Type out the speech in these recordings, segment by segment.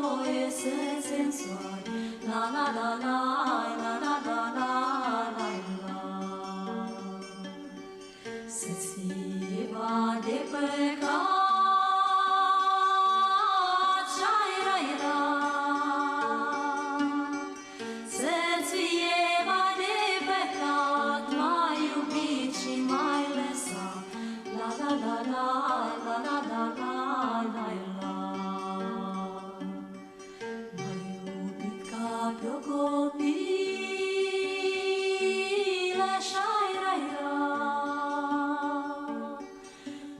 voie să-ți însoare. La la la la, la la la la, la la. Să-ți fie va de păcat și-ai ra-i-ra. Să-ți fie va de păcat, m-ai iubit și m-ai lăsat. La la la la, la la la la, la la. M-ai iubit ca pe-o copilă și-ai ra-i-ra.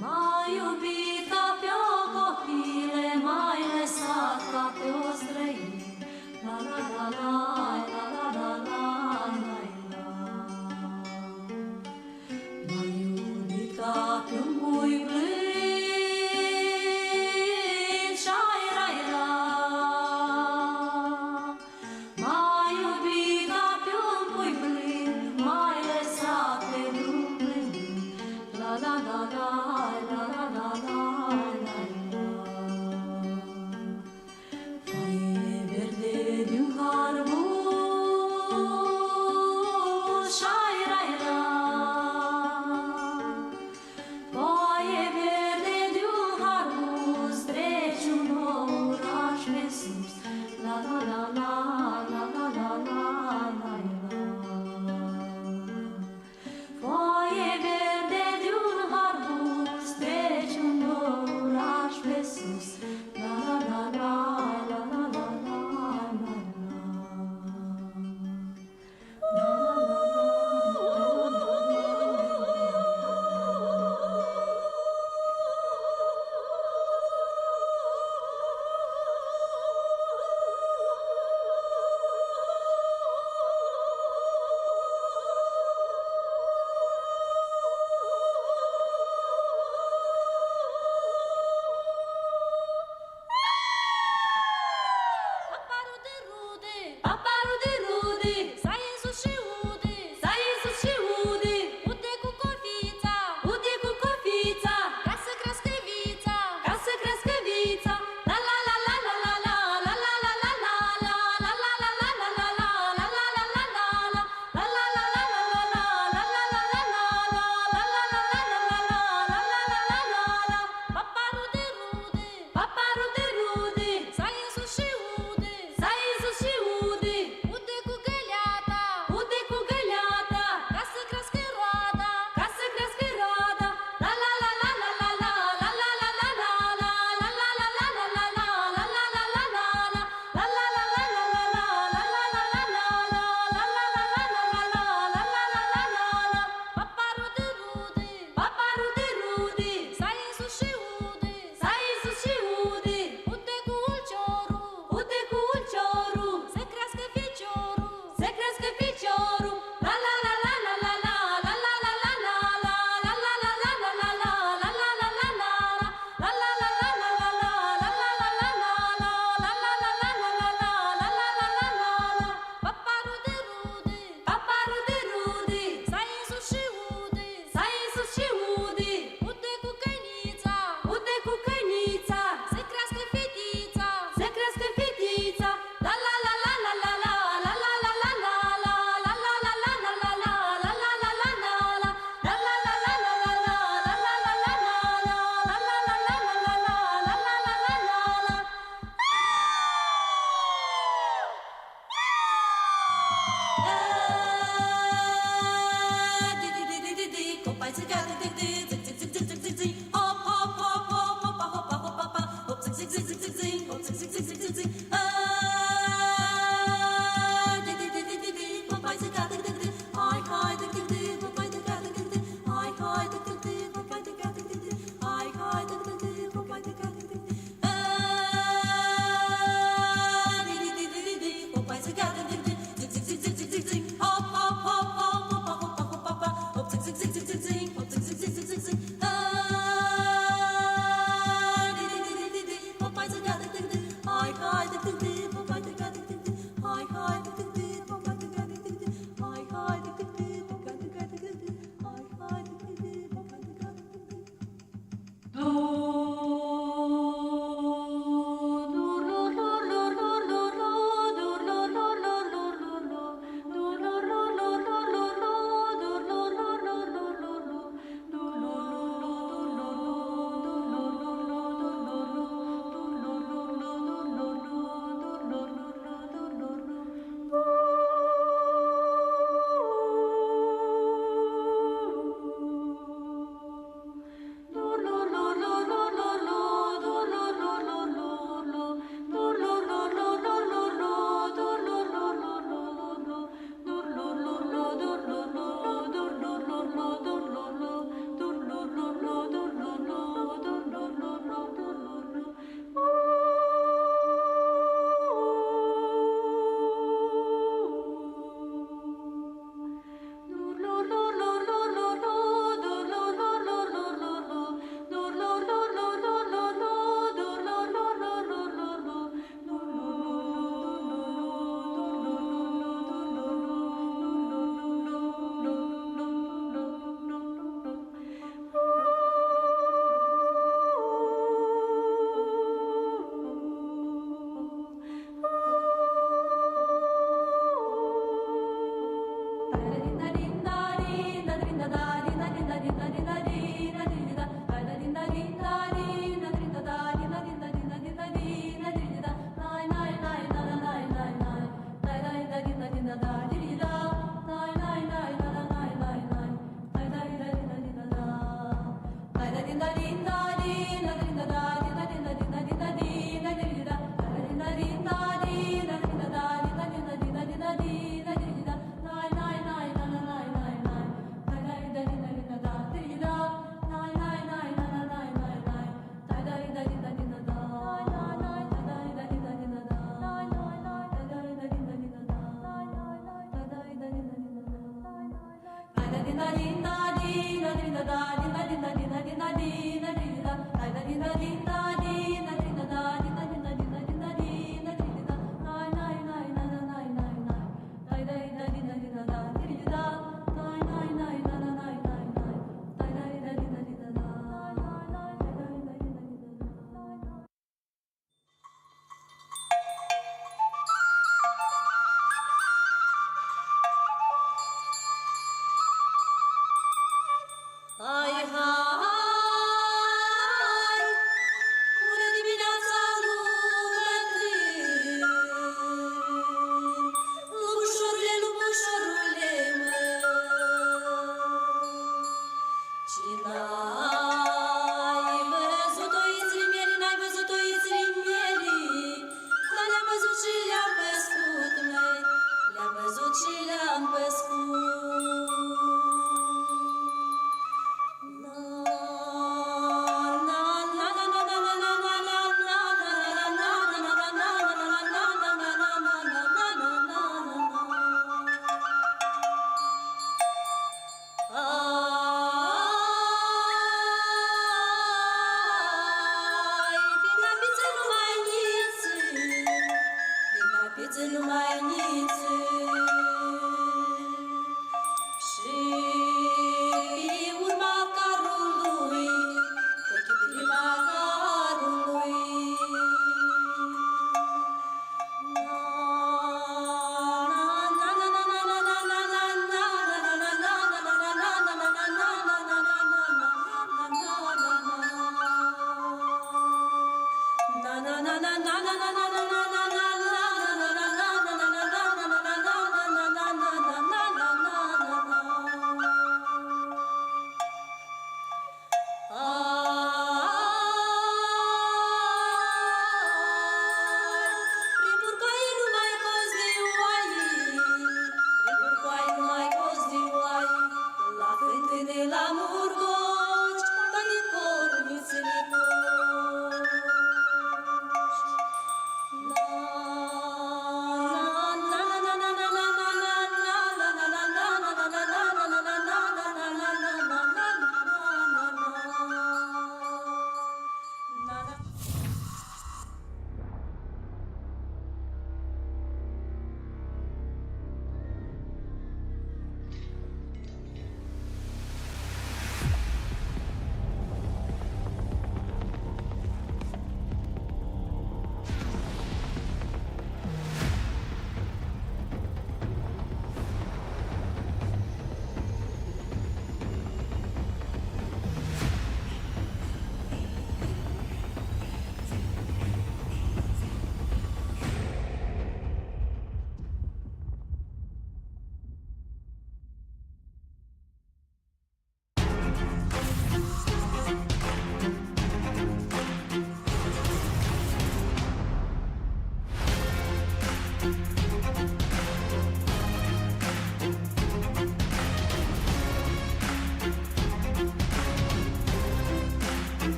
M-ai iubit ca pe-o copilă, m-ai lăsat ca pe-o străină. La la la la, la la la la, la la. M-ai iubit ca pe-un pui blând și-ai ra-i-ra. M-ai iubit ca pe-un pui blând, m-ai lăsat pe drum blând. La la la la, la la la la, la la. Foaie verde de-un carbon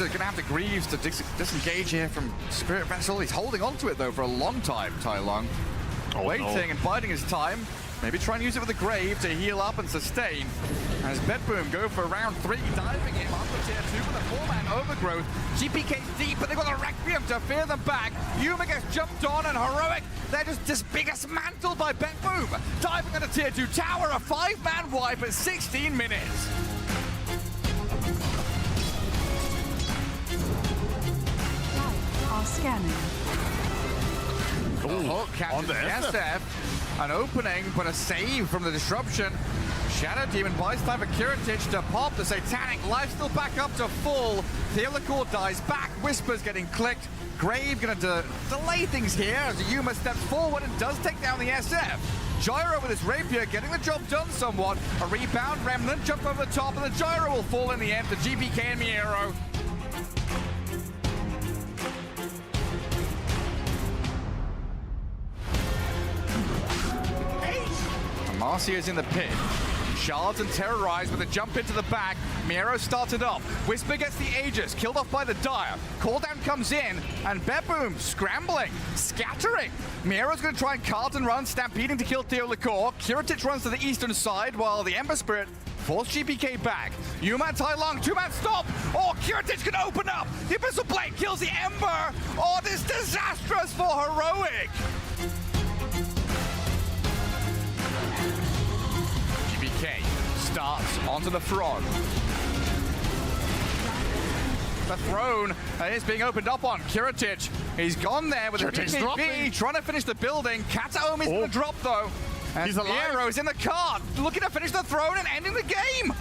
Razor gonna have to Greaves to disengage here from Spirit Vessel. He's holding on to it though for a long time, Tai Long. Waiting and biding his time. Maybe try and use it with the Grave to heal up and sustain. As Bedboom go for round 3, diving him up to tier 2 with a 4-man overgrowth. GPK's deep, but they've got a Requiem to fear them back. Yuma gets jumped on, and Heroic, they're just being dismantled by Bedboom. Diving into tier 2 tower, a 5-man wipe at 16 minutes. Scanning. The hook catches the SF. An opening, but a save from the disruption. Shadow Demon buys time for Kiritich to pop. The Satanic life still back up to full. Theolicor dies back. Whispers getting clicked. Grave gonna delay things here as Yuma steps forward and does take down the SF. Gyro with his rapier getting the job done somewhat. A rebound remnant jump over the top, and the Gyro will fall in the end to GPK and Miero. Marcia's in the pit. Shards and Terrorize with a jump into the back. Miro started off. Whisper gets the Aegis, killed off by the Dire. Cooldown comes in, and Beboom scrambling, scattering. Miro's going to try and cart and run, stampeding to kill Theo Liquor. Kiritich runs to the eastern side, while the Ember Spirit force GPK back. Yuman Tai Long, two-man stop. Oh, Kiritich can open up. The Abyssal Blade kills the Ember. Oh, this is disastrous for Heroic. GPK starts onto the Throne. The Throne is being opened up on. Kiritich, he's gone there with a BKB, trying to finish the building. Kataomi's going to drop, though. And he's alive. Hero's in the cart, looking to finish the Throne and ending the game.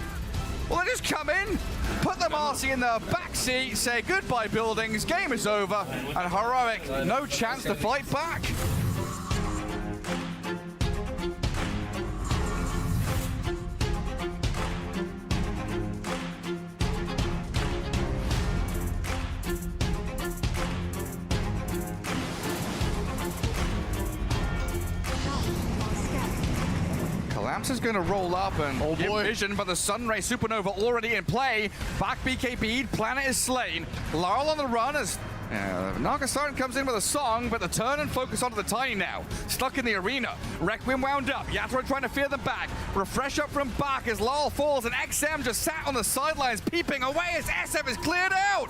Well, they just come in, put the Marcy in the backseat, say goodbye buildings, game is over, and Heroic, no chance to fight back. Collapse is going to roll up and give vision, but the Sunray Supernova already in play. Back BKB, Planet is slain. Laurel on the run as Nagasarn comes in with a song, but the turn and focus onto the Tiny now. Stuck in the arena. Requiem wound up. Yatoro trying to fear them back. Refresh up from back as Laurel falls, and XM just sat on the sidelines peeping away as SF is cleared out.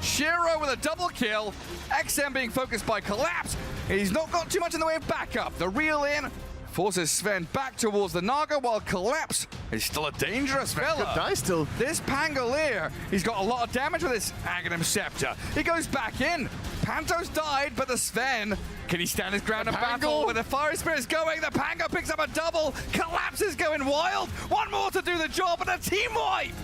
Shiro with a double kill. XM being focused by Collapse. He's not got too much in the way of backup. The reel in forces Sven back towards the Naga, while Collapse is still a dangerous fella. Could die still. This Pangolier, he's got a lot of damage with this Aghanim Scepter. He goes back in. Panto's died, but the Sven, can he stand his ground and battle? With the Fiery Spirit's going, the Pango picks up a double. Collapse is going wild. One more to do the job, and a team wipe.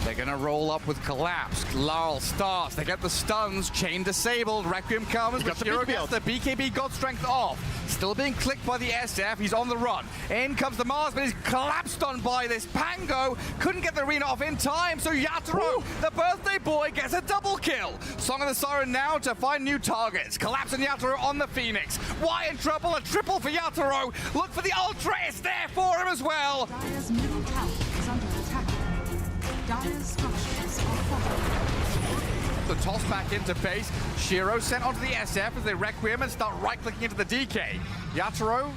They're gonna roll up with Collapse. Laurel starts. They get the stuns. Chain disabled. Requiem comes. But Shiro gets the BKB God Strength off. Still being clicked by the SF. He's on the run. In comes the Mars, but he's collapsed on by this Pango. Couldn't get the arena off in time, so Yatoro, the birthday boy, gets a double kill. Song of the Siren now to find new targets. Collapse and Yatoro on the Phoenix. Why in trouble? A triple for Yatoro. Look for the Ultra. It's there for him as well. Dire's middle tower is under attack. Dire's structures are falling. The toss back into base. Shiro sent onto the SF as they Requiem and start right-clicking into the DK. Yatoro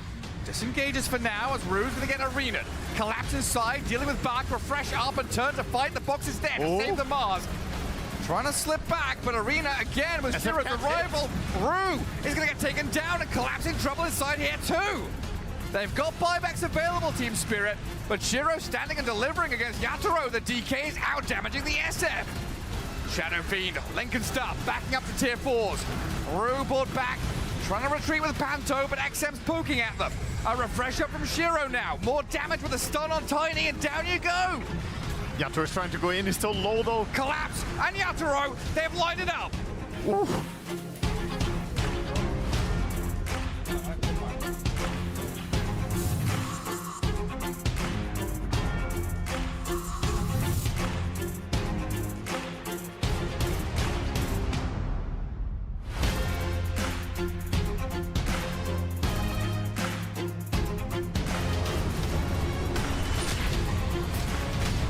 disengages for now as Rue's going to get arena'd. Collapse inside, dealing with back, refresh up and turn to fight. The box is there to save the Mars. Trying to slip back, but Arena again with Shiro's arrival. Rue is going to get taken down and Collapse in trouble inside here too. They've got buybacks available, Team Spirit, but Shiro standing and delivering against Yatoro. The DK is out damaging the SF. Shadow Fiend, Lincoln Stuff, backing up to tier 4s. Rue board back, trying to retreat with Panto, but XM's poking at them. A refresh up from Shiro now. More damage with a stun on Tiny, and down you go. Yatoro's trying to go in, he's still low though. Collapse and Yatoro, they've lined it up. Oof.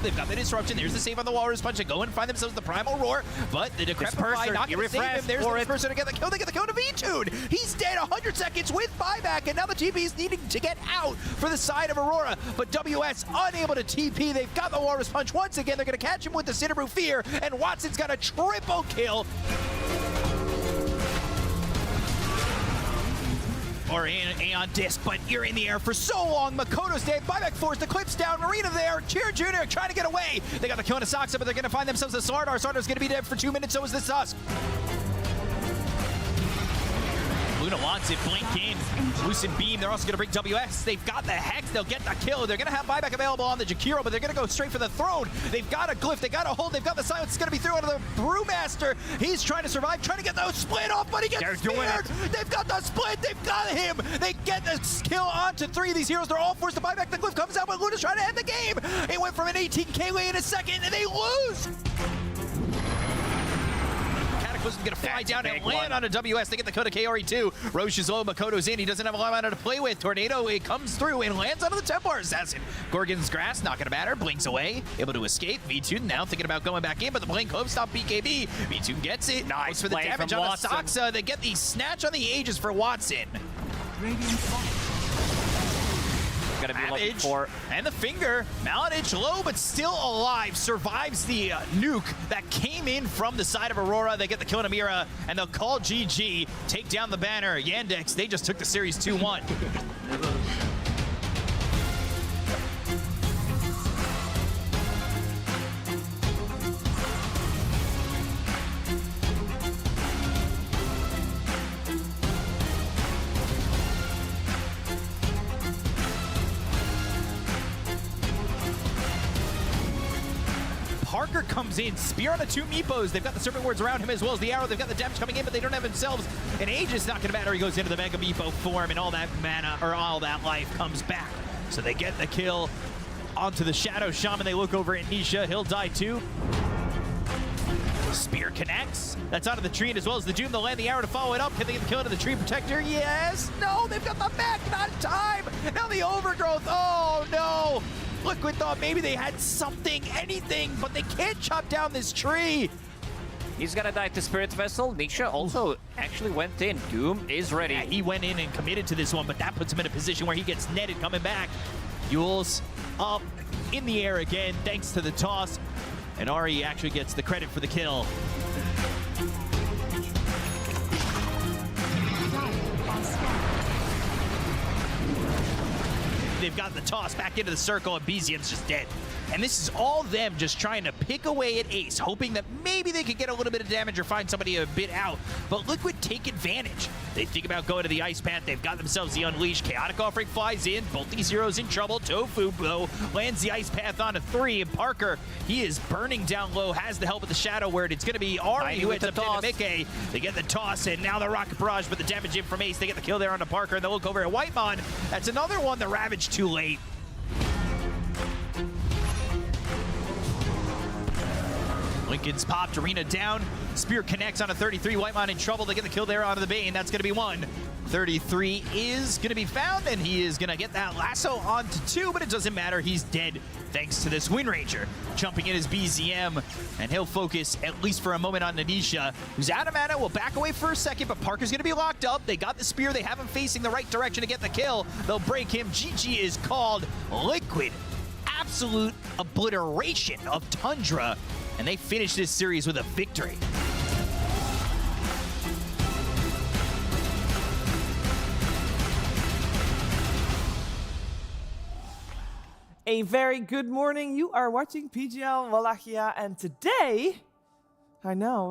They've got the disruption. There's the save on the Walrus Punch. They go and find themselves the Primal Roar, but the Decrepify not going to save him. There's the Disperser to get the kill. They get the kill to Vici. He's dead 100 seconds with buyback, and now the TP is needing to get out for the side of Aurora, but WS unable to TP. They've got the Walrus Punch once again. They're going to catch him with the Cinderbrew Fear, and Watson's got a triple kill. Or Aeon Disc, but you're in the air for so long. Makoto's dead. Buyback force, the clip's down. Marina there. Cheer Jr. trying to get away. They got the Kona Soxa, but they're going to find themselves a Sardar. Sardar's going to be dead for 2 minutes, so is the Tusk. Luna wants it, blink in, Lucid Beam, they're also going to bring WS, they've got the Hex, they'll get the kill, they're going to have buyback available on the Jakiro, but they're going to go straight for the Throne, they've got a Glyph, they got a hold, they've got the Silence, it's going to be through onto the Brewmaster, he's trying to survive, trying to get those split off, but he gets speared, they've got the split, they've got him, they get the kill onto 3 of these heroes, they're all forced to buy back, the Glyph comes out, but Luna's trying to end the game, it went from an 18k lead in a second, and they lose! was going to fly down and land on a WS. They get the Coda KRE2. Roche is low, Makoto's in. He doesn't have a lot of mana to play with. Tornado, it comes through and lands onto the Templar Assassin. Gorgon's Grass, not going to matter. Blinks away, able to escape. V2 now thinking about going back in, but the Blink Hope stop BKB. V2 gets it. Nice for the damage on the Soxa. They get the snatch on the Aegis for Watson. Gonna be looking for, and the finger. Maladich low, but still alive. Survives the nuke that came in from the side of Aurora. They get the kill on Amira, and they'll call GG. Take down the banner. Yandex, they just took the series 2-1. Parker comes in, spear on the 2 Meepos. They've got the Serpent Wards around him as well as the arrow. They've got the damage coming in, but they don't have themselves an Aegis. Not gonna matter. He goes into the Mega Meepo form, and all that mana, or all that life comes back. So they get the kill onto the Shadow Shaman. They look over at Nisha. He'll die too. Spear connects. That's out of the tree, and as well as the Doom. They'll land the arrow to follow it up. Can they get the kill into the Tree Protector? Yes! No! They've got the mech! Not in time! Now the Overgrowth! Oh no! Liquid thought maybe they had something, anything, but they can't chop down this tree. He's gonna die to Spirit Vessel. Nisha also actually went in. Doom is ready. Yeah, he went in and committed to this one, but that puts him in a position where he gets netted coming back. Yule's up in the air again, thanks to the toss. And Ari actually gets the credit for the kill. They've got the toss back into the circle, and Bizian's just dead. And this is all them just trying to pick away at Ace, hoping that maybe they could get a little bit of damage or find somebody a bit out. But Liquid take advantage. They think about going to the Ice Path. They've got themselves the Unleash. Chaotic Offering flies in. Both these heroes in trouble. Tofu, though, lands the Ice Path on a 3. And Parker, he is burning down low, has the help of the Shadow Word. It's going to be Ari who ends up into Mickey. They get the toss, and now the Rocket Barrage, but the damage in from Ace. They get the kill there onto Parker, and they'll look over at Whitemon. That's another one that Ravaged too late. Lincoln's popped, Arena down. Spear connects on a 33. Whitemon in trouble. They get the kill there onto the Bane. That's going to be 1. 33 is going to be found, and he is going to get that lasso onto 2, but it doesn't matter. He's dead thanks to this Wind Ranger. Jumping in his BZM, and he'll focus, at least for a moment, on Nanisha, who's out of mana. Will back away for a second, but Parker's going to be locked up. They got the spear. They have him facing the right direction to get the kill. They'll break him. GG is called. Liquid. Absolute obliteration of Tundra. And they finish this series with a victory. A very good morning. You are watching PGL Wallachia, and today, I know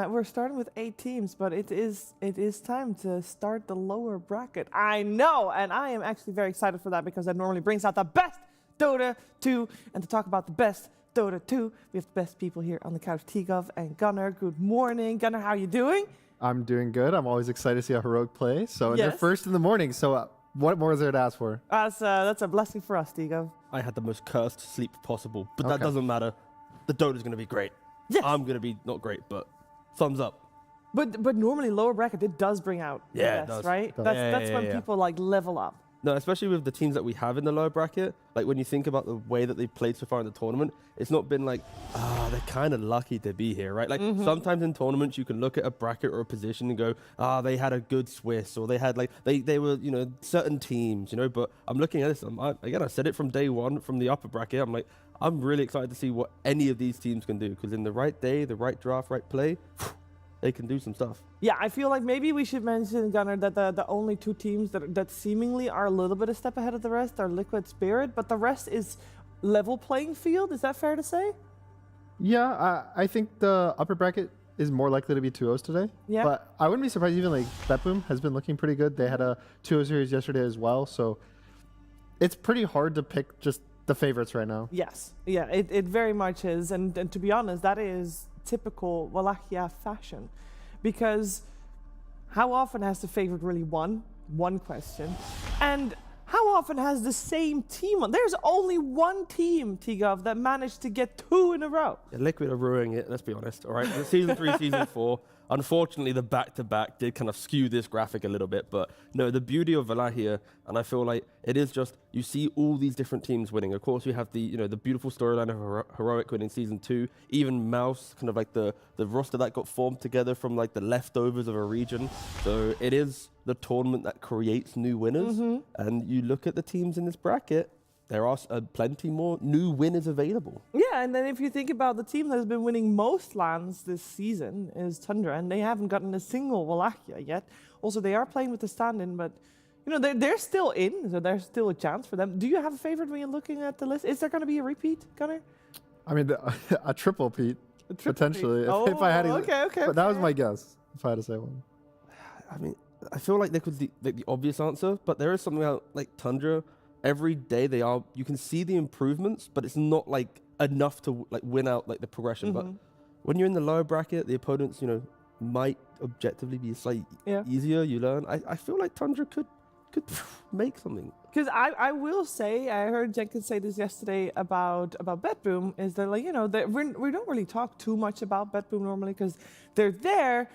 we're starting with 8 teams, but it is time to start the lower bracket. I know, and I am actually very excited for that because that normally brings out the best Dota 2, and to talk about the best Dota 2, we have the best people here on the couch, T-Gov and Gunnar. Good morning. Gunnar, how are you doing? I'm doing good. I'm always excited to see a heroic play. So they're first in the morning, so what more is there to ask for? That's a blessing for us, T-Gov. I had the most cursed sleep possible, but that doesn't matter. The Dota's going to be great. Yes. I'm going to be not great, but thumbs up. But normally lower bracket, it does bring out the best, it does. Right? That's when people like level up. No, especially with the teams that we have in the lower bracket. Like when you think about the way that they've played so far in the tournament, it's not been like, they're kind of lucky to be here, right? Like sometimes in tournaments, you can look at a bracket or a position and go, they had a good Swiss, or they had like, they were, certain teams, But I'm looking at this, again, I said it from day one, from the upper bracket. I'm like, I'm really excited to see what any of these teams can do, because in the right day, the right draft, right play, they can do some stuff. Yeah, I feel like maybe we should mention, Gunnar, that the only 2 teams that seemingly are a little bit a step ahead of the rest are Liquid Spirit, but the rest is level playing field. Is that fair to say? Yeah, I think the upper bracket is more likely to be 2-0s today. Yeah. But I wouldn't be surprised. Even like BetBoom has been looking pretty good. They had a 2-0 series yesterday as well. So it's pretty hard to pick just the favorites right now. Yes. Yeah, it very much is. And to be honest, that is typical Wallachia fashion, because how often has the favorite really won? One question. And how often has the same team won? There's only one team, Tigov, that managed to get 2 in a row. Yeah, Liquid are ruining it, let's be honest. All right, the season 3, season 4. Unfortunately, the back-to-back did kind of skew this graphic a little bit, but no, the beauty of Wallachia, and I feel like it is just, you see all these different teams winning. Of course, we have the, the beautiful storyline of Heroic winning season 2, even MOUZ, kind of like the roster that got formed together from like the leftovers of a region. So it is the tournament that creates new winners, and you look at the teams in this bracket, there are plenty more new winners available. Yeah, and then if you think about the team that has been winning most lands this season is Tundra, and they haven't gotten a single Wallachia yet. Also, they are playing with the stand-in, but they're still in, so there's still a chance for them. Do you have a favorite when you're looking at the list? Is there going to be a repeat, Gunnar? I mean, a triple Pete, potentially. If I had to, okay. But that was my guess, if I had to say one. I mean, I feel like Liquid's the obvious answer, but there is something about like Tundra. Every day you can see the improvements, but it's not like enough to like win out like the progression. But when you're in the lower bracket, the opponents, might objectively be slightly easier. You learn. I feel like Tundra could make something. Because I will say, I heard Jenkins say this yesterday about BetBoom, is that like, that we don't really talk too much about BetBoom normally because they're there.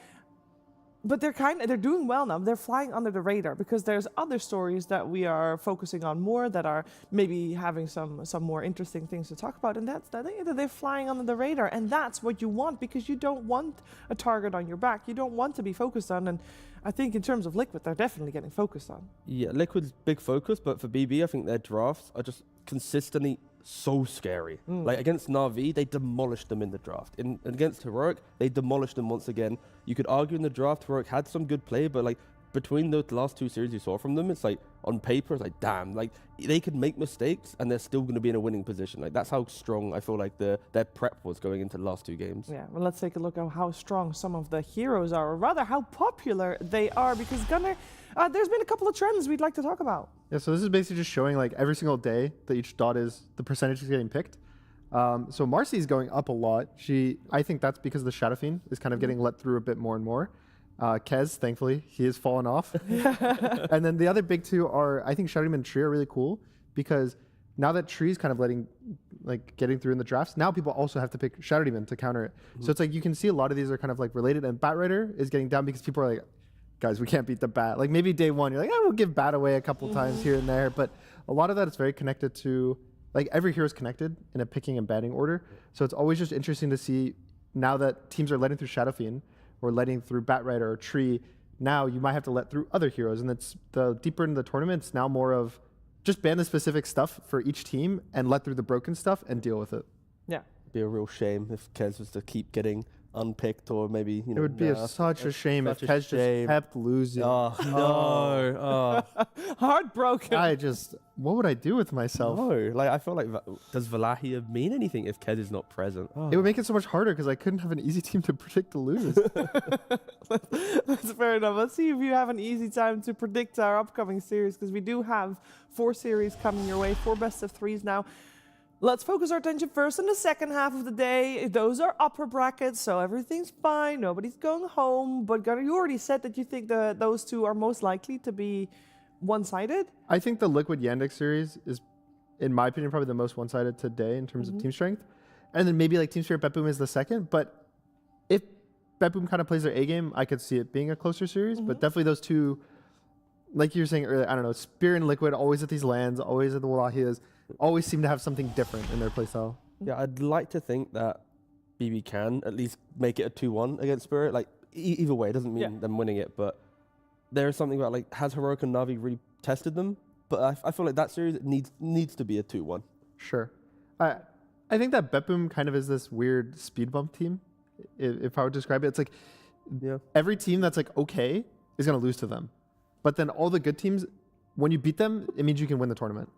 But they're doing well now. They're flying under the radar because there's other stories that we are focusing on more that are maybe having some more interesting things to talk about. And that's that they're flying under the radar. And that's what you want because you don't want a target on your back. You don't want to be focused on. And I think in terms of Liquid, they're definitely getting focused on. Yeah, Liquid's big focus, but for BB, I think their drafts are just consistently so scary. Like against Na'Vi, they demolished them in the draft. Against Heroic, they demolished them once again. You could argue in the draft, Heroic had some good play, but like between the last 2 series you saw from them, it's like on paper, it's like, damn, like they could make mistakes and they're still going to be in a winning position. Like that's how strong I feel like their prep was going into the last 2 games. Yeah, well, let's take a look at how strong some of the heroes are, or rather how popular they are, because Gunnar, there's been a couple of trends we'd like to talk about. Yeah, so this is basically just showing like every single day that each dot is, the percentage is getting picked. So Marcy is going up a lot. I think that's because the Shadow Fiend is kind of getting let through a bit more and more. Kez, thankfully, he has fallen off. And then the other big 2 are, I think Shadow Demon and Tree are really cool because now that Tree's kind of getting through in the drafts, now people also have to pick Shadow Demon to counter it. So it's like you can see a lot of these are kind of like related, and Bat Rider is getting down because people are like, guys, we can't beat the Bat. Like maybe day 1, you're like, we'll give Bat away a couple times here and there. But a lot of that is very connected to, like every hero is connected in a picking and banning order. So it's always just interesting to see now that teams are letting through Shadow Fiend or letting through Bat Rider or Tree, now you might have to let through other heroes. And it's the deeper into the tournament, it's now more of just ban the specific stuff for each team and let through the broken stuff and deal with it. Yeah. It'd be a real shame if Kez was to keep getting unpicked or maybe, it would be such a shame if Kez just kept losing. Oh, no. Heartbroken. What would I do with myself? No, like I feel like, does Wallachia mean anything if Kez is not present? It would make it so much harder because I couldn't have an easy team to predict to lose. That's fair enough. Let's see if you have an easy time to predict our upcoming series, because we do have 4 series coming your way, 4 best of 3s now. Let's focus our attention first on the second half of the day. Those are upper brackets, so everything's fine. Nobody's going home. But Gunnar, you already said that you think those 2 are most likely to be one-sided. I think the Liquid Yandex series is, in my opinion, probably the most one-sided today in terms of team strength. And then maybe like Team Spirit BetBoom is the second. But if BetBoom kind of plays their A game, I could see it being a closer series. But definitely those 2, like you were saying earlier, I don't know, Spirit and Liquid always at these lands, always at the Wallachias, always seem to have something different in their playstyle. Yeah, I'd like to think that BB can at least make it a 2-1 against Spirit. Like either way, it doesn't mean them winning it, but there is something about like, has Heroic and Na'Vi really tested them? But I feel like that series needs to be a 2-1. Sure. I think that BetBoom kind of is this weird speed bump team. If I would describe it, it's like every team that's like okay is going to lose to them. But then all the good teams, when you beat them, it means you can win the tournament.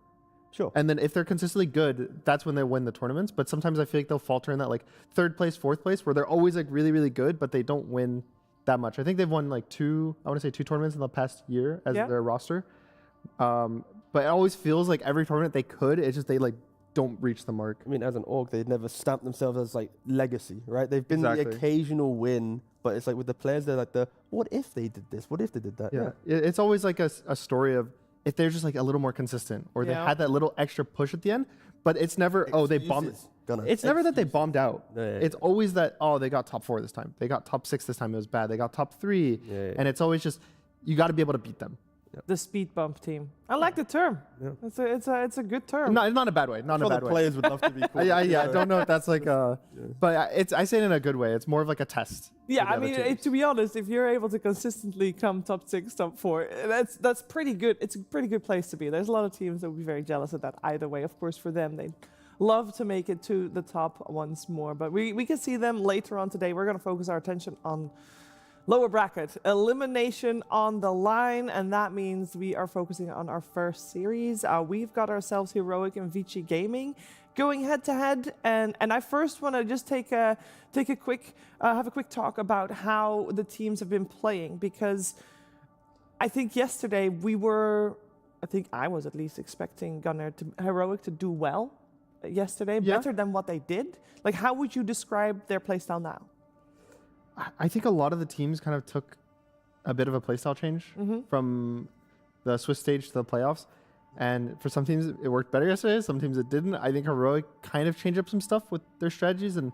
Sure. And then if they're consistently good, that's when they win the tournaments. But sometimes I feel like they'll falter in that like 3rd place, 4th place, where they're always like really, really good, but they don't win that much. I think they've won like 2 tournaments in the past year as their roster. But it always feels like every tournament they could, it's just they like don't reach the mark. I mean, as an org, they've never stamped themselves as like legacy, right? They've been the occasional win, but it's like with the players, they're like what if they did this? What if they did that? Yeah. It's always like a story of if they're just like a little more consistent, or they had that little extra push at the end. But it's never, they bombed. It's never that they bombed out. It's always that, they got top 4 this time. They got top 6 this time. It was bad. They got top 3. And it's always just, you got to be able to beat them. The speed bump team. I like the term. It's a good term. No, not a bad way. Not in a bad way. The players would love to be cool. I don't know if that's like but I say it in a good way. It's more of like a test. Yeah, I mean, to be honest, if you're able to consistently come top 6, top 4, that's pretty good. It's a pretty good place to be. There's a lot of teams that would be very jealous of that either way. Of course, for them, they'd love to make it to the top once more. But we can see them later on today. We're going to focus our attention on lower bracket. Elimination on the line, and that means we are focusing on our first series. We've got ourselves Heroic and Vici Gaming going head to head, and I first want to just have a quick talk about how the teams have been playing, because I think yesterday I was at least expecting Heroic to do well yesterday, better than what they did. Like, how would you describe their playstyle now? I think a lot of the teams kind of took a bit of a playstyle change from the Swiss stage to the playoffs. And for some teams, it worked better yesterday. Some teams it didn't. I think Heroic kind of changed up some stuff with their strategies. And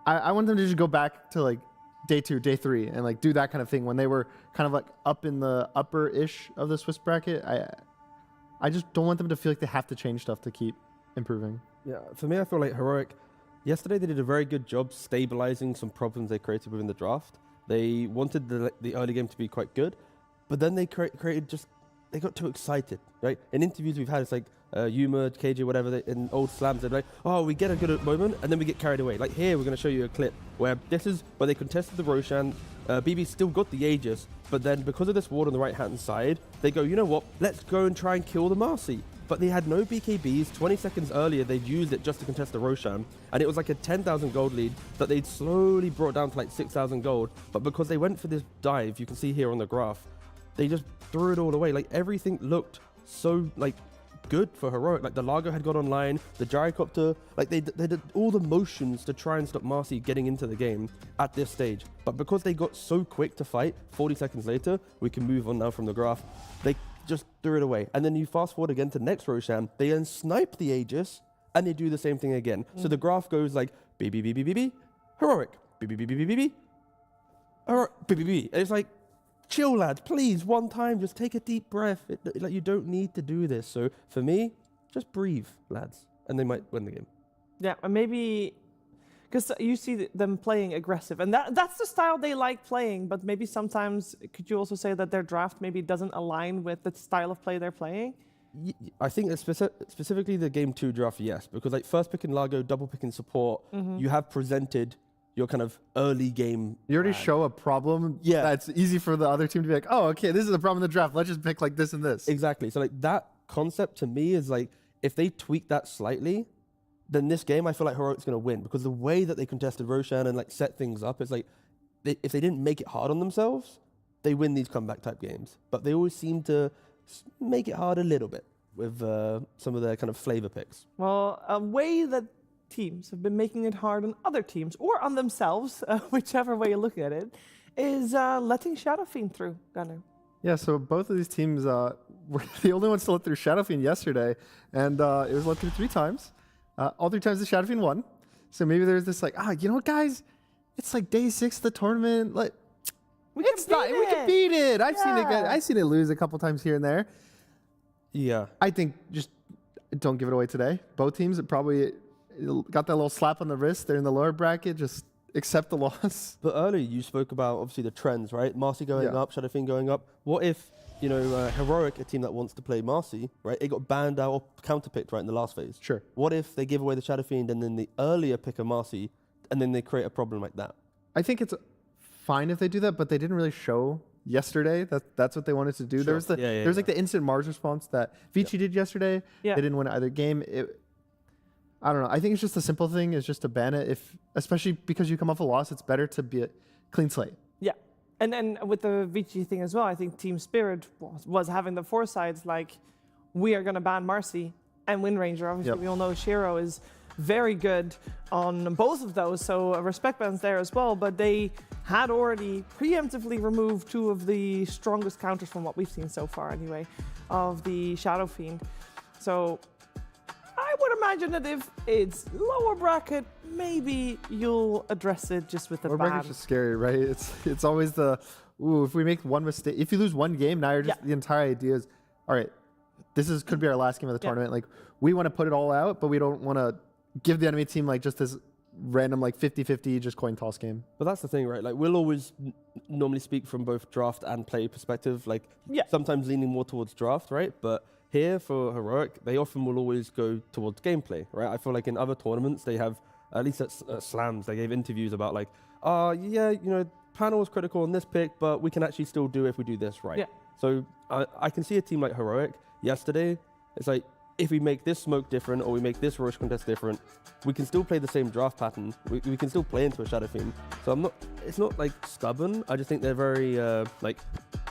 I want them to just go back to like day 2, day 3, and like do that kind of thing when they were kind of like up in the upper-ish of the Swiss bracket. I just don't want them to feel like they have to change stuff to keep improving. Yeah, for me, I feel like Heroic, yesterday they did a very good job stabilizing some problems they created within the draft. They wanted the early game to be quite good, but then they they got too excited, right? In interviews we've had, it's like Yuma, KJ, whatever, in old slams, they're like, oh, we get a good moment, and then we get carried away. Like here, we're going to show you a clip where this is where they contested the Roshan. BB still got the Aegis, but then because of this ward on the right-hand side, they go, you know what, let's go and try and kill the Marcy. But they had no BKBs. 20 seconds earlier, they'd used it just to contest the Roshan. And it was like a 10,000 gold lead that they'd slowly brought down to like 6,000 gold. But because they went for this dive, you can see here on the graph, they just threw it all away. Like everything looked so like good for Heroic. Like the Largo had got online, the Gyrocopter, like they did all the motions to try and stop Marcy getting into the game at this stage. But because they got so quick to fight, 40 seconds later, we can move on now from the graph. They just threw it away. And then you fast forward again to next Roshan, they then snipe the Aegis, and they do the same thing again. So the graph goes like, BBBBBB, Heroic, BBBBBB, Heroic, BBB. And it's like, chill, lads, please, one time, just take a deep breath. Like, you don't need to do this. So for me, just breathe, lads, and they might win the game. Yeah, and maybe because you see them playing aggressive, and that's the style they like playing. But maybe sometimes, could you also say that their draft maybe doesn't align with the style of play they're playing? I think it's specifically the game 2 draft, yes, because like first picking Largo, double picking support, you have presented your kind of early game. You already show a problem. Yeah, that's easy for the other team to be like, oh, okay, this is the problem in the draft. Let's just pick like this and this. Exactly. So like that concept to me is like, if they tweak that slightly, then this game I feel like Heroic's going to win, because the way that they contested Roshan and like set things up, it's like if they didn't make it hard on themselves, they win these comeback type games. But they always seem to make it hard a little bit with some of their kind of flavor picks. Well, a way that teams have been making it hard on other teams or on themselves, whichever way you look at it, is letting Shadow Fiend through, Gunnar. Yeah, so both of these teams were the only ones to let through Shadow Fiend yesterday, and it was let through 3 times. All 3 times the Shadow Fiend won. So maybe there's this like, you know what, guys? It's like day 6 of the tournament. Like, we can beat it. I've seen it lose a couple times here and there. Yeah. I think just don't give it away today. Both teams probably got that little slap on the wrist. They're in the lower bracket. Just accept the loss. But earlier you spoke about obviously the trends, right? Marcy going up, Shadow Fiend going up. What if, you know, Heroic, a team that wants to play Marcy, right? It got banned out or counterpicked right in the last phase. Sure. What if they give away the Shadow Fiend and then the earlier pick a Marcy and then they create a problem like that? I think it's fine if they do that, but they didn't really show yesterday that's what they wanted to do. Sure. There was like the instant Mars response that Vichy did yesterday. Yeah. They didn't win either game. I don't know. I think it's just the simple thing is just to ban it. Especially because you come off a loss, it's better to be a clean slate. Yeah. And then with the Vichy thing as well, I think Team Spirit was having the foresights like, we are going to ban Marcy and Wind Ranger. Obviously, we all know Shiro is very good on both of those, so respect bans there as well. But they had already preemptively removed 2 of the strongest counters from what we've seen so far anyway, of the Shadow Fiend. So I would imagine that if it's lower bracket, maybe you'll address it just with the Lower bracket's ban. just scary, right? It's always the, ooh, if we make one mistake, if you lose one game, now you're just, the entire idea is, all right, could be our last game of the tournament. Like, we want to put it all out, but we don't want to give the enemy team like just this random like 50-50 just coin toss game. But that's the thing, right? Like, we'll always normally speak from both draft and play perspective, like sometimes leaning more towards draft, right? But here for Heroic, they often will always go towards gameplay, right? I feel like in other tournaments, they have, at least at Slams, they gave interviews about like, yeah, you know, panel was critical on this pick, but we can actually still do if we do this right. Yeah. So I can see a team like Heroic yesterday. It's like, if we make this smoke different or we make this Roche contest different, we can still play the same draft pattern. We can still play into a Shadow Fiend. So it's not like stubborn. I just think they're very like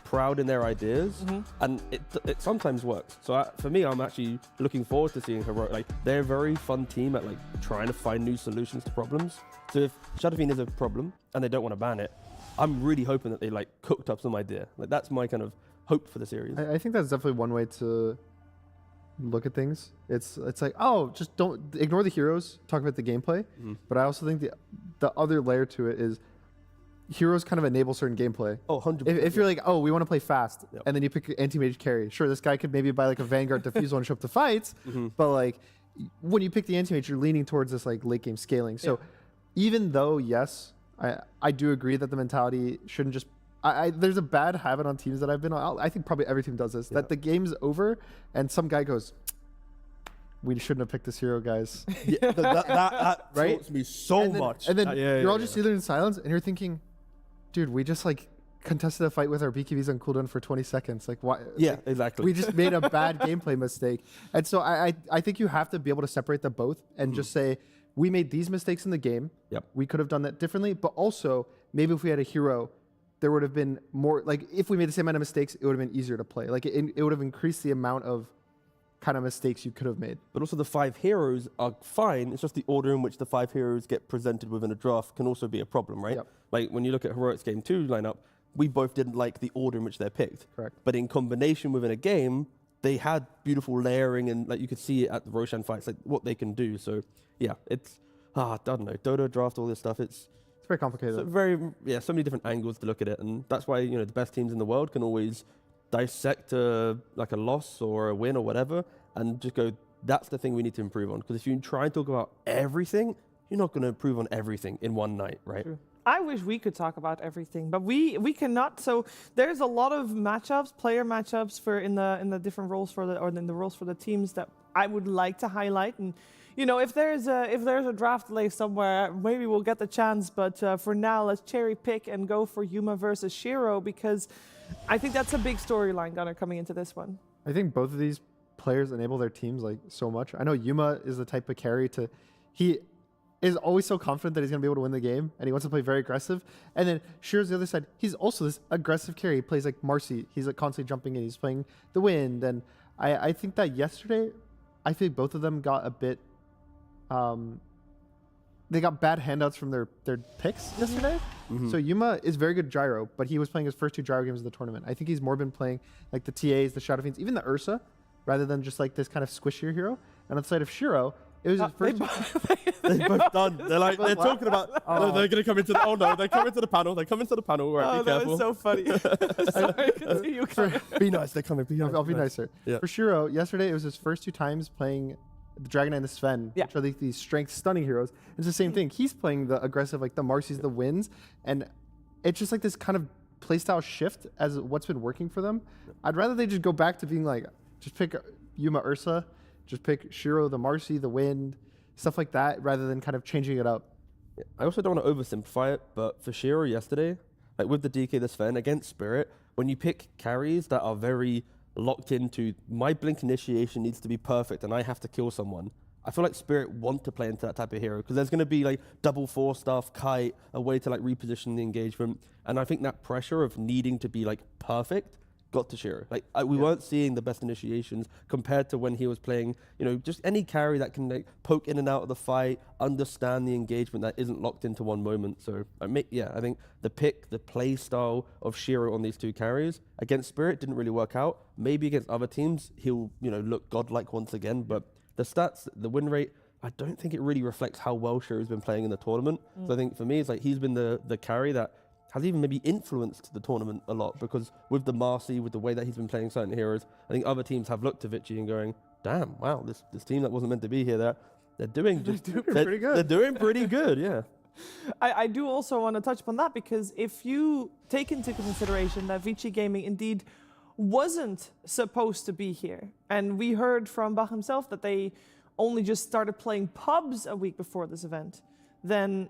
proud in their ideas, and it sometimes works. So for me, I'm actually looking forward to seeing Heroic. Like, they're a very fun team at like trying to find new solutions to problems. So if Shadow Fiend is a problem and they don't want to ban it, I'm really hoping that they like cooked up some idea. Like, that's my kind of hope for the series. I think that's definitely one way to look at things. It's like, oh, just don't ignore the heroes, talk about the gameplay. But I also think the other layer to it is heroes kind of enable certain gameplay. Oh, 100%. If you're like, oh, we want to play fast, and then you pick anti-mage carry. Sure, this guy could maybe buy like a Vanguard Diffusal and show up to fights, but like when you pick the anti-mage, you're leaning towards this like late game scaling. So even though, yes, I do agree that the mentality shouldn't just there's a bad habit on teams that I've been on. I think probably every team does this, that the game's over and some guy goes, we shouldn't have picked this hero, guys. That right? tilts me so much. And then you're all just sitting in silence and you're thinking, dude, we just like contested a fight with our BKBs on cooldown for 20 seconds. Like, why? Yeah, like, exactly. We just made a bad gameplay mistake. And so I think you have to be able to separate them both and just say, we made these mistakes in the game. We could have done that differently. But also, maybe if we had a hero, there would have been more, like, if we made the same amount of mistakes, it would have been easier to play. Like, it would have increased the amount of kind of mistakes you could have made. But also the 5 heroes are fine. It's just the order in which the 5 heroes get presented within a draft can also be a problem, right? Like, when you look at Heroic's Game 2 lineup, we both didn't like the order in which they're picked. Correct. But in combination within a game, they had beautiful layering, and like you could see it at the Roshan fights, like what they can do. So yeah, it's, I don't know, Dota draft, all this stuff, it's very complicated. So so many different angles to look at it, and that's why, you know, the best teams in the world can always dissect like a loss or a win or whatever, and just go, that's the thing we need to improve on. Because if you try and talk about everything, you're not going to improve on everything in one night, right? True. I wish we could talk about everything, but we cannot. So there's a lot of matchups, player matchups for in the different roles for the, or in the roles for the teams that I would like to highlight. And you know, if there's a draft delay somewhere, maybe we'll get the chance. But for now, let's cherry pick and go for Yuma versus Shiro, because I think that's a big storyline, Gunnar, coming into this one. I think both of these players enable their teams like so much. I know Yuma is the type of carry he is always so confident that he's going to be able to win the game, and he wants to play very aggressive. And then Shiro's the other side. He's also this aggressive carry. He plays like Marcy. He's like constantly jumping in. He's playing the wind. And I think that yesterday, I think both of them got a bit, they got bad handouts from their picks yesterday. So Yuma is very good gyro, but he was playing his first 2 gyro games of the tournament. I think he's more been playing like the TAs, the Shadow Fiends, even the Ursa, rather than just like this kind of squishier hero. And on the side of Shiro, it was his first. They're both done. They're talking about. No, they're going to come into the. Oh no, they come into the panel. They come into the panel. Right, be careful. That was so funny. Sorry, continue. Be nice. They're coming. Be nice. I'll be nicer. Yeah. For Shiro, yesterday it was his first 2 times playing the Dragon and the Sven, which are like these strength stunning heroes. It's the same thing. He's playing the aggressive, like the Marcy's, the Winds, and it's just like this kind of playstyle shift as what's been working for them. I'd rather they just go back to being like, just pick Yuma Ursa, just pick Shiro, the Marcy, the Wind, stuff like that, rather than kind of changing it up. Yeah. I also don't want to oversimplify it, but for Shiro yesterday, like with the DK, the Sven, against Spirit, when you pick carries that are very locked into, my blink initiation needs to be perfect and I have to kill someone, I feel like Spirit want to play into that type of hero, because there's going to be like double 4 stuff, kite, a way to like reposition the engagement. And I think that pressure of needing to be like perfect got to Shiro. Like we weren't seeing the best initiations compared to when he was playing, just any carry that can like poke in and out of the fight, understand the engagement that isn't locked into one moment. So I think the play style of Shiro on these two carries against Spirit didn't really work out. Maybe against other teams he'll look godlike once again, but the stats, the win rate, I don't think it really reflects how well Shiro's been playing in the tournament. So I think for me it's like he's been the carry that has even maybe influenced the tournament a lot, because with the Marcy, with the way that he's been playing certain heroes, I think other teams have looked to Vichy and going, damn, wow, this team that wasn't meant to be here, they're doing pretty good. They're doing pretty good, yeah. I do also want to touch upon that, because if you take into consideration that Vici Gaming indeed wasn't supposed to be here, and we heard from Bach himself that they only just started playing pubs a week before this event, then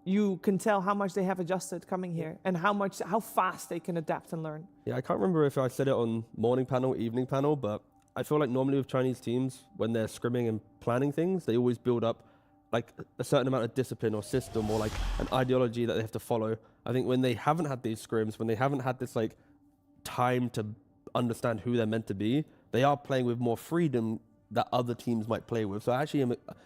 you can tell how much they have adjusted coming here and how fast they can adapt and learn. Yeah, I can't remember if I said it on morning panel, evening panel, but I feel like normally with Chinese teams, when they're scrimming and planning things, they always build up like a certain amount of discipline or system or like an ideology that they have to follow. I think when they haven't had these scrims, when they haven't had this like time to understand who they're meant to be, they are playing with more freedom that other teams might play with. So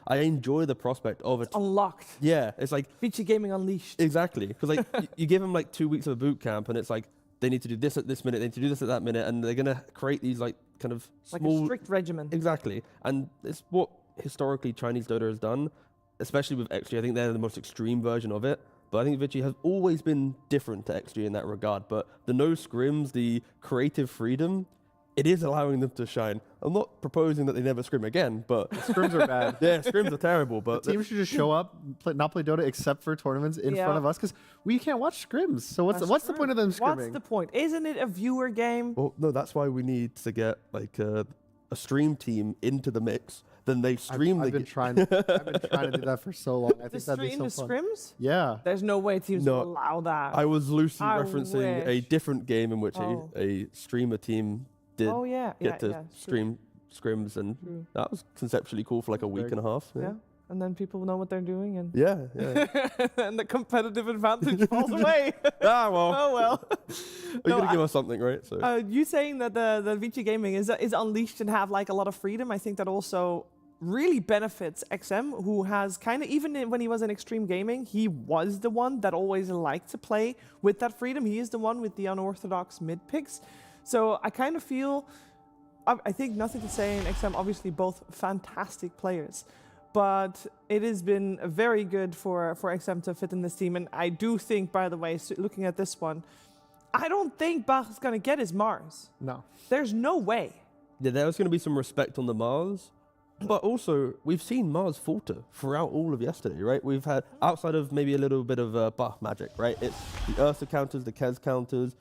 I enjoy the prospect of it. Unlocked. Yeah, it's like Vici Gaming Unleashed. Exactly, because like you give them like 2 weeks of a boot camp, and it's like they need to do this at this minute, they need to do this at that minute, and they're gonna create these like kind of small, like a strict regimen. Exactly, and it's what historically Chinese Dota has done, especially with XG. I think they're the most extreme version of it. But I think Vichy has always been different to XG in that regard. But the no scrims, the creative freedom, it is allowing them to shine. I'm not proposing that they never scrim again, but scrims are bad. Yeah, scrims are terrible. But the team should just show up, not play Dota except for tournaments in front of us, because we can't watch scrims. So what's the point of them scrimming? What's the point? Isn't it a viewer game? Well, no, that's why we need to get like a stream team into the mix. Then they stream. I've been trying to do that for so long. I think that'd be so fun. Scrims? Yeah. There's no way teams will allow that. I was loosely referencing a different game in which a streamer team did get to stream scrims, and that was conceptually cool for like a week and a half. Yeah. And then people know what they're doing, and and the competitive advantage falls away. Ah, well. Oh well. You're gonna give us something, right? So you saying that the Vici Gaming is unleashed and have like a lot of freedom, I think that also really benefits XM, who has kind of, even when he was in Xtreme Gaming, he was the one that always liked to play with that freedom. He is the one with the unorthodox mid picks. So I kind of feel, I think nothing to say in XM, obviously both fantastic players. But it has been very good for XM to fit in this team. And I do think, by the way, looking at this one, I don't think Bach is going to get his Mars. No. There's no way. Yeah, there's going to be some respect on the Mars. But also, we've seen Mars falter throughout all of yesterday, right? We've had, outside of maybe a little bit of buff magic, right? It's the Ursa counters, the Kez counters.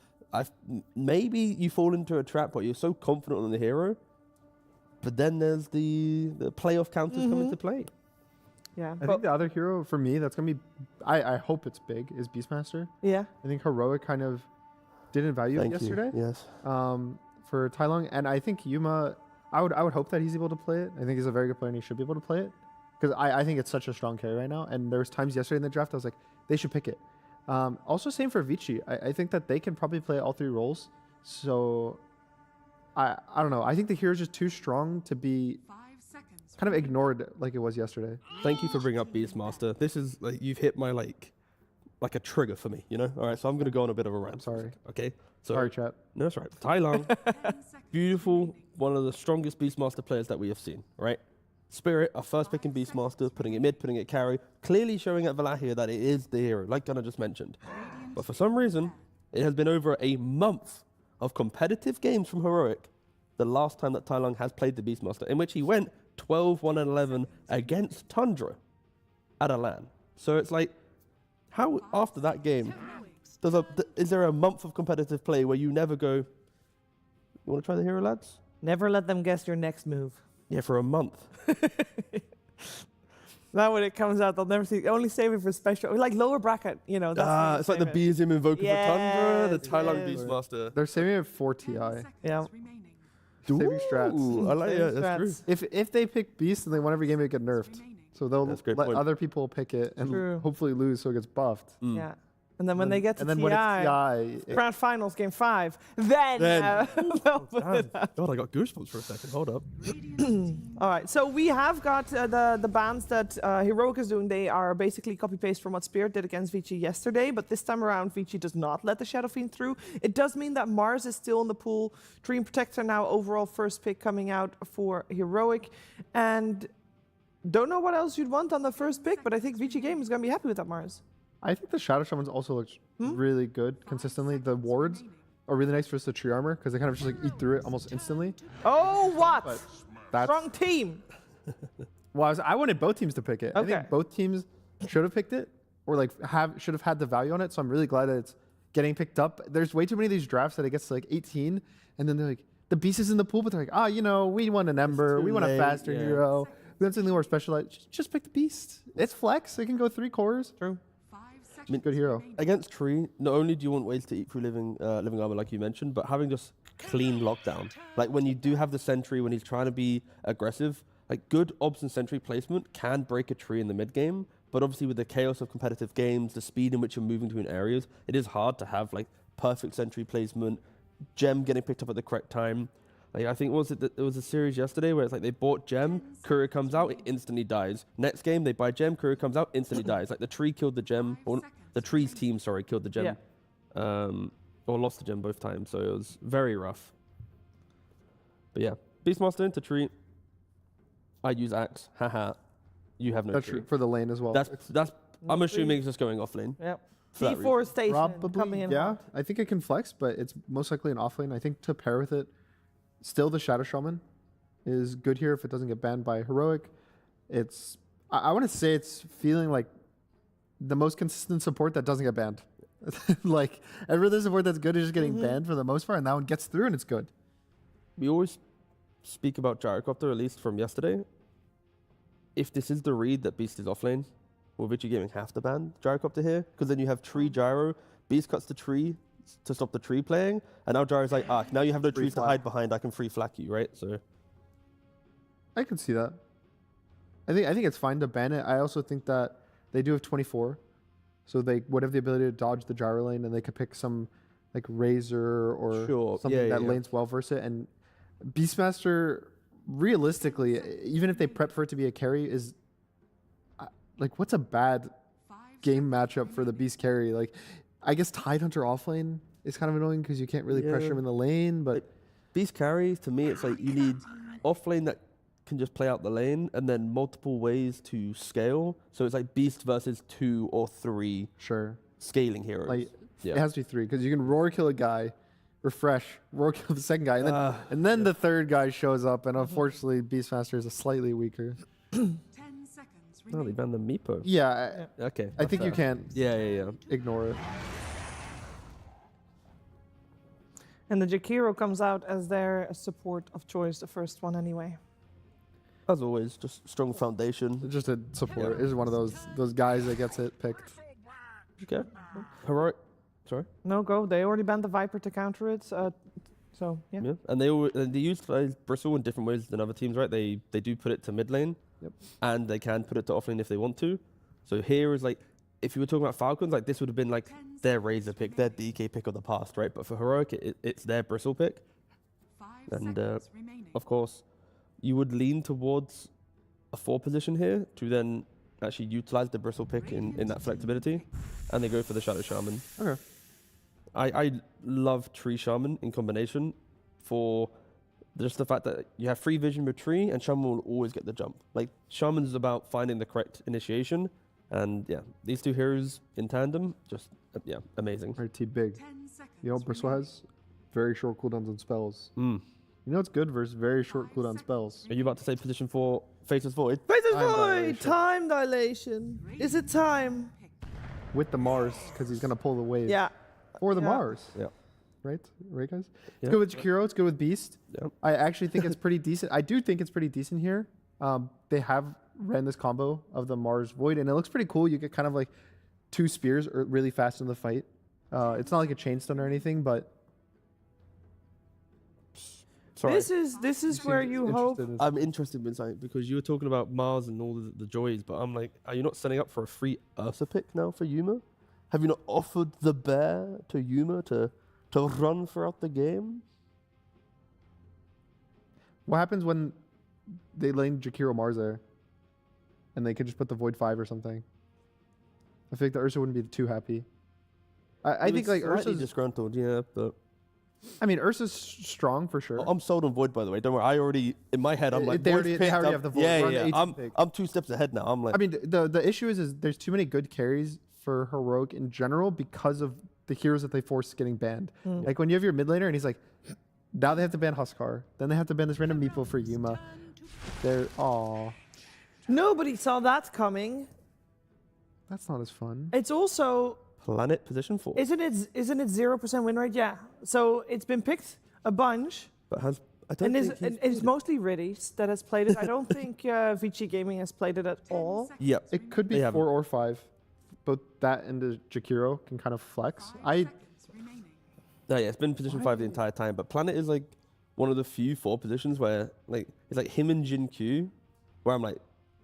Maybe you fall into a trap where you're so confident on the hero, but then there's the playoff counters come into play. Yeah. I think the other hero for me that's going to be, I hope it's big, is Beastmaster. Yeah. I think Heroic kind of didn't value it yesterday. Yes. For Tai Long, and I think Yuma, I would hope that he's able to play it. I think he's a very good player and he should be able to play it, because I think it's such a strong carry right now. And there was times yesterday in the draft I was like, they should pick it. Also same for Vichy. I think that they can probably play all three roles. So I don't know. I think the hero's just too strong to be kind of ignored like it was yesterday. Thank you for bringing up Beastmaster. This is like, you've hit my like a trigger for me, you know? All right, so I'm going to go on a bit of a rant. I'm sorry. Okay. So, sorry, chat. No, that's right. Tai Long, beautiful, one of the strongest Beastmaster players that we have seen, right? Spirit, our first pick in Beastmaster, putting it mid, putting it carry, clearly showing at Wallachia that it is the hero, like Gunnar just mentioned. But for some reason, it has been over a month of competitive games from Heroic, the last time that Tai Long has played the Beastmaster, in which he went 12-1-11 against Tundra at a LAN. So it's like, how after that game, is there a month of competitive play where you never go, you want to try the hero, lads? Never let them guess your next move. Yeah, for a month. Now when it comes out, they'll never see. Only save it for special, like lower bracket. You know. That's it's like the PVISION Invoker for Tundra, the Tai Long Beastmaster. They're saving it for TI. Yeah. Saving strats. I like it. Yeah, that's true. If they pick Beast and they won every game, it get nerfed. So they'll let other people pick it and hopefully lose so it gets buffed. Yeah. And then when they get to and then TI, when it's TI, Grand Finals, Game 5, then they'll put it up. God, I got goosebumps for a second. Hold up. All right, so we have got the bans that Heroic is doing. They are basically copy-paste from what Spirit did against Vichy yesterday, but this time around, Vichy does not let the Shadow Fiend through. It does mean that MOUZ is still in the pool. Dream Protector now overall first pick coming out for Heroic. And don't know what else you'd want on the first pick, but I think Vici Gaming is going to be happy with that MOUZ. I think the Shadow Shamans also looks really good consistently. The wards are really nice versus the tree armor because they kind of just like eat through it almost instantly. Oh, what? But that's Wrong team. Well, I wanted both teams to pick it. I Okay. think both teams should have picked it or like should have had the value on it. So I'm really glad that it's getting picked up. There's way too many of these drafts that it gets to like 18 and then they're like, the beast is in the pool, but they're like, you know, we want an Ember, we want a faster hero, we want something more specialized. Just pick the beast. It's flex. It can go 3 cores. True. I mean, good hero. Against Tree, not only do you want ways to eat through living armor, like you mentioned, but having just clean lockdown. Like when you do have the sentry, when he's trying to be aggressive, like good obs and sentry placement can break a Tree in the mid game. But obviously with the chaos of competitive games, the speed in which you're moving between areas, it is hard to have like perfect sentry placement, gem getting picked up at the correct time. Like I think there was a series yesterday where it's like they bought gem, courier comes out, it instantly dies. Next game they buy gem, courier comes out, instantly dies. Like the tree killed the gem, or the tree's team, sorry, killed the gem, or lost the gem both times. So it was very rough. But yeah, Beastmaster into tree. I use axe. Haha. You have no That's tree. true for the lane as well. That's. I'm assuming it's just going off lane. Yep. For that reason. Deforestation Probably, coming in. yeah. hot. I think it can flex, but it's most likely an offlane. I think to pair with it, still the Shadow Shaman is good here if it doesn't get banned by Heroic. It's I want to say it's feeling like the most consistent support that doesn't get banned. Like every other support that's good is just getting banned for the most part, and that one gets through and it's good. We always speak about Gyrocopter, at least from yesterday. If this is the read that Beast is offlane, will Vici Gaming have to ban Gyrocopter here? Because then you have Tree Gyro, Beast cuts the tree to stop the tree playing, and now Gyro's like, now you have no trees to hide behind, I can free flack you, right? So I can see that. I think it's fine to ban it. I also think that they do have 24, so they would have the ability to dodge the gyro lane, and they could pick some like Razor or something that lanes well versus it. And Beastmaster, realistically, even if they prep for it to be a carry, is like what's a bad game matchup for the Beast carry? Like, I guess Tidehunter offlane is kind of annoying because you can't really pressure him in the lane, but Beast carry, to me, it's like you need offlane that can just play out the lane and then multiple ways to scale. So it's like Beast versus 2 or 3 scaling heroes. Like, it has to be 3 because you can roar kill a guy, refresh, roar kill the second guy, and then the third guy shows up, and unfortunately Beastmaster is a slightly weaker. 10 seconds Oh, they banned the Meepo. Yeah. Okay. I think you can't Yeah. ignore it. And the Jakiro comes out as their support of choice, the first one anyway. As always, just strong foundation. Just a support. Is one of those guys that gets it picked. Okay. Heroic. Sorry. No, go. They already banned the Viper to counter it. So yeah. Yeah. And they use Bristle in different ways than other teams, right? They do put it to mid lane, and they can put it to off lane if they want to. So here is like, if you were talking about Falcons, like this would have been like their Razor pick, their DK pick of the past, right? But for Heroic, it's their Bristle pick. And of course, you would lean towards a 4 position here to then actually utilize the Bristle pick in that flexibility, and they go for the Shadow Shaman. Okay. I love Tree Shaman in combination for just the fact that you have free vision with Tree, and Shaman will always get the jump. Like, Shaman is about finding the correct initiation, and yeah, these two heroes in tandem, just, amazing. Alright, T big. You know what Bristle has? Very short cooldowns on spells. You know what's good versus very short cooldown spells? Are you about to say position 4, Faceless Void? Faceless Void! Time dilation. Is it time? With the Mars, because he's going to pull the wave. Yeah. For the Mars. Yeah. Right, guys? It's good with Jakiro. It's good with Beast. Yeah. I actually think it's pretty decent. I do think it's pretty decent here. They have ran this combo of the Mars Void, and it looks pretty cool. You get kind of like 2 spears really fast in the fight. It's not like a chain stun or anything, but... Sorry. This is where you hope. I'm interested in something because you were talking about Mars and all the joys, but I'm like, are you not setting up for a free Ursa pick now for Yuma? Have you not offered the bear to Yuma to run throughout the game? What happens when they lane Jakiro Mars there? And they could just put the Void 5 or something. I feel like the Ursa wouldn't be too happy. I think like Ursa's disgruntled, yeah, but I mean Ursa's strong for sure. I'm sold on Void, by the way. Don't worry. I already in my head I'm like they already have the Void. Yeah. I'm 2 steps ahead now. I'm like I mean the issue is there's too many good carries for Heroic in general because of the heroes that they force getting banned. Like when you have your mid laner and he's like, now they have to ban Huskar, then they have to ban this random meeple for Yuma. They're Nobody saw that coming. That's not as fun. It's also Planet position 4. Isn't it 0% win rate? Yeah. So it's been picked a bunch. But I don't think it's mostly Riddies that has played it. I don't think Vici Gaming has played it at all. Yeah. It could be 4 or 5. Both that and the Jakiro can kind of flex. It's been position 5 the entire time. But Planet is like one of the few 4 positions where like it's like him and Jin Q, where I'm like,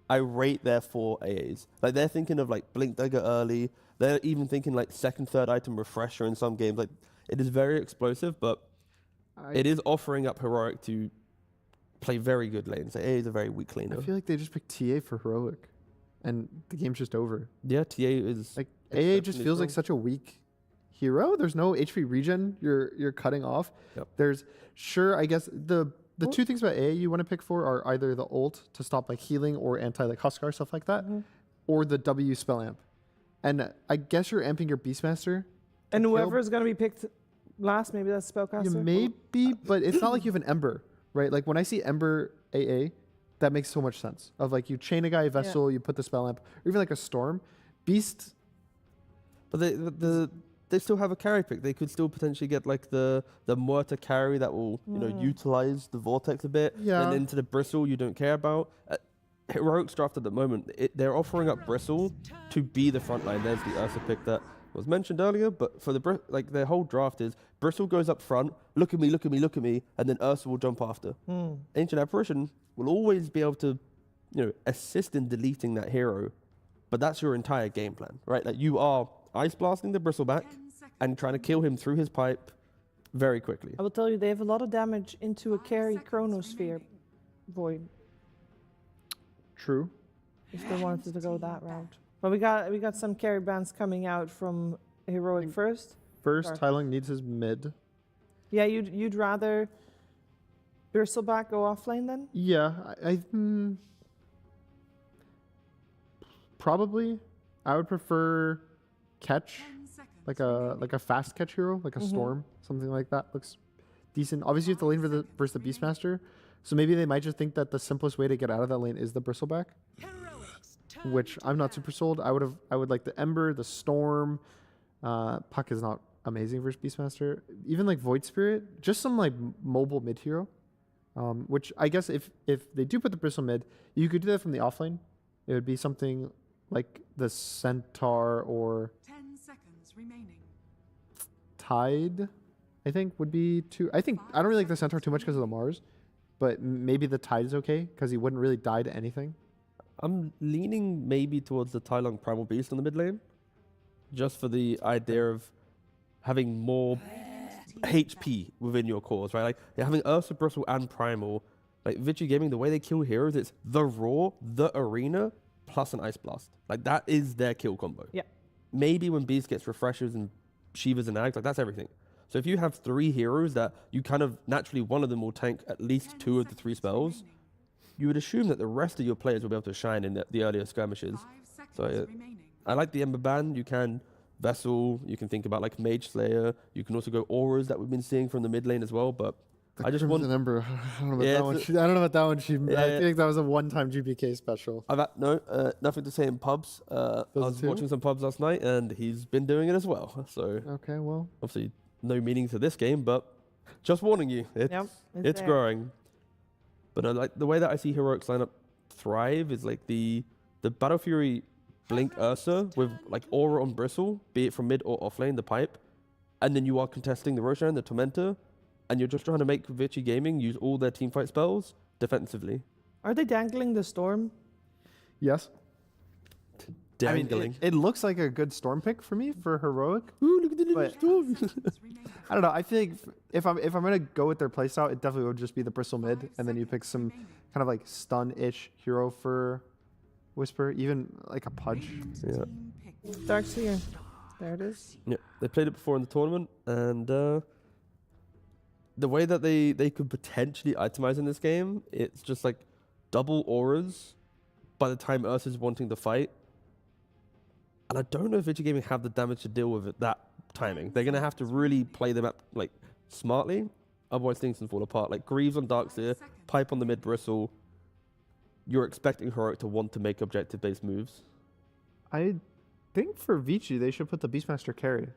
I rate their 4 AAs. Like they're thinking of like Blink Dagger early. They're even thinking like 2nd, 3rd item refresher in some games. Like it is very explosive, but it is offering up Heroic to play very good lanes. Like, AA is a very weak laner. I feel like they just picked TA for Heroic, and the game's just over. Yeah, TA is like AA just feels like such a weak hero. There's no HP regen. You're cutting off. Yep. There's I guess the 2 things about AA you want to pick for are either the ult to stop like healing or anti like Huskar stuff like that, or the W spell amp. And I guess you're amping your Beastmaster. And whoever is going to be picked last, maybe that's Spellcaster? You may be, but it's not like you have an Ember, right? Like when I see Ember AA, that makes so much sense. Of like you chain a guy, Vessel, you put the spell amp, or even like a Storm. Beast. But they still have a carry pick. They could still potentially get like the Muerta carry that will utilize the Vortex a bit. Yeah. And into the Bristle you don't care about. Heroic's draft at the moment, they're offering up Bristle to be the front line. There's the Ursa pick that was mentioned earlier, but for their whole draft is Bristle goes up front, look at me, look at me, look at me, and then Ursa will jump after. Ancient Apparition will always be able to, assist in deleting that hero, but that's your entire game plan, right? Like you are Ice Blasting the Bristle back and trying to kill him through his pipe very quickly. I will tell you, they have a lot of damage into a carry Chronosphere Void. True. If they wanted to go that route. But we got some carry bands coming out from Heroic first. Tylung needs his mid. Yeah, you'd rather Bristleback go offlane then? Yeah, I probably. I would prefer catch, like a fast catch hero, like a Storm, something like that. Looks decent. Obviously, you have to lane versus the Beastmaster. So maybe they might just think that the simplest way to get out of that lane is the Bristleback, which I'm not super sold. I would like the Ember, the Storm. Puck is not amazing versus Beastmaster. Even like Void Spirit, just some like mobile mid hero. Which I guess if they do put the Bristle mid, you could do that from the offlane. It would be something like the Centaur or 10 seconds remaining. Tide, I think would be too. I don't really like the Centaur too much because of the Mars. But maybe the Tide is okay because he wouldn't really die to anything. I'm leaning maybe towards the Tylung Primal Beast on the mid lane, just for the idea of having more HP within your cores, right? Like having Ursa, Bristle, and Primal. Like Vici Gaming, the way they kill heroes, it's the Raw, the Arena, plus an Ice Blast. Like that is their kill combo. Yeah. Maybe when Beast gets refreshers and Shivas and Ags, like that's everything. So if you have 3 heroes that you kind of naturally one of them will tank at least 2 of the 3 spells, you would assume that the rest of your players will be able to shine in the earlier skirmishes. So I like the Ember Ban. You can Vessel. You can think about like Mage Slayer. You can also go Auras that we've been seeing from the mid lane as well. But I just want Ember. I don't know about that one. I don't know about that one. I think that was a one-time GPK special. I've had nothing to say in pubs. I was watching some pubs last night, and he's been doing it as well. So okay, well, obviously no meaning to this game, but just warning you, it's growing. But like the way that I see Heroic's lineup thrive is like the Battle Fury Blink Ursa with like Aura on Bristle, be it from mid or off lane, the pipe, and then you are contesting the Roshan, the Tormentor, and you're just trying to make Vici Gaming use all their teamfight spells defensively. Are they dangling the Storm? Yes. dangling. It looks like a good Storm pick for me for Heroic. Ooh, look at the little But- storm. I don't know. I feel like if I'm gonna go with their playstyle, it definitely would just be the Bristle mid, and then you pick some kind of like stun-ish hero for Whisper, even like a Pudge. Yeah. Darkseer. There it is. Yeah, they played it before in the tournament, and the way that they could potentially itemize in this game, it's just like double auras by the time Earth is wanting to fight. And I don't know if Vici Gaming have the damage to deal with it, that timing. They're going to have to really play them up like smartly, otherwise things can fall apart. Like Greaves on Darkseer, Pipe on the mid Bristle. You're expecting Heroic to want to make objective-based moves. I think for Vichy, they should put the Beastmaster carry.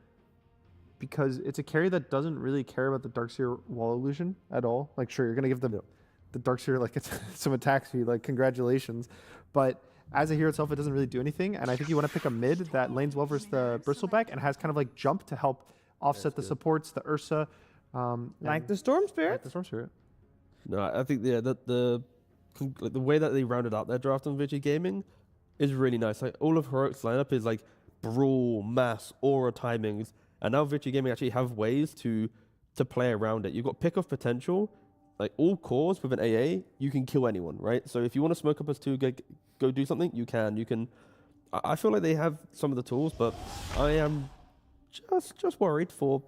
Because it's a carry that doesn't really care about the Darkseer wall illusion at all. Like, sure, you're going to give them the Darkseer like some attack speed, like congratulations. But as a hero itself, it doesn't really do anything. And I think you want to pick a mid that lanes well versus the Bristleback and has kind of like jump to help offset the supports, the Ursa. Like the Storm Spirit? Like the Storm Spirit. No, I think the way that they rounded out their draft on Vici Gaming is really nice. Like all of Heroic's lineup is like Brawl, Mass, Aura timings, and now Vici Gaming actually have ways to play around it. You've got pick of potential, like all cores with an AA, you can kill anyone, right? So if you want to smoke up as 2, go do something, you can. You can. I feel like they have some of the tools, but I am just worried for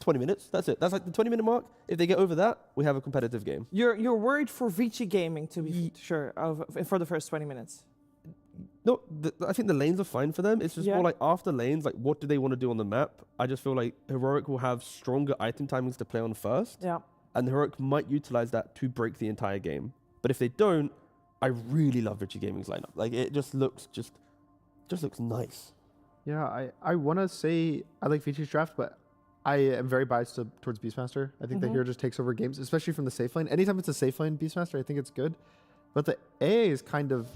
20 minutes. That's it. That's like the 20-minute mark. If they get over that, we have a competitive game. You're worried for Vici Gaming, to be sure, for the first 20 minutes. No, I think the lanes are fine for them. It's just more like after lanes, like what do they want to do on the map? I just feel like Heroic will have stronger item timings to play on first. Yeah. And Heroic might utilize that to break the entire game. But if they don't, I really love Vici Gaming's lineup. Like it just looks looks nice. Yeah, I want to say I like Vici's draft, but I am very biased towards Beastmaster. I think the hero just takes over games, especially from the safe lane. Anytime it's a safe lane Beastmaster, I think it's good. But the AA is kind of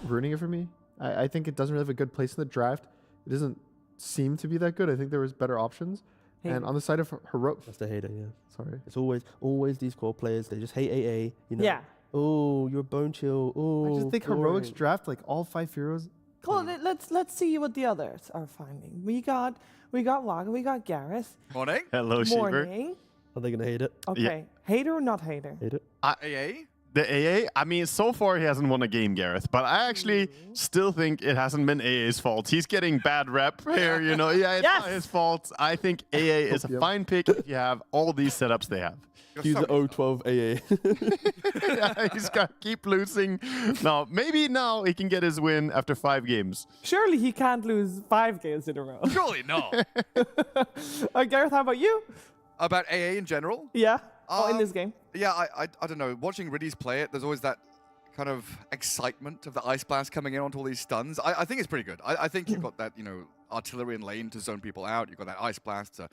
ruining it for me. I think it doesn't really have a good place in the draft. It doesn't seem to be that good. I think there was better options. Hey. And on the side of Heroic... That's the hater, yeah. Sorry. It's always these core players. They just hate AA, you know? Yeah. Oh, you're Bone Chill. Oh, I just think Heroic's draft, like all 5 heroes... Well, let's see what the others are finding. We got Waga, we got Gareth. Morning. Hello, Sheever. Morning. Are they going to hate it? Okay. Yeah. Hater or not hater? Hate it. AA? The AA, I mean, so far he hasn't won a game, Gareth, but I actually still think it hasn't been AA's fault. He's getting bad rep here, you know. Yeah, it's not his fault. I think AA is a fine pick if you have all these setups they have. He's the 012 AA. Yeah, he's got to keep losing. Now, maybe now he can get his win after 5 games. Surely he can't lose 5 games in a row. Surely not. Gareth, how about you? About AA in general? Yeah. In this game. Yeah, I don't know. Watching Riddies play it, there's always that kind of excitement of the Ice Blast coming in onto all these stuns. I think it's pretty good. I think you've got that, you know, artillery in lane to zone people out. You've got that Ice Blast to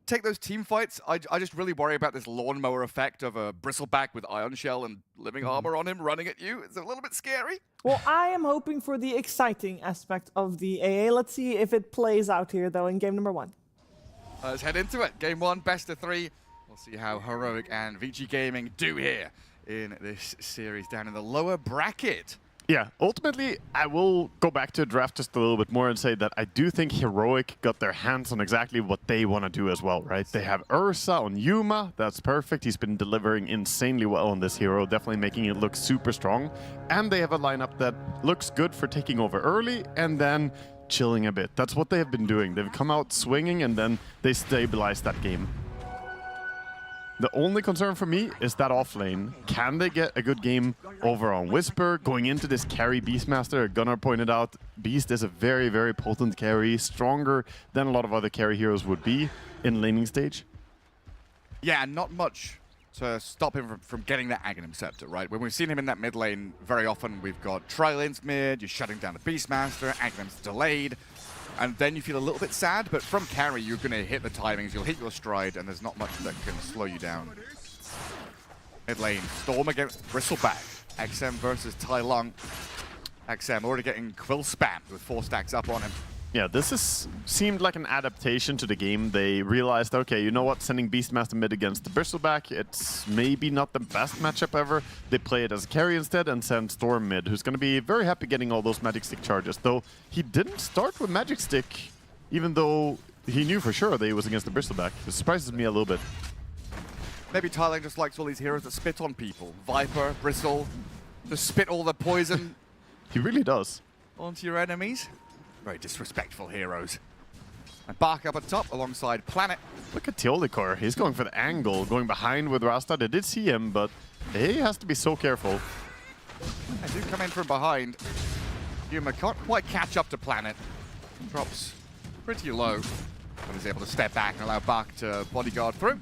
take those team fights. I just really worry about this lawnmower effect of a Bristleback with Ion Shell and living armor on him running at you. It's a little bit scary. Well, I am hoping for the exciting aspect of the AA. Let's see if it plays out here, though, in game number 1. Let's head into it. Game 1, best of 3. We'll see how Heroic and Vici Gaming do here in this series down in the lower bracket. Yeah, ultimately, I will go back to the draft just a little bit more and say that I do think Heroic got their hands on exactly what they want to do as well, right? They have Ursa on Yuma. That's perfect. He's been delivering insanely well on this hero, definitely making it look super strong. And they have a lineup that looks good for taking over early and then chilling a bit. That's what they have been doing. They've come out swinging and then they stabilize that game. The only concern for me is that off lane. Can they get a good game over on Whisper? Going into this carry Beastmaster, Gunnar pointed out, Beast is a very, very potent carry, stronger than a lot of other carry heroes would be in laning stage. Yeah, not much to stop him from getting that Aghanim Scepter, right? When we've seen him in that mid lane, very often we've got Tri-lanes mid, you're shutting down the Beastmaster, Aghanim's delayed, and then you feel a little bit sad, but from carry, you're going to hit the timings, you'll hit your stride, and there's not much that can slow you down. Mid lane, Storm against Bristleback. XM versus Tai Lung. XM already getting Quill spammed with 4 stacks up on him. Yeah, seemed like an adaptation to the game. They realized, okay, you know what, sending Beastmaster mid against the Bristleback, it's maybe not the best matchup ever. They play it as a carry instead and send Storm mid, who's going to be very happy getting all those Magic Stick charges. Though he didn't start with Magic Stick, even though he knew for sure that he was against the Bristleback. It surprises me a little bit. Maybe Thailand just likes all these heroes that spit on people. Viper, Bristle, just spit all the poison. He really does. Onto your enemies. Very disrespectful heroes. And Bark up at top alongside Planet. Look at Teolikor. He's going for the angle, going behind with Rasta. They did see him, but he has to be so careful. They do come in from behind. Yuma can't quite catch up to Planet. Drops pretty low. But is able to step back and allow Bark to bodyguard through.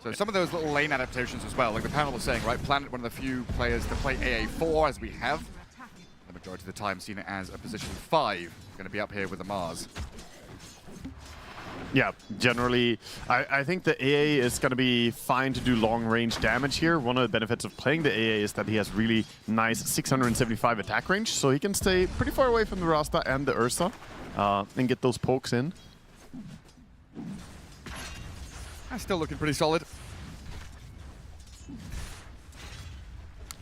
So some of those little lane adaptations as well. Like the panel was saying, right? Planet, one of the few players to play AA4 as we have. The majority of the time seen it as a position 5. Going to be up here with the MOUZ. Yeah, generally, I think the AA is going to be fine to do long-range damage here. One of the benefits of playing the AA is that he has really nice 675 attack range, so he can stay pretty far away from the Rasta and the Ursa and get those pokes in. That's still looking pretty solid.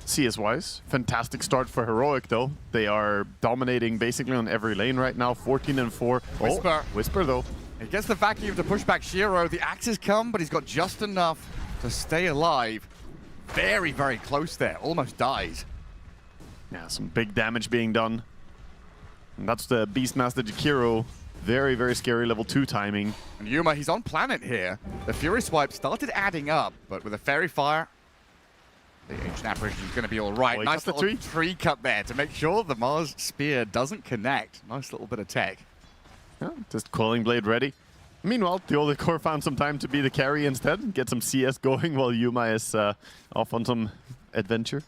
CS-wise, fantastic start for Heroic, though. They are dominating basically on every lane right now, 14-4. Whisper. Oh, Whisper, though. He gets the vacuum to push back Shiro. The axes come, but he's got just enough to stay alive. Very, very close there. Almost dies. Yeah, some big damage being done. And that's the Beastmaster Jakiro. Very, very scary level 2 timing. And Yuma, he's on Planet here. The Fury Swipe started adding up, but with a Fairy Fire, the Ancient Apparition is going to be all right. Oh, nice little tree cut there to make sure the Mars Spear doesn't connect. Nice little bit of tech. Yeah, just Quelling Blade ready. Meanwhile, Teolikor found some time to be the carry instead and get some CS going while Yuma is off on some adventure.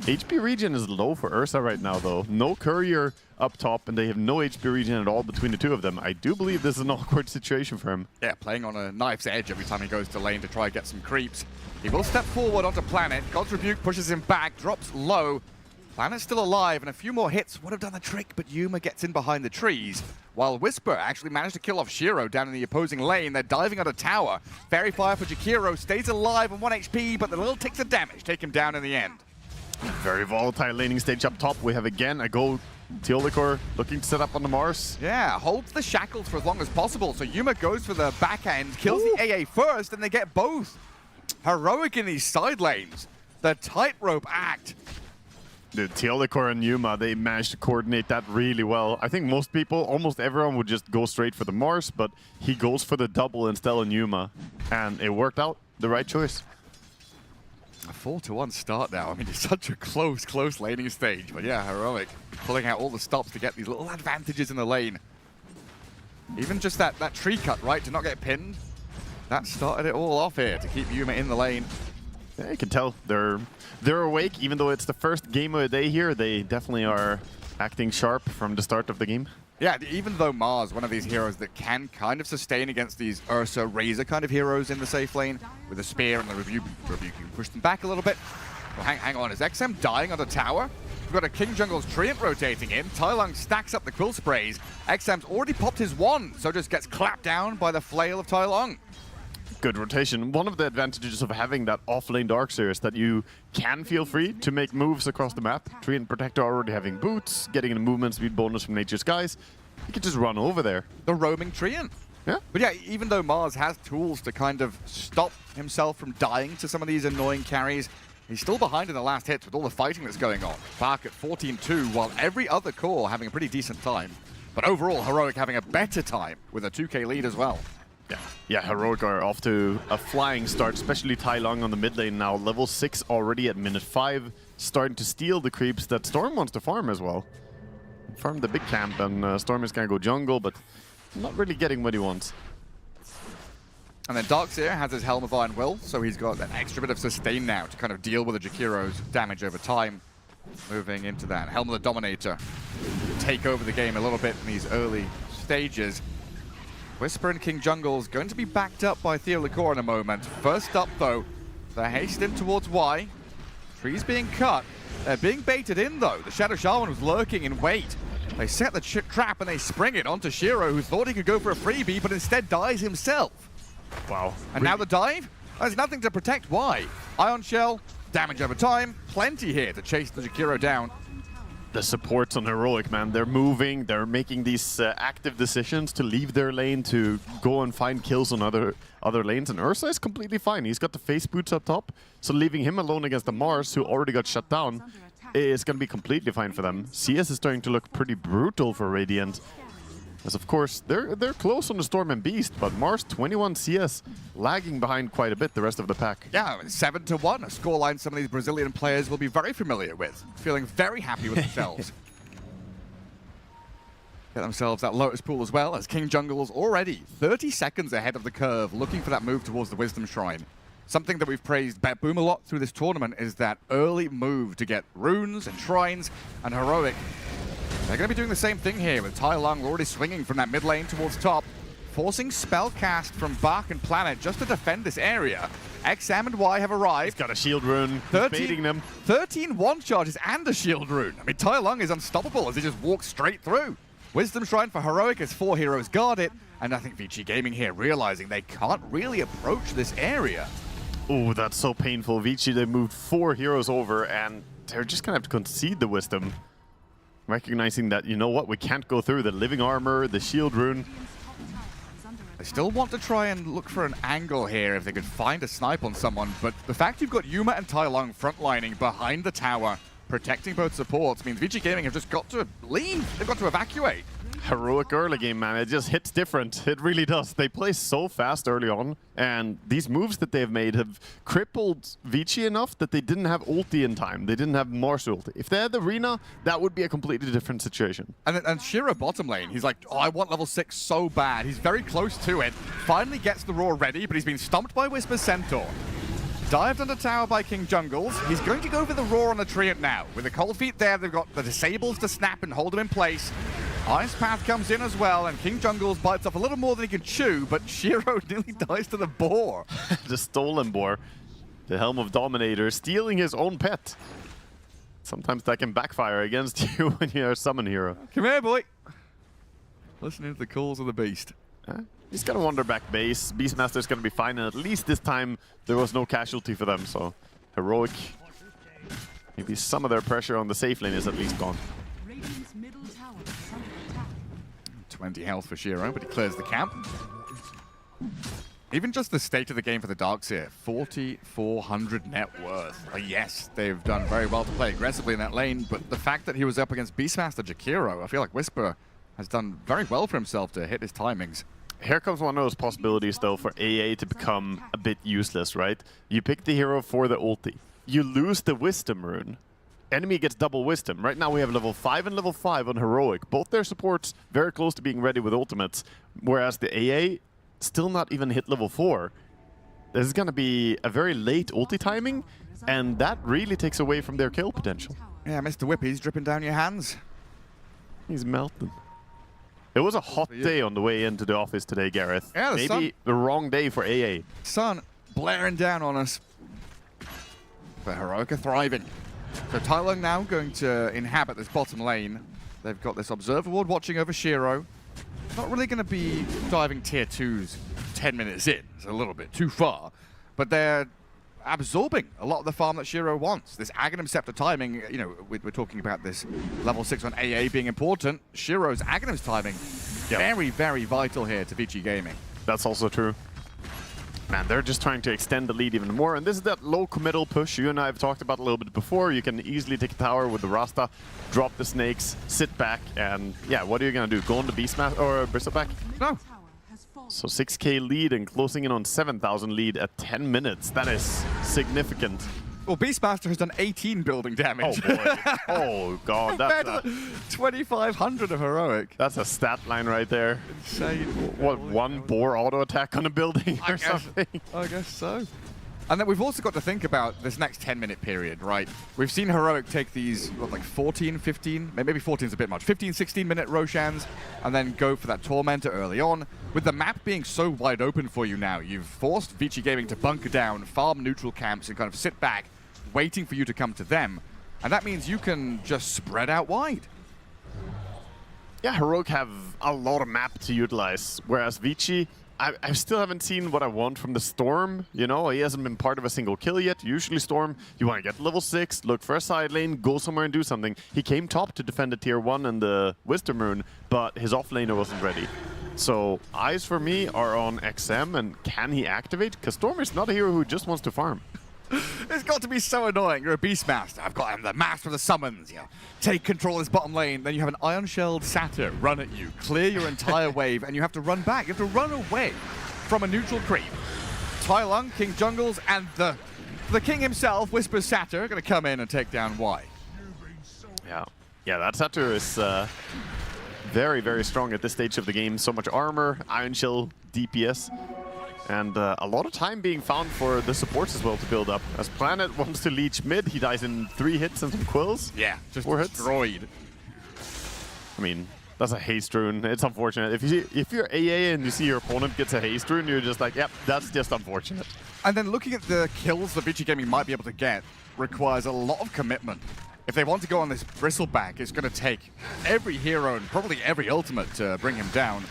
HP regen is low for Ursa right now, though. No courier up top, and they have no HP regen at all between the two of them. I do believe this is an awkward situation for him. Yeah, playing on a knife's edge every time he goes to lane to try and get some creeps. He will step forward onto Planet. God's Rebuke pushes him back, drops low. Planet's still alive, and a few more hits would have done the trick, but Yuma gets in behind the trees. While Whisper actually managed to kill off Shiro down in the opposing lane. They're diving on a tower. Fairy Fire for Jakiro stays alive on 1 HP, but the little ticks of damage take him down in the end. Very volatile laning stage up top. We have again a go Teolikor looking to set up on the Mars. Yeah, holds the shackles for as long as possible. So Yuma goes for the backhand, kills the AA first, and they get both. Heroic in these side lanes. The tightrope act. Dude, Teolikor and Yuma, they managed to coordinate that really well. I think most people, almost everyone, would just go straight for the Mars, but he goes for the double instead on Yuma. And it worked out. The right choice. A 4-1 start now. I mean, it's such a close laning stage. But yeah, Heroic pulling out all the stops to get these little advantages in the lane. Even just that tree cut, right, to not get pinned. That started it all off here to keep Yuma in the lane. Yeah, you can tell they're awake, even though it's the first game of the day here. They definitely are acting sharp from the start of the game. Yeah, even though MOUZ, one of these heroes that can kind of sustain against these Ursa Razor kind of heroes in the safe lane, with the spear and the rebuke, you can push them back a little bit. Well, hang on, is XM dying on the tower? We've got a King Jungle's Treant rotating in. Tailung stacks up the Quill Sprays. XM's already popped his wand, so just gets clapped down by the flail of Tailung. Good rotation. One of the advantages of having that off-lane Darkseer is that you can feel free to make moves across the map. Treant Protector already having boots, getting a movement speed bonus from Nature's Skies. You can just run over there. The roaming Treant. Yeah. But yeah, even though MOUZ has tools to kind of stop himself from dying to some of these annoying carries, he's still behind in the last hits with all the fighting that's going on. Bark at 14-2, while every other core having a pretty decent time. But overall, Heroic having a better time with a 2K lead as well. Yeah, Heroic are off to a flying start, especially Tai Lung on the mid lane now. Level 6 already at minute 5, starting to steal the creeps that Storm wants to farm as well. Farm the big camp, and Storm is going to go jungle, but not really getting what he wants. And then Darkseer has his Helm of Iron Will, so he's got an extra bit of sustain now to kind of deal with the Jakiro's damage over time. Moving into that Helm of the Dominator. Take over the game a little bit in these early stages. Whisper and King Jungle's going to be backed up by Teolikor in a moment. First up, though, they're hasting towards Y. Trees being cut. They're being baited in, though. The Shadow Shaman was lurking in wait. They set the trap and they spring it onto Shiro, who thought he could go for a freebie, but instead dies himself. Wow. And now the dive? There's nothing to protect. Why? Ion Shell, damage over time, plenty here to chase the Jakiro down. The supports on Heroic, man, they're moving, they're making these active decisions to leave their lane to go and find kills on other lanes, and Ursa is completely fine. He's got the face boots up top, so leaving him alone against the Mars, who already got shut down, is going to be completely fine for them. CS is starting to look pretty brutal for Radiant. As of course, they're close on the Storm and Beast, but Mars 21 CS lagging behind quite a bit the rest of the pack. Yeah, 7-1, a scoreline some of these Brazilian players will be very familiar with. Feeling very happy with themselves. Get themselves that Lotus Pool as well, as King Jungle's already 30 seconds ahead of the curve, looking for that move towards the Wisdom Shrine. Something that we've praised BetBoom a lot through this tournament is that early move to get runes and shrines, and Heroic, they're going to be doing the same thing here with Tai Lung already swinging from that mid lane towards top, forcing spell cast from Bach and Planet just to defend this area. XM and Y have arrived. He's got a shield rune, 13, baiting them. 13 one charges and a shield rune. I mean, Tai Lung is unstoppable as he just walks straight through. Wisdom Shrine for Heroic as 4 heroes guard it, and I think Vici Gaming here realizing they can't really approach this area. Oh, that's so painful. Vichy, they moved 4 heroes over, and they're just going to have to concede the Wisdom. Recognizing that, you know what, we can't go through the living armor, the shield rune. They still want to try and look for an angle here if they could find a snipe on someone, but the fact you've got Yuma and Tai Lung frontlining behind the tower, protecting both supports, means Vici Gaming have just got to leave. They've got to evacuate. Heroic early game, man. It just hits different. It really does. They play so fast early on, and these moves that they've made have crippled Vichy enough that they didn't have ulti in time. They didn't have Mars ulti. If they had the Arena, that would be a completely different situation. And Shiro bottom lane, he's like, oh, I want level 6 so bad. He's very close to it. Finally gets the Roar ready, but he's been stumped by Whisper Centaur. Dived under tower by King Jungles. He's going to go for the Roar on the Treant now. With the Cold Feet there, they've got the Disables to snap and hold him in place. Ice Path comes in as well, and King Jungles bites off a little more than he can chew, but Shiro nearly dies to the boar. The stolen boar. The Helm of Dominator, stealing his own pet. Sometimes that can backfire against you when you're a summon hero. Come here, boy. Listening to the calls of the beast. He's gonna wander back base. Beastmaster's gonna be fine, and at least this time there was no casualty for them, so Heroic. Maybe some of their pressure on the safe lane is at least gone. 20 health for Shiro, but he clears the camp. Even just the state of the game for the Darks here, 4,400 net worth. Yes, they've done very well to play aggressively in that lane, but the fact that he was up against Beastmaster Jakiro, I feel like Whisper has done very well for himself to hit his timings. Here comes one of those possibilities, though, for AA to become a bit useless, right? You pick the hero for the ulti. You lose the Wisdom rune. Enemy gets double Wisdom. Right now we have level 5 and level 5 on Heroic. Both their supports very close to being ready with ultimates, whereas the AA still not even hit level 4. This is going to be a very late ulti timing, and that really takes away from their kill potential. Yeah, Mr. Whippy's dripping down your hands. He's melting. It was a hot day on the way into the office today, Gareth. Yeah, maybe the wrong day for AA. Sun blaring down on us. But Heroic are thriving. So Tai Lung now going to inhabit this bottom lane. They've got this Observer Ward watching over Shiro. Not really going to be diving tier 2s 10 minutes in. It's a little bit too far. But they're absorbing a lot of the farm that Shiro wants. This Aghanim Scepter timing, you know, we're talking about this level 6 on AA being important. Shiro's Aghanim's timing, very, very vital here to Vici Gaming. That's also true. Man, they're just trying to extend the lead even more, and this is that low committal push you and I have talked about a little bit before. You can easily take a tower with the Rasta, drop the snakes, sit back, and yeah, what are you gonna do? Go on the Beastmaster or Bristleback? No. So 6k lead and closing in on 7,000 lead at 10 minutes. That is significant. Well, Beastmaster has done 18 building damage. Oh boy. Oh god, that's a 2,500 of Heroic. That's a stat line right there. Insane. What, one boar auto attack on a building or something? I guess so. And then we've also got to think about this next 10-minute period, right? We've seen Heroic take these, what, like 14, 15, maybe 14 is a bit much, 15, 16-minute Roshans, and then go for that Tormentor early on. With the map being so wide open for you now, you've forced Vici Gaming to bunker down, farm neutral camps, and kind of sit back, waiting for you to come to them. And that means you can just spread out wide. Yeah, Heroic have a lot of map to utilize, whereas Vichy, I still haven't seen what I want from the Storm. You know, he hasn't been part of a single kill yet. Usually Storm, you want to get level 6, look for a side lane, go somewhere and do something. He came top to defend the tier 1 and the Wisdom Rune, but his offlaner wasn't ready. So eyes for me are on XM, and can he activate? Because Storm is not a hero who just wants to farm. It's got to be so annoying. You're a Beastmaster. I've got him, the master of the summons. You know, take control of his bottom lane. Then you have an Iron-Shelled Satyr run at you, clear your entire wave, and you have to run back. You have to run away from a neutral creep. Tai Lung, King Jungles, and the king himself, Whisper's Satyr, are going to come in and take down Y. Yeah, that Satyr is very, very strong at this stage of the game. So much armor, Iron Shell, DPS. And a lot of time being found for the supports as well to build up. As Planet wants to leech mid, he dies in 3 hits and some quills. Yeah, just 4 destroyed. Hits. I mean, that's a haste rune. It's unfortunate. If you're AA and you see your opponent gets a haste rune, you're just like, yep, that's just unfortunate. And then looking at the kills that Vici Gaming might be able to get requires a lot of commitment. If they want to go on this bristleback, it's going to take every hero and probably every ultimate to bring him down.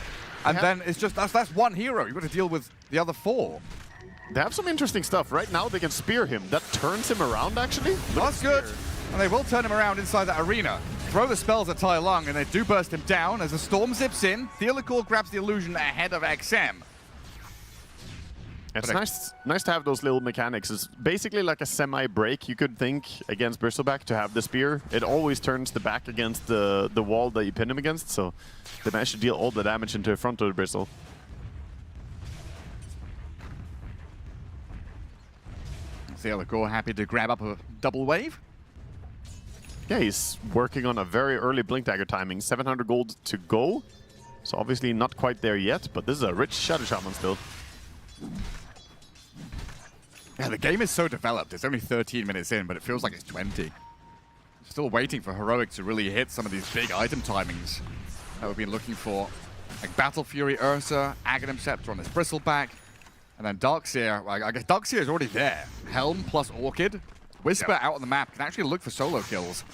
And then it's just, that's one hero. You've got to deal with the other 4. They have some interesting stuff. Right now, they can spear him. That turns him around, actually. That's good. And they will turn him around inside that arena. Throw the spells at Tai Lung, and they do burst him down as the Storm zips in. Theolical grabs the illusion ahead of XM. It's nice to have those little mechanics. It's basically like a semi-break, you could think, against Bristleback to have the spear. It always turns the back against the wall that you pin him against, so they managed to deal all the damage into the front of the Bristle. Theolical happy to grab up a double wave. Yeah, he's working on a very early Blink Dagger timing. 700 gold to go. So obviously not quite there yet, but this is a rich Shadow Shaman still. Yeah, the game is so developed. It's only 13 minutes in, but it feels like it's 20. Still waiting for Heroic to really hit some of these big item timings that we've been looking for. Like Battle Fury, Ursa, Aghanim Scepter on this Bristleback, and then Darkseer. Well, I guess Darkseer is already there. Helm plus Orchid. Whisper out on the map can actually look for solo kills.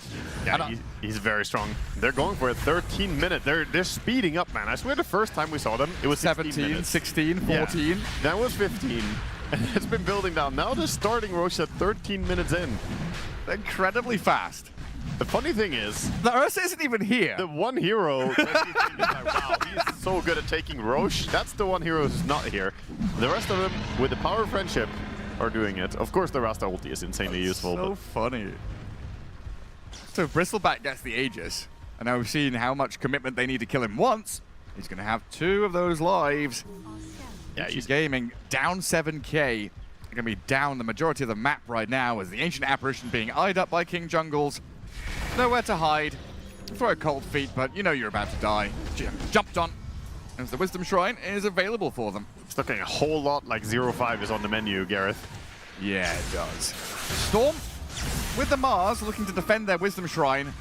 Yeah, he's very strong. They're going for a 13 minute. They're speeding up, man. I swear the first time we saw them, it was 17, 16, 14. Yeah, that was 15. And it's been building down. Now they're starting Roche at 13 minutes in. Incredibly fast. The funny thing is, the Ursa isn't even here. The one hero is like, wow, he's so good at taking Roche. That's the one hero who's not here. The rest of them, with the power of friendship, are doing it. Of course, the Rasta ulti is insanely useful. So funny. So Bristleback gets the Aegis, and now we've seen how much commitment they need to kill him once. He's going to have 2 of those lives. Yeah, he's gaming down 7k. They're going to be down the majority of the map right now as the Ancient Apparition being eyed up by King Jungles. Nowhere to hide. Throw a cold feet, but you know you're about to die. Jumped on. As the Wisdom Shrine is available for them. It's looking a whole lot like 0-5 is on the menu, Gareth. Yeah, it does. Storm, with the MOUZ, looking to defend their Wisdom Shrine.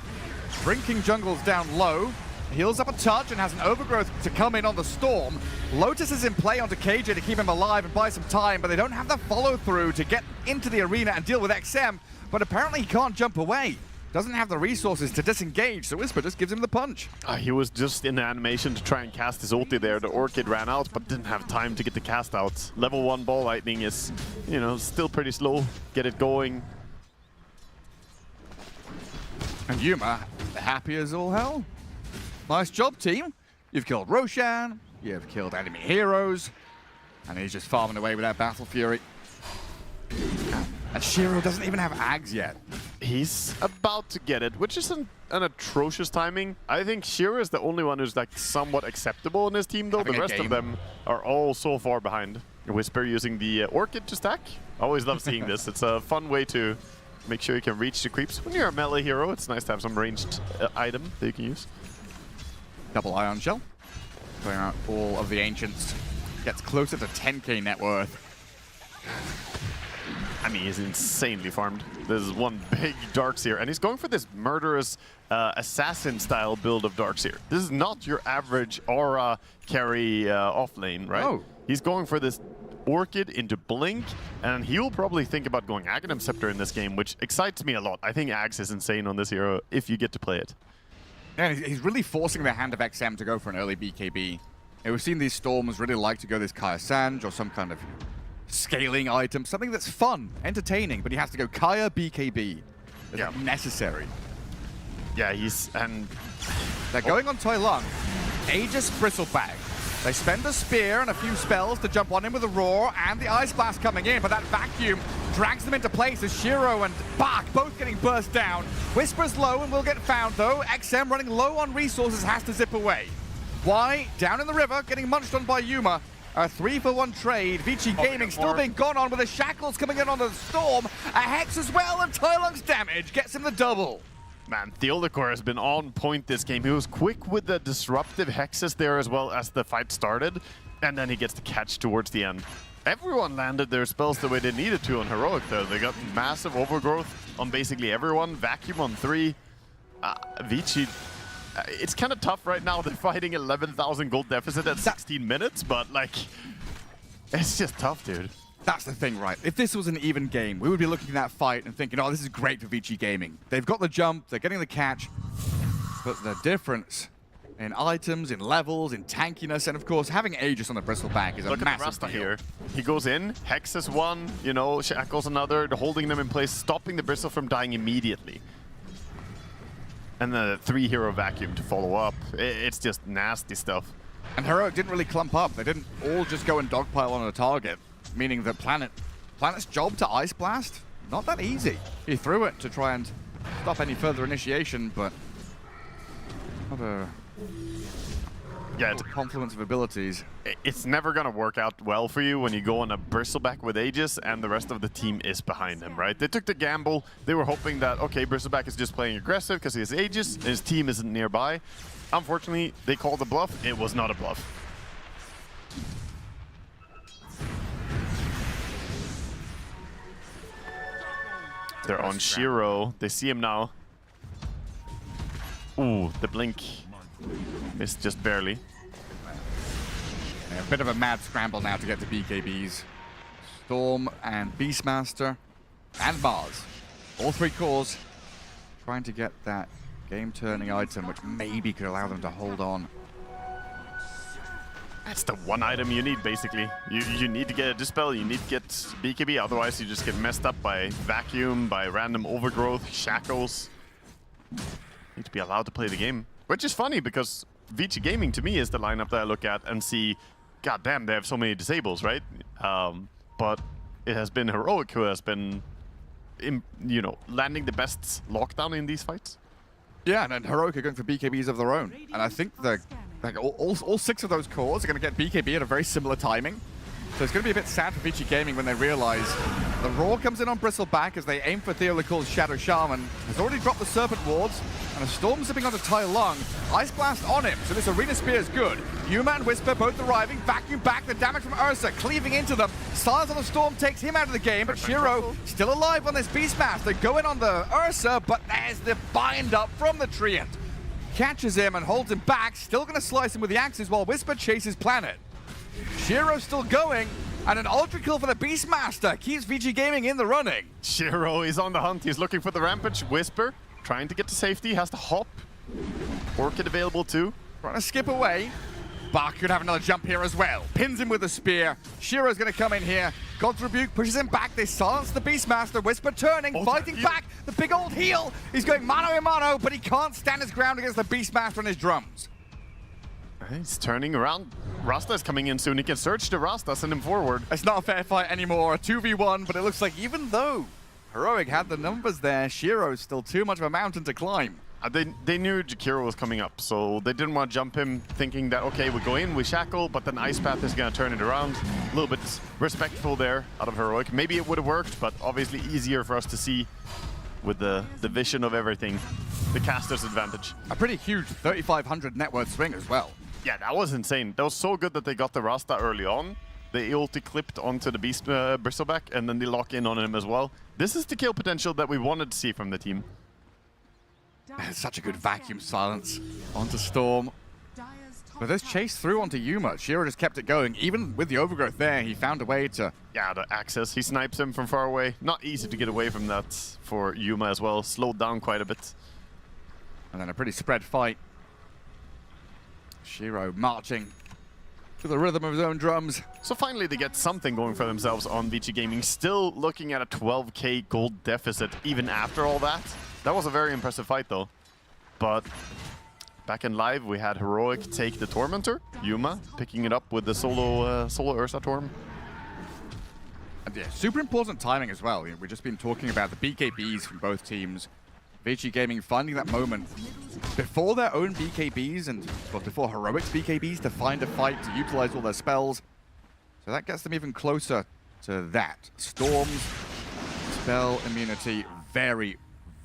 Bring King Jungles down low. Heals up a touch and has an overgrowth to come in on the Storm. Lotus is in play onto KJ to keep him alive and buy some time, but they don't have the follow-through to get into the arena and deal with XM. But apparently he can't jump away. Doesn't have the resources to disengage, so Whisper just gives him the punch. He was just in the animation to try and cast his ulti there. The Orchid ran out, but didn't have time to get the cast out. Level 1 Ball Lightning is, you know, still pretty slow. Get it going. And Yuma, happy as all hell. Nice job, team. You've killed Roshan, you've killed enemy heroes, and he's just farming away with that Battle Fury. And Shiro doesn't even have Ags yet. He's about to get it, which is an atrocious timing. I think Shiro is the only one who's like somewhat acceptable in his team, though. The rest of them are all so far behind. Whisper using the Orchid to stack. I always love seeing this. It's a fun way to make sure you can reach the creeps. When you're a melee hero, it's nice to have some ranged item that you can use. Double Ion Shell. Going out all of the Ancients. Gets closer to 10k net worth. I mean, he's insanely farmed. This is one big Darkseer, and he's going for this murderous assassin-style build of Darkseer. This is not your average aura carry off lane, right? Oh. He's going for this Orchid into Blink, and he'll probably think about going Aghanim Scepter in this game, which excites me a lot. I think Axe is insane on this hero if you get to play it. Yeah, he's really forcing the hand of XM to go for an early BKB. We've seen these Storms really like to go this Kaya Sanj or some kind of scaling item, something that's fun, entertaining, but he has to go Kaya BKB. It's necessary. Yeah, they're going on Tai Lung. Aegis Bristleback. They spend a spear and a few spells to jump on him with a roar and the Ice Blast coming in, but that vacuum drags them into place as Shiro and Bach both getting burst down. Whisper's low and will get found though. XM running low on resources has to zip away. Why? Down in the river, getting munched on by Yuma. A 3-for-1 trade. Vici Gaming still being gone on with the Shackles coming in on the Storm. A Hex as well, and Tai Lung's damage gets him the double. Man, Theodokor has been on point this game. He was quick with the disruptive hexes there as well as the fight started, and then he gets the catch towards the end. Everyone landed their spells the way they needed to on Heroic though. They got massive overgrowth on basically everyone. Vacuum on 3. Vici, it's kind of tough right now. They're fighting 11,000 gold deficit at 16 minutes, but like, it's just tough, dude. That's the thing, right? If this was an even game, we would be looking at that fight and thinking, oh, this is great for Vici Gaming. They've got the jump, they're getting the catch, but the difference in items, in levels, in tankiness, and of course, having Aegis on the Bristleback is a massive deal. Here. He goes in, hexes one, you know, shackles another, holding them in place, stopping the Bristle from dying immediately. And then a 3-hero vacuum to follow up. It's just nasty stuff. And didn't really clump up. They didn't all just go and dogpile on a target. Meaning that Planet's job to Ice Blast, not that easy. He threw it to try and stop any further initiation, but not a confluence of abilities. It's never going to work out well for you when you go on a Bristleback with Aegis and the rest of the team is behind him, right? They took the gamble. They were hoping that, okay, Bristleback is just playing aggressive because he has Aegis and his team isn't nearby. Unfortunately, they called a bluff. It was not a bluff. They're on Shiro. They see him now. Ooh, the blink missed just barely. A bit of a mad scramble now to get to BKBs. Storm and Beastmaster and MOUZ. All 3 cores trying to get that game-turning item, which maybe could allow them to hold on. That's the one item you need, basically. You need to get a Dispel, you need to get BKB, otherwise you just get messed up by Vacuum, by random overgrowth, Shackles. Need to be allowed to play the game. Which is funny, because Vici Gaming, to me, is the lineup that I look at and see, god damn, they have so many disables, right? But it has been Heroic who has been, you know, landing the best lockdown in these fights. Yeah, and then Heroic are going for BKBs of their own. And I think all 6 of those cores are going to get BKB at a very similar timing. So it's going to be a bit sad for Vici Gaming when they realize the Roar comes in on Bristleback as they aim for Theolicol's Shadow Shaman. Has already dropped the Serpent Wards, and a Storm zipping onto Tai Lung. Ice Blast on him, so this Arena Spear is good. Yuma and Whisper both arriving, vacuum back, the damage from Ursa cleaving into them. Silence on the Storm takes him out of the game, but Shiro still alive on this Beastmaster. They go in on the Ursa, but there's the bind up from the Treant. Catches him and holds him back, still going to slice him with the axes while Whisper chases Planet. Shiro's still going, and an ultra kill for the Beastmaster keeps Vici Gaming in the running. Shiro is on the hunt, he's looking for the Rampage. Whisper, trying to get to safety, has to hop. Orchid available too. Trying to skip away. Bach could have another jump here as well. Pins him with a spear. Shiro's going to come in here. God's Rebuke pushes him back. They silence the Beastmaster. Whisper turning, fighting back. The big old heel. He's going mano a mano, but he can't stand his ground against the Beastmaster and his drums. He's turning around. Rasta is coming in soon. He can search the Rasta, send him forward. It's not a fair fight anymore. A 2v1, but it looks like even though Heroic had the numbers there, Shiro's still too much of a mountain to climb. They knew Jakiro was coming up, so they didn't want to jump him, thinking that, okay, we go in, we shackle, but then Ice Path is going to turn it around. A little bit respectful there out of Heroic. Maybe it would have worked, but obviously easier for us to see with the vision of everything. The caster's advantage. A pretty huge 3,500 net worth swing as well. Yeah, that was insane. That was so good that they got the Rasta early on. They ulti clipped onto the Beast Bristleback, and then they lock in on him as well. This is the kill potential that we wanted to see from the team. Such a good vacuum silence onto Storm. But this chase through onto Yuma. Shiro just kept it going. Even with the overgrowth there, he found a way to... Yeah, the access. He snipes him from far away. Not easy to get away from that for Yuma as well. Slowed down quite a bit. And then a pretty spread fight. Shiro marching to the rhythm of his own drums. So finally they get something going for themselves on Vici Gaming. Still looking at a 12k gold deficit even after all that. That was a very impressive fight though. But back in live we had Heroic take the Tormentor, Yuma, picking it up with the solo Ursa Torm. And yeah, super important timing as well. We've just been talking about the BKBs from both teams. Vici Gaming finding that moment before their own BKBs and well, before Heroic's BKBs to find a fight, to utilize all their spells. So that gets them even closer to that. Storm's spell immunity, very,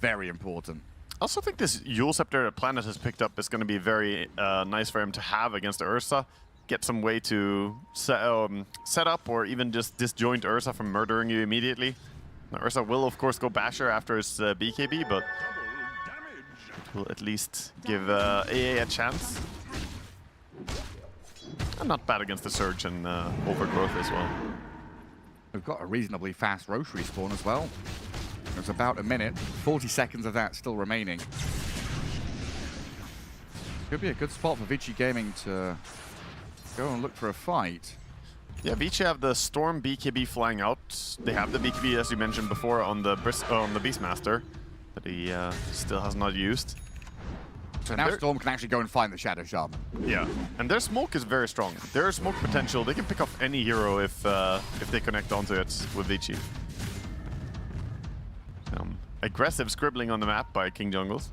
very important. I also think this Yule Scepter that Planet has picked up is going to be very nice for him to have against Ursa. Get some way to set up or even just disjoint Ursa from murdering you immediately. Now, Ursa will, of course, go Basher after his BKB, but it will at least give AA a chance. And not bad against the Surge and Overgrowth as well. We've got a reasonably fast Roche respawn as well. There's about a minute, 40 seconds of that still remaining. Could be a good spot for Vici Gaming to go and look for a fight. Yeah, Vichy have the Storm BKB flying out. They have the BKB, as you mentioned before, on the Beastmaster that he still has not used. So now Storm can actually go and find the Shadow Shaman. Yeah, and their smoke is very strong. Their smoke potential, they can pick off any hero if they connect onto it with Vichy. Aggressive scribbling on the map by King Jungles.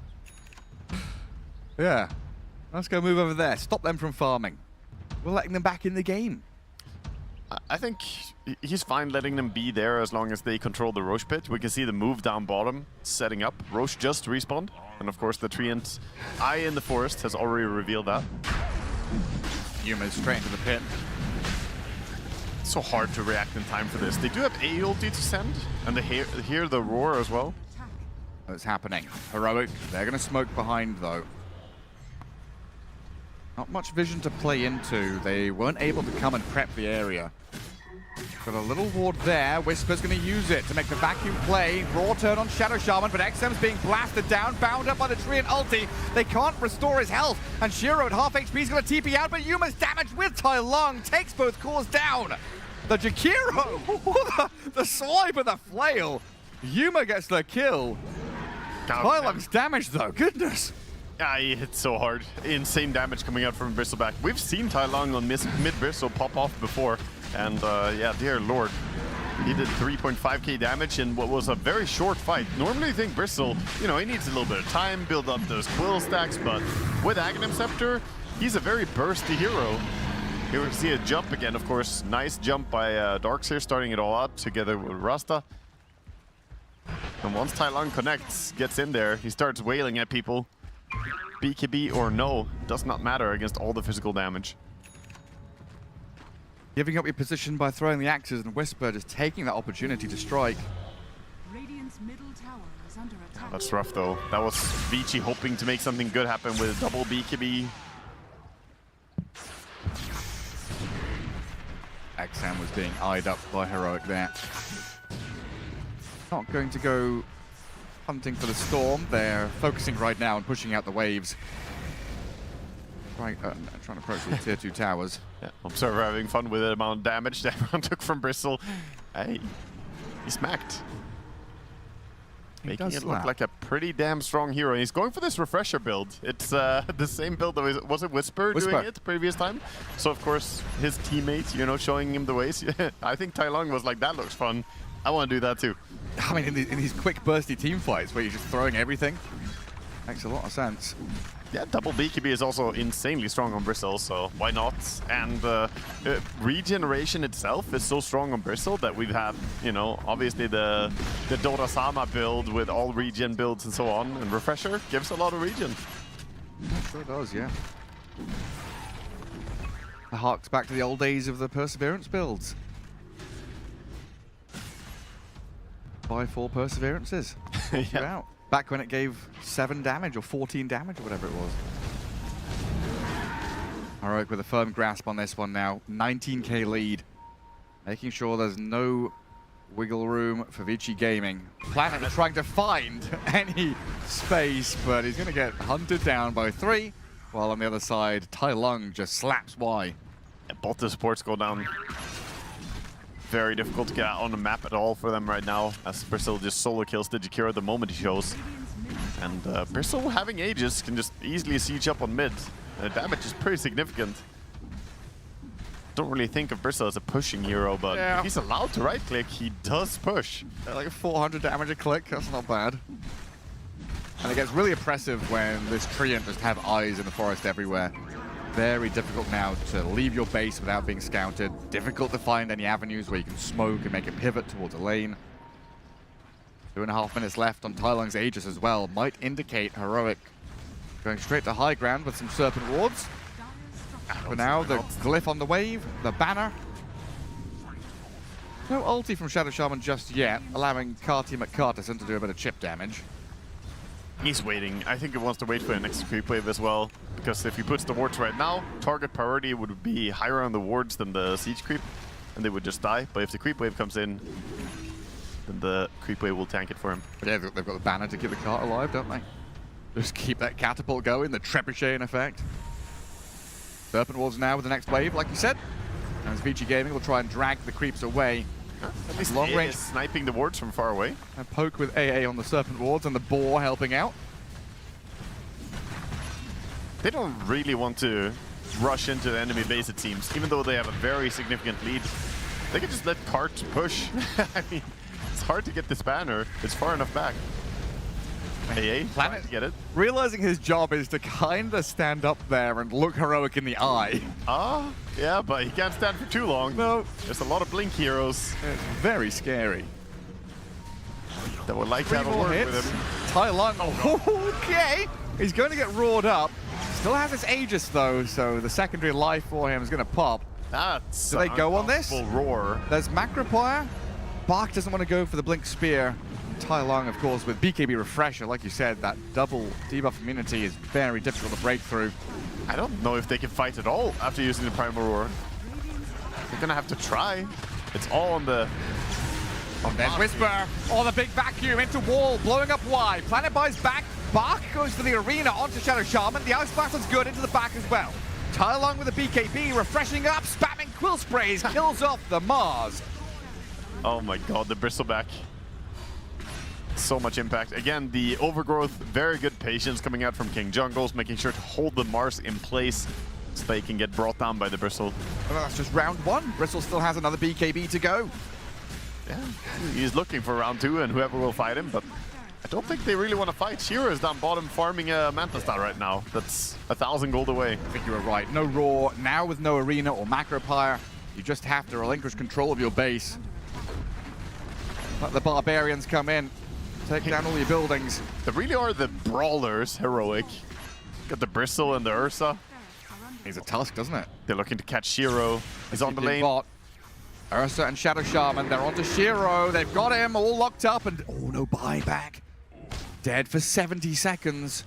Yeah, let's go move over there. Stop them from farming. We're letting them back in the game. I think he's fine letting them be there as long as they control the Roche pit. We can see the move down bottom setting up. Roche just respawned. And of course the Treant Eye in the forest has already revealed that. Yuma's straight into the pit. It's so hard to react in time for this. They do have A ulti to send, and they hear the roar as well. It's happening. Heroic, they're going to smoke behind though. Not much vision to play into. They weren't able to come and prep the area. Got a little ward there. Whisper's going to use it to make the vacuum play. Raw turn on Shadow Shaman, but XM's being blasted down, bound up by the tree and ulti. They can't restore his health, and Shiro at half HP is going to TP out, but Yuma's damaged with Tai Lung. Takes both cores down. The Jakiro, the swipe of the flail. Yuma gets the kill. Tai Lung's damaged though, goodness. Yeah, he hit so hard. Insane damage coming out from Bristleback. We've seen Tai Lung on mid-Bristle pop off before. And yeah, dear lord. He did 3.5k damage in what was a very short fight. Normally you think Bristle, you know, he needs a little bit of time, build up those quill stacks, but with Aghanim Scepter, he's a very bursty hero. Here we see a jump again, of course. Nice jump by Darkseer, starting it all out together with Rasta. And once Tai Lung connects, gets in there, he starts wailing at people. BKB or no, does not matter against all the physical damage. Giving up your position by throwing the axes, and Whisper just taking that opportunity to strike. Radiant's middle tower is under attack. That's rough though. That was Vichy hoping to make something good happen with a double BKB. XM was being eyed up by Heroic there. Not going to go hunting for the Storm. They're focusing right now on pushing out the waves. Trying to approach the tier 2 towers. Yeah, Observer having fun with the amount of damage that everyone took from Bristle. Hey, he smacked. Making it look like a pretty damn strong hero. He's going for this refresher build. It's the same build that was it Whisper doing it previous time? So of course his teammates, you know, showing him the ways. I think Tai Lung was like, that looks fun. I want to do that too. I mean, in these quick bursty team fights where you're just throwing everything, makes a lot of sense. Yeah, double BKB is also insanely strong on Bristle, so why not? And regeneration itself is so strong on Bristle that we've had, you know, obviously the Dota Sama build with all regen builds and so on, and Refresher gives a lot of regen. It sure does, yeah. It harks back to the old days of the Perseverance builds. 5-4 Perseverances. Yeah. Out. Back when it gave 7 damage or 14 damage or whatever it was. Heroic with a firm grasp on this one now. 19k lead. Making sure there's no wiggle room for Vici Gaming. Planet is trying to find any space, but he's going to get hunted down by 3, while on the other side, Tai Lung just slaps Y. And both the supports go down. Very difficult to get out on the map at all for them right now, as Bristle just solo kills the Jakiro the moment he shows. And Bristle, having Aegis, can just easily siege up on mid. The damage is pretty significant. Don't really think of Bristle as a pushing hero, but if he's allowed to right-click, he does push. Like 400 damage a click, that's not bad. And it gets really oppressive when this Treant just have eyes in the forest everywhere. Very difficult now to leave your base without being scouted. Difficult to find any avenues where you can smoke and make a pivot towards a lane. 2.5 minutes left on Tai Lung's Aegis as well. Might indicate Heroic going straight to high ground with some Serpent Wards. For now, the glyph on the wave, the banner. No ulti from Shadow Shaman just yet, allowing Carty McCartison to do a bit of chip damage. He's waiting. I think he wants to wait for the next creep wave as well, because if he puts the wards right now, target priority would be higher on the wards than the siege creep, and they would just die. But if the creep wave comes in, then the creep wave will tank it for him. But yeah, they've got the banner to keep the cart alive, don't they? Just keep that catapult going, the trebuchet in effect. Serpent Wards now with the next wave, like you said. As Vici Gaming will try and drag the creeps away. At least long range sniping the wards from far away. And poke with AA on the Serpent Wards and the Boar helping out. They don't really want to rush into the enemy base, it seems. Even though they have a very significant lead, they can just let Cart push. I mean, it's hard to get this banner. It's far enough back. AA, Planet, get it. Realizing his job is to kind of stand up there and look Heroic in the eye. Yeah, but he can't stand for too long. No. There's a lot of Blink heroes. It's very scary. That would like to have a word with him. Tai Lung, okay. He's going to get roared up. Still has his Aegis though, so the secondary life for him is going to pop. That's Do they go on this? Roar. There's Macropire. Bach doesn't want to go for the Blink Spear. Tai Lung, of course, with BKB Refresher, like you said, that double debuff immunity is very difficult to break through. I don't know if they can fight at all after using the Primal Roar. They're gonna have to try. It's all on the... There's Whisper. Oh, the big vacuum into wall, blowing up Y. Planet buys back. Bach goes to the arena onto Shadow Shaman. The Ice Blast is good into the back as well. Tai Lung with the BKB, refreshing up, spamming Quill Sprays, kills off the MOUZ. Oh my god, the Bristleback. So much impact. Again, the Overgrowth, very good patience coming out from King Jungles, making sure to hold the Mars in place so they can get brought down by the Bristle. Well, that's just round 1. Bristle still has another BKB to go. Yeah, he's looking for round 2 and whoever will fight him, but I don't think they really want to fight. Shiro is down bottom farming a Manta Star right now. That's 1,000 gold away. I think you were right. No Roar, now with no Arena or Macropire, you just have to relinquish control of your base. Let the Barbarians come in. Take down all your buildings. They really are the brawlers, Heroic. Got the Bristle and the Ursa. He's a Tusk, doesn't it? They're looking to catch Shiro. He's on the lane. Bot. Ursa and Shadow Shaman, they're onto Shiro. They've got him all locked up and... Oh, no buyback. Dead for 70 seconds.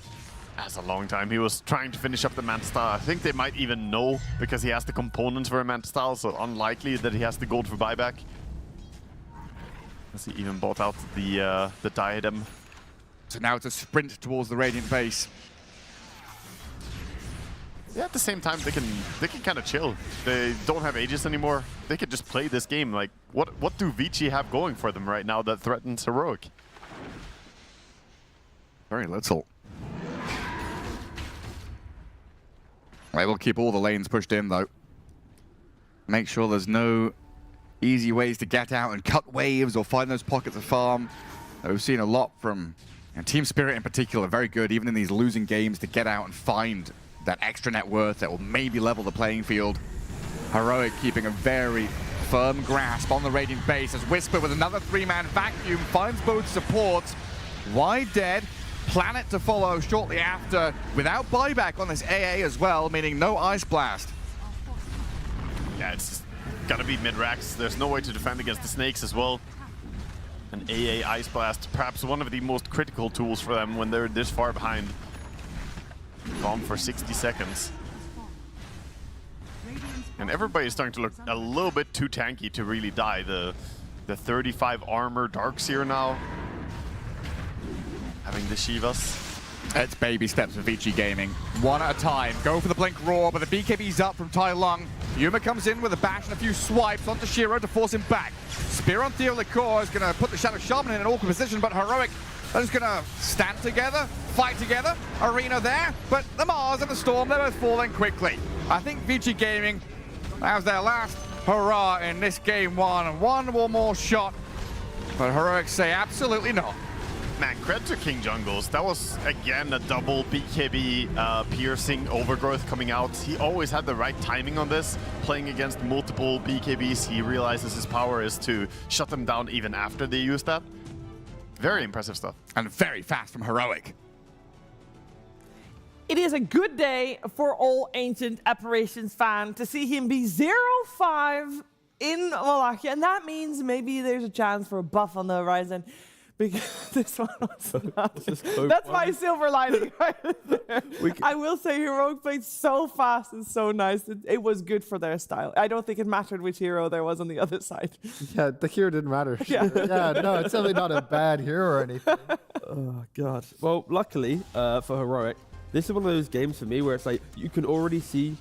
That's a long time. He was trying to finish up the Manta Star. I think they might even know because he has the components for a Manta Star, so unlikely that he has the gold for buyback. He even bought out the diadem. So now it's a sprint towards the Radiant base. Yeah, at the same time, they can kind of chill. They don't have Aegis anymore. They could just play this game. Like, what do Vichy have going for them right now that threatens Heroic? Very little. They will keep all the lanes pushed in, though. Make sure there's no easy ways to get out and cut waves or find those pockets of farm. We've seen a lot from Team Spirit in particular, very good, even in these losing games, to get out and find that extra net worth that will maybe level the playing field. Heroic keeping a very firm grasp on the Radiant base as Whisper with another 3-man vacuum finds both supports. Wide dead, Planet to follow shortly after, without buyback on this AA as well, meaning no Ice Blast. Yeah, it's gotta be mid-racks. There's no way to defend against the snakes as well. An AA Ice Blast, perhaps one of the most critical tools for them when they're this far behind. Bomb for 60 seconds. And everybody's starting to look a little bit too tanky to really die. The The 35 armor Darkseer now. Having the Shivas. It's baby steps for Vici Gaming. One at a time. Go for the Blink Roar, but the BKB's up from Tai Lung. Yuma comes in with a bash and a few swipes onto Shiro to force him back. Spear on Theo Licor is going to put the Shadow Shaman in an awkward position, but Heroic are just going to stand together, fight together. Arena there, but the Mars and the Storm, they're both falling quickly. I think Vici Gaming, that was their last hurrah in this game one. One more shot, but Heroic say absolutely not. Man, credit to King Jungles. That was, again, a double BKB piercing overgrowth coming out. He always had the right timing on this. Playing against multiple BKBs, he realizes his power is to shut them down even after they use that. Very impressive stuff. And very fast from Heroic. It is a good day for all Ancient Apparitions fan to see him be 0-5 in Wallachia. And that means maybe there's a chance for a buff on the horizon. Because this one was not. That's my silver lining right there. I will say Heroic played so fast and so nice. It was good for their style. I don't think it mattered which hero there was on the other side. Yeah, the hero didn't matter. Yeah, no, it's definitely not a bad hero or anything. Oh, God. Well, luckily for Heroic, this is one of those games for me where it's like you can already see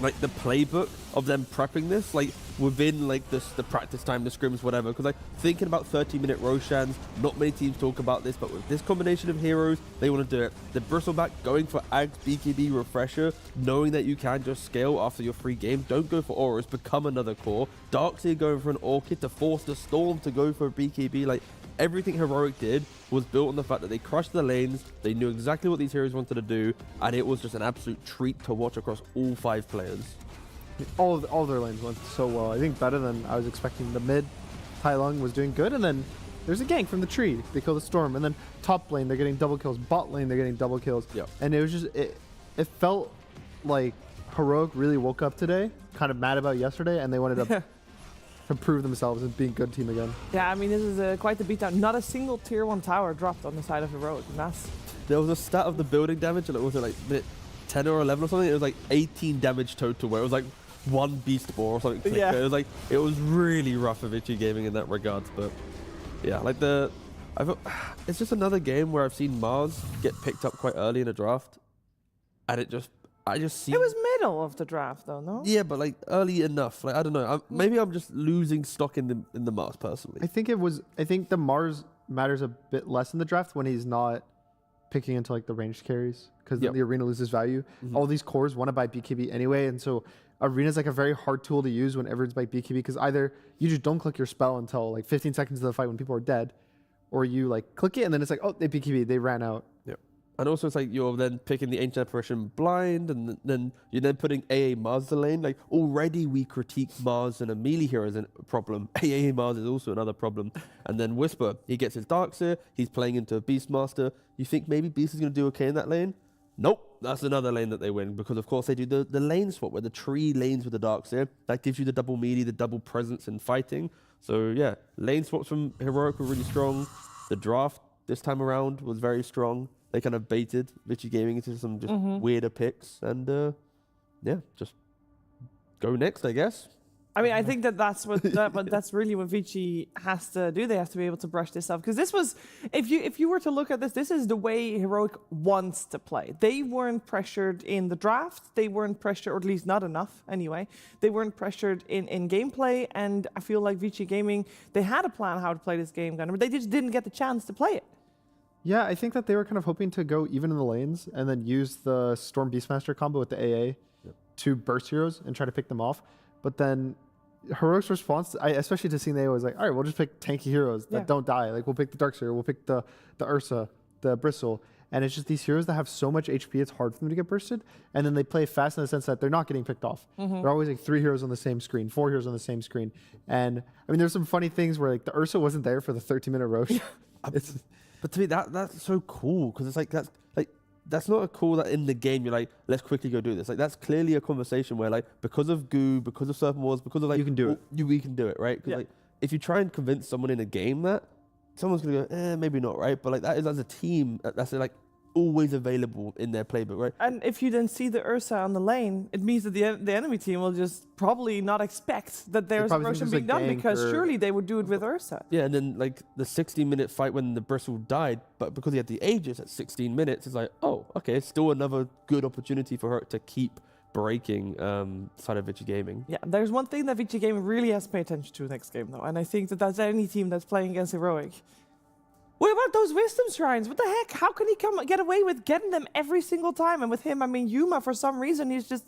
like the playbook of them prepping this, like within like the practice time, the scrims, whatever. Because like thinking about 30-minute Roshans, not many teams talk about this, but with this combination of heroes, they want to do it. The Bristleback going for Ags BKB refresher, knowing that you can just scale after your free game. Don't go for auras, become another core. Darkseer going for an Orchid to force the Storm to go for a BKB. Like everything Heroic did was built on the fact that they crushed the lanes, they knew exactly what these heroes wanted to do, and it was just an absolute treat to watch across all 5 players. All their lanes went so well. I think better than I was expecting. The mid, Tai Lung was doing good, and then there's a gank from the tree. They kill the Storm, and then top lane, they're getting double kills. Bot lane, they're getting double kills. Yep. And it was just, it felt like Heroic really woke up today, kind of mad about yesterday, and they wanted to prove themselves as being a good team again. Yeah, I mean, this is quite the beatdown. Not a single tier 1 tower dropped on the side of Heroic. And that's... There was a stat of the building damage, and it was like minute 10 or 11 or something. It was like 18 damage total, where it was like 1 beast ball or something. Yeah. It was like, it was really rough for Vici Gaming in that regard. But yeah, like it's just another game where I've seen MOUZ get picked up quite early in a draft, and I just see. It was middle of the draft, though, no? Yeah, but like early enough. Like I don't know. Maybe I'm just losing stock in the MOUZ personally. I think the Mars matters a bit less in the draft when he's not picking into like the ranged carries, because then the arena loses value. All these cores want to buy BKB anyway, and so arena is like a very hard tool to use whenever it's by BKB, because either you just don't click your spell until like 15 seconds of the fight when people are dead, or you like click it and then it's like, oh, they BKB, they ran out. Yep. And also it's like you're then picking the Ancient Apparition blind, and then you're then putting AA MOUZ the lane. Like already we critique MOUZ and a melee hero as a problem. AA MOUZ is also another problem. And then Whisper, he gets his Darkseer, he's playing into a Beastmaster. You think maybe Beast is going to do okay in that lane? Nope, that's another lane that they win, because of course they do the lane swap where the tree lanes with the Darkseer. That gives you the double melee, the double presence in fighting. So yeah, lane swaps from Heroic were really strong. The draft this time around was very strong. They kind of baited Vici Gaming into some just weirder picks, and yeah, just go next, I guess. I mean, I think that's that's really what Vichy has to do. They have to be able to brush this up, because this was, if you were to look at this is the way Heroic wants to play. They weren't pressured in the draft. They weren't pressured, or at least not enough anyway. They weren't pressured in gameplay, and I feel like Vici Gaming, they had a plan how to play this game, but they just didn't get the chance to play it. Yeah, I think that they were kind of hoping to go even in the lanes and then use the Storm Beastmaster combo with the AA to burst heroes and try to pick them off. But then Heroic's response, especially to seeing the AA, was like, all right, we'll just pick tanky heroes that don't die. Like, we'll pick the Darkseer, we'll pick the Ursa, the Bristle. And it's just these heroes that have so much HP, it's hard for them to get bursted. And then they play fast in the sense that they're not getting picked off. They're always like 3 heroes on the same screen, 4 heroes on the same screen. And I mean, there's some funny things where like the Ursa wasn't there for the 30-minute Roche. But to me, that's so cool, because it's like that's not a cool that in the game you're like, let's quickly go do this. Like that's clearly a conversation where like because of Goo, because of Serpent Wars, because of like you can do it. We can do it, right? Because like if you try and convince someone in a game that, someone's gonna go, maybe not, right? But like that is as a team, that's like always available in their playbook, right? And if you then see the Ursa on the lane, it means that the enemy team will just probably not expect that there's a probably Roshan think being there's a done, gank because or- surely they would do it with Ursa. Yeah, and then like the 16-minute fight when the Bristle died, but because he had the Aegis at 16 minutes, it's like, oh, okay, it's still another good opportunity for her to keep breaking side of Vici Gaming. Yeah, there's one thing that Vici Gaming really has to pay attention to next game, though, and I think that that's any team that's playing against Heroic. What about those Wisdom Shrines? What the heck? How can he get away with getting them every single time? And with him, I mean, Yuma, for some reason, he's just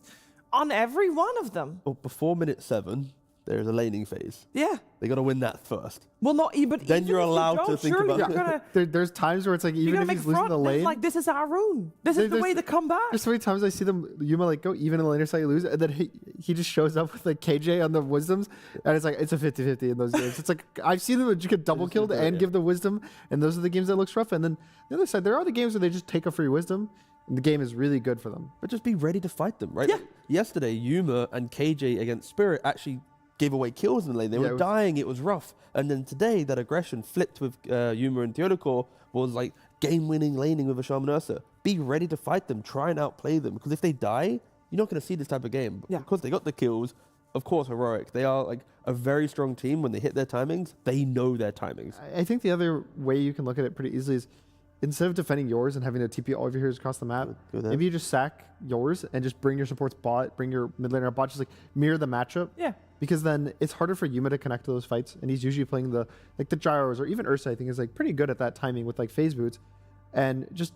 on every one of them. Well, before minute 7, there's a laning phase. Yeah. They got to win that first. Well, no, but Then even you're if you allowed to don't, think surely about you're it. gonna, There's times where it's like, you're even gonna if make he's losing front. the It's lane, like, this is our rune. This is the way to come back. there's so many times I see them, Yuma like go even in the laner side, you lose, and then he just shows up with like KJ on the wisdoms, and it's like, it's a 50-50 in those games. It's like, I've seen them just get double killed and give the wisdom, and those are the games that looks rough. And then the other side, there are the games where they just take a free wisdom, and the game is really good for them. But just be ready to fight them, right? Yeah. Like, yesterday, Yuma and KJ against Spirit actually gave away kills in the lane. They were dying. It was rough. And then today, that aggression flipped with Yuma and Theodokor was like game-winning laning with a Shaman Ursa. Be ready to fight them. Try and outplay them. Because if they die, you're not going to see this type of game. But because they got the kills, of course, Heroic. They are like a very strong team. When they hit their timings, they know their timings. I think the other way you can look at it pretty easily is, instead of defending yours and having to TP all of your heroes across the map, maybe you just sack yours and just bring your supports bot, bring your mid laner bot, just like mirror the matchup. Yeah. Because then it's harder for Yuma to connect to those fights, and he's usually playing the gyros, or even Ursa, I think, is like pretty good at that timing with like phase boots, and just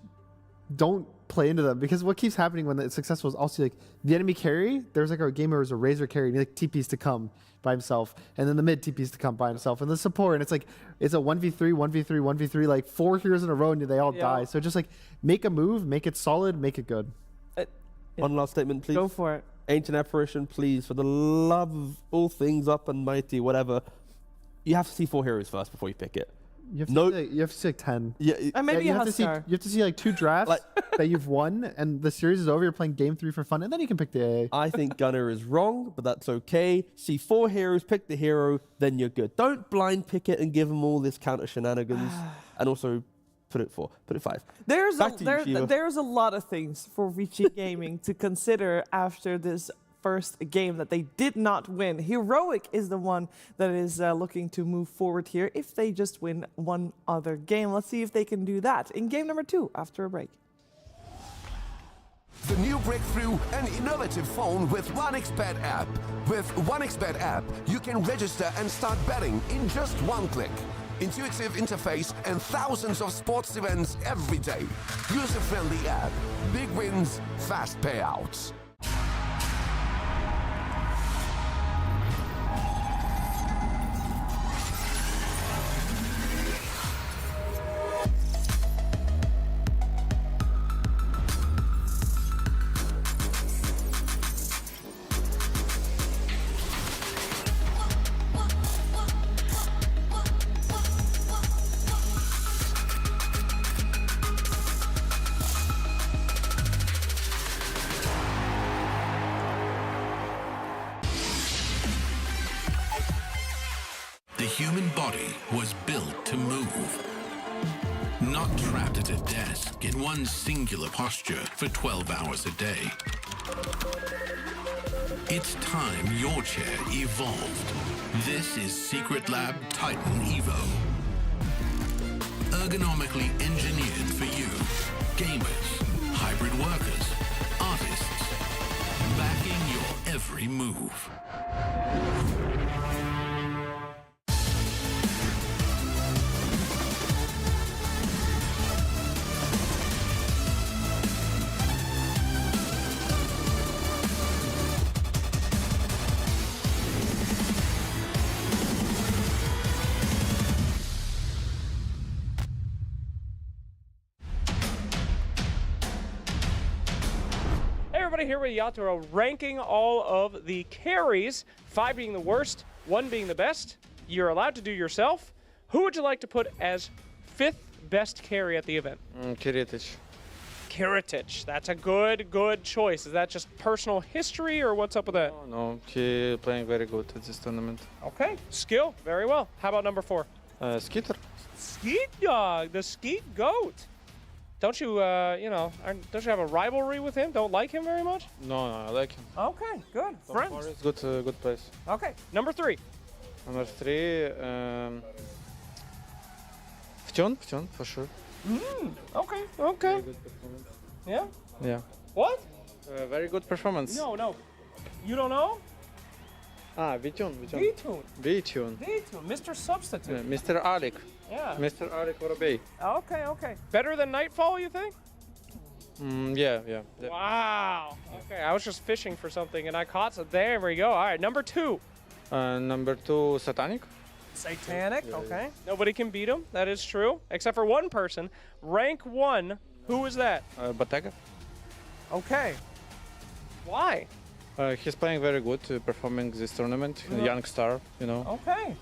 don't play into them, because what keeps happening when it's successful is also like the enemy carry. There's like a game where it was a Razor carry, and he like TPs to come by himself, and then the mid TPs to come by himself, and the support, and it's like it's a 1v3, 1v3, 1v3, like 4 heroes in a row, and they all die. So just like make a move, make it solid, make it good. One last statement, please. Go for it. Ancient Apparition, please, for the love of all things up and mighty, whatever, you have to see 4 heroes first before you pick it. You have to see like 10. Yeah, And maybe you a have to see. Huskar. You have to see like 2 drafts that you've won, and the series is over. You're playing game 3 for fun, and then you can pick the AA. I think Gunner is wrong, but that's okay. See 4 heroes, pick the hero, then you're good. Don't blind pick it and give them all this counter shenanigans, and also put it 5. There's Back to you, Shiva. there's a lot of things for Vici Gaming to consider after this first game that they did not win. Heroic is the one that is looking to move forward here if they just win one other game. Let's see if they can do that in game number 2 after a break. The new breakthrough and innovative phone with 1xBet app. With 1xBet app, you can register and start betting in just one click. Intuitive interface and thousands of sports events every day. User-friendly app. Big wins, fast payouts. The human body was built to move, not trapped at a desk in one singular posture for 12 hours a day. It's time your chair evolved. This is Secret Lab Titan Evo. Ergonomically engineered for you, gamers, hybrid workers, artists, backing your every move. Here with Yatoro ranking all of the carries, 5 being the worst, 1 being the best. You're allowed to do yourself. Who would you like to put as 5th best carry at the event? Kiritich. That's a good choice. Is that just personal history or what's up with that? No, he playing very good at this tournament. Okay, skill, very well. How about number 4? Skeeter. Skeet Dog, the Skeet Goat. Don't you, don't you have a rivalry with him? Don't like him very much? No, I like him. Okay, good. Friends. Forest, good place. Okay, number 3. Number 3, Vici, for sure. Okay. Very good performance. Yeah? Yeah. What? Very good performance. No. You don't know? Vici. Vici, Mr. Substitute. Mr. Alec. Yeah. Mr. Alec Vorobey. Okay. Better than Nightfall, you think? Yeah. Wow. Okay, I was just fishing for something and I caught some. There we go. All right, number 2. Number 2, Satanic. Satanic, okay. Nobody can beat him, that is true. Except for one person. Rank 1, who is that? Bottega. Okay. Why? He's playing very good, performing this tournament. Young star, Okay.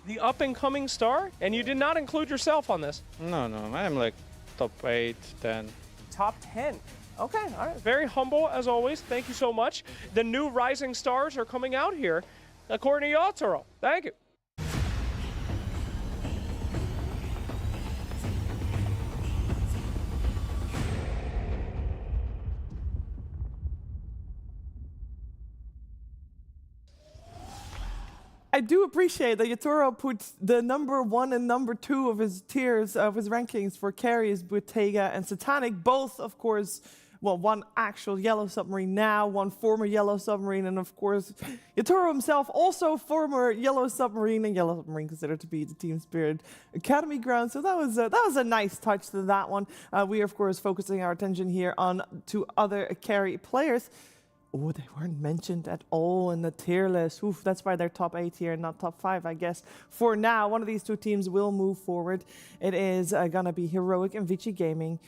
The up-and-coming star? And you did not include yourself on this? No, I'm like top 8, 10. Top 10. Okay, all right. Very humble, as always. Thank you so much. The new rising stars are coming out here, according to Yotaro. Thank you. I do appreciate that Yotaro puts the number 1 and number 2 of his tiers, of his rankings for carries, Bottega and Satanic, both, of course, well, one actual Yellow Submarine now, one former Yellow Submarine, and of course, Yotaro himself, also former Yellow Submarine, and Yellow Submarine considered to be the Team Spirit Academy ground. So that was a nice touch to that one. We are, of course, focusing our attention here on 2 other carry players. Oh, they weren't mentioned at all in the tier list. Oof, that's why they're top 8 here, not top 5, I guess. For now, one of these 2 teams will move forward. It is going to be Heroic and Vici Gaming.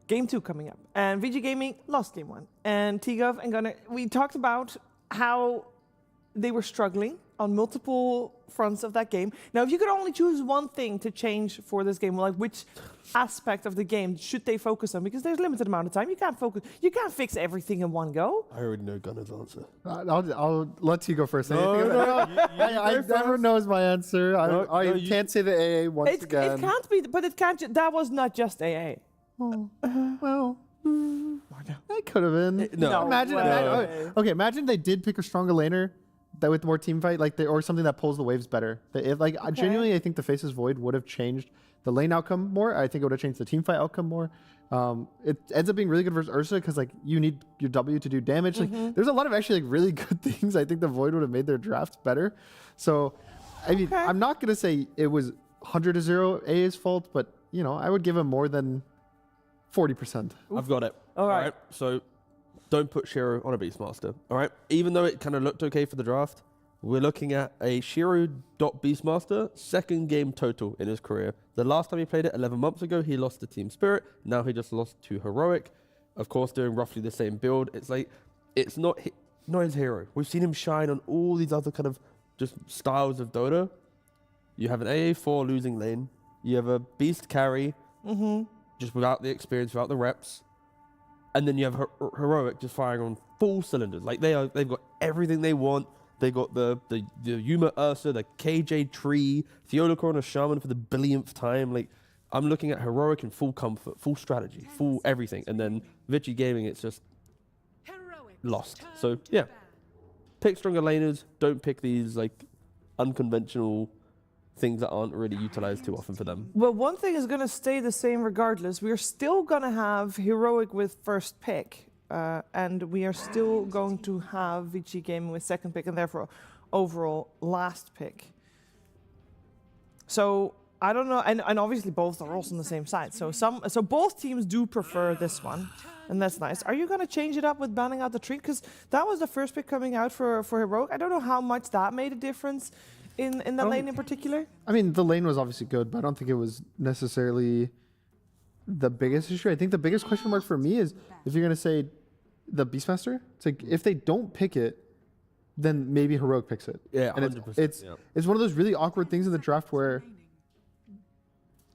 Game 2 coming up. And Vici Gaming lost Game 1. And Tigov and Gunnar, we talked about how they were struggling on multiple fronts of that game. Now, if you could only choose one thing to change for this game, like which aspect of the game should they focus on? Because there's a limited amount of time. You can't fix everything in one go. I already know Gunnar's answer. I'll let you go first. No. Everyone knows my answer. I can't say the AA once again. It can't be, but it can't. That was not just AA. That could have been. Imagine they did pick a stronger laner that with more team fight, or something that pulls the waves better. Genuinely, I think the Faces Void would have changed the lane outcome more. I think it would have changed the team fight outcome more. It ends up being really good versus Ursa because you need your W to do damage. There's a lot of actually really good things. I think the Void would have made their drafts better. So, I'm not gonna say it was 100-0 AA's fault, but I would give him more than 40%. I've got it. All right. So don't put Shiro on a Beastmaster. All right. Even though it kind of looked okay for the draft, we're looking at a Shiro.Beastmaster second game total in his career. The last time he played it 11 months ago, he lost to Team Spirit. Now he just lost to Heroic. Of course, doing roughly the same build. It's not his hero. We've seen him shine on all these other kind of just styles of Dota. You have an AA4 losing lane. You have a Beast carry, just without the experience, without the reps. And then you have Heroic just firing on full cylinders. They've got everything they want. They got the Yuma Ursa, the KJ Tree, Theodore and a Shaman for the billionth time. I'm looking at Heroic in full comfort, full strategy, full everything. And then Vici Gaming, it's just lost. So, yeah. Pick stronger laners. Don't pick these, unconventional things that aren't really utilized too often for them. Well, one thing is going to stay the same regardless. We're still going to have Heroic with first pick. And we are still going to have Vici Gaming with second pick and therefore overall last pick. So I don't know, and obviously both are also on the same side. So both teams do prefer this one, and that's nice. Are you going to change it up with banning out the tree? Because that was the first pick coming out for Heroic. I don't know how much that made a difference in that lane in particular. I mean, the lane was obviously good, but I don't think it was necessarily the biggest issue. I think the biggest question mark for me is if you're going to say the Beastmaster, it's if they don't pick it, then maybe Heroic picks it. Yeah, and 100%. It's one of those really awkward things in the draft where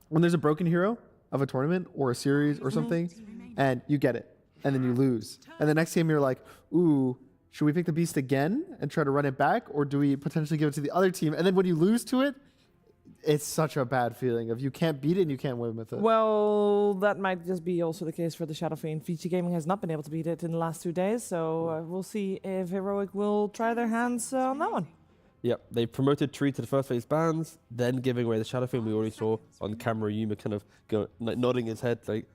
when there's a broken hero of a tournament or a series or something, and you get it, and then you lose. And the next game you're like, ooh, should we pick the Beast again and try to run it back, or do we potentially give it to the other team? And then when you lose to it, it's such a bad feeling of you can't beat it and you can't win with it. Well, that might just be also the case for the Shadow Fiend. Vici Gaming has not been able to beat it in the last 2 days, so we'll see if Heroic will try their hands on that one. Yep, they promoted Tree to the first phase bans, then giving away the Shadow Fiend. We already saw on camera Yuma kind of like nodding his head, like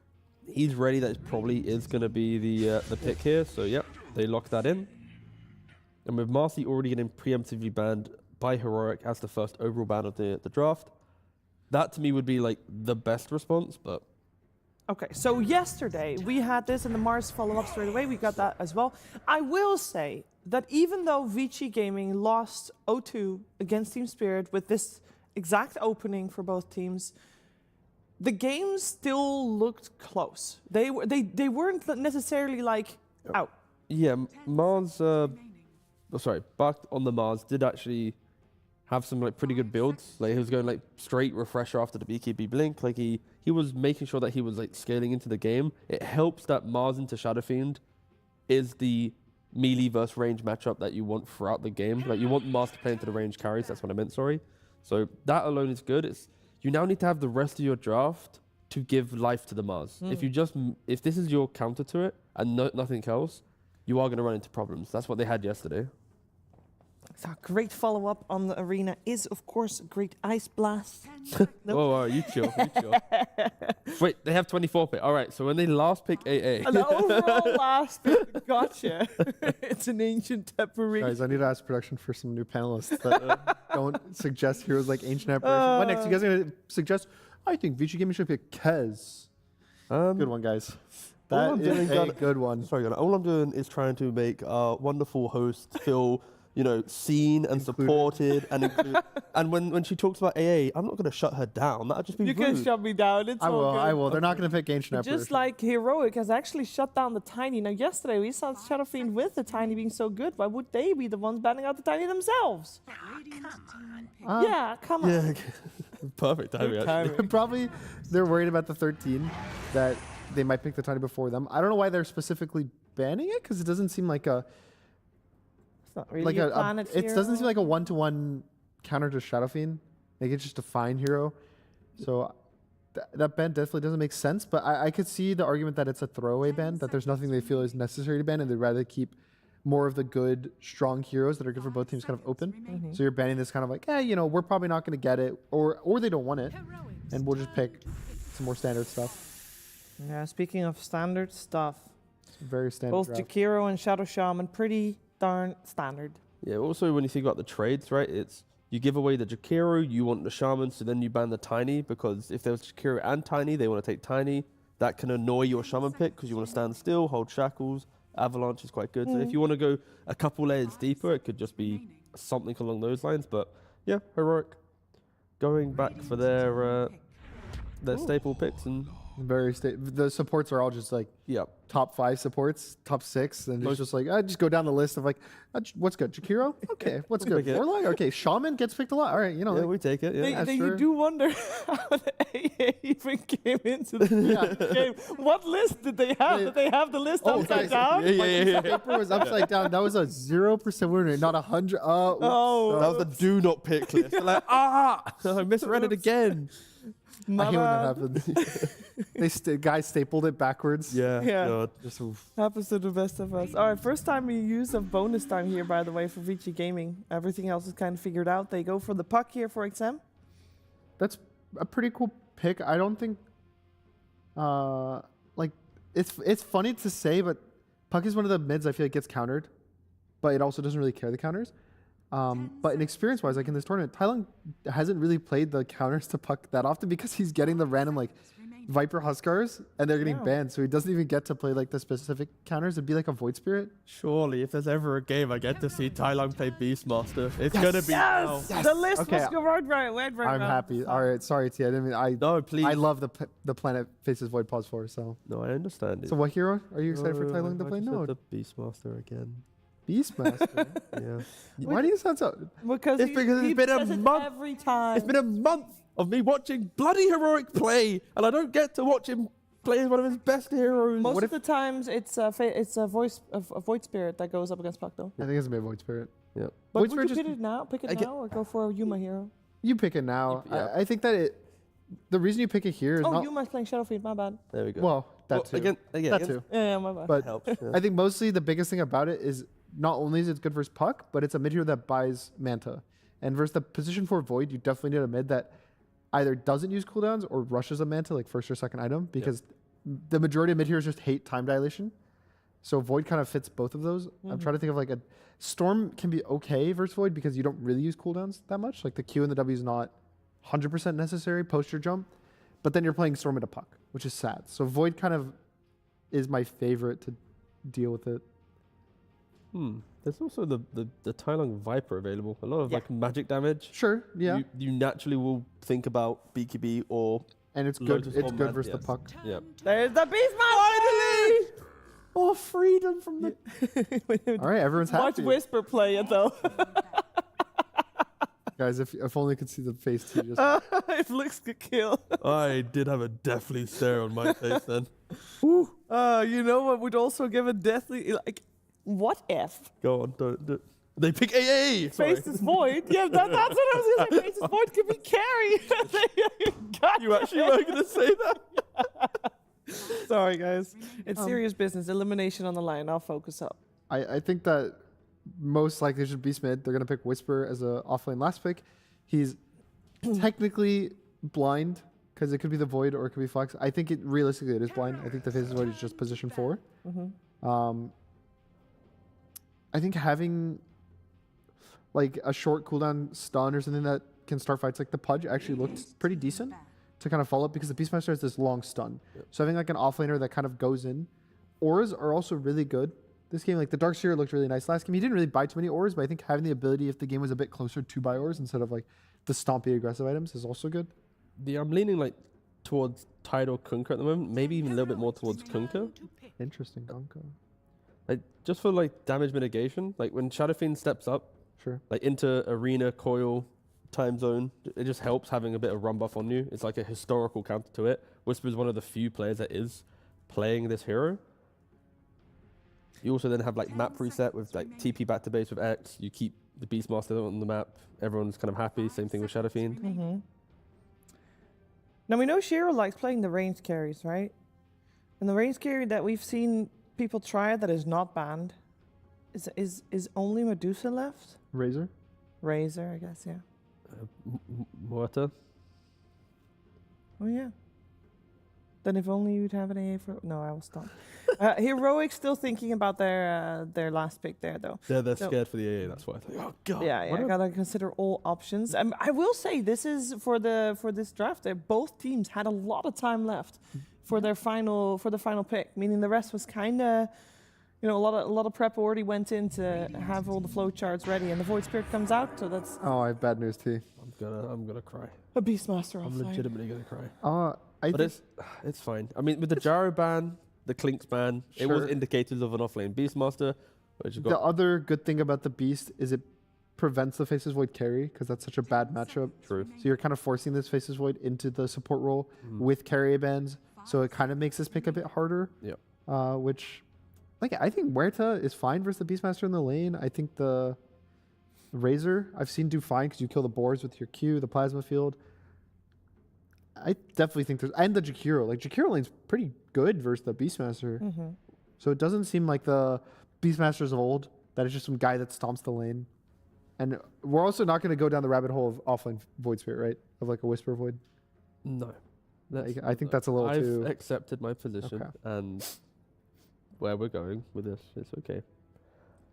he's ready. That probably is going to be the pick here. So yep, they locked that in. And with Marcy already getting preemptively banned by Heroic as the first overall ban of the draft, that to me would be like the best response. But okay, so yesterday we had this and the Mars follow-up straight away. We got that as well. I will say that even though Vici Gaming lost 0-2 against Team Spirit with this exact opening for both teams, the games still looked close. They weren't necessarily like out. Yeah, Mars. Buck on the Mars did actually have some like pretty good builds. Like he was going like straight refresher after the BKB blink. Like he was making sure that he was like scaling into the game. It helps that Mars into Shadow Fiend is the melee versus range matchup that you want throughout the game. Like you want Mars to play into the range carries. That's what I meant. Sorry. So that alone is good. You now need to have the rest of your draft to give life to the Mars. If this is your counter to it and nothing else, you are going to run into problems. That's what they had yesterday. So great follow-up on the arena is, of course, a great Ice Blast. Oh, you chill. Wait, they have 24 pick. All right, so when they last pick AA. The overall last pick, gotcha. It's an ancient Tepuri. Guys, I need to ask production for some new panelists that don't suggest heroes like Ancient Apparition. What next? You guys are going to suggest? I think Vici Gaming should pick Kez. Good one, guys. That is a good one. Sorry, all I'm doing is trying to make our wonderful host feel, seen and supported and included. And when she talks about AA, I'm not going to shut her down. That'd just be rude. You can shut me down. It's all good. I will. They're not going to pick Ancient Apparition. Just like Heroic has actually shut down the Tiny. Now, yesterday we saw Shadow Fiend with the Tiny being so good. Why would they be the ones banning out the Tiny themselves? Yeah, come on. Yeah, perfect timing. Probably they're worried about the 13 that they might pick the Tiny before them. I don't know why they're specifically banning it, because it doesn't seem like a... It's not really a planet it doesn't seem like a one-to-one counter to Shadow Fiend. Like, it's just a fine hero. So that ban definitely doesn't make sense, but I could see the argument that it's a throwaway ban, that there's nothing they feel is necessary to ban, and they'd rather keep more of the good, strong heroes that are good for both teams kind of open. So you're banning this kind of like, we're probably not going to get it, or they don't want it, and we'll just pick some more standard stuff. Yeah, speaking of standard stuff, very standard. Both Jakiro and Shadow Shaman, pretty darn standard. Yeah, also when you think about the trades, right, it's you give away the Jakiro, you want the Shaman, so then you ban the Tiny, because if there's Jakiro and Tiny, they want to take Tiny. That can annoy your Shaman pick, because you want to stand still, hold shackles. Avalanche is quite good. So if you want to go a couple layers deeper, it could just be something along those lines. But yeah, Heroic going back for their staple picks, and the supports are all just like top 5 supports, top 6, and it's just like I just go down the list of like what's good, Jakiro, okay, what's good, Warlock, okay, Shaman gets picked a lot, all right, yeah, we take it. Yeah, you do wonder how the AA even came into the game. What list did they have? Did they have the list upside down? Yeah. Paper was upside down. That was a 0% win rate, not 100. Oh, that was the do not pick list. They're like, I misread it again. I hate when that happens. Guys stapled it backwards. Yeah. God. Just happens to the best of us. All right, first time we use of bonus time here, by the way, for Vici Gaming. Everything else is kind of figured out. They go for the puck here for XM. That's a pretty cool pick. I don't think, it's funny to say, but puck is one of the mids I feel like gets countered, but it also doesn't really care the counters. But in experience-wise, like in this tournament, Tylung hasn't really played the counters to puck that often because he's getting the random like Viper Huskars and they're getting banned, so he doesn't even get to play like the specific counters. It'd be like a Void Spirit. Surely, if there's ever a game I get to see Tylung play Beastmaster, it's gonna be now. Yes! The list must go right. I'm happy. All right, sorry, T. I didn't mean No, please. I love the Planet Faces Void Pause 4. So no, I understand it. So what hero are you excited for Tylung to play? No, the Beastmaster again. Beastmaster. Yeah. Why do you sound so? Because it's been a month. Every time. It's been a month of me watching bloody Heroic play, and I don't get to watch him play as one of his best heroes. Most of the times, it's a Void Spirit that goes up against puck, though. I think it's gonna be a Void Spirit. Yeah. But would you pick it now or go for a Yuma hero? You pick it now. Yeah. I think that the reason you pick it here is Oh, not... you must playing Shadowfiend, my bad. There we go. Well, that too. That too. Yeah, my bad. But Helps, yeah. I think mostly the biggest thing about it is not only is it good versus Puck, but it's a mid hero that buys Manta. And versus the position 4 Void, you definitely need a mid that either doesn't use cooldowns or rushes a Manta like first or second item, because the majority of mid heroes just hate time dilation. So Void kind of fits both of those. I'm trying to think of like a Storm can be okay versus Void because you don't really use cooldowns that much. Like the Q and the W is not 100% necessary post your jump, but then you're playing Storm into Puck, which is sad. So Void kind of is my favorite to deal with it. There's also the Tai Lung Viper available. A lot of like magic damage. Sure, yeah. You naturally will think about BKB or... And it's good. It's good versus the Puck. Yeah. There's the Beastmaster! Oh, freedom from the... All right, everyone's happy. Watch Whisper play it, though. Guys, if only you could see the face too. Just... if looks could kill. I did have a deathly stare on my face then. You know what would also give a deathly... Like, what if? Go on, don't. They pick AA! Sorry. Faceless Void? Yeah, that's what I was going to say. Faceless Void could be carry. You actually were going to say that? Sorry, guys. It's serious business. Elimination on the line. I'll focus up. I think that most likely should Beast mid. They're going to pick Whisper as a offlane last pick. He's technically blind because it could be the Void or it could be Flex. I think realistically it is blind. I think the Faceless Void is just position 4. I think having like a short cooldown stun or something that can start fights like the Pudge actually looked pretty decent to kind of follow up because the Beastmaster has this long stun. So having like an offlaner that kind of goes in. Auras are also really good. This game, like the Darkseer looked really nice last game. He didn't really buy too many auras, but I think having the ability, if the game was a bit closer, to buy auras instead of like the stompy aggressive items is also good. Yeah, I'm leaning like towards Tide or Kunkka at the moment. Maybe even a little bit more towards Kunkka. Interesting, Kunkka. Like just for like damage mitigation, like when Shadowfiend steps up, like into arena, coil, time zone, it just helps having a bit of run buff on you. It's like a historical counter to it. Whisper is one of the few players that is playing this hero. You also then have like map reset with like TP back to base with X. You keep the Beastmaster on the map. Everyone's kind of happy. Same thing with Shadowfiend. Now we know Shiro likes playing the range carries, right? And the range carry that we've seen people try that is not banned is only Medusa left? Razor? Razor, I guess, yeah. Morta? Oh, yeah. Then if only you'd have an AA for... No, I will stop. Heroic still thinking about their last pick there, though. Yeah, they're scared for the AA, that's why I think, oh, God. Yeah, I gotta consider all options. I will say, this is for this draft, both teams had a lot of time left for the final pick, meaning the rest was kind of... You know, a lot of prep already went in to have all the flow charts ready, and the Void Spirit comes out, so that's... Oh, I have bad news, T. I'm gonna cry. A Beastmaster I'm legitimately gonna cry. But it's fine. I mean, with the Gyro ban, the Clinks ban, it was indicators of an offlane Beastmaster. The other good thing about the Beast is it prevents the Faceless Void carry, because that's such a bad matchup. True. So you're kind of forcing this Faceless Void into the support role with carry bans, so it kind of makes this pick a bit harder. Yeah. Which... Like, I think Muerta is fine versus the Beastmaster in the lane. I think the Razor, I've seen do fine because you kill the boars with your Q, the plasma field. I definitely think there's... And the Jakiro. Like, Jakiro lane's pretty good versus the Beastmaster. So it doesn't seem like the Beastmasters of old, that it's just some guy that stomps the lane. And we're also not going to go down the rabbit hole of offlane Void Spirit, right? Of like a Whisper Void. No. I think that's a little too... I've accepted my position, and... where we're going with this, it's okay.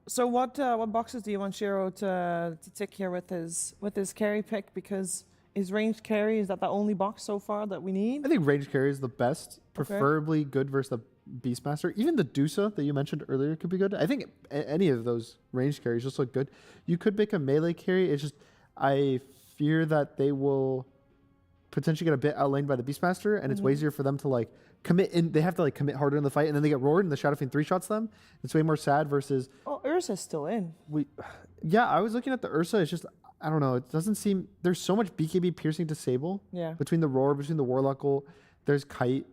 So what boxes do you want Shiro to tick here with his carry pick? Because is ranged carry, is that the only box so far that we need? I think ranged carry is the best, preferably good versus the Beastmaster. Even the Dusa that you mentioned earlier could be good. I think any of those ranged carries just look good. You could pick a melee carry. It's just I fear that they will potentially get a bit outlaned by the Beastmaster, and it's way easier for them to like commit in. They have to like commit harder in the fight, and then they get roared, and the Shadowfiend 3-shots them. It's way more sad versus... Oh, Ursa's still in. Yeah, I was looking at the Ursa. It's just, I don't know. It doesn't seem... There's so much BKB piercing to Sable. Yeah. Between the Roar, between the Warlock ult. There's Kite.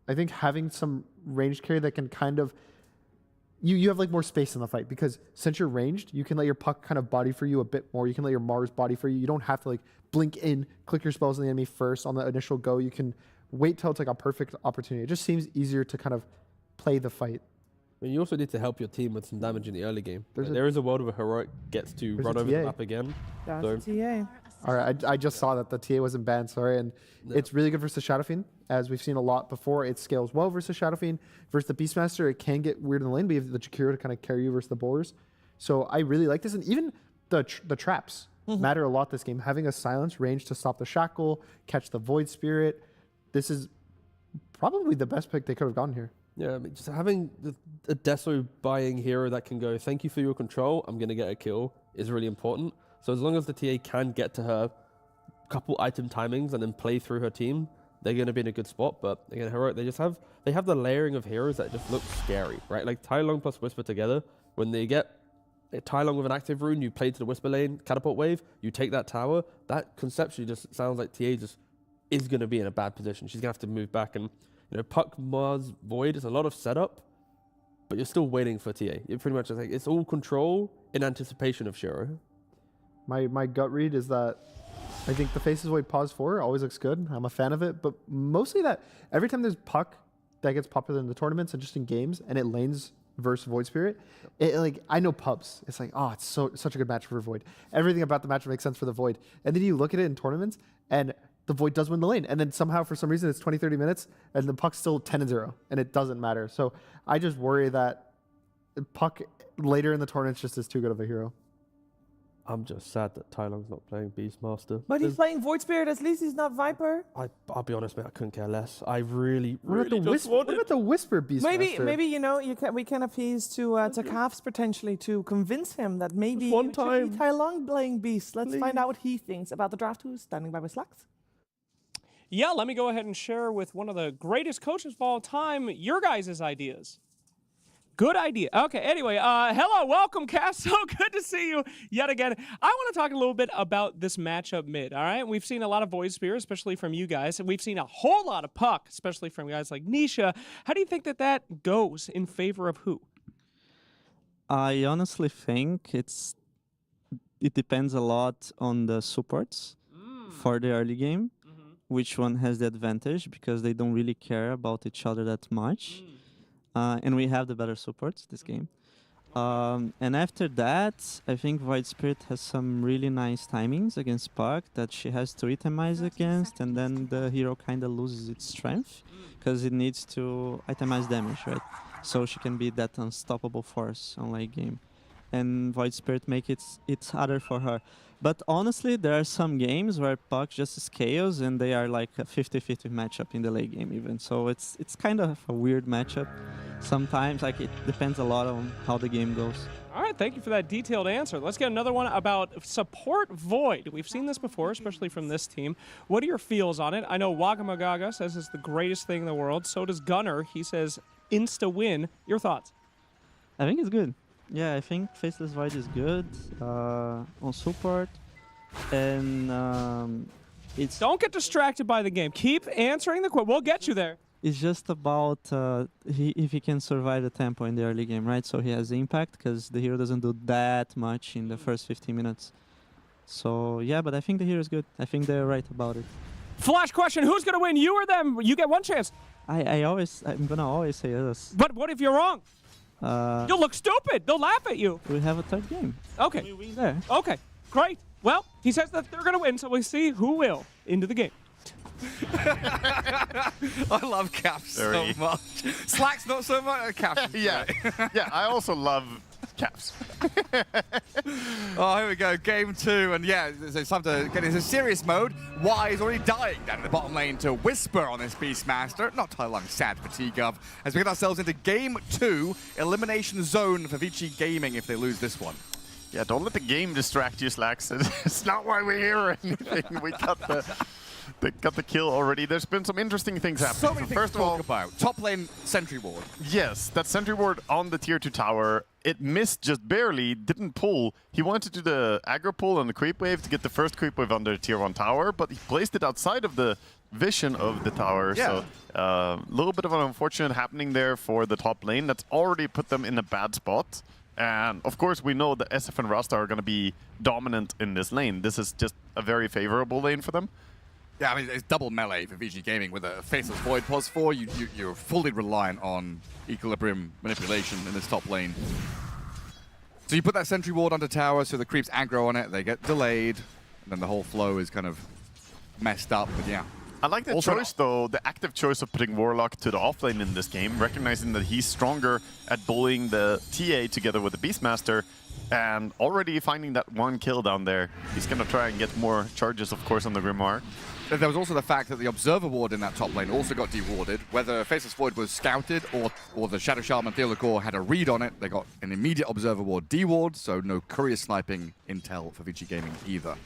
I think having some range carry that can kind of you have like more space in the fight, because since you're ranged, you can let your puck kind of body for you a bit more. You can let your Mars body for you. You don't have to like blink in, click your spells on the enemy first on the initial go. You can wait till it's like a perfect opportunity. It just seems easier to kind of play the fight. And you also need to help your team with some damage in the early game. There is a world where Heroic gets to run over the map again. That's TA. All right, I just saw that the TA wasn't banned, sorry, and it's really good versus Shadow Fiend, as we've seen a lot before. It scales well versus Shadow Fiend. Versus the Beastmaster, it can get weird in the lane, but you have the Jakiro to kind of carry you versus the Boars. So I really like this, and even the traps matter a lot this game. Having a silence range to stop the Shackle, catch the Void Spirit, this is probably the best pick they could have gotten here. Yeah, I mean, just having a Deso buying hero that can go, thank you for your control, I'm going to get a kill, is really important. So as long as the TA can get to her couple item timings and then play through her team, they're going to be in a good spot. But again, Heroic, they have the layering of heroes that just look scary, right? Like Tai Long plus Whisper together, when they get a Tai Long with an active rune, you play to the Whisper lane, Catapult Wave, you take that tower, that conceptually just sounds like TA just is going to be in a bad position. She's going to have to move back, and you know, Puck, Mars, Void is a lot of setup, but you're still waiting for TA. You're pretty much like, it's all control in anticipation of Shiro. My gut read is that I think the Faces Void Pause 4 always looks good. I'm a fan of it, but mostly that every time there's Puck that gets popular in the tournaments and just in games, and it lanes versus Void Spirit, it like, I know pubs. It's like, oh, it's such a good match for Void. Everything about the match makes sense for the Void. And then you look at it in tournaments, and the Void does win the lane. And then somehow, for some reason, it's 20, 30 minutes, and the Puck's still 10-0, and it doesn't matter. So I just worry that Puck later in the tournament just is too good of a hero. I'm just sad that Tai Long's not playing Beastmaster. But he's playing Void Spirit. At least he's not Viper. I'll be honest, mate. I couldn't care less. I really What about the Whisper Beastmaster? Maybe you know we can appease to Kafs potentially to convince him that maybe one it should be Tai Long playing Beast. Let's find out what he thinks about the draft. Who's standing by with Slacks? Yeah, let me go ahead and share with one of the greatest coaches of all time your guys' ideas. Good idea. Okay, anyway, hello, welcome, Cass. So good to see you yet again. I want to talk a little bit about this matchup mid, all right? We've seen a lot of Void Spear, especially from you guys, and we've seen a whole lot of Puck, especially from guys like Nisha. How do you think that goes in favor of who? I honestly think it depends a lot on the supports for the early game, which one has the advantage, because they don't really care about each other that much. And we have the better supports this game. And after that, I think Void Spirit has some really nice timings against Puck that she has to itemize against, and then the hero kind of loses its strength because it needs to itemize damage, right? So she can be that unstoppable force on late game. And Void Spirit make it harder for her. But honestly, there are some games where Puck just scales and they are like a 50-50 matchup in the late game even. So it's kind of a weird matchup. Sometimes like it depends a lot on how the game goes. All right, thank you for that detailed answer. Let's get another one about support Void. We've seen this before, especially from this team. What are your feels on it? I know Wagamagaga says it's the greatest thing in the world. So does Gunner. He says insta-win. Your thoughts? I think it's good. Yeah, I think Faceless Void is good on support, and it's... Don't get distracted by the game. Keep answering the question. We'll get you there. It's just about if he can survive the tempo in the early game, right? So he has impact, because the hero doesn't do that much in the first 15 minutes. So, yeah, but I think the hero is good. I think they're right about it. Flash question, who's going to win, you or them? You get one chance. I'm going to always say us. But what if you're wrong? You'll look stupid. They'll laugh at you. We have a third game. Okay. We win there. Okay, great. Well, he says that they're going to win, so we'll see who will into the game. I love Caps so much. Slacks not so much. Caps. Yeah, yeah. I also love Caps. Oh, here we go. Game 2, and yeah, it's time to get into serious mode. Y is already dying down in the bottom lane to Whisper on this Beastmaster. Not Tai Long, sad fatigue of. As we get ourselves into Game 2, elimination zone for Vici Gaming if they lose this one. Yeah, don't let the game distract you, Slacks. It's not why we're here or anything. We got the kill already. There's been some interesting things happening. So many things first to talk about. Top lane sentry ward. Yes, that sentry ward on the tier 2 tower. It missed just barely, didn't pull. He wanted to do the aggro pull on the creep wave to get the first creep wave on the tier 1 tower, but he placed it outside of the vision of the tower. Yeah. So a little bit of an unfortunate happening there for the top lane. That's already put them in a bad spot. And of course, we know that SF and Rasta are going to be dominant in this lane. This is just a very favorable lane for them. Yeah, I mean, it's double melee for Vici Gaming with a Faceless Void +4. You're fully reliant on equilibrium manipulation in this top lane. So you put that sentry ward onto tower, so the creeps aggro on it, they get delayed, and then the whole flow is kind of messed up, but yeah. I like the choice, though, the active choice of putting Warlock to the offlane in this game, recognizing that he's stronger at bullying the TA together with the Beastmaster, and already finding that one kill down there. He's going to try and get more charges, of course, on the Grimoire. There was also the fact that the Observer Ward in that top lane also got dewarded. Whether Faceless Void was scouted or the Shadow Shaman Theolacor had a read on it, they got an immediate Observer Ward deward, so no courier sniping intel for Vici Gaming either.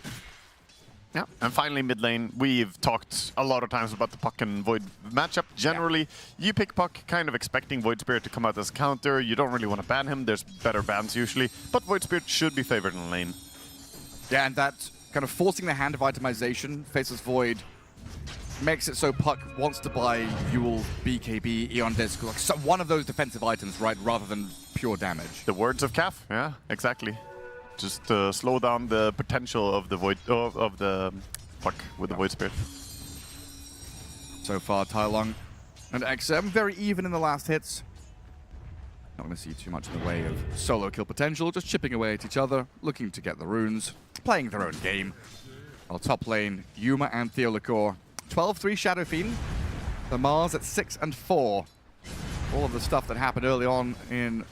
Yeah, and finally mid lane, we've talked a lot of times about the Puck and Void matchup. Generally, you pick Puck kind of expecting Void Spirit to come out as a counter. You don't really want to ban him. There's better bans usually, but Void Spirit should be favored in the lane. Yeah, and that kind of forcing the hand of itemization, Faceless Void, makes it so Puck wants to buy Yule, BKB, Eon Disc, like one of those defensive items, right, rather than pure damage. The words of Calf, yeah, exactly. Just to slow down the potential of the Void of the Puck with the Void Spirit. So far, Tai Long and XM very even in the last hits. Not going to see too much in the way of solo kill potential, just chipping away at each other, looking to get the runes, playing their own game. While top lane, Yuma and Theolacor. 12-3 Shadow Fiend. The MOUZ at 6 and 4. All of the stuff that happened early on in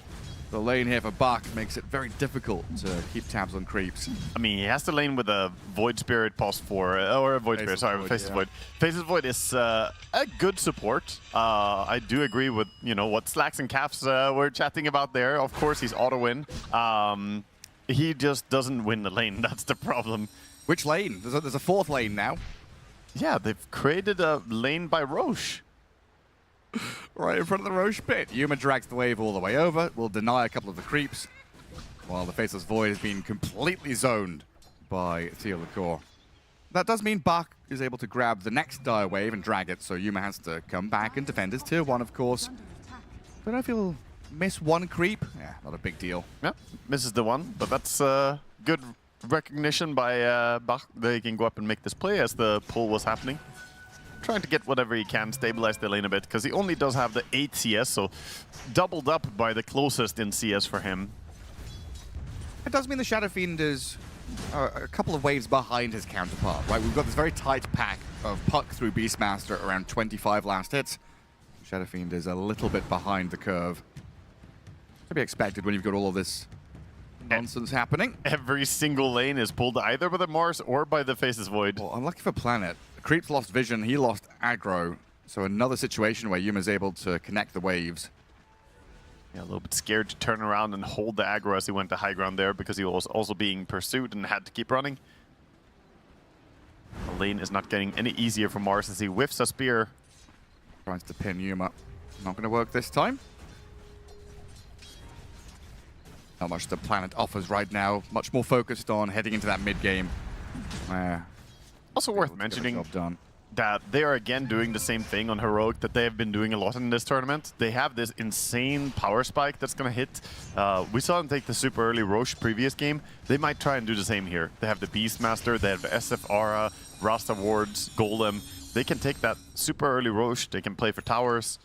the lane here for Bach makes it very difficult to keep tabs on creeps. I mean, he has to lane with a Void Spirit +4, or a Void Spirit, sorry, Faceless Void. Faceless Void is a good support. I do agree with, you know, what Slacks and Calves were chatting about there. Of course, he's auto-win. He just doesn't win the lane, that's the problem. Which lane? There's a fourth lane now. Yeah, they've created a lane by Roche. Right in front of the Roche pit. Yuma drags the wave all the way over, will deny a couple of the creeps, while the Faceless Void has been completely zoned by Theolacor. That does mean Bach is able to grab the next dire wave and drag it, so Yuma has to come back and defend his tier 1, of course. Don't know if he'll miss one creep. Yeah, not a big deal. Yeah, misses the one, but that's good recognition by Bach. They can go up and make this play as the pull was happening. Trying to get whatever he can, stabilize the lane a bit, because he only does have the 8 CS, so doubled up by the closest in CS for him. It does mean the Shadow Fiend is a couple of waves behind his counterpart, right? We've got this very tight pack of Puck through Beastmaster, around 25 last hits. Shadow Fiend is a little bit behind the curve. To be expected when you've got all of this nonsense happening. Every single lane is pulled either by the Mars or by the Faceless Void. Well, unlucky for Planet. Creeps lost vision, he lost aggro. So another situation where Yuma's able to connect the waves. Yeah, a little bit scared to turn around and hold the aggro as he went to high ground there because he was also being pursued and had to keep running. The lane is not getting any easier for Mars as he whiffs a spear. Tries to pin Yuma. Not going to work this time. Not much the Planet offers right now. Much more focused on heading into that mid game. Also worth mentioning that they are again doing the same thing on Heroic that they have been doing a lot in this tournament. They have this insane power spike that's going to hit. We saw them take the super early Roche previous game. They might try and do the same here. They have the Beastmaster, they have the SF Aura, Rasta Wards, Golem. They can take that super early Roche. They can play for towers.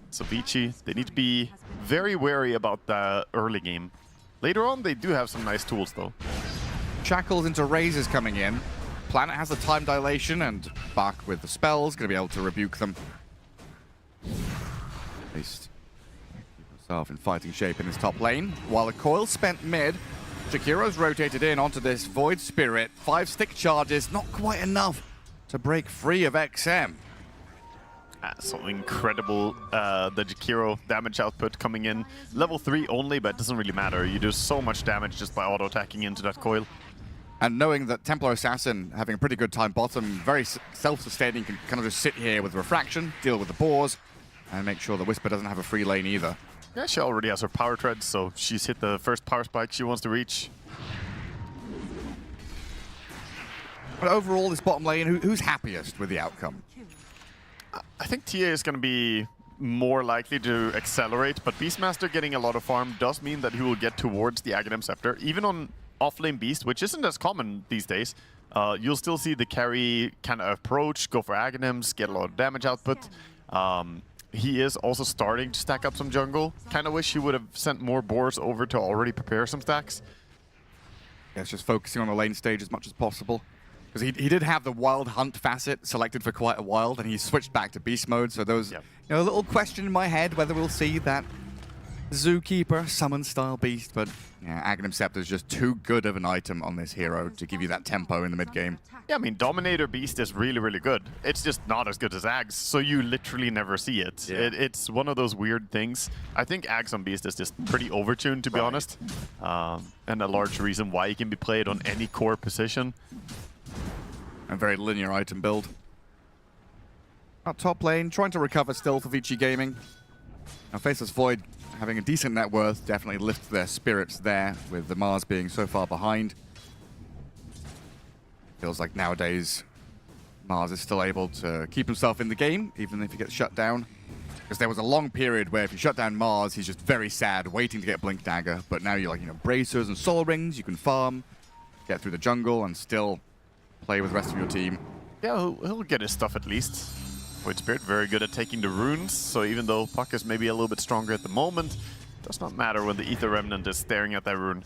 So Vichy, they need to be very wary about the early game. Later on, they do have some nice tools though. Shackles into razors coming in. Planet has the time dilation, and Bach with the spells, going to be able to rebuke them. At least keep himself in fighting shape in his top lane. While the coil spent mid, Jakiro's rotated in onto this Void Spirit. 5 stick charges, not quite enough to break free of XM. So incredible, the Jakiro damage output coming in. Level 3 only, but it doesn't really matter. You do so much damage just by auto-attacking into that coil. And knowing that Templar Assassin having a pretty good time bottom, very self-sustaining, can kind of just sit here with Refraction, deal with the boars, and make sure the Whisper doesn't have a free lane either. Yeah, she already has her power treads, so she's hit the first power spike she wants to reach. But overall, this bottom lane, who's happiest with the outcome? I think TA is going to be more likely to accelerate, but Beastmaster getting a lot of farm does mean that he will get towards the Aghanim Scepter. Even on offlane Beast, which isn't as common these days, you'll still see the carry kind of approach, go for Aghanims, get a lot of damage output. He is also starting to stack up some jungle. Kind of wish he would have sent more boars over to already prepare some stacks. Yeah, it's just focusing on the lane stage as much as possible. Because he did have the Wild Hunt facet selected for quite a while, then he switched back to Beast mode, so there was a little question in my head whether we'll see that Zookeeper summon style Beast, but yeah, Aghanim Scepter is just too good of an item on this hero to give you that tempo in the mid game. Yeah, I mean, Dominator Beast is really, really good. It's just not as good as Ags, so you literally never see it. Yeah. It's one of those weird things. I think Ags on Beast is just pretty overtuned, to be honest, and a large reason why he can be played on any core position. A very linear item build. Up top lane, trying to recover still for Vici Gaming. Now Faceless Void having a decent net worth definitely lifts their spirits there, with the MOUZ being so far behind. Feels like nowadays MOUZ is still able to keep himself in the game, even if he gets shut down. Because there was a long period where if you shut down MOUZ, he's just very sad, waiting to get Blink Dagger. But now you're like, bracers and soul rings, you can farm, get through the jungle, and still play with the rest of your team. Yeah, he'll get his stuff at least. Void Spirit very good at taking the runes, so even though Puck is maybe a little bit stronger at the moment, it does not matter when the Ether Remnant is staring at that rune.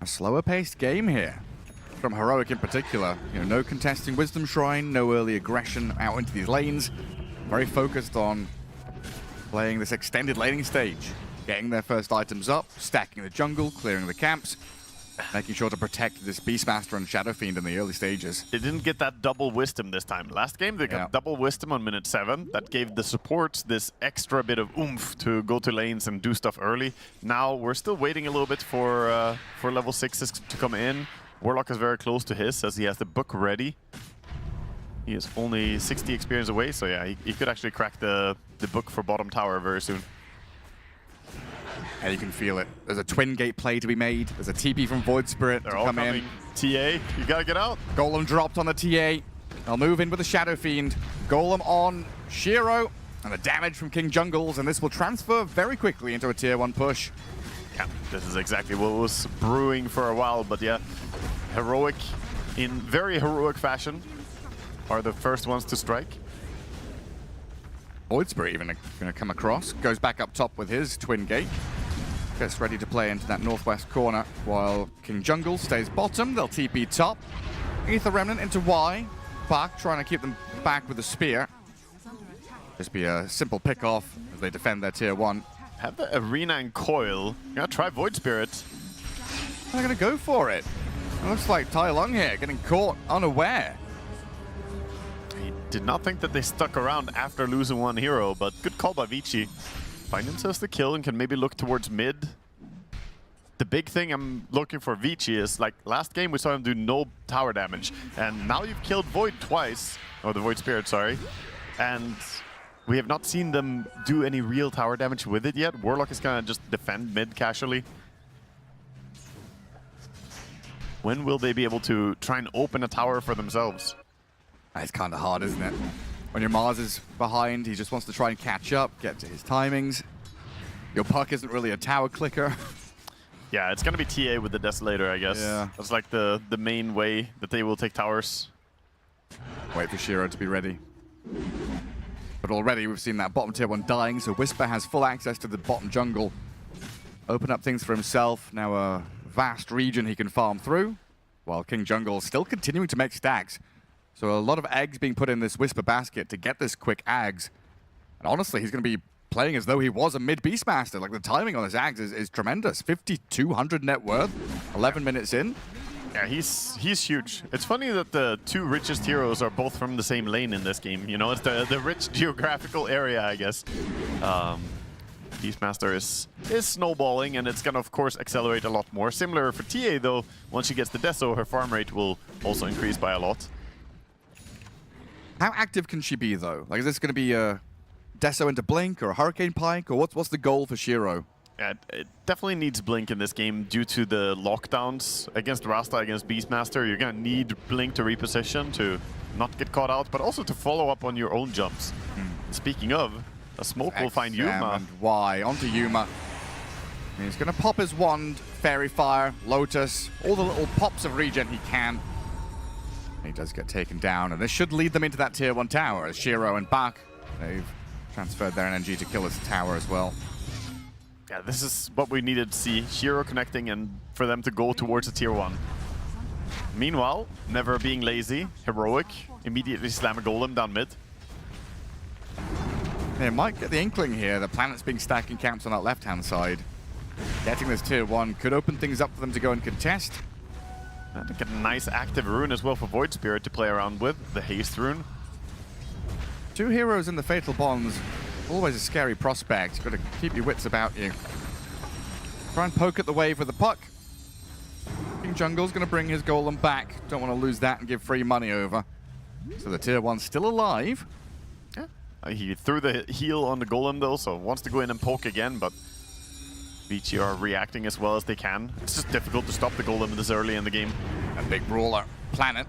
A slower paced game here. From Heroic in particular. No contesting Wisdom Shrine, no early aggression out into these lanes. Very focused on playing this extended laning stage. Getting their first items up, stacking the jungle, clearing the camps. Making sure to protect this Beastmaster and Shadow Fiend in the early stages. They didn't get that double wisdom this time. Last game they got double wisdom on minute 7. That gave the supports this extra bit of oomph to go to lanes and do stuff early. Now we're still waiting a little bit for level 6s to come in. Warlock is very close to his as he has the book ready. He is only 60 experience away, so yeah, he could actually crack the book for bottom tower very soon. Yeah, you can feel it. There's a twin gate play to be made. There's a TP from Void Spirit They're all coming. TA, you gotta get out. Golem dropped on the TA. They'll move in with the Shadow Fiend. Golem on Shiro. And the damage from King Jungles, and this will transfer very quickly into a tier 1 push. Yeah, this is exactly what was brewing for a while, but yeah, Heroic, in very heroic fashion, are the first ones to strike. Void Spirit even going to come across. Goes back up top with his twin gate. Gets ready to play into that northwest corner while King Jungle stays bottom. They'll TP top. Ether Remnant into Y. Bach trying to keep them back with the spear. Just be a simple pick off as they defend their tier 1. Have the Arena and Coil. Gonna try Void Spirit. They're going to go for it. It looks like Tai Lung here getting caught unaware. He did not think that they stuck around after losing one hero, but good call by Vichy. Find themselves the kill and can maybe look towards mid. The big thing I'm looking for Vichy is, like, last game we saw him do no tower damage, and now you've killed Void twice, or the Void Spirit, sorry, and we have not seen them do any real tower damage with it yet. Warlock is gonna just defend mid casually. When will they be able to try and open a tower for themselves? It's kind of hard, isn't it? When your MOUZ is behind, he just wants to try and catch up, get to his timings. Your Puck isn't really a tower clicker. Yeah, it's going to be TA with the Desolator, I guess. Yeah. That's like the main way that they will take towers. Wait for Shiro to be ready. But already we've seen that bottom tier 1 dying, so Whisper has full access to the bottom jungle. Open up things for himself. Now a vast region he can farm through, while King Jungle is still continuing to make stacks. So a lot of eggs being put in this Whisper basket to get this quick Ags. And honestly, he's going to be playing as though he was a mid Beastmaster. Like, the timing on his Ags is tremendous. 5,200 net worth, 11 minutes in. Yeah, he's huge. It's funny that the two richest heroes are both from the same lane in this game. You know, it's the rich geographical area, I guess. Beastmaster is snowballing, and it's going to, of course, accelerate a lot more. Similar for TA, though, once she gets the Deso, her farm rate will also increase by a lot. How active can she be, though? Like, is this going to be a Deso into Blink or a Hurricane Pike, or what's the goal for Shiro? Yeah, it definitely needs Blink in this game due to the lockdowns against Rasta, against Beastmaster. You're going to need Blink to reposition to not get caught out, but also to follow up on your own jumps. Speaking of, a smoke will find Yuma. And Y onto Yuma. He's going to pop his wand, Fairy Fire, Lotus, all the little pops of regen he can. He does get taken down, and this should lead them into that tier 1 tower as Shiro and Bak, they've transferred their energy to kill his tower as well. Yeah, this is what we needed to see. Shiro connecting and for them to go towards a tier 1. Meanwhile, never being lazy, Heroic immediately slam a golem down mid. They might get the inkling here. The planet's being stacking camps on that left-hand side. Getting this tier 1 could open things up for them to go and contest. And to get a nice active rune as well for Void Spirit to play around with, the Haste rune. 2 heroes in the Fatal Bonds, always a scary prospect. You've got to keep your wits about you. Try and poke at the wave with the puck. King Jungle's going to bring his golem back. Don't want to lose that and give free money over. So the tier 1's still alive. Yeah. He threw the heal on the golem though, so wants to go in and poke again, but Vichy are reacting as well as they can. It's just difficult to stop the golem this early in the game. A big brawler, Planet,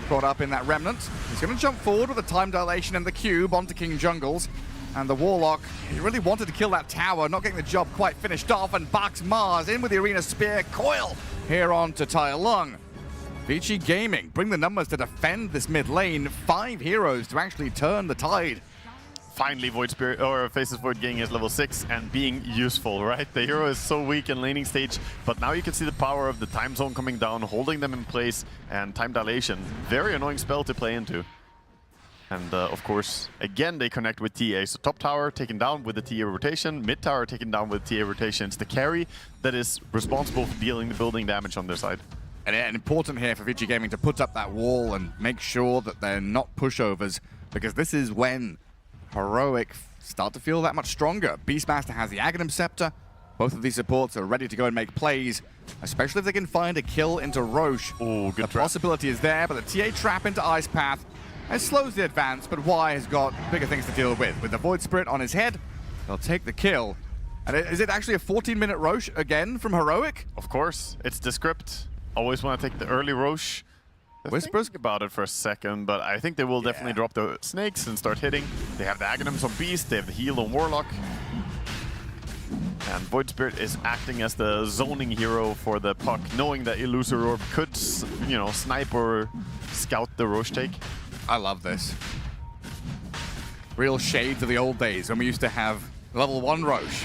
brought up in that Remnant. He's going to jump forward with a time dilation and the cube onto King Jungles. And the Warlock, he really wanted to kill that tower, not getting the job quite finished off. And Bak's Mars in with the Arena Spear coil here on to Tai Lung. Vici Gaming bring the numbers to defend this mid lane. 5 heroes to actually turn the tide. Finally, Void Spirit or Faceless Void getting his level 6 and being useful, right? The hero is so weak in laning stage, but now you can see the power of the time zone coming down, holding them in place, and time dilation. Very annoying spell to play into. And of course, again, they connect with TA. So top tower taken down with the TA rotation, mid tower taken down with TA rotation. It's the carry that is responsible for dealing the building damage on their side. And important here for Vici Gaming to put up that wall and make sure that they're not pushovers, because this is when Heroic start to feel that much stronger. Beastmaster has the Aghanim Scepter. Both of these supports are ready to go and make plays, especially if they can find a kill into Roche. Oh, good The trap. possibility is there, but the TA trap into Ice Path, it slows the advance, but Y has got bigger things to deal with. With the Void Spirit on his head, they'll take the kill. And is it actually a 14-minute Roche again from Heroic? Of course, it's the script. Always want to take the early Roche. Whispers Think about it for a second, but I think they will definitely drop the snakes and start hitting. They have the Aghanims on Beast, they have the heal on Warlock. And Void Spirit is acting as the zoning hero for the puck, knowing that Illusory Orb could, snipe or scout the Roche take. I love this. Real shades of the old days when we used to have level 1 Roche.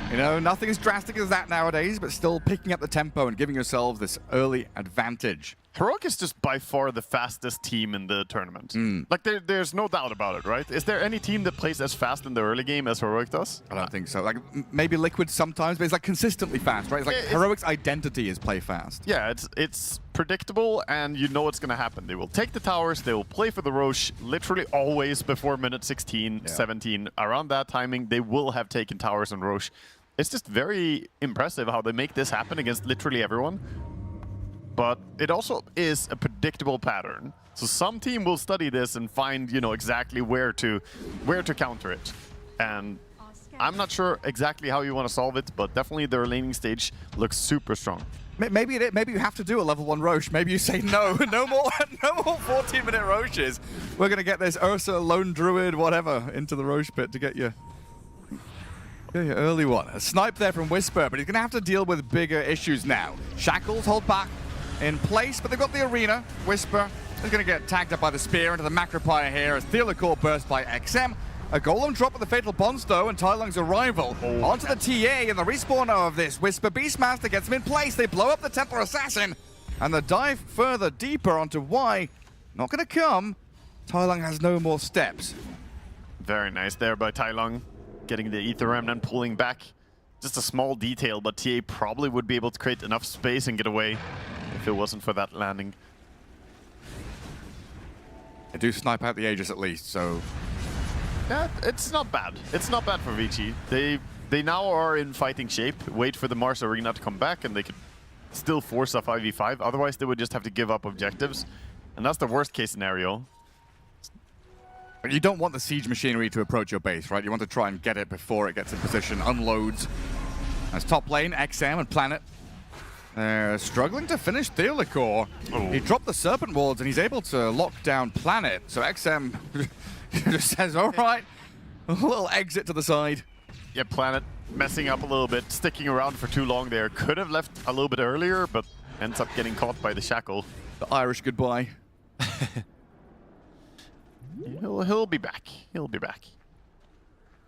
You know, nothing as drastic as that nowadays, but still picking up the tempo and giving yourselves this early advantage. Heroic is just by far the fastest team in the tournament. Like, there's no doubt about it, right? Is there any team that plays as fast in the early game as Heroic does? I don't think so. Like, maybe Liquid sometimes, but it's like consistently fast, right? It's like Heroic's identity is play fast. Yeah, it's predictable, and you know what's going to happen. They will take the towers, they will play for the Roche, literally always before minute 16, 17. Around that timing, they will have taken towers and Roche. It's just very impressive how they make this happen against literally everyone. But it also is a predictable pattern. So some team will study this and find, exactly where to counter it. And I'm not sure exactly how you want to solve it, but definitely their laning stage looks super strong. Maybe you have to do a level 1 Roche. Maybe you say no more 14-minute Roches. We're going to get this Ursa, Lone Druid, whatever, into the Roche pit to get you your early one. A snipe there from Whisper, but he's going to have to deal with bigger issues now. Shackles hold back in place, but they've got the arena. Whisper is going to get tagged up by the spear into the Macropire here as Theolicor burst by XM. A golem drop with the Fatal Bonds though, and Tai Lung's arrival onto the TA and the respawn of this. Whisper Beastmaster gets him in place. They blow up the Templar Assassin, and the dive further deeper onto Y. Not going to come. Tai Lung has no more steps. Very nice there by Tai Lung. Getting the Ether Remnant, pulling back. Just a small detail, but TA probably would be able to create enough space and get away if it wasn't for that landing. They do snipe out the Aegis at least, so... Yeah, it's not bad. It's not bad for Vichy. They now are in fighting shape. Wait for the Mars Arena to come back and they could still force a 5v5. Otherwise, they would just have to give up objectives. And that's the worst case scenario. But you don't want the siege machinery to approach your base, right? You want to try and get it before it gets in position, unloads. As top lane, XM and Planet. They're struggling to finish Theolicor. He dropped the Serpent Wards and he's able to lock down Planet. So XM just says, all right, a little exit to the side. Yeah, Planet messing up a little bit, sticking around for too long there. Could have left a little bit earlier, but ends up getting caught by the shackle. The Irish goodbye. He'll be back. He'll be back.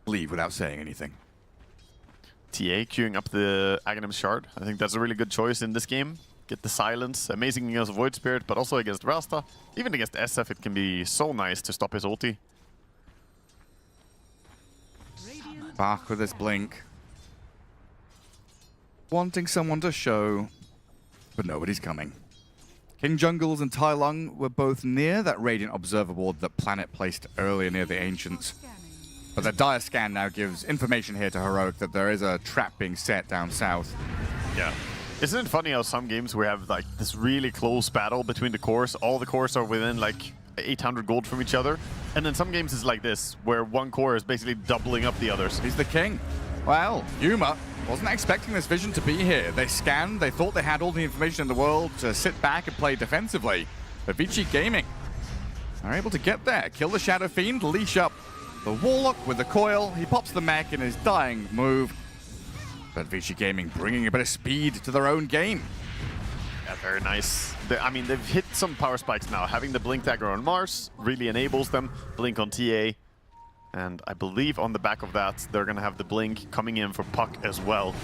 Leave without saying anything. TA queuing up the Aghanim Shard. I think that's a really good choice in this game. Get the silence. Amazing against Void Spirit, but also against Rasta. Even against SF, it can be so nice to stop his ulti. Back with his blink. Wanting someone to show, but nobody's coming. King Jungles and Tai Lung were both near that Radiant Observer Ward that Planet placed earlier near the Ancients. But the dire scan now gives information here to Heroic that there is a trap being set down south. Yeah. Isn't it funny how some games we have like this really close battle between the cores? All the cores are within like 800 gold from each other. And then some games is like this, where one core is basically doubling up the others. He's the king. Well, Yuma wasn't expecting this Vision to be here. They scanned, they thought they had all the information in the world to sit back and play defensively. But Vici Gaming are able to get there, kill the Shadow Fiend, leash up the Warlock with the coil. He pops the mech in his dying move. But Vici Gaming bringing a bit of speed to their own game. Yeah, very nice. I mean, they've hit some power spikes now. Having the Blink Dagger on Mars really enables them. Blink on TA. And I believe on the back of that, they're going to have the Blink coming in for Puck as well.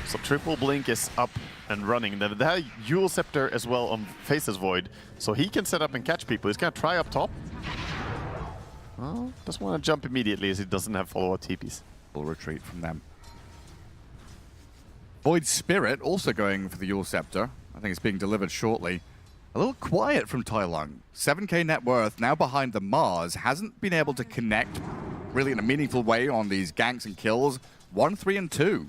So triple Blink is up and running. They have Eul Scepter as well on Faces Void. So he can set up and catch people. He's going to try up top. Well, doesn't want to jump immediately as he doesn't have follow-up TPs. Full retreat from them. Void Spirit also going for the Eul Scepter. I think it's being delivered shortly. A little quiet from Tai Lung. 7k net worth, now behind the Mars. Hasn't been able to connect really in a meaningful way on these ganks and kills. 1, 3, and 2.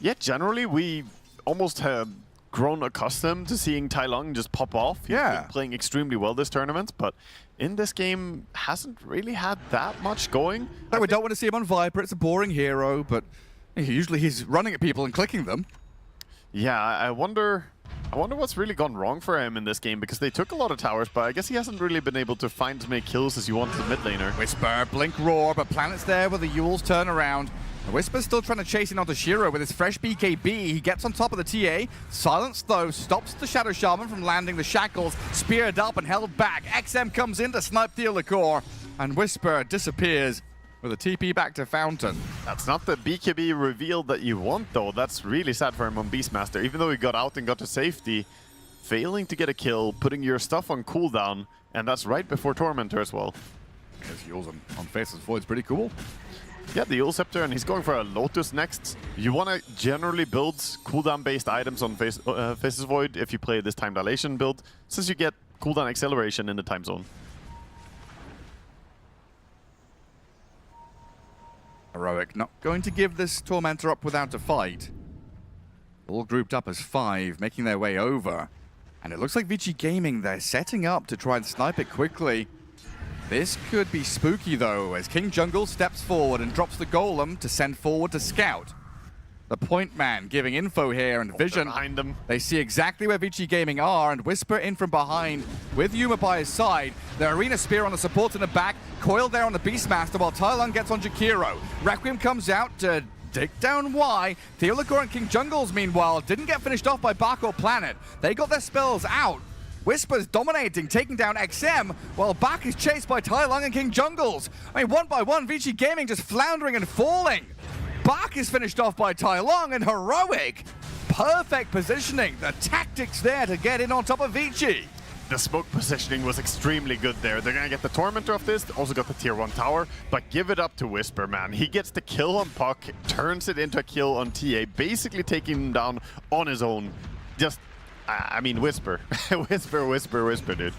Yeah, generally we almost have grown accustomed to seeing Tai Lung just pop off. He's been playing extremely well this tournament, but in this game hasn't really had that much going. No, we don't want to see him on Viper. It's a boring hero, but usually he's running at people and clicking them. Yeah, I wonder what's really gone wrong for him in this game, because they took a lot of towers, but I guess he hasn't really been able to find as many kills as you want as a mid laner. Whisper, Blink, Roar, but Planet's there with the Eul's turn around. The Whisper's still trying to chase in onto Shiro with his fresh BKB. He gets on top of the TA. Silence, though, stops the Shadow Shaman from landing the shackles. Speared up and held back. XM comes in to snipe Theolicor, and Whisper disappears with a TP back to Fountain. That's not the BKB reveal that you want, though. That's really sad for him on Beastmaster. Even though he got out and got to safety, failing to get a kill, putting your stuff on cooldown, and that's right before Tormentor as well. His Eul's on Faceless Void's pretty cool. Yeah, the Eul Scepter, and he's going for a Lotus next. You want to generally build cooldown-based items on Faceless Void if you play this Time Dilation build, since you get cooldown acceleration in the time zone. Heroic not going to give this Tormentor up without a fight. All grouped up as 5, making their way over. And it looks like Vici Gaming, they're setting up to try and snipe it quickly. This could be spooky, though, as King Jungle steps forward and drops the Golem to send forward to scout. The point man giving info here, and Vision behind them. They see exactly where Vici Gaming are, and Whisper in from behind with Yuma by his side. The Arena Spear on the support in the back, Coil there on the Beastmaster while Tai Lung gets on Jakiro. Requiem comes out to dig down Y. Theolicor and King Jungles, meanwhile, didn't get finished off by Bach or Planet. They got their spells out. Whisper's dominating, taking down XM, while Bach is chased by Tai Lung and King Jungles. I mean, one by one, Vici Gaming just floundering and falling. Bach is finished off by Tai Lung, and Heroic, perfect positioning. The tactics there to get in on top of Vichy. The smoke positioning was extremely good there. They're going to get the Tormentor off this, also got the tier 1 tower, but give it up to Whisper, man. He gets the kill on Puck, turns it into a kill on TA, basically taking him down on his own. Just, I mean, Whisper. Whisper, dude.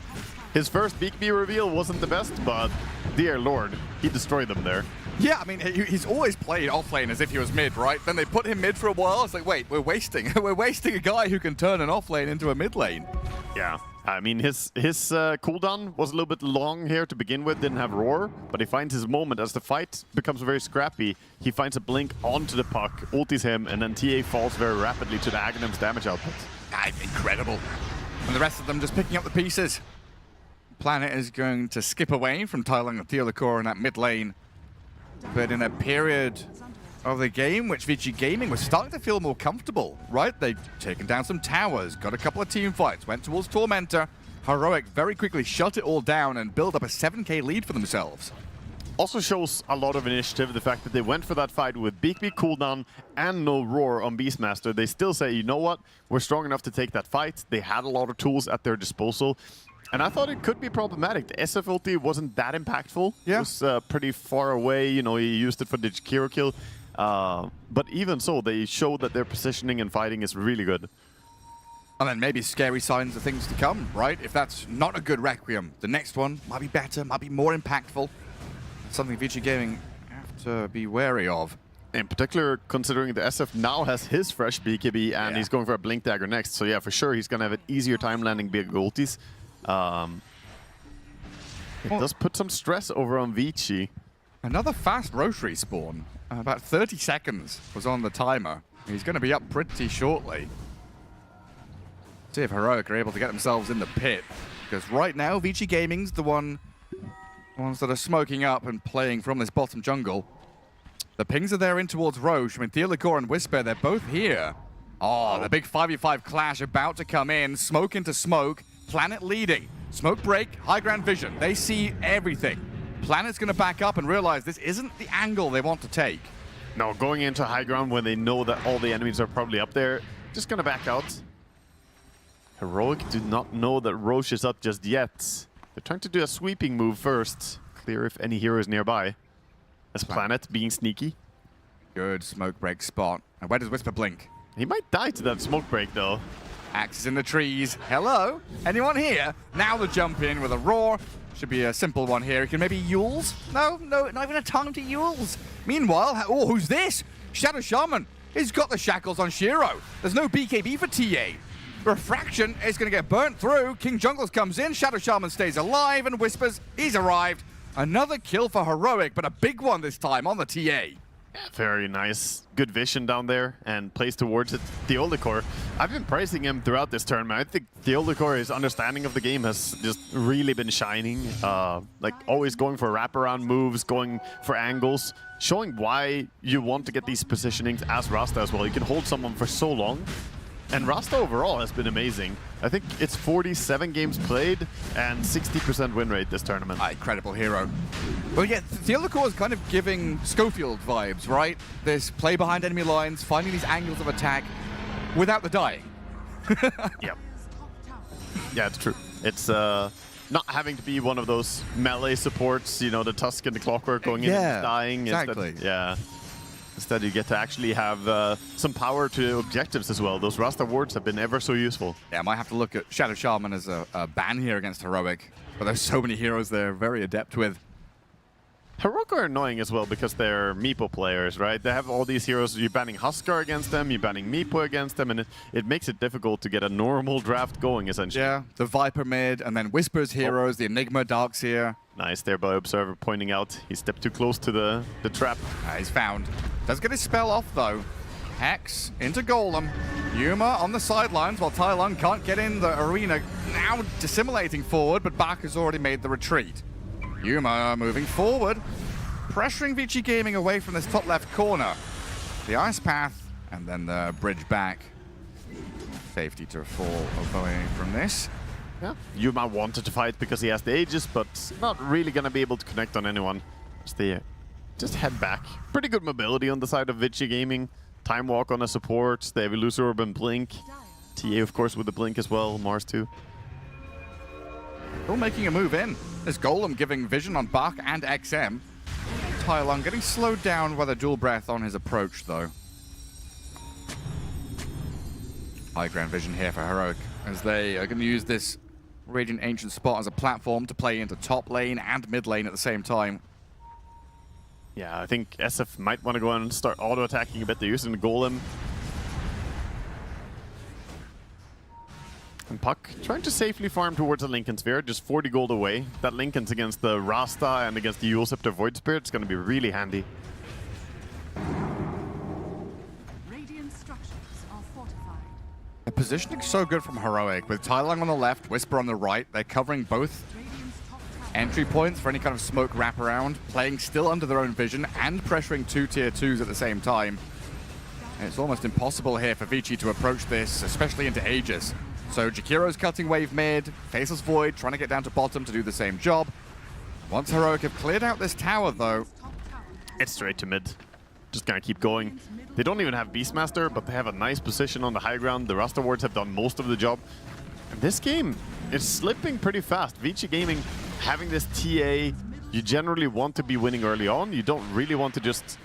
His first BKB reveal wasn't the best, but dear lord, he destroyed them there. Yeah, I mean, he's always played offlane as if he was mid, right? Then they put him mid for a while. It's like, wait, we're wasting a guy who can turn an offlane into a mid lane. Yeah, I mean, his cooldown was a little bit long here to begin with, didn't have Roar, but he finds his moment. As the fight becomes very scrappy, he finds a blink onto the puck, ultis him, and then TA falls very rapidly to the Aghanim's damage output. Incredible. And the rest of them just picking up the pieces. Planet is going to skip away from Tylung and Theolacor in that mid lane. But in a period of the game which Vici Gaming was starting to feel more comfortable, right? They've taken down some towers, got a couple of team fights, went towards Tormentor. Heroic very quickly shut it all down and built up a 7k lead for themselves. Also shows a lot of initiative, the fact that they went for that fight with big cooldown and no Roar on Beastmaster. They still say, you know what, we're strong enough to take that fight. They had a lot of tools at their disposal. And I thought it could be problematic. The SF ulti wasn't that impactful. Yeah. It was pretty far away. You know, he used it for the Jakiro kill. But even so, they showed that their positioning and fighting is really good. And then maybe scary signs of things to come, right? If that's not a good Requiem, the next one might be better, might be more impactful. Something Vici Gaming have to be wary of. In particular, considering the SF now has his fresh BKB and he's going for a Blink Dagger next. So yeah, for sure, he's going to have an easier time landing big ultis. It does put some stress over on Vichy. Another fast Rotary spawn. About 30 seconds was on the timer. He's going to be up pretty shortly. See if Heroic are able to get themselves in the pit. Because right now, Vici Gaming's the ones that are smoking up and playing from this bottom jungle. The pings are there in towards Roche. I mean, Theolacor and Whisper, they're both here. Oh, the big 5v5 clash about to come in. Smoke into smoke. Planet leading. Smoke break, high ground vision. They see everything. Planet's going to back up and realize this isn't the angle they want to take. No, going into high ground when they know that all the enemies are probably up there, just going to back out. Heroic do not know that Roche is up just yet. They're trying to do a sweeping move first. Clear if any hero is nearby. As Planet being sneaky. Good smoke break spot. And where does Whisper blink? He might die to that smoke break though. Axes in the trees. Hello? Anyone here? Now the jump in with a roar. Should be a simple one here. He can maybe Yules? No, not even a time to Yules. Meanwhile, oh, who's this? Shadow Shaman. He's got the shackles on Shiro. There's no BKB for TA. Refraction is going to get burnt through. King Jungles comes in. Shadow Shaman stays alive and Whispers. He's arrived. Another kill for Heroic, but a big one this time on the TA. Very nice. Good vision down there and plays towards it. Theolacor, I've been praising him throughout this tournament. I think Theolacor, his understanding of the game has just really been shining. Like always going for wraparound moves, going for angles, showing why you want to get these positionings as Rasta as well. You can hold someone for so long. And Rasta overall has been amazing. I think it's 47 games played and 60% win rate this tournament. Incredible hero. Well, yeah, Theolacor is kind of giving Schofield vibes, right? This play behind enemy lines, finding these angles of attack without the dying. Yep. Yeah, it's true. It's not having to be one of those melee supports, you know, the Tusk and the Clockwork going in and dying. Exactly. Instead, you get to actually have some power to objectives as well. Those Rasta wards have been ever so useful. Yeah, I might have to look at Shadow Shaman as a ban here against Heroic. But there's so many heroes they're very adept with. Heroic are annoying as well because they're Meepo players, right? They have all these heroes. You're banning Huskar against them, you're banning Meepo against them, and it makes it difficult to get a normal draft going, essentially. Yeah, the Viper mid, and then Whispers heroes, the Enigma Darkseer. Nice there by Observer pointing out he stepped too close to the trap. He's found. Does get his spell off though. Hex into Golem. Yuma on the sidelines while Tylung can't get in the arena. Now dissimulating forward, but Bach has already made the retreat. Yuma moving forward, pressuring Vici Gaming away from this top left corner. The ice path and then the bridge back. Safety to fall away from this. Yeah, Yuma wanted to fight because he has the Aegis, but not really going to be able to connect on anyone. Just head back. Pretty good mobility on the side of Vici Gaming. Time Walk on a support. They have Elusive Orb and Blink. TA, of course, with the Blink as well. Mars too. Still making a move in. There's Golem giving vision on Bach and XM. Tylung getting slowed down by the dual breath on his approach, though. High ground vision here for Heroic, as they are going to use this Radiant Ancient spot as a platform to play into top lane and mid lane at the same time. Yeah, I think SF might want to go and start auto-attacking a bit. They're using the Golem. And Puck trying to safely farm towards a Lincoln Sphere, just 40 gold away. That Lincoln's against the Rasta and against the Eul Scepter Void Spirit is going to be really handy. Radiant structures are fortified. The positioning's so good from Heroic, with Tylung on the left, Whisper on the right. They're covering both entry points for any kind of smoke wraparound, playing still under their own vision and pressuring 2 tier 2s at the same time. And it's almost impossible here for Vichy to approach this, especially into Aegis. So Jakiro's cutting wave mid, Faceless Void trying to get down to bottom to do the same job. Once Heroic have cleared out this tower though, it's straight to mid. Just gonna keep going. They don't even have Beastmaster, but they have a nice position on the high ground. The Rasta wards have done most of the job. And this game is slipping pretty fast. Vici Gaming having this TA, you generally want to be winning early on. You don't really want to just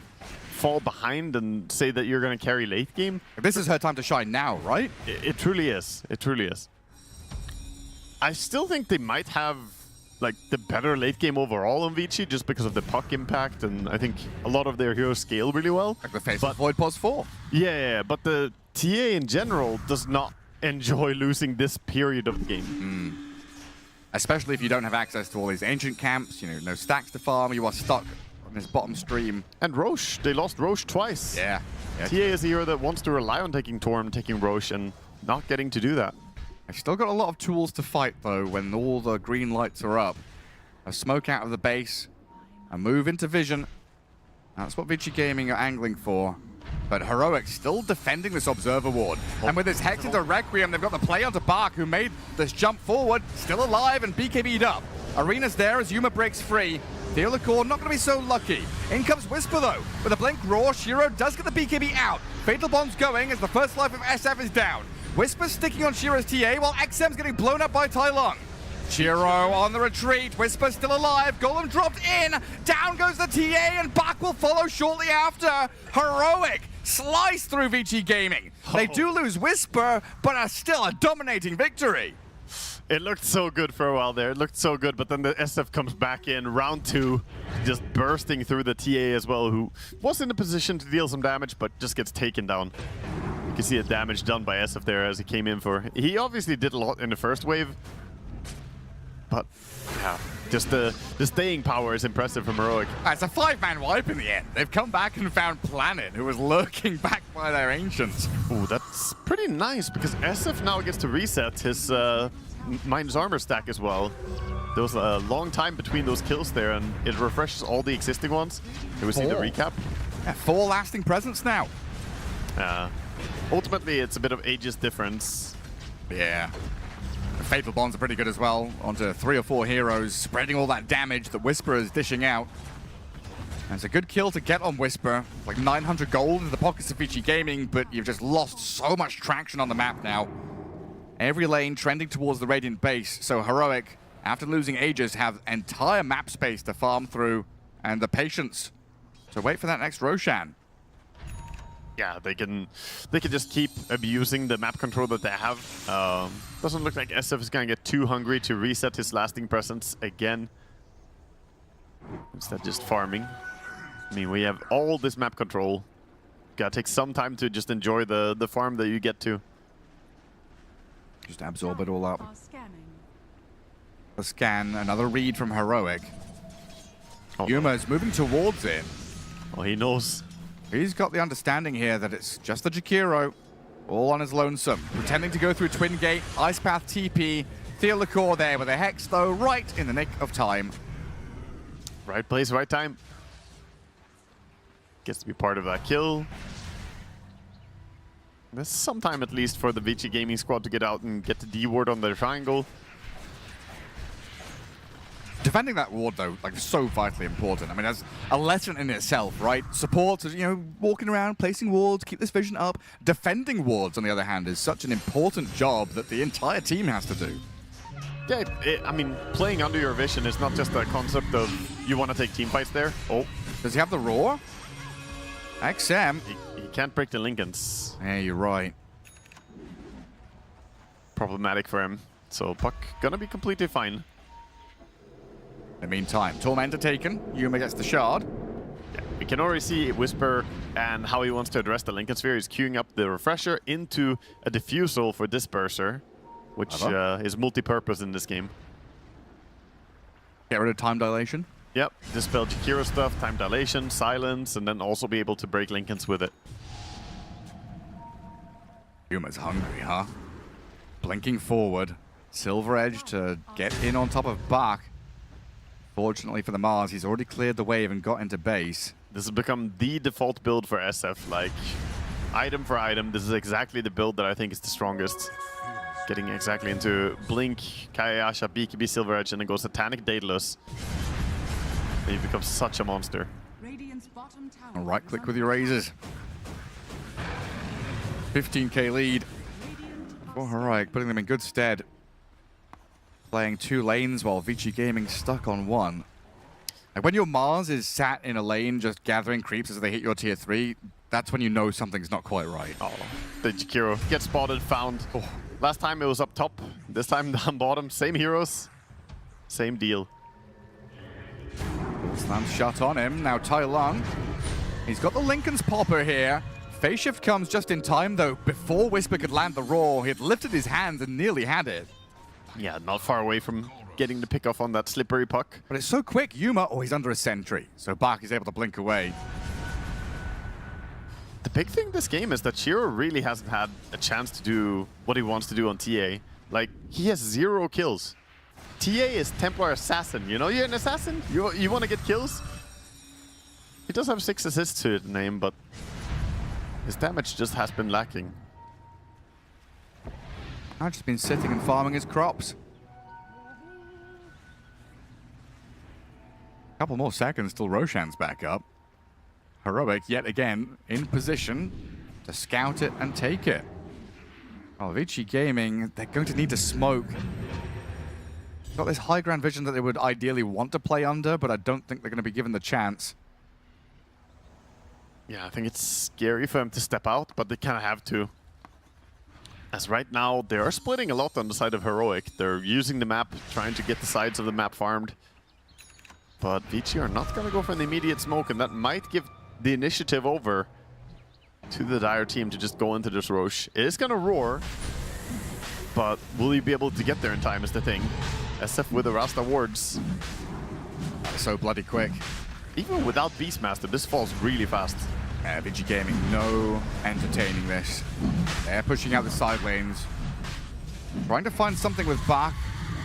fall behind and say that you're going to carry late game. This is her time to shine now, right? It truly is. It truly is. I still think they might have like the better late game overall on Vichy just because of the puck impact, and I think a lot of their heroes scale really well. Like the Faceless Void pos 4. Yeah, but the TA in general does not enjoy losing this period of the game. Especially if you don't have access to all these ancient camps, you know, no stacks to farm, you are stuck on this bottom stream. And Roche, they lost Roche twice. Yeah. TA is a hero that wants to rely on taking Torm, taking Roche, and not getting to do that. They've still got a lot of tools to fight, though, when all the green lights are up. A smoke out of the base, a move into vision. That's what Vici Gaming are angling for. But Heroic still defending this Observer Ward. And with his Hex into Requiem, they've got the play onto Bark, who made this jump forward, still alive and BKB'd up. Arena's there as Yuma breaks free. Theolacor not going to be so lucky. In comes Whisper, though. With a blink roar, Shiro does get the BKB out. Fatal Bomb's going as the first life of SF is down. Whisper sticking on Shiro's TA while XM's getting blown up by Tylung. Shiro on the retreat, Whisper still alive, Golem dropped in, down goes the TA and Bak will follow shortly after. Heroic slice through Vici Gaming. They do lose Whisper, but are still a dominating victory. It looked so good for a while there, it looked so good, but then the SF comes back in, round 2, just bursting through the TA as well, who was in a position to deal some damage, but just gets taken down. You can see the damage done by SF there as he came in for. He obviously did a lot in the first wave, but yeah, just the staying power is impressive from Heroic. It's a 5-man wipe in the end. They've come back and found Planet, who was lurking back by their Ancients. Ooh, that's pretty nice, because SF now gets to reset his Mind's Armor stack as well. There was a long time between those kills there, and it refreshes all the existing ones. Here we see the recap. Yeah, 4 lasting presents now. Ultimately, it's a bit of ages difference. Yeah. The Fatal Bonds are pretty good as well. Onto 3 or 4 heroes, spreading all that damage that Whisper is dishing out. And it's a good kill to get on Whisper. Like 900 gold in the pockets of Vici Gaming, but you've just lost so much traction on the map now. Every lane trending towards the Radiant base, so Heroic, after losing Aegis, have entire map space to farm through, and the patience to wait for that next Roshan. Yeah, they can just keep abusing the map control that they have. Doesn't look like SF is gonna get too hungry to reset his lasting presence again. Instead, just farming. I mean, we have all this map control. Gotta take some time to just enjoy the farm that you get to. Just absorb it all up. A scan, another read from Heroic. Yuma's moving towards it. Oh, he knows. He's got the understanding here that it's just the Jakiro, all on his lonesome, pretending to go through Twin Gate, Ice Path TP, Theolacor there with a Hex, though, right in the nick of time. Right place, right time. Gets to be part of that kill. There's some time at least for the Vici Gaming squad to get out and get the D ward on their triangle. Defending that ward, though, like, so vitally important. I mean, that's a lesson in itself, right? Support, you know, walking around, placing wards, keep this vision up. Defending wards, on the other hand, is such an important job that the entire team has to do. Yeah, I mean, playing under your vision is not just a concept of you want to take team fights there. Oh, does he have the roar? XM. He can't break the Lincolns. Yeah, you're right. Problematic for him. So Puck gonna be completely fine. In the meantime, Tormentor taken. Yuma gets the shard. Yeah, we can already see Whisper and how he wants to address the Lincoln Sphere. He's queuing up the Refresher into a Diffusal for Disperser. which is multi-purpose in this game. Get rid of time dilation. Yep, dispel Jakiro stuff, time dilation, silence, and then also be able to break Lincolns with it. Yuma's hungry, huh? Blinking forward. Silver Edge to get in on top of Bach. Fortunately for the MOUZ, he's already cleared the wave and got into base. This has become the default build for SF. Like, item for item, this is exactly the build that I think is the strongest. Getting exactly into Blink, Kayasha, BKB, Silver Edge, and then goes Satanic, Daedalus. And he becomes such a monster. Right-click with your razors. 15k lead for Heroic, putting them in good stead. Playing 2 lanes while Vici Gaming stuck on 1. Like when your MOUZ is sat in a lane just gathering creeps as they hit your tier 3, that's when you know something's not quite right. Oh, the Jakiro gets spotted, found. Oh. Last time it was up top, this time down bottom. Same heroes, same deal. Slam shot on him. Now Tai Lung. He's got the Lincoln's popper here. Phase shift comes just in time though. Before Whisper could land the roar, he had lifted his hands and nearly had it. Yeah, not far away from getting the pick off on that slippery puck. But it's so quick. Yuma, oh, he's under a sentry. So Bach is able to blink away. The big thing this game is that Shiro really hasn't had a chance to do what he wants to do on TA. Like, he has 0 kills. TA is Templar Assassin, you know? You're an assassin, you want to get kills? He does have 6 assists to his name, but his damage just has been lacking. I've just been sitting and farming his crops. Couple more seconds till Roshan's back up. Heroic, yet again, in position to scout it and take it. Oh, Vici Gaming, they're going to need to smoke. Got this high ground vision that they would ideally want to play under, but I don't think they're going to be given the chance. Yeah, I think it's scary for them to step out, but they kind of have to. As right now, they are splitting a lot on the side of Heroic. They're using the map, trying to get the sides of the map farmed. But Vici are not going to go for an immediate smoke, and that might give the initiative over to the Dire team to just go into this Roche. It is going to roar, but will he be able to get there in time is the thing. SF with the Rasta wards. So bloody quick. Even without Beastmaster, this falls really fast. Vici Gaming, no entertaining this. They're pushing out the side lanes. Trying to find something with Bach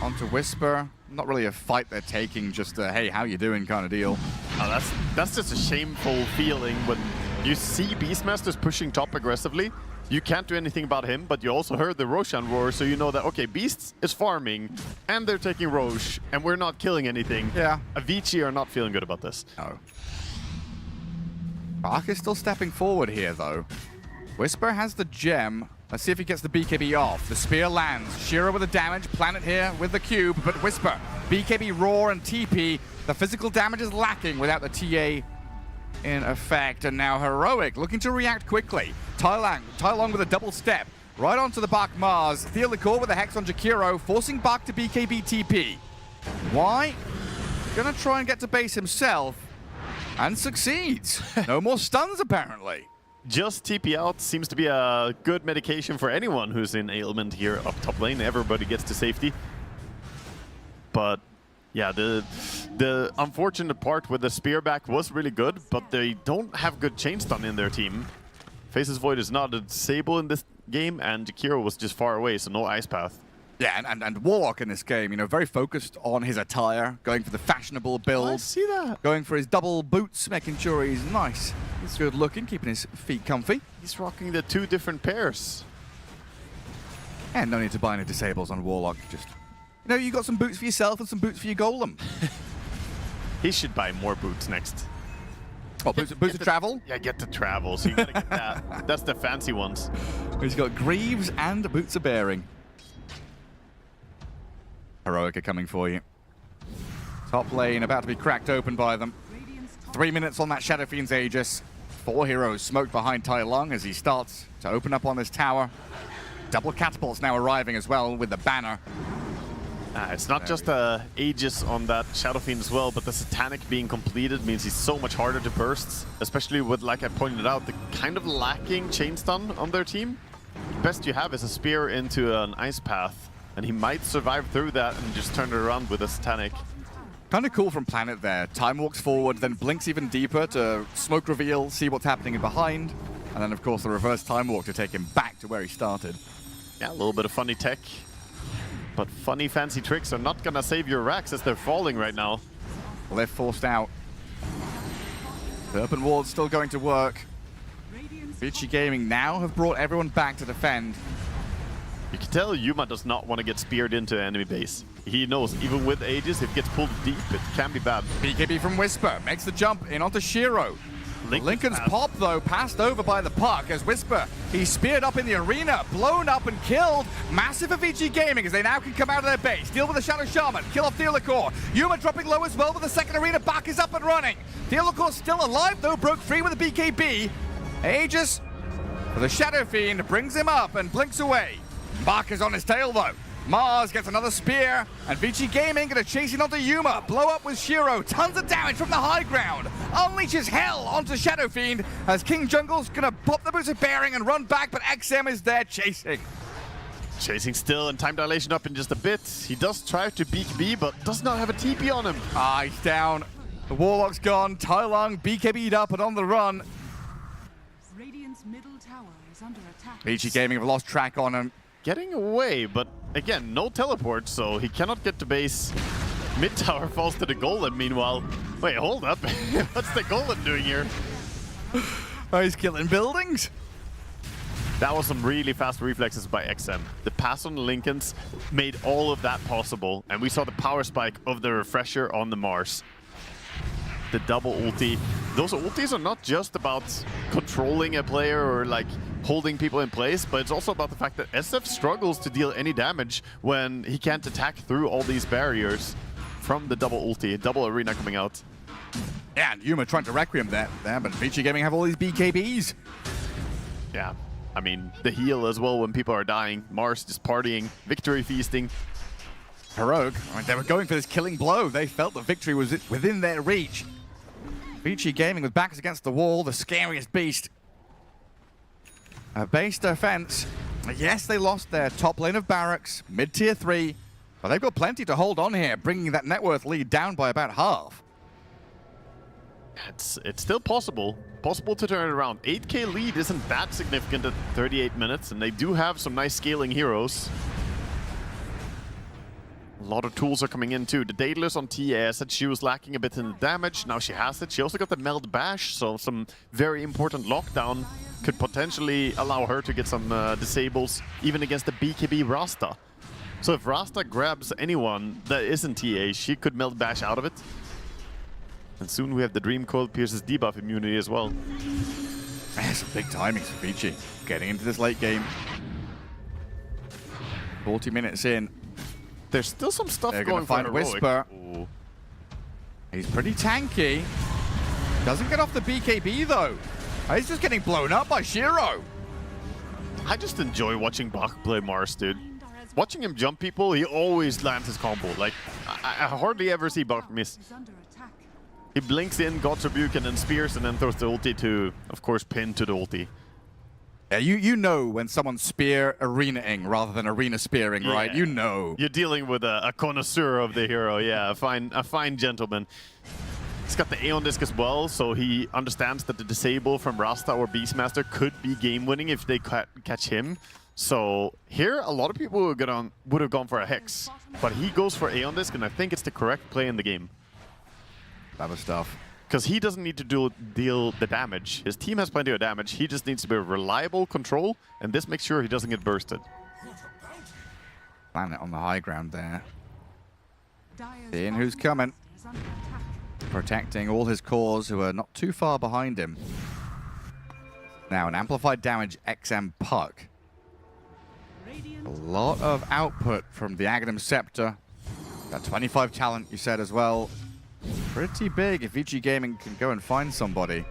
onto Whisper. Not really a fight they're taking, just a, hey, how you doing kind of deal. Oh, that's just a shameful feeling when you see Beastmasters pushing top aggressively. You can't do anything about him, but you also heard the Roshan roar, so you know that, okay, Beasts is farming, and they're taking Roche, and we're not killing anything. Yeah. Avicii are not feeling good about this. No. Bach is still stepping forward here, though. Whisper has the gem. Let's see if he gets the BKB off. The spear lands. Shiro with the damage. Planet here with the cube, but Whisper, BKB, roar, and TP. The physical damage is lacking without the TA in effect. And now Heroic looking to react quickly. Tai Lung with a double step. Right onto the Bach MOUZ. Theolicor with a Hex on Jakiro, forcing Bach to BKB TP. Why? Gonna try and get to base himself. And succeeds. No more stuns, apparently. Just TP out seems to be a good medication for anyone who's in ailment here up top lane. Everybody gets to safety. But yeah, the unfortunate part with the spear back was really good, but they don't have good chain stun in their team. Faceless Void is not a disable in this game, and Jakiro was just far away, so no Ice Path. Yeah, and Warlock in this game, you know, very focused on his attire, going for the fashionable build. I see that. Going for his double boots, making sure he's nice. He's good looking, keeping his feet comfy. He's rocking the 2 different pairs. And no need to buy any disables on Warlock. Just, you know, you got some boots for yourself and some boots for your golem. He should buy more boots next. Oh, boots to travel? Yeah, get to travel, so you gotta get that. That's the fancy ones. He's got Greaves and Boots of Bearing. Heroic are coming for you. Top lane about to be cracked open by them. 3 minutes on that Shadow Fiend's Aegis. 4 heroes smoked behind Tai Lung as he starts to open up on this tower. Double catapults now arriving as well with the banner. It's not just the Aegis on that Shadow Fiend as well, but the Satanic being completed means he's so much harder to burst, especially with, like I pointed out, the kind of lacking chain stun on their team. The best you have is a spear into an Ice Path. And he might survive through that and just turn it around with a Satanic. Kind of cool from Planet there. Time walks forward, then blinks even deeper to smoke reveal, see what's happening in behind. And then, of course, the reverse time walk to take him back to where he started. Yeah, a little bit of funny tech. But funny, fancy tricks are not going to save your racks as they're falling right now. Well, they're forced out. The open wall's still going to work. Vici Gaming now have brought everyone back to defend. You can tell Yuma does not want to get speared into enemy base. He knows, even with Aegis, if it gets pulled deep, it can be bad. BKB from Whisper makes the jump in onto Shiro. Lincoln's pop, though, passed over by the puck as Whisper, he's speared up in the arena, blown up and killed. Massive for Vici Gaming as they now can come out of their base. Deal with the Shadow Shaman, kill off Theolacor. Yuma dropping low as well, but the second arena back is up and running. Theolacor still alive, though, broke free with the BKB. Aegis, for the Shadow Fiend, brings him up and blinks away. Bach is on his tail, though. MOUZ gets another spear, and Vici Gaming gonna chase it onto Yuma. Blow up with Shiro, tons of damage from the high ground. Unleashes hell onto Shadow Fiend as King Jungle's gonna pop the boots of bearing and run back, but XM is there chasing. Chasing still, and time dilation up in just a bit. He does try to BKB, but does not have a TP on him. He's down. The Warlock's gone. Tai Lung BKB'd up and on the run. Radiant's middle tower is under attack. Vici Gaming have lost track on him. Getting away, but again, no teleport, so he cannot get to base. Mid tower falls to the Golem, meanwhile. Wait, hold up. What's the Golem doing here? Oh, he's killing buildings. That was some really fast reflexes by XM. The pass on Lincolns made all of that possible, and we saw the power spike of the refresher on the Mars. The double ulti. Those ultis are not just about controlling a player or like holding people in place, but it's also about the fact that SF struggles to deal any damage when he can't attack through all these barriers from the double ulti, double arena coming out. Yeah, and Yuma trying to Requiem there, but Vici Gaming have all these BKBs. Yeah, I mean, the heal as well when people are dying. Mars just partying, victory feasting. Heroic, I mean, they were going for this killing blow. They felt the victory was within their reach. Vici Gaming with backs against the wall, the scariest beast. A base defense. Yes, they lost their top lane of barracks, mid-tier 3, but they've got plenty to hold on here, bringing that net worth lead down by about half. It's still possible to turn it around. 8k lead isn't that significant at 38 minutes, and they do have some nice scaling heroes. A lot of tools are coming in too. The Daedalus on TA said she was lacking a bit in the damage. Now she has it. She also got the Meld Bash, so some very important lockdown could potentially allow her to get some disables, even against the BKB Rasta. So if Rasta grabs anyone that isn't TA, she could Meld Bash out of it. And soon we have the Dream Coil Pierce's debuff immunity as well. Some big timings for Vichy. Getting into this late game. 40 minutes in. There's still some stuff They're going to find Heroic. Whisper. Ooh. He's pretty tanky. Doesn't get off the BKB though. He's just getting blown up by Shiro. I just enjoy watching Bach play Mars, dude. Watching him jump people, he always lands his combo. Like, I hardly ever see Bach miss. He blinks in, God's Rebuke, and then spears, and then throws the ulti to, of course, pin to the ulti. Yeah, you know when someone's spear arena-ing rather than arena spearing, Yeah. right? You know. You're dealing with a connoisseur of the hero, yeah, a fine gentleman. He's got the Aeon Disc as well, so he understands that the disable from Rasta or Beastmaster could be game-winning if they catch him. So here, a lot of people would have gone for a Hex, but he goes for Aeon Disc, and I think it's the correct play in the game. Clever stuff. Because he doesn't need to deal the damage. His team has plenty of damage. He just needs to be a reliable control, and this makes sure he doesn't get bursted. Planet on the high ground there. Seeing who's coming. Protecting all his cores who are not too far behind him. Now an amplified damage XM puck. A lot of output from the Aghanim Scepter. That 25 talent you said as well. Pretty big if Vici Gaming can go and find somebody.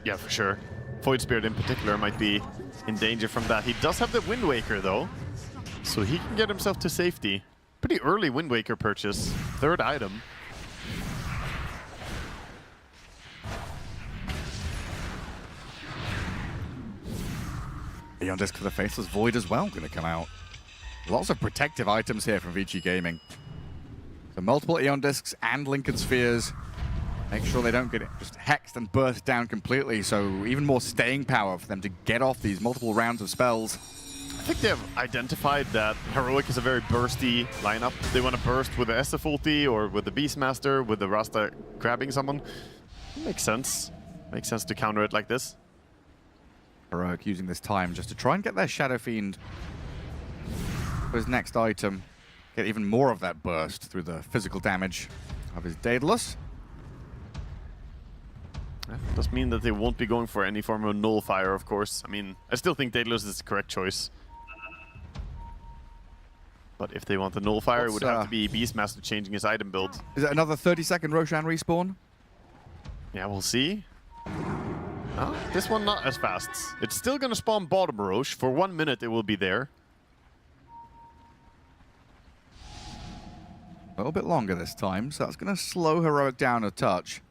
Yeah, for sure. Void Spirit in particular might be in danger from that. He does have the Wind Waker though, so he can get himself to safety. Pretty early Wind Waker purchase. 3rd item. Beyond Disc for the Faceless Void as well going to come out. Lots of protective items here from Vici Gaming. So multiple Aeon Discs and Lincoln Spheres. Make sure they don't get just hexed and burst down completely, so even more staying power for them to get off these multiple rounds of spells. I think they've identified that Heroic is a very bursty lineup. They want to burst with the SF ulti or with the Beastmaster, with the Rasta grabbing someone. Makes sense. Makes sense to counter it like this. Heroic using this time just to try and get their Shadow Fiend for his next item. Get even more of that burst through the physical damage of his Daedalus. That does mean that they won't be going for any form of nullifier, of course. I mean, I still think Daedalus is the correct choice. But if they want the nullifier, it would have to be Beastmaster changing his item build. Is it another 30-second Roshan respawn? Yeah, we'll see. Oh, this one not as fast. It's still going to spawn bottom Roche. For 1 minute it will be there. A little bit longer this time, so that's going to slow Heroic down a touch.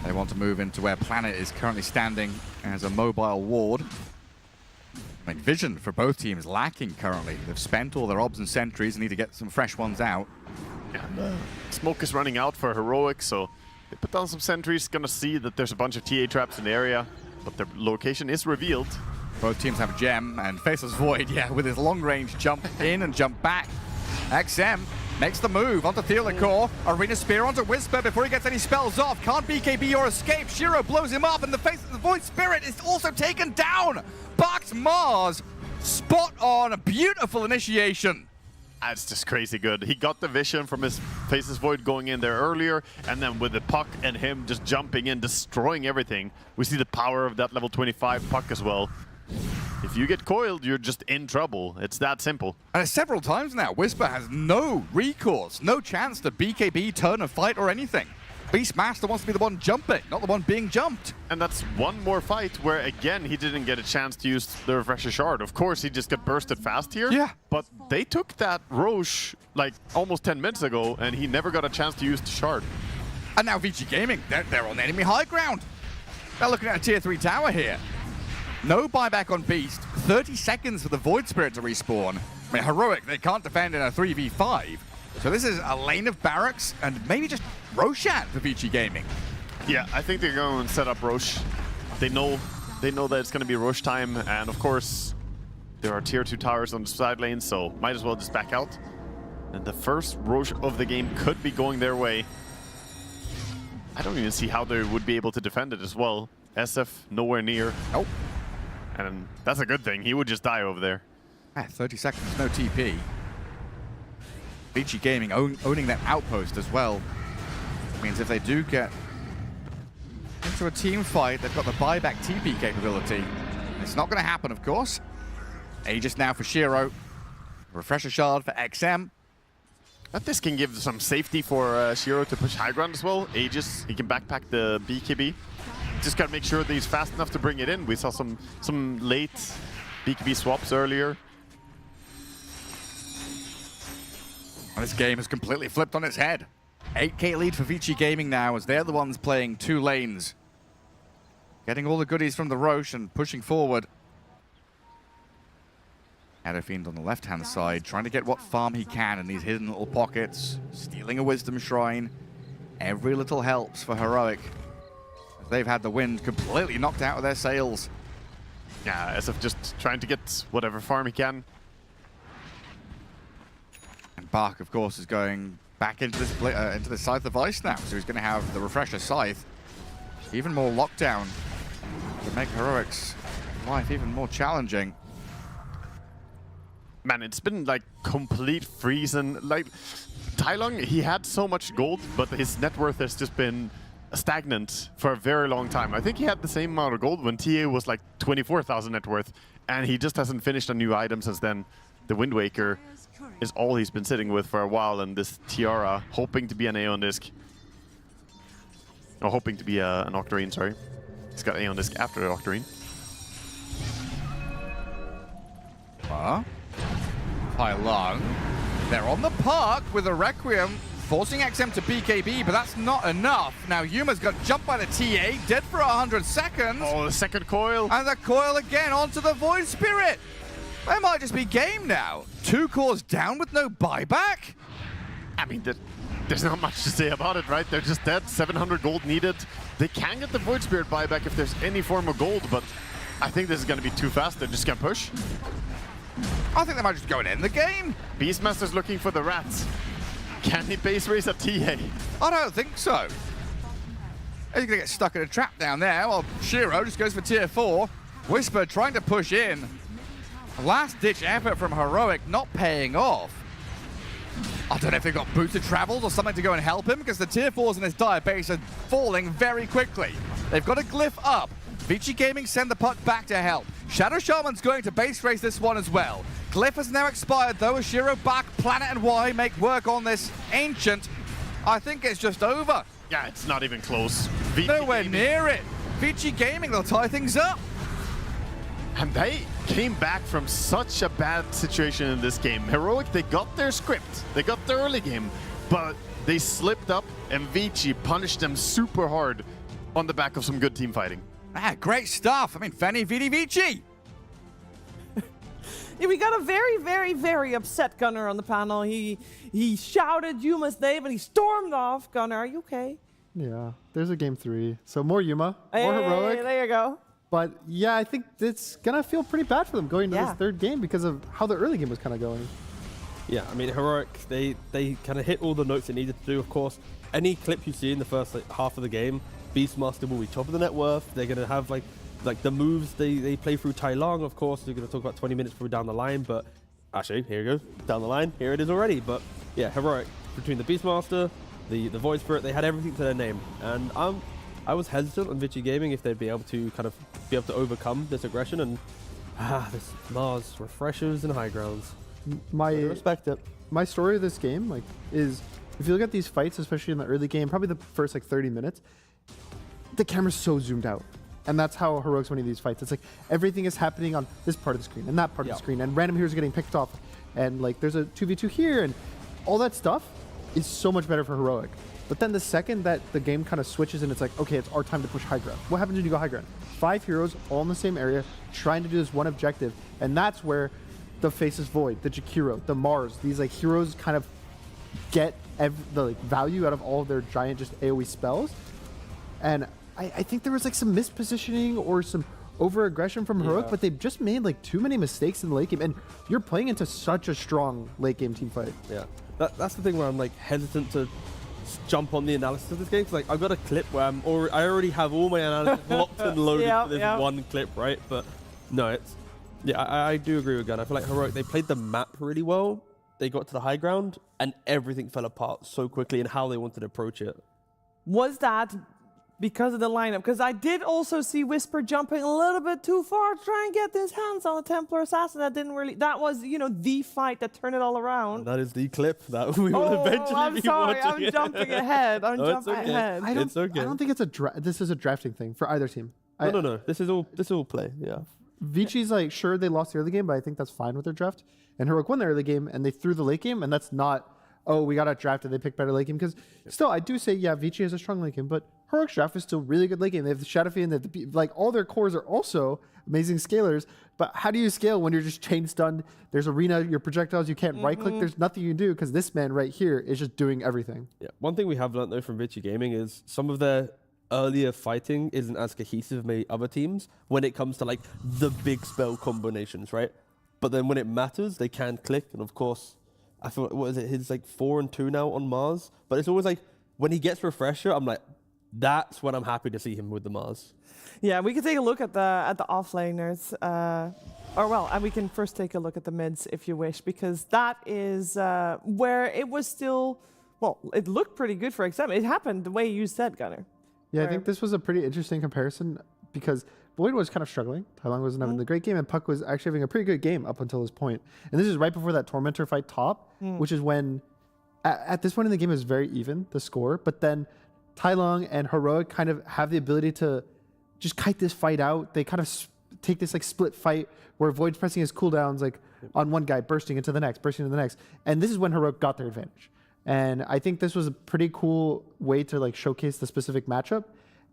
They want to move into where Planet is currently standing as a mobile ward. I mean, vision for both teams lacking currently. They've spent all their obs and sentries and need to get some fresh ones out. Yeah, smoke is running out for Heroic, so they put down some sentries. Gonna see that there's a bunch of TA traps in the area, but their location is revealed. Both teams have Gem, and Faceless Void, yeah, with his long-range jump in and jump back. XM makes the move onto Theodore. Arena Spear onto Whisper before he gets any spells off. Can't BKB or escape. Shiro blows him up, and the face of the Void Spirit is also taken down. Bucks Mars, spot on, beautiful initiation. That's just crazy good. He got the vision from his Faceless Void going in there earlier, and then with the puck and him just jumping in, destroying everything. We see the power of that level 25 puck as well. If you get coiled, you're just in trouble. It's that simple. And several times now, Whisper has no recourse, no chance to BKB, turn a fight or anything. Beastmaster wants to be the one jumping, not the one being jumped. And that's one more fight where, again, he didn't get a chance to use the Refresher Shard. Of course, he just got bursted fast here. Yeah. But they took that Roche like almost 10 minutes ago, and he never got a chance to use the Shard. And now Vici Gaming, they're on enemy high ground. They're looking at a tier 3 tower here. No buyback on Beast, 30 seconds for the Void Spirit to respawn. I mean, Heroic, they can't defend in a 3v5. So this is a lane of barracks and maybe just Roshan for Vici Gaming. Yeah, I think they're going to set up Roche. They know that it's going to be Roche time, and of course, there are tier 2 towers on the side lane, so might as well just back out. And the first Roche of the game could be going their way. I don't even see how they would be able to defend it as well. SF nowhere near. Nope. And that's a good thing. He would just die over there. 30 seconds, no TP. Vici Gaming owning that outpost as well. Means if they do get into a team fight, they've got the buyback TP capability. It's not going to happen, of course. Aegis now for Shiro. Refresher Shard for XM. But this can give some safety for Shiro to push high ground as well. Aegis, he can backpack the BKB. Just gotta make sure that he's fast enough to bring it in. We saw some late BKB swaps earlier. And this game has completely flipped on its head. 8k lead for Vici Gaming now as they're the ones playing 2 lanes. Getting all the goodies from the Roche and pushing forward. Fiend on the left-hand side, trying to get what farm he can in these hidden little pockets. Stealing a Wisdom Shrine. Every little helps for Heroic. They've had the wind completely knocked out of their sails. Yeah, SF just trying to get whatever farm he can. And Bach, of course, is going back into this Scythe of Ice now, so he's going to have the Refresher Scythe. Even more lockdown to make Heroic's life even more challenging. Man, it's been like complete freeze, and like Tai Lung, he had so much gold, but his net worth has just been stagnant for a very long time. I think he had the same amount of gold when TA was like 24,000 net worth, and he just hasn't finished a new item since then. The Wind Waker is all he's been sitting with for a while, and this Tiara, hoping to be an Aeon Disc. Or hoping to be an Octarine, sorry. He's got Aeon Disc after the Octarine. Tai Lung. They're on the park with a Requiem, forcing XM to BKB, but that's not enough. Now Yuma's got jumped by the TA, dead for 100 seconds. Oh, the second coil. And the coil again onto the Void Spirit. They might just be game now. 2 cores down with no buyback? I mean, there's not much to say about it, right? They're just dead. 700 gold needed. They can get the Void Spirit buyback if there's any form of gold, but I think this is going to be too fast. They're just going to push. I think they might just go and end the game. Beastmaster's looking for the rats. Can he base race a TA? I don't think so. He's going to get stuck in a trap down there while Shiro just goes for tier 4. Whisper trying to push in. Last-ditch effort from Heroic not paying off. I don't know if they've got boosted travels or something to go and help him, because the tier 4s in his dire base are falling very quickly. They've got a glyph up. Vici Gaming send the puck back to help. Shadow Shaman's going to base race this one as well. Glyph has now expired though, as Shiro back, Planet and Y make work on this Ancient. I think it's just over. Yeah, it's not even close. Nowhere near it. Vici Gaming, they'll tie things up. And they came back from such a bad situation in this game. Heroic, they got their script. They got the early game, but they slipped up and Vichy punished them super hard on the back of some good team fighting. Ah, great stuff. I mean, Fanny Vidi Vici. Yeah, we got a very, very, very upset Gunnar on the panel. He shouted Yuma's name and he stormed off. Gunnar, are you okay? Yeah, there's a game 3. So more Yuma, Hey, more Heroic. there you go. But yeah, I think it's going to feel pretty bad for them going into this third game because of how the early game was kind of going. Yeah, I mean, Heroic, they kind of hit all the notes they needed to do, of course. Any clip you see in the first half of the game, Beastmaster will be top of the net worth. They're going to have like the moves they play through Tai Long, of course. They're going to talk about 20 minutes before down the line, but actually, here you go, down the line, here it is already. But yeah, Heroic, between the Beastmaster, the Void Spirit, they had everything to their name. And I was hesitant on Vici Gaming if they'd be able to overcome this aggression, and this Mars refreshers and high grounds. I respect it. My story of this game is, if you look at these fights, especially in the early game, probably the first 30 minutes, the camera's so zoomed out. And that's how Heroic's winning these fights. It's like everything is happening on this part of the screen and that part of the screen, and random heroes are getting picked off, and there's a 2v2 here, and all that stuff is so much better for Heroic. But then the second that the game kind of switches and it's like, okay, it's our time to push high ground. What happens when you go high ground? 5 heroes all in the same area trying to do this one objective, and that's where the Faceless Void, the Jakiro, the Mars, these heroes kind of get the value out of all of their giant just AoE spells. And I think there was some mispositioning or some over-aggression from Heroic, but they've just made too many mistakes in the late game, and you're playing into such a strong late game team fight. Yeah, that's the thing where I'm hesitant to jump on the analysis of this game, because I've got a clip where I already have all my analysis locked and loaded for this one clip, right? But no, I do agree with Gunn. I feel like Heroic, they played the map really well. They got to the high ground and everything fell apart so quickly in how they wanted to approach it. Was that because of the lineup? Because I did also see Whisper jumping a little bit too far to try and get his hands on a Templar Assassin. That was, the fight that turned it all around. And that is the clip that we will eventually be watching. I'm jumping ahead. I'm jumping ahead. It's okay. I don't think this is a drafting thing for either team. No. This is all play, yeah. Vici's sure they lost the early game, but I think that's fine with their draft. And Heroic won the early game, and they threw the late game, and that's not, oh, we got outdrafted, they picked better late game. Because still, I do say, yeah, Vici has a strong late game, but Heroic's draft is still really good late game. They have the Shadow Fiend, they have all their cores are also amazing scalers. But how do you scale when you're just chain stunned? There's arena, your projectiles, you can't right click. There's nothing you can do because this man right here is just doing everything. Yeah. One thing we have learned though from Vici Gaming is some of their earlier fighting isn't as cohesive as maybe other teams when it comes to the big spell combinations, right? But then when it matters, they can click. And of course, I feel what is it? His 4-2 now on Mars. But it's always when he gets refresher, I'm that's when I'm happy to see him with the Mars. Yeah, we can take a look at the offlaners, and we can first take a look at the mids if you wish, because that is where it was still, it looked pretty good for Xtreme. It happened the way you said, Gunnar. Yeah, I think this was a pretty interesting comparison because Void was kind of struggling. Tai Long wasn't having the great game, and Puck was actually having a pretty good game up until this point. And this is right before that Tormentor fight top, which is when, at this point in the game, it was very even, the score. But then Tai Long and Heroic kind of have the ability to just kite this fight out. They kind of take this split fight where Void's pressing his cooldowns on one guy, bursting into the next. And this is when Heroic got their advantage. And I think this was a pretty cool way to showcase the specific matchup.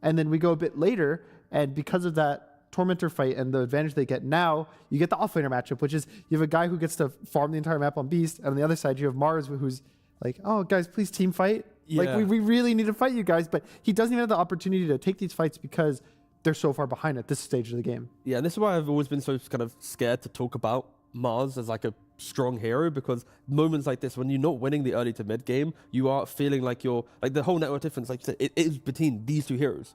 And then we go a bit later, and because of that Tormentor fight and the advantage they get now, you get the offlaner matchup, which is you have a guy who gets to farm the entire map on Beast, and on the other side you have Mars, who's like, oh guys, please team fight. Like we really need to fight you guys, but he doesn't even have the opportunity to take these fights because they're so far behind at this stage of the game. Yeah, and this is why I've always been so kind of scared to talk about MOUZ as like a strong hero, because moments like this, when you're not winning the early to mid game, you are feeling like you're like the whole network difference, like you said, it is between these two heroes.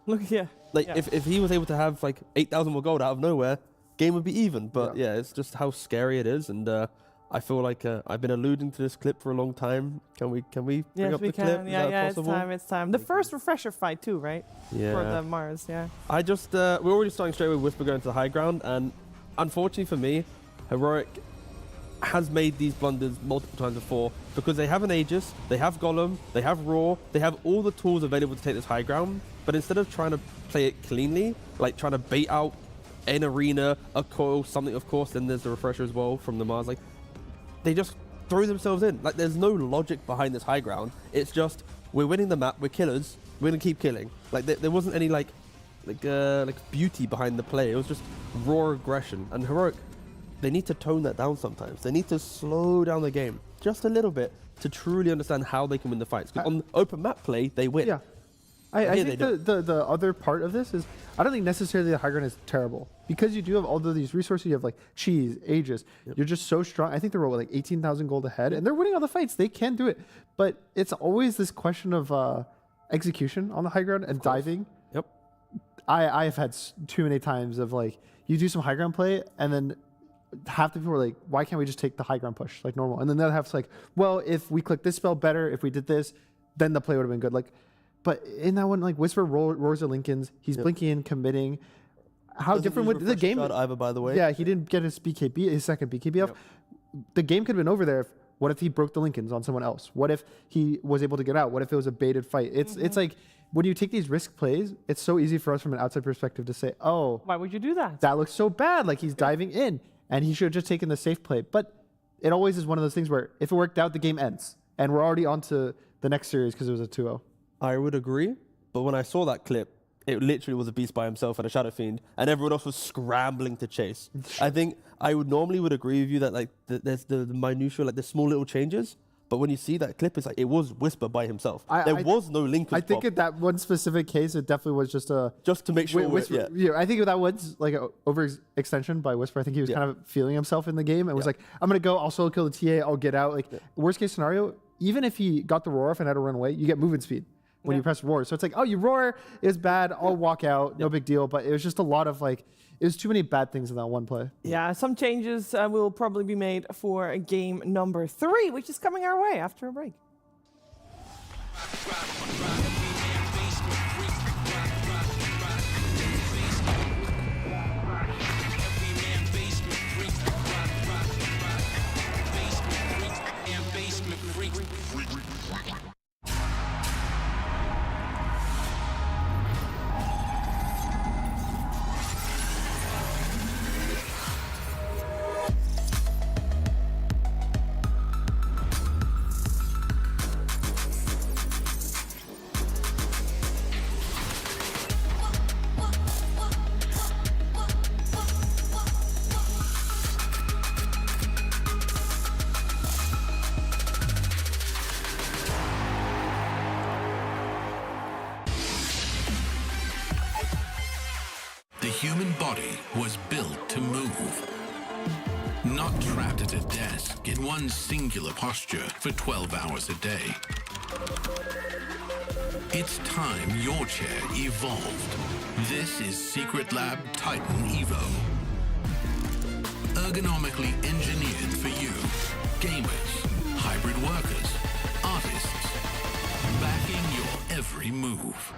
If he was able to have like 8,000 more gold out of nowhere, game would be even. But yeah, it's just how scary it is, and I feel like I've been alluding to this clip for a long time. Can we bring up the clip? Yeah, it's time. The first refresher fight too, right? Yeah. For the Mars, I just we're already starting straight with Whisper going to the high ground, and unfortunately for me, Heroic has made these blunders multiple times before, because they have an Aegis, they have Golem, they have Roar, they have all the tools available to take this high ground, but instead of trying to play it cleanly, like trying to bait out an arena, a coil, something, of course, then there's the refresher as well from the MOUZ, like they just throw themselves in. Like there's no logic behind this high ground. It's just, we're winning the map, we're killers, we're gonna keep killing. Like there wasn't any like beauty behind the play. It was just raw aggression. And Heroic, they need to tone that down sometimes. They need to slow down the game just a little bit to truly understand how they can win the fights. Because on open map play, they win. Yeah. I think the other part of this is, I don't think necessarily the high ground is terrible, because you do have all of these resources. You have like Cheese, Aegis. You're just so strong. I think they're like 18,000 gold ahead, and they're winning all the fights. They can do it, but it's always this question of execution on the high ground and diving. Yep. I've had too many times of like, you do some high ground play, and then half the people are like, why can't we just take the high ground push like normal? And then the other half's like, well, if we click this spell better, if we did this, then the play would have been good. Like, but in that one, like Whisper roars the Lincolns, he's blinking in, committing. How different would the game? Either, by the way. Yeah, he didn't get his BKB, his second BKB off. The game could have been over there. What if he broke the Lincolns on someone else? What if he was able to get out? What if it was a baited fight? It's like, when you take these risk plays, it's so easy for us from an outside perspective to say, oh, why would you do that? That looks so bad. Like he's diving in, and he should have just taken the safe play. But it always is one of those things where if it worked out, the game ends, and we're already on to the next series because it was a 2-0. I would agree, but when I saw that clip, it literally was a beast by himself and a Shadow Fiend, and everyone else was scrambling to chase. I think I would agree with you that like there's the minutiae, like the small little changes, but when you see that clip, it's like it was Whisper by himself. There was no link. I think in that one specific case, it definitely was just to make sure. I think that was like an overextension by Whisper. I think he was kind of feeling himself in the game and was like, I'm gonna go, I'll solo kill the TA, I'll get out. Like worst case scenario, even if he got the roar off and had to run away, you get movement speed when you press roar. So it's like, oh, you roar, it's bad, I'll walk out, no big deal. But it was just a lot of like, it was too many bad things in that one play. Yeah, some changes will probably be made for game number 3, which is coming our way after a break. The human body was built to move, not trapped at a desk in one singular posture for 12 hours a day. It's time your chair evolved. This is Secret Lab Titan Evo. Ergonomically engineered for you, gamers, hybrid workers, artists, backing your every move.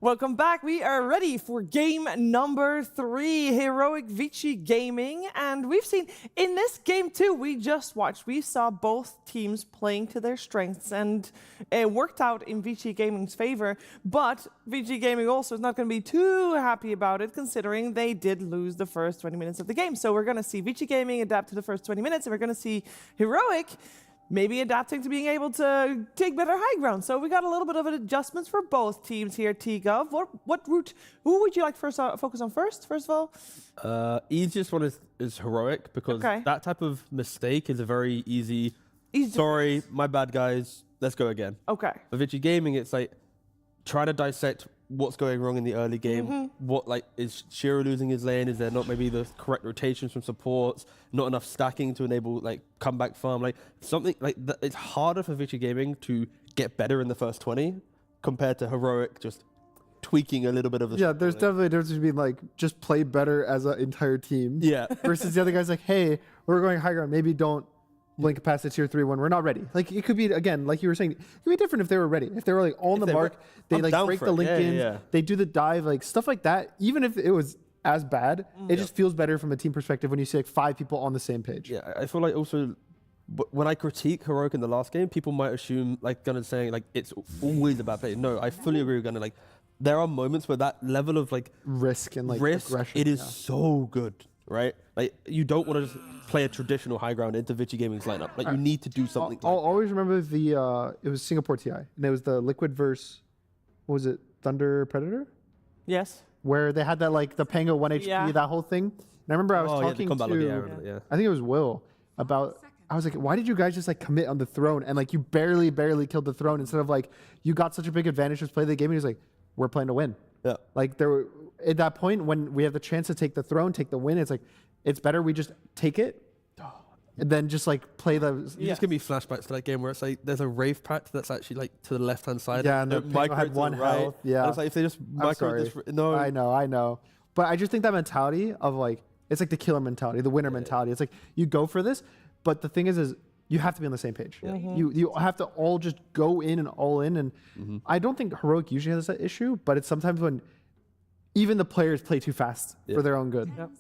Welcome back. We are ready for game number 3, Heroic Vici Gaming. And we've seen in this game too, we just watched, we saw both teams playing to their strengths, and it worked out in Vici Gaming's favor. But Vici Gaming also is not going to be too happy about it, considering they did lose the first 20 minutes of the game. So we're going to see Vici Gaming adapt to the first 20 minutes, and we're going to see Heroic maybe adapting to being able to take better high ground. So we got a little bit of an adjustments for both teams here, T-Gov. What route, who would you like first focus on first of all? Easiest one is Heroic, because that type of mistake is a very easy, sorry, my bad guys, let's go again. Okay. For Vici Gaming, it's like, try to dissect what's going wrong in the early game. What, like, is Shiro losing his lane? Is there not maybe the correct rotations from supports? Not enough stacking to enable, like, comeback farm? Like, something like that. It's harder for Vici Gaming to get better in the first 20 compared to Heroic just tweaking a little bit of the... Yeah, there's definitely a difference between, like, just play better as an entire team. Yeah. Versus the other guy's like, hey, we're going high ground. Maybe don't blink past the tier 3 when we're not ready. Like, it could be, again, like you were saying, it could be different if they were ready. If they were, like, on the mark, they, like, break the link-ins, they do the dive, like, stuff like that. Even if it was as bad, it just feels better from a team perspective when you see, like, 5 people on the same page. Yeah, I feel like also, when I critique Heroic in the last game, people might assume, like, Gunnar saying, like, it's always a bad play. No, I fully agree with Gunnar. Like, there are moments where that level of, like, risk and, like, aggression, it is so good, right? Like, you don't want to just play a traditional high ground into Vici Gaming's lineup. Like, you need to do something. I'll always remember it was Singapore TI, and it was the Liquid versus, what was it, Thunder Predator? Yes. Where they had that, like, the Pango 1 HP, that whole thing. And I remember I was talking to, I think it was Will, about, I was like, why did you guys just, like, commit on the throne? And, like, you barely killed the throne instead of, like, you got such a big advantage to play the game. And he's like, we're playing to win. Yeah. Like, there were, at that point, when we have the chance to take the throne, take the win, it's like, it's better we just take it and then just, like, play the... You just give me flashbacks to that game where it's like, there's a Wraith pact that's actually, like, to the left-hand side. Yeah, and the Pango had one health. Yeah. And it's like, if they just micro this... No. I know. But I just think that mentality of, like, it's like the killer mentality, the winner mentality. It's like, you go for this, but the thing is you have to be on the same page. You have to all just go in and all in. And I don't think Heroic usually has that issue, but it's sometimes when even the players play too fast for their own good. Yep.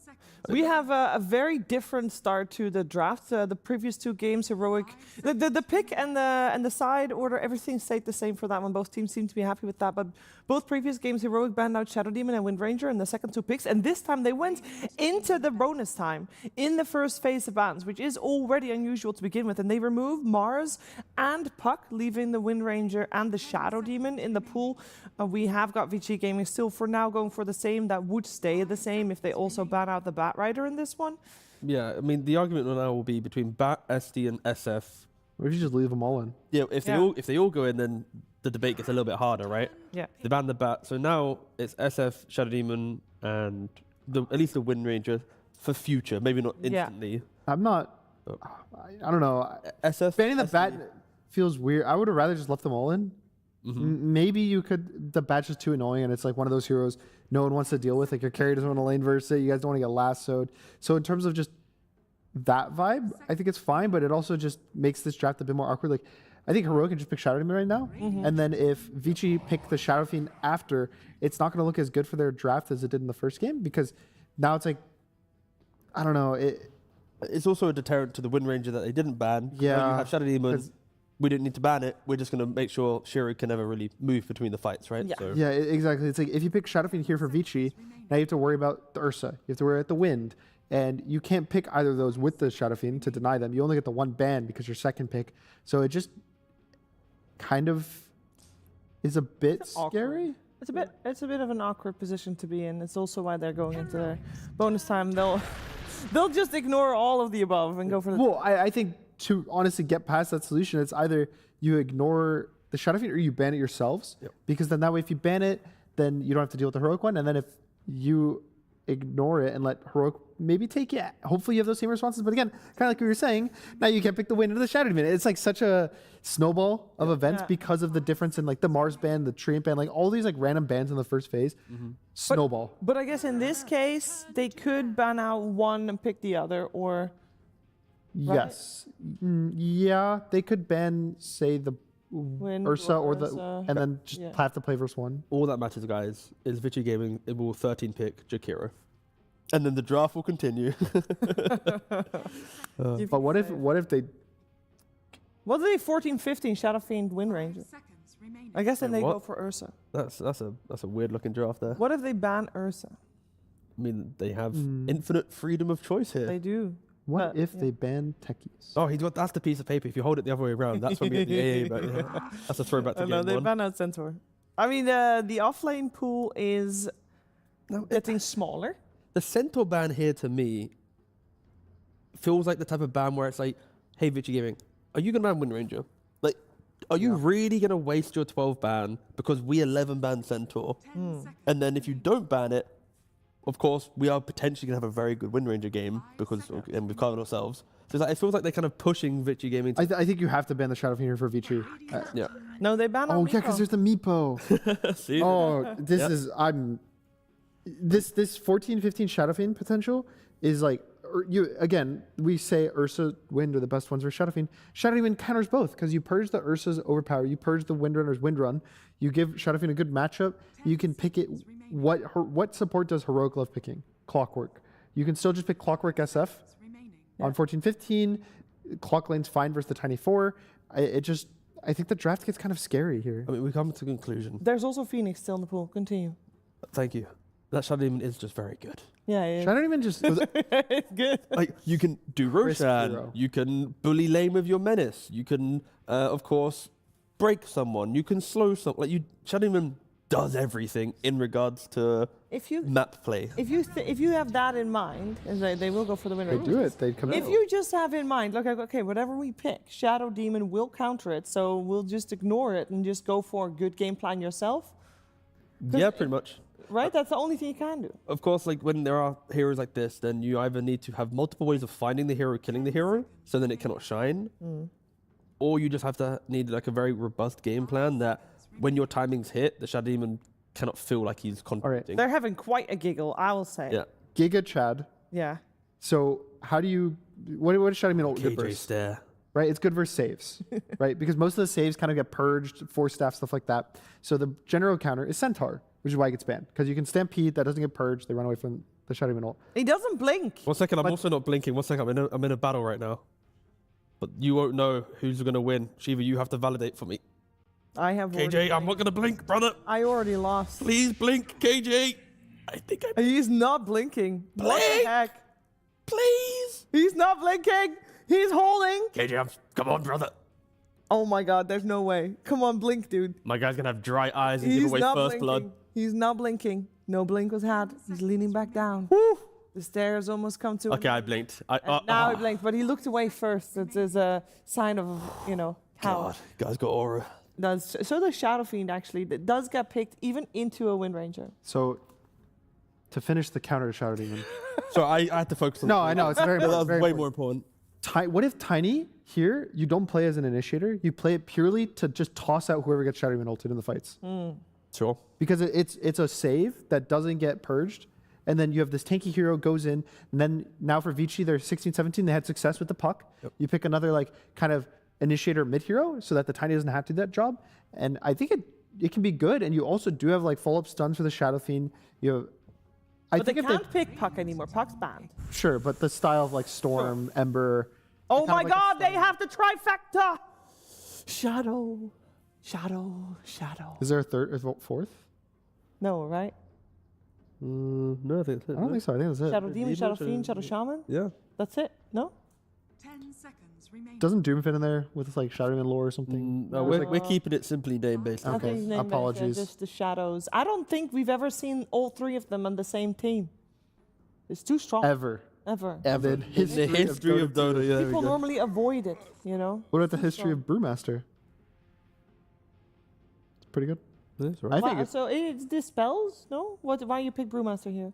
We have a very different start to the draft. The previous 2 games, Heroic, the pick and the side order, everything stayed the same for that one. Both teams seem to be happy with that. But both previous games, Heroic banned out Shadow Demon and Wind Ranger in the second 2 picks. And this time they went into the bonus time in the first phase of bans, which is already unusual to begin with. And they removed Mars and Puck, leaving the Wind Ranger and the Shadow Demon in the pool. We have got Vici Gaming still for now going for the same. That would stay the same if they also ban out the Bat Rider in this one. Yeah, I mean, the argument now will be between Bat, SD, and SF. Or if you just leave them all in. Yeah, if they all go in, then the debate gets a little bit harder, right? Yeah. They ban the Bat, so now it's SF, Shadow Demon, and at least the Wind Ranger for future. Maybe not instantly. I'm not. I don't know. SF banning the Bat feels weird. I would have rather just left them all in. Maybe you could. The Bat's just too annoying, and it's like one of those heroes no one wants to deal with. Like, your carry doesn't want to lane verse it. You guys don't want to get lassoed. So in terms of just that vibe, I think it's fine, but it also just makes this draft a bit more awkward. Like, I think Heroic can just pick Shadow Demon right now, and then if Vici pick the Shadow Fiend after, it's not going to look as good for their draft as it did in the first game, because now it's like, I don't know. It's also a deterrent to the Wind Ranger that they didn't ban. Yeah. When you have Shadow Demon, we didn't need to ban it. We're just going to make sure Shiro can never really move between the fights, right? Yeah. So. Yeah, exactly. It's like, if you pick Shadow Fiend here for Vici, now you have to worry about the Ursa. You have to worry about the Wind. And you can't pick either of those with the Shadow Fiend to deny them. You only get the one ban because your second pick. So it just kind of is a bit scary. It's a bit of an awkward position to be in. It's also why they're going into their bonus time. They'll just ignore all of the above and go for the... Well, I think to honestly get past that solution, it's either you ignore the Shadow Fiend or you ban it yourselves. Because then that way, if you ban it, then you don't have to deal with the Heroic one. And then if you ignore it and let Heroic maybe take it, hopefully you have those same responses. But again, kind of like we were saying, now you can't pick the Wind or the Shadow Demon. It's like such a snowball of events because of the difference in, like, the Mars ban, the Treant ban, like all these, like, random bans in the first phase. Snowball. But I guess in this case, they could ban out one and pick the other, or... Yes. Yeah, they could ban, say, the Wind Ursa or Ursa. and then just have to play versus one. All that matters, guys, is Vici Gaming. It will 13 pick Jakiro, and then the draft will continue. But what if they? What are they 14-15 Shadow Fiend Wind Ranger? I guess then they go for Ursa. That's a weird looking draft there. What if they ban Ursa? I mean, they have infinite freedom of choice here. They do. What if they ban techies? Oh, that's the piece of paper. If you hold it the other way around, that's when we get the AA. But that's a throwback to game they one. ban out Centaur. I mean, the offlane pool is getting smaller. The Centaur ban here to me feels like the type of ban where it's like, hey, Vici Gaming, are you going to ban Wind Ranger? Like, are you really going to waste your 12 ban because we 11 ban Centaur? And then if you don't ban it, of course, we are potentially going to have a very good Wind Ranger game because and we've covered ourselves. So it's like, it feels like they're kind of pushing Vici Gaming. I think you have to ban the Shadow Fiend here for Vici. Yeah. No, they ban. Oh yeah, because there's the Meepo. See? Oh, this is this 14-15 Shadow Fiend potential is like we say Ursa Wind are the best ones for Shadow Fiend. Shadow Fiend counters both because you purge the Ursa's overpower, you purge the Windrunner's Wind Run, you give Shadow Fiend a good matchup. You can pick it. What support does Heroic love picking? Clockwork. You can still just pick Clockwork SF on 14-15. Clock lane's fine versus the Tiny 4. I think the draft gets kind of scary here. I mean, we come to a conclusion. There's also Phoenix still in the pool. Continue. Thank you. That Shadow Demon is just very good. Yeah, it is. Shadow Demon just it's good. Like, you can do Roshan, you can bully lane with your menace, you can, of course, break someone, you can slow someone. Like, Shadow Demon does everything in regards to map play. If you have that in mind, and they will go for the Wind Ranger. They do it. They come If you just have in mind, look, okay, whatever we pick, Shadow Demon will counter it, so we'll just ignore it and just go for a good game plan yourself. Yeah, pretty much. Right? That's the only thing you can do. Of course, like when there are heroes like this, then you either need to have multiple ways of finding the hero, killing the hero, so then it cannot shine, or you just have to need like a very robust game plan that when your timings hit, the Shadow Demon cannot feel like he's contributing. They're having quite a giggle, I will say. Yeah. Giga Chad. Yeah. So how do you what does Shadow Demon ult good KJ versus? stare. Right, it's good versus saves, right? Because most of the saves kind of get purged, force staff, stuff like that. So the general counter is Centaur, which is why it gets banned. Because you can Stampede, that doesn't get purged, they run away from the Shadow Demon ult. He doesn't blink. 1 second, I'm also not blinking. 1 second, I'm in a battle right now. But you won't know who's going to win. Shiva, you have to validate for me. I have KJ, I'm not going to blink, brother. I already lost. Please blink, KJ. I think He's not blinking. Blink! What the heck? Please. He's not blinking. He's holding. KJ, come on, brother. Oh my god, there's no way. Come on, blink, dude. My guy's going to have dry eyes and He's give away not first blinking. blood. He's not blinking. No blink was had. He's leaning back down. Woo! The stairs almost come to him. Okay, I blinked. Now he blinked, but he looked away first. It is a sign of, how. God, guy's got aura. So does Shadow Fiend, actually. That does get picked even into a Wind Ranger. So to finish the counter to Shadow Demon. So I had to focus on No, I know, it's very that was very way important. more important. What if Tiny here, you don't play as an initiator, you play it purely to just toss out whoever gets Shadow Demon ulted in the fights? Sure. Because it's a save that doesn't get purged, and then you have this tanky hero goes in, and then now for Vichy, they're 16-17, they had success with the puck. Yep. You pick another like kind of initiator mid hero so that the Tiny doesn't have to do that job, and I think it can be good, and you also do have like follow-up stuns for the Shadow Fiend. You have, But they can't pick Puck anymore. Puck's banned. Sure, but the style of like Storm, Ember. Oh my god, they have the trifecta! Shadow. Is there a third or fourth? No, right? No, I think that's it. I don't think so. I think that's it. Shadow Demon, Shadow Fiend, Shadow Shaman? Yeah. That's it? No? 10 seconds remaining. Doesn't Doom fit in there with like Shadow Demon lore or something? No, we're keeping it simply name-based. I think Okay, his name is, apologies. just the Shadows. I don't think we've ever seen all three of them on the same team. It's too strong. Ever. Ever. The history of Dota. Yeah, People normally avoid it, you know? What about the history of Brewmaster? It's pretty good. That's right. I think it's, So it dispels? No? Why you pick Brewmaster here?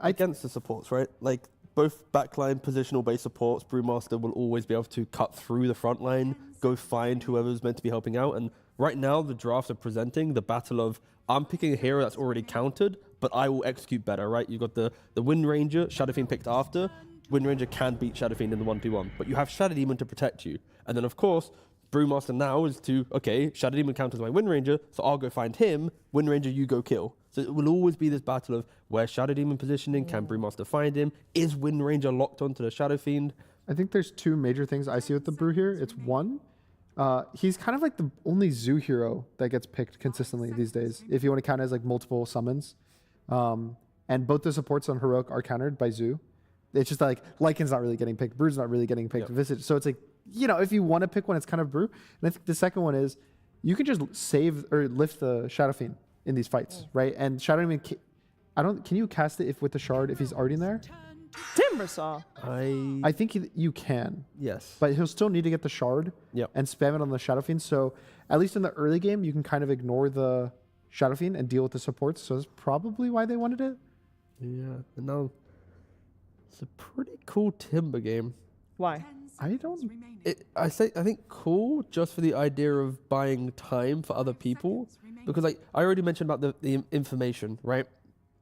Against the supports, right? Like both backline positional-based supports, Brewmaster will always be able to cut through the front line, go find whoever's meant to be helping out. And right now, the drafts are presenting the battle of I'm picking a hero that's already countered, but I will execute better, right? You've got the Wind Ranger, Shadow Fiend picked after. Wind Ranger can beat Shadow Fiend in the 1v1, but you have Shadow Demon to protect you. And then, of course, Brewmaster now is to, okay, Shadow Demon counters my Wind Ranger, so I'll go find him. Wind Ranger, you go kill. So it will always be this battle of where Shadow Demon positioning, can Brewmaster find him? Is Wind Ranger locked onto the Shadow Fiend? I think there's two major things I see with the Brew here. It's one, he's kind of like the only Zoo hero that gets picked consistently these days, if you want to count as like multiple summons. And both the supports on Heroic are countered by Zoo. It's just like Lycan's not really getting picked, Brew's not really getting picked. Vici, so it's like, you know, if you want to pick one, it's kind of Brew. And I think the second one is you can just save or lift the Shadow Fiend in these fights, right? And Shadow Demon, can you cast it if with the Shard if he's already in there? Timbersaw. I think you can. Yes. But he'll still need to get the Shard and spam it on the Shadow Fiend. So at least in the early game, you can kind of ignore the Shadow Fiend and deal with the supports. So that's probably why they wanted it. Yeah. And now it's a pretty cool Timber game. Why? I don't. I think cool just for the idea of buying time for other people, because like I already mentioned about the information, right?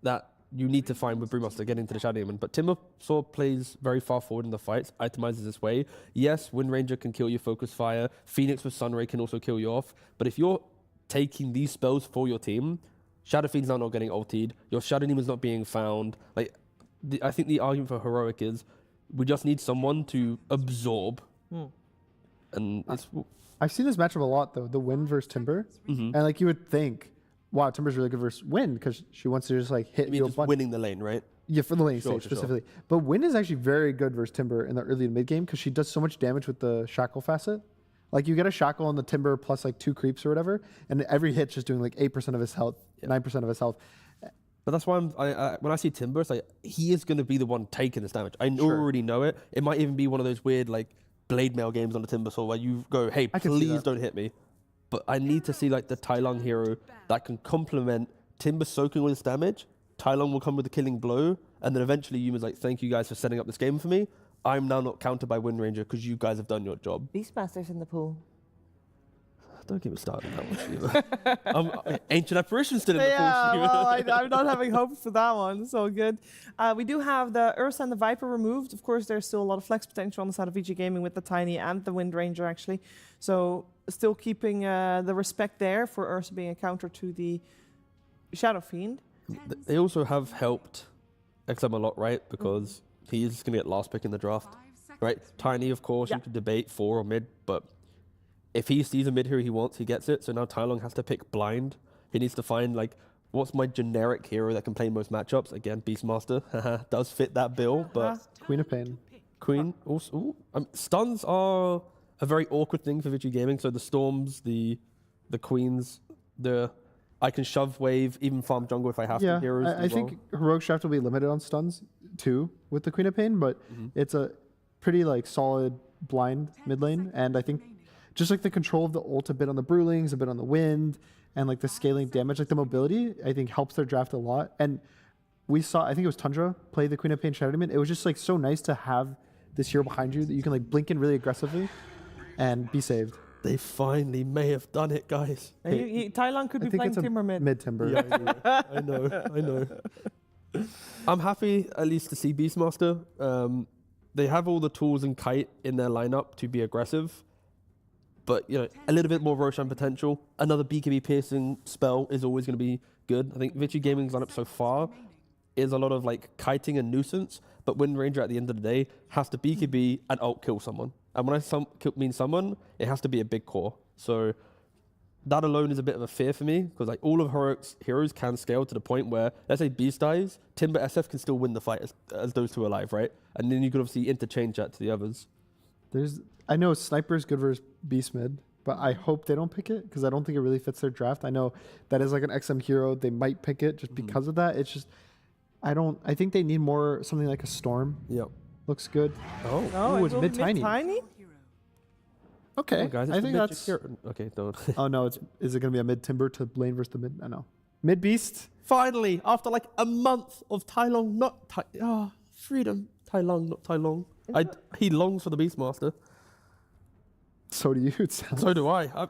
That you need to find with Brewmaster getting into the Shadow Demon. But Timbersaw plays very far forward in the fights, itemizes this way. Yes, Wind Ranger can kill your Focus Fire. Phoenix with Sunray can also kill you off. But if you're taking these spells for your team, Shadow Fiend's now not getting ultied. Your Shadow Demon's not being found. Like, I think the argument for Heroic is we just need someone to absorb. And it's... I've seen this matchup a lot, though. The Wind versus Timber. And like you would think, wow, Timber's really good versus Wind because she wants to just like hit you a bunch. Winning the lane, right? Yeah, for the lane stage specifically. But Wind is actually very good versus Timber in the early and mid game because she does so much damage with the Shackle facet. Like you get a Shackle on the Timber plus like 2 creeps or whatever, and every hit's just doing like 8% of his health, 9% of his health. But that's why when I see Timber, it's like he is going to be the one taking this damage. I already know it. It might even be one of those weird like blade mail games on the Timbersaw where you go, hey, please don't hit me. But I need to see like the Tai Lung hero that can complement Timber soaking all this damage. Tai Lung will come with a killing blow, and then eventually Yuma's like, thank you guys for setting up this game for me. I'm now not countered by Wind Ranger because you guys have done your job. Beastmaster's in the pool. Don't get me started on that one, Ancient Apparition's still in the pool. Well, I'm not having hopes for that one. So good. We do have the Ursa and the Viper removed. Of course, there's still a lot of flex potential on the side of Vici Gaming with the Tiny and the Wind Ranger, actually. So still keeping the respect there for Ursa being a counter to the Shadow Fiend. They also have helped XM a lot, right? Because he is going to get last pick in the draft, right? Tiny, of course, you could debate 4 or mid, but if he sees a mid hero he wants, he gets it. So now Tai Lung has to pick blind. He needs to find, like, what's my generic hero that can play most matchups? Again, Beastmaster does fit that bill, but... Queen of Pain. Queen also... stuns are a very awkward thing for Vici Gaming. So the Storms, the Queens, I can shove wave, even farm jungle if I have to. Heroes I think Heroic Shaft will be limited on stuns, too, with the Queen of Pain, but it's a pretty, like, solid blind mid lane, and I think... Just like the control of the ult a bit on the Brewlings, a bit on the Wind, and like the scaling damage, like the mobility, I think helps their draft a lot. And we saw, I think it was Tundra play the Queen of Pain Shadow Demon. It was just like so nice to have this hero behind you that you can like blink in really aggressively and be saved. They finally may have done it, guys. Tai Lung could be playing Timber mid. Mid Timber. Yeah, I know. I'm happy at least to see Beastmaster. They have all the tools and Kite in their lineup to be aggressive. But, you know, a little bit more Roshan potential. Another BKB piercing spell is always going to be good. I think Vici Gaming's lineup so far is a lot of, like, kiting and nuisance. But Wind Ranger, at the end of the day, has to BKB and ult kill someone. And when I mean someone, it has to be a big core. So that alone is a bit of a fear for me. Because, like, all of Heroic's heroes can scale to the point where, let's say Beast dies, Timber SF can still win the fight as those two are alive, right? And then you could obviously interchange that to the others. I know Sniper's good versus Beast mid, but I hope they don't pick it because I don't think it really fits their draft. I know that is like an XM hero. They might pick it just because of that. It's just, I think they need more, something like a Storm. Yep. Looks good. Oh, it's mid-tiny. Okay. Oh, guys, I think that's... Okay, don't. Oh, no. Is it going to be a mid-Timber to lane versus the mid? I know. Mid-Beast? Finally, after like a month of Tai Lung, freedom. Tai Lung, not Tai Lung. He longs for the Beastmaster. So do you, it sounds. So do I.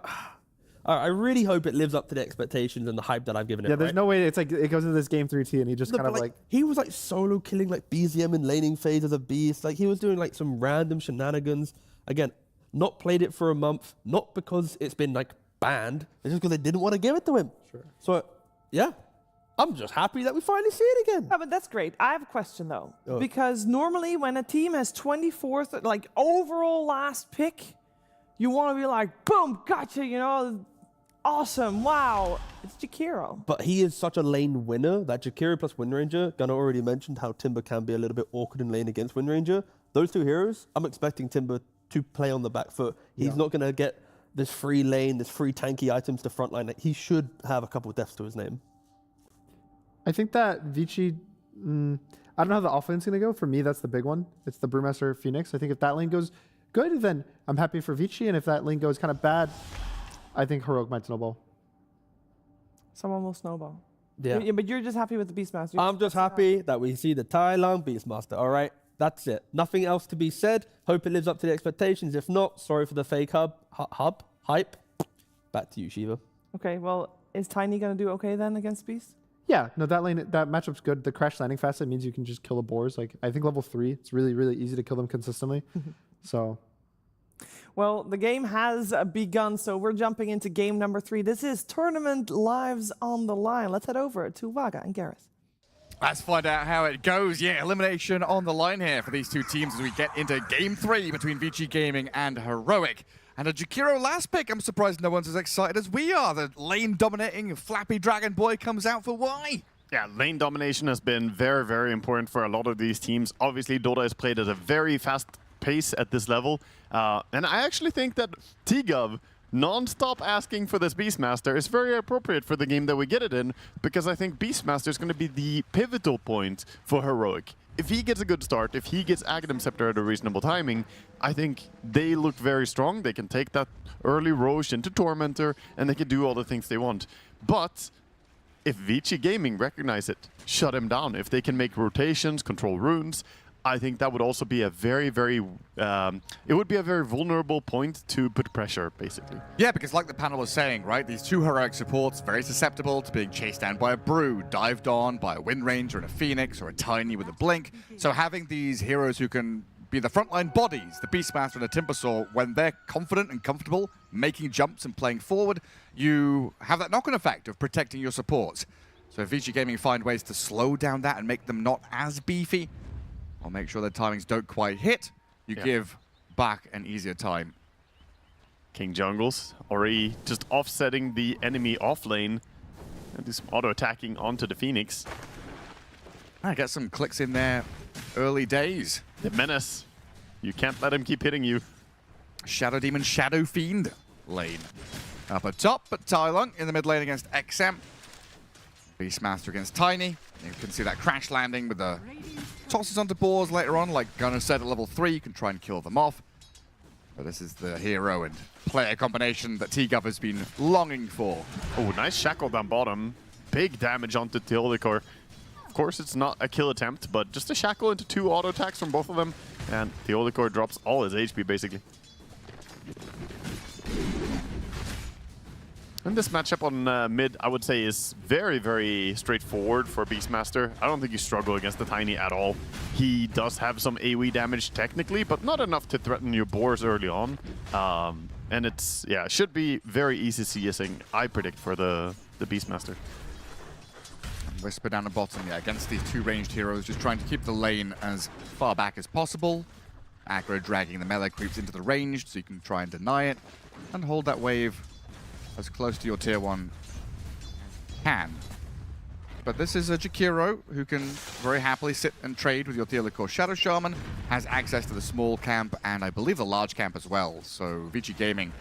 I really hope it lives up to the expectations and the hype that I've given it. Yeah, there's no way. It's like it goes into this game 3T and he just kind of like he was like solo killing like BZM in laning phase as a beast. Like he was doing like some random shenanigans. Again, not played it for a month, not because it's been like banned, it's just because they didn't want to give it to him. Sure. So, yeah, I'm just happy that we finally see it again. Yeah, but that's great. I have a question though, because normally when a team has 24th, like overall last pick, you want to be like, boom, gotcha, you know, awesome, wow. It's Jakiro. But he is such a lane winner that Jakiro plus Windranger, Gunnar already mentioned how Timber can be a little bit awkward in lane against Windranger. Those two heroes, I'm expecting Timber to play on the back foot. He's not going to get this free lane, this free tanky items to frontline. Like, he should have a couple deaths to his name. I think that Vichy, I don't know how the offlane's going to go. For me, that's the big one. It's the Brewmaster Phoenix. I think if that lane goes good, then I'm happy for Vichy. And if that lane goes kind of bad, I think Heroic might snowball. Someone will snowball. Yeah. But you're just happy with the Beastmaster. I'm just happy that we see the Tai Long Beastmaster. All right, that's it. Nothing else to be said. Hope it lives up to the expectations. If not, sorry for the fake hype. Back to you, Shiva. Okay, well, is Tiny going to do okay then against Beast? Yeah, no, that matchup's good. The crash landing facet means you can just kill the boars. Like, I think level 3, it's really, really easy to kill them consistently. So... Well, the game has begun, so we're jumping into game number 3. This is Tournament Lives on the Line. Let's head over to Vaga and Gareth. Let's find out how it goes. Yeah, elimination on the line here for these two teams as we get into game 3 between Vici Gaming and Heroic. And a Jakiro last pick. I'm surprised no one's as excited as we are. The lane-dominating Flappy Dragon Boy comes out for why? Yeah, lane domination has been very, very important for a lot of these teams. Obviously, Dota is played at a very fast pace at this level. And I actually think that T-Gov non-stop asking for this Beastmaster is very appropriate for the game that we get it in, because I think Beastmaster is going to be the pivotal point for Heroic. If he gets a good start, if he gets Aghanim Scepter at a reasonable timing, I think they look very strong. They can take that early Roche into Tormentor, and they can do all the things they want. But if Vici Gaming recognize it, shut him down, if they can make rotations, control runes, I think that would also be a very, very, it would be a very vulnerable point to put pressure, basically. Yeah, because like the panel was saying, right, these two Heroic supports, very susceptible to being chased down by a Brew, dived on by a Wind Ranger and a Phoenix, or a Tiny with a Blink. So having these heroes who can be the frontline bodies, the Beastmaster and the Timbersaw, when they're confident and comfortable, making jumps and playing forward, you have that knock-on effect of protecting your supports. So if Vici Gaming find ways to slow down that and make them not as beefy, or make sure their timings don't quite hit, you give back an easier time. King Jungles already just offsetting the enemy off lane and do some auto-attacking onto the Phoenix. I get some clicks in there early days. The Menace. You can't let him keep hitting you. Shadow Demon, Shadow Fiend lane. Up at top, but Tai Long in the mid lane against XM. Beastmaster against Tiny. You can see that crash landing with the tosses onto boars later on, like Gunnar said at level 3, you can try and kill them off. But this is the hero and player combination that T-Gov has been longing for. Oh, nice shackle down bottom. Big damage onto Theodicor. Of course, it's not a kill attempt, but just a shackle into 2 auto attacks from both of them, and Theodicor drops all his HP, basically. And this matchup on mid, I would say, is very, very straightforward for Beastmaster. I don't think you struggle against the Tiny at all. He does have some AoE damage technically, but not enough to threaten your boars early on. And it's, yeah, it should be very easy CSing, I predict, for the Beastmaster. And Whisper down the bottom, yeah, against these 2 ranged heroes, just trying to keep the lane as far back as possible. Aggro dragging the melee creeps into the ranged, so you can try and deny it, and hold that wave as close to your tier 1 can. But this is a Jakiro who can very happily sit and trade with your Theodicor Shadow Shaman, has access to the small camp and I believe the large camp as well. So Vici Gaming,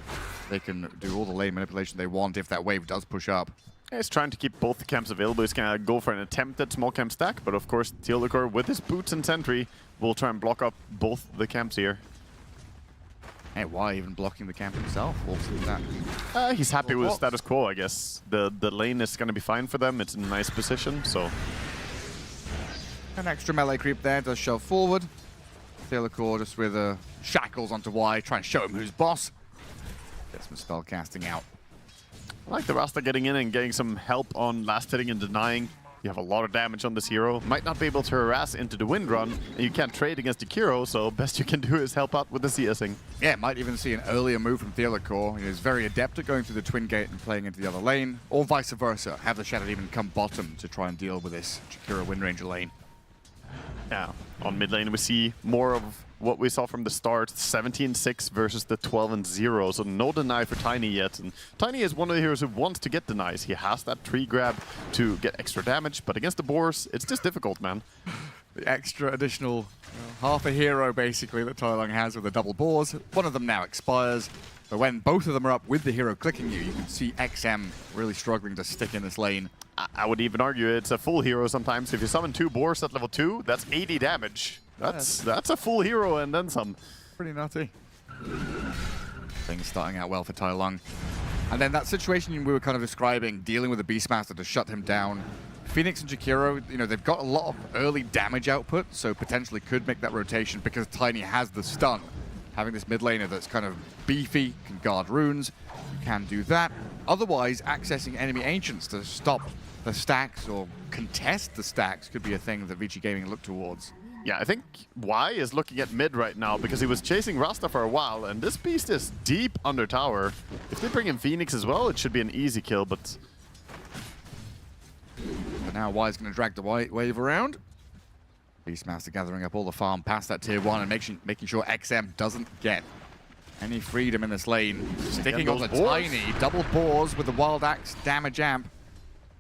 they can do all the lane manipulation they want if that wave does push up. Yeah, he's trying to keep both the camps available. He's going to go for an attempted small camp stack, but of course Theodicor with his boots and sentry will try and block up both the camps here. Hey, why even blocking the camp himself? That? He's happy with status quo, I guess. The lane is going to be fine for them. It's in a nice position, so... An extra melee creep there does shove forward. Theodicor just with shackles onto Y, try and show him who's boss. Get some spell casting out. I like the Rasta getting in and getting some help on last hitting and denying. You have a lot of damage on this hero. Might not be able to harass into the wind run, and you can't trade against Jakiro, so best you can do is help out with the CSing. Yeah, might even see an earlier move from Theolacor. He is very adept at going through the twin gate and playing into the other lane, or vice versa. Have the Shadow Demon come bottom to try and deal with this Jakiro Wind Ranger lane. Yeah, on mid lane we see more of what we saw from the start, 17-6 versus the 12-0, so no deny for Tiny yet. And Tiny is one of the heroes who wants to get denies. He has that tree grab to get extra damage, but against the boars, it's just difficult, man. The extra additional half a hero, basically, that Tailong has with the double boars. One of them now expires, but when both of them are up with the hero clicking you, you can see XM really struggling to stick in this lane. I would even argue it's a full hero sometimes. If you summon 2 boars at level 2, that's 80 damage. That's a full hero and then some. Pretty nutty. Things starting out well for Tailong. And then that situation we were kind of describing, dealing with the Beastmaster to shut him down. Phoenix and Jakiro, you know, they've got a lot of early damage output, so potentially could make that rotation because Tiny has the stun. Having this mid laner that's kind of beefy, can guard runes, can do that. Otherwise, accessing enemy ancients to stop the stacks or contest the stacks could be a thing that Vici Gaming look towards. Yeah, I think Y is looking at mid right now because he was chasing Rasta for a while, and this beast is deep under tower. If they bring in Phoenix as well, it should be an easy kill, but now Y is going to drag the wave around. Beastmaster gathering up all the farm past that tier 1 and making sure XM doesn't get any freedom in this lane. Sticking on the Tiny, double boars with the Wild Axe damage amp.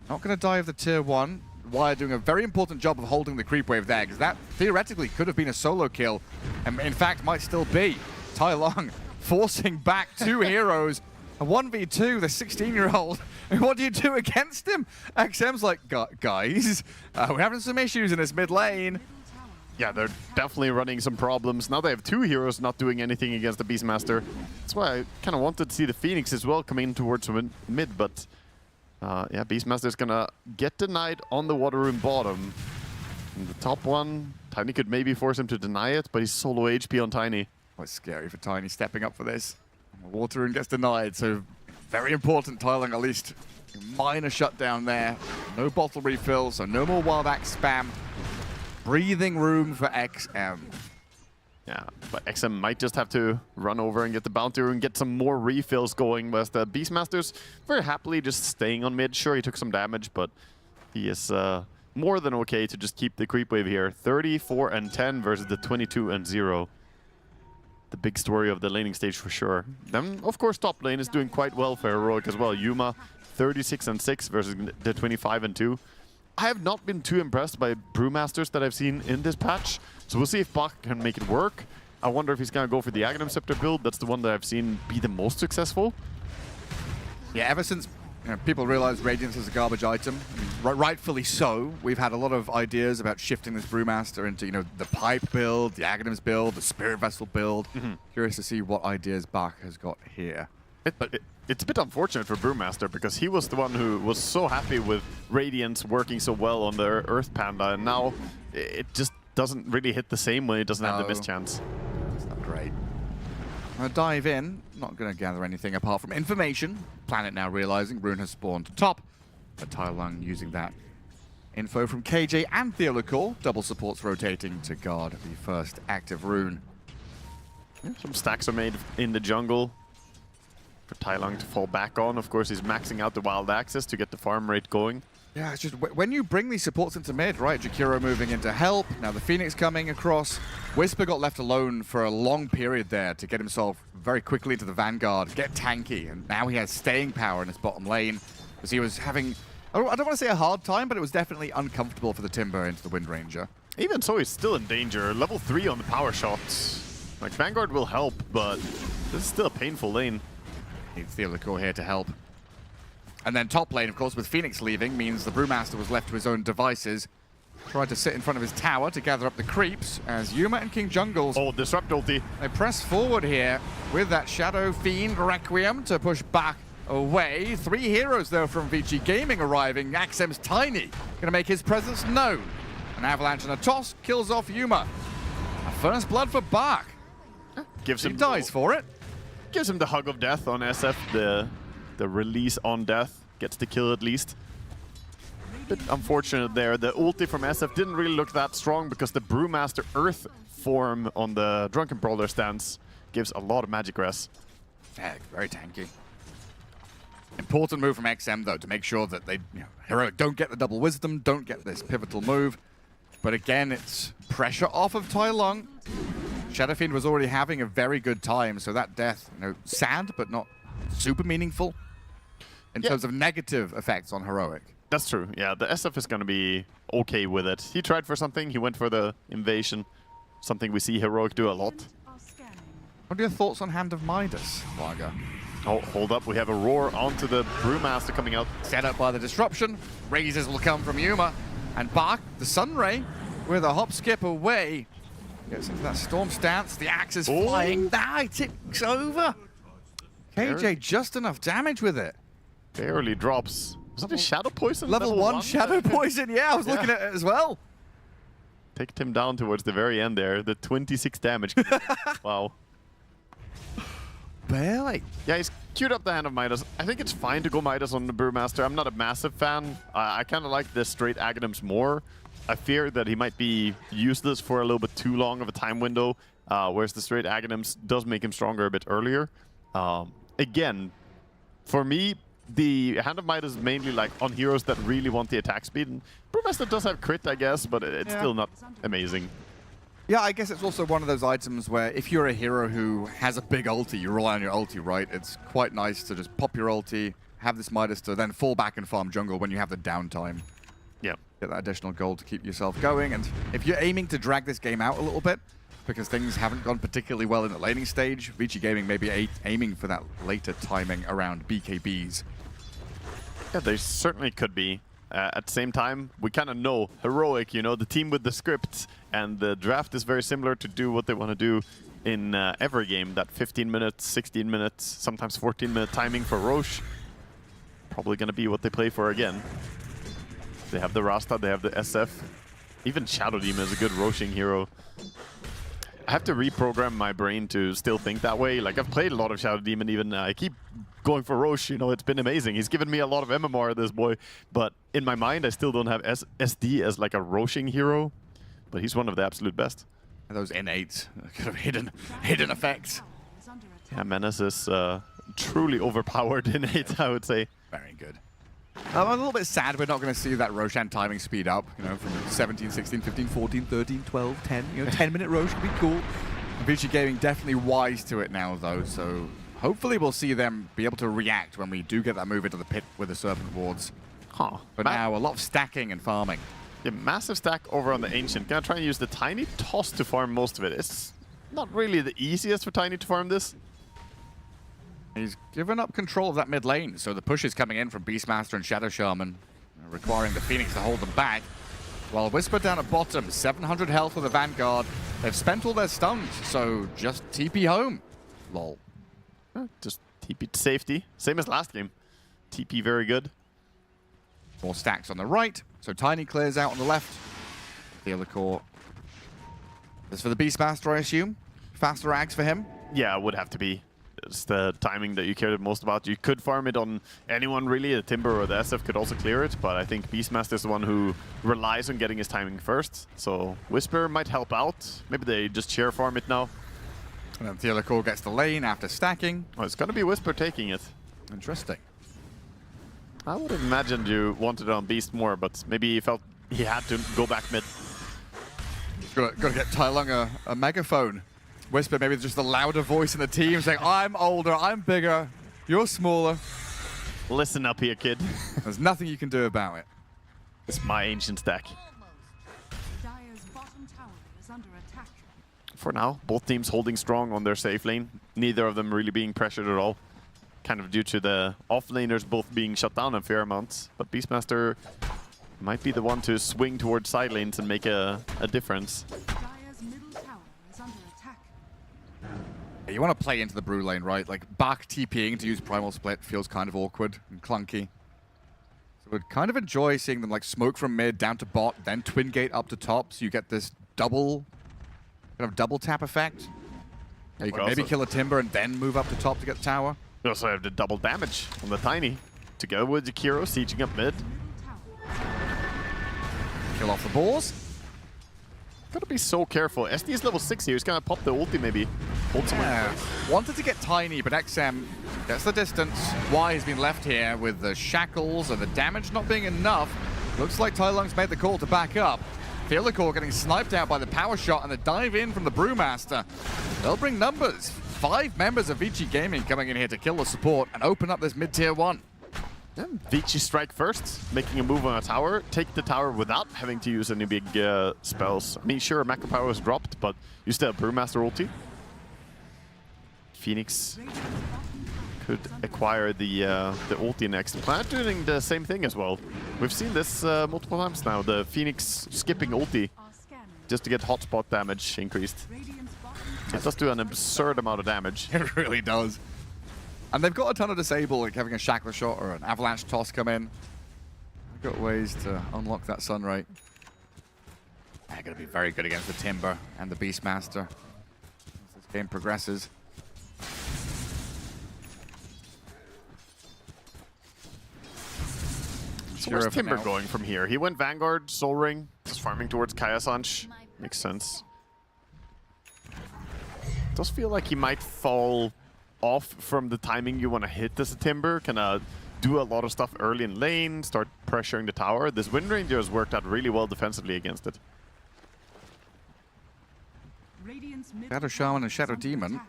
Not going to die of the tier 1. Wire doing a very important job of holding the creep wave there, because that theoretically could have been a solo kill, and in fact might still be. Tailong forcing back 2 heroes, a 1v2, the 16-year-old. What do you do against him? XM's like, guys, we're having some issues in this mid lane. Yeah, they're definitely running some problems. Now they have 2 heroes not doing anything against the Beastmaster. That's why I kind of wanted to see the Phoenix as well coming in towards mid, but yeah, Beastmaster's gonna get denied on the water room bottom. And the top one, Tiny could maybe force him to deny it, but he's solo HP on Tiny. Oh, it's scary for Tiny stepping up for this. The water room gets denied, so very important Tailong at least. Minor shutdown there. No bottle refill, so no more Wild Axe spam. Breathing room for XM. Yeah, but XM might just have to run over and get the bounty and get some more refills going, whereas the Beastmaster's very happily just staying on mid. Sure, he took some damage, but he is more than okay to just keep the creep wave here. 34-10 versus the 22-0. The big story of the laning stage for sure. Then, of course, top lane is doing quite well for Heroic as well. Yuma, 36-6 versus the 25-2. I have not been too impressed by Brewmasters that I've seen in this patch, so we'll see if Bach can make it work. I wonder if he's going to go for the Aghanim Scepter build. That's the one that I've seen be the most successful. Yeah, ever since people realized Radiance is a garbage item, rightfully so, we've had a lot of ideas about shifting this Brewmaster into, the Pipe build, the Aghanims build, the Spirit Vessel build. Curious to see what ideas Bach has got here. It's a bit unfortunate for Brewmaster because he was the one who was so happy with Radiance working so well on their Earth Panda, and now it just doesn't really hit the same when it doesn't have the mischance. It's not great. I'm going to dive in. Not going to gather anything apart from information. Planet now realizing Rune has spawned top, but Tailong using that info from KJ and Theolacor. Double supports rotating to guard the first active Rune. Yeah, some stacks are made in the jungle for Tailong to fall back on. Of course, he's maxing out the wild access to get the farm rate going. Yeah, it's just when you bring these supports into mid, right? Jakiro moving into help. Now the Phoenix coming across. Whisper got left alone for a long period there to get himself very quickly into the Vanguard, get tanky, and now he has staying power in his bottom lane because he was having, I don't want to say a hard time, but it was definitely uncomfortable for the Timber into the Wind Ranger. Even so, he's still in danger. Level 3 on the power shots. Like, Vanguard will help, but this is still a painful lane. Needs Theolacor here to help. And then top lane, of course, with Phoenix leaving, means the Brewmaster was left to his own devices. Tried to sit in front of his tower to gather up the creeps as Yuma and King Jungles... Oh, Disrupt ulti. They press forward here with that Shadow Fiend Requiem to push back away. 3 heroes, though, from Vici Gaming arriving. Axem's Tiny gonna make his presence known. An avalanche and a toss kills off Yuma. A first blood for Bach. Gives him dies for it. Gives him the hug of death on SF, the release on death. Gets the kill at least. Bit unfortunate there. The ulti from SF didn't really look that strong because the Brewmaster Earth form on the Drunken Brawler stance gives a lot of magic res. Yeah, very tanky. Important move from XM, though, to make sure that they, Heroic don't get the double wisdom, don't get this pivotal move. But again, it's pressure off of Tai Lung. Shadowfiend was already having a very good time, so that death, sad, but not super meaningful in terms of negative effects on Heroic. That's true. Yeah, the SF is going to be okay with it. He tried for something. He went for the invasion. Something we see Heroic do a lot. What are your thoughts on Hand of Midas, Varga? Oh, hold up. We have a roar onto the Brewmaster coming out. Set up by the disruption. Razors will come from Yuma. And Bach, the Sunray, with a hop skip away. Gets into that storm stance. The axe is flying. It ticks over. KJ just enough damage with it. Barely drops. Was that a Shadow Poison? Level 1 Shadow Poison, yeah, I was looking at it as well. Taked him down towards the very end there. The 26 damage. Wow. Barely. Yeah, he's queued up the Hand of Midas. I think it's fine to go Midas on the Brewmaster. I'm not a massive fan. I kind of like the straight Aghanims more. I fear that he might be useless for a little bit too long of a time window, whereas the straight Aghanims does make him stronger a bit earlier. Again, for me, the Hand of Midas is mainly like on heroes that really want the attack speed. And Brewmaster does have crit, I guess, but it's still not amazing. Yeah, I guess it's also one of those items where if you're a hero who has a big ulti, you rely on your ulti, right? It's quite nice to just pop your ulti, have this Midas to then fall back and farm jungle when you have the downtime. Yeah. Get that additional gold to keep yourself going. And if you're aiming to drag this game out a little bit, because things haven't gone particularly well in the laning stage, Vici Gaming may be aiming for that later timing around BKBs. Yeah, they certainly could be. At the same time, we kind of know Heroic, the team with the scripts, and the draft is very similar to do what they want to do in every game. That 15 minutes, 16 minutes, sometimes 14-minute timing for Roche. Probably going to be what they play for again. They have the Rasta, they have the SF. Even Shadow Demon is a good Roshing hero. I have to reprogram my brain to still think that way. Like, I've played a lot of Shadow Demon even. I keep going for Roche, it's been amazing. He's given me a lot of MMR, this boy. But in my mind, I still don't have SD as like a Roshing hero. But he's one of the absolute best. And those innate, kind of hidden effects. Yeah, Menace is truly overpowered innate, I would say. Very good. I'm a little bit sad we're not going to see that Roshan timing speed up, from 17, 16, 15, 14, 13, 12, 10. 10-minute Roche would be cool. Vici Gaming definitely wise to it now, though, so hopefully we'll see them be able to react when we do get that move into the pit with the Serpent Wards. But now, a lot of stacking and farming. Yeah, massive stack over on the Ancient. Gonna try and use the Tiny Toss to farm most of it. It's not really the easiest for Tiny to farm this. He's given up control of that mid lane, so the push is coming in from Beastmaster and Shadow Shaman, requiring the Phoenix to hold them back. While Whisper down at bottom, 700 health with the Vanguard. They've spent all their stuns, so just TP home. Lol. Just TP to safety. Same as last game. TP very good. More stacks on the right, so Tiny clears out on the left. The other core. This for the Beastmaster, I assume? Faster ags for him? Yeah, it would have to be. It's the timing that you cared most about. You could farm it on anyone, really. The Timber or the SF could also clear it, but I think Beastmaster is the one who relies on getting his timing first. So Whisper might help out. Maybe they just chair farm it now. And then the other core gets the lane after stacking. Oh, it's going to be Whisper taking it. Interesting. I would have imagined you wanted it on Beast more, but maybe he felt he had to go back mid. Got to get Tai Lung a megaphone. Whisper maybe just the louder voice in the team saying, I'm older, I'm bigger, you're smaller. Listen up here, kid. There's nothing you can do about it. It's my Ancient stack. Dire's bottom tower is under attack. For now, both teams holding strong on their safe lane. Neither of them really being pressured at all. Kind of due to the off-laners both being shut down a fair amount. But Beastmaster might be the one to swing towards side lanes and make a difference. Dire's middle tower is under attack. You want to play into the Brew lane, right? Like, Bach TPing to use Primal Split feels kind of awkward and clunky. So we'd kind of enjoy seeing them like smoke from mid down to bot, then Twin Gate up to top, so you get this double tap effect. Yeah, you can maybe kill a Timber and then move up to top to get the tower. You also have the double damage on the Tiny. Together with Jakiro sieging up mid. kill off the balls. Gotta be so careful. SD is level 6 here. He's gonna pop the ulti maybe. Yeah. Wanted to get tiny, but XM gets the distance. Y has been left here with the shackles and the damage not being enough. Looks like Tai Lung's made the call to back up. Fieldcore getting sniped out by the power shot and the dive in from the Brewmaster. They'll bring numbers. 5 members of Vici Gaming coming in here to kill the support and open up this mid-tier 1. Yeah, Vichy strike first, making a move on a tower, take the tower without having to use any big spells. I mean, sure, macro power was dropped, but you still have Brewmaster ulti. Phoenix could acquire the ulti next. Planet doing the same thing as well. We've seen this multiple times now, the Phoenix skipping ulti just to get hotspot damage increased. It does do an absurd amount of damage. It really does. And they've got a ton of disable, like having a shackler shot or an avalanche toss come in. They've got ways to unlock that sun ray. They're going to be very good against the Timber and the Beastmaster as this game progresses. So where's Timber going from here? He went Vanguard, Soul Ring, just farming towards Kayasanch. Makes sense. Does feel like he might fall off from the timing you want to hit as a Timber. Can do a lot of stuff early in lane, start pressuring the tower. This Wind Ranger has worked out really well defensively against it. Shadow Shaman and Shadow Demon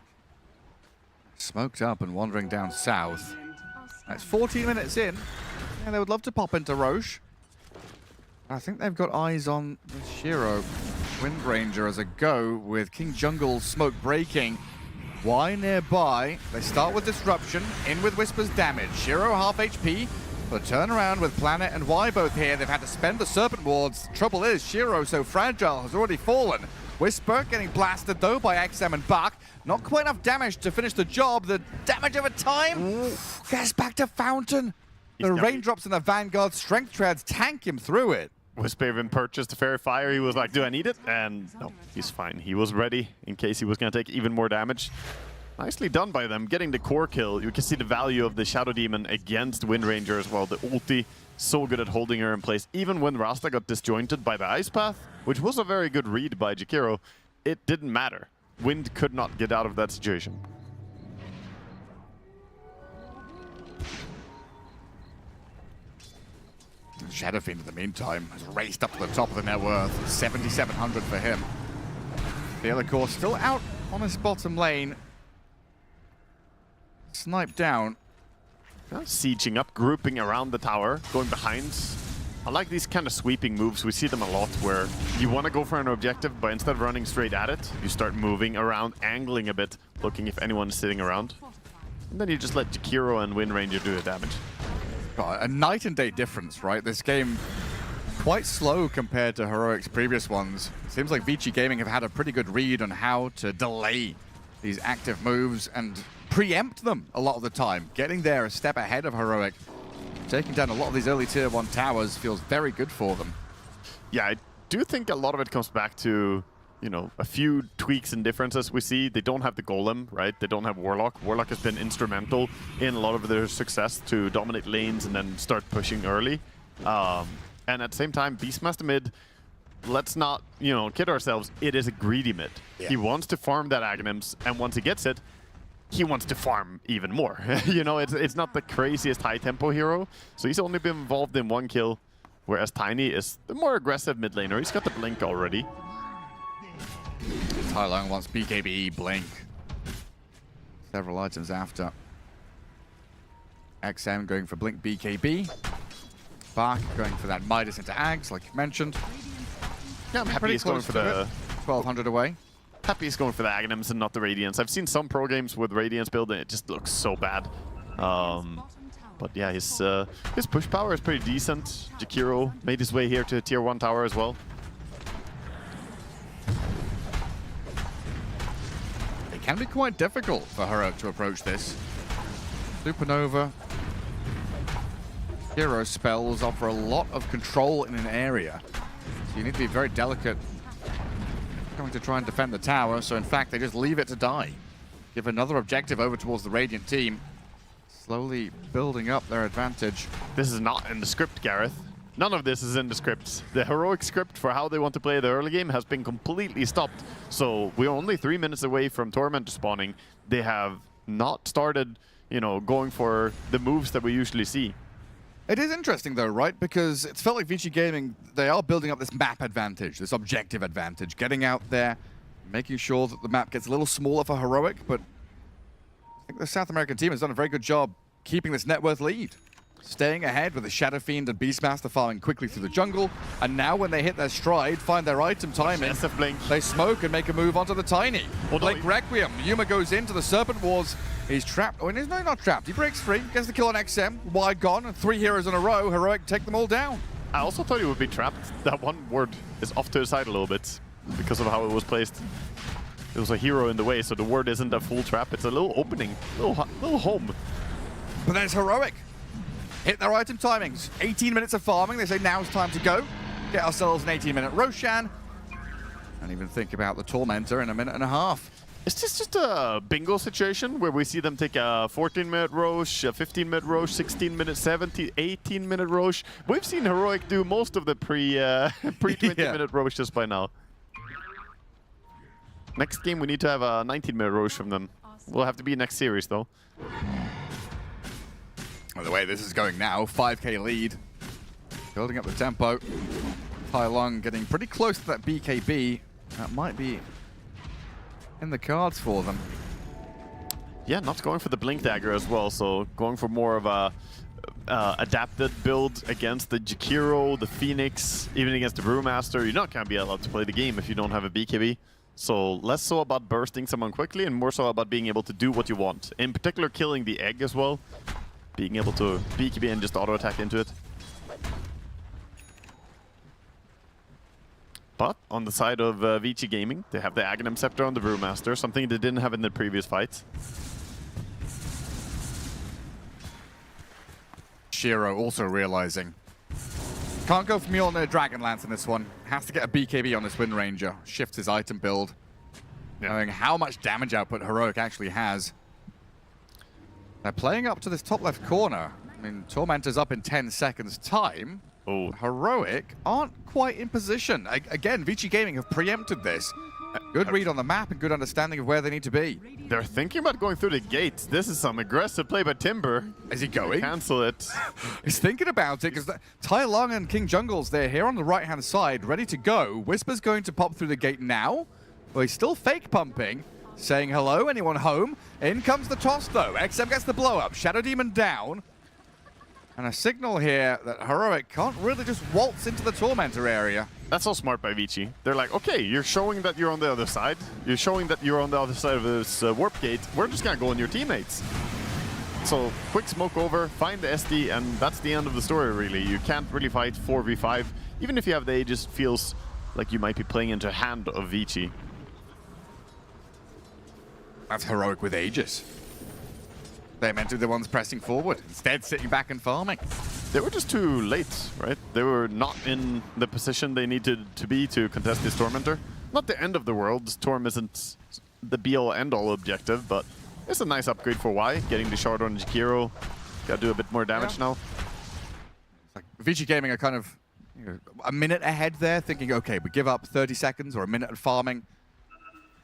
smoked up and wandering down south. That's 14 minutes in. Yeah, they would love to pop into Roche. I think they've got eyes on the Shiro Wind Ranger as a go with King Jungle's smoke breaking. Y nearby. They start with Disruption, in with Whisper's damage. Shiro half HP. The turnaround with Planet and Y both here. They've had to spend the Serpent Wards. Trouble is, Shiro, so fragile, has already fallen. Whisper getting blasted though by XM and Bach. Not quite enough damage to finish the job. The damage over time gets back to Fountain. The raindrops in the Vanguard strength treads tank him through it. Whisper even purchased the Fairy Fire. He was like, do I need it? And no, he's fine. He was ready in case he was going to take even more damage. Nicely done by them, getting the core kill. You can see the value of the Shadow Demon against Wind Ranger as well. The ulti, so good at holding her in place. Even when Rasta got disjointed by the Ice Path, which was a very good read by Jakiro, it didn't matter. Wind could not get out of that situation. Shadow Fiend in the meantime has raced up to the top of the net worth. 7,700 for him. Fieldcore still out on his bottom lane. Sniped down. Sieging up, grouping around the tower, going behind. I like these kind of sweeping moves. We see them a lot where you want to go for an objective, but instead of running straight at it, you start moving around, angling a bit, looking if anyone's sitting around. And then you just let Jakiro and Wind Ranger do the damage. A night and day difference, right? This game quite slow compared to Heroic's previous ones. Seems like Vici Gaming have had a pretty good read on how to delay these active moves and preempt them a lot of the time. Getting there a step ahead of Heroic. Taking down a lot of these early tier 1 towers feels very good for them. Yeah, I do think a lot of it comes back to, you know, a few tweaks and differences we see. They don't have the Golem, right? They don't have Warlock. Warlock has been instrumental in a lot of their success to dominate lanes and then start pushing early. And at the same time, Beastmaster mid, let's not, you know, kid ourselves. It is a greedy mid. Yeah. He wants to farm that Aghanims, and once he gets it, he wants to farm even more. You know, it's not the craziest high-tempo hero, so he's only been involved in 1 kill, whereas Tiny is the more aggressive mid laner. He's got the Blink already. Tai Lung wants BKB, Blink. Several items after. XM going for Blink BKB. Bach going for that Midas into Ags, like you mentioned. Yeah, I'm happy he's going for the 1,200 away. Happy he's going for the Aghanims and not the Radiance. I've seen some pro games with Radiance build and it just looks so bad. But yeah, his push power is pretty decent. Jakiro made his way here to tier 1 tower as well. It can be quite difficult for Heroic to approach this. Supernova, hero spells offer a lot of control in an area. So you need to be very delicate going to try and defend the tower, so in fact they just leave it to die. Give another objective over towards the Radiant team. Slowly building up their advantage. This is not in the script, Gareth. None of this is in the scripts. The heroic script for how they want to play the early game has been completely stopped. So we're only 3 minutes away from Tormentor spawning. They have not started, you know, going for the moves that we usually see. It is interesting though, right? Because it's felt like Vici Gaming, they are building up this map advantage, this objective advantage, getting out there, making sure that the map gets a little smaller for Heroic, but I think the South American team has done a very good job keeping this net worth lead. Staying ahead with the Shadow Fiend and Beastmaster farming quickly through the jungle, and now when they hit their stride, find their item timing, they smoke and make a move onto the Tiny. Blink Requiem, Yuma goes into the Serpent Wars, he's trapped. Oh, no, he's not trapped. He breaks free, gets the kill on XM, wide gone, and 3 heroes in a row. Heroic take them all down. I also thought he would be trapped. That one word is off to the side a little bit because of how it was placed. There was a hero in the way, so the word isn't a full trap. It's a little opening, little home. But there's Heroic. Hit their item timings. 18 minutes of farming. They say now it's time to go. Get ourselves an 18-minute Roshan. And even think about the Tormentor in a minute and a half. Is this just a bingo situation where we see them take a 14-minute Roche, a 15-minute Roche, 16-minute, 17, 18-minute Roche? We've seen Heroic do most of the pre-20-minute Roches by now. Next game, we need to have a 19-minute Roche from them. We'll have to be next series, though. By the way, this is going now. 5k lead. Building up the tempo. Tai Long getting pretty close to that BKB. That might be in the cards for them. Yeah, not going for the Blink Dagger as well, so going for more of a adapted build against the Jakiro, the Phoenix, even against the Brewmaster. You're not going to be allowed to play the game if you don't have a BKB. So less so about bursting someone quickly and more so about being able to do what you want. In particular, killing the egg as well. Being able to BKB and just auto-attack into it. But on the side of Vici Gaming, they have the Aghanim Scepter on the Brewmaster, something they didn't have in the previous fights. Shiro also realizing. Can't go for Mjolnir Dragonlance in this one. Has to get a BKB on this Wind Ranger. Shifts his item build. Knowing how much damage output Heroic actually has. They're playing up to this top left corner. I mean, Tormentor's up in 10 seconds time. Oh. Heroic aren't quite in position. Again, Vici Gaming have preempted this. Good read on the map and good understanding of where they need to be. They're thinking about going through the gates. This is some aggressive play by Timber. Is he going? Cancel it. He's thinking about it because Tai Long and King Jungles, they're here on the right-hand side, ready to go. Whisper's going to pop through the gate now. Well, he's still fake pumping. Saying hello, anyone home? In comes the toss though. XM gets the blow up. Shadow Demon down. And a signal here that Heroic can't really just waltz into the Tormentor area. That's so smart by Vichy. They're like, okay, you're showing that you're on the other side. You're showing that you're on the other side of this warp gate. We're just gonna go on your teammates. So quick smoke over, find the SD, and that's the end of the story really. You can't really fight 4v5. Even if you have the Aegis, feels like you might be playing into a hand of Vichy. That's Heroic with Aegis. They're meant to be the ones pressing forward, instead sitting back and farming. They were just too late, right? They were not in the position they needed to be to contest this Tormentor. Not the end of the world. Storm isn't the be-all, end-all objective, but it's a nice upgrade for Y. Getting the shard on Jakiro. Gotta do a bit more damage now. Like Vici Gaming are kind of a minute ahead there, thinking, okay, we give up 30 seconds or a minute of farming.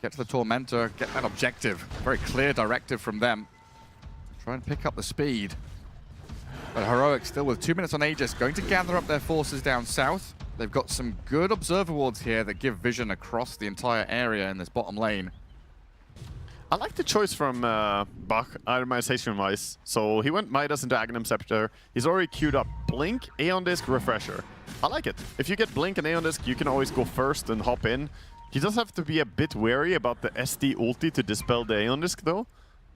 Get to the Tormentor, get that objective. Very clear directive from them. Try and pick up the speed. But Heroic still with 2 minutes on Aegis, going to gather up their forces down south. They've got some good observer wards here that give vision across the entire area in this bottom lane. I like the choice from Bach, itemization-wise. So he went Midas into Aghanim Scepter. He's already queued up Blink, Aeon Disc, Refresher. I like it. If you get Blink and Aeon Disc, you can always go first and hop in. He does have to be a bit wary about the SD ulti to dispel the Aeon Disc though.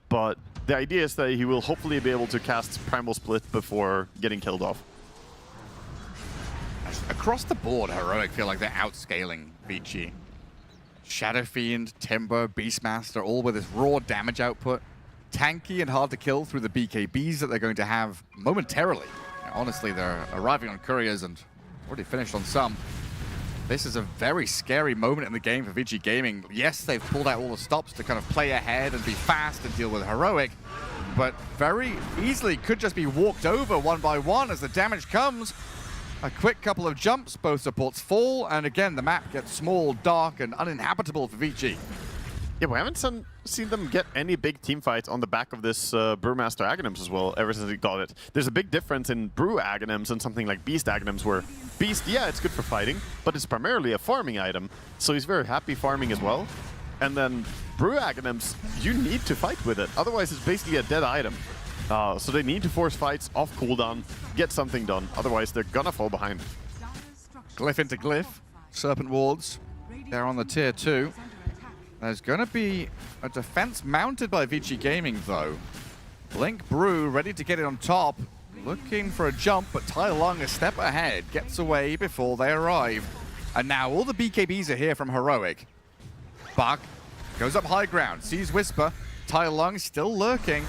But the idea is that he will hopefully be able to cast Primal Split before getting killed off. Across the board, Heroic feel like they're outscaling Vichy. Shadow Fiend, Timber, Beastmaster, all with this raw damage output. Tanky and hard to kill through the BKBs that they're going to have momentarily. Honestly, they're arriving on couriers and already finished on some. This is a very scary moment in the game for Vici Gaming. Yes, they've pulled out all the stops to kind of play ahead and be fast and deal with Heroic, but very easily could just be walked over one by one as the damage comes. A quick couple of jumps, both supports fall, and again, the map gets small, dark, and uninhabitable for Vichy. Yeah, we haven't seen them get any big team fights on the back of this Brewmaster Aghanims as well, ever since he got it. There's a big difference in Brew Aghanims and something like Beast Aghanims, where Beast, yeah, it's good for fighting, but it's primarily a farming item, so he's very happy farming as well. And then Brew Aghanims, you need to fight with it, otherwise it's basically a dead item. So they need to force fights off cooldown, get something done, otherwise they're gonna fall behind. Glyph into Glyph, Serpent Wards, they're on the tier 2. There's going to be a defense mounted by Vici Gaming, though. Blink Brew ready to get it on top. Looking for a jump, but Tai Lung a step ahead. Gets away before they arrive. And now all the BKBs are here from Heroic. Buck goes up high ground, sees Whisper. Tai Lung still lurking.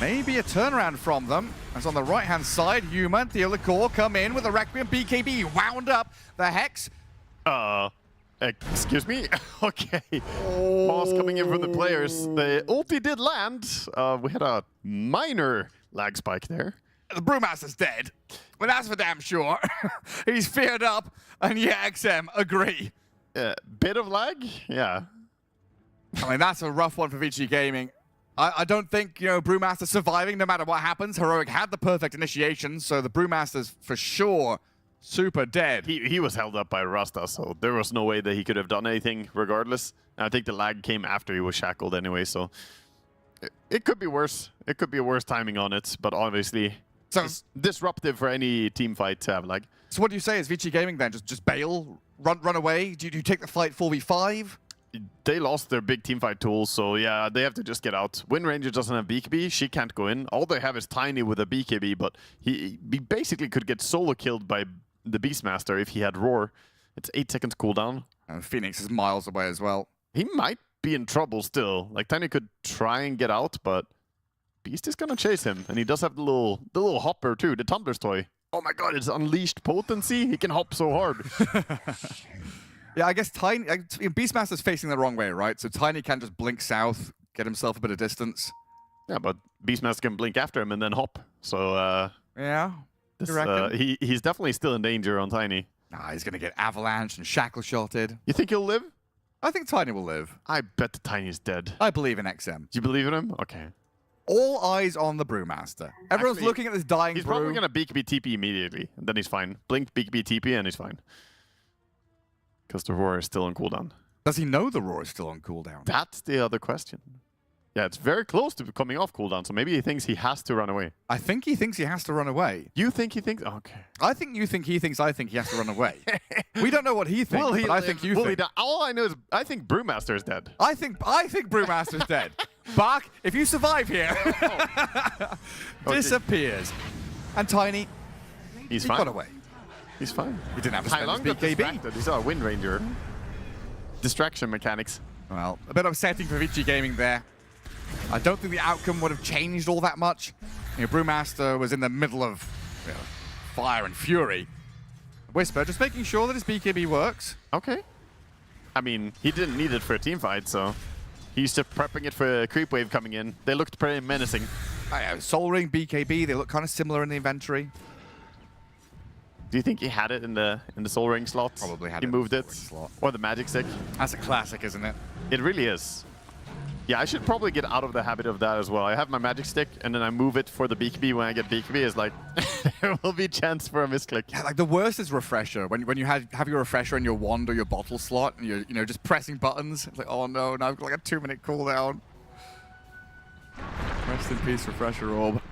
Maybe a turnaround from them. As on the right-hand side, Yuma and Theolacor come in with a Requiem BKB wound up. The Hex... Excuse me? Okay. Balls coming in from the players. The ulti did land. We had a minor lag spike there. The Brewmaster's dead. Well, that's for damn sure. He's feared up, and yeah, XM, agree. Bit of lag? Yeah. I mean, that's a rough one for Vici Gaming. I don't think, you know, Brewmaster surviving no matter what happens. Heroic had the perfect initiation, so the Brewmaster's for sure super dead. He was held up by Rasta, so there was no way that he could have done anything regardless. And I think the lag came after he was shackled anyway, so it could be worse. It could be a worse timing on it, but obviously it's disruptive for any team fight to have lag. So what do you say is Vici Gaming then? Just bail? Run away? Do you take the fight 4v5? They lost their big teamfight tools, so yeah, they have to just get out. Wind Ranger doesn't have BKB, she can't go in. All they have is Tiny with a BKB, but he basically could get solo killed by the Beastmaster if he had Roar. It's 8 seconds cooldown. And Phoenix is miles away as well. He might be in trouble still. Like, Tiny could try and get out, but Beast is gonna chase him. And he does have the little hopper too, the Tumbler's toy. Oh my god, it's unleashed potency. He can hop so hard. Yeah, I guess Tiny... Beastmaster's facing the wrong way, right? So Tiny can just blink south, get himself a bit of distance. Yeah, but Beastmaster can blink after him and then hop. So, yeah, he's definitely still in danger on Tiny. Nah, he's going to get avalanched and shackle-shotted. You think he'll live? I think Tiny will live. I bet the Tiny's dead. I believe in XM. Do you believe in him? Okay. All eyes on the Brewmaster. Everyone's looking at this dying He's Brew. probably going to BKB TP immediately, and then he's fine. Blink, BKB TP, and he's fine. Because the Roar is still on cooldown. Does he know the Roar is still on cooldown? That's the other question. Yeah, it's very close to coming off cooldown, so maybe he thinks he has to run away. I think he thinks he has to run away. You think he thinks? Okay. I think you think he thinks I think he has to run away. We don't know what he thinks, but I think you think. All I know is I think Brewmaster is dead. I think Brewmaster's dead. Bach, if you survive here, disappears. And Tiny, he fine. Got away. He's fine. He didn't have to spend his BKB. He saw a Wind Ranger. Distraction mechanics. Well, a bit upsetting for Vici Gaming there. I don't think the outcome would have changed all that much. You know, Brewmaster was in the middle of fire and fury. Whisper just making sure that his BKB works. Okay. I mean, he didn't need it for a team fight, so he's just prepping it for a creep wave coming in. They looked pretty menacing. Soul Ring, BKB, they look kind of similar in the inventory. Do you think he had it in the Soul Ring slot? Probably had it. He moved it. Slot. Or the Magic Stick. That's a classic, isn't it? It really is. Yeah, I should probably get out of the habit of that as well. I have my Magic Stick, and then I move it for the BKB. When I get BKB, it's like, there will be chance for a misclick. Yeah, like the worst is Refresher. When you have your Refresher in your wand or your bottle slot, and you're just pressing buttons. It's like, oh no, now I've got like a 2-minute cooldown. Rest in peace, Refresher Orb.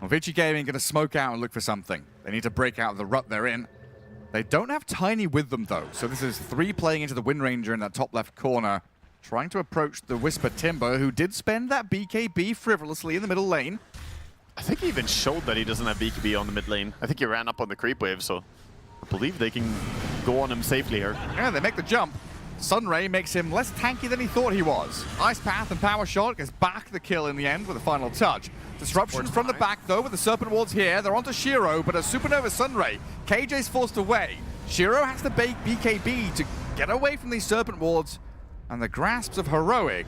Well, Vici Gaming going to smoke out and look for something. They need to break out of the rut they're in. They don't have Tiny with them, though. So this is 3 playing into the Wind Ranger in that top left corner, trying to approach the Whisper Timber, who did spend that BKB frivolously in the middle lane. I think he even showed that he doesn't have BKB on the mid lane. I think he ran up on the creep wave, so I believe they can go on him safely here. Yeah, they make the jump. Sunray makes him less tanky than he thought he was. Ice Path and Power Shot gets back the kill in the end with a final touch. Disruption from the back, though, with the Serpent Wards here. They're onto Shiro, but a Supernova Sunray. KJ's forced away. Shiro has to bake BKB to get away from these Serpent Wards and the grasps of Heroic.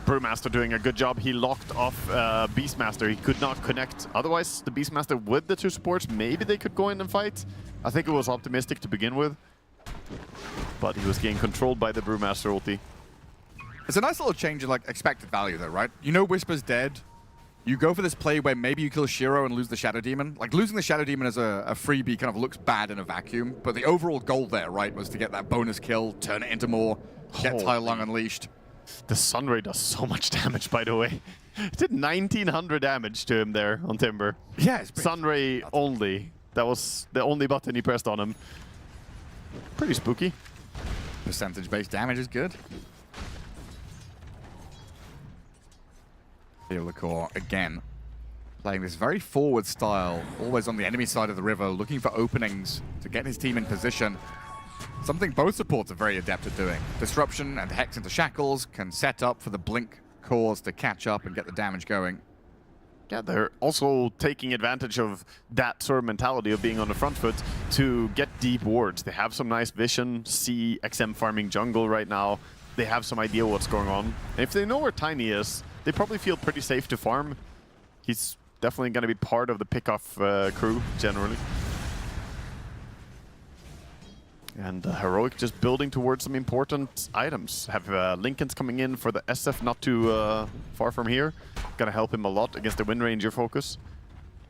Brewmaster doing a good job. He locked off Beastmaster. He could not connect. Otherwise, the Beastmaster with the 2 supports, maybe they could go in and fight. I think it was optimistic to begin with. But he was getting controlled by the Brewmaster ulti. It's a nice little change in like expected value though, right? You know Whisper's dead. You go for this play where maybe you kill Shiro and lose the Shadow Demon. Like losing the Shadow Demon as a freebie kind of looks bad in a vacuum, but the overall goal there, right, was to get that bonus kill, turn it into more, get Tai Lung unleashed. The Sunray does so much damage, by the way. It did 1900 damage to him there on Timber. Yeah, it's Sunray only. That was the only button he pressed on him. Pretty spooky. Percentage-based damage is good. Theolicore again playing this very forward style, always on the enemy side of the river, looking for openings to get his team in position. Something both supports are very adept at doing. Disruption and Hex into Shackles can set up for the Blink cores to catch up and get the damage going. Yeah, they're also taking advantage of that sort of mentality of being on the front foot to get deep wards. They have some nice vision, see XM farming jungle right now. They have some idea what's going on. And if they know where Tiny is, they probably feel pretty safe to farm. He's definitely going to be part of the pickoff crew, generally. And Heroic just building towards some important items. Have Lincolns coming in for the SF not too far from here. Gonna help him a lot against the Wind Ranger focus.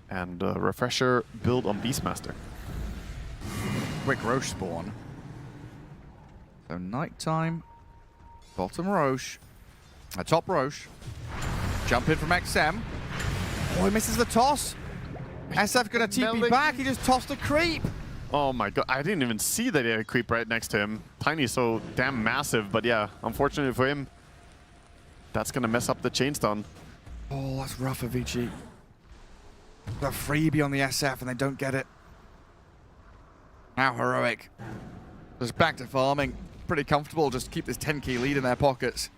And Refresher build on Beastmaster. Quick Roche spawn. So nighttime, bottom Roche, top Roche. Jump in from XM. Oh, he misses the toss. SF gonna TP back, he just tossed a creep. Oh my god, I didn't even see that he had a creep right next to him. Tiny is so damn massive, but yeah, unfortunately for him, that's gonna mess up the chain stun. Oh, that's rough for Vichy. The freebie on the SF and they don't get it. Now Heroic. Just back to farming. Pretty comfortable, just keep this 10k lead in their pockets.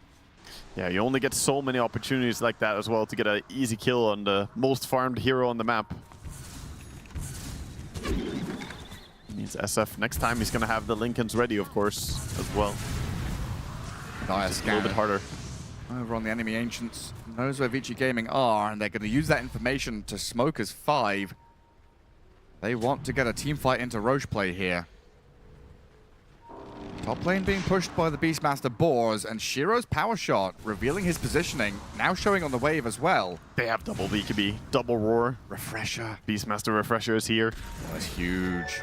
Yeah, you only get so many opportunities like that as well to get an easy kill on the most farmed hero on the map. Needs SF. Next time he's going to have the Lincolns ready, of course, as well. Nice, a little bit harder. Over on the enemy Ancients. Knows where Vici Gaming are, and they're going to use that information to smoke as 5. They want to get a team fight into Roche play here. Top lane being pushed by the Beastmaster Boars, and Shiro's power shot revealing his positioning, now showing on the wave as well. They have double BKB, double roar. Refresher. Beastmaster Refresher is here. That's huge.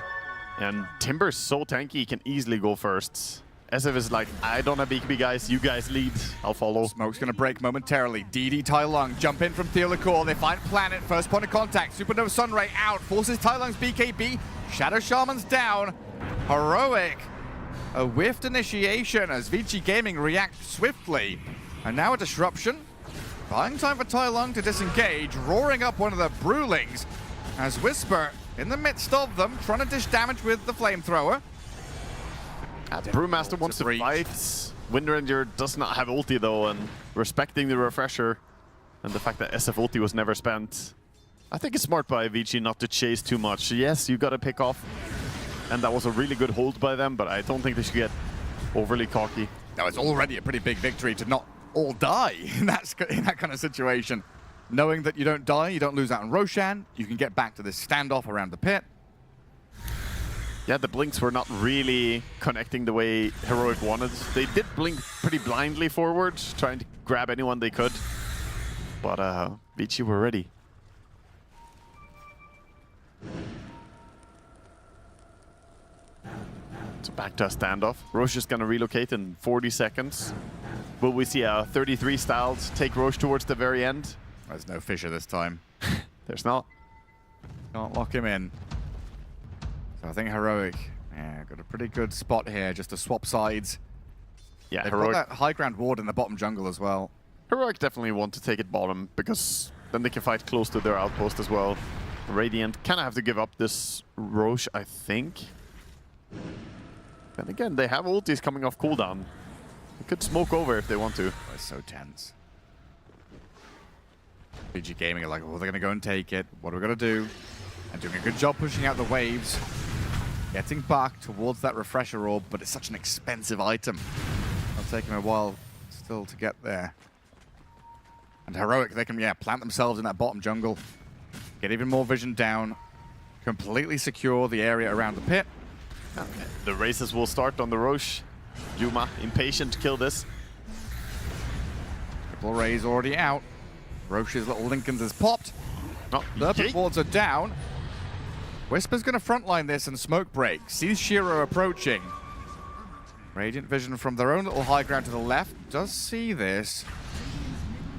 And Timber's so tanky, he can easily go first. SF is like, I don't have BKB, guys. You guys lead. I'll follow. Smoke's going to break momentarily. DD Tai Lung, jump in from Theolicore. They find Planet, first point of contact. Supernova Sunray out, forces Tai Lung's BKB. Shadow Shaman's down. Heroic. A whiffed initiation as Vici Gaming react swiftly. And now a disruption. Buying time for Tai Lung to disengage, roaring up one of the Brewlings as Whisper in the midst of them, trying to dish damage with the flamethrower. Brewmaster wants to fight. Wind Ranger does not have ulti though, and respecting the Refresher and the fact that SF ulti was never spent. I think it's smart by Vichy not to chase too much. Yes, you gotta pick off, and that was a really good hold by them, but I don't think they should get overly cocky. Now it's already a pretty big victory to not all die in that kind of situation. Knowing that you don't die, you don't lose out on Roshan, you can get back to this standoff around the pit. Yeah, the blinks were not really connecting the way Heroic wanted. They did blink pretty blindly forward, trying to grab anyone they could. But Vichy were ready. So back to a standoff. Roche is going to relocate in 40 seconds. Will we see a 33 styles take Roche towards the very end? There's no Fisher this time. There's not. Can't lock him in. So I think Heroic, yeah, got a pretty good spot here just to swap sides. Yeah, They've Heroic. got that high ground ward in the bottom jungle as well. Heroic definitely want to take it bottom because then they can fight close to their outpost as well. Radiant kind of have to give up this Roche, I think. Then again, they have ultis coming off cooldown. They could smoke over if they want to. Oh, it's so tense. PG Gaming are like, oh, they're going to go and take it. What are we going to do? And doing a good job pushing out the waves. Getting back towards that Refresher Orb, but it's such an expensive item. It'll take him a while still to get there. And Heroic, they can, plant themselves in that bottom jungle. Get even more vision down. Completely secure the area around the pit. The races will start on the Roche. Yuma, impatient to kill this. Triple Ray's already out. Roche's little Lincolns has popped. Oh, Serpent wards are down. Whisper's going to frontline this and smoke break. Sees Shiro approaching. Radiant vision from their own little high ground to the left. Does see this.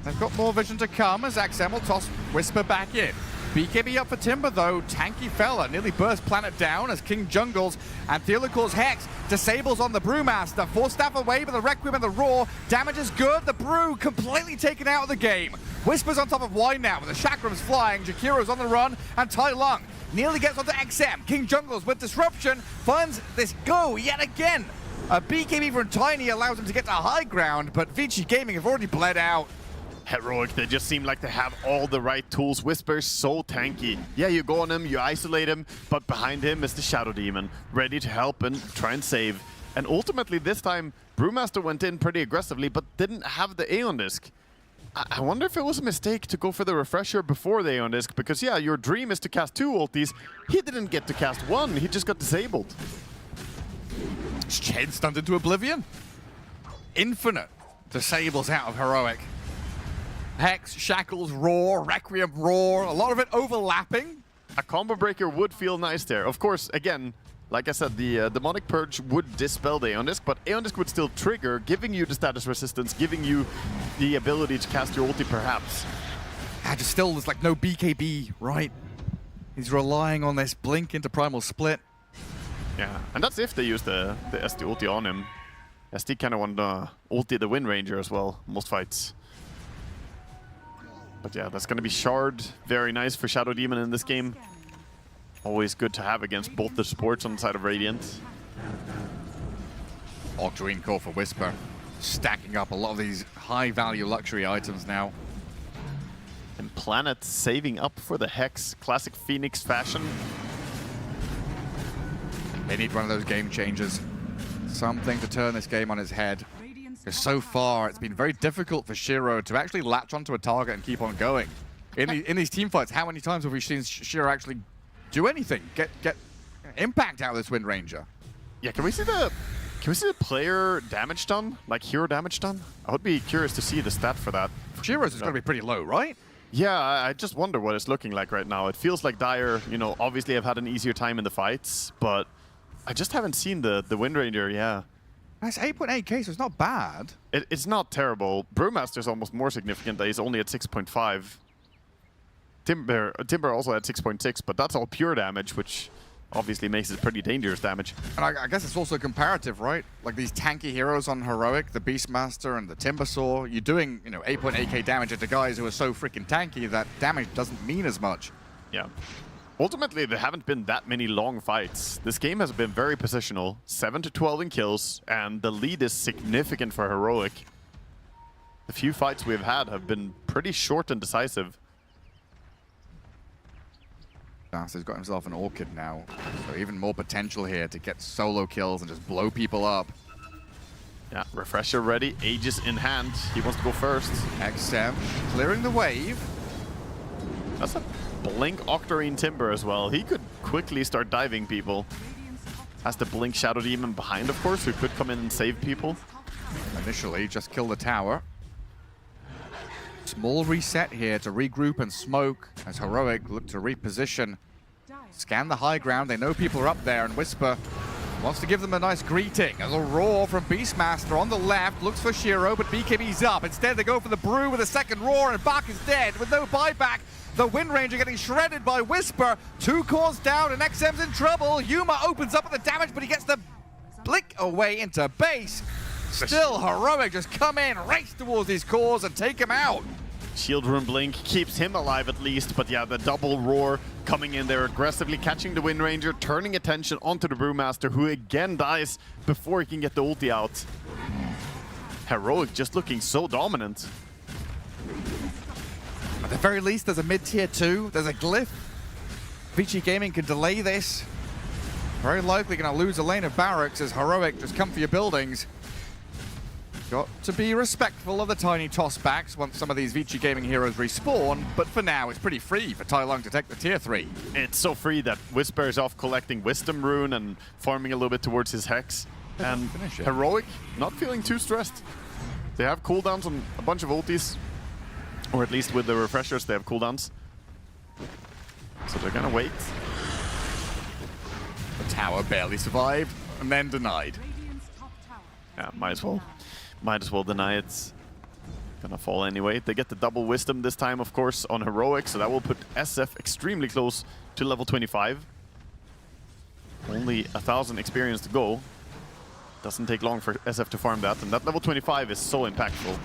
They've got more vision to come as XM will toss Whisper back in. BKB up for Timber though. Tanky fella nearly burst planet down as King jungles and Theolicor's Hex disables on the Brewmaster. Force staff away, but the Requiem and the Roar damage is good. The Brew completely taken out of the game. Whisper's on top of Y now with the Chakram's flying. Jakiro's on the run and Tai Lung nearly gets onto XM. King jungles with disruption finds this go yet again. A BKB from Tiny allows him to get to high ground, but Vici Gaming have already bled out. Heroic, they just seem like they have all the right tools. Whisper's so tanky. Yeah, you go on him, you isolate him, but behind him is the Shadow Demon, ready to help and try and save. And ultimately this time, Brewmaster went in pretty aggressively, but didn't have the Aeon Disc. I wonder if it was a mistake to go for the refresher before the Aeon Disc, because yeah, your dream is to cast 2 ultis. He didn't get to cast 1, he just got disabled. Chain stunned into oblivion. Infinite disables out of Heroic. Hex, Shackles, Roar, Requiem, Roar, a lot of it overlapping. A combo breaker would feel nice there. Of course, again, like I said, the Demonic Purge would dispel the Aeon Disc, but Aeon Disc would still trigger, giving you the status resistance, giving you the ability to cast your ulti perhaps. Just still, there's like no BKB, right? He's relying on this blink into Primal Split. Yeah, and that's if they use the SD ulti on him. SD kind of want to ulti the Wind Ranger as well, most fights. But yeah, that's going to be Shard. Very nice for Shadow Demon in this game. Always good to have against both the supports on the side of Radiant. Octarine Core for Whisper. Stacking up a lot of these high-value luxury items now. And Planet saving up for the Hex. Classic Phoenix fashion. They need one of those game changers. Something to turn this game on its head. Because so far, it's been very difficult for Shiro to actually latch onto a target and keep on going. In these team fights, how many times have we seen Shiro actually do anything? Get impact out of this Wind Ranger? Yeah, can we see the player damage done? Like hero damage done? I would be curious to see the stat for that. Shiro's is going to be pretty low, right? Yeah, I just wonder what it's looking like right now. It feels like Dire, obviously have had an easier time in the fights, but I just haven't seen the Wind Ranger, yeah. That's 8.8k, so it's not bad. It's not terrible. Brewmaster's almost more significant. He's only at 6.5. Timber also at 6.6, but that's all pure damage, which obviously makes it pretty dangerous damage. And I guess it's also comparative, right? Like these tanky heroes on Heroic, the Beastmaster and the Timbersaw, you're doing, 8.8k damage into guys who are so freaking tanky that damage doesn't mean as much. Yeah. Ultimately, there haven't been that many long fights. This game has been very positional, 7-12 in kills, and the lead is significant for Heroic. The few fights we've had have been pretty short and decisive. He's got himself an Orchid now, so even more potential here to get solo kills and just blow people up. Yeah, Refresher ready, Aegis in hand. He wants to go first. XM clearing the wave. That's a Blink Octarine Timber as well. He could quickly start diving people. Has the Blink Shadow Demon behind, of course, who could come in and save people. Initially, just kill the tower. Small reset here to regroup and smoke as Heroic look to reposition. Scan the high ground. They know people are up there, and Whisper wants to give them a nice greeting as a Roar from Beastmaster on the left. Looks for Shiro, but BKB's up. Instead, they go for the Brew with a second Roar, and Bach is dead with no buyback. The Wind Ranger getting shredded by Whisper. 2 cores down, and XM's in trouble. Yuma opens up with the damage, but he gets the blink away into base. Still, Heroic just come in, race towards these cores, and take him out. Shield Rune Blink keeps him alive at least, but yeah, the double Roar coming in there aggressively, catching the Wind Ranger, turning attention onto the Brewmaster, who again dies before he can get the ulti out. Heroic just looking so dominant. At the very least, there's a mid-tier 2. There's a glyph. Vici Gaming can delay this. Very likely going to lose a lane of barracks as Heroic just come for your buildings. Got to be respectful of the tiny tossbacks once some of these Vici Gaming heroes respawn, but for now it's pretty free for Tai Lung to take the tier 3. It's so free that Whisper is off collecting Wisdom Rune and farming a little bit towards his Hex. And Heroic, not feeling too stressed. They have cooldowns on a bunch of ultis, or at least with the refreshers they have cooldowns. So they're gonna wait. The tower barely survived and then denied. Yeah, might as well deny it. Gonna fall anyway. They get the double wisdom this time, of course, on Heroic, so that will put SF extremely close to level 25. Only 1,000 experience to go. Doesn't take long for SF to farm that, and that level 25 is so impactful.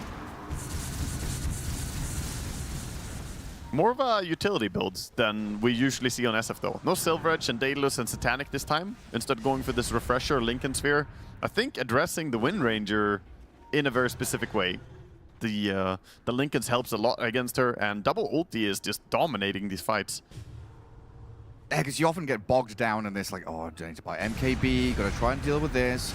More of a utility build than we usually see on SF though. No Silver Edge and Daedalus and Satanic this time. Instead going for this Refresher Lincoln Sphere. I think addressing the Wind Ranger in a very specific way. The Lincolns helps a lot against her, and double ulti is just dominating these fights. Yeah, because you often get bogged down in this, like, oh, I need to buy MKB, gotta try and deal with this.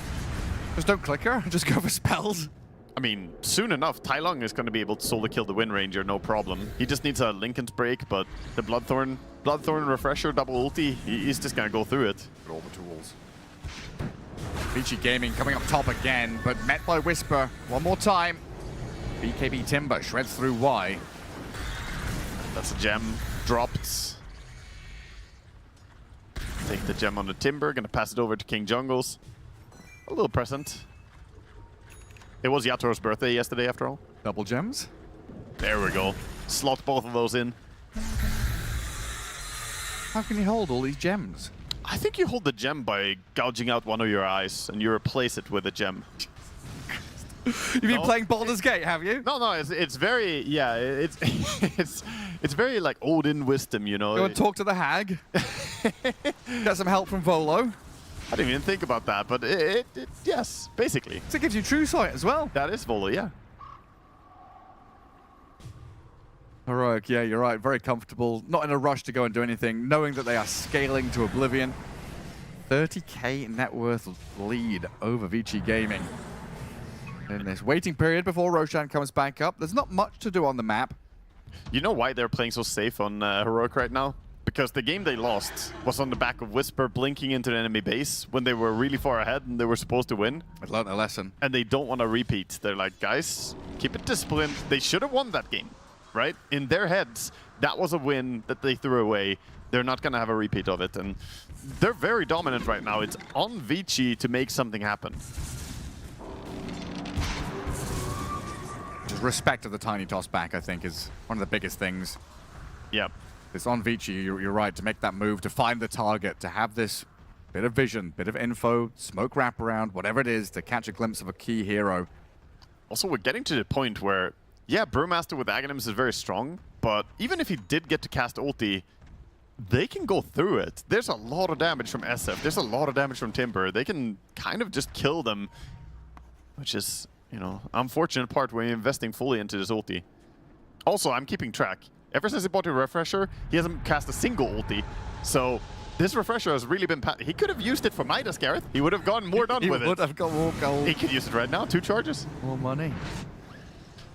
Just don't click her, just go for spells. I mean, soon enough, Tai Lung is going to be able to solo kill the Wind Ranger, no problem. He just needs a Lincoln's Break, but the Bloodthorn Refresher, double ulti, he's just going to go through it. With all the tools. Vici Gaming coming up top again, but met by Whisper one more time. BKB Timber shreds through Y. That's a gem dropped. Take the gem on the Timber, going to pass it over to King Jungles. A little present. It was Yatoro's birthday yesterday, after all. Double gems. There we go. Slot both of those in. How can you hold all these gems? I think you hold the gem by gouging out one of your eyes, and you replace it with a gem. You've been playing Baldur's Gate, have you? No, it's very, yeah, it's it's very like Odin wisdom, you know. Go and talk to the hag. Got some help from Volo. I didn't even think about that, but yes, basically. So it gives you true sight as well. That is Volo, yeah. Heroic, yeah, you're right. Very comfortable. Not in a rush to go and do anything, knowing that they are scaling to oblivion. 30k net worth lead over Vici Gaming. In this waiting period before Roshan comes back up, there's not much to do on the map. You know why they're playing so safe on Heroic right now? Because the game they lost was on the back of Whisper blinking into the enemy base when they were really far ahead and they were supposed to win. I've learned a lesson. And they don't want to repeat. They're like, guys, keep it disciplined. They should have won that game, right? In their heads, that was a win that they threw away. They're not going to have a repeat of it. And they're very dominant right now. It's on Vichy to make something happen. Just respect of the tiny toss back, I think, is one of the biggest things. Yeah. It's on Vichy, you're right, to make that move, to find the target, to have this bit of vision, bit of info, smoke wraparound, whatever it is, to catch a glimpse of a key hero. Also, we're getting to the point where, yeah, Brewmaster with Aghanims is very strong, but even if he did get to cast ulti, they can go through it. There's a lot of damage from SF. There's a lot of damage from Timber. They can kind of just kill them, which is, you know, unfortunate part when you're investing fully into this ulti. Also, I'm keeping track. Ever since he bought a Refresher, he hasn't cast a single ulti. So this Refresher has really been... He could have used it for Midas, Gareth. He would have gotten more done with it. He would have got more gold. He could use it right now. 2 charges. More money.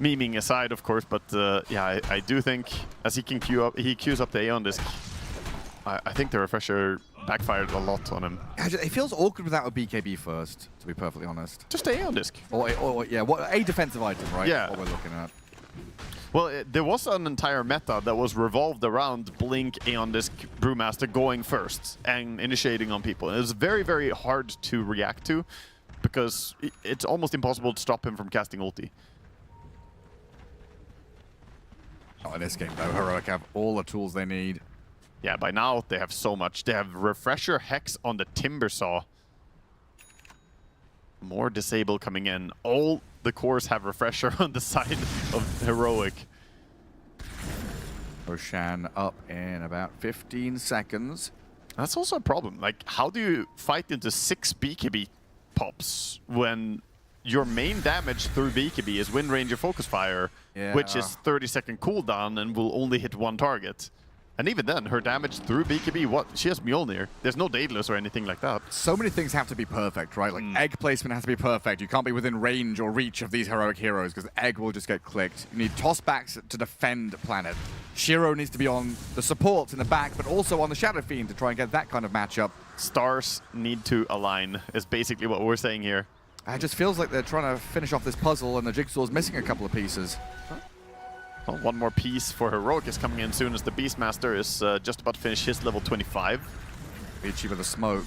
Memeing aside, of course, but yeah, I do think as he queues up the Aeon Disc, I think the Refresher backfired a lot on him. It feels awkward without a BKB first, to be perfectly honest. Just the Aeon Disc. Or yeah, a defensive item, right? Yeah. What we're looking at. Well, there was an entire meta that was revolved around Blink, Aeon Disc, Brewmaster going first and initiating on people. It was very, very hard to react to because it's almost impossible to stop him from casting ulti. Not in this game, though. Heroic have all the tools they need. Yeah, by now they have so much. They have Refresher Hex on the Timber Saw. More Disable coming in. All the cores have Refresher on the side of Heroic. Roshan up in about 15 seconds. That's also a problem. Like, how do you fight into 6 BKB pops when your main damage through BKB is Wind Ranger Focus Fire, which is 30-second cooldown and will only hit 1 target? And even then, her damage through BKB, what? She has Mjolnir. There's no Daedalus or anything like that. So many things have to be perfect, right? Like egg placement has to be perfect. You can't be within range or reach of these heroic heroes because the egg will just get clicked. You need tossbacks to defend Planet. Shiro needs to be on the supports in the back, but also on the Shadow Fiend to try and get that kind of matchup. Stars need to align, is basically what we're saying here. It just feels like they're trying to finish off this puzzle and the jigsaw's missing a couple of pieces. Well, one more piece for Heroic is coming in soon as the Beastmaster is just about to finish his level 25. Vichy with a smoke.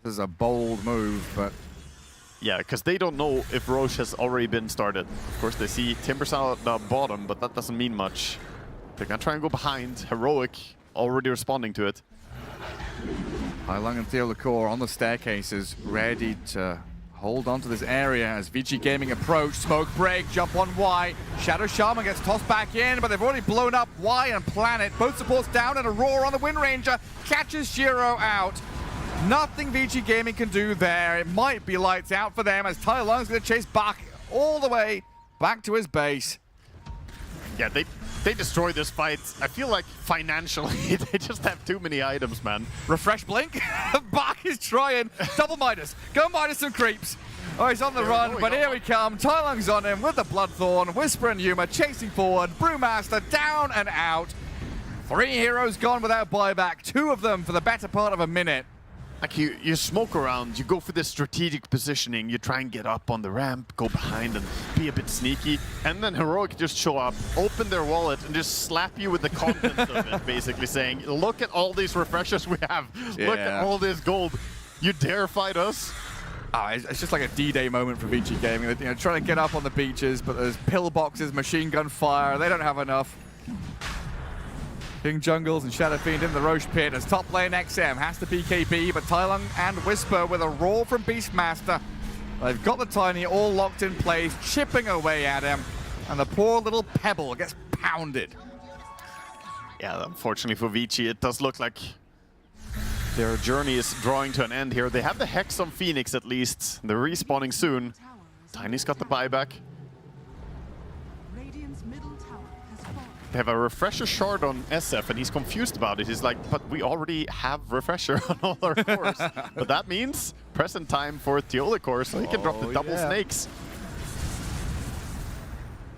This is a bold move, but... Yeah, because they don't know if Roche has already been started. Of course, they see Timbersaw at the bottom, but that doesn't mean much. They're gonna try and go behind. Heroic already responding to it. Hailung and Theo Lacour on the staircases, ready to hold on to this area as Vici Gaming approach. Smoke break, jump on Y. Shadow Shaman gets tossed back in, but they've already blown up Y and Planet. Both supports down, and Aurora on the Wind Ranger catches Shiro out. Nothing Vici Gaming can do there. It might be lights out for them as Tai Lung's going to chase Bach all the way back to his base. Yeah, they destroy this fight. I feel like financially, they just have too many items, man. Refresh blink. Bach is trying. Double Midas. Go Midas some creeps. Oh, he's on the run, but here we come. Tai Lung's on him with the Bloodthorn. Whisper and Yuma chasing forward. Brewmaster down and out. 3 heroes gone without buyback. 2 of them for the better part of a minute. Like you smoke around, you go for this strategic positioning, you try and get up on the ramp, go behind and be a bit sneaky, and then Heroic just show up, open their wallet, and just slap you with the contents of it, basically saying, look at all these refreshers we have, look at all this gold, you dare fight us? It's just like a D-Day moment for Vici Gaming. They're trying to get up on the beaches, but there's pillboxes, machine gun fire, they don't have enough. King Jungles and Shadow Fiend in the Roche pit as top lane XM has to BKB, but Tai Lung and Whisper with a roar from Beastmaster. They've got the Tiny all locked in place, chipping away at him, and the poor little pebble gets pounded. Yeah, unfortunately for Vici, it does look like their journey is drawing to an end here. They have the Hex on Phoenix at least. They're respawning soon. Tiny's got the buyback. They have a Refresher shard on SF, and he's confused about it. He's like, but we already have Refresher on all our cores. But that means present time for Theolicore, so he can drop the double snakes.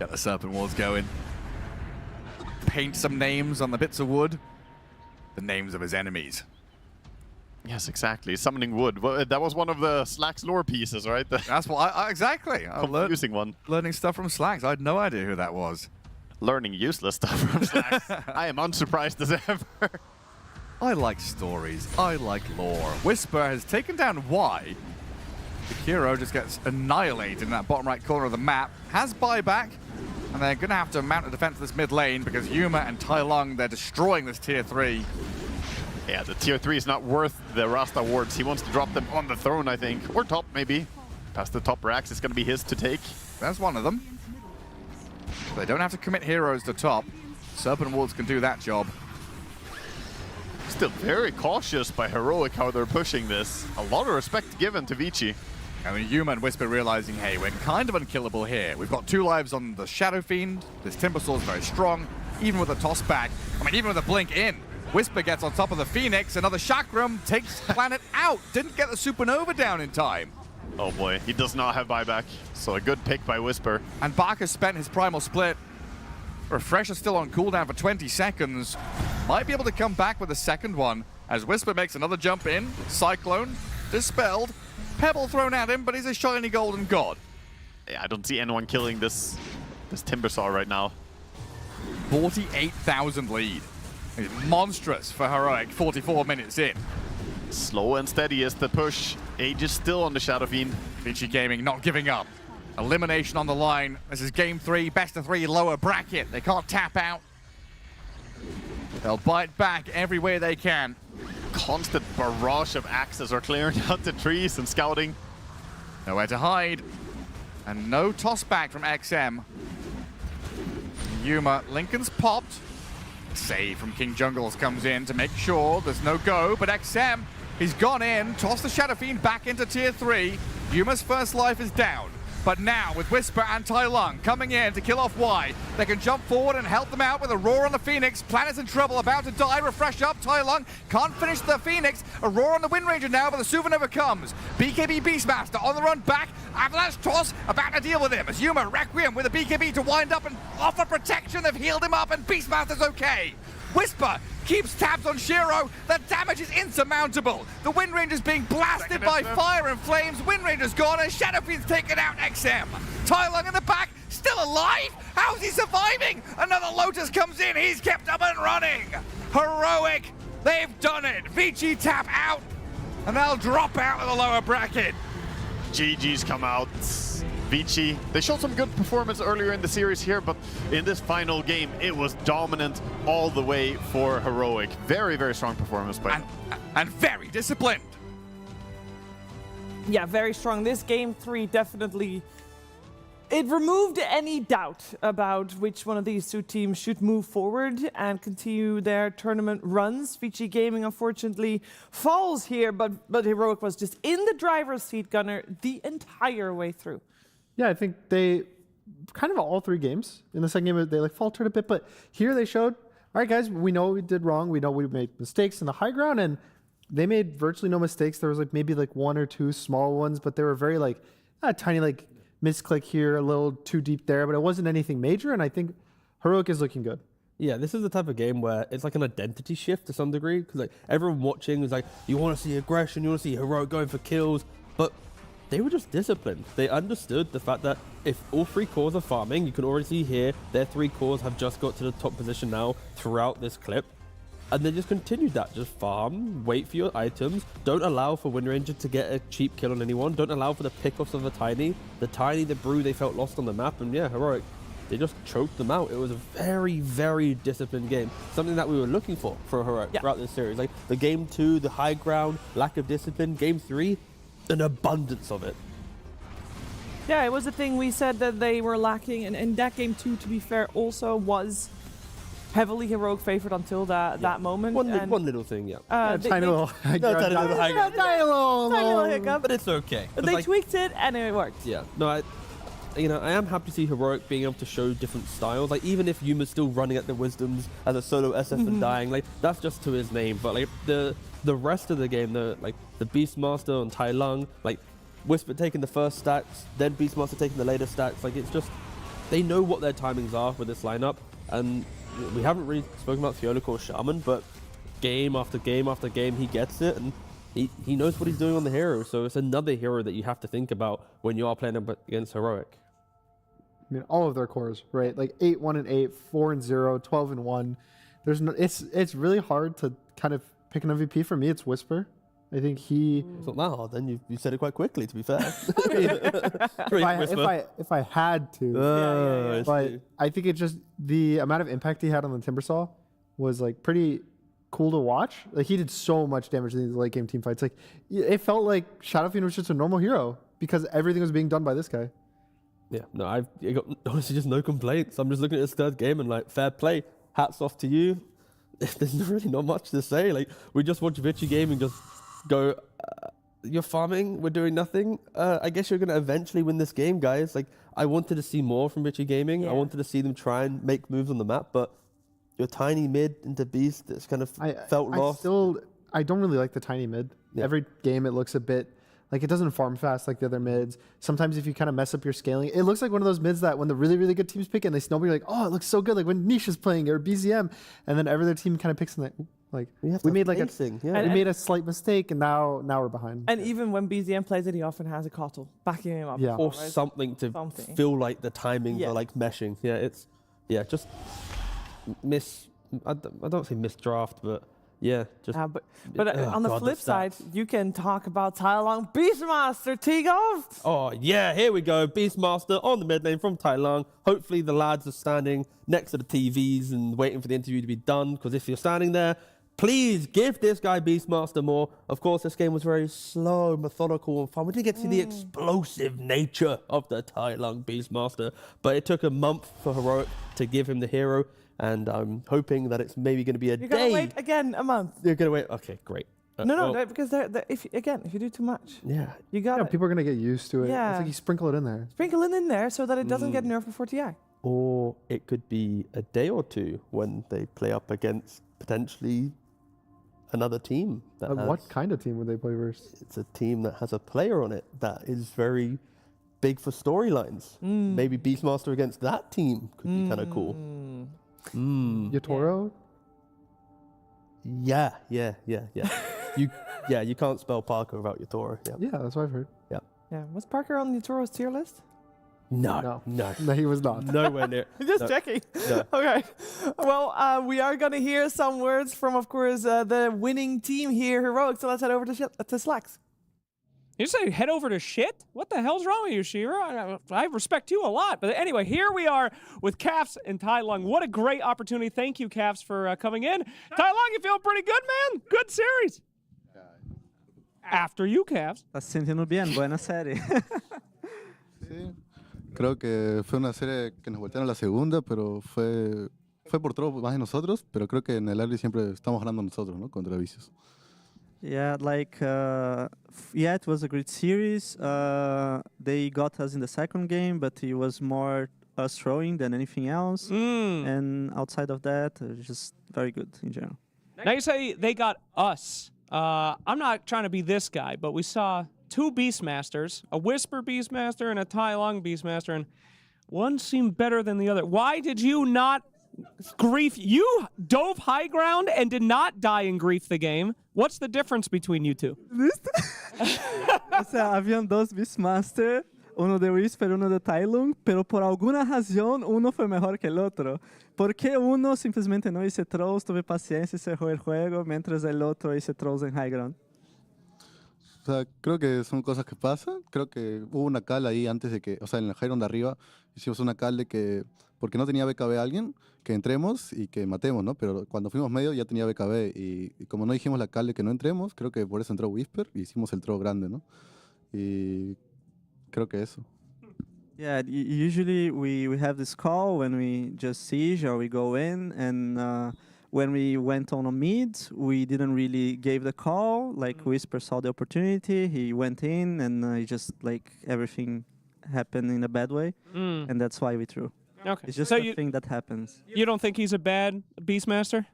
Get the Serpent Walls going. Paint some names on the bits of wood. The names of his enemies. Yes, exactly. Summoning wood. Well, that was one of the Slacks lore pieces, right? That's what exactly. Confusing one. Learning stuff from Slacks. I had no idea who that was. Learning useless stuff from Slacks. I am unsurprised as ever. I like stories. I like lore. Whisper has taken down Y. Kiro just gets annihilated in that bottom right corner of the map. Has buyback, and they're going to have to mount a defense of this mid lane because Yuma and Tai Lung, they're destroying this tier 3. Yeah, the tier 3 is not worth the Rasta wards. He wants to drop them on the throne, I think. Or top, maybe. Past the top racks, it's going to be his to take. That's one of them. They don't have to commit heroes to top. Serpent Walls can do that job. Still very cautious by Heroic how they're pushing this. A lot of respect given to Vici. I mean, Yuma and Whisper realizing, hey, we're kind of unkillable here. We've got 2 lives on the Shadow Fiend. This Timbersaw is very strong, even with a toss back. I mean, even with a blink in. Whisper gets on top of the Phoenix. Another Chakram takes Planet out. Didn't get the Supernova down in time. Oh boy, he does not have buyback. So a good pick by Whisper. And Bach has spent his Primal Split. Refresher still on cooldown for 20 seconds. Might be able to come back with a second one as Whisper makes another jump in. Cyclone dispelled. Pebble thrown at him, but he's a shiny golden god. Yeah, I don't see anyone killing this Timbersaw right now. 48,000 lead. It's monstrous for Heroic 44 minutes in. Slow and steady is the push. Age is still on the Shadow Fiend. Vici Gaming not giving up. Elimination on the line. This is game 3, best of 3 lower bracket. They can't tap out. They'll bite back every way they can. Constant barrage of axes are clearing out the trees and scouting. Nowhere to hide. And no toss back from XM. Yuma, Lincoln's popped. Save from King Jungles comes in to make sure there's no go, but XM, he's gone in, tossed the Shadow Fiend back into tier 3. Yuma's first life is down. But now, with Whisper and Tai Lung coming in to kill off Y, they can jump forward and help them out with Aurora on the Phoenix. Planet's in trouble, about to die, refresh up. Tai Lung can't finish the Phoenix. Aurora on the Wind Ranger now, but the Supernova comes. BKB Beastmaster on the run back. Avalanche Toss about to deal with him. As Yuma Requiem with a BKB to wind up and offer protection. They've healed him up and Beastmaster's okay. Whisper keeps tabs on Shiro. The damage is insurmountable. The Wind Ranger's being blasted by fire and flames. Wind Ranger's gone and Shadowfiend's taken out XM. Tai Lung in the back, still alive? How's he surviving? Another Lotus comes in. He's kept up and running. Heroic. They've done it. Vichy tap out, and they'll drop out of the lower bracket. GG's come out. Vichy, they showed some good performance earlier in the series here, but in this final game, it was dominant all the way for Heroic. Very, very strong performance by them. And very disciplined. Yeah, very strong. This game 3 definitely, it removed any doubt about which one of these two teams should move forward and continue their tournament runs. Vici Gaming unfortunately falls here, but Heroic was just in the driver's seat, Gunnar, the entire way through. Yeah, I think they kind of all 3 games. In the second game, they like faltered a bit, but here they showed, all right, guys, we know we did wrong. We know we made mistakes in the high ground, and they made virtually no mistakes. There was like maybe like 1 or 2 small ones, but they were very like a tiny like misclick here, a little too deep there, but it wasn't anything major, and I think Heroic is looking good. Yeah, this is the type of game where it's like an identity shift to some degree, because like everyone watching is like, you want to see aggression, you want to see Heroic going for kills, but they were just disciplined. They understood the fact that if all 3 cores are farming, you can already see here, their 3 cores have just got to the top position now throughout this clip. And they just continued that. Just farm, wait for your items. Don't allow for Wind Ranger to get a cheap kill on anyone. Don't allow for the pickoffs of the Tiny. The Brew, they felt lost on the map. And yeah, Heroic, they just choked them out. It was a very, very disciplined game. Something that we were looking for Heroic throughout this series. Like the game 2, the high ground, lack of discipline. Game 3, an abundance of it. Yeah, it was a thing we said that they were lacking, and that game 2, to be fair, also was heavily Heroic favored until that moment. One little thing, yeah. Tiny little hiccup. But it's okay. They tweaked it and it worked. Yeah. No, I am happy to see Heroic being able to show different styles. Like even if Yuma's still running at the Wisdoms as a solo SF and dying, like that's just to his name. But like the rest of the game, the Beastmaster and Tai Lung, like Whisper taking the first stacks, then Beastmaster taking the later stacks. Like it's just they know what their timings are with this lineup, and we haven't really spoken about Fiolacore or Shaman, but game after game after game, he gets it, and he knows what he's doing on the hero. So it's another hero that you have to think about when you are playing against Heroic. I mean, all of their cores, right? Like 8-1-8, 4-0, 12-1. There's no. It's really hard to kind of pick an MVP. For me, it's Whisper. I think he. It's not that hard. Then you said it quite quickly. To be fair. if I had to, but I think it just the amount of impact he had on the Timbersaw was like pretty cool to watch. Like he did so much damage in these late game team fights. Like it felt like Shadowfiend was just a normal hero because everything was being done by this guy. Yeah, no, I got honestly just no complaints. I'm just looking at his third game and like fair play. Hats off to you. There's really not much to say. Like we just watched Vici Gaming just go, you're farming, we're doing nothing. I guess you're going to eventually win this game, guys. Like, I wanted to see more from Vici Gaming. I wanted to see them try and make moves on the map, but your tiny mid into Beast, it's kind of felt lost. I don't really like the tiny mid. Yeah. Every game it looks a bit, like it doesn't farm fast like the other mids. Sometimes if you kind of mess up your scaling, it looks like one of those mids that when the really, really good teams pick it and they snowball, you're like, oh, it looks so good. Like when Nisha's playing or BZM, and then every other team kind of picks and like we made like we made a slight mistake and now we're behind. And even when BZM plays it, he often has a Kotal backing him up. Or something to feel like the timings are like meshing. Yeah, it's just I don't say misdraft, but yeah, just. But on the flip side, you can talk about Tai Lung Beastmaster T-Golf. Oh yeah, here we go, Beastmaster on the mid lane from Tai Lung. Hopefully the lads are standing next to the TVs and waiting for the interview to be done. Because if you're standing there, please give this guy Beastmaster more. Of course, this game was very slow, methodical, and fun. We didn't get to see the explosive nature of the Tai Lung Beastmaster, but it took a month for Heroic to give him the hero. And I'm hoping that it's maybe going to be a day. You're going to wait again a month. You're going to wait. Okay, great. because if you do too much, you got people are gonna get used to it. Yeah. It's like you sprinkle it in there. Sprinkle it in there so that it doesn't get nerfed before TI. Or it could be a day or two when they play up against potentially another team. What kind of team would they play versus? It's a team that has a player on it that is very big for storylines. Maybe Beastmaster against that team could be kind of cool. Yatoro? Yeah. You can't spell Parker without Yatoro. Yeah, that's what I've heard. Yeah. Was Parker on Yatoro's tier list? No, he was not. Nowhere near. Just checking. No. Okay. Well, we are going to hear some words from, of course, the winning team here, Heroic. So let's head over to Slacks. You say head over to shit? What the hell's wrong with you, Shira? I respect you a lot. But anyway, here we are with Caps and Tai Lung. What a great opportunity. Thank you, Caps, for coming in. Tai Lung, you feeling pretty good, man? Good series. After you, Caps. Estás sintiendo bien, buena serie. Sí. Creo que fue una serie que nos voltearon la segunda, pero fue por todo más de nosotros, pero creo que en el early siempre estamos ganando nosotros, ¿no? Contra Vicios. Yeah, it was a great series. They got us in the second game, but it was more us throwing than anything else. And outside of that, just very good in general. Now you say they got us. I'm not trying to be this guy, but we saw 2 Beastmasters, a Whisper Beastmaster and a Tai Lung Beastmaster, and one seemed better than the other. Why did you not grief? You dove high ground and did not die in grief the game. What's the difference between you two? O sea, habían 2 Beastmaster, uno de Whisper, uno de Tai Lung, pero por alguna razón uno fue mejor que el otro. ¿Por qué uno simplemente no hice throws, tuve paciencia y cerró el juego, mientras el otro hice throws en high ground? O sea, creo que son cosas que pasan. Creo que hubo una call ahí antes de que, o sea, en el high ground de arriba, hicimos una call de que, porque no tenía BKB alguien, que entremos y que matemos, ¿no? Pero cuando fuimos medio ya tenía BKB y como no dijimos la call de que no entremos, creo que por eso entró Whisper y hicimos el throw grande, ¿no? Y creo que eso. Yeah, usually we have this call when we just siege or we go in, and when we went on a mid, we didn't really give the call. Like Whisper saw the opportunity, he went in, and just like everything happened in a bad way, and that's why we threw. Okay. It's just so a thing that happens. You don't think he's a bad Beastmaster?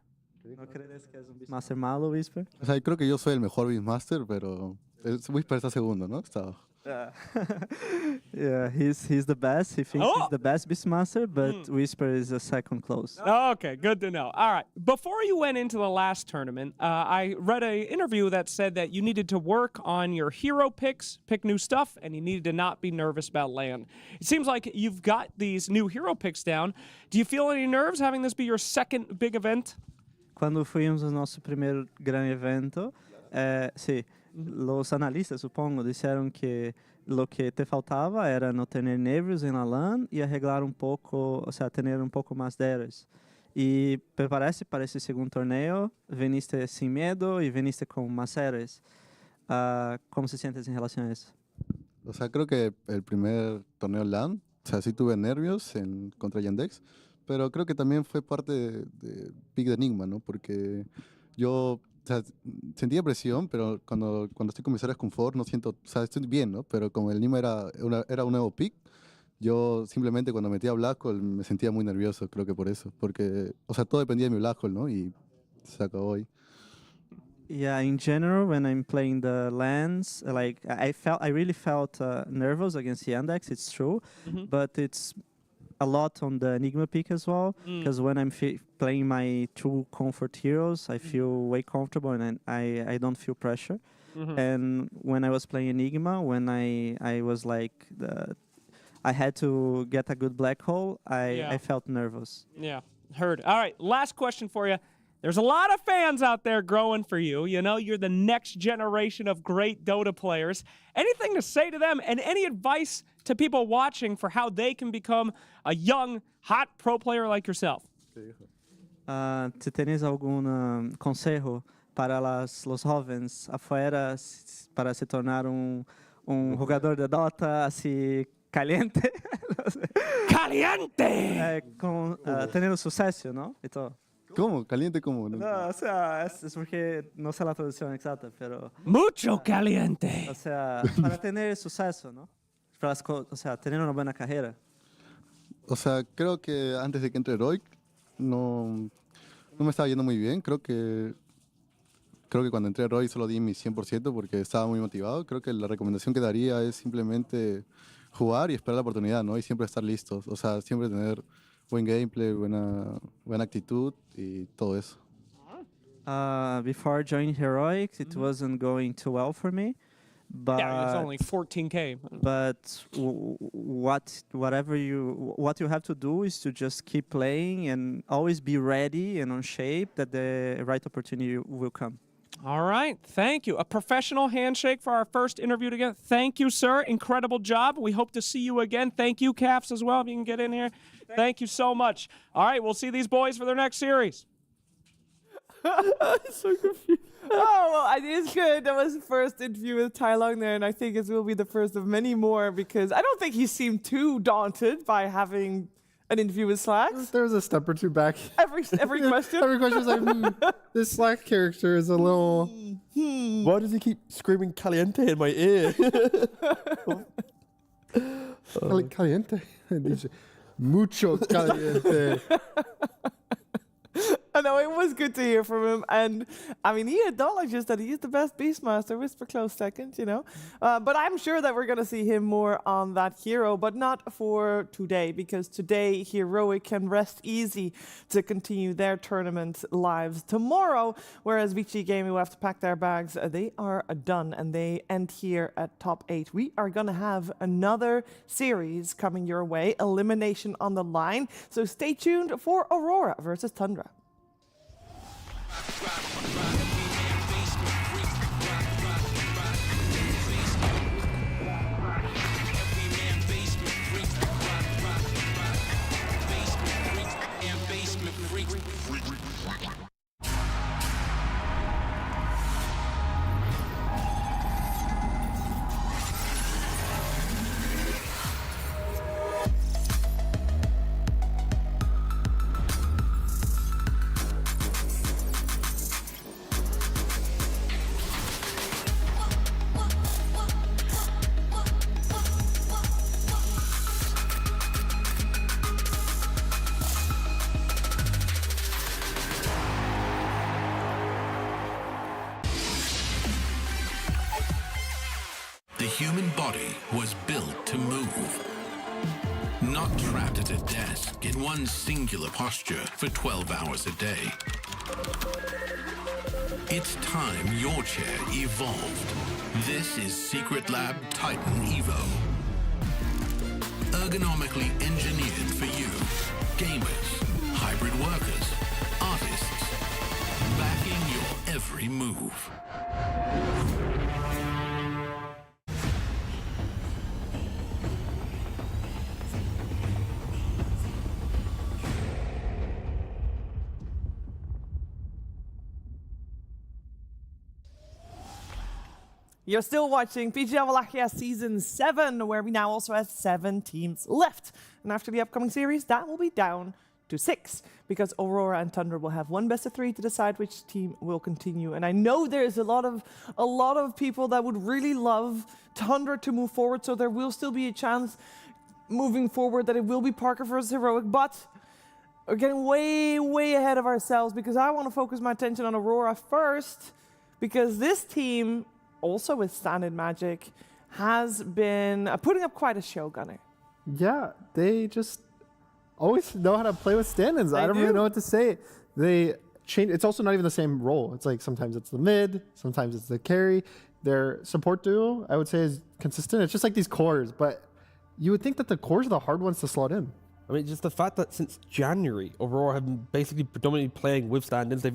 ¿No crees que es un Beastmaster malo, Whisper? O sea, creo que yo soy el mejor Beastmaster, pero Whisper está segundo, ¿no? Está... Yeah, he's the best. He thinks he's the best Beastmaster, but Whisper is a second close. Okay, good to know. All right. Before you went into the last tournament, I read an interview that said that you needed to work on your hero picks, pick new stuff, and you needed to not be nervous about land. It seems like you've got these new hero picks down. Do you feel any nerves having this be your second big event? Quando fuimos ao nosso primeiro gran evento, sí. Los analistas, supongo, dijeron que lo que te faltaba era no tener nervios en la LAN y arreglar un poco, o sea, tener un poco más de héroes. Y me parece, para ese segundo torneo, viniste sin miedo y viniste con más héroes. ¿Cómo se sientes en relación a eso? O sea, creo que el primer torneo LAN, o sea, sí tuve nervios contra Yandex, pero creo que también fue parte de Big Enigma, ¿no? Porque yo... O sea, sentía presión, pero cuando estoy con mis áreas confort no siento, o sea, estoy bien, ¿no? Pero como el Nima era un nuevo pick, yo simplemente cuando metía Black Hole me sentía muy nervioso, creo que por eso. Porque, o sea, todo dependía de mi Black Hole, ¿no? Y se acabó ahí. Yeah, in general, when I'm playing the lands, like I really felt nervous against Yandex, it's true, but it's a lot on the Enigma pick as well, because when I'm playing my true comfort heroes, I feel way comfortable and I don't feel pressure. And when I was playing Enigma, when I was like, I had to get a good black hole, I felt nervous. Yeah, heard. All right, last question for you. There's a lot of fans out there growing for you. You know, you're the next generation of great Dota players. Anything to say to them and any advice to people watching for how they can become a young, hot pro player like yourself? ¿Te tienes algún consejo para los jóvenes afuera para se tornar un jugador de Dota así caliente? ¡Caliente! Teniendo suceso, ¿no? Y todo. ¿Cómo? ¿Caliente cómo? No. No, o sea, es porque no sé la traducción exacta, pero... Mucho caliente. O sea, para tener suceso, ¿no? O sea, tener una buena carrera. O sea, creo que antes de que entre Heroic no me estaba yendo muy bien. Creo que cuando entré a Heroic solo di mi 100% porque estaba muy motivado. Creo que la recomendación que daría es simplemente jugar y esperar la oportunidad, ¿no? Y siempre estar listos. O sea, siempre tener buen gameplay, buena actitud y todo eso. Before joining Heroic, it wasn't going too well for me. But Yeah, it's only 14K. But what you have to do is to just keep playing and always be ready and on shape that the right opportunity will come. All right, thank you. A professional handshake for our first interview together. Thank you, sir. Incredible job. We hope to see you again. Thank you, Caps, as well, if you can get in here. Thank you so much. All right, we'll see these boys for their next series. I'm so confused. Oh, well, it is good. That was the first interview with Tai Long there, and I think it will be the first of many more because I don't think he seemed too daunted by having an interview with Slacks. There was a step or two back. Every question? Every question was like, this Slack character is a little... Why does he keep screaming caliente in my ear? Caliente. Dice, mucho caliente. I know, it was good to hear from him. And, I mean, he acknowledges that he's the best Beastmaster, Whisper close second, you know. But I'm sure that we're going to see him more on that hero, but not for today, because today Heroic can rest easy to continue their tournament lives tomorrow, whereas Vici Gaming will have to pack their bags. They are done, and they end here at top 8. We are going to have another series coming your way, elimination on the line. So stay tuned for Aurora versus Tundra. The human body was built to move, not trapped at a desk in one singular posture for 12 hours a day. It's time your chair evolved. This is Secret Lab Titan Evo. Ergonomically engineered for you, gamers, hybrid workers, artists, backing your every move. You're still watching PGL Wallachia Season 7, where we now also have 7 teams left. And after the upcoming series, that will be down to 6, because Aurora and Tundra will have one best of 3 to decide which team will continue. And I know there's a lot of people that would really love Tundra to move forward, so there will still be a chance moving forward that it will be Parker versus Heroic, but we're getting way, way ahead of ourselves, because I want to focus my attention on Aurora first, because this team, also with Standard Magic, has been putting up quite a show, Gunner. Yeah, they just always know how to play with stand-ins. I don't really know what to say. They change. It's also not even the same role. It's like sometimes it's the mid, sometimes it's the carry. Their support duo, I would say, is consistent. It's just like these cores, but you would think that the cores are the hard ones to slot in. I mean, just the fact that since January, Aurora have been basically predominantly playing with stand-ins. They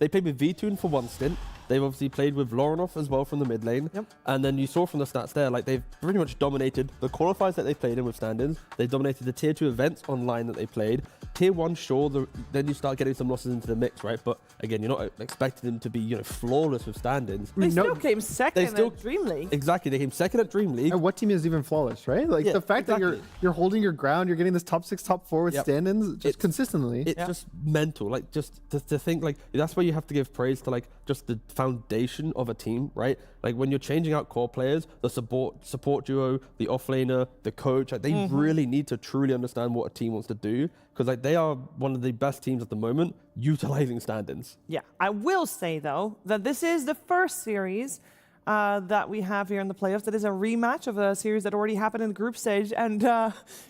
played with V-Tune for one stint. They've obviously played with Lorinov as well from the mid lane. And then you saw from the stats there, like they've pretty much dominated the qualifiers that they played in with stand-ins. They've dominated the tier 2 events online that they played. Tier 1, sure, then you start getting some losses into the mix, right? But again, you're not expecting them to be, flawless with stand-ins. They still came second at Dream League. Exactly, they came second at Dream League. And what team is even flawless, right? Like the fact that you're holding your ground, you're getting this top 6, top 4 with stand-ins just consistently. It's just mental. Like just to think, like that's where you have to give praise to like just the foundation of a team, right? Like when you're changing out core players, the support duo, the offlaner, the coach, like they really need to truly understand what a team wants to do, because like they are one of the best teams at the moment utilizing stand-ins. Yeah, I will say though that this is the first series that we have here in the playoffs. That is a rematch of a series that already happened in the group stage. And,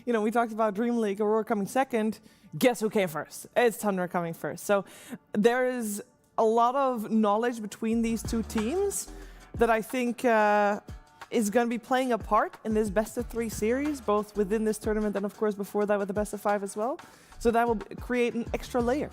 we talked about Dream League, Aurora coming second. Guess who came first? It's Tundra coming first. So there is a lot of knowledge between these two teams that I think is going to be playing a part in this best-of-3 series, both within this tournament and, of course, before that with the best-of-5 as well. So that will create an extra layer.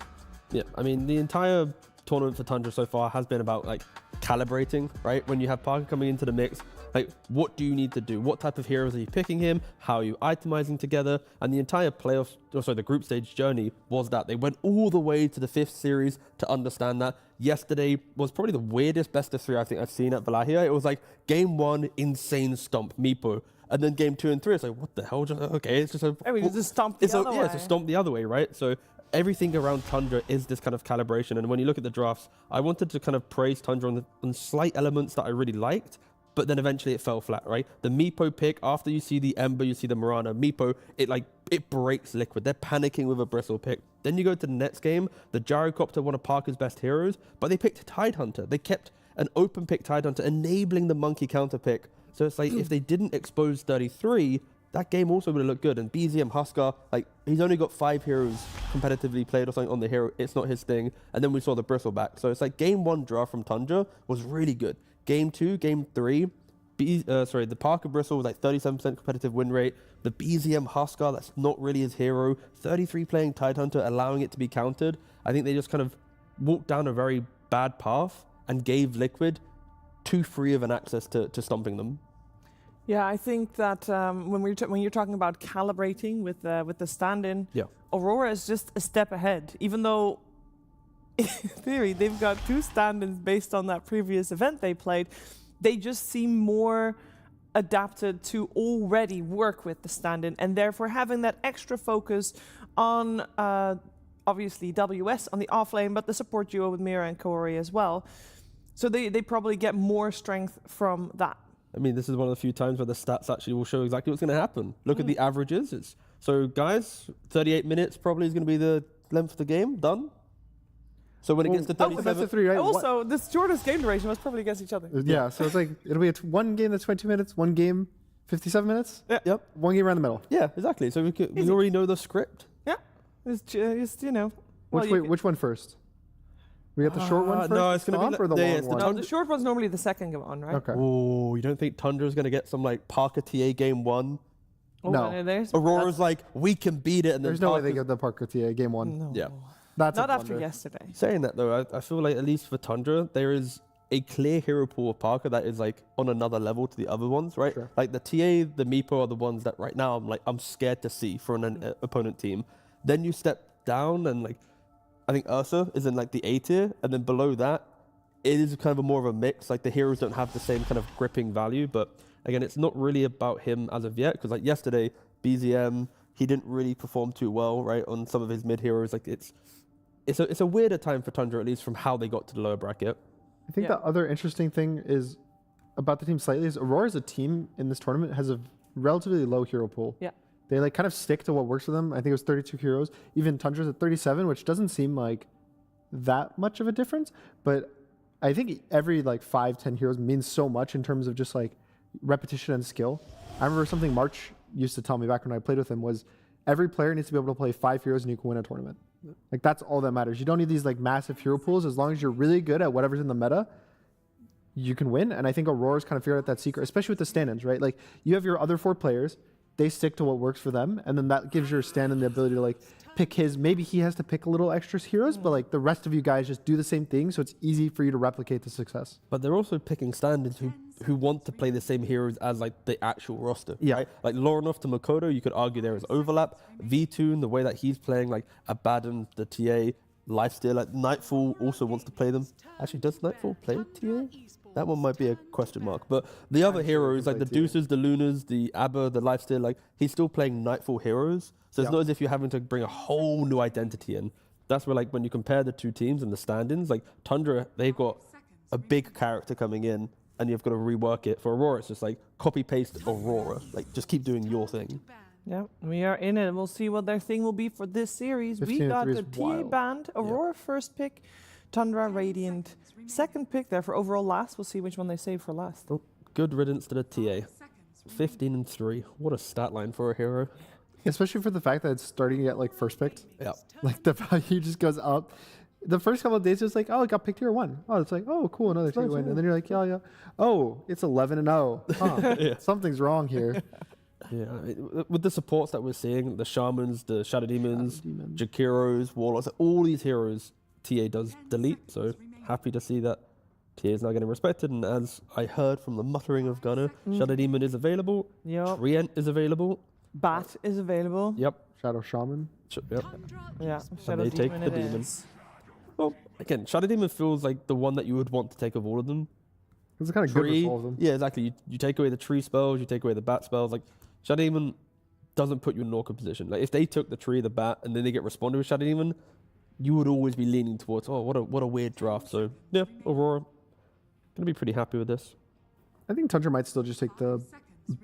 Yeah, I mean, the entire tournament for Tundra so far has been about, like, calibrating, right? When you have Parker coming into the mix, like, what do you need to do? What type of heroes are you picking him? How are you itemizing together? And the entire the group stage journey was that. They went all the way to the 5th series to understand that. Yesterday was probably the weirdest best-of-3 I think I've seen at Wallachia. It was like game 1, insane stomp, Meepo. And then game 2 and 3, it's like, what the hell? It's just a... it's a stomp the other way. Yeah, it's a stomp the other way, right? So everything around Tundra is this kind of calibration. And when you look at the drafts, I wanted to kind of praise Tundra on slight elements that I really liked, but then eventually it fell flat, right? The Meepo pick, after you see the Ember, you see the Mirana, Meepo, it breaks Liquid. They're panicking with a Bristle pick. Then you go to the next game, the Gyrocopter, one of Parker's best heroes, but they picked Tidehunter. They kept an open pick Tidehunter, enabling the Monkey counter pick. So it's like, if they didn't expose 33, that game also would have looked good. And BZM Huskar, like, he's only got 5 heroes competitively played or something on the hero. It's not his thing. And then we saw the Bristle back. So it's like game 1 draft from Tundra was really good. Game 2, game 3, the Parker Bristle was like 37% competitive win rate. The BZM Huskar, that's not really his hero. 33 playing Tidehunter, allowing it to be countered. I think they just kind of walked down a very bad path and gave Liquid too free of an access to stomping them. Yeah, I think that when you're talking about calibrating with the stand-in, Aurora is just a step ahead. Even though, in theory, they've got 2 stand-ins based on that previous event they played, they just seem more adapted to already work with the stand-in, and therefore having that extra focus on obviously WS on the offlane, but the support duo with Mira and Kaori as well. So they probably get more strength from that. I mean, this is one of the few times where the stats actually will show exactly what's going to happen. Look at the averages. So, guys, 38 minutes probably is going to be the length of the game. Done. So when it gets to 37... that's a 3, right? Also, this shortest game duration was probably against each other. Yeah, so it's like, it'll be one game that's 22 minutes, one game 57 minutes. Yeah. Yep. One game around the middle. Yeah, exactly. So we already know the script. Yeah. It's Which one first? We got the short one first? No, it's going to be or the long one? No, the short one's normally the second one, right? Okay. Oh, you don't think Tundra's going to get some like Parker TA game 1? Oh, no. Aurora's like, we can beat it. And there's no way they get the Parker TA game 1. No. Yeah. That's not after yesterday. Saying that though, I feel like at least for Tundra, there is a clear hero pool of Parker that is like on another level to the other ones, right? Sure. Like the TA, the Meepo are the ones that right now I'm scared to see for an opponent team. Then you step down and like, I think Ursa is in like the A tier, and then below that, it is kind of more of a mix. Like the heroes don't have the same kind of gripping value, but again, it's not really about him as of yet, because like yesterday, BZM, he didn't really perform too well, right, on some of his mid heroes. Like it's a weirder time for Tundra, at least from how they got to the lower bracket. I think the other interesting thing is about the team slightly is Aurora as a team in this tournament has a relatively low hero pool. Yeah. They like kind of stick to what works for them. I think it was 32 heroes. Even Tundra's at 37, which doesn't seem like that much of a difference. But I think every like 5-10 heroes means so much in terms of just like repetition and skill. I remember something March used to tell me back when I played with him was every player needs to be able to play 5 heroes and you can win a tournament. Like that's all that matters. You don't need these like massive hero pools. As long as you're really good at whatever's in the meta, you can win. And I think Aurora's kind of figured out that secret, especially with the stand-ins, right? Like you have your other 4 players, they stick to what works for them, and then that gives your stand-in the ability to like pick his. Maybe he has to pick a little extra heroes, but like the rest of you guys just do the same thing, so it's easy for you to replicate the success. But they're also picking stand-ins who want to play the same heroes as like the actual roster. Yeah. Right? Like Lorenov to Makoto, you could argue there is overlap. V-Tune, the way that he's playing, like Abaddon, the TA, Lifesteal, like Nightfall also wants to play them. Actually, does Nightfall play TA? That one might be a question mark. But the other heroes, like the Deuces, the Lunas, the Abba, the Lifesteal, like he's still playing Nightfall heroes. So it's not as if you're having to bring a whole new identity in. That's where, like, when you compare the two teams and the stand-ins, like Tundra, they've got a big character coming in, and you've got to rework it. For Aurora, it's just like copy-paste Aurora. Like, just keep doing your thing. Yeah, we are in it. We'll see what their thing will be for this series. We got the TA band, Aurora first pick, Tundra Radiant second pick there for overall last. We'll see which one they save for last. Oh, good riddance to the TA. 15-3. What a stat line for a hero. Especially for the fact that it's starting at like first picked. Yeah. Like the value just goes up. The first couple of days, it's like, oh, it got picked here 1. Oh, it's like, oh, cool, another tier win. And then you're like, yeah. Oh, it's 11-0. Huh. Yeah. Something's wrong here. Yeah, with the supports that we're seeing, the Shamans, the Shadow Demons, Jakiros, Warlocks, all these heroes, TA does delete. So happy to see that TA is now getting respected. And as I heard from the muttering of Gunner, Shadow Demon is available. Yep. Treant is available. Bat is available. Yep. Shadow Shaman. Yep. Yeah. And they take the Demon. Well, again, Shadow Demon feels like the one that you would want to take of all of them. It's kind of good with all of them. Yeah, exactly. You take away the tree spells, you take away the bat spells. Like, Shadow Demon doesn't put you in an awkward position. Like, if they took the tree, the bat, and then they get responded with Shadow Demon, you would always be leaning towards, oh, what a weird draft. So, yeah, Aurora, gonna be pretty happy with this. I think Tundra might still just take the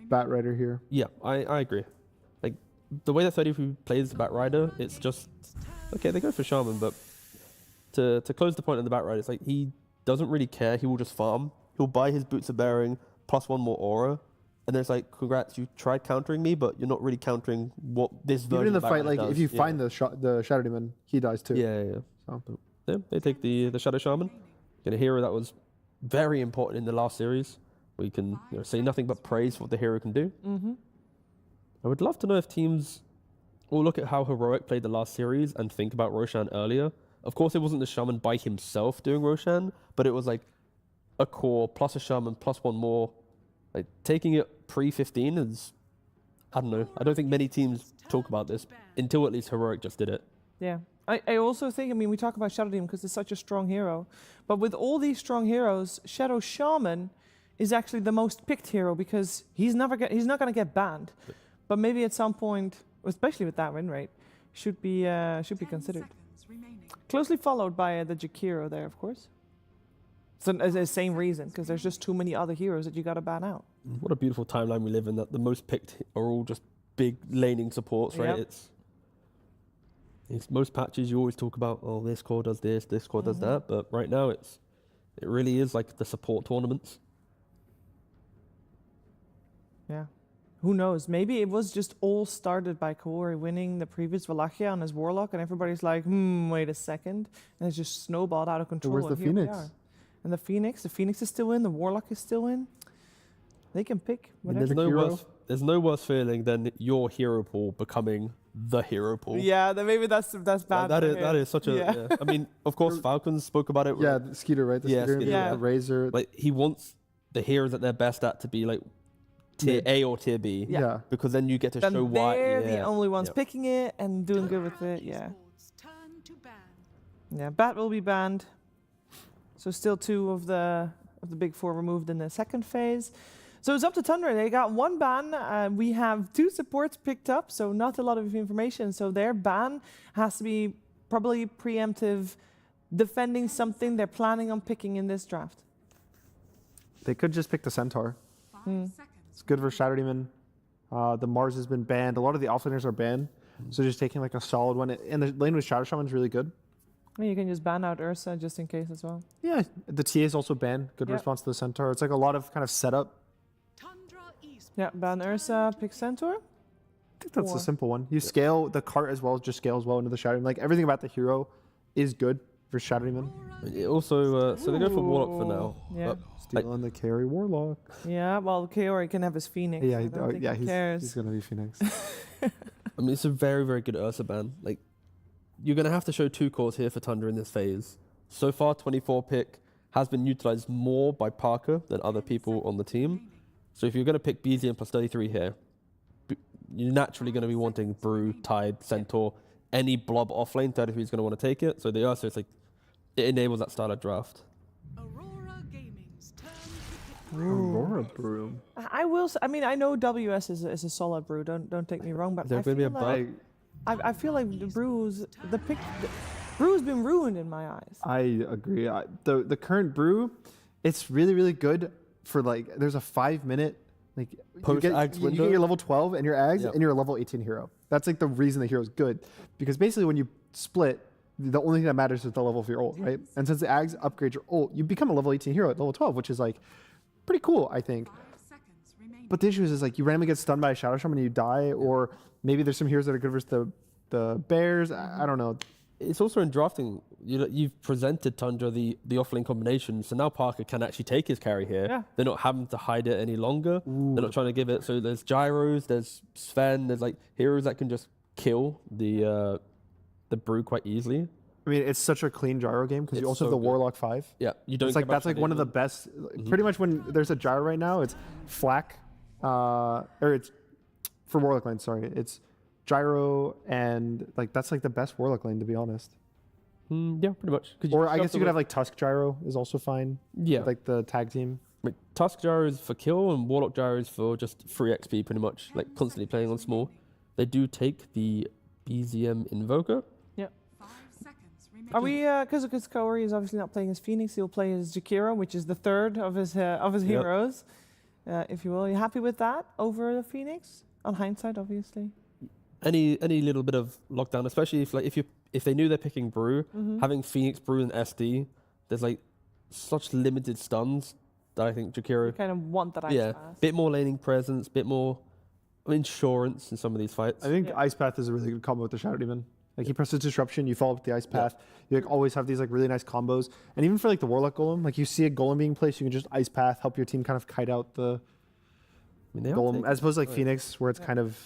Bat Rider here. Yeah, I agree. Like, the way that 30 plays the Bat Rider, it's just, okay, they go for Shaman, but to close the point of the Bat Rider, it's like, he doesn't really care. He will just farm. He'll buy his Boots of Bearing plus 1 more aura. And then it's like, congrats, you tried countering me, but you're not really countering what this version Even in the of fight, like, does. if you find the Shadow Demon, he dies too. Yeah. So. Yeah, they take the Shadow Shaman. Get a hero that was very important in the last series. We can say nothing but praise for what the hero can do. I would love to know if teams will look at how Heroic played the last series and think about Roshan earlier. Of course, it wasn't the Shaman by himself doing Roshan, but it was like a core plus a Shaman plus 1 more. Like, taking it pre-15 is, I don't know. I don't think many teams talk about this until at least Heroic just did it. Yeah. I also think, I mean, we talk about Shadow Demon because it's such a strong hero. But with all these strong heroes, Shadow Shaman is actually the most picked hero because he's not going to get banned. But maybe at some point, especially with that win rate, should be considered. Closely followed by the Jakiro there, of course. So the same reason, because there's just too many other heroes that you got to ban out. What a beautiful timeline we live in, that the most picked are all just big laning supports, right? Yep. It's most patches you always talk about, oh, this core does this core does that, but right now it really is like the support tournaments. Yeah. Who knows? Maybe it was just all started by Kaori winning the previous Wallachia on his Warlock, and everybody's like, wait a second. And it's just snowballed out of control. Where's the Phoenix? And the Phoenix is still in, the Warlock is still in. They can pick whatever. There's no worse feeling than your hero pool becoming the hero pool. Yeah, then maybe that's bad. That is such a. Yeah. I mean, of course, Falcons spoke about it. Yeah, the Skeeter, right? Skeeter. The Razor. Like, he wants the heroes that they're best at to be like tier A or tier B. Yeah. Because then you get to show why. They're the only ones picking it and doing good with it. Yeah. Yeah, Bat will be banned. So still 2 of the big 4 removed in the second phase. So it's up to Tundra. They got 1 ban. We have 2 supports picked up, so not a lot of information. So their ban has to be probably preemptive, defending something they're planning on picking in this draft. They could just pick the Centaur. It's good for Shadow Demon. The Mars has been banned. A lot of the offlaners are banned. So just taking like a solid one. And the lane with Shadow Shaman is really good. You can just ban out Ursa just in case as well. Yeah, the TA is also banned. Good response to the Centaur. It's like a lot of kind of setup. Yeah, ban Ursa, pick Centaur. I think that's a simple one. You scale the cart as well, just scales well into the Shadow Demon. Like, everything about the hero is good for Shadow Demon. Also, so they go for Warlock for now. Yeah. Stealing the carry Warlock. Yeah, well, Kaori can have his Phoenix. Yeah, he's going to be Phoenix. He's going to be Phoenix. I mean, it's a very, very good Ursa ban. Like, you're going to have to show 2 cores here for Tundra in this phase. So far, 24 pick has been utilized more by Parker than other people on the team. So if you're going to pick BZM plus 33 here, you're naturally going to be wanting Brew, Tide, Centaur, any blob offlane. 33 is going to want to take it. So they are, so it's like, it enables that style of draft. Aurora Brew. I mean, I know WS is a solid brew. Don't take me wrong, but Is there going to be a bug? I feel like the brew's brew's been ruined in my eyes. I agree. The current brew, it's really good for like. There's a 5-minute like you get your level 12 and your Ags and you're a level 18 hero. That's like the reason the hero's good, because basically when you split, the only thing that matters is the level of your ult, right? And since the Ags upgrade your ult, you become a level 18 hero at level 12, which is like pretty cool, I think. But the issue is like you randomly get stunned by a Shadow Shaman and you die, or maybe there's some heroes that are good versus the bears. I don't know. It's also in drafting. You've presented Tundra the offlane combination, so now Parker can actually take his carry here. Yeah. They're not having to hide it any longer. They're not trying to give it. So there's Gyros, there's Sven, there's like heroes that can just kill the brew quite easily. I mean, it's such a clean gyro game because you also have the Warlock 5. Yeah, you don't. It's like that's like one of the best. Pretty much when there's a gyro right now, it's Flak, or it's for Warlock lane. Sorry, it's gyro and like that's like the best Warlock lane, to be honest. Yeah, pretty much. Or I guess you could have like Tusk gyro is also fine. Yeah, like the tag team. Like, Tusk gyro is for kill and Warlock gyro is for just free XP, pretty much. Like constantly playing on small. They do take the BZM Invoker. Yeah. Are we, because Kaori is obviously not playing as Phoenix, he'll play as Jakiro, which is the third of his heroes, if you will. Are you happy with that over the Phoenix? On hindsight, obviously. Any little bit of lockdown, especially if they knew they're picking Brew, having Phoenix, Brew, and SD, there's like such limited stuns that I think Jakiro... You kind of want that Ice Path. Bit more laning presence, bit more insurance in some of these fights. I think Ice Path is a really good combo with the Shadow Demon. Like, he presses Disruption, you follow up with the Ice Path. You like always have these like really nice combos. And even for like the Warlock Golem, like you see a Golem being placed, you can just Ice Path, help your team kind of kite out the Golem, as opposed to like Phoenix, where it's kind of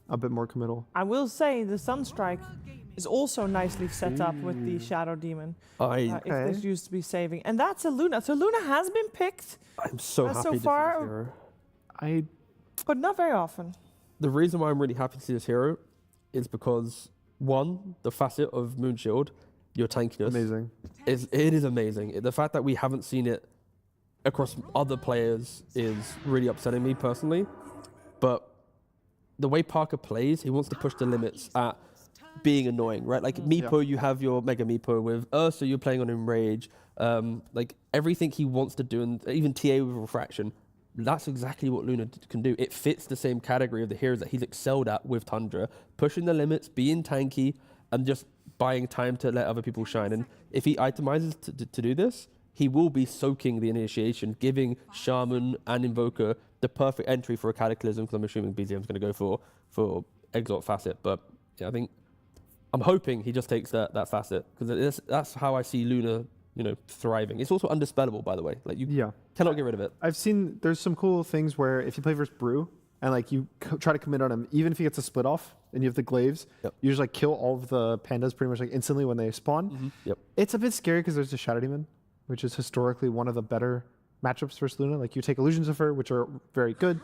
a bit more committal. I will say the Sunstrike is also nicely set up with the Shadow Demon. If there's used to be saving. And that's a Luna. So Luna has been picked. I'm so happy so to see far, this hero. But not very often. The reason why I'm really happy to see this hero is because, one, the facet of Moonshield, your tankiness. Amazing. It is amazing. The fact that we haven't seen it across other players is really upsetting me personally. But the way Parker plays, he wants to push the limits at being annoying, right? Like Meepo, you have your Mega Meepo with Ursa, you're playing on Enrage. Like everything he wants to do, and even TA with Refraction, that's exactly what Luna can do. It fits the same category of the heroes that he's excelled at with Tundra, pushing the limits, being tanky, and just buying time to let other people shine. And if he itemizes to do this, he will be soaking the initiation, giving Shaman and Invoker the perfect entry for a Cataclysm, because I'm assuming BZM's going to go for Exalt Facet. But yeah, I'm hoping he just takes that Facet, because that's how I see Luna, thriving. It's also undispellable, by the way. Like you cannot get rid of it. I've seen there's some cool things where if you play versus Brew and like you try to commit on him, even if he gets a split off and you have the glaives, you just like kill all of the pandas pretty much like instantly when they spawn. It's a bit scary because there's the Shadow Demon, which is historically one of the better matchups versus Luna. Like you take Illusions of her, which are very good.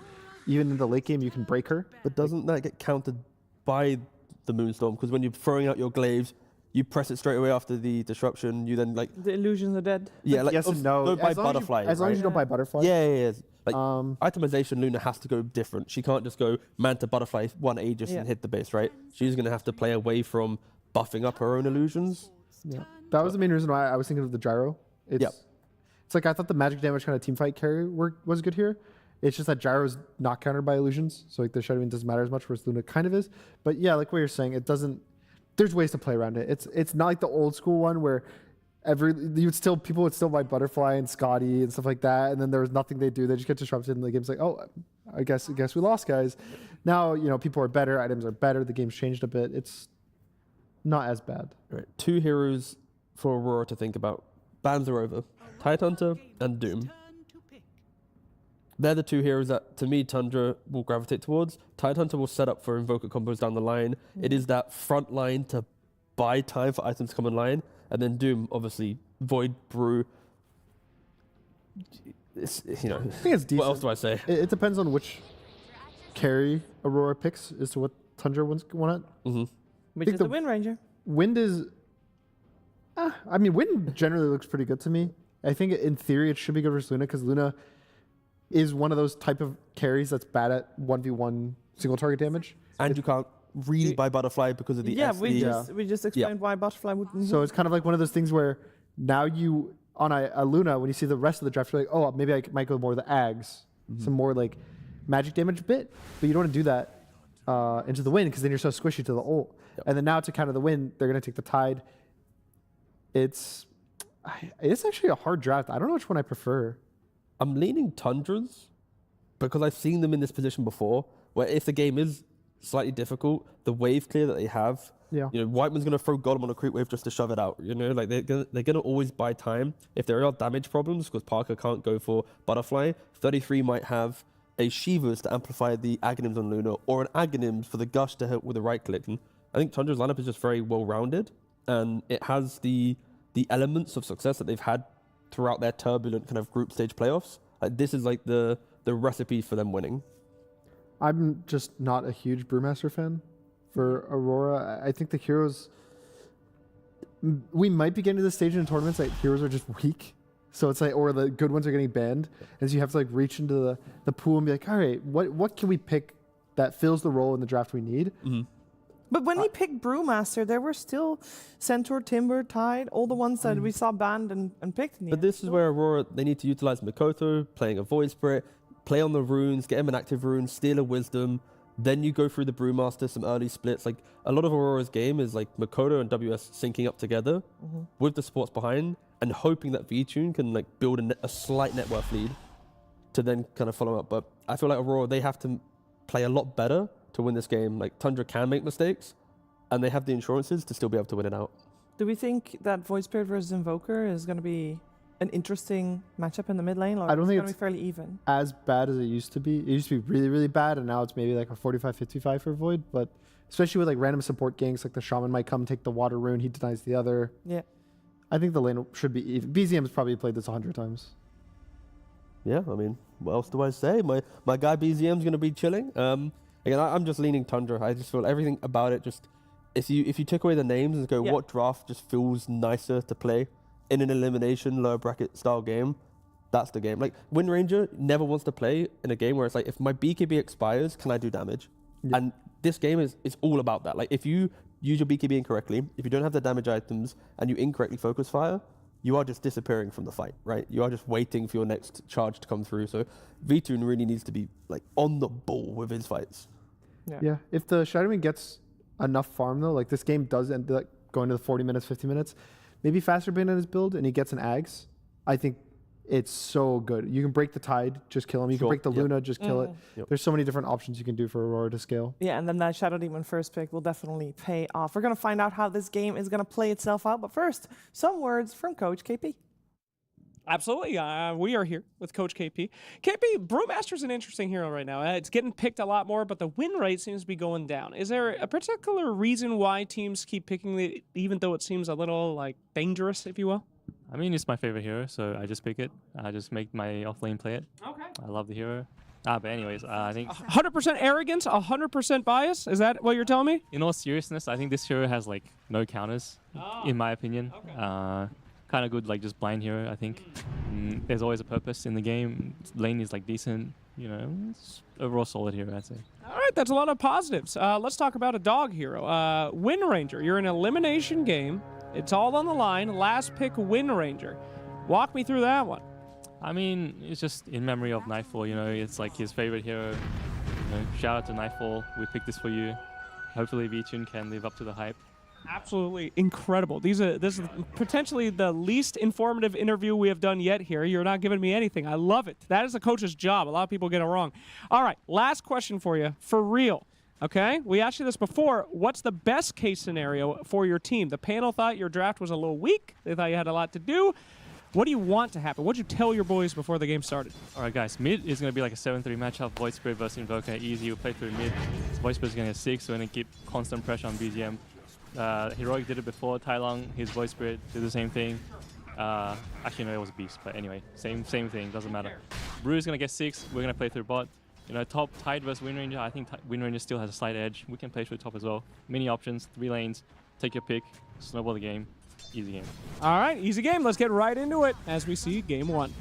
Even in the late game, you can break her. But doesn't that get countered by the Moonstorm? Because when you're throwing out your glaives, you press it straight away after the disruption. You then like the illusions are dead. Yeah, like yes and no. Don't buy butterfly. As long as you don't buy butterfly. Yeah. Like itemization, Luna has to go different. She can't just go Manta Butterfly 1 Aegis and hit the base, right? She's gonna have to play away from buffing up her own illusions. Yeah, that was the main reason why I was thinking of the gyro. It's like I thought the magic damage kind of teamfight carry was good here. It's just that gyro's not countered by illusions, so like the Shadow Demon doesn't matter as much, whereas Luna kind of is. But yeah, like what you're saying, it doesn't. There's ways to play around it. It's not like the old school one where people would still buy Butterfly and Scotty and stuff like that, and then there was nothing they do. They just get disrupted, and the game's like, oh, I guess we lost, guys. Now people are better, items are better, the game's changed a bit. It's not as bad. Right. 2 heroes for Aurora to think about: Bans are over, Tidehunter and Doom. They're the 2 heroes that, to me, Tundra will gravitate towards. Tidehunter will set up for Invoker combos down the line. It is that front line to buy time for items to come online, and then Doom, obviously, Void, Brew. It's, you know, I think it's decent. What else do I say? It depends on which carry Aurora picks as to what Tundra wants want. Which is the Wind Ranger. Wind is. I mean, Wind generally looks pretty good to me. I think in theory it should be good versus Luna because Luna is one of those type of carries that's bad at 1v1 single target damage. And you can't really buy Butterfly because of the SD. we just explained why Butterfly wouldn't. So it's kind of like one of those things where now you on a Luna, when you see the rest of the draft, you're like, oh, maybe I might go more of the Ags, some more like magic damage bit, but you don't want to do that into the Wind because then you're so squishy to the ult. And then now to counter the Wind, they're going to take the Tide. It's actually a hard draft. I don't know which one I prefer. I'm leaning Tundras because I've seen them in this position before, where if the game is slightly difficult, the wave clear that they have, you know, Whiteman's going to throw Gollum on a creep wave just to shove it out. You know, like they're going to always buy time. If there are damage problems, because Parker can't go for Butterfly, 33 might have a Shivas to amplify the Aghanims on Luna, or an Aghanims for the Gush to help with the right click. And I think Tundra's lineup is just very well rounded, and it has the elements of success that they've had throughout their turbulent kind of group stage playoffs. Like this is like the recipe for them winning. I'm just not a huge Brewmaster fan for Aurora. I think the heroes, we might be getting to the stage in tournaments that heroes are just weak. So it's like, or the good ones are getting banned. And so you have to like reach into the pool and be like, all right, what can we pick that fills the role in the draft we need? But when he picked Brewmaster, there were still Centaur, Timber, Tide, all the ones that we saw banned and picked. But this is where Aurora, they need to utilize Mikoto, playing a Void Spirit, play on the runes, get him an active rune, steal a Wisdom, then you go through the Brewmaster, some early splits. Like a lot of Aurora's game is like Mikoto and WS syncing up together with the supports behind and hoping that VTune can like build a slight net worth lead to then kind of follow up. But I feel like Aurora, they have to play a lot better to win this game. Like Tundra can make mistakes and they have the insurances to still be able to win it out. Do we think that Void Spirit versus Invoker is going to be an interesting matchup in the mid lane, or I don't think it's it's fairly even? as bad as it used to be. It used to be really, really bad, and now it's maybe like a 45-55 for Void. But especially with like random support ganks, like the Shaman might come take the water rune, he denies the other. Yeah. I think the lane should be even. BZM's probably played this 100 times. Yeah, I mean, what else do I say? My guy BZM's going to be chilling. Again, I'm just leaning Tundra. I just feel everything about it just... If you take away the names and go, what draft just feels nicer to play in an elimination, lower bracket style game, that's the game. Like, Wind Ranger never wants to play in a game where it's like, if my BKB expires, can I do damage? Yeah. And this game is all about that. Like, if you use your BKB incorrectly, if you don't have the damage items, and you incorrectly focus fire, you are just disappearing from the fight, right? You are just waiting for your next charge to come through. So VTune really needs to be like on the ball with his fights. Yeah. If the Shadowman gets enough farm though, like this game does end up going to the 40 minutes, 50 minutes, maybe faster being on his build and he gets an Ags, I think it's so good. You can break the Tide, just kill him. You can break the Luna, just kill it. There's so many different options you can do for Aurora to scale. Yeah, and then that Shadow Demon first pick will definitely pay off. We're going to find out how this game is going to play itself out. But first, some words from Coach KP. Absolutely. We are here with Coach KP. KP, Brewmaster's an interesting hero right now. It's getting picked a lot more, but the win rate seems to be going down. Is there a particular reason why teams keep picking it, even though it seems a little like dangerous, if you will? I mean, it's my favorite hero, so I just pick it. I just make my off-lane play it. Okay. I love the hero. But anyways, I think... 100% arrogance, 100% bias? Is that what you're telling me? In all seriousness, I think this hero has, like, no counters, in my opinion. Okay. Kind of good, like, just blind hero, I think. There's always a purpose in the game. Lane is, like, decent. You know, it's overall solid hero, I'd say. All right, that's a lot of positives. Let's talk about a dog hero. Wind Ranger, you're in an elimination game. It's all on the line. Last pick, Wind Ranger. Walk me through that one. I mean, it's just in memory of Nightfall, you know, it's like his favorite hero. You know, shout out to Nightfall. We picked this for you. Hopefully VTune can live up to the hype. Absolutely incredible. This is potentially the least informative interview we have done yet here. You're not giving me anything. I love it. That is a coach's job. A lot of people get it wrong. All right, last question for you, for real. Okay, we asked you this before. What's the best case scenario for your team? The panel thought your draft was a little weak. They thought you had a lot to do. What do you want to happen? What did you tell your boys before the game started? All right, guys. Mid is going to be like a 7-3 matchup. Void Spirit versus Invoker. Easy. We'll play through mid. Void Spirit is going to get 6, so we're going to keep constant pressure on BGM. Heroic did it before. Tai Long, his Void Spirit, did the same thing. Actually, no, it was a Beast, but anyway, same thing, doesn't matter. Brew's gonna get 6, we're gonna play through bot. You know, top Tide versus Wind Ranger, I think Wind Ranger still has a slight edge. We can play through top as well. Many options, 3 lanes, take your pick, snowball the game, easy game. All right, easy game. Let's get right into it as we see game 1.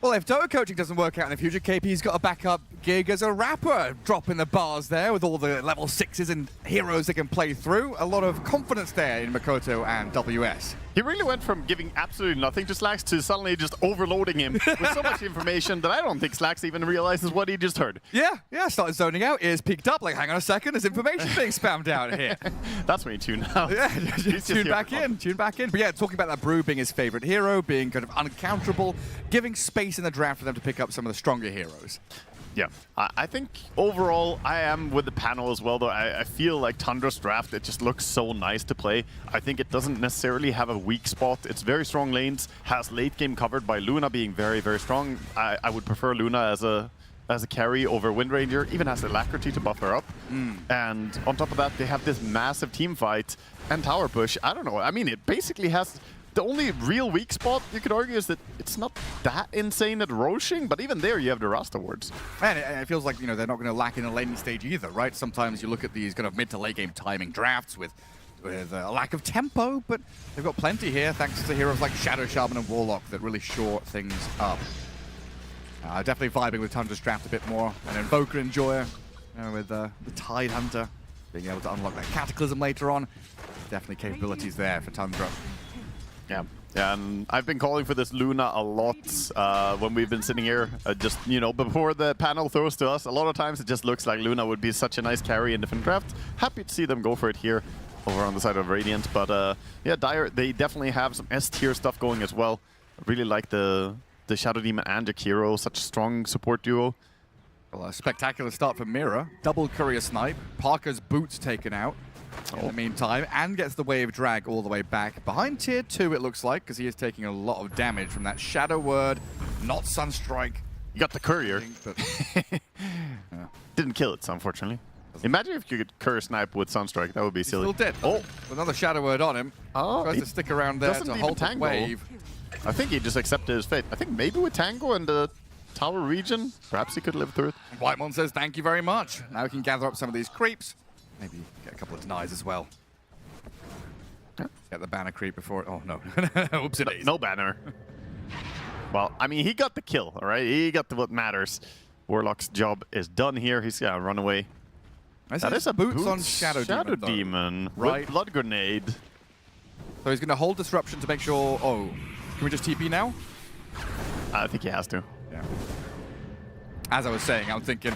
Well, if Dota coaching doesn't work out in the future, KP's got a backup gig as a rapper, dropping the bars there with all the level 6s and heroes they can play through. A lot of confidence there in Makoto and WS. He really went from giving absolutely nothing to Slacks to suddenly just overloading him with so much information that I don't think Slacks even realizes what he just heard. Yeah, started zoning out, ears peaked up, like, hang on a second, there's information being spammed out here. That's when you tune out. Yeah, tune back in. But yeah, talking about that Brew being his favorite hero, being kind of uncounterable, giving space in the draft for them to pick up some of the stronger heroes. Yeah, I think overall I am with the panel as well, though. I feel like Tundra's draft, it just looks so nice to play. I think it doesn't necessarily have a weak spot. It's very strong lanes, has late game covered by Luna being very, very strong. I would prefer Luna as a carry over Wind Ranger, even has Alacrity to buff her up. And on top of that, they have this massive team fight and tower push. I don't know, I mean, it basically has... The only real weak spot, you could argue, is that it's not that insane at Roshing, but even there you have the Rust awards. And it feels like, you know, they're not going to lack in the laning stage either, right? Sometimes you look at these kind of mid to late game timing drafts with a lack of tempo, but they've got plenty here thanks to heroes like Shadow Shaman and Warlock that really shore things up. Definitely vibing with Tundra's draft a bit more. And Invoker Enjoyer with the Tide Hunter being able to unlock that Cataclysm later on. Definitely capabilities there for Tundra. Yeah, and I've been calling for this Luna a lot when we've been sitting here, just, you know, before the panel throws to us. A lot of times it just looks like Luna would be such a nice carry in different drafts. Happy to see them go for it here over on the side of Radiant. But yeah, Dire, they definitely have some S-tier stuff going as well. I really like the Shadow Demon and Jakiro, such a strong support duo. Well, a spectacular start for Mira. Double courier snipe. Parker's boots taken out. In the meantime, and gets the wave drag all the way back behind tier 2, it looks like, because he is taking a lot of damage from that Shadow Word, not Sunstrike. You got the courier. Didn't kill it, unfortunately. Imagine if you could courier snipe with Sunstrike. That would be silly. Still dead. Oh, with another Shadow Word on him. Oh, tries to stick around there to hold the wave. I think he just accepted his fate. I think maybe with Tango and the tower region, perhaps he could live through it. Whitemon says thank you very much. Now we can gather up some of these creeps. Maybe get a couple of denies as well. Get the banner creep before... Oh, no. Oops, no banner. Well, I mean, he got the kill, all right? He got what matters. Warlock's job is done here. He's got to run away. That is a boots on Shadow Demon right? With Blood Grenade. So he's going to hold Disruption to make sure... Oh, can we just TP now? I think he has to. Yeah. As I was saying, I'm thinking...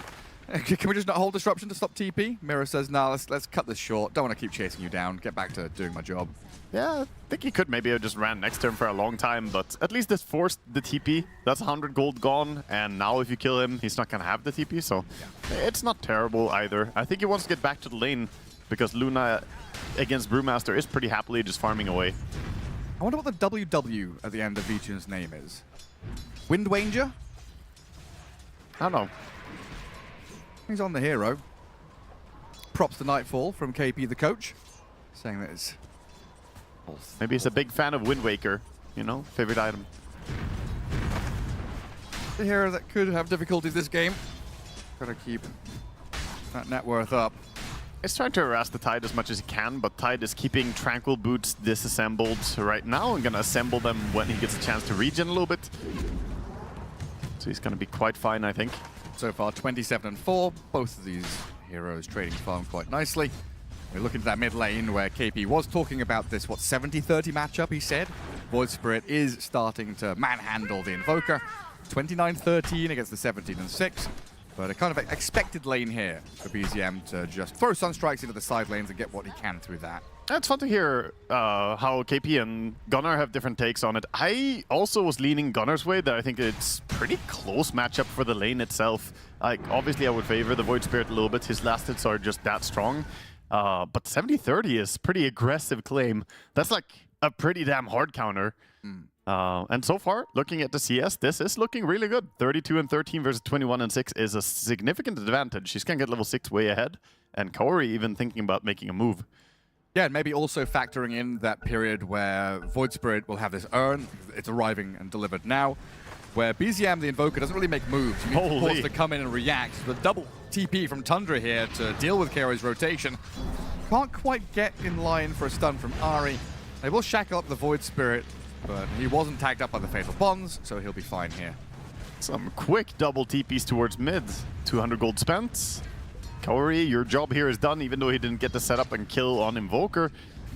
Can we just not hold Disruption to stop TP? Mira says, nah, let's cut this short. Don't want to keep chasing you down. Get back to doing my job. Yeah, I think he could maybe have just ran next turn for a long time, but at least this forced the TP. That's 100 gold gone, and now if you kill him, he's not going to have the TP, so it's not terrible either. I think he wants to get back to the lane, because Luna against Brewmaster is pretty happily just farming away. I wonder what the WW at the end of Vision's name is. Wind Wanger? I don't know. He's on the hero. Props to Nightfall from KP the coach, saying that it's... Maybe he's a big fan of Wind Waker, you know, favorite item. The hero that could have difficulties this game. Gotta keep that net worth up. He's trying to harass the Tide as much as he can, but Tide is keeping Tranquil Boots disassembled right now and gonna assemble them when he gets a chance to regen a little bit. So he's gonna be quite fine, I think. So far, 27 and 4. Both of these heroes trading farm quite nicely. We look into that mid lane where KP was talking about this, what, 70-30 matchup, he said. Void Spirit is starting to manhandle the Invoker. 29-13 against the 17 and 6. But a kind of expected lane here for BZM to just throw Sunstrikes into the side lanes and get what he can through that. It's fun to hear how KP and Gunnar have different takes on it. I also was leaning Gunnar's way, that I think it's pretty close matchup for the lane itself. Like, obviously I would favor the Void Spirit a little bit. His last hits are just that strong. But 70-30 is pretty aggressive claim. That's like a pretty damn hard counter. And so far, looking at the CS, this is looking really good. 32 and 13 versus 21 and 6 is a significant advantage. She's gonna get level 6 way ahead. And Kaori even thinking about making a move. Yeah, and maybe also factoring in that period where Void Spirit will have this urn, it's arriving and delivered now, where BZM, the Invoker, doesn't really make moves. He needs forced to come in and react. The double TP from Tundra here to deal with KO's rotation. Can't quite get in line for a stun from Ari. They will shackle up the Void Spirit, but he wasn't tagged up by the Fatal Bonds, so he'll be fine here. Some quick double TPs towards mid. 200 gold spent. Kaori, your job here is done, even though he didn't get the setup and kill on Invoker.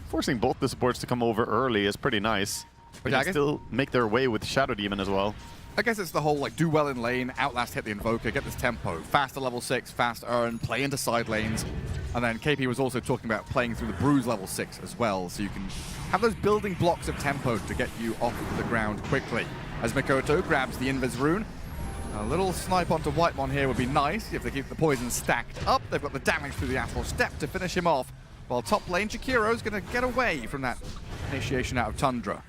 Forcing both the supports to come over early is pretty nice. But they still make their way with Shadow Demon as well. I guess it's the whole, like, do well in lane, outlast hit the Invoker, get this tempo. Faster level 6, fast earn, play into side lanes. And then KP was also talking about playing through the Bruise level 6 as well, so you can have those building blocks of tempo to get you off the ground quickly. As Mikoto grabs the Invis rune. A little snipe onto Whitemon here would be nice if they keep the poison stacked up. They've got the damage through the Astral Step to finish him off. While top lane, Jakiro's going to get away from that initiation out of Tundra.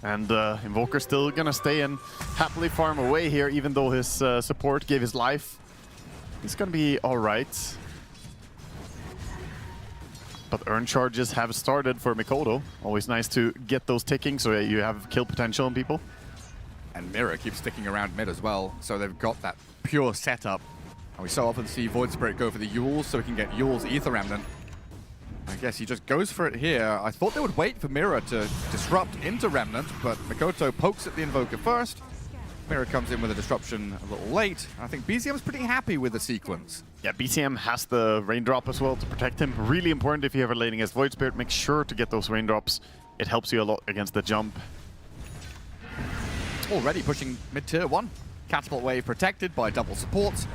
And Invoker's still gonna stay and happily farm away here, even though his support gave his life. He's gonna be alright. But earn charges have started for Mikoto. Always nice to get those ticking so you have kill potential on people. And Mira keeps sticking around mid as well, so they've got that pure setup. And we so often see Void Spirit go for the Yules so he can get Yules Ether Remnant. I guess he just goes for it here. I thought they would wait for Mira to disrupt into Remnant, but Mikoto pokes at the Invoker first. Mira comes in with a disruption a little late. I think BCM's pretty happy with the sequence. Yeah, BCM has the Raindrop as well to protect him. Really important if you're ever laning as Void Spirit. Make sure to get those Raindrops. It helps you a lot against the jump. Already pushing mid-tier 1. Catapult Wave protected by double supports.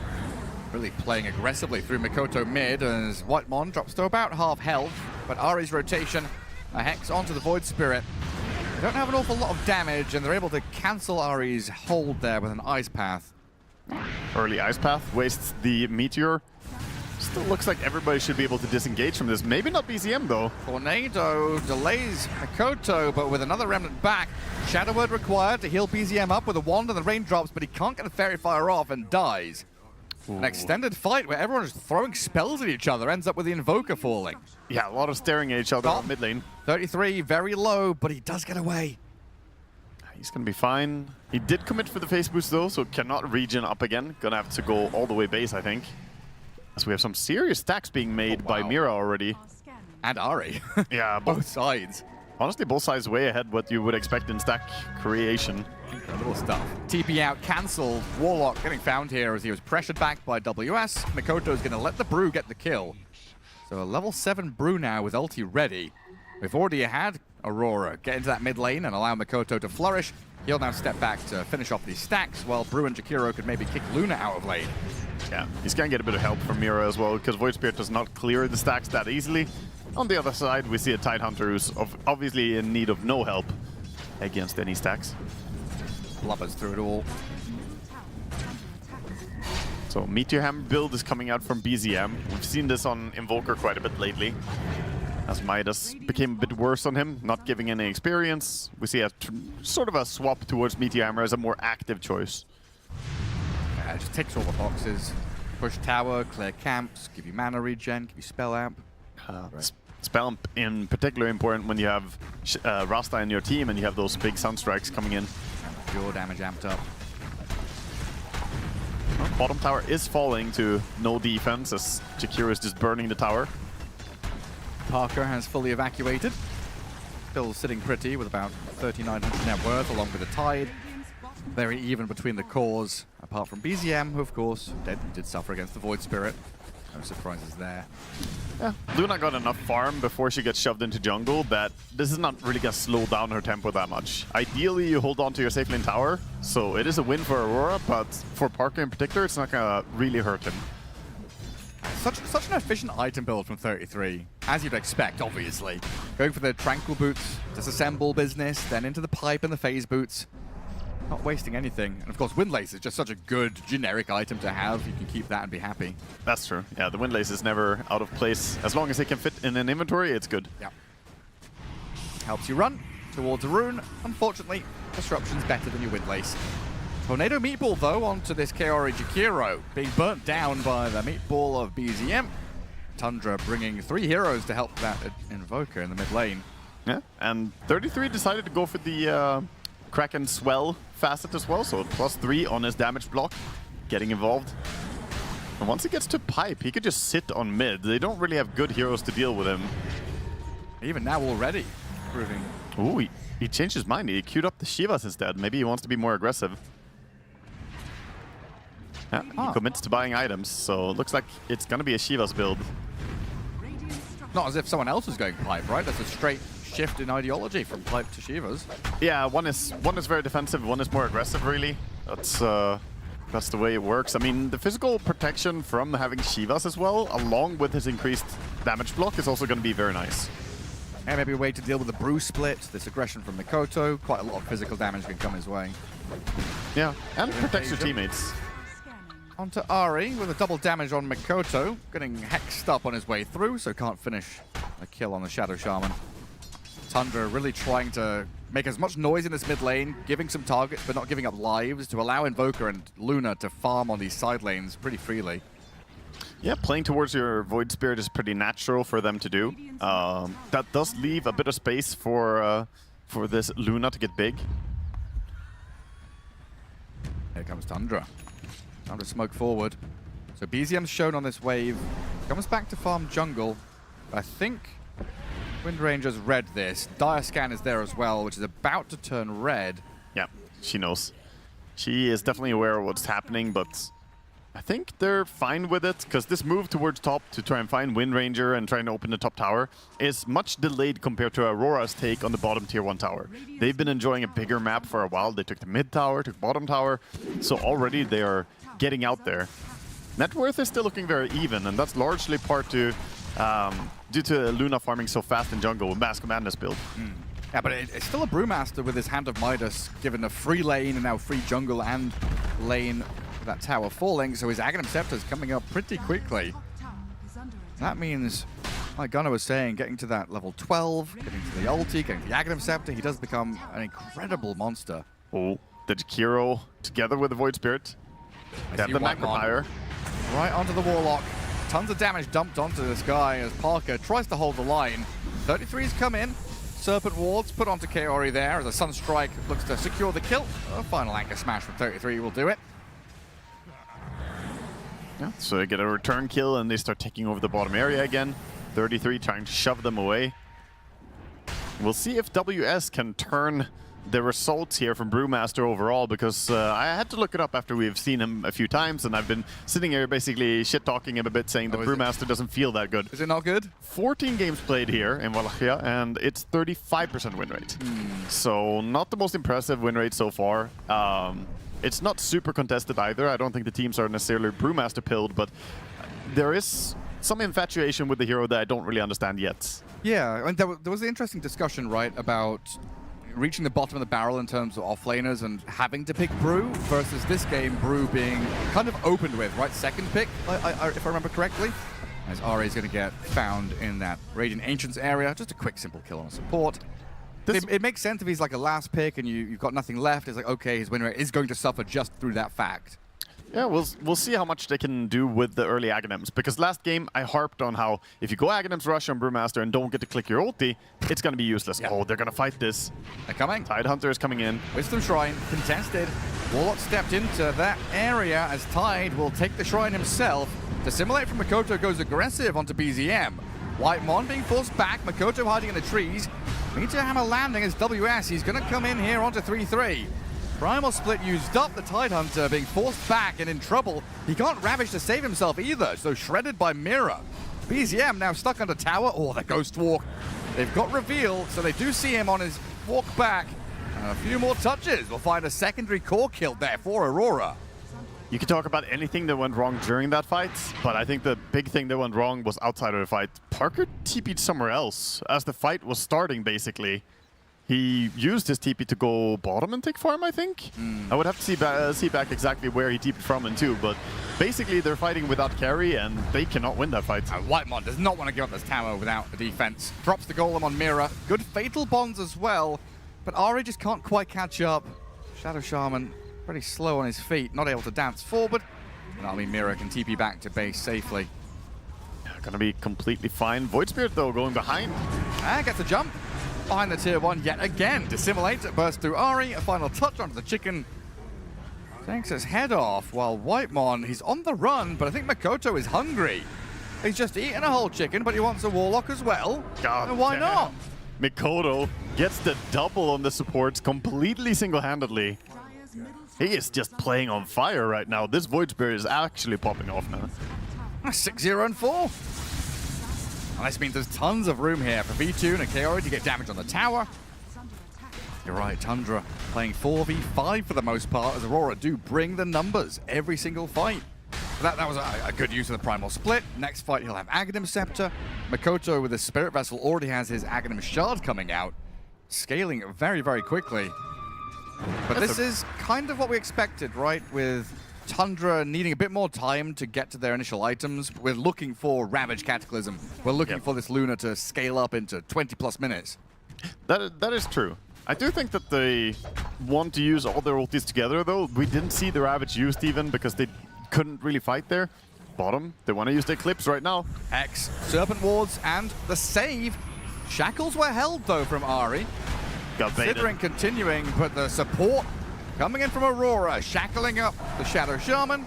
Really playing aggressively through Mikoto mid as Whitemon drops to about half health. But Ari's rotation, a Hex onto the Void Spirit. They don't have an awful lot of damage, and they're able to cancel Ari's hold there with an Ice Path. Early Ice Path wastes the Meteor. Still looks like everybody should be able to disengage from this. Maybe not BZM though. Tornado delays Mikoto, but with another Remnant back. Shadow Word required to heal BZM up with a wand and the raindrops, but he can't get the Fairy Fire off and dies. An extended fight where everyone is throwing spells at each other ends up with the Invoker falling. Yeah, a lot of staring at each other on mid lane. 33, very low, but he does get away. He's gonna be fine. He did commit for the face boost though, so cannot regen up again. Gonna have to go all the way base, I think. As we have some serious stacks being made by Mira already. And Ari. Yeah, both sides. Honestly, both sides way ahead what you would expect in stack creation. Incredible stuff. TP out, cancelled. Warlock getting found here as he was pressured back by WS. Mikoto's going to let the Brew get the kill. So a level 7 Brew now with ulti ready. We've already had Aurora get into that mid lane and allow Mikoto to flourish. He'll now step back to finish off these stacks, while Brew and Jakiro could maybe kick Luna out of lane. Yeah, he's going to get a bit of help from Mira as well, because Void Spirit does not clear the stacks that easily. On the other side, we see a Tidehunter who's obviously in need of no help against any stacks. Blubbers through it all. So Meteor Hammer build is coming out from BZM. We've seen this on Invoker quite a bit lately. As Midas became a bit worse on him, not giving any experience. We see a sort of a swap towards Meteor Hammer as a more active choice. Yeah, just ticks all the boxes. Push tower, clear camps, give you mana regen, give you spell amp. Spell amp in particular important when you have Rasta in your team and you have those big Sunstrikes coming in. Pure damage amped up. Well, bottom tower is falling to no defense as Jakiro is just burning the tower. Parker has fully evacuated. Still sitting pretty with about 3,900 net worth along with the Tide. Very even between the cores, apart from BZM, who of course did suffer against the Void Spirit. No surprises there. Yeah, Luna got enough farm before she gets shoved into jungle that this is not really gonna slow down her tempo that much. Ideally, you hold on to your safe lane tower, so it is a win for Aurora, but for Parker in particular, it's not gonna really hurt him. Such an efficient item build from 33, as you'd expect, obviously. Going for the Tranquil Boots, disassemble business, then into the Pipe and the Phase Boots. Not wasting anything. And of course, Windlace is just such a good generic item to have. You can keep that and be happy. That's true. Yeah, the Windlace is never out of place. As long as it can fit in an inventory, it's good. Yeah. Helps you run towards a rune. Unfortunately, Disruption's better than your Windlace. Tornado Meatball, though, onto this Kaori Jakiro. Being burnt down by the Meatball of BZM. Tundra bringing 3 heroes to help that Invoker in the mid lane. Yeah, and 33 decided to go for the Kraken Swell facet as well, so +3 on his damage block, getting involved. And once he gets to Pipe, he could just sit on mid. They don't really have good heroes to deal with him. Even now already proving... Ooh, he changed his mind. He queued up the Shivas instead. Maybe he wants to be more aggressive. Yeah, he commits to buying items, so it looks like it's going to be a Shivas build. Not as if someone else was going Pipe, right? That's a straight shift in ideology from Pipe to Shivas. Yeah, one is very defensive, one is more aggressive, really. That's the way it works. I mean, the physical protection from having Shivas as well, along with his increased damage block, is also going to be very nice. And maybe a way to deal with the brew split, this aggression from Mikoto. Quite a lot of physical damage can come his way. Yeah, and protects your teammates. Onto Ari with a double damage on Mikoto, getting hexed up on his way through, so can't finish a kill on the Shadow Shaman. Tundra really trying to make as much noise in this mid lane, giving some targets but not giving up lives to allow Invoker and Luna to farm on these side lanes pretty freely. Yeah, playing towards your Void Spirit is pretty natural for them to do. That does leave a bit of space for this Luna to get big. Here comes Tundra. Time to smoke forward. So BZM's shown on this wave. Comes back to farm jungle. I think Wind Ranger's read this. Dire Scan is there as well, which is about to turn red. Yeah, she knows. She is definitely aware of what's happening, but I think they're fine with it, because this move towards top to try and find Wind Ranger and trying to open the top tower is much delayed compared to Aurora's take on the bottom tier 1 tower. They've been enjoying a bigger map for a while. They took the mid tower, took bottom tower, so already they are getting out there. Net worth is still looking very even, and that's largely part to due to Luna farming so fast in jungle with Mask of Madness build. Yeah, but it's still a Brewmaster with his Hand of Midas, given a free lane and now free jungle and lane with that tower falling, so his Aghanim Scepter is coming up pretty quickly. That means, like Gunnar was saying, getting to that level 12, getting to the ulti, getting to the Aghanim Scepter, he does become an incredible monster. Oh, the Jakiro together with the Void Spirit. They have the Magnifier. Right onto the Warlock. Tons of damage dumped onto this guy as Parker tries to hold the line. 33's come in. Serpent Wards put onto Kaori there as a Sunstrike looks to secure the kill. A final Anchor Smash from 33 will do it. Yeah, so they get a return kill and they start taking over the bottom area again. 33 trying to shove them away. We'll see if WS can turn the results here from Brewmaster overall, because I had to look it up after we've seen him a few times, and I've been sitting here basically shit-talking him a bit, saying that Brewmaster doesn't feel that good. Is it not good? 14 games played here in Wallachia, and it's 35% win rate. So not the most impressive win rate so far. It's not super contested either. I don't think the teams are necessarily Brewmaster-pilled, but there is some infatuation with the hero that I don't really understand yet. Yeah, and there was an interesting discussion, right, about reaching the bottom of the barrel in terms of offlaners and having to pick Brew versus this game, Brew being kind of opened with, right? Second pick, if I remember correctly. As Ari is going to get found in that Radiant Ancients area. Just a quick, simple kill on support. It makes sense if he's like a last pick and you've got nothing left. It's like, okay, his win rate is going to suffer just through that fact. Yeah, we'll see how much they can do with the early Aghanims, because last game I harped on how if you go Aghanims Rush on Brewmaster and don't get to click your ulti, it's going to be useless. Yeah. Oh, they're going to fight this. They're coming. Tidehunter is coming in. Wisdom Shrine, contested. Warlock stepped into that area as Tide will take the Shrine himself. Dissimulate from Mikoto goes aggressive onto BZM. Whitemon being forced back, Mikoto hiding in the trees. Meteor Hammer landing as WS. He's going to come in here onto 3-3. Primal Split used up, the Tidehunter being forced back and in trouble. He can't Ravage to save himself either, so shredded by Mira. BZM now stuck under tower. Oh, the Ghost Walk. They've got reveal, so they do see him on his walk back. And a few more touches. We'll find a secondary core kill there for Aurora. You can talk about anything that went wrong during that fight, but I think the big thing that went wrong was outside of the fight. Parker TP'd somewhere else as the fight was starting, basically. He used his TP to go bottom and take farm, I think. I would have to see back exactly where he TP'd from and to, but basically they're fighting without carry and they cannot win that fight. Whitemon does not want to give up this tower without the defense. Drops the golem on Mira. Good fatal bonds as well, but Ari just can't quite catch up. Shadow Shaman pretty slow on his feet, not able to dance forward. And I mean, Mira can TP back to base safely. gonna be completely fine. Void Spirit, though, going behind. And gets a jump behind the tier 1 yet again. Dissimulate, burst through Ari, a final touch onto the chicken. Takes his head off, while Whitemon, he's on the run, but I think Makoto is hungry. He's just eaten a whole chicken, but he wants a Warlock as well. God and why damn. not? Makoto gets the double on the supports completely single-handedly. He is just playing on fire right now. This Void Spirit is actually popping off now. 6-0 and 4. And this means there's tons of room here for V2 and Kaori to get damage on the tower. You're right, Tundra playing 4v5 for the most part, as Aurora do bring the numbers every single fight. That was a good use of the Primal Split. Next fight, he'll have Aghanim Scepter. Makoto with his Spirit Vessel already has his Aghanim Shard coming out, scaling very, very quickly. But this is kind of what we expected, right? With Tundra needing a bit more time to get to their initial items. We're looking for Ravage Cataclysm. We're looking for this Luna to scale up into 20+ minutes. That is true. I do think that they want to use all their ultis together, though. We didn't see the Ravage used even because they couldn't really fight there. Bottom, they want to use the Eclipse right now. X, Serpent Wards, and the save. Shackles were held, though, from Ari. Got baited. Considering continuing, but the support coming in from Aurora, shackling up the Shadow Shaman.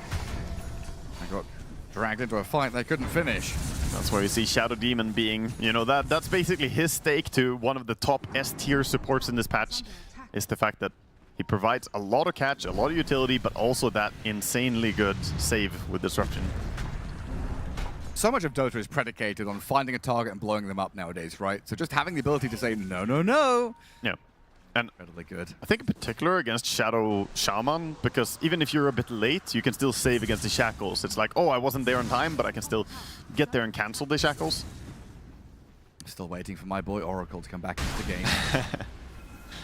They got dragged into a fight they couldn't finish. That's where you see Shadow Demon being, you know, that's basically his stake to one of the top S-tier supports in this patch, is the fact that he provides a lot of catch, a lot of utility, but also that insanely good save with Disruption. So much of Dota is predicated on finding a target and blowing them up nowadays, right? So just having the ability to say, no, no, no. Yeah. And really good. I think in particular against Shadow Shaman, because even if you're a bit late, you can still save against the Shackles. It's like, oh, I wasn't there on time, but I can still get there and cancel the Shackles. Still waiting for my boy Oracle to come back into the game.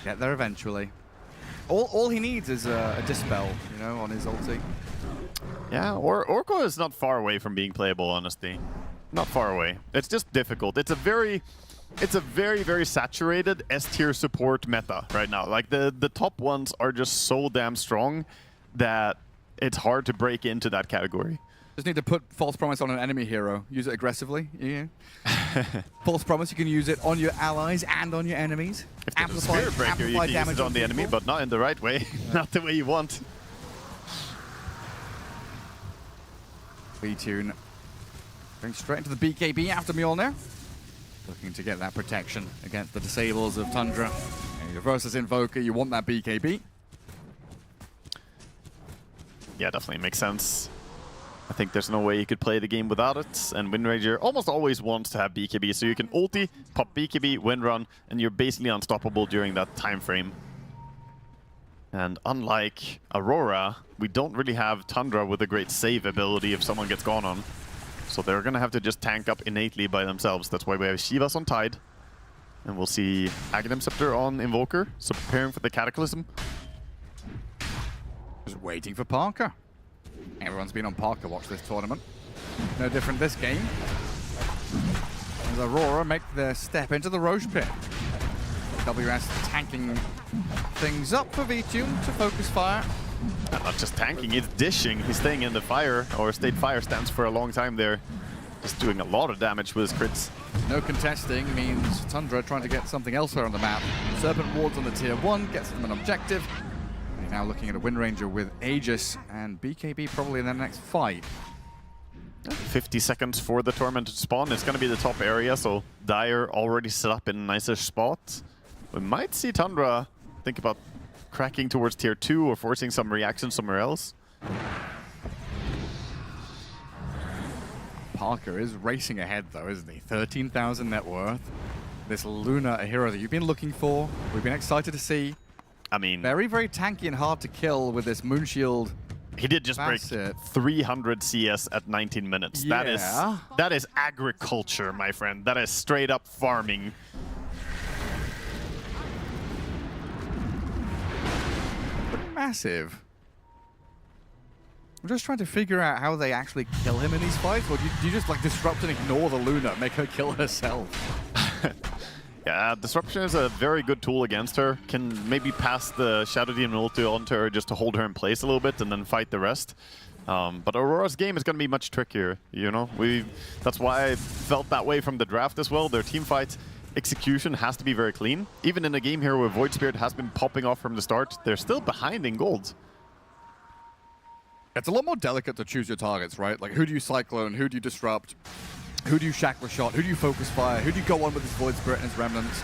Get there eventually. All he needs is a Dispel, you know, on his ulti. Yeah, or Oracle is not far away from being playable, honestly. Not far away. It's just difficult. It's a very, very saturated S-tier support meta right now. Like, the top ones are just so damn strong that it's hard to break into that category. Just need to put False Promise on an enemy hero. Use it aggressively. Yeah. False Promise, you can use it on your allies and on your enemies. If there's a Spirit Breaker, you can use it on the enemy, but not in the right way. Not the way you want. V-Tune going straight into the BKB after Mjolnir. Looking to get that protection against the disables of Tundra. And versus Invoker, you want that BKB. Yeah, definitely makes sense. I think there's no way you could play the game without it, and Windranger almost always wants to have BKB, so you can ulti, pop BKB, Windrun, and you're basically unstoppable during that time frame. And unlike Aurora, we don't really have Tundra with a great save ability if someone gets gone on. So they're gonna have to just tank up innately by themselves. That's why we have Shivas on Tide. And we'll see Aghanim Scepter on Invoker, so preparing for the Cataclysm. Just waiting for Parker. Everyone's been on Parker watch this tournament. No different this game. As Aurora make their step into the Roche pit. WS tanking things up for V-Tune to focus fire. And not just tanking, he's dishing. He's staying in the fire, or state fire stance for a long time there. Just doing a lot of damage with his crits. No contesting means Tundra trying to get something elsewhere on the map. Serpent Wards on the tier 1 gets them an objective. You're now looking at a Windranger with Aegis and BKB probably in their next fight. 50 seconds for the Tormented spawn. It's going to be the top area, so Dire already set up in a nicer spot. We might see Tundra think about cracking towards tier 2 or forcing some reaction somewhere else. Parker is racing ahead though, isn't he? 13,000 net worth. This Luna, a hero that you've been looking for. We've been excited to see. I mean, very, very tanky and hard to kill with this Moonshield. He did just break 300 CS at 19 minutes. Yeah. That is agriculture, my friend. That is straight up farming. Massive. I'm just trying to figure out how they actually kill him in these fights, or do you just like disrupt and ignore the Luna, make her kill herself? Yeah, Disruption is a very good tool against her. Can maybe pass the Shadow Demon ulti onto her just to hold her in place a little bit and then fight the rest. But Aurora's game is going to be much trickier, you know? That's why I felt that way from the draft as well. Their team fight execution has to be very clean. Even in a game here where Void Spirit has been popping off from the start, they're still behind in gold. It's a lot more delicate to choose your targets, right? Like, who do you Cyclone? Who do you Disrupt? Who do you Shackler Shot? Who do you Focus Fire? Who do you go on with his Void Spirit and his Remnants?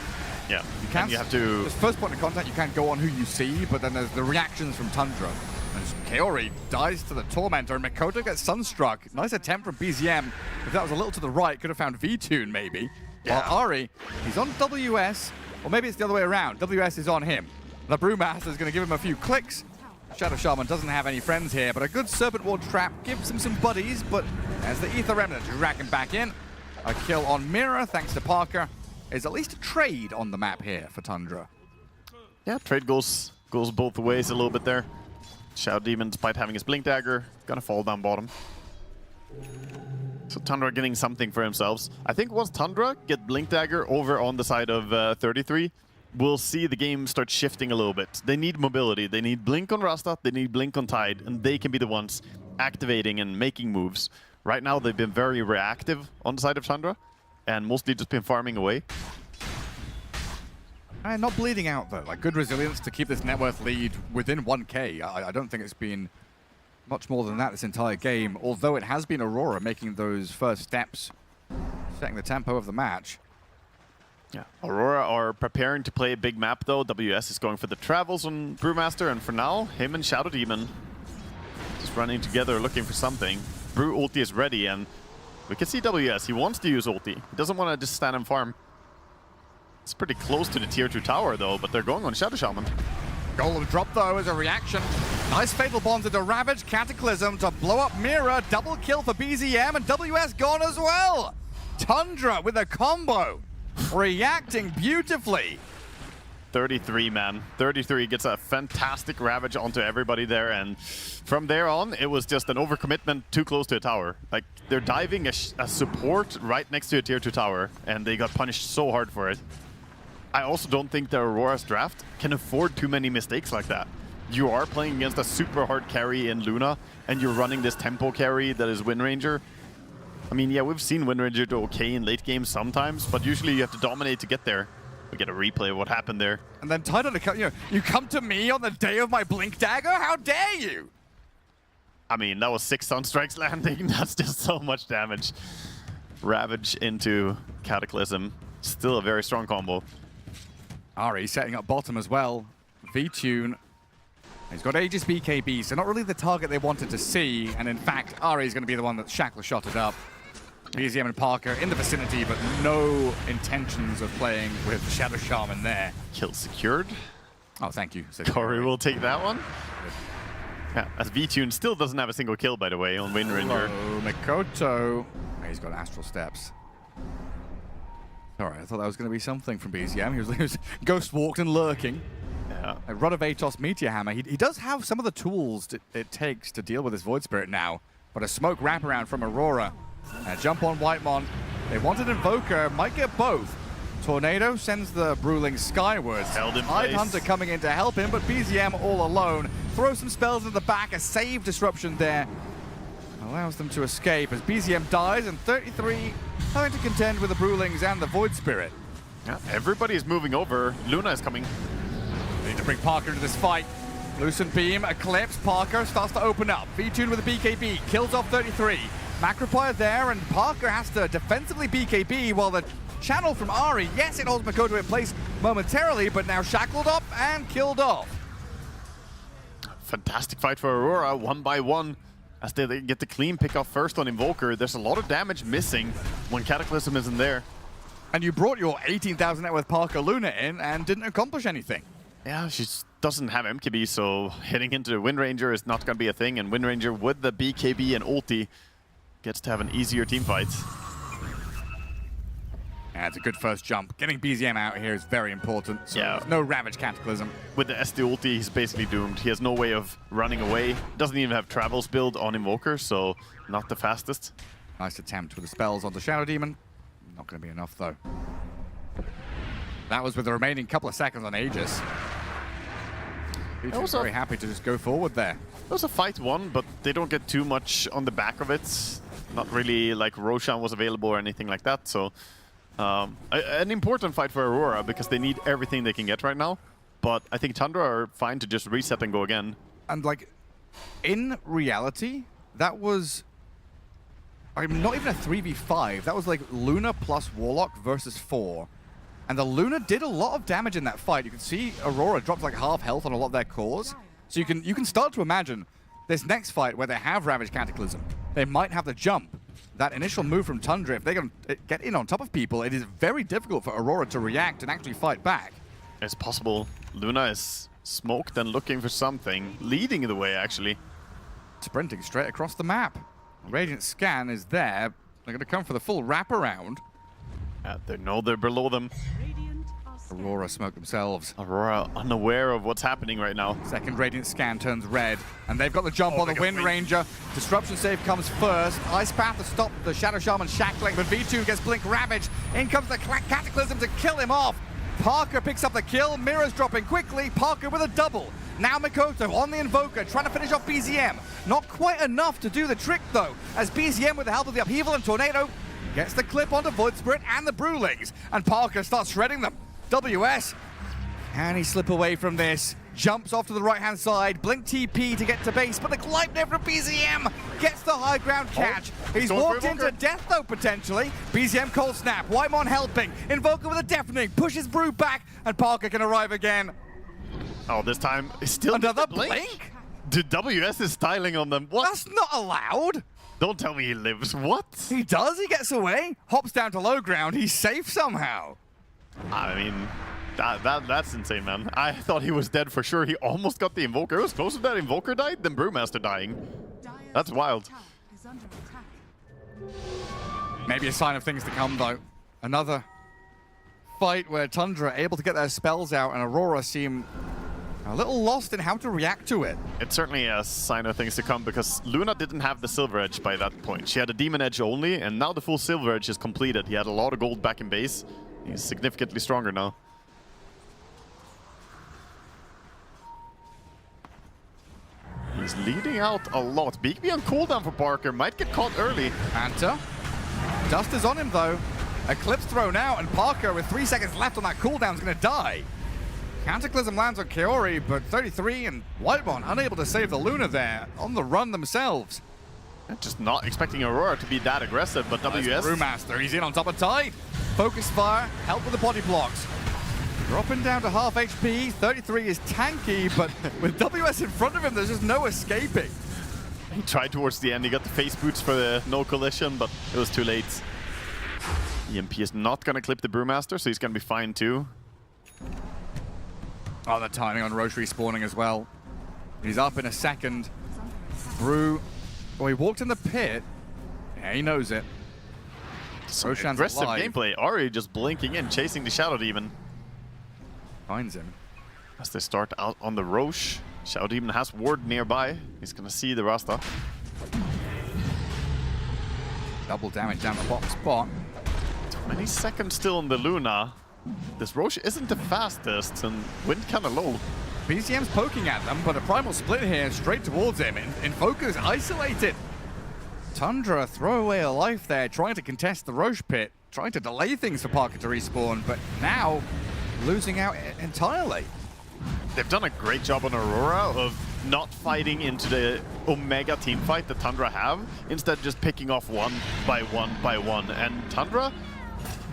Yeah, you can't. you have to. This first point of contact, you can't go on who you see, but then there's the reactions from Tundra. And Kaori dies to the Tormentor, and Mikoto gets Sunstruck. Nice attempt from BZM. If that was a little to the right, could have found V-Tune maybe. Yeah. While Ari, he's on WS, or maybe it's the other way around. WS is on him. The Brewmaster is going to give him a few clicks. Shadow Shaman doesn't have any friends here, but a good Serpent Ward trap gives him some buddies, but as the Ether Remnant racking back in, a kill on Mirror, thanks to Parker, is at least a trade on the map here for Tundra. Yeah, trade goes both ways a little bit there. Shadow Demon, despite having his Blink Dagger, gonna fall down bottom. So Tundra getting something for themselves. I think once Tundra get Blink Dagger over on the side of 33, we'll see the game start shifting a little bit. They need mobility. They need Blink on Rasta, they need Blink on Tide, and they can be the ones activating and making moves. Right now, they've been very reactive on the side of Tundra, and mostly just been farming away. And not bleeding out, though. Like, good resilience to keep this net worth lead within 1k. I don't think it's been much more than that this entire game, although it has been Aurora making those first steps, setting the tempo of the match. Yeah, Aurora are preparing to play a big map, though. WS is going for the travels on Brewmaster, and for now, him and Shadow Demon just running together looking for something. Brew ulti is ready, and we can see WS. He wants to use ulti. He doesn't want to just stand and farm. It's pretty close to the tier 2 tower, though, but they're going on Shadow Shaman. Golem drop, though, as a reaction. Nice Fatal Bonds into Ravage, Cataclysm to blow up Mirror. Double kill for BZM, and WS gone as well. Tundra with a combo. Reacting beautifully. 33, man. 33 gets a fantastic Ravage onto everybody there, and from there on, it was just an overcommitment too close to a tower. Like, they're diving a support right next to a tier 2 tower, and they got punished so hard for it. I also don't think the Aurora's draft can afford too many mistakes like that. You are playing against a super hard carry in Luna, and you're running this tempo carry that is Windranger. I mean, yeah, we've seen Windranger do okay in late games sometimes, but usually you have to dominate to get there. We get a replay of what happened there. And then Tidal, you come to me on the day of my Blink Dagger? How dare you? I mean, that was 6 Sunstrikes landing. That's just so much damage. Ravage into Cataclysm. Still a very strong combo. Ari setting up bottom as well. V-Tune. He's got Aegis BKB, so not really the target they wanted to see. And in fact, Ari is going to be the one that Shackler shotted up. BZM and Parker in the vicinity, but no intentions of playing with Shadow Shaman there. Kill secured. Oh, thank you. Corey will take that one. Yeah, as V-Tune still doesn't have a single kill, by the way, on Windranger. Oh, Mikoto. He's got Astral Steps. Alright, I thought that was going to be something from BZM. He was ghost walked and lurking. Yeah. A Rod of Atos Meteor Hammer. He does have some of the tools it takes to deal with his Void Spirit now, but a smoke wraparound from Aurora. Jump on Whitemon. They wanted Invoker, might get both. Tornado sends the Bruling skywards. Held in Tide place. Hunter coming in to help him, but BZM all alone. Throw some spells in the back, a save disruption there. Allows them to escape as BZM dies, and 33 having to contend with the Brulings and the Void Spirit. Yeah, everybody is moving over. Luna is coming. They need to bring Parker into this fight. Lucent Beam, Eclipse, Parker starts to open up. V-Tune with a BKB, kills off 33. Macropire there, and Parker has to defensively BKB while the channel from Ari, yes, it holds Mikoto in place momentarily, but now shackled up and killed off. Fantastic fight for Aurora, 1 by 1. As they get the clean pick off first on Invoker. There's a lot of damage missing when Cataclysm isn't there. And you brought your 18,000 net worth Parker Luna in and didn't accomplish anything. Yeah, she doesn't have MKB, so hitting into the Windranger is not going to be a thing, and Windranger with the BKB and ulti gets to have an easier team fight. Yeah, it's a good first jump. Getting BZM out here is very important, so yeah. No Ravage Cataclysm. With the SD ulti, he's basically doomed. He has no way of running away. Doesn't even have Travels build on Invoker, so not the fastest. Nice attempt with the spells onto Shadow Demon. Not going to be enough, though. That was with the remaining couple of seconds on Aegis. He was very happy to just go forward there. It was a fight won, but they don't get too much on the back of it. Not really like Roshan was available or anything like that. So an important fight for Aurora because they need everything they can get right now. But I think Tundra are fine to just reset and go again. And like, in reality, that was not even a 3v5. That was like Luna plus Warlock versus 4. And the Luna did a lot of damage in that fight. You can see Aurora dropped like half health on a lot of their cores. So you can start to imagine this next fight where they have Ravage Cataclysm. They might have the jump. That initial move from Tundra, if they can get in on top of people, it is very difficult for Aurora to react and actually fight back. It's possible. Luna is smoked and looking for something, leading the way actually. Sprinting straight across the map. Radiant Scan is there. They're going to come for the full wraparound. They know they're below them. Aurora smoke themselves. Aurora unaware of what's happening right now. Second Radiant Scan turns red. And they've got the jump on the Wind Ranger. Disruption save comes first. Ice Path to stop the Shadow Shaman shackling, but V2 gets Blink ravaged. In comes the Cataclysm to kill him off. Parker picks up the kill. Mira's dropping quickly. Parker with a double. Now Mikoto on the Invoker, trying to finish off BZM. Not quite enough to do the trick, though, as BZM, with the help of the Upheaval and Tornado, gets the clip onto Void Spirit and the Brewlings. And Parker starts shredding them. WS, can he slip away from this? Jumps off to the right-hand side. Blink TP to get to base, but the Gleipnir from BZM gets the high ground catch. He's walked into death, though, potentially. BZM cold snap. Whitemon helping. Invoker with a deafening. Pushes Brew back, and Parker can arrive again. Oh, this time it's still another blink? The WS is styling on them. What? That's not allowed. Don't tell me he lives. What? He does. He gets away. Hops down to low ground. He's safe somehow. I mean, that's insane, man. I thought he was dead for sure. He almost got the Invoker. It was closer to that Invoker died than Brewmaster dying. That's wild. Maybe a sign of things to come, though. Another fight where Tundra are able to get their spells out, and Aurora seem a little lost in how to react to it. It's certainly a sign of things to come because Luna didn't have the Silver Edge by that point. She had a Demon Edge only, and now the full Silver Edge is completed. He had a lot of gold back in base. He's significantly stronger now. He's leading out a lot. Beakby on cooldown for Parker. Might get caught early. Manta. Dust is on him, though. Eclipse thrown out, and Parker, with 3 seconds left on that cooldown, is going to die. Cataclysm lands on Kaori, but 33 and Whitemon unable to save the Luna there. On the run themselves. Just not expecting Aurora to be that aggressive, but WS... Brewmaster, he's in on top of Tide. Focus fire, help with the body blocks. Dropping down to half HP, 33 is tanky, but with WS in front of him, there's just no escaping. He tried towards the end, he got the face boots for the no collision, but it was too late. EMP is not going to clip the Brewmaster, so he's going to be fine too. Oh, the timing on Roche respawning as well. He's up in a second. Brew... Oh, he walked in the pit. Yeah, he knows it. Roshan's aggressive gameplay. Ari just blinking in, chasing the Shadow Demon. Finds him. As they start out on the Roche. Shadow Demon has ward nearby. He's going to see the Rasta. Double damage down the bottom spot. 20 seconds still on the Luna. This Roche isn't the fastest and wind kind of low. BZM's poking at them, but a primal split here straight towards him. Invoker's isolated. Tundra throw away a life there, trying to contest the Roche pit, trying to delay things for Parker to respawn, but now losing out entirely. They've done a great job on Aurora of not fighting into the Omega team fight that Tundra have, instead just picking off one by one by one. And Tundra,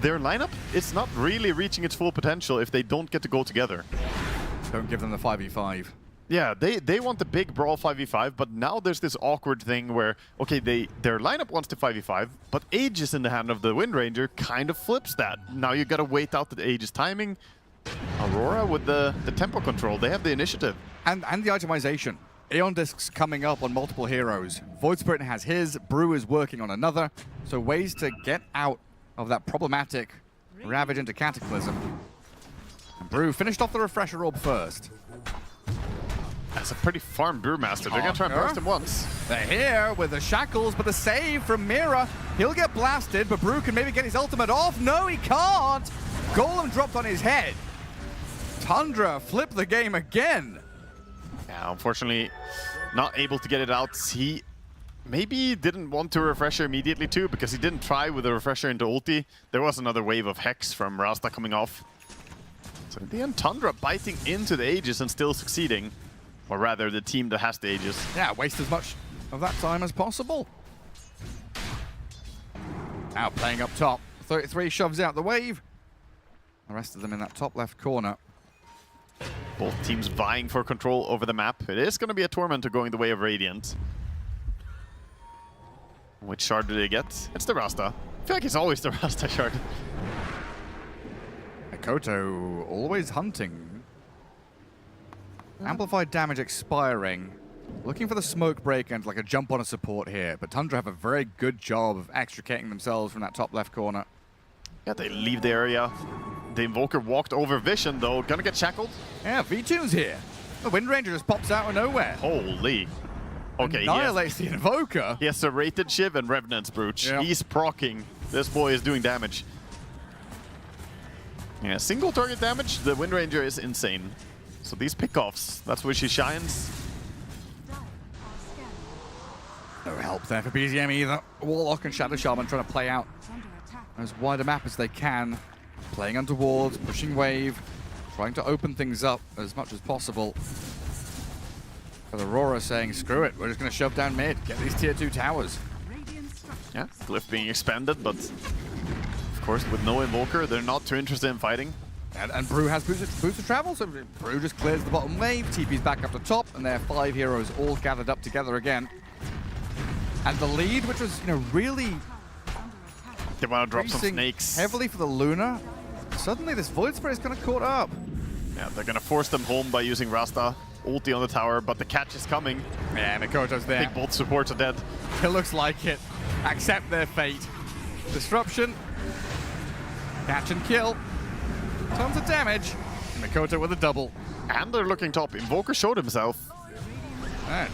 their lineup, it's not really reaching its full potential if they don't get to go together. Don't give them the 5v5. Yeah, they want the big brawl 5v5, but now there's this awkward thing where, okay, their lineup wants to 5v5, but Aegis in the hand of the Wind Ranger kind of flips that. Now you gotta wait out the Aegis timing. Aurora with the tempo control, they have the initiative. And the itemization. Aeon Discs coming up on multiple heroes. Void Spirit has his, Brew is working on another, so ways to get out of that problematic Ravage into Cataclysm. And Brew finished off the Refresher Orb first. That's a pretty farm Brewmaster. They're going to try and burst him once. They're here with the shackles, but the save from Mira. He'll get blasted, but Brew can maybe get his ultimate off. No, he can't. Golem dropped on his head. Tundra flipped the game again. Yeah, unfortunately, not able to get it out. He maybe didn't want to refresher immediately too, because he didn't try with the refresher into ulti. There was another wave of Hex from Rasta coming off. So in the end, Tundra biting into the Aegis and still succeeding. Or rather, the team that has the Aegis. Yeah, waste as much of that time as possible. Now playing up top. 33 shoves out the wave. The rest of them in that top left corner. Both teams vying for control over the map. It is going to be a Tormentor going the way of Radiant. Which shard do they get? It's the Rasta. I feel like it's always the Rasta shard. Mikoto always hunting. Amplified damage expiring. Looking for the smoke break and like a jump on a support here. But Tundra have a very good job of extricating themselves from that top left corner. Yeah, they leave the area. The Invoker walked over Vision though. Gonna get shackled. Yeah, V-Tune's here. The Wind Ranger just pops out of nowhere. Holy. Okay, annihilates the Invoker. He has Serrated Shiv and Revenant's Brooch. Yep. He's proccing. This boy is doing damage. Yeah, single target damage. The Wind Ranger is insane. So these pickoffs, that's where she shines. No help there for BZM either. Warlock and Shadow Shaman trying to play out as wide a map as they can. Playing underwards, pushing wave, trying to open things up as much as possible. But Aurora saying, screw it, we're just going to shove down mid, get these tier 2 towers. Yeah, Glyph being expanded, but of course with no Invoker, they're not too interested in fighting. And Brew has boots of travel, so Brew just clears the bottom wave, TP's back up to top, and their 5 heroes all gathered up together again. And the lead, which was, really... They want to drop some snakes. Heavily for the Luna. Suddenly this Void Spray is kind of caught up. Yeah, they're going to force them home by using Rasta. Ulti on the tower, but the catch is coming. Yeah, Mikoto's there. I think both supports are dead. It looks like it. Accept their fate. Disruption. Catch and kill. Tons of damage. Mikoto with a double. And they're looking top. Invoker showed himself.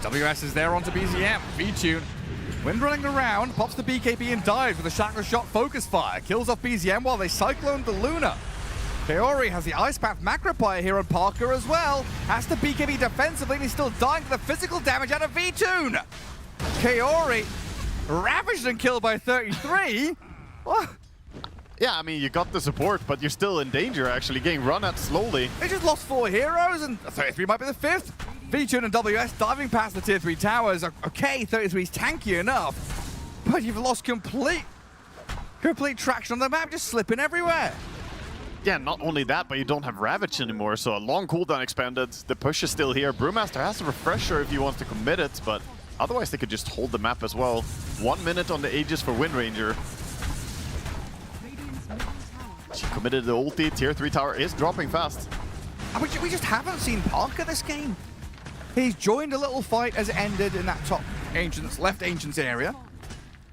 WS is there onto BZM. V-Tune. Wind running around, pops the BKB and dives with a Shackler Shot focus fire. Kills off BZM while they cyclone the Luna. Kaori has the Ice Path Macropire here on Parker as well. Has the BKB defensively and he's still dying to the physical damage out of V-Tune. Kaori ravaged and killed by 33. What? Yeah, I mean, you got the support, but you're still in danger, actually, getting run at slowly. They just lost 4 heroes, and 33 might be the 5th. V-Tune and WS diving past the tier 3 towers. Okay, 33's tanky enough, but you've lost complete traction on the map, just slipping everywhere. Yeah, not only that, but you don't have Ravage anymore, so a long cooldown expanded. The push is still here. Brewmaster has a refresher if he wants to commit it, but otherwise they could just hold the map as well. 1 minute on the Aegis for Wind Ranger. She committed the ulti. Tier 3 tower is dropping fast. We just haven't seen Parker this game. He's joined a little fight as it ended in that top Ancients, left Ancients area.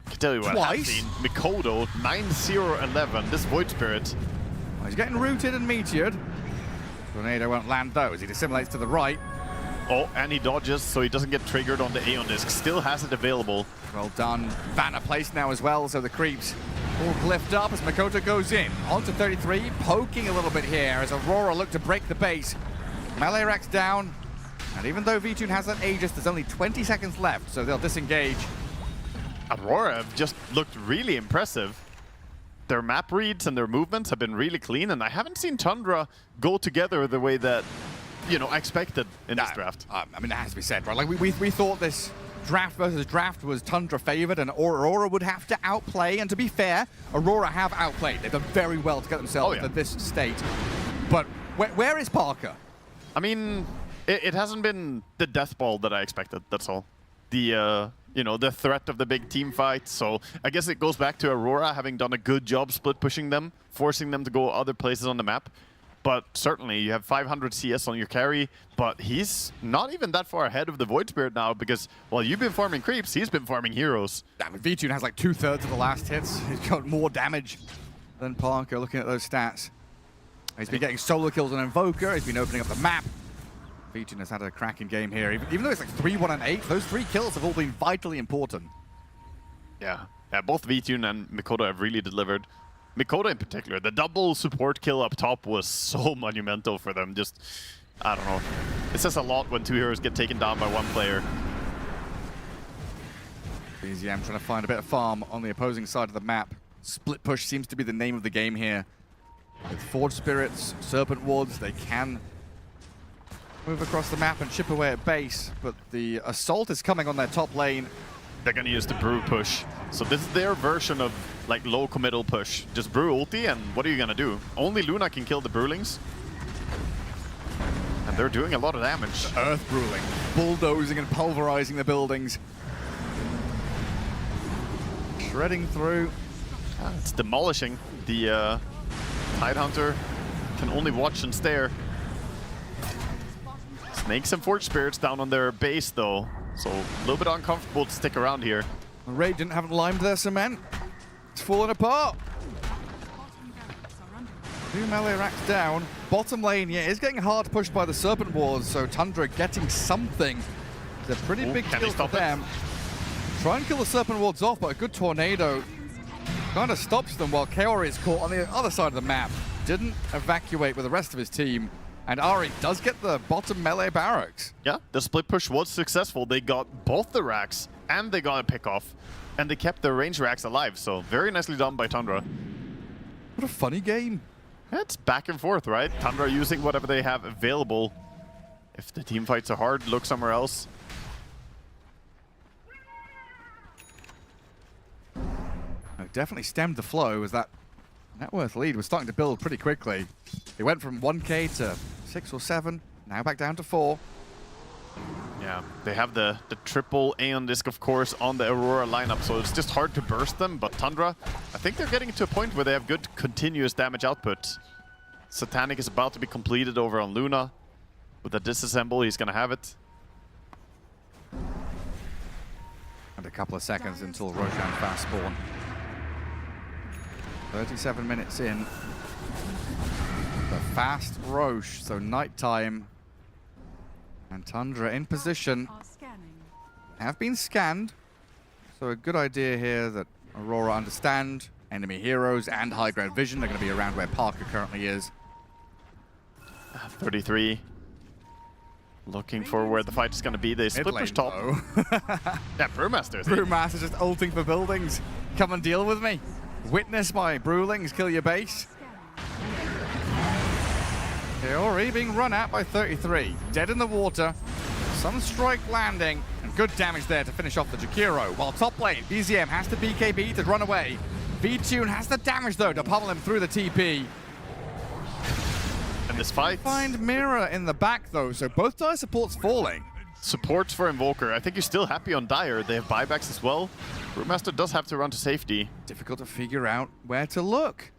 I can tell you what I've seen. Mikoto, 9-0-11, this Void Spirit. Well, he's getting rooted and meteored. Tornado won't land though as he dissimulates to the right. Oh, and he dodges, so he doesn't get triggered on the Aeon Disc. Still has it available. Well done. Banner placed now as well, so the creeps all glyphed up as Mikoto goes in. On to 33, poking a little bit here as Aurora look to break the base. Melee Rex down. And even though V-Tune has that Aegis, there's only 20 seconds left, so they'll disengage. Aurora have just looked really impressive. Their map reads and their movements have been really clean, and I haven't seen Tundra go together the way that, I expected in this draft. I mean, that has to be said, right? Like, we thought this draft versus draft was Tundra favored, and Aurora would have to outplay, and to be fair, Aurora have outplayed. They've done very well to get themselves to this state. But where is Parker? I mean, it hasn't been the death ball that I expected, that's all. The threat of the big team fight. So I guess it goes back to Aurora having done a good job split pushing them, forcing them to go other places on the map. But certainly you have 500 CS on your carry, but he's not even that far ahead of the Void Spirit now because while you've been farming creeps, he's been farming heroes. Damn, V-Tune has like 2/3 of the last hits. He's got more damage than Parker looking at those stats. He's been getting solo kills on Invoker, he's been opening up the map. V-Tune has had a cracking game here. Even though it's like 3-1 and 8, those 3 kills have all been vitally important. Yeah, both V-Tune and Mikoto have really delivered. Mikoto in particular, the double support kill up top was so monumental for them. Just, I don't know. It says a lot when two heroes get taken down by one player. BZM trying to find a bit of farm on the opposing side of the map. Split push seems to be the name of the game here. With Forge Spirits, Serpent Wards, they can move across the map and chip away at base, but the assault is coming on their top lane. They're gonna use the Brew push. So this is their version of like low committal push. Just Brew ulti, and what are you gonna do? Only Luna can kill the Brewlings. And they're doing a lot of damage. Earth Brewling, bulldozing and pulverizing the buildings. Shredding through. It's demolishing. The Tidehunter can only watch and stare. Snakes and Forge Spirits down on their base though. So a little bit uncomfortable to stick around here. Radiant haven't limed their cement. It's falling apart. 2 melee racks down. Bottom lane, yeah, is getting hard pushed by the Serpent Wars, so Tundra getting something. It's a pretty big kill for them. Try and kill the Serpent Wards off, but a good tornado kind of stops them while Kaori is caught on the other side of the map. Didn't evacuate with the rest of his team. And Ari does get the bottom melee barracks. Yeah, the split push was successful. They got both the racks and they got a pick off. And they kept their range racks alive, so very nicely done by Tundra. What a funny game. It's back and forth, right? Tundra using whatever they have available. If the team fights are hard, look somewhere else. Definitely stemmed the flow as that net worth lead was starting to build pretty quickly. It went from 1k to 6 or 7, now back down to 4. Yeah, they have the triple Aeon Disc, of course, on the Aurora lineup, so it's just hard to burst them. But Tundra, I think they're getting to a point where they have good continuous damage output. Satanic is about to be completed over on Luna. With a disassemble, he's going to have it. And a couple of seconds until Roshan fast spawn. 37 minutes in. The fast Roche, so nighttime. And Tundra in position. Have been scanned. So a good idea here that Aurora understand enemy heroes and high ground vision. They're going to be around where Parker currently is. 33. Looking for where the fight is going to be. They split push top. Yeah, Brewmaster. Brewmaster just ulting for buildings. Come and deal with me. Witness my Brewlings kill your base. Kaori being run at by 33. Dead in the water. Sunstrike landing. And good damage there to finish off the Jakiro. While top lane, BZM has to BKB to run away. V-Tune has the damage though to pummel him through the TP. And this fight. Find Mira in the back though, so both Dire supports falling. Supports for Invoker. I think you're still happy on Dire. They have buybacks as well. Brewmaster does have to run to safety. Difficult to figure out where to look.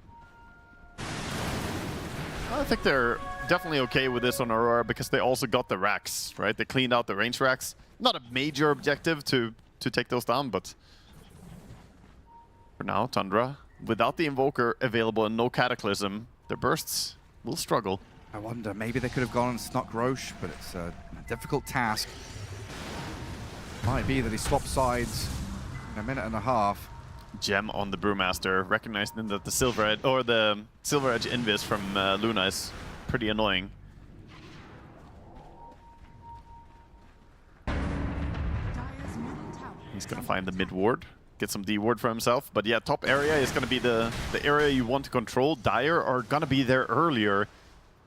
I think they're definitely okay with this on Aurora because they also got the racks, right? They cleaned out the range racks. Not a major objective to take those down, but for now, Tundra, without the Invoker available and no Cataclysm, their bursts will struggle. I wonder, maybe they could have gone and snuck Roche, but it's a difficult task. Might be that he swapped sides in a minute and a half. Gem on the Brewmaster, recognizing that the Silver Edge, or the Silver Edge Invis from Luna is pretty annoying. He's gonna find the mid ward, get some D ward for himself. But yeah, top area is gonna be the area you want to control. Dire are gonna be there earlier.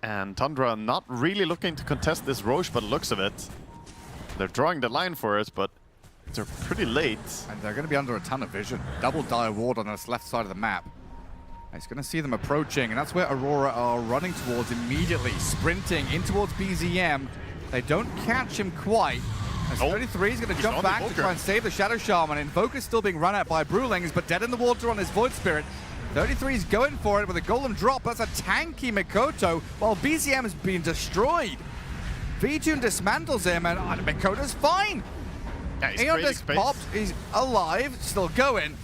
And Tundra not really looking to contest this Roche by the looks of it. They're drawing the line for it, but they're pretty late. And they're going to be under a ton of vision. Double Dire ward on this left side of the map. He's going to see them approaching, and that's where Aurora are running towards immediately. Sprinting in towards BZM. They don't catch him quite. As 33 is going to jump back to try and save the Shadow Shaman. Invoker's still being run at by Brewlings, but dead in the water on his Void Spirit. 33 is going for it with a golden drop. That's a tanky Mikoto, while BZM is being destroyed. V-Tune dismantles him, and Mikoto's fine. Yeah, Aeon Disc popped, he's alive, still going.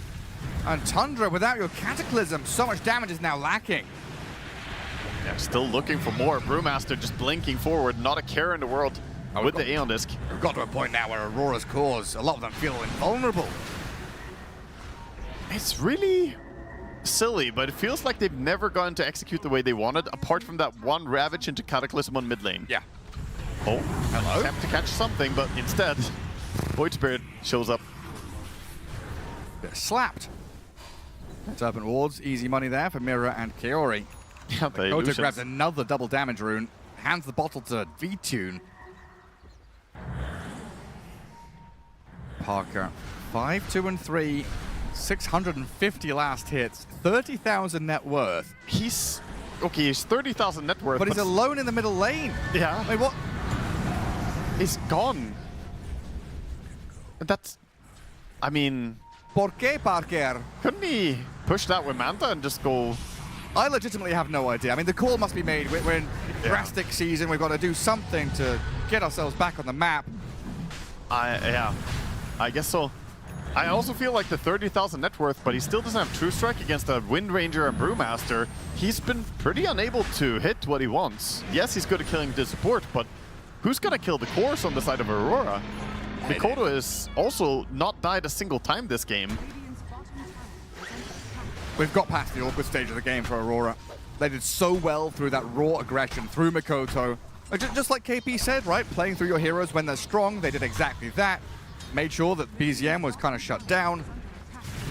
And Tundra, without your Cataclysm, so much damage is now lacking. Yeah, still looking for more. Brewmaster just blinking forward, not a care in the world with the Aeon Disc. We've got to a point now where Aurora's cores, a lot of them feel invulnerable. It's really silly, but it feels like they've never gotten to execute the way they wanted, apart from that one Ravage into Cataclysm on mid lane. Yeah. Oh, hello. Attempt to catch something, but instead, Void Spirit shows up. They're slapped. Serpent Wards, easy money there for Mira and Kiori. Yeah, Koto grabs another double damage rune, hands the bottle to V-Tune. Parker, 5, 2, and 3, 650 last hits, 30,000 net worth. He's okay. He's 30,000 net worth, but he's alone in the middle lane. Yeah. I mean, what? He's gone. That's. I mean. ¿Por qué, Parker? Couldn't he push that with Manta and just go? I legitimately have no idea. I mean, the call must be made. We're in drastic season. We've got to do something to get ourselves back on the map. Yeah, I guess so. I also feel like the 30,000 net worth, but he still doesn't have True Strike against a Wind Ranger and Brewmaster. He's been pretty unable to hit what he wants. Yes, he's good at killing the support, but who's gonna kill the cores on the side of Aurora? Mikoto has also not died a single time this game. We've got past the awkward stage of the game for Aurora. They did so well through that raw aggression, through Mikoto. Just like KP said, right? Playing through your heroes when they're strong, they did exactly that. Made sure that BZM was kind of shut down.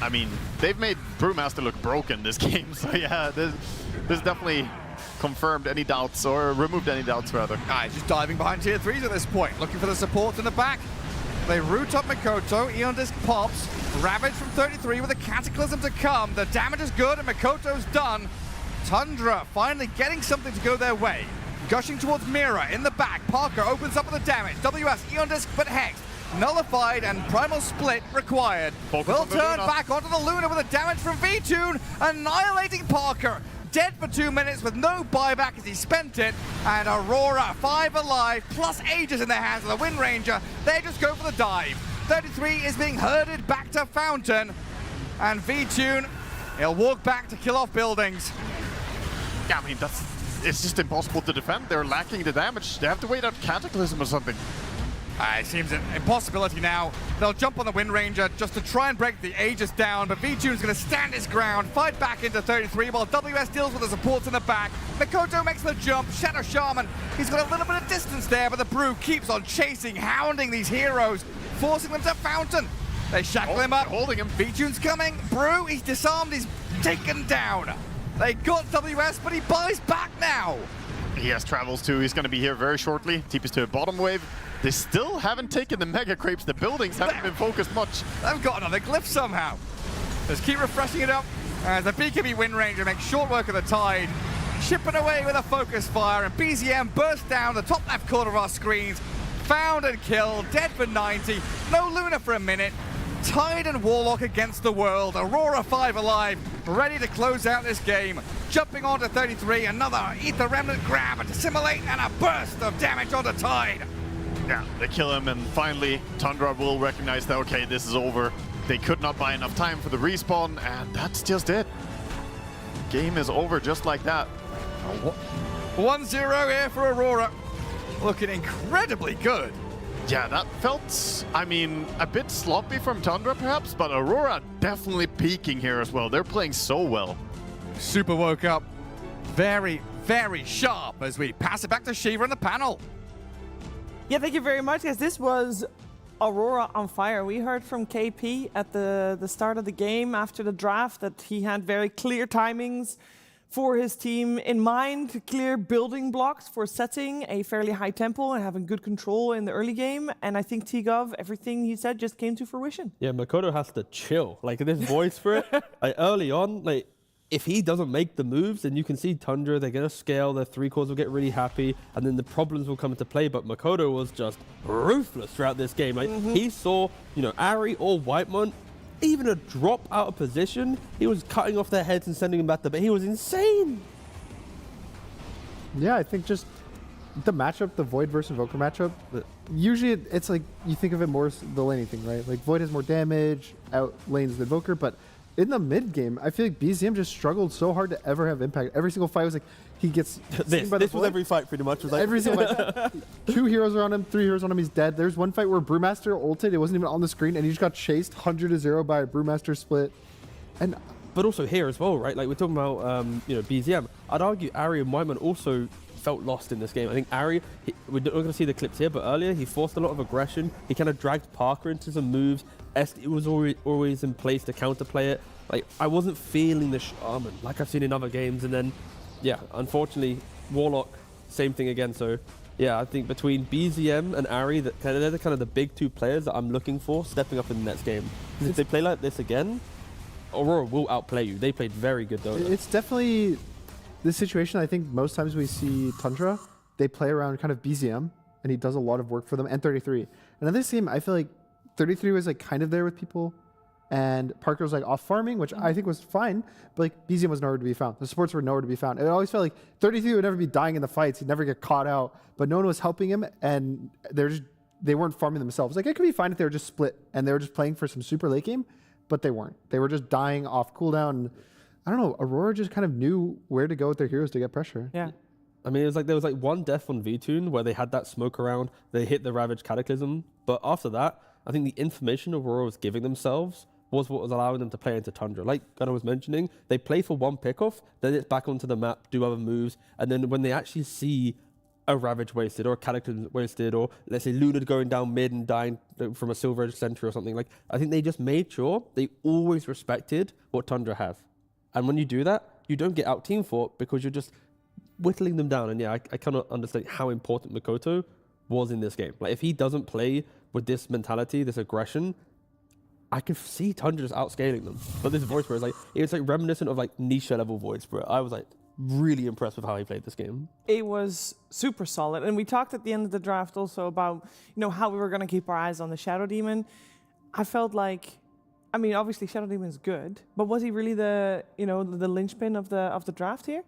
I mean, they've made Brewmaster look broken this game, so yeah, this definitely confirmed any doubts, or removed any doubts, rather. Guys, just diving behind tier 3s at this point, looking for the support in the back. They root up Mikoto, Eon Disc pops, Ravage from 33 with a Cataclysm to come. The damage is good and Mikoto's done. Tundra finally getting something to go their way. Gushing towards Mira in the back. Parker opens up with the damage. WS, Eon Disc, but Hex. Nullified and Primal Split required. Will turn back onto the Luna with the damage from V-Tune, annihilating Parker. Dead for 2 minutes with no buyback as he spent it. And Aurora, 5 alive, plus Aegis in their hands of the Wind Ranger. They just go for the dive. 33 is being herded back to Fountain. And V-Tune, he'll walk back to kill off buildings. Yeah, I mean, it's just impossible to defend. They're lacking the damage. They have to wait out Cataclysm or something. It seems an impossibility now. They'll jump on the Wind Ranger just to try and break the Aegis down, but V-Tune's going to stand his ground, fight back into 33 while WS deals with the supports in the back. Mikoto makes the jump, Shadow Shaman, he's got a little bit of distance there, but the Brew keeps on chasing, hounding these heroes, forcing them to Fountain. They shackle him up, holding him. V-Tune's coming, Brew, he's disarmed, he's taken down. They got WS, but he buys back now. He has travels too, he's going to be here very shortly. TP's to a bottom wave. They still haven't taken the Mega Crepes. The buildings haven't been focused much. They've got another glyph somehow. Just keep refreshing it up as the BKB Wind Ranger makes short work of the Tide. Chipping away with a focus fire, and BZM bursts down the top left corner of our screens. Found and killed, dead for 90. No Luna for a minute. Tide and Warlock against the world. Aurora 5 alive, ready to close out this game. Jumping onto 33, another Ether Remnant grab, a Dissimulate, and a burst of damage onto Tide. Yeah, they kill him, and finally Tundra will recognize that, okay, this is over. They could not buy enough time for the respawn, and that's just it. Game is over just like that. 1-0 here for Aurora. Looking incredibly good. Yeah, that felt, I mean, a bit sloppy from Tundra perhaps, but Aurora definitely peaking here as well. They're playing so well. Super woke up very, very sharp as we pass it back to Shiva in the panel. Yeah, thank you very much, guys. This was Aurora on fire. We heard from KP at the start of the game after the draft that he had very clear timings for his team in mind, clear building blocks for setting a fairly high tempo and having good control in the early game. And I think T-Gov, everything he said just came to fruition. Yeah, Mikoto has to chill. Like, this voice for it, like, early on, like, if he doesn't make the moves, then you can see Tundra, they're going to scale, their 3 cores will get really happy, and then the problems will come into play. But Mikoto was just ruthless throughout this game. Like, he saw, you know, Ari or Whitemon, even a drop out of position, he was cutting off their heads and sending them back to bed. He was insane. Yeah, I think just the matchup, the Void versus Invoker matchup, usually it's like, you think of it more as the laning thing, right? Like, Void has more damage, out lanes the Invoker, but in the mid game, I feel like BZM just struggled so hard to ever have impact. Every single fight was like, he gets this was every fight pretty much. Was like every single fight. 2 heroes are on him, 3 heroes on him, he's dead. There's one fight where Brewmaster ulted, it wasn't even on the screen, and he just got chased 100-0 by a Brewmaster split. And but also here as well, right? Like we're talking about, you know, BZM. I'd argue Ari and Whiteman also felt lost in this game. I think Ari, we're not going to see the clips here, but earlier he forced a lot of aggression. He kind of dragged Parker into some moves. It was always in place to counterplay it. Like, I wasn't feeling the Shaman like I've seen in other games. And then, yeah, unfortunately, Warlock, same thing again. So, yeah, I think between BZM and Ari, they're kind of the big two players that I'm looking for stepping up in the next game. If they play like this again, Aurora will outplay you. They played very good Dota. It's definitely this situation. I think most times we see Tundra, they play around kind of BZM, and he does a lot of work for them, and 33. And in this game, I feel like 33 was like kind of there with people, and Parker was like off farming, which I think was fine, but like BZM was nowhere to be found. The supports were nowhere to be found. It always felt like 33 would never be dying in the fights. He'd never get caught out, but no one was helping him, and they weren't farming themselves. Like, it could be fine if they were just split and they were just playing for some super late game, but they weren't. They were just dying off cooldown. I don't know. Aurora just kind of knew where to go with their heroes to get pressure. Yeah. I mean, it was like there was like one death on V-Tune where they had that smoke around. They hit the Ravage Cataclysm. But after that, I think the information Aurora was giving themselves was what was allowing them to play into Tundra. Like Gunnar was mentioning, they play for one pickoff, then it's back onto the map, do other moves. And then when they actually see a Ravage wasted or a Cataclysm wasted, or let's say Luna going down mid and dying from a Silver Edge Sentry or something, like, I think they just made sure they always respected what Tundra have. And when you do that, you don't get out team fought because you're just whittling them down. And yeah, I cannot understand how important Makoto was in this game. Like, if he doesn't play with this mentality, this aggression, I could see Tundra just outscaling them. But this voice, bro, is like, it was like reminiscent of like Nisha level voice, bro. I was like really impressed with how he played this game. It was super solid. And we talked at the end of the draft also about, you know, how we were going to keep our eyes on the Shadow Demon. I felt like, I mean, obviously Shadow Demon's good, but was he really the, you know, the linchpin of the draft here?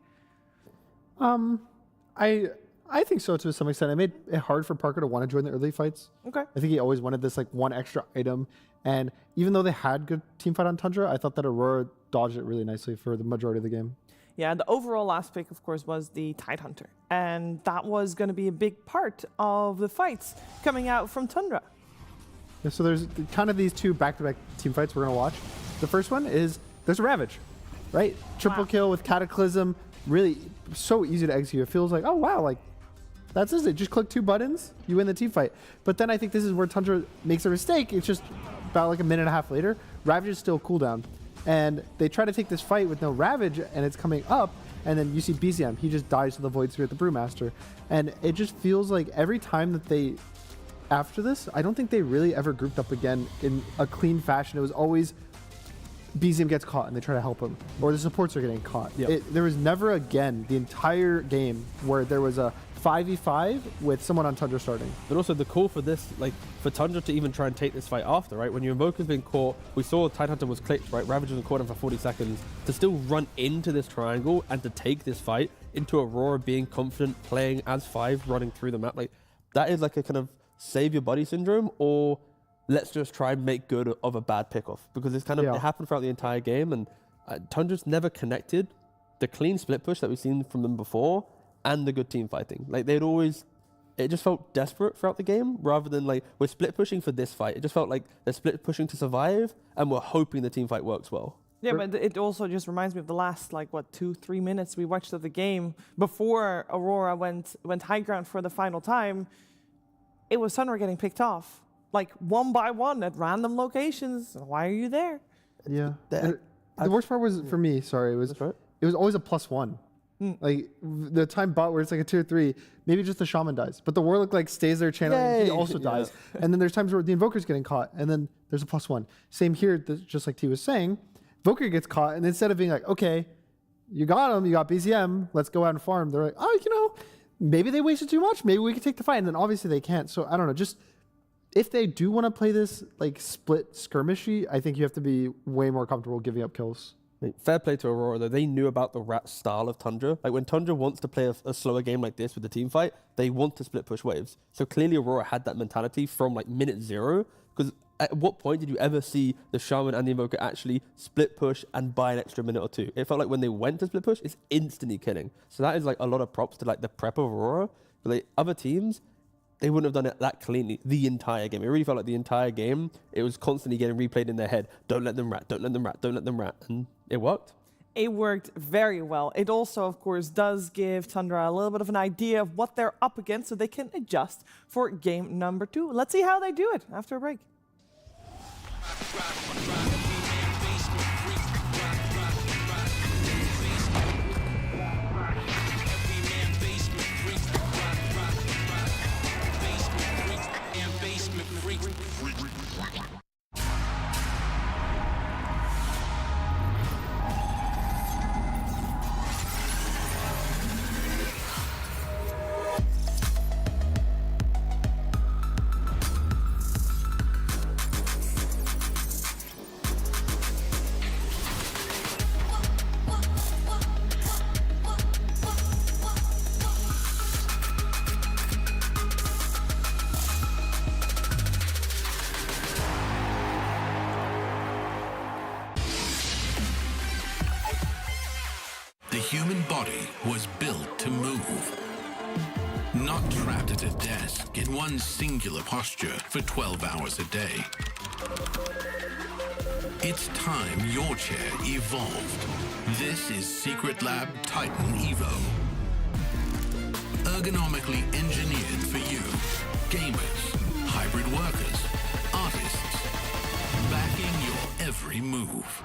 I think so to some extent. It made it hard for Parker to want to join the early fights. Okay. I think he always wanted this like one extra item. And even though they had good team fight on Tundra, I thought that Aurora dodged it really nicely for the majority of the game. Yeah, the overall last pick, of course, was the Tidehunter. And that was going to be a big part of the fights coming out from Tundra. Yeah, so there's kind of these two back-to-back team fights we're going to watch. The first one is there's a Ravage, right? Triple kill with Cataclysm. Really so easy to execute. It feels like, oh, wow, like, that's it. Just click 2 buttons, you win the team fight. But then I think this is where Tundra makes a mistake. It's just about like a minute and a half later. Ravage is still cooldown. And they try to take this fight with no Ravage, and it's coming up. And then you see BZM. He just dies to the Void Spirit, the Brewmaster. And it just feels like every time that they, after this, I don't think they really ever grouped up again in a clean fashion. It was always BZM gets caught and they try to help him, or the supports are getting caught. Yep. There was never again the entire game where there was a 5v5 with someone on Tundra starting. But also the call for this, like for Tundra to even try and take this fight after, right? When your Invoker's been caught, we saw Tidehunter was clicked, right? Ravage was caught him for 40 seconds. To still run into this triangle and to take this fight into Aurora being confident, playing as 5, running through the map, like that is like a kind of save your body syndrome, or let's just try and make good of a bad pickoff, because it's kind of it happened throughout the entire game, and Tundra's never connected the clean split push that we've seen from them before and the good team fighting. Like they'd always, it just felt desperate throughout the game rather than like we're split pushing for this fight. It just felt like they're split pushing to survive and we're hoping the team fight works well. Yeah, but it also just reminds me of the last, like, what, 2-3 minutes we watched of the game before Aurora went high ground for the final time. It was Tundra getting picked off, like one by one at random locations. Why are you there? Yeah. The worst part was for me. Sorry, it was always a +1. Like the time bot where it's like a tier 3, maybe just the shaman dies, but the warlock like stays there channeling and he also dies. And then there's times where the invoker's getting caught and then there's a +1. Same here, just like T was saying, Invoker gets caught and instead of being like, okay, you got him, you got BZM, let's go out and farm. They're like, oh, you know, maybe they wasted too much. Maybe we could take the fight. And then obviously they can't. So I don't know, just if they do want to play this like split skirmishy, I think you have to be way more comfortable giving up kills. Fair play to Aurora, though. They knew about the rat style of Tundra. Like, when Tundra wants to play a slower game like this with the team fight, they want to split push waves. So clearly Aurora had that mentality from, like, minute 0. Because at what point did you ever see the Shaman and the Invoker actually split push and buy an extra minute or 2? It felt like when they went to split push, it's instantly killing. So that is, like, a lot of props to, like, the prep of Aurora. But, like, other teams, they wouldn't have done it that cleanly the entire game. It really felt like the entire game, it was constantly getting replayed in their head. Don't let them rat, don't let them rat, don't let them rat. And it worked. It worked very well. It also, of course, does give Tundra a little bit of an idea of what they're up against so they can adjust for game number 2. Let's see how they do it after a break. The human body was built to move, not trapped at a desk in one singular posture for 12 hours a day. It's time your chair evolved. This is Secret Lab Titan Evo. Ergonomically engineered for you, gamers, hybrid workers, artists, backing your every move.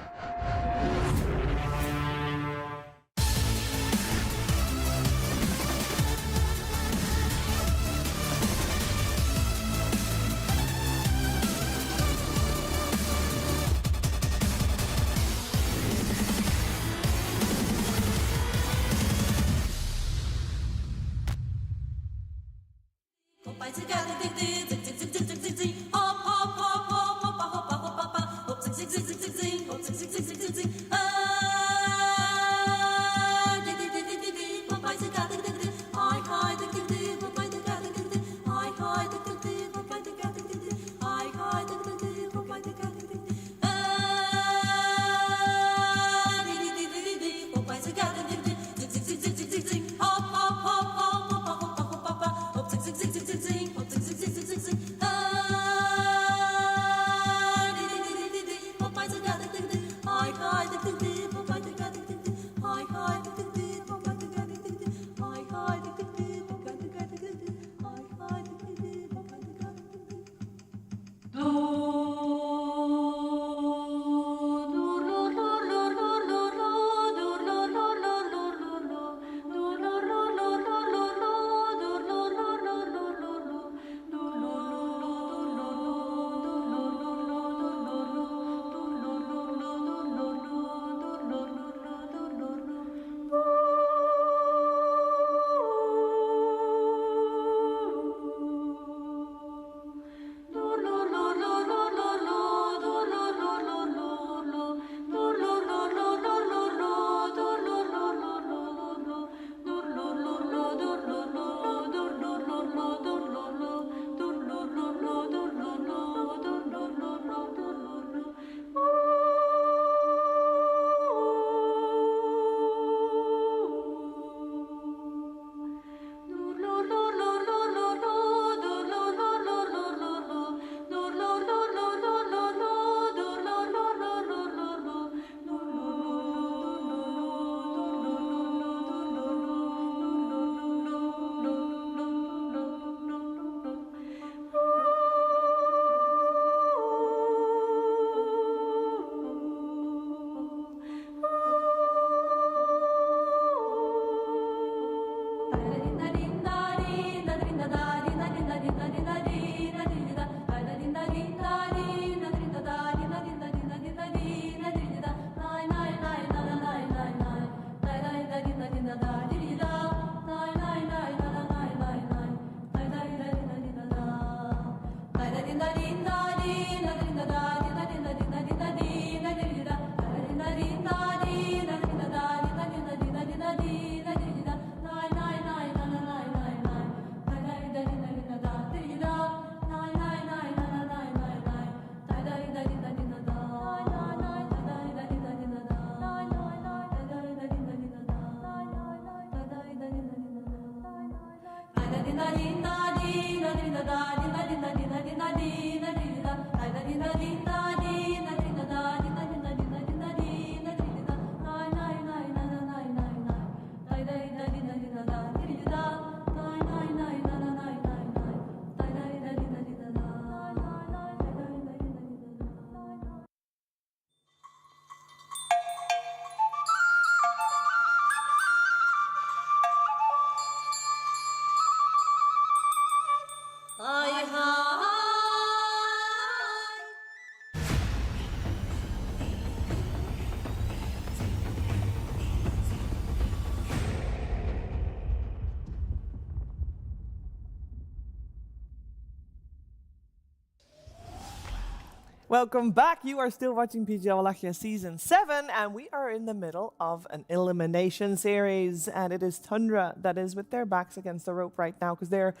Welcome back. You are still watching PGL Wallachia Season 7, and we are in the middle of an elimination series. And it is Tundra that is with their backs against the rope right now because they're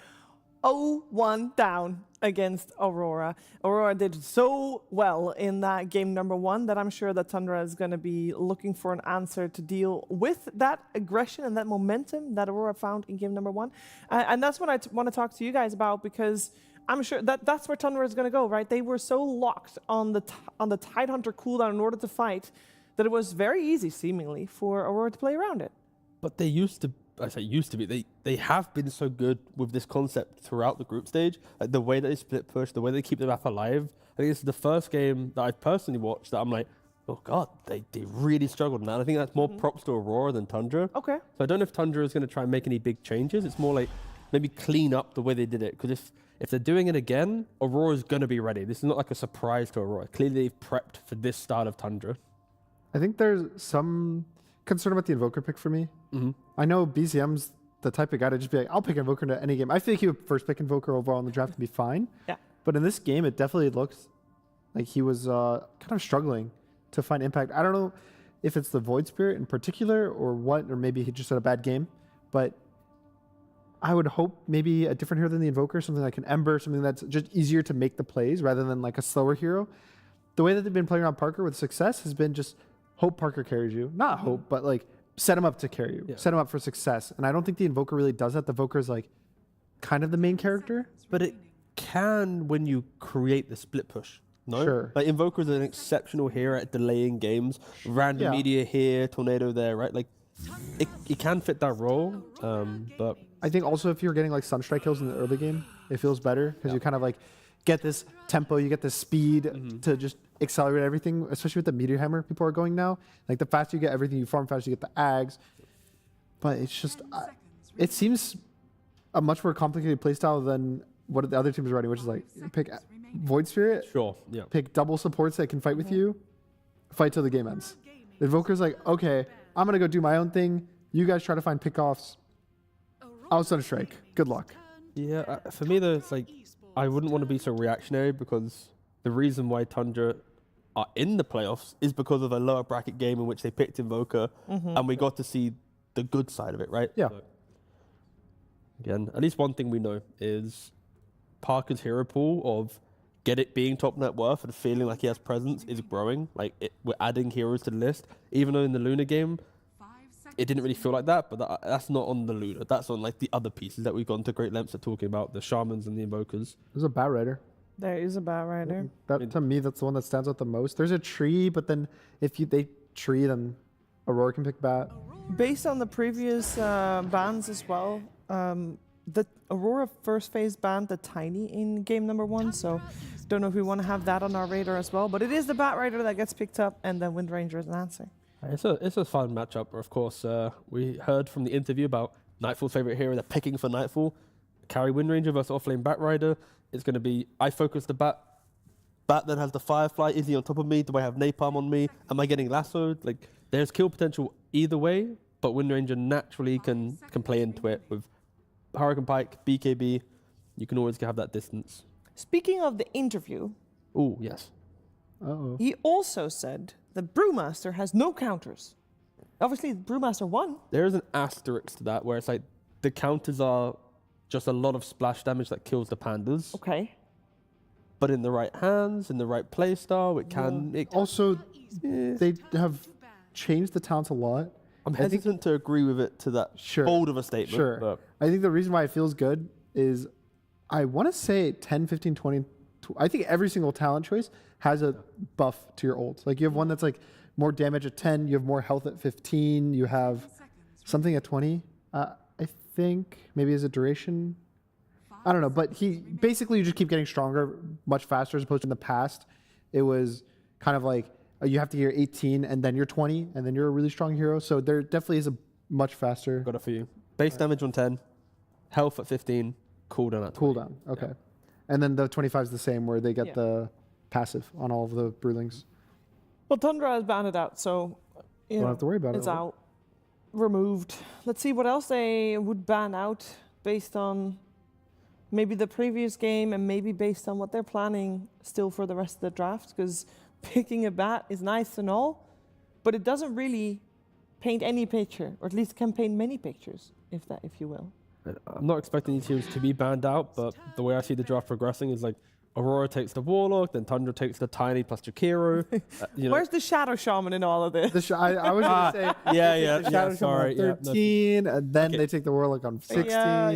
0-1 down against Aurora. Aurora did so well in that game number 1 that I'm sure that Tundra is going to be looking for an answer to deal with that aggression and that momentum that Aurora found in game number 1. And that's what I want to talk to you guys about, because I'm sure that's where Tundra is going to go, right? They were so locked on the Tidehunter cooldown in order to fight that it was very easy, seemingly, for Aurora to play around it. But they used to, I say used to be, they have been so good with this concept throughout the group stage. Like the way that they split push, the way they keep the map alive. I think this is the first game that I've personally watched that I'm like, oh God, they really struggled in that. I think that's more props to Aurora than Tundra. Okay. So I don't know if Tundra is going to try and make any big changes. It's more like maybe clean up the way they did it. Because if they're doing it again, Aurora's going to be ready. This is not like a surprise to Aurora. Clearly, they've prepped for this start of Tundra. I think there's some concern about the Invoker pick for me. I know BZM's the type of guy to just be like, I'll pick Invoker into any game. I feel like he would first pick Invoker overall in the draft and be fine. Yeah. But in this game, it definitely looks like he was kind of struggling to find impact. I don't know if it's the Void Spirit in particular or what, or maybe he just had a bad game. But I would hope maybe a different hero than the Invoker, something like an Ember, something that's just easier to make the plays rather than like a slower hero. The way that they've been playing around Parker with success has been just hope Parker carries you. Not hope, but like set him up to carry you, set him up for success. And I don't think the Invoker really does that. The Invoker is like kind of the main character. But it can when you create the split push. No? Sure. Like Invoker is an exceptional hero at delaying games. Random media here, tornado there, right? Like it can fit that role, but I think also if you're getting like Sunstrike kills in the early game, it feels better because you kind of like get this tempo, you get this speed to just accelerate everything, especially with the Meteor Hammer people are going now. Like the faster you get everything, you farm faster, you get the Ags. But it's just, it seems a much more complicated playstyle than what the other teams are running, which is like pick Void Spirit, pick double supports that can fight with you, fight till the game ends. The Invoker's like, okay, I'm going to go do my own thing. You guys try to find pickoffs. I'll Sunstrike. Good luck. Yeah, for me though, it's like, I wouldn't want to be so reactionary because the reason why Tundra are in the playoffs is because of a lower bracket game in which they picked Invoker and we got to see the good side of it, right? Yeah. So, again, at least one thing we know is Parker's hero pool of being top net worth and feeling like he has presence is growing. Like we're adding heroes to the list, even though in the Luna game, it didn't really feel like that, but that's not on the Luna. That's on like the other pieces that we've gone to great lengths of talking about, the Shamans and the Invokers. There's a Bat Rider. There is a Bat Rider. That, to me, that's the one that stands out the most. There's a Tree, but then if they Tree, then Aurora can pick Bat. Based on the previous bans as well, the Aurora first phase banned the Tiny in game number 1, so don't know if we want to have that on our radar as well. But it is the Bat Rider that gets picked up, and then Wind Ranger is an answer. It's a fun matchup. Of course, we heard from the interview about Nightfall's favorite hero. They're picking for Nightfall. Carry Wind Ranger versus offlane Bat Rider. It's going to be, I focus the Bat that has the Firefly. Is he on top of me? Do I have Napalm on me? Am I getting lassoed? Like, there's kill potential either way, but Wind Ranger naturally can play into it with Hurricane Pike, BKB. You can always have that distance. Speaking of the interview. Oh, yes. He also said the Brewmaster has no counters. Obviously, Brewmaster won. There is an asterisk to that where it's like the counters are just a lot of splash damage that kills the pandas. Okay. But in the right hands, in the right play style, it can... Yeah. Also, they have changed the talents a lot. I'm hesitant to agree with it to that bold of a statement. Sure. But I think the reason why it feels good is I want to say 10, 15, 20. I think every single talent choice has a buff to your ult. Like you have one that's like more damage at 10, you have more health at 15, you have something at 20. I think maybe as a duration. I don't know, but you just keep getting stronger much faster as opposed to in the past. It was kind of like you have to get 18 and then you're 20 and then you're a really strong hero. So there definitely is a much faster. Got it for you. Base damage on 10, health at 15, cooldown at 20. Cooldown, okay. And then the 25 is the same where they get the passive on all of the Broodlings. Well, Tundra has banned it out, so you Don't have to worry about it. it's out, removed. Let's see what else they would ban out based on maybe the previous game and maybe based on what they're planning still for the rest of the draft. Because picking a bat is nice and all, but it doesn't really paint any picture, or at least can paint many pictures, if you will. I'm not expecting these heroes to be banned out, but the way I see the draft progressing is like Aurora takes the Warlock, then Tundra takes the Tiny plus Jakiro. Where's the Shadow Shaman in all of this? I was going to say, yeah, sorry. 13, and then they take the Warlock on 16.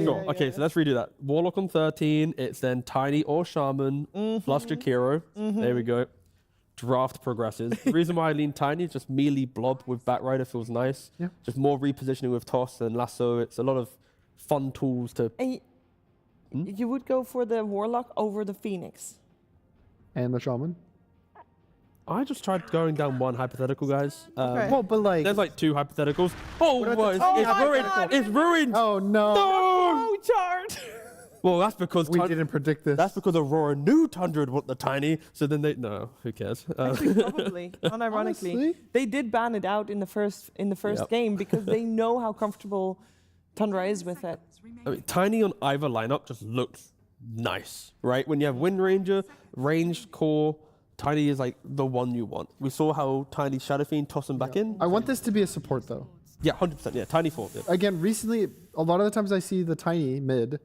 Sure. Okay, so let's redo that. Warlock on 13, it's then Tiny or Shaman plus Jakiro. There we go. Draft progresses. The reason why I lean Tiny is just melee blob with Batrider feels nice. Yeah. Just more repositioning with Toss and Lasso. It's a lot of fun tools to... You would go for the Warlock over the Phoenix. And the Shaman? I just tried going down one hypothetical, guys. Well, but like... There's like two hypotheticals. Oh, it's ruined! It's ruined! Oh, no! Oh, Chart! Well, that's because... We didn't predict this. That's because Aurora knew Tundra would want the Tiny, so then they... No, who cares? Actually, probably, unironically. Honestly? They did ban it out in the first game because they know how comfortable Tundra is with it. I mean, Tiny on either lineup just looks nice, right? When you have Wind Ranger, ranged core, Tiny is like the one you want. We saw how Tiny Shadow Fiend toss him back in. I want this to be a support, though. Yeah, 100%. Yeah, Tiny 4. Yeah. Again, recently, a lot of the times I see the Tiny mid,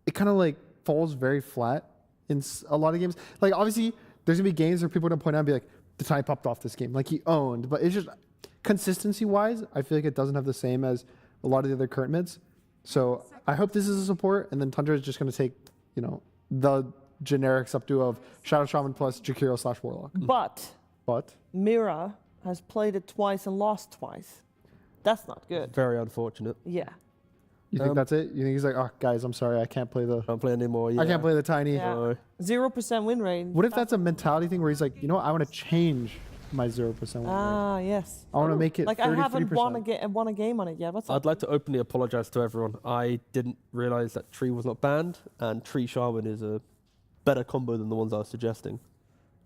it kind of like falls very flat in a lot of games. Like, obviously, there's going to be games where people are going to point out and be like, the Tiny popped off this game. Like, he owned. But it's just, consistency-wise, I feel like it doesn't have the same as a lot of the other current mids. So I hope this is a support, and then Tundra is just going to take, the generic subduo of Shadow Shaman plus Jakiro / Warlock. But Mira has played it twice and lost twice. That's not good. Very unfortunate. Yeah. You think that's it? You think he's like, oh, guys, I'm sorry, I can't play the... Can't play anymore. Yeah. I can't play the Tiny. Yeah. 0% win rate. What if that's a mentality thing where he's like, I want to change my 0% win rate? Ah, yes. I want to make it 33%. I haven't won a game on it yet. What's I'd like to openly apologize to everyone. I didn't realize that Tree was not banned, and Tree Shaman is a better combo than the ones I was suggesting.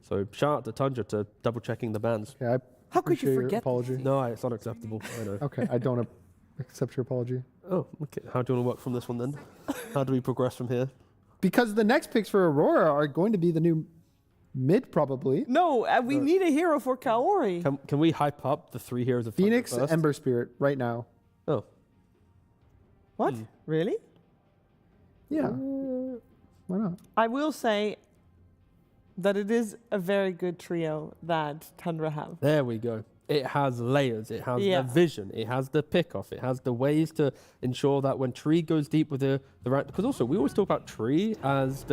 So shout out to Tundra to double checking the bans. Yeah, How could you forget? Your apology. No, it's unacceptable. I know. Okay, I don't accept your apology. Oh, okay. How do you want to work from this one then? How do we progress from here? Because the next picks for Aurora are going to be the new mid, probably. No, we need a hero for Kaori. Can we hype up the 3 heroes of Phoenix, first? Ember Spirit, right now. Oh. What? Really? Yeah. Why not? I will say that it is a very good trio that Tundra have. There we go. It has layers. It has the vision. It has the pick-off. It has the ways to ensure that when Tree goes deep with the rank... Because also, we always talk about Tree as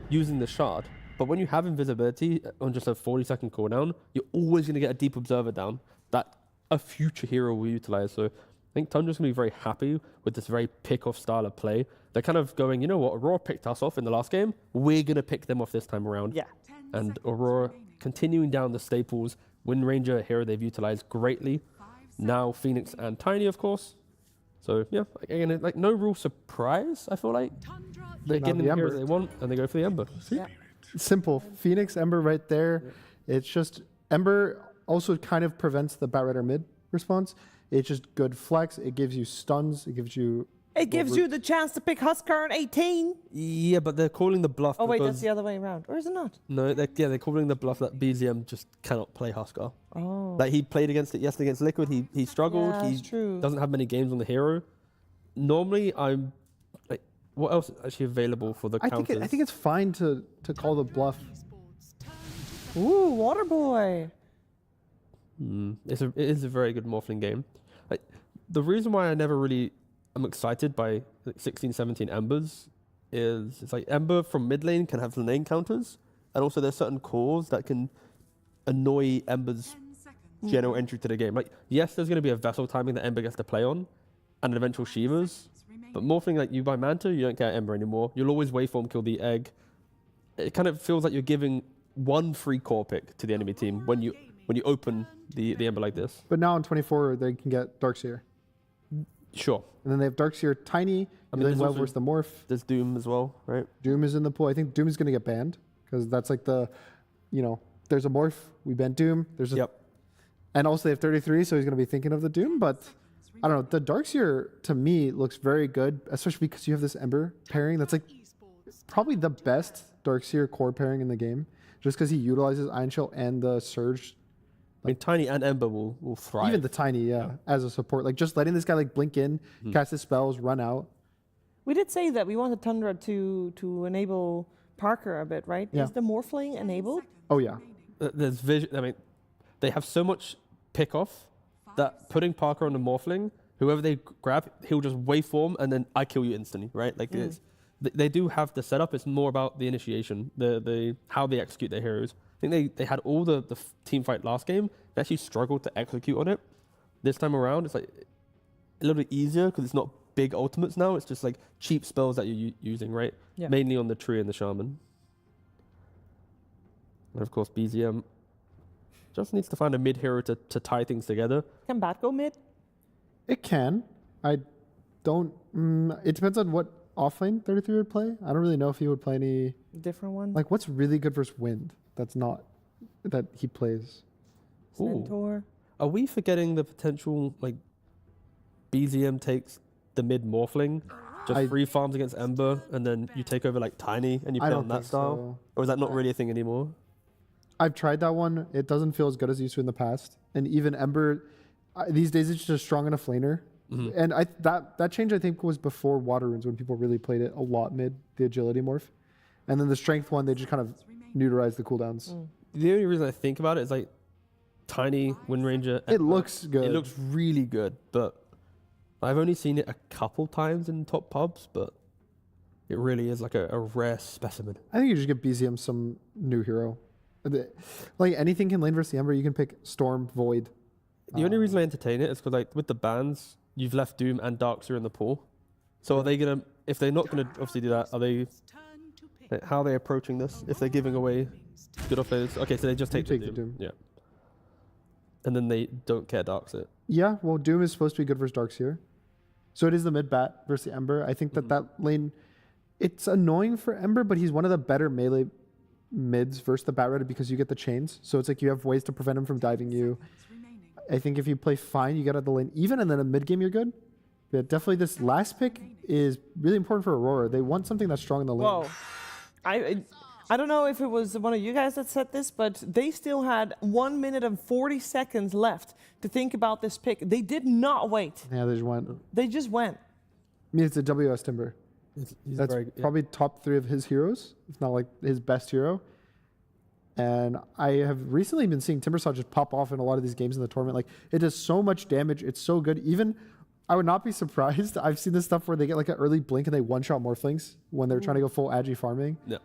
using the shard. But when you have invisibility on just a 40-second cooldown, you're always going to get a deep observer down that a future hero will utilize. So I think Tundra's going to be very happy with this very pick-off style of play. They're kind of going, you know what, Aurora picked us off in the last game. We're going to pick them off this time around. Yeah. And Aurora continuing down the staples. Wind Ranger, a hero they've utilized greatly. Now Phoenix and Tiny, of course. So, yeah, again, like no real surprise, I feel like. They're getting the hero they want, and they go for the Ember. See? Yeah. Simple. Phoenix, Ember right there. Yeah. It's just... Ember also kind of prevents the Batrider mid response. It's just good flex. It gives you stuns. It gives you... It gives you the chance to pick Huskar on 18. Yeah, but they're calling the bluff. Oh, wait, that's the other way around. Or is it not? No, they're calling the bluff that BZM just cannot play Huskar. Oh. Like, he played against it yesterday against Liquid. He struggled. Yeah, that's true. Doesn't have many games on the hero. Normally, I'm... Like, what else is actually available for the counters? I think it's fine to call the bluff. Ooh, Waterboy. It is a very good Morphling game. Like, the reason why I never really... I'm excited by 16, 17 Embers is it's like Ember from mid lane can have lane counters, and also there's certain cores that can annoy Ember's general entry to the game. Like, yes, there's going to be a vessel timing that Ember gets to play on, and an eventual Shivas, but morphing like you buy Manta, you don't get Ember anymore. You'll always waveform kill the egg. It kind of feels like you're giving one free core pick to the enemy team when you open the Ember like this. But now in 24, they can get Darkseer. Sure. And then they have Darkseer Tiny. I mean, well versus the Morph. There's Doom as well, right? Doom is in the pool. I think Doom is going to get banned because that's like the, there's a Morph. We ban Doom. There's a, and also they have 33, so he's going to be thinking of the Doom. But I don't know. The Darkseer to me looks very good, especially because you have this Ember pairing. That's like probably the best Darkseer core pairing in the game, just because he utilizes Iron Shell and the Surge. I mean, Tiny and Ember will thrive. Even the Tiny, as a support. Like, just letting this guy, like, blink in, cast his spells, run out. We did say that we wanted Tundra to enable Parker a bit, right? Yeah. Is the Morphling enabled? Oh, yeah. There's vision. I mean, they have so much pick off that putting Parker on the Morphling, whoever they grab, he'll just waveform and then I kill you instantly, right? Like, they do have the setup. It's more about the initiation, the how they execute their heroes. I think they had all the team fight last game. They actually struggled to execute on it. This time around, it's like a little bit easier because it's not big ultimates now. It's just like cheap spells that you're using, right? Yeah. Mainly on the tree and the shaman. And of course, BZM just needs to find a mid hero to tie things together. Can Bat go mid? It can. I don't... it depends on what offlane 33 would play. I don't really know if he would play any... Different one? Like, what's really good versus Wind that's not... that he plays? Centaur. Are we forgetting the potential, like, BZM takes the mid Morphling, just free farms against Ember, and then you take over, like, Tiny, and you play on that style? So. Or is that not really a thing anymore? I've tried that one. It doesn't feel as good as it used to in the past. And even Ember, these days it's just strong enough laner. And that change, I think, was before Water Runes when people really played it a lot mid, the agility morph. And then the strength one, they just kind of neutralized the cooldowns. The only reason I think about it is, like, Tiny, Wind Ranger. It looks good. It looks really good, but I've only seen it a couple times in top pubs, but it really is like a rare specimen. I think you just give BZM some new hero. Like, anything can lane versus the Ember. You can pick Storm, Void. The only reason I entertain it is because, like, with the bans, you've left Doom and Darkseer in the pool. So are they going to, if they're not going to obviously do that, are they, like, how are they approaching this? If they're giving away good offlaners? Okay, so they just take the Doom. Yeah. And then they don't care Darkseer. Yeah, well, Doom is supposed to be good versus Darkseer. So it is the mid-bat versus the Ember. I think that lane, it's annoying for Ember, but he's one of the better melee mids versus the Bat Rider because you get the chains. So it's like you have ways to prevent him from diving you. I think if you play fine, you get out the lane even, and then in mid-game you're good. But definitely this last pick is really important for Aurora. They want something that's strong in the lane. Whoa. I don't know if it was one of you guys that said this, but they still had 1 minute and 40 seconds left to think about this pick. They did not wait. Yeah, they just went. They just went. I mean, it's a WS Timber. That's probably top 3 of his heroes. It's not like his best hero. And I have recently been seeing Timbersaw just pop off in a lot of these games in the tournament. Like, it does so much damage. It's so good. Even, I would not be surprised. I've seen this stuff where they get like an early blink and they one-shot Morphlings when they're trying to go full Agi farming. Yeah.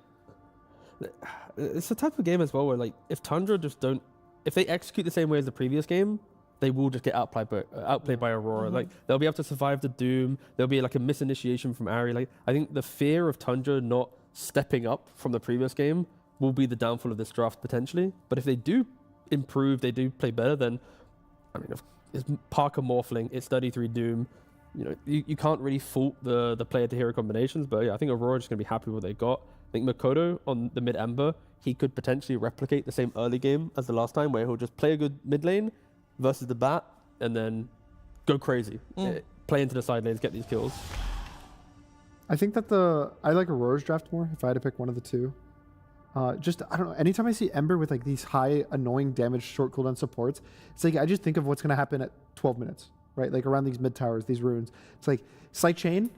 It's the type of game as well where, like, if Tundra just don't, if they execute the same way as the previous game, they will just get outplayed by Aurora. Like, they'll be able to survive the Doom. There'll be like a misinitiation from Ari. Like, I think the fear of Tundra not stepping up from the previous game will be the downfall of this draft potentially. But if they do improve, they do play better, then, I mean, it's Parker Morphling, it's 33 Doom. You know, you can't really fault the player to hero combinations, but yeah, I think Aurora's going to be happy with what they got. I think Makoto on the mid Ember, he could potentially replicate the same early game as the last time, where he'll just play a good mid lane versus the Bat and then go crazy. Play into the side lanes, get these kills. I think that I like Aurora's draft more if I had to pick one of the two. I don't know, anytime I see Ember with like these high annoying damage short cooldown supports, it's like I just think of what's going to happen at 12 minutes, right? Like around these mid towers, these runes. It's like Slight Chain,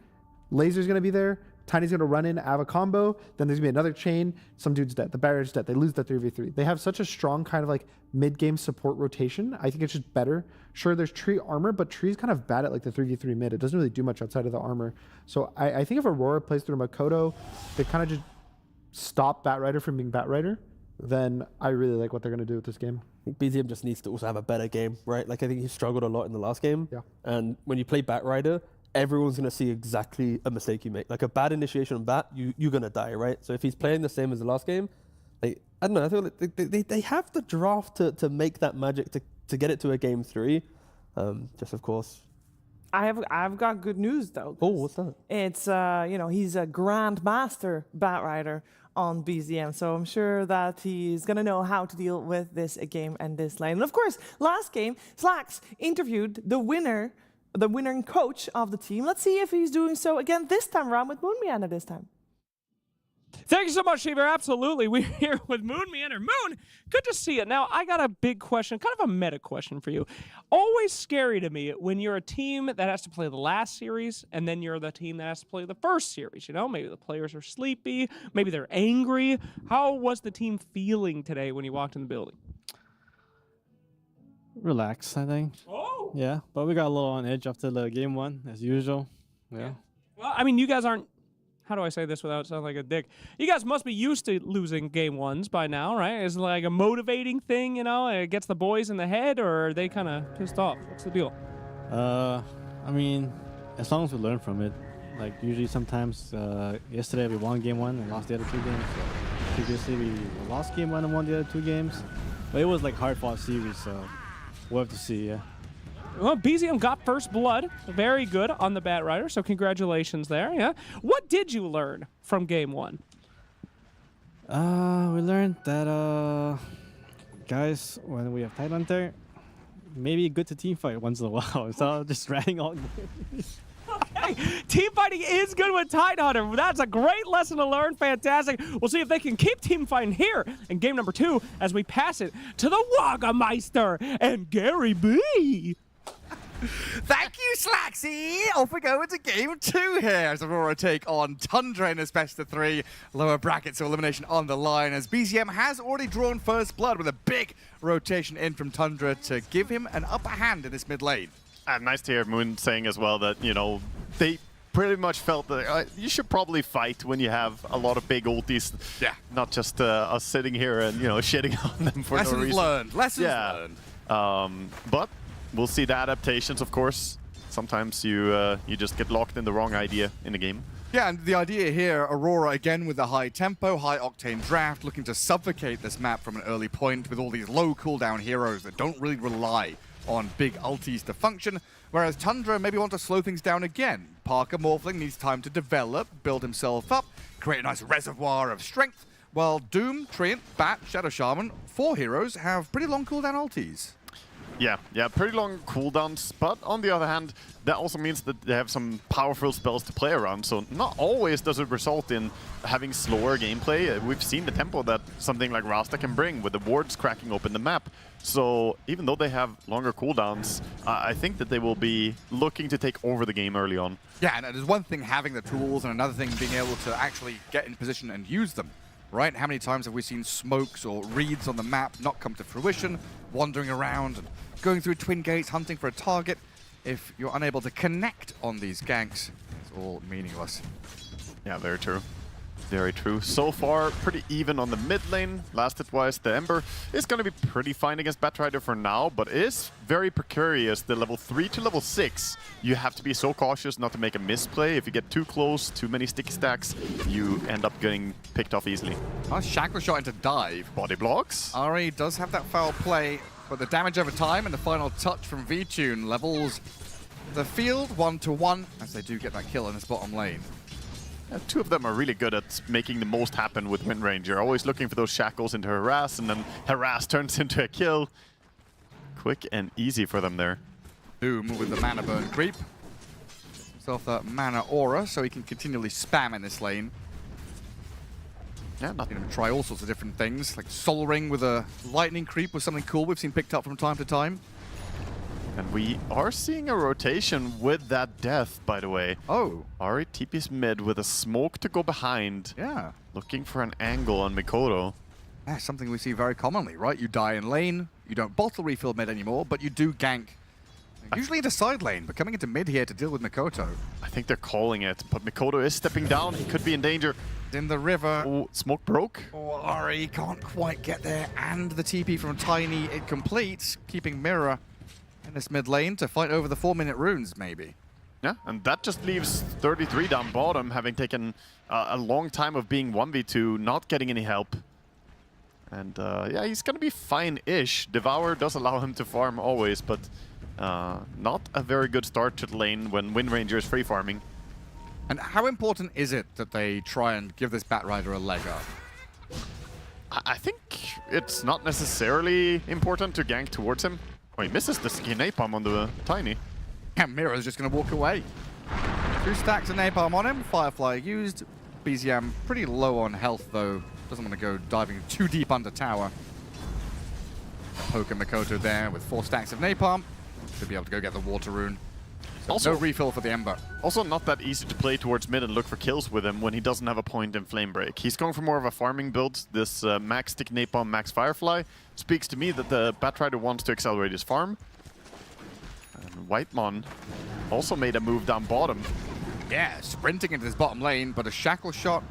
Laser's going to be there, Tiny's going to run in, have a combo, then there's going to be another chain, some dude's dead, the barrier's dead, they lose the 3v3. They have such a strong kind of like mid-game support rotation. I think it's just better. Sure, there's Tree armor, but Tree's kind of bad at like the 3v3 mid. It doesn't really do much outside of the armor. So I think if Aurora plays through Makoto, they kind of just stop Batrider from being Batrider, then I really like what they're going to do with this game. I think BZM just needs to also have a better game, right? Like I think he struggled a lot in the last game. Yeah. And when you play Batrider, everyone's going to see exactly a mistake you make. Like a bad initiation on Bat, you're going to die, right? So if he's playing the same as the last game, like, I don't know, I feel like they have the draft to make that magic to get it to a game 3. Just of course. I've got good news though. Oh, what's that? It's he's a grandmaster Batrider on BZM, so I'm sure that he's gonna know how to deal with this game and this lane. And of course, last game, Slacks interviewed the winner and coach of the team. Let's see if he's doing so again this time around with Moon Meander this time. Thank you so much, Sheever. Absolutely. We're here with Moon Meander. Moon, good to see you. Now, I got a big question, kind of a meta question for you. Always scary to me when you're a team that has to play the last series and then you're the team that has to play the first series. You know, maybe the players are sleepy, maybe they're angry. How was the team feeling today when you walked in the building? Relax, I think. Oh! Yeah, but we got a little on edge after the game 1, as usual. Yeah. Well, I mean, you guys aren't, how do I say this without sounding like a dick? You guys must be used to losing game 1s by now, right? Is it like a motivating thing, you know? It gets the boys in the head, or are they kind of pissed off? What's the deal? I mean, as long as we learn from it. Like, usually sometimes, yesterday we won game 1 and lost the other 2 games. So previously we lost game 1 and won the other 2 games. But it was like hard-fought series, so we'll have to see, yeah. Well, BZM got first blood. Very good on the Batrider, so congratulations there, yeah. What did you learn from game 1? We learned that, guys, when we have Tidehunter, maybe good to team fight once in a while. So just ranting all game. Okay, team fighting is good with Tidehunter. That's a great lesson to learn. Fantastic. We'll see if they can keep team fighting here in game number 2 as we pass it to the Wagameister and Gary B. Thank you, Slaxy! Off we go into game 2 here as Aurora take on Tundra in this best of 3. Lower brackets of elimination on the line as BZM has already drawn first blood with a big rotation in from Tundra to give him an upper hand in this mid lane. And nice to hear Moon saying as well that, you know, they pretty much felt that you should probably fight when you have a lot of big ultis. Yeah. Not just us sitting here and, you know, shitting on them for no reason. Lessons learned. But we'll see the adaptations, of course. Sometimes you just get locked in the wrong idea in the game. Yeah, and the idea here, Aurora again with the high tempo, high octane draft, looking to suffocate this map from an early point with all these low cooldown heroes that don't really rely on big ultis to function, whereas Tundra maybe want to slow things down again. Parker Morphling needs time to develop, build himself up, create a nice reservoir of strength, while Doom, Treant, Bat, Shadow Shaman, 4 heroes have pretty long cooldown ultis. Yeah, pretty long cooldowns, but on the other hand, that also means that they have some powerful spells to play around, so not always does it result in having slower gameplay. We've seen the tempo that something like Rasta can bring with the wards cracking open the map. So even though they have longer cooldowns, I think that they will be looking to take over the game early on. Yeah, and there's one thing having the tools and another thing being able to actually get in position and use them. Right? How many times have we seen smokes or reads on the map not come to fruition, wandering around and going through twin gates, hunting for a target? If you're unable to connect on these ganks, it's all meaningless. Yeah, very true. Very true. So far, pretty even on the mid lane. Lasted twice. The Ember is going to be pretty fine against Batrider for now, but is very precarious. The level 3 to level 6, you have to be so cautious not to make a misplay. If you get too close, too many sticky stacks, you end up getting picked off easily. Nice shackle shot into dive. Body blocks. Ari does have that foul play, but the damage over time and the final touch from Vichy levels the field 1-1 as they do get that kill in this bottom lane. Two of them are really good at making the most happen with Wind Ranger. Always looking for those shackles into harass, and then harass turns into a kill. Quick and easy for them there. Doom with the mana burn creep. Himself that mana aura, so he can continually spam in this lane. Yeah, nothing to try all sorts of different things, like Sol Ring with a lightning creep was something cool we've seen picked up from time to time. And we are seeing a rotation with that death, by the way. Oh. Ari TP's mid with a smoke to go behind. Yeah. Looking for an angle on Mikoto. That's something we see very commonly, right? You die in lane, you don't bottle refill mid anymore, but you do gank. Usually into side lane, but coming into mid here to deal with Mikoto. I think they're calling it, but Mikoto is stepping down. He could be in danger. In the river. Oh, smoke broke. Oh, Ari can't quite get there, and the TP from Tiny incomplete, keeping Mirror in this mid lane to fight over the 4-minute runes, maybe. Yeah, and that just leaves 33 down bottom, having taken a long time of being 1v2, not getting any help. And yeah, he's gonna be fine-ish. Devour does allow him to farm always, but not a very good start to the lane when Wind Ranger is free farming. And how important is it that they try and give this Batrider a leg up? I think it's not necessarily important to gank towards him. Oh, he misses the ski napalm on the Tiny. And Mira's just going to walk away. 2 stacks of napalm on him. Firefly used. BZM pretty low on health, though. Doesn't want to go diving too deep under tower. Poke Mikoto there with 4 stacks of napalm. Should be able to go get the water rune. So also, no refill for the Ember. Also not that easy to play towards mid and look for kills with him when he doesn't have a point in Flame Break. He's going for more of a farming build. This max stick napalm, max Firefly speaks to me that the Batrider wants to accelerate his farm. And Whitemon also made a move down bottom. Yeah, sprinting into this bottom lane, but a shackle shot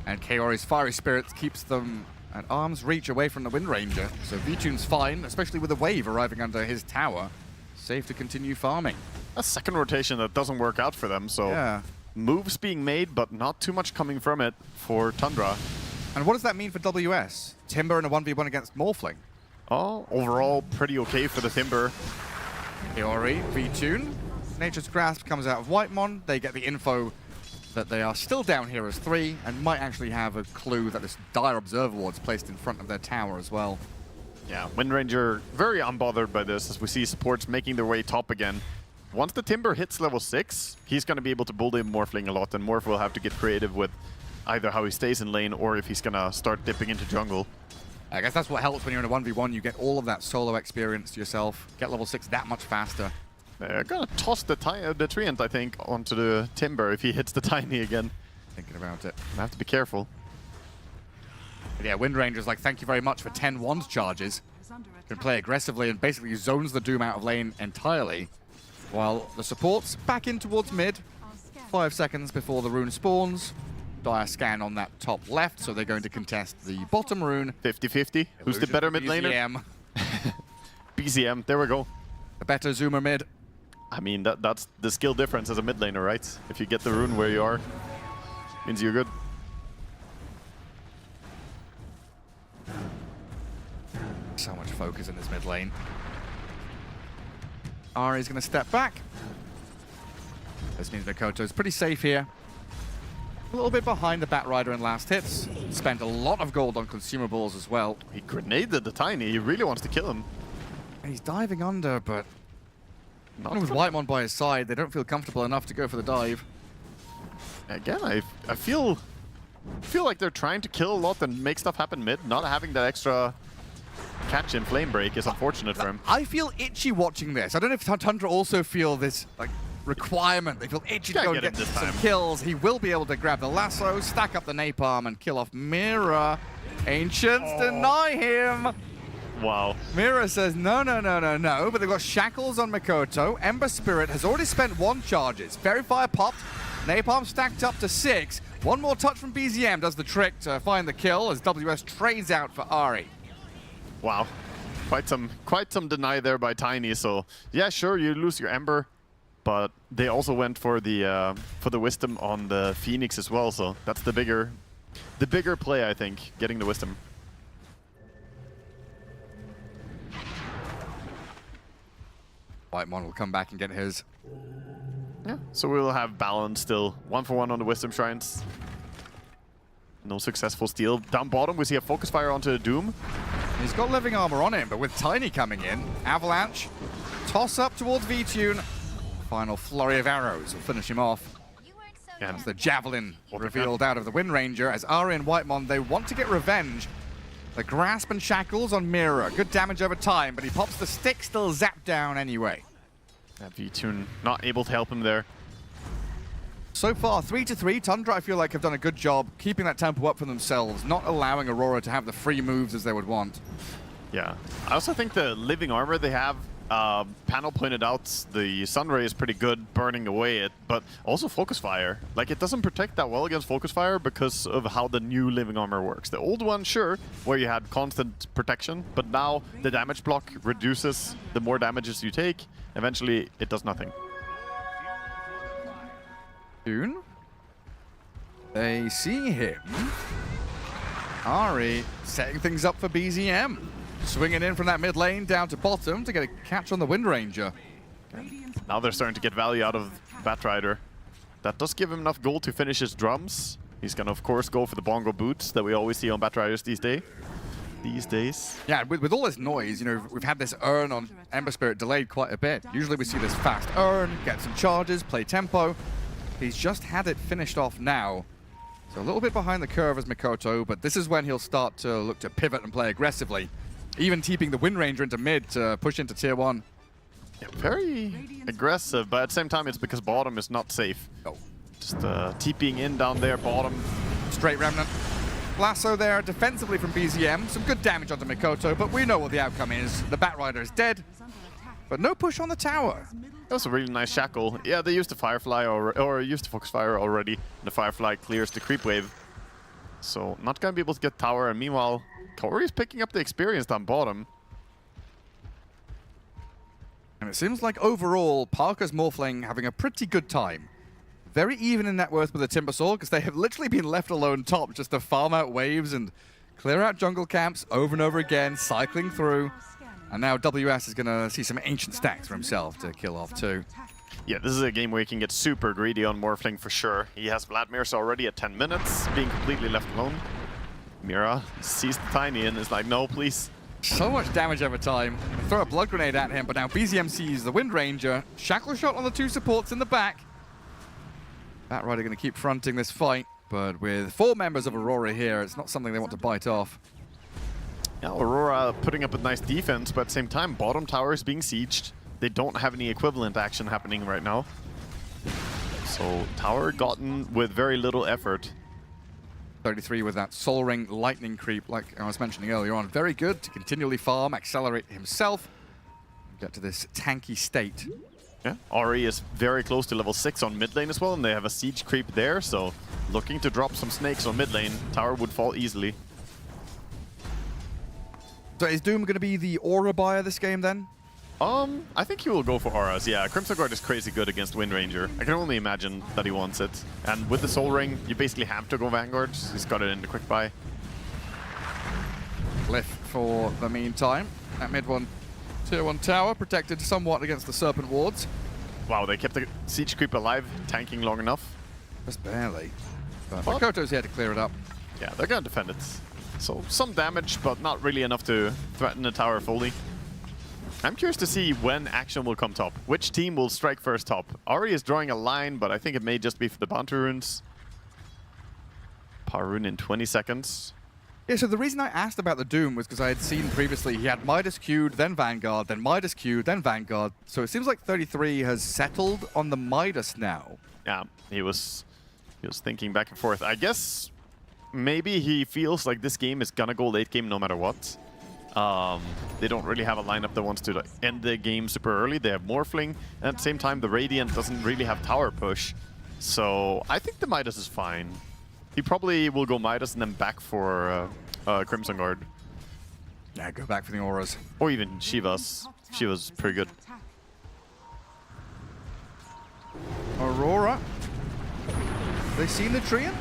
and Kaori's Fiery Spirit keeps them at arm's reach away from the Wind Ranger. So Vichune's fine, especially with a wave arriving under his tower. Safe to continue farming. A second rotation that doesn't work out for them, so yeah. Moves being made, but not too much coming from it for Tundra. And what does that mean for WS? Timber in a 1v1 against Morphling? Oh, overall pretty okay for the Timber. Kaori, Vichune. Nature's Grasp comes out of Whitemon. They get the info that they are still down here as 3 and might actually have a clue that this Dire Observer Ward's placed in front of their tower as well. Yeah, Wind Ranger very unbothered by this as we see supports making their way top again. Once the Timber hits level 6, he's going to be able to bully Morphling a lot, and Morph will have to get creative with either how he stays in lane or if he's going to start dipping into jungle. I guess that's what helps when you're in a 1v1. You get all of that solo experience to yourself, get level 6 that much faster. They're going to toss the Treant, I think, onto the Timber if he hits the Tiny again. Thinking about it. I have to be careful. But yeah, Wind Ranger's like, thank you very much for 10 wand charges. Can play aggressively and basically zones the Doom out of lane entirely. While the supports back in towards mid. 5 seconds before the rune spawns. Dire scan on that top left, so they're going to contest the bottom rune. 50-50. Who's the better mid laner? BZM, there we go. The better zoomer mid. I mean, that's the skill difference as a mid laner, right? If you get the rune where you are, means you're good. So much focus in this mid lane. Ari's going to step back. This means Mikoto's pretty safe here. A little bit behind the Batrider in last hits. Spent a lot of gold on consumables as well. He grenaded the Tiny. He really wants to kill him. And he's diving under, but not with Whitemon by his side. They don't feel comfortable enough to go for the dive. Again, I feel like they're trying to kill a lot and make stuff happen mid. Not having that extra catch in Flame Break is unfortunate for him. I feel itchy watching this. I don't know if Tundra also feel this like requirement. They feel itchy to go and get some kills. He will be able to grab the lasso, stack up the napalm, and kill off Mira. Ancients deny him. Wow. Mira says no, no, no, no, no. But they've got shackles on Mikoto. Ember Spirit has already spent 1 charges. Fairy Fire popped. Napalm stacked up to 6. One more touch from BZM does the trick to find the kill as WS trades out for Ari. Wow, quite some deny there by Tiny. So yeah, sure, you lose your Ember, but they also went for the Wisdom on the Phoenix as well. So that's the bigger play, I think, getting the Wisdom. Whitemon will come back and get his. Yeah, so we'll have balance still. 1-for-1 on the Wisdom Shrines. No successful steal. Down bottom, we see a Focus Fire onto the Doom. He's got living armor on him, but with Tiny coming in, Avalanche, toss up towards Vichune. Final flurry of arrows will finish him off. And the Javelin revealed out of the Wind Ranger as Ari and Whitemon, they want to get revenge. The Grasp and Shackles on Mira. Good damage over time, but he pops the stick, still zapped down anyway. V-Tune not able to help him there. So far, 3-3. Tundra, I feel like, have done a good job keeping that tempo up for themselves, not allowing Aurora to have the free moves as they would want. Yeah. I also think the living armor they have, Panel pointed out, the Sunray is pretty good burning away it, but also Focus Fire. Like, it doesn't protect that well against Focus Fire because of how the new living armor works. The old one, sure, where you had constant protection, but now the damage block reduces the more damages you take. Eventually, it does nothing. Soon, they see him. Ari setting things up for BZM. Swinging in from that mid lane down to bottom to get a catch on the Wind Ranger. Now they're starting to get value out of Batrider. That does give him enough gold to finish his drums. He's gonna, of course, go for the bongo boots that we always see on Batriders these days. Yeah, with all this noise, you know, we've had this Urn on Ember Spirit delayed quite a bit. Usually we see this fast Urn, get some charges, play tempo. He's just had it finished off now. So a little bit behind the curve as Mikoto, but this is when he'll start to look to pivot and play aggressively. Even TPing the Wind Ranger into mid to push into tier 1. Yeah, very aggressive, but at the same time it's because bottom is not safe. Oh. Just TPing in down there, bottom. Straight Remnant. Lasso there defensively from BZM. Some good damage onto Mikoto, but we know what the outcome is. The Batrider is dead, but no push on the tower. That was a really nice shackle. Yeah, they used the Firefly or used the Focus Fire already. The Firefly clears the creep wave. So not going to be able to get tower, and meanwhile, Tori is picking up the experience down bottom. And it seems like overall, Parker's Morphling having a pretty good time. Very even in net worth with the Timbersaw, because they have literally been left alone top just to farm out waves and clear out jungle camps over and over again, cycling through. And now WS is going to see some ancient stacks for himself to kill off too. Yeah, this is a game where he can get super greedy on Morphling for sure. He has Vladimir's already at 10 minutes, being completely left alone. Mira sees the Tiny and is like, no, please. So much damage over time. Throw a blood grenade at him, but now BZM sees the Wind Ranger. Shackle shot on the two supports in the back. Batrider going to keep fronting this fight, but with 4 members of Aurora here, it's not something they want to bite off. Yeah, Aurora putting up a nice defense, but at the same time, bottom tower is being sieged. They don't have any equivalent action happening right now. So tower gotten with very little effort. 33 with that Soul Ring Lightning Creep, like I was mentioning earlier on. Very good to continually farm, accelerate himself, and get to this tanky state. Yeah, Ari is very close to level 6 on mid lane as well, and they have a siege creep there, so looking to drop some snakes on mid lane. Tower would fall easily. So is Doom going to be the aura buyer this game then? I think he will go for auras, yeah. Crimson Guard is crazy good against Wind Ranger. I can only imagine that he wants it. And with the Soul Ring, you basically have to go Vanguard. He's got it in the quick buy. Glyph for the meantime. That mid one, tier 1 tower, protected somewhat against the Serpent Wards. Wow, they kept the Siege Creep alive, tanking long enough. Just barely. But Makoto's here to clear it up. Yeah, they're gonna defend it. So some damage, but not really enough to threaten the tower fully. I'm curious to see when action will come top. Which team will strike first top? Ari is drawing a line, but I think it may just be for the Bounty Runes. Power Rune in 20 seconds. Yeah, so the reason I asked about the Doom was because I had seen previously he had Midas queued, then Vanguard, then Midas queued, then Vanguard. So it seems like 33 has settled on the Midas now. Yeah, he was thinking back and forth. I guess maybe he feels like this game is gonna go late game no matter what. They don't really have a lineup that wants to end the game super early. They have Morphling, and at the same time the Radiant doesn't really have tower push. So I think the Midas is fine. He probably will go Midas and then back for Crimson Guard. Yeah, go back for the auras. Or even Shiva's. Shiva's pretty good. Aurora. They seen the Treant?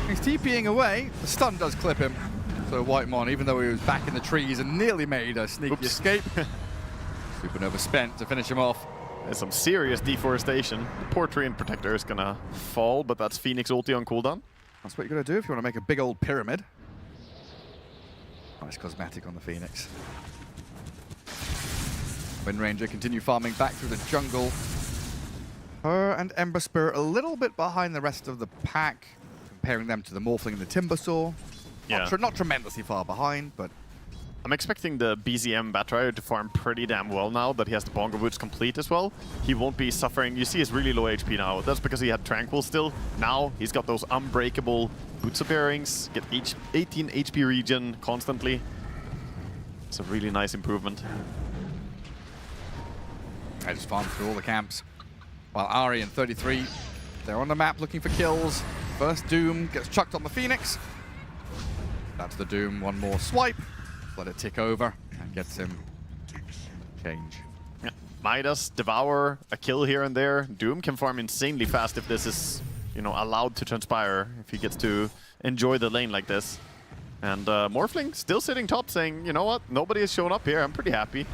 He's TPing away. The stun does clip him. So Whitemon, even though he was back in the trees and nearly made a sneaky escape, Supernova spent to finish him off. There's some serious deforestation. The poor Treant Protector is gonna fall, but that's Phoenix ulti on cooldown. That's what you're gonna do if you want to make a big old pyramid. Nice cosmetic on the Phoenix. Wind Ranger continue farming back through the jungle. Her and Ember Spirit a little bit behind the rest of the pack, comparing them to the Morphling and the Timbersaw. Yeah. Not tremendously far behind, but I'm expecting the BZM Batrider to farm pretty damn well now that he has the Bongo Boots complete as well. He won't be suffering. You see he's really low HP now. That's because he had Tranquil still. Now he's got those unbreakable Boots of Bearings, get 18 HP regen constantly. It's a really nice improvement. I just farmed through all the camps. While Ari and 33, they're on the map looking for kills. First Doom gets chucked on the Phoenix. That's the Doom, one more swipe. Let it tick over and gets him change. Yeah. Midas, Devour, a kill here and there. Doom can farm insanely fast if this is, you know, allowed to transpire, if he gets to enjoy the lane like this. And Morphling still sitting top saying, you know what, nobody has shown up here, I'm pretty happy.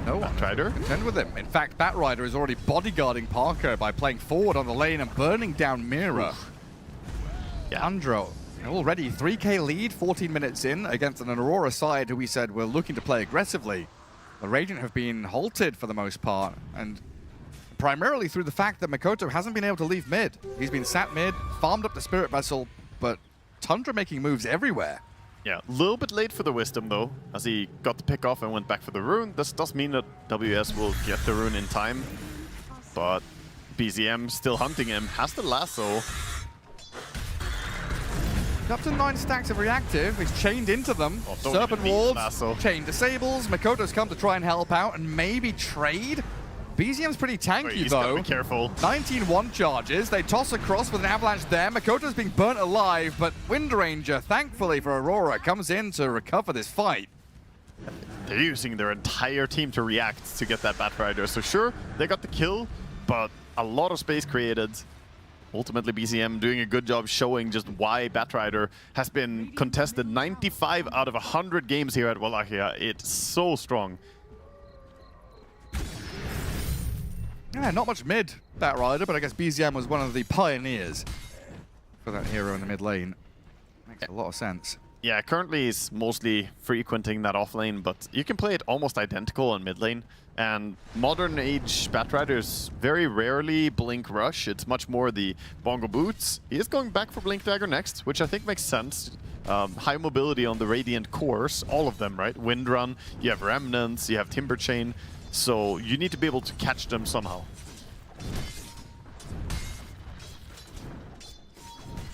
No one Batrider. contend with him. In fact, Batrider is already bodyguarding Parker by playing forward on the lane and burning down Mira. Yeah. Tundra already 3k lead, 14 minutes in, against an Aurora side who we said were looking to play aggressively. The Radiant have been halted for the most part, and primarily through the fact that Makoto hasn't been able to leave mid. He's been sat mid, farmed up the Spirit Vessel, but Tundra making moves everywhere. Yeah, a little bit late for the Wisdom though, as he got the pick off and went back for the Rune. This does mean that WS will get the Rune in time, but BZM still hunting him, has the lasso. Up to 9 stacks of reactive. He's chained into them. Oh, Serpent wards, chain disables. Makoto's come to try and help out and maybe trade. BZM's pretty tanky he's though. gotta be careful. 19-1 charges. They toss across with an avalanche there. Makoto's being burnt alive, but Wind Ranger, thankfully for Aurora, comes in to recover this fight. They're using their entire team to react to get that Batrider. So sure, they got the kill, but a lot of space created. Ultimately, BZM doing a good job showing just why Batrider has been contested 95 out of 100 games here at Wallachia. It's so strong. Yeah, not much mid Batrider, but I guess BZM was one of the pioneers for that hero in the mid lane. Makes a lot of sense. Yeah, currently he's mostly frequenting that off lane, but you can play it almost identical on mid lane. And modern age Batriders very rarely blink rush. It's much more the Bongo Boots. He is going back for Blink Dagger next, which I think makes sense. High mobility on the Radiant cores, all of them, right? Wind Run, you have Remnants, you have Timber Chain. So you need to be able to catch them somehow.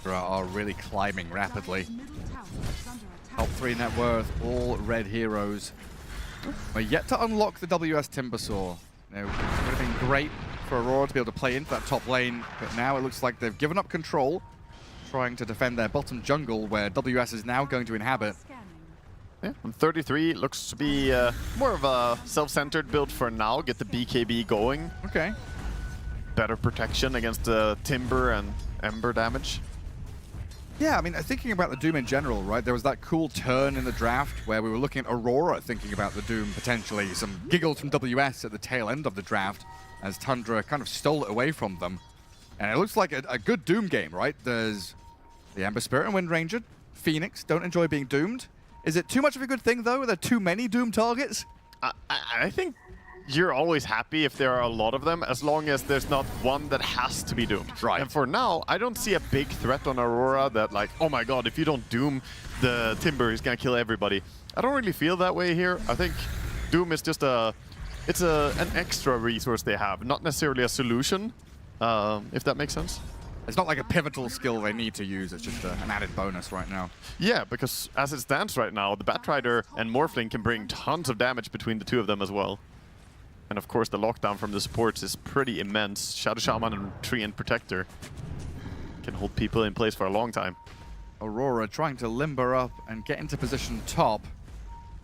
Are really climbing rapidly. Top 3 net worth, all red heroes. We're yet to unlock the WS Timbersaw. It would have been great for Aurora to be able to play into that top lane, but now it looks like they've given up control, trying to defend their bottom jungle, where WS is now going to inhabit. Yeah, 33 looks to be more of a self-centered build for now. Get the BKB going. Okay. Better protection against the Timber and Ember damage. Yeah, I mean, thinking about the Doom in general, right? There was that cool turn in the draft where we were looking at Aurora thinking about the Doom potentially. Some giggles from WS at the tail end of the draft as Tundra kind of stole it away from them. And it looks like a good Doom game, right? There's the Ember Spirit and Wind Ranger. Phoenix don't enjoy being doomed. Is it too much of a good thing, though? Are there too many Doom targets? I think you're always happy if there are a lot of them, as long as there's not one that has to be doomed. Right. And for now, I don't see a big threat on Aurora that, like, oh my god, if you don't doom the Timber, he's gonna kill everybody. I don't really feel that way here. I think Doom is just an extra resource they have, not necessarily a solution, if that makes sense. It's not like a pivotal skill they need to use, it's just an added bonus right now. Yeah, because as it stands right now, the Batrider and Morphling can bring tons of damage between the two of them as well. And of course, the lockdown from the supports is pretty immense. Shadow Shaman and Treant Protector can hold people in place for a long time. Aurora trying to limber up and get into position top.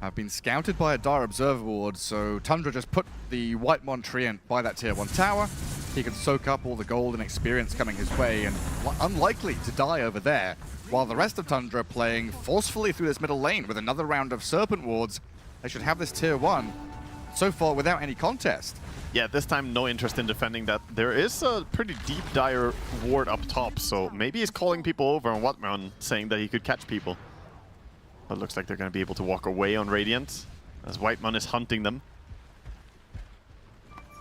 Have been scouted by a Dire Observer ward, so Tundra just put the White Mon Treant by that tier 1 tower. He can soak up all the gold and experience coming his way and unlikely to die over there, while the rest of Tundra playing forcefully through this middle lane with another round of Serpent wards. They should have this tier 1 so far without any contest. Yeah, this time no interest in defending that. There is a pretty deep Dire ward up top, so maybe he's calling people over on Whitemon, saying that he could catch people. But it looks like they're going to be able to walk away on Radiant, as Whitemon is hunting them.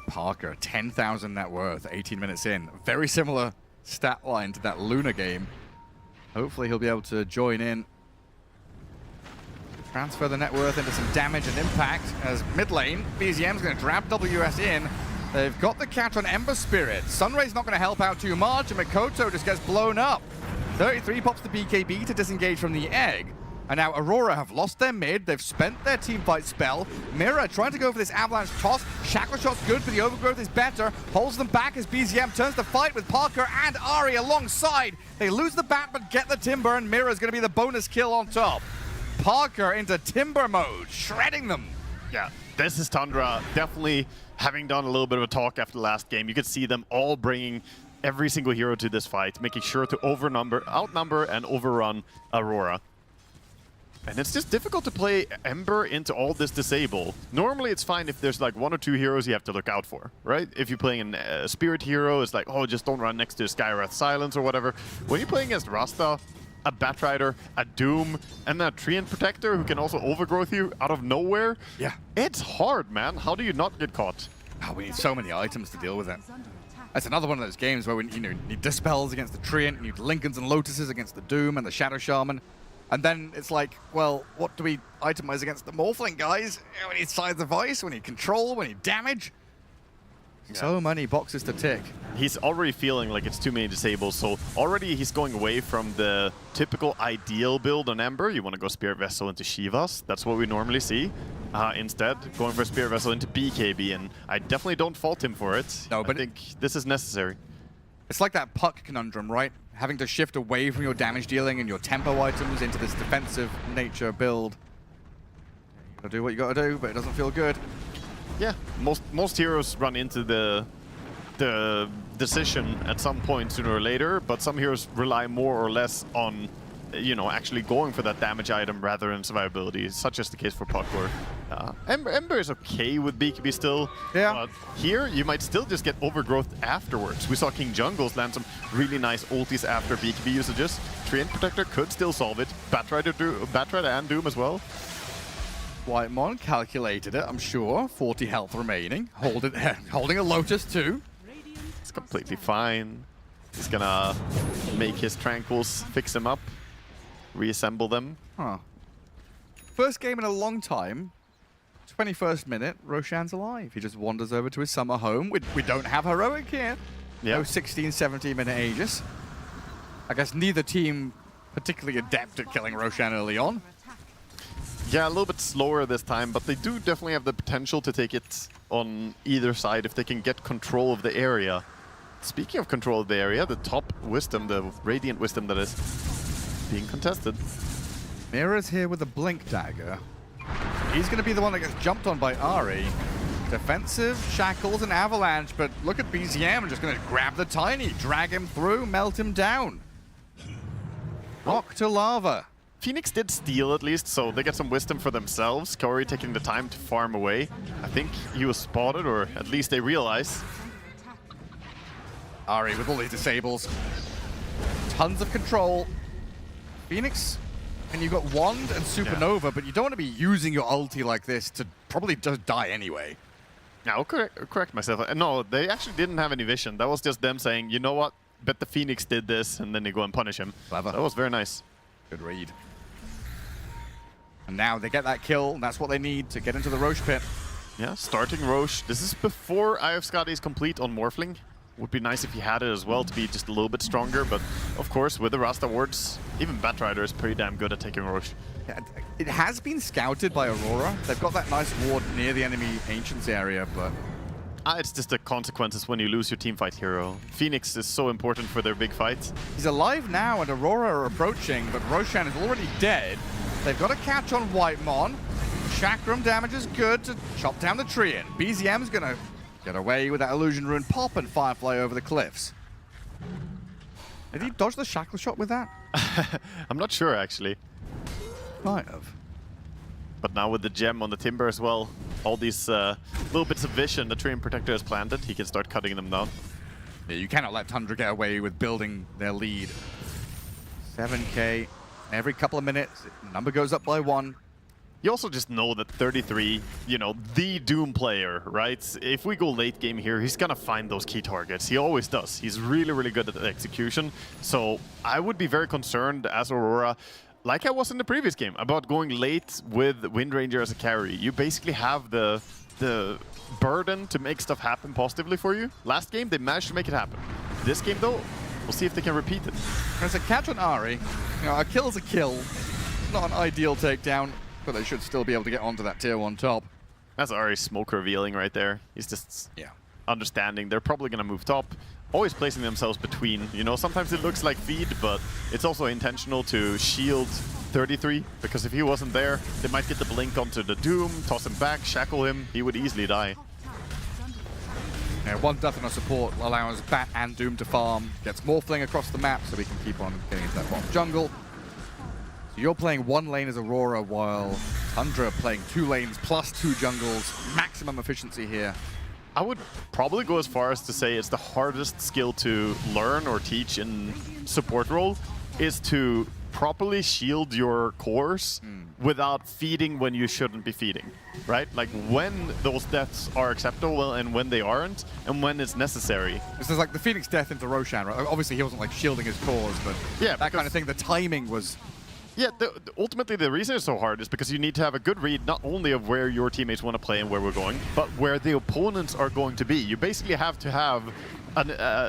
Parker, 10,000 net worth, 18 minutes in. Very similar stat line to that Luna game. Hopefully he'll be able to join in. transfer the net worth into some damage and impact as mid lane, BZM's going to grab WS in. They've got the catch on Ember Spirit. Sunray's not going to help out too much, and Mikoto just gets blown up. 33 pops the BKB to disengage from the egg. And now Aurora have lost their mid. They've spent their teamfight spell. Mira trying to go for this avalanche toss. Shackle shot's good, but the overgrowth is better. Holds them back as BZM turns the fight with Parker and Ari alongside. They lose the bat, but get the timber, and Mira's going to be the bonus kill on top. Parker into timber mode, shredding them. Yeah, this is Tundra definitely having done a little bit of a talk after the last game. You could see them all bringing every single hero to this fight, making sure to outnumber and overrun Aurora. And it's just difficult to play Ember into all this disable. Normally it's fine if there's like 1 or 2 heroes you have to look out for, right? If you're playing a Spirit hero, it's like, oh, just don't run next to Skywrath Silence or whatever. When you're playing against Rasta, a Batrider, a Doom, and a Treant Protector who can also overgrowth you out of nowhere, yeah, it's hard, man. How do you not get caught? Oh, we need so many items to deal with it. That's another one of those games where we need Dispels against the Treant, need Lincolns and Lotuses against the Doom and the Shadow Shaman. And then it's like, well, what do we itemize against the Morphling guys? We need Sides of Ice, we need Control, we need Damage. Yeah. So many boxes to tick. He's already feeling like it's too many disables, so already he's going away from the typical ideal build on Ember. You want to go Spirit Vessel into Shivas. That's what we normally see. Instead, going for Spirit Vessel into BKB, and I definitely don't fault him for it. No, but I think this is necessary. It's like that puck conundrum, right? Having to shift away from your damage dealing and your tempo items into this defensive nature build. You gotta do what you gotta do, but it doesn't feel good. Yeah, most heroes run into the decision at some point sooner or later, but some heroes rely more or less on, you know, actually going for that damage item rather than survivability, such as the case for Parkour. Ember is okay with BKB still, but here you might still just get overgrowth afterwards. We saw King Jungles land some really nice ultis after BKB usages. Treant Protector could still solve it. Batrider and Doom as well. Whitemon calculated it, I'm sure. 40 health remaining. Holding a Lotus too. It's completely fine. He's gonna make his Tranquils fix him up, reassemble them. Huh. First game in a long time. 21st minute, Roshan's alive. He just wanders over to his summer home. We don't have Heroic here. Yeah. No 16, 17 minute Aegis. I guess neither team particularly adept at killing Roshan early on. Yeah, a little bit slower this time, but they do definitely have the potential to take it on either side if they can get control of the area. Speaking of control of the area, the top Wisdom, the Radiant Wisdom that is being contested. Mira's here with a Blink Dagger. He's going to be the one that gets jumped on by Ari. Defensive, Shackles, and Avalanche, but look at BZM, just going to grab the Tiny, drag him through, melt him down. Rock to lava. Phoenix did steal at least, so they get some wisdom for themselves. Corey taking the time to farm away. I think he was spotted, or at least they realize. Ari with all these disables. Tons of control. Phoenix, and you've got Wand and Supernova, but you don't want to be using your ulti like this to probably just die anyway. Yeah, I'll correct myself. No, they actually didn't have any vision. That was just them saying, you know what, bet the Phoenix did this, and then they go and punish him. Clever. That was very nice. Good read. And now they get that kill, and that's what they need to get into the Roche pit. Yeah, starting Roche. This is before IF is complete on Morphling. Would be nice if he had it as well to be just a little bit stronger, but of course with the Rasta wards, even Batrider is pretty damn good at taking Roche. Yeah, it has been scouted by Aurora. They've got that nice ward near the enemy Ancients area, but... it's just the consequences when you lose your teamfight hero. Phoenix is so important for their big fight. He's alive now and Aurora are approaching, but Roshan is already dead. They've got a catch on Whitemon. Chakram damage is good to chop down the tree in. BZM's gonna get away with that Illusion Rune pop and Firefly over the cliffs. Did he dodge the Shackle shot with that? I'm not sure, actually. Might have. But now with the gem on the timber as well, all these little bits of vision the Treant Protector has planted, he can start cutting them down. Yeah, you cannot let Tundra get away with building their lead. 7k. Every couple of minutes, number goes up by 1. You also just know that 33, you know, the Doom player, right? If we go late game here, he's gonna find those key targets. He always does. He's really, really good at the execution. So I would be very concerned as Aurora like I was in the previous game, about going late with Wind Ranger as a carry. You basically have the burden to make stuff happen positively for you. Last game, they managed to make it happen. This game, though, we'll see if they can repeat it. There's a catch on Ari. You know, a kill's a kill. Not an ideal takedown, but they should still be able to get onto that tier 1 top. That's Ari's smoke revealing right there. He's just understanding. They're probably going to move top. Always placing themselves between. You know, sometimes it looks like feed, but it's also intentional to shield 33, because if he wasn't there, they might get the blink onto the Doom, toss him back, shackle him. He would easily die. Yeah, one death on a support allows Bat and Doom to farm. Gets more fling across the map, so we can keep on getting into that bottom jungle. So you're playing one lane as Aurora, while Tundra playing 2 lanes plus 2 jungles. Maximum efficiency here. I would probably go as far as to say it's the hardest skill to learn or teach in support role, is to properly shield your cores without feeding when you shouldn't be feeding, right? Like when those deaths are acceptable and when they aren't, and when it's necessary. This is like the Phoenix death into Roshan, right? Obviously he wasn't like shielding his cores, but yeah, that kind of thing, the timing was... Yeah, ultimately the reason it's so hard is because you need to have a good read not only of where your teammates want to play and where we're going, but where the opponents are going to be. You basically have to have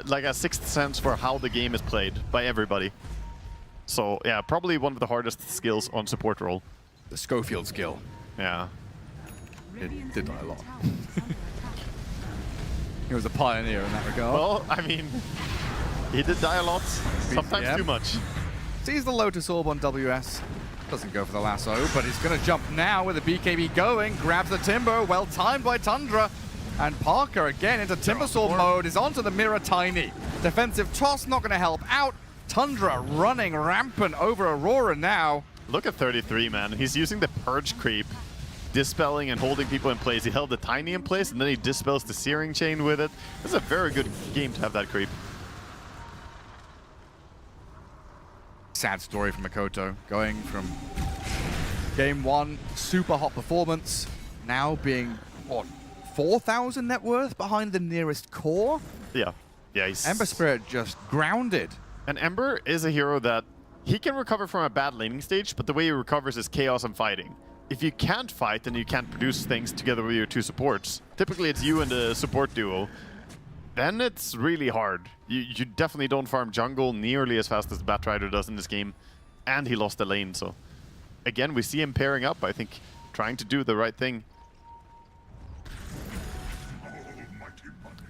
like a sixth sense for how the game is played by everybody. So yeah, probably one of the hardest skills on support role. The Schofield skill. Yeah. It did die a lot. He was a pioneer in that regard. Well, I mean, he did die a lot, sometimes too much. Sees the Lotus Orb on WS. Doesn't go for the lasso, but he's going to jump now with the BKB going. Grabs the Timber, well timed by Tundra. And Parker again into Timbersaw mode, is onto the Mirror Tiny. Defensive toss not going to help out. Tundra running rampant over Aurora now. Look at 33, man. He's using the Purge creep, dispelling and holding people in place. He held the Tiny in place, and then he dispels the Searing Chain with it. This is a very good game to have that creep. Sad story from Makoto, going from game 1, super hot performance, now being, what, 4,000 net worth behind the nearest core? Yeah. Yeah, he's... Ember Spirit just grounded. And Ember is a hero that he can recover from a bad laning stage, but the way he recovers is chaos and fighting. If you can't fight, then you can't produce things together with your 2 supports. Typically it's you and the support duo. Then it's really hard. You definitely don't farm jungle nearly as fast as the Batrider does in this game. And he lost the lane, so... Again, we see him pairing up, I think, trying to do the right thing.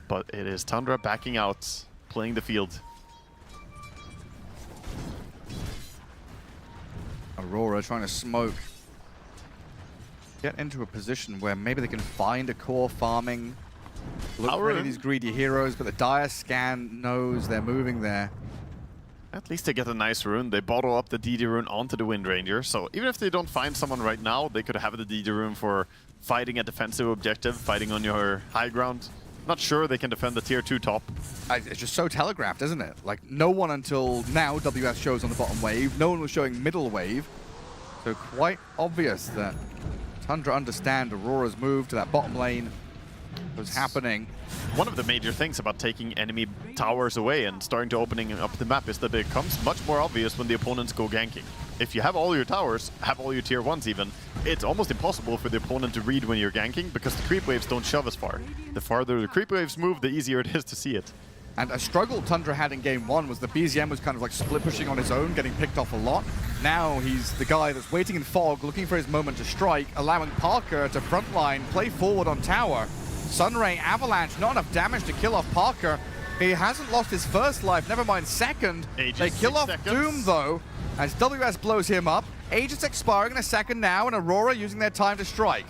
But it is Tundra backing out, playing the field. Aurora trying to smoke. Get into a position where maybe they can find a core farming. Look for any of these greedy heroes, but the Dire Scan knows they're moving there. At least they get a nice rune. They bottle up the DD rune onto the Wind Ranger. So even if they don't find someone right now, they could have the DD rune for fighting a defensive objective, fighting on your high ground. Not sure they can defend the tier 2 top. It's just so telegraphed, isn't it? Like, no one until now, WS shows on the bottom wave. No one was showing middle wave. So quite obvious that Tundra understand Aurora's move to that bottom lane was happening. One of the major things about taking enemy towers away and starting to opening up the map is that it becomes much more obvious when the opponents go ganking. If you have all your towers, have all your tier 1s even, it's almost impossible for the opponent to read when you're ganking because the creep waves don't shove as far. The farther the creep waves move, the easier it is to see it. And a struggle Tundra had in game 1 was the BZM was kind of like split pushing on his own, getting picked off a lot. Now he's the guy that's waiting in fog, looking for his moment to strike, allowing Parker to frontline, play forward on tower. Sunray Avalanche, not enough damage to kill off Parker. He hasn't lost his first life, never mind second. They kill off Doom though, as WS blows him up. Aegis expiring in a second now, and Aurora using their time to strike.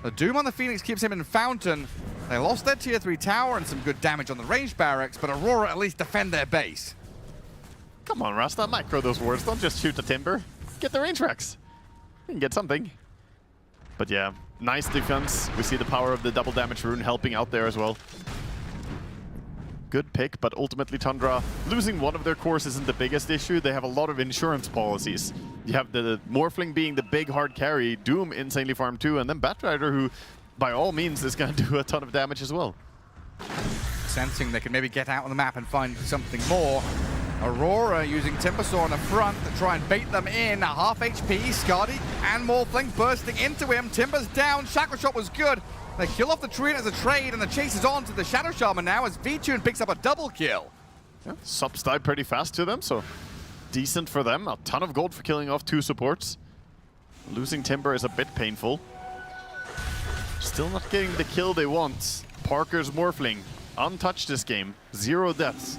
The Doom on the Phoenix keeps him in Fountain. They lost their tier 3 tower and some good damage on the ranged barracks, but Aurora at least defend their base. Come on, Rasta, micro those words. Don't just shoot the Timber. Get the range racks. You can get something. But yeah, nice defense. We see the power of the double damage rune helping out there as well. Good pick, but ultimately Tundra losing one of their cores isn't the biggest issue. They have a lot of insurance policies. You have the Morphling being the big hard carry, Doom insanely farm too, and then Batrider, who by all means is going to do a ton of damage as well. Sensing they can maybe get out on the map and find something more. Aurora using Timbersaw on the front to try and bait them in. Half HP, Scardy and Morphling bursting into him. Timber's down. Shackle Shot was good. They kill off the Treant as a trade, and the chase is on to the Shadow Shaman now as Vici picks up a double kill. Yeah, subs died pretty fast to them, so decent for them. A ton of gold for killing off 2 supports. Losing Timber is a bit painful. Still not getting the kill they want. Parker's Morphling, untouched this game. 0 deaths.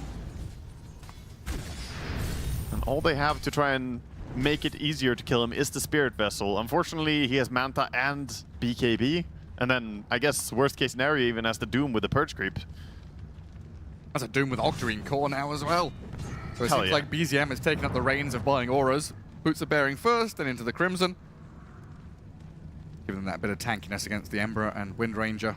And all they have to try and make it easier to kill him is the Spirit Vessel. Unfortunately, he has Manta and BKB. And then, I guess, worst case scenario even has the Doom with the Purge Creep. That's a Doom with Octarine Core now as well. So it seems like BZM is taking up the reins of buying auras. Boots are bearing first, then into the Crimson. Giving them that bit of tankiness against the Ember and Wind Ranger.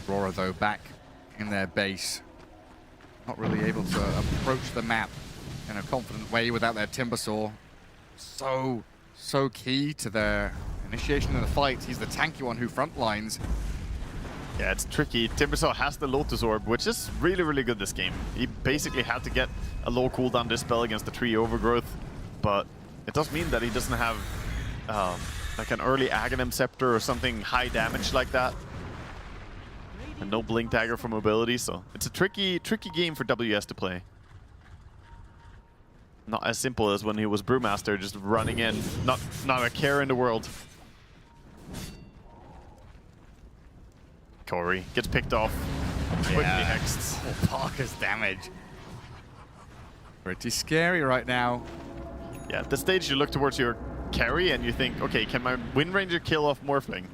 Aurora, though, back in their base. Not really able to approach the map in a confident way without their Timbersaw. So key to their initiation of the fight. He's the tanky one who frontlines. Yeah, it's tricky. Timbersaw has the Lotus Orb, which is really, really good this game. He basically had to get a low cooldown dispel against the tree overgrowth, but it does mean that he doesn't have like an early Aghanim Scepter or something high damage like that. And no Blink Dagger for mobility, so it's a tricky game for WS to play. Not as simple as when he was Brewmaster, just running in, not a care in the world. Corey gets picked off, quickly hexed. Oh, Parker's damage. Pretty scary right now. Yeah, at this stage you look towards your carry and you think, okay, can my Wind Ranger kill off Morphling?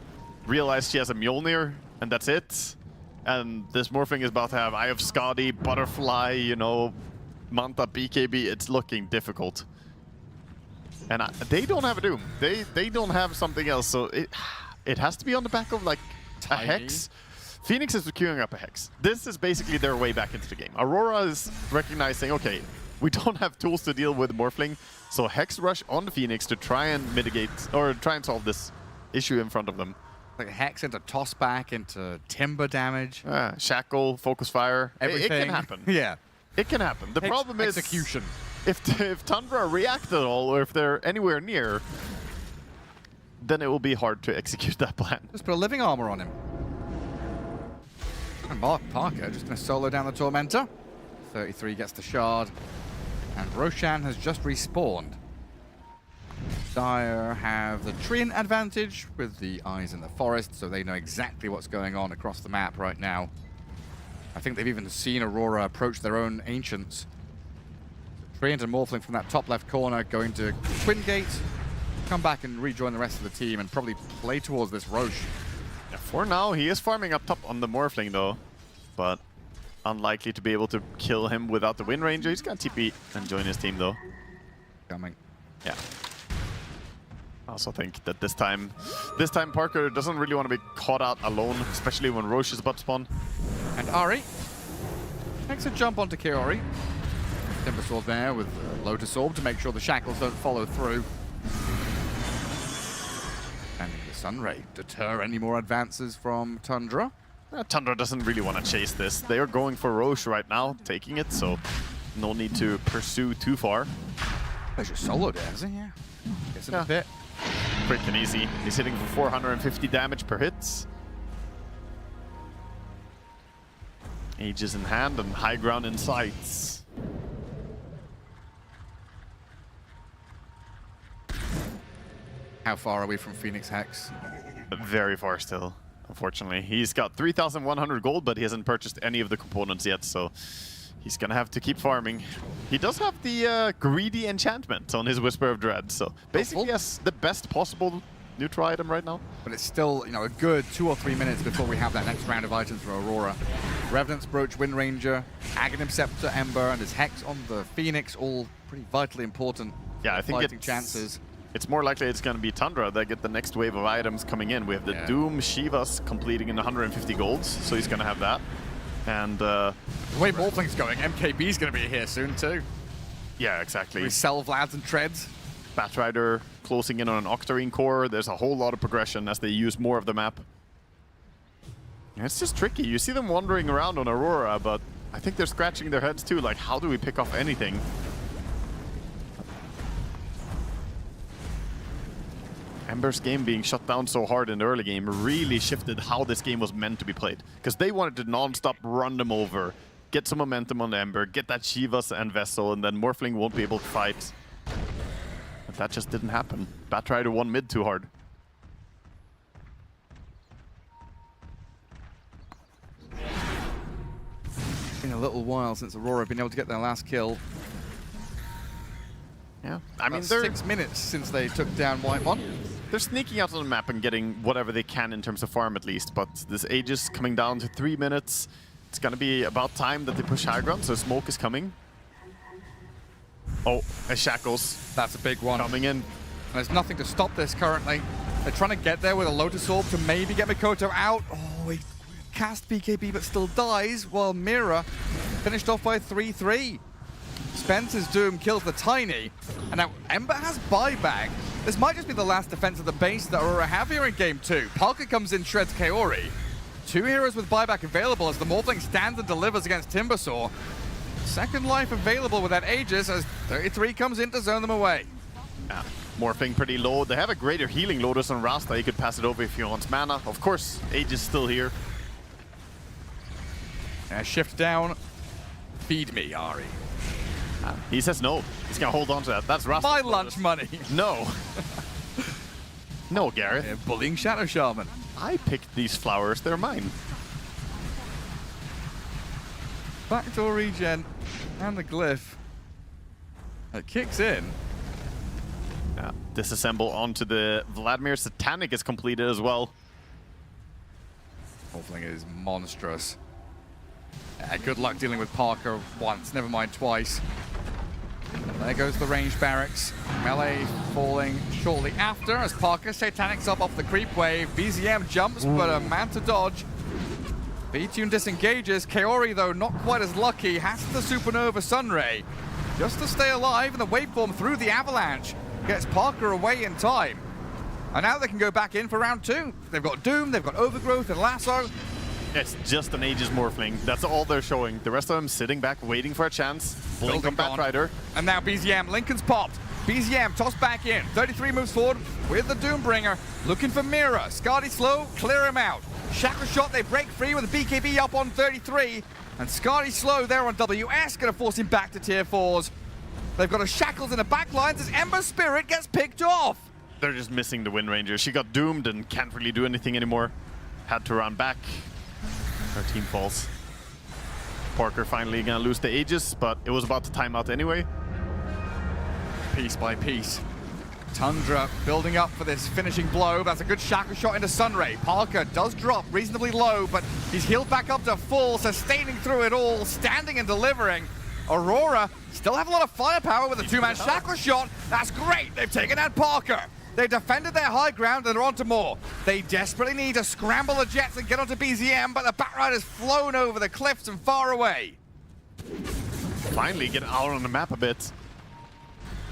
Realize she has a Mjolnir, and that's it. And this Morphling is about to have Eye of Skadi, Butterfly, you know, Manta, BKB. It's looking difficult. And they don't have a Doom. They don't have something else, so it has to be on the back of like a Hex. Phoenix is queuing up a Hex. This is basically their way back into the game. Aurora is recognizing, okay, we don't have tools to deal with Morphling, so Hex rush on the Phoenix to try and mitigate, or try and solve this issue in front of them. Like Hex into toss back, into Timber damage. Shackle, Focus Fire. Everything. It can happen. Yeah. It can happen. The problem is execution. If Tundra react at all, or if they're anywhere near, then it will be hard to execute that plan. Just put a living armor on him. And Parker just going to solo down the Tormentor. 33 gets the shard. And Roshan has just respawned. Dire have the Treant advantage with the eyes in the forest, so they know exactly what's going on across the map right now. I think they've even seen Aurora approach their own Ancients. Treant and Morphling from that top left corner going to Twin Gate, come back and rejoin the rest of the team and probably play towards this Roche. Yeah, for now, he is farming up top on the Morphling though, but unlikely to be able to kill him without the Wind Ranger. He's got TP and join his team though. Coming. Yeah. I also think that this time Parker doesn't really want to be caught out alone, especially when Roche is about to spawn. And Ari makes a jump onto Kiori. Timbersword there with Lotus Orb to make sure the shackles don't follow through. And the Sunray deter any more advances from Tundra. Tundra doesn't really want to chase this. They are going for Roche right now, taking it, so no need to pursue too far. There's your solo there, is he? Yeah. Gets in the pit. Quick and easy. He's hitting for 450 damage per hit. Aegis in hand and high ground in sights. How far are we from Phoenix Hex? Very far still, unfortunately. He's got 3,100 gold, but he hasn't purchased any of the components yet, so he's gonna have to keep farming. He does have the greedy enchantment on his Whisper of Dread, so basically he has the best possible neutral item right now. But it's still, you know, a good 2 or 3 minutes before we have that next round of items for Aurora. Revenant's Brooch, Wind Ranger, Aghanim Scepter, Ember, and his Hex on the Phoenix, all pretty vitally important. Yeah, I think fighting chances. It's more likely it's going to be Tundra that get the next wave of items coming in. We have the Doom Shivas completing in 150 golds, so he's going to have that. And the way Morphling's going, MKB's going to be here soon too. Yeah, exactly. We sell Vlads and Treads. Batrider closing in on an Octarine core. There's a whole lot of progression as they use more of the map. It's just tricky. You see them wandering around on Aurora, but I think they're scratching their heads too. Like, how do we pick off anything? Ember's game being shut down so hard in the early game really shifted how this game was meant to be played. Because they wanted to non-stop run them over, get some momentum on the Ember, get that Shivas and Vessel, and then Morphling won't be able to fight. But that just didn't happen. Batrider won mid too hard. Been a little while since Aurora have been able to get their last kill. Yeah, I mean, they're 6 minutes since they took down Whitemon. They're sneaking out on the map and getting whatever they can in terms of farm at least, but this Aegis coming down to 3 minutes. It's gonna be about time that they push high ground, so smoke is coming. Oh, a Shackles. That's a big one. Coming in. And there's nothing to stop this currently. They're trying to get there with a Lotus Orb to maybe get Mikoto out. Oh, he cast BKB but still dies, while Mira finished off by 3-3. Spencer's Doom kills the Tiny, and now Ember has buyback. This might just be the last defense of the base that Aurora have here in Game 2. Parker comes in, shreds Kaori. 2 heroes with buyback available as the Morphling stands and delivers against Timbersaw. Second life available with that Aegis as 33 comes in to zone them away. Yeah, Morphling pretty low. They have a greater healing Lotus on Rasta. He could pass it over if he wants mana. Of course, Aegis still here. Shift down. Feed me, Ari. He says no. He's gonna hold on to that. That's Rasta. My lunch money. No. No, Gareth. Bullying Shadow Shaman. I picked these flowers. They're mine. Backdoor regen and the glyph. It kicks in. Yeah. Disassemble onto the Vladimir. Satanic is completed as well. Morphling is monstrous. Good luck dealing with Parker once, never mind twice. There goes the ranged barracks. Melee falling shortly after as Parker Satanics up off the creep wave. BZM jumps, but a man to dodge. B-Tune disengages. Kaori, though, not quite as lucky, has the Supernova Sunray just to stay alive, and the waveform through the avalanche gets Parker away in time. And now they can go back in for round 2. They've got Doom, they've got Overgrowth and Lasso. It's just an Aegis Morphling. That's all they're showing. The rest of them sitting back, waiting for a chance. Blink on Batrider. And now BZM, Lincoln's popped. BZM tossed back in. 33 moves forward with the Doombringer. Looking for Mira. Scardy slow, clear him out. Shackle shot, they break free with the BKB up on 33. And Scardy slow there on WS, gonna force him back to tier 4s. They've got a Shackles in the backlines as Ember Spirit gets picked off. They're just missing the Wind Ranger. She got doomed and can't really do anything anymore. Had to run back. Her team falls. Parker finally gonna lose the Aegis, but it was about to time out anyway. Piece by piece. Tundra building up for this finishing blow. That's a good Shackle shot into Sunray. Parker does drop reasonably low, but he's healed back up to full, sustaining through it all, standing and delivering. Aurora still have a lot of firepower with a 2-man Shackle shot. That's great. They've taken out Parker. They've defended their high ground and they're on to more. They desperately need to scramble the jets and get onto BZM, but the Batrider's flown over the cliffs and far away. Finally get out on the map a bit.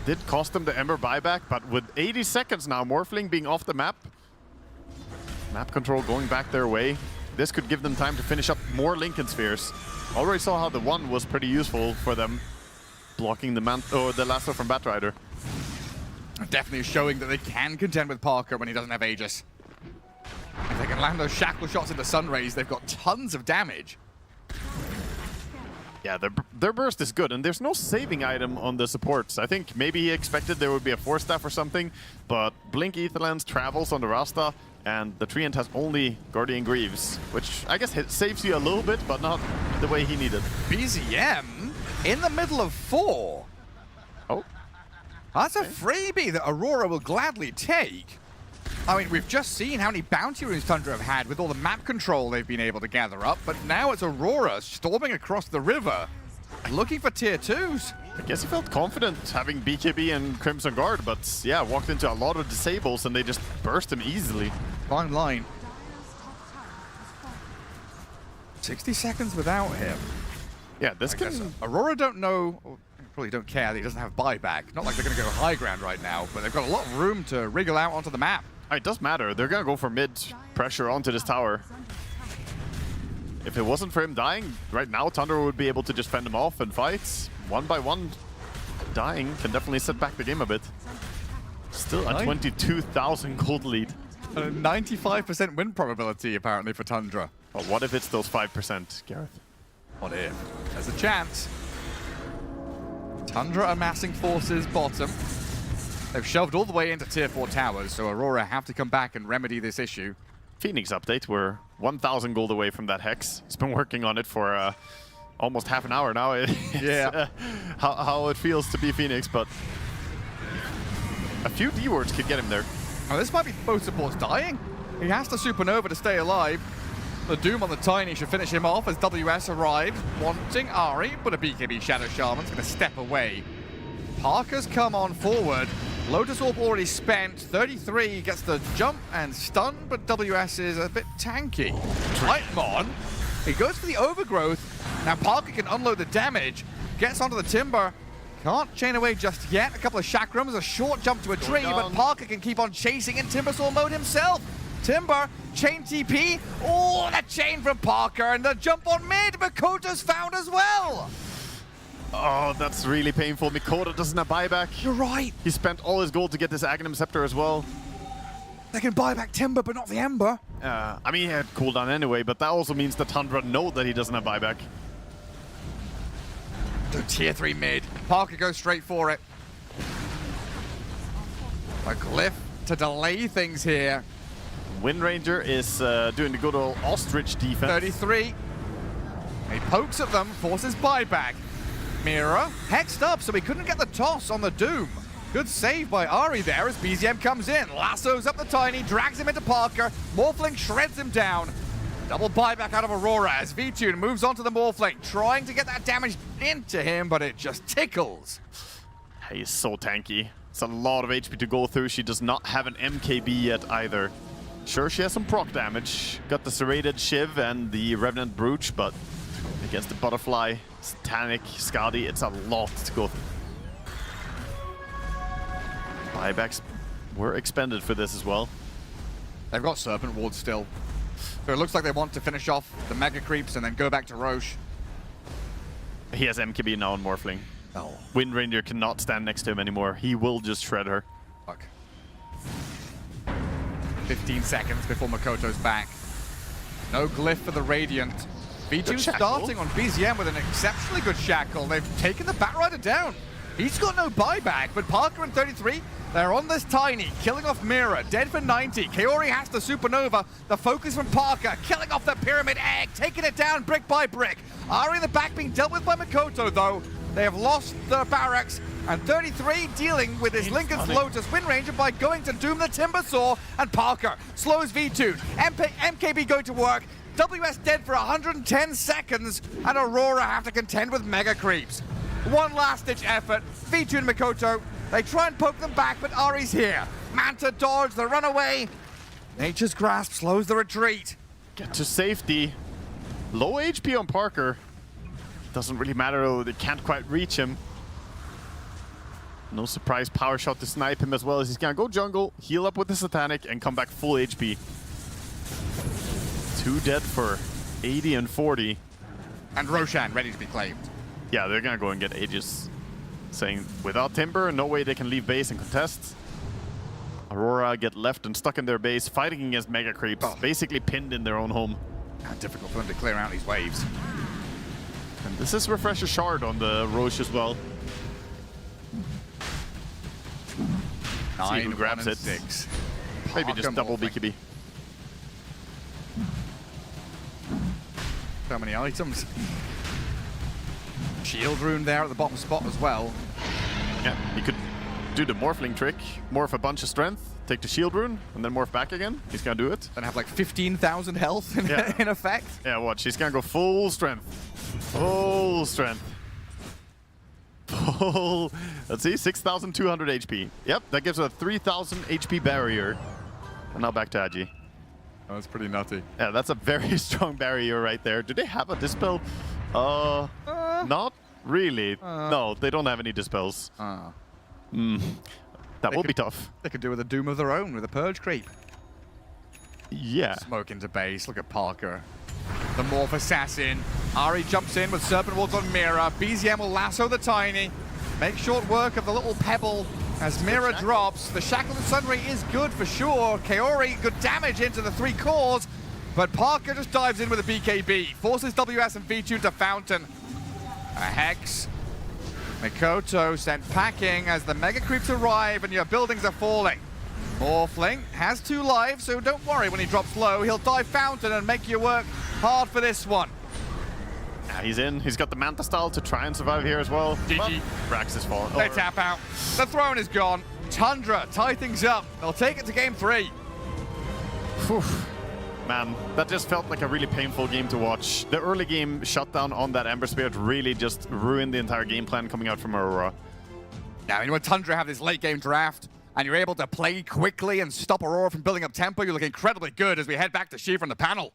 Did cost them the Ember buyback, but with 80 seconds now, Morphling being off the map. Map control going back their way. This could give them time to finish up more Lincoln Spheres. Already saw how the one was pretty useful for them, blocking the lasso from Batrider. Definitely showing that they can contend with Parker when he doesn't have Aegis. If they can land those Shackle shots into Sunrays, they've got tons of damage. Yeah, their burst is good, and there's no saving item on the supports. I think maybe he expected there would be a Force Staff or something, but Blink Aetherlands travels on the Rasta, and the Treant has only Guardian Greaves, which I guess saves you a little bit, but not the way he needed. BZM in the middle of 4. Oh. That's a freebie that Aurora will gladly take. I mean, we've just seen how many bounty runes Tundra have had with all the map control they've been able to gather up, but now it's Aurora storming across the river, looking for tier 2s. I guess he felt confident having BKB and Crimson Guard, but yeah, walked into a lot of disables and they just burst him easily. Fine line. 60 seconds without him. Yeah, this can... Aurora don't know, or probably don't care that he doesn't have buyback. Not like they're going to go high ground right now, but they've got a lot of room to wriggle out onto the map. It does matter. They're going to go for mid pressure onto this tower. If it wasn't for him dying, right now Tundra would be able to just fend him off and fight. One by one, dying can definitely set back the game a bit. Still a 22,000 gold lead. A 95% win probability, apparently, for Tundra. But what if it's those 5%, Gareth? What if? There's a chance. Tundra amassing forces bottom. They've shoved all the way into tier 4 towers, so Aurora have to come back and remedy this issue. Phoenix update, we're 1,000 gold away from that Hex. He's been working on it for almost half an hour now. Yeah. How it feels to be Phoenix, but a few D-words could get him there. Oh, this might be both supports dying. He has to supernova to stay alive. The Doom on the Tiny should finish him off as WS arrived, wanting Ari, but a BKB Shadow Shaman's going to step away. Parker's come on forward. Lotus Orb already spent. 33 gets the jump and stun, but WS is a bit tanky. Nightmon, he goes for the overgrowth. Now Parker can unload the damage, gets onto the Timber. Can't chain away just yet. A couple of chakrams, a short jump to a tree, but Parker can keep on chasing in Timbersaw mode himself. Timber, chain TP. Oh, the chain from Parker, and the jump on mid. Makoto's found as well. Oh, that's really painful. Mikoto doesn't have buyback. You're right. He spent all his gold to get this Aghanim Scepter as well. They can buy back Timber, but not the Ember. I mean, he had cooldown anyway, but that also means that Tundra know that he doesn't have buyback. So tier 3 mid. Parker goes straight for it. A glyph to delay things here. Wind Ranger is doing the good old ostrich defense. 33. He pokes at them, forces buyback. Mira hexed up, so he couldn't get the toss on the Doom. Good save by Ari there as BZM comes in. Lassos up the Tiny, drags him into Parker. Morphling shreds him down. Double buyback out of Aurora as V-Tune moves onto the Morphling, trying to get that damage into him, but it just tickles. He's so tanky. It's a lot of HP to go through. She does not have an MKB yet either. Sure, she has some proc damage. Got the Serrated Shiv and the Revenant Brooch, but against the Butterfly, Satanic, Skadi, it's a lot to go through. Buybacks were expended for this as well. They've got Serpent Ward still. So it looks like they want to finish off the Mega Creeps and then go back to Roche. He has MKB now on Morphling. Oh. Wind Ranger cannot stand next to him anymore. He will just shred her. Fuck. 15 seconds before Makoto's back. No glyph for the Radiant. V2 starting on BZM with an exceptionally good shackle. They've taken the Batrider down. He's got no buyback, but Parker and 33, they're on this Tiny, killing off Mira, dead for 90. Kaori has the Supernova, the focus from Parker, killing off the Pyramid Egg, taking it down brick by brick. Ari in the back being dealt with by Makoto though. They have lost the barracks, and 33 dealing with his Lincoln's Lotus Wind Ranger by going to Doom the Timbersaw, and Parker slows V2. MKB going to work. WS dead for 110 seconds, and Aurora have to contend with Mega Creeps. One last-ditch effort. V2 and Makoto, they try and poke them back, but Ari's here. Manta dodge, the runaway. Nature's Grasp slows the retreat. Get to safety. Low HP on Parker. Doesn't really matter though, they can't quite reach him. No surprise power shot to snipe him as well as he's gonna go jungle, heal up with the Satanic, and come back full HP. 2 dead for 80 and 40. And Roshan ready to be claimed. Yeah, they're gonna go and get Aegis. Saying without Timber, no way they can leave base and contest. Aurora get left and stuck in their base, fighting against Mega Creeps, basically pinned in their own home. Difficult for them to clear out these waves. And this is Refresher Shard on the Roche as well. 9, who grabs it. 6. Maybe just double BKB. So many items. Shield rune there at the bottom spot as well. Yeah, he could do the Morphling trick, morph a bunch of strength, take the shield rune, and then morph back again. He's gonna do it. Then have like 15,000 health in effect. Yeah, watch. He's gonna go full strength. Full strength. Full. Let's see, 6,200 HP. Yep, that gives a 3,000 HP barrier. And now back to Agi. Oh, that's pretty nutty. Yeah, that's a very strong barrier right there. Do they have a dispel? Not really. No, they don't have any dispels. That will be tough. They could do with a Doom of their own with a Purge Creep. Yeah. Smoke into base. Look at Parker. The Morph Assassin. Ari jumps in with Serpent Walk on Mira. BZM will lasso the Tiny. Make short work of the little pebble as Mira drops. The Shackled Sunray is good for sure. Kaori, good damage into the 3 cores. But Parker just dives in with a BKB. Forces WS and Vichy to Fountain. A Hex. Mikoto sent packing as the Mega Creeps arrive and your buildings are falling. Morphling has 2 lives, so don't worry when he drops low. He'll dive Fountain and make you work hard for this one. Yeah, he's in. He's got the Manta style to try and survive here as well. GG. Brax is falling. They tap out. The throne is gone. Tundra tie things up. They'll take it to game 3. Whew. Man, that just felt like a really painful game to watch. The early game shutdown on that Ember Spirit really just ruined the entire game plan coming out from Aurora. Now, when Tundra have this late game draft and you're able to play quickly and stop Aurora from building up tempo, you look incredibly good as we head back to Shiva on the panel.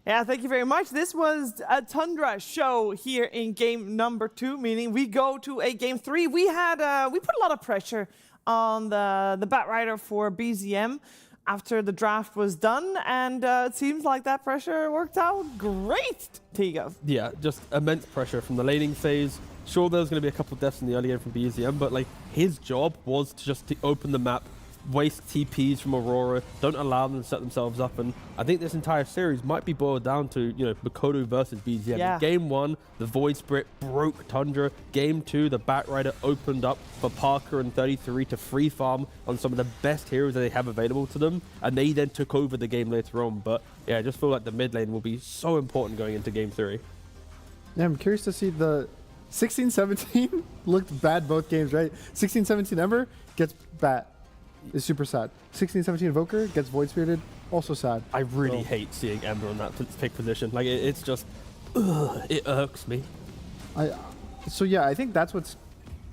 Yeah, thank you very much. This was a Tundra show here in game number 2, meaning we go to a game 3. We put a lot of pressure on the Batrider for BZM after the draft was done, and it seems like that pressure worked out great, Tigo. Yeah, just immense pressure from the laning phase. Sure, there was going to be a couple deaths in the early game from BZM, but like his job was to just open the map, waste TPs from Aurora, don't allow them to set themselves up, and I think this entire series might be boiled down to, you know, Mikoto versus BZM. Yeah. In game 1, the Void Spirit broke Tundra. Game 2, the Batrider opened up for Parker and 33 to free farm on some of the best heroes that they have available to them, and they then took over the game later on. But yeah, I just feel like the mid lane will be so important going into game 3. Yeah, I'm curious to see the 16-17 looked bad both games, right? 16-17 Ember gets bat. Is super sad. 16-17 Evoker gets Void Spirited, also sad. I really hate seeing Ember in that pick position. Like, it's just, it irks me. So yeah, I think that's what's...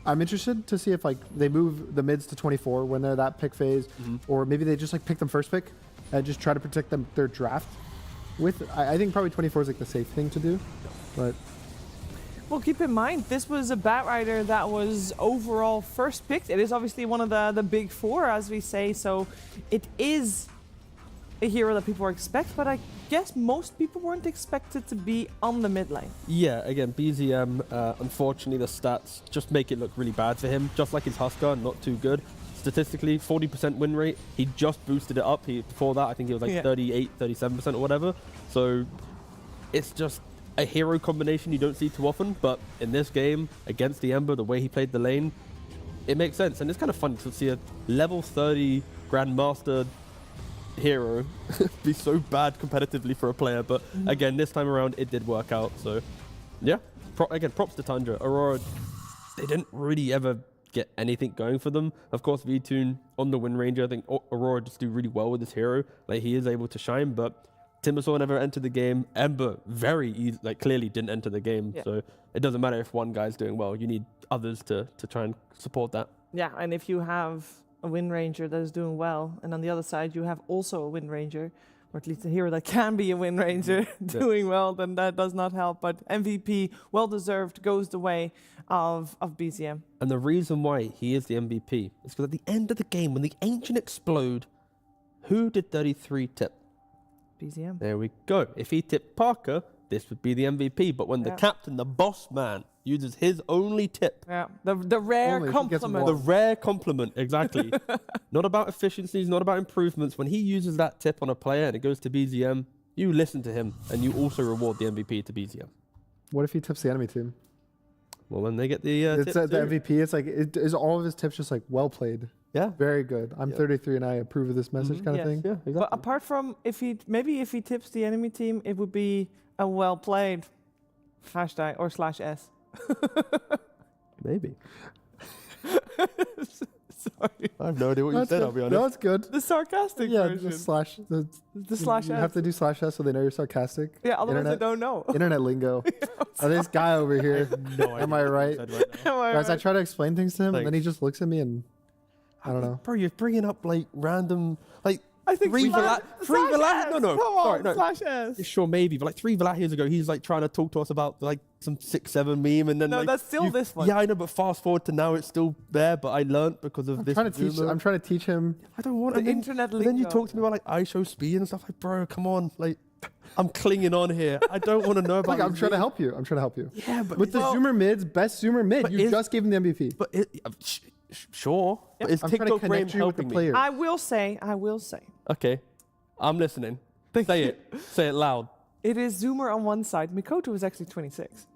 I'm interested to see if like they move the mids to 24 when they're that pick phase, or maybe they just like pick them first pick and just try to protect them their draft. I think probably 24 is like the safe thing to do, but... Well, keep in mind, this was a Batrider that was overall first picked. It is obviously one of the big 4, as we say, so it is a hero that people expect, but I guess most people weren't expected to be on the mid lane. Yeah, again, BZM, unfortunately, the stats just make it look really bad for him. Just like his Huskar, not too good. Statistically, 40% win rate. He just boosted it up. Before that, I think he was like 38, 37% or whatever. So it's just a hero combination you don't see too often, but in this game against the Ember, the way he played the lane, it makes sense. And it's kind of fun to see a level 30 Grandmaster hero be so bad competitively for a player, but again, this time around it did work out. So yeah, again, props to Tundra. Aurora, they didn't really ever get anything going for them. Of course, V-Tune on the Wind Ranger, I think Aurora just do really well with this hero. Like, he is able to shine, but Timbersaw never entered the game. Ember very easy, like clearly didn't enter the game. Yeah. So it doesn't matter if one guy's doing well. You need others to try and support that. Yeah, and if you have a Wind Ranger that is doing well, and on the other side you have also a Wind Ranger, or at least a hero that can be a Wind Ranger doing well, then that does not help. But MVP, well-deserved, goes the way of BZM. And the reason why he is the MVP is because at the end of the game, when the Ancient explode, who did 33 tip? BZM. There we go. If he tipped Parker, this would be the MVP. But when the captain, the boss man, uses his only tip. Yeah, the rare compliment. The rare compliment, exactly. Not about efficiencies, not about improvements. When he uses that tip on a player and it goes to BZM, you listen to him and you also reward the MVP to BZM. What if he tips the enemy team? Well, when they get the it's the MVP, it's like, is all of his tips just like, well played? Yeah. Very good. I'm 33 and I approve of this message kind of thing. Yeah, exactly. But apart from if he tips the enemy team, it would be a well played hashtag or /S. Maybe. Sorry. I have no idea what you said, I'll be honest. No, it's good. The sarcastic version. The slash. The /S. You have to do /S so they know you're sarcastic. Yeah, otherwise they don't know. Internet lingo. This guy over here. No Am I right? Guys, I try to explain things to him, and then he just looks at me and I don't know. Bro, you're bringing up like random, like I think three Valachians. No. Come on, sorry, no. /S. Yeah, sure, maybe, but like 3 Valachians ago, he's like trying to talk to us about like some 6-7 meme, and then no, like, that's still this one. Yeah, I know, but fast forward to now, it's still there. But I learned because of this. I'm trying to teach him. I don't want the internet lingo. And then you talk to me about like ISO speed and stuff. Like, bro, come on, like I'm clinging on here. I don't want to know about. Look, I'm trying to help you. Yeah, but with the Zoomer mids, best Zoomer mid, you just gave him the MVP. But sure. But is I'm trying to TikTok Brain connect you with the helping me? players. I will say. Okay, I'm listening. Say it. Say it loud. It is Zoomer on one side. Mikoto is actually 26.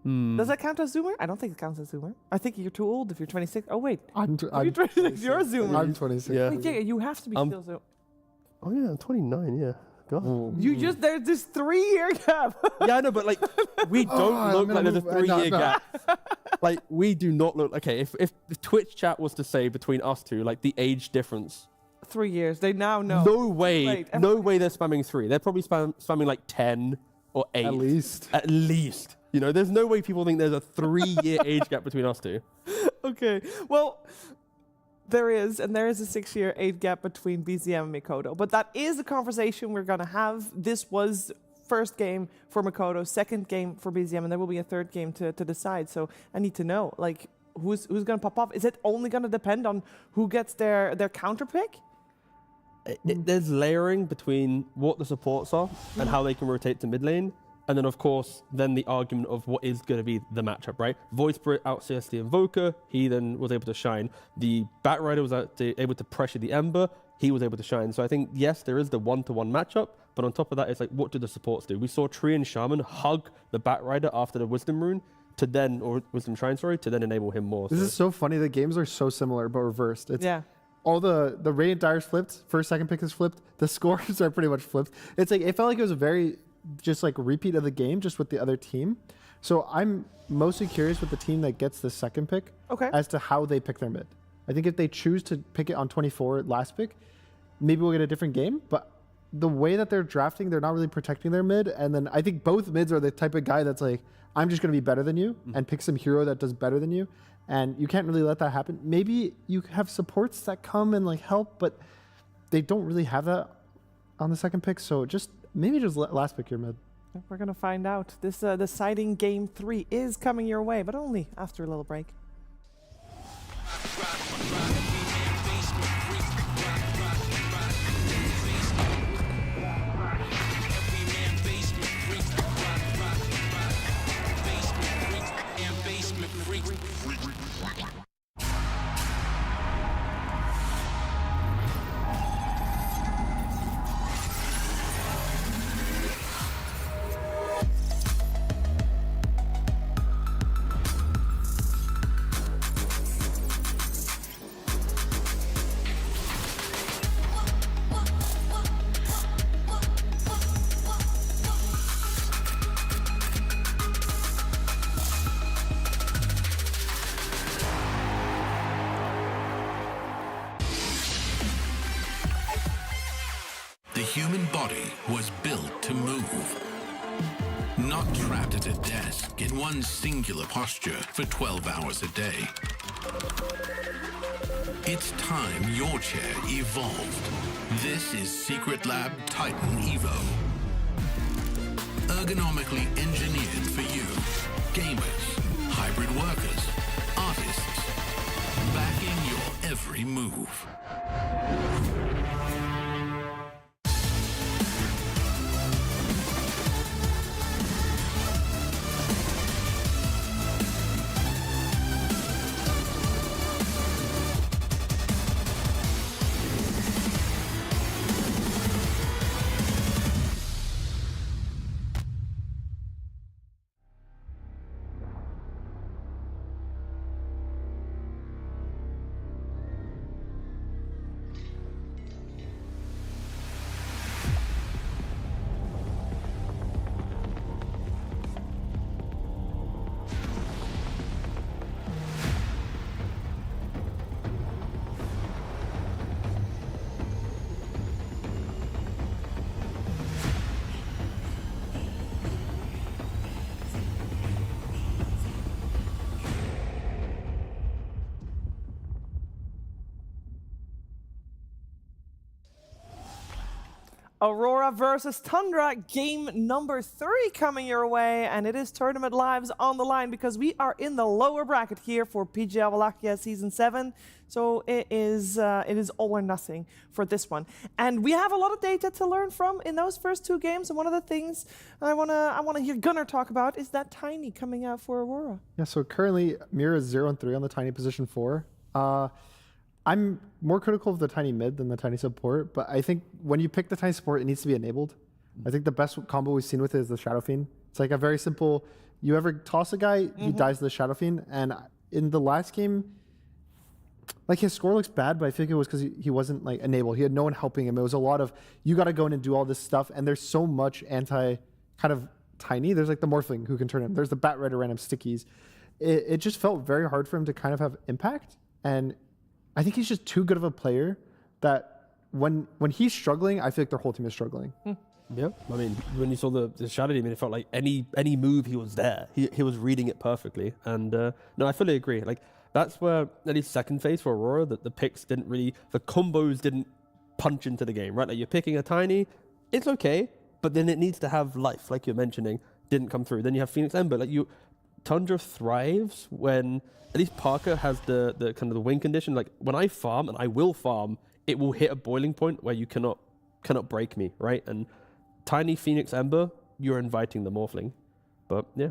Does that count as Zoomer? I don't think it counts as Zoomer. I think you're too old if you're 26. Oh, wait. I'm you're 26. You're a Zoomer. I'm 26. Yeah. Wait, yeah, you have to be still Zoomer. Oh yeah, I'm 29. Yeah. God. There's this 3-year gap. Yeah, I know, but like we don't look like there's a 3-year gap. Like we do not look. Okay, if the Twitch chat was to say between us two, like the age difference. 3 years. They now know. No way. Wait, no way they're spamming 3. They're probably spamming like 10 or 8. At least. At least. You know, there's no way people think there's a 3-year age gap between us two. Okay. Well, there is a 6-year age gap between BZM and Mikoto. But that is a conversation we're going to have. This was first game for Mikoto, second game for BZM, and there will be a third game to decide. So I need to know, like, who's going to pop off? Is it only going to depend on who gets their counter pick? There's layering between what the supports are and how they can rotate to mid lane. And then, of course, the argument of what is going to be the matchup, right? Void Spirit out CS the Invoker. He then was able to shine. The Batrider was able to pressure the Ember. He was able to shine. So I think, yes, there is the one-to-one matchup. But on top of that, it's like, what do the supports do? We saw Tree and Shaman hug the Batrider after the Wisdom Rune or Wisdom Shrine, to then enable him more. This is so funny. The games are so similar, but reversed. Yeah. All the Radiant Dire's flipped. First, second pick is flipped. The scores are pretty much flipped. It's like, it felt like it was a very just like repeat of the game, just with the other team. So I'm mostly curious with the team that gets the second pick as to how they pick their mid. I think if they choose to pick it on 24 last pick, maybe we'll get a different game. But the way that they're drafting, they're not really protecting their mid. And then I think both mids are the type of guy that's like, I'm just going to be better than you and pick some hero that does better than you. And you can't really let that happen. Maybe you have supports that come and like help, but they don't really have that on the second pick. So maybe just last pick your mid. We're going to find out. This deciding game 3 is coming your way, but only after a little break. The human body was built to move. Not trapped at a desk in one singular posture for 12 hours a day. It's time your chair evolved. This is Secret Lab Titan Evo. Ergonomically engineered for you. Gamers, hybrid workers, artists. Backing your every move. Aurora versus Tundra, game number 3 coming your way, and it is tournament lives on the line because we are in the lower bracket here for PGL Wallachia Season 7. So it is all or nothing for this one. And we have a lot of data to learn from in those first 2 games, and one of the things I wanna hear Gunnar talk about is that Tiny coming out for Aurora. Yeah, so currently Mira is 0-3 on the Tiny position 4. I'm more critical of the Tiny mid than the Tiny support, but I think when you pick the Tiny support, it needs to be enabled. I think the best combo we've seen with it is the Shadow Fiend. It's like a very simple, you ever toss a guy, he dies to the Shadow Fiend, and in the last game, like his score looks bad, but I think it was because he wasn't like enabled. He had no one helping him. It was a lot of, you got to go in and do all this stuff, and there's so much anti kind of Tiny. There's like the Morphling who can turn him. There's the Bat Rider random stickies. It just felt very hard for him to kind of have impact, and I think he's just too good of a player that when he's struggling, I feel like their whole team is struggling. Yeah, I mean, when you saw the Shadow Demon, it felt like any move he was there. He was reading it perfectly. And no, I fully agree. Like, that's where, at least second phase for Aurora, that the picks didn't really, the combos didn't punch into the game, right? Like, you're picking a Tiny, it's okay, but then it needs to have life, like you're mentioning, didn't come through. Then you have Phoenix Ember. Like, Tundra thrives when at least Parker has the kind of the win condition. Like, when I farm, and I will farm, it will hit a boiling point where you cannot break me, right? And Tiny Phoenix Ember, you're inviting the Morphling. But yeah,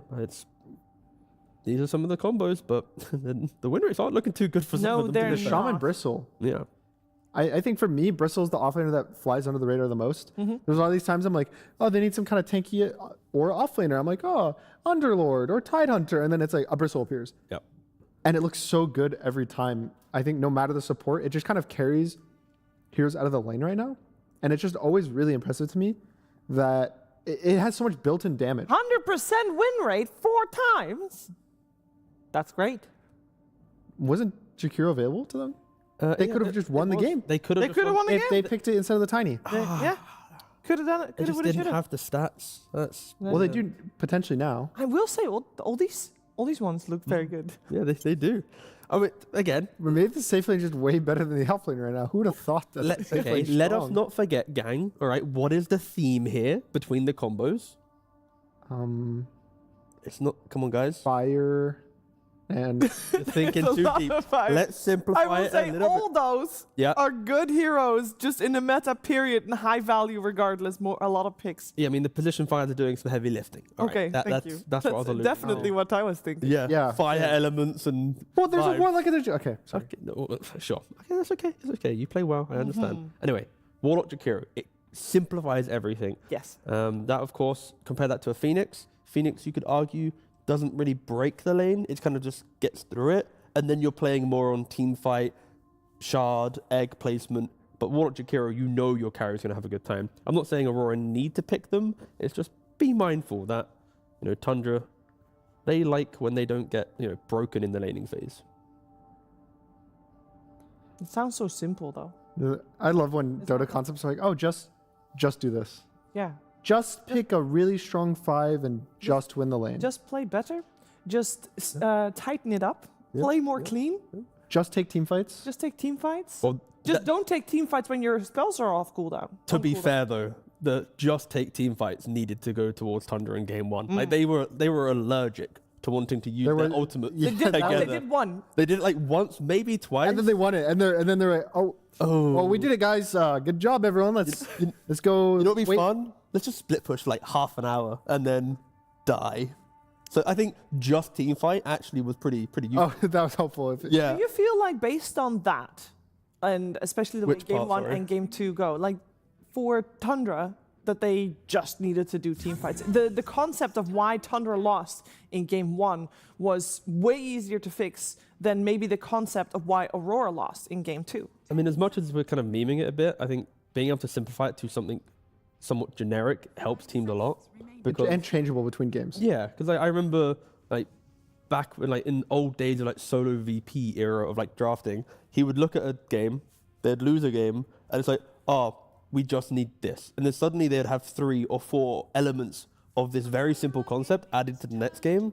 these are some of the combos, but the win rates aren't looking too good for some of them. No, they're Shaman Bristle. Yeah. I think for me, Bristle's the offlaner that flies under the radar the most. There's a lot of these times I'm like, oh, they need some kind of tanky or offlaner. I'm like, oh, Underlord or Tidehunter. And then it's like a Bristle appears. Yep. And it looks so good every time. I think no matter the support, it just kind of carries heroes out of the lane right now. And it's just always really impressive to me that it has so much built-in damage. 100% win rate 4 times. That's great. Wasn't Jakiro available to them? They could have just won the game. They could have won the game. If they picked it instead of the Tiny. Yeah. Could have done it. They just didn't have the stats. Well, they do potentially now. I will say, all these ones look very good. Yeah, they do. I mean, again, maybe the safe lane is just way better than the off lane right now. Who would have thought that? Let us not forget, gang. All right, what is the theme here between the combos? It's not. Come on, guys. Fire. And you're thinking too deep. Let's simplify I will it say a little all bit. those are good heroes, just in the meta period and high value regardless. A lot of picks. Yeah, I mean the position fires are doing some heavy lifting. All okay, right. thank you. That's what I was alluding. Definitely what I was thinking. Yeah. Fire elements and. Well, there's a Warlock in there. Okay, sorry. Okay, no, sure. Okay, that's okay. It's okay. You play well. I understand. Anyway, Warlock Jakiro. It simplifies everything. Yes. That, of course, compare that to a Phoenix. Phoenix, you could argue, doesn't really break the lane. It kind of just gets through it. And then you're playing more on team fight, shard, egg placement. But Warlock Jakiro, you know your carrier's going to have a good time. I'm not saying Aurora need to pick them. It's just be mindful that, Tundra, they like when they don't get, broken in the laning phase. It sounds so simple, though. I love when Dota concepts are like, oh, just do this. Yeah. Just pick a really strong 5 and just win the lane. Just play better. Just tighten it up. Play more clean. Just take team fights. Just take team fights. Well, just don't take team fights when your spells are off cooldown. To be fair, though, the just take team fights needed to go towards Tundra in game 1. Like they were allergic to wanting to use their ultimate. They did one. They did it like once, maybe twice, and then they won it. And then they're like, oh, well, we did it, guys. Good job, everyone. Let's go. You know what'd be fun? Let's just split push for like half an hour and then die. So I think just team fight actually was pretty useful. Oh, that was helpful. Yeah. Do you feel like based on that, and especially the way game 1 and game 2 go, like for Tundra, that they just needed to do team fights. The concept of why Tundra lost in game 1 was way easier to fix than maybe the concept of why Aurora lost in game 2. I mean, as much as we're kind of memeing it a bit, I think being able to simplify it to something somewhat generic helps teams a lot. And changeable between games. Yeah, because I remember like back when like in old days of like solo VP era of like drafting, he would look at a game, they'd lose a game, and it's like, oh, we just need this. And then suddenly they'd have 3 or 4 elements of this very simple concept added to the next game,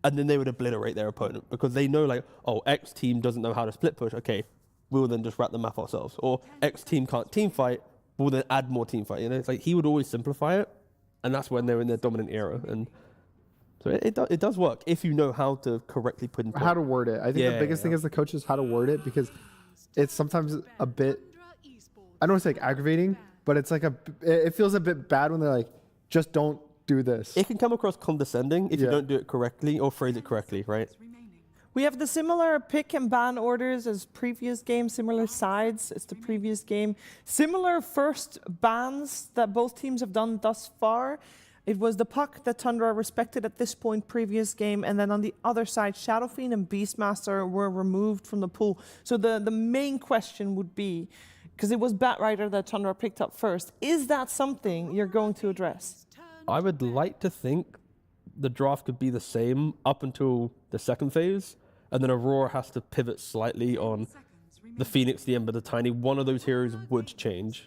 and then they would obliterate their opponent because they know like, oh, X team doesn't know how to split push. Okay, we'll then just wrap the map ourselves. Or X team can't team fight. will then add more team fight. You know, it's like he would always simplify it, and that's when they're in their dominant era. And so it does work if you know how to correctly put in. How to word it. I think the biggest thing as the coach is how to word it, because it's sometimes a bit, I don't want to say like aggravating, but it's like it feels a bit bad when they're like, just don't do this. It can come across condescending if you don't do it correctly or phrase it correctly, right? We have the similar pick and ban orders as previous game, similar sides as the previous game, similar first bans that both teams have done thus far. It was the puck that Tundra respected at this point previous game, and then on the other side, Shadow Fiend and Beastmaster were removed from the pool. So the main question would be, because it was Batrider that Tundra picked up first, is that something you're going to address? I would like to think the draft could be the same up until the second phase, and then Aurora has to pivot slightly on the Phoenix, the Ember, the Tiny. One of those heroes would change.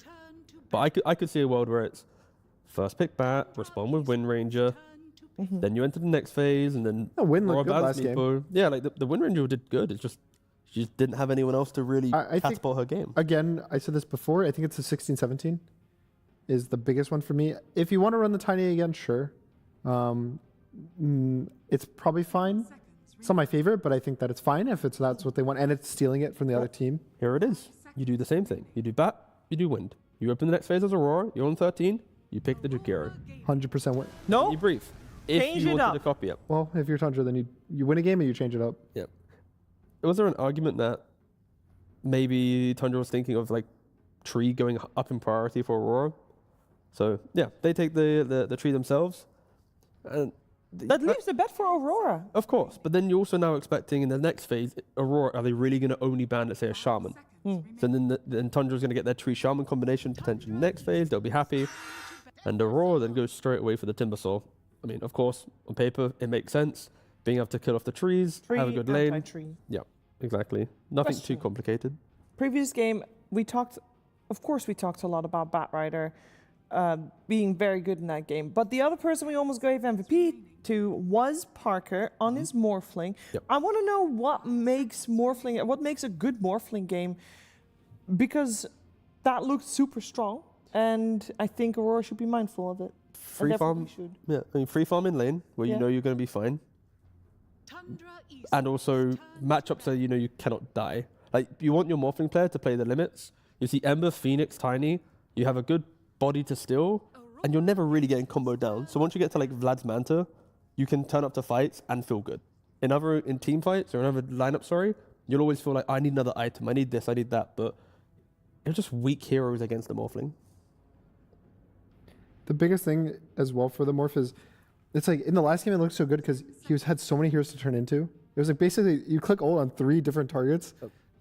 But I could see a world where it's first pick Bat, respond with Wind Ranger, then you enter the next phase, and then Wind looked good last game. Yeah, like the Wind Ranger did good. It's just she just didn't have anyone else to really catapult her game. Again, I said this before, I think it's a 16-17 is the biggest one for me. If you want to run the Tiny again, sure. It's probably fine. It's not my favorite, but I think that it's fine if that's what they want, and it's stealing it from the other team. Here it is. You do the same thing. You do Bat, you do Wind. You open the next phase as Aurora, you're on 13, you pick the Jakiro. 100% win. No. You brief. If you wanted to copy it. Well, if you're Tundra, then you win a game and you change it up. Yep. Was there an argument that maybe Tundra was thinking of like tree going up in priority for Aurora? So yeah, they take the tree themselves. And that leaves the bet for Aurora. Of course, but then you're also now expecting in the next phase, Aurora, are they really going to only ban, let's say, a Shaman? So then Tundra's going to get their tree Shaman combination potentially in the next phase. They'll be happy. And Aurora then goes straight away for the Timbersaw. I mean, of course, on paper, it makes sense. Being able to kill off the trees, have a good lane. Anti-tree. Yeah, exactly. Nothing too complicated. Previous game, of course we talked a lot about Batrider being very good in that game. But the other person we almost gave MVP to was Parker on his Morphling. Yep. I want to know what makes a good Morphling game, because that looked super strong, and I think Aurora should be mindful of it. Free farm, yeah. I mean, free farm in lane where you know you're going to be fine, and also matchups that you know you cannot die. Like you want your Morphling player to play the limits. You see Ember, Phoenix, Tiny. You have a good body to steal, and you're never really getting comboed down. So once you get to like Vlad's Manta, you can turn up to fights and feel good. In team fights or in other lineup, you'll always feel like I need another item, I need this, I need that. But they're just weak heroes against the Morphling. The biggest thing as well for the Morph is, it's like in the last game it looked so good because he had so many heroes to turn into. It was like basically you click ult on 3 different targets.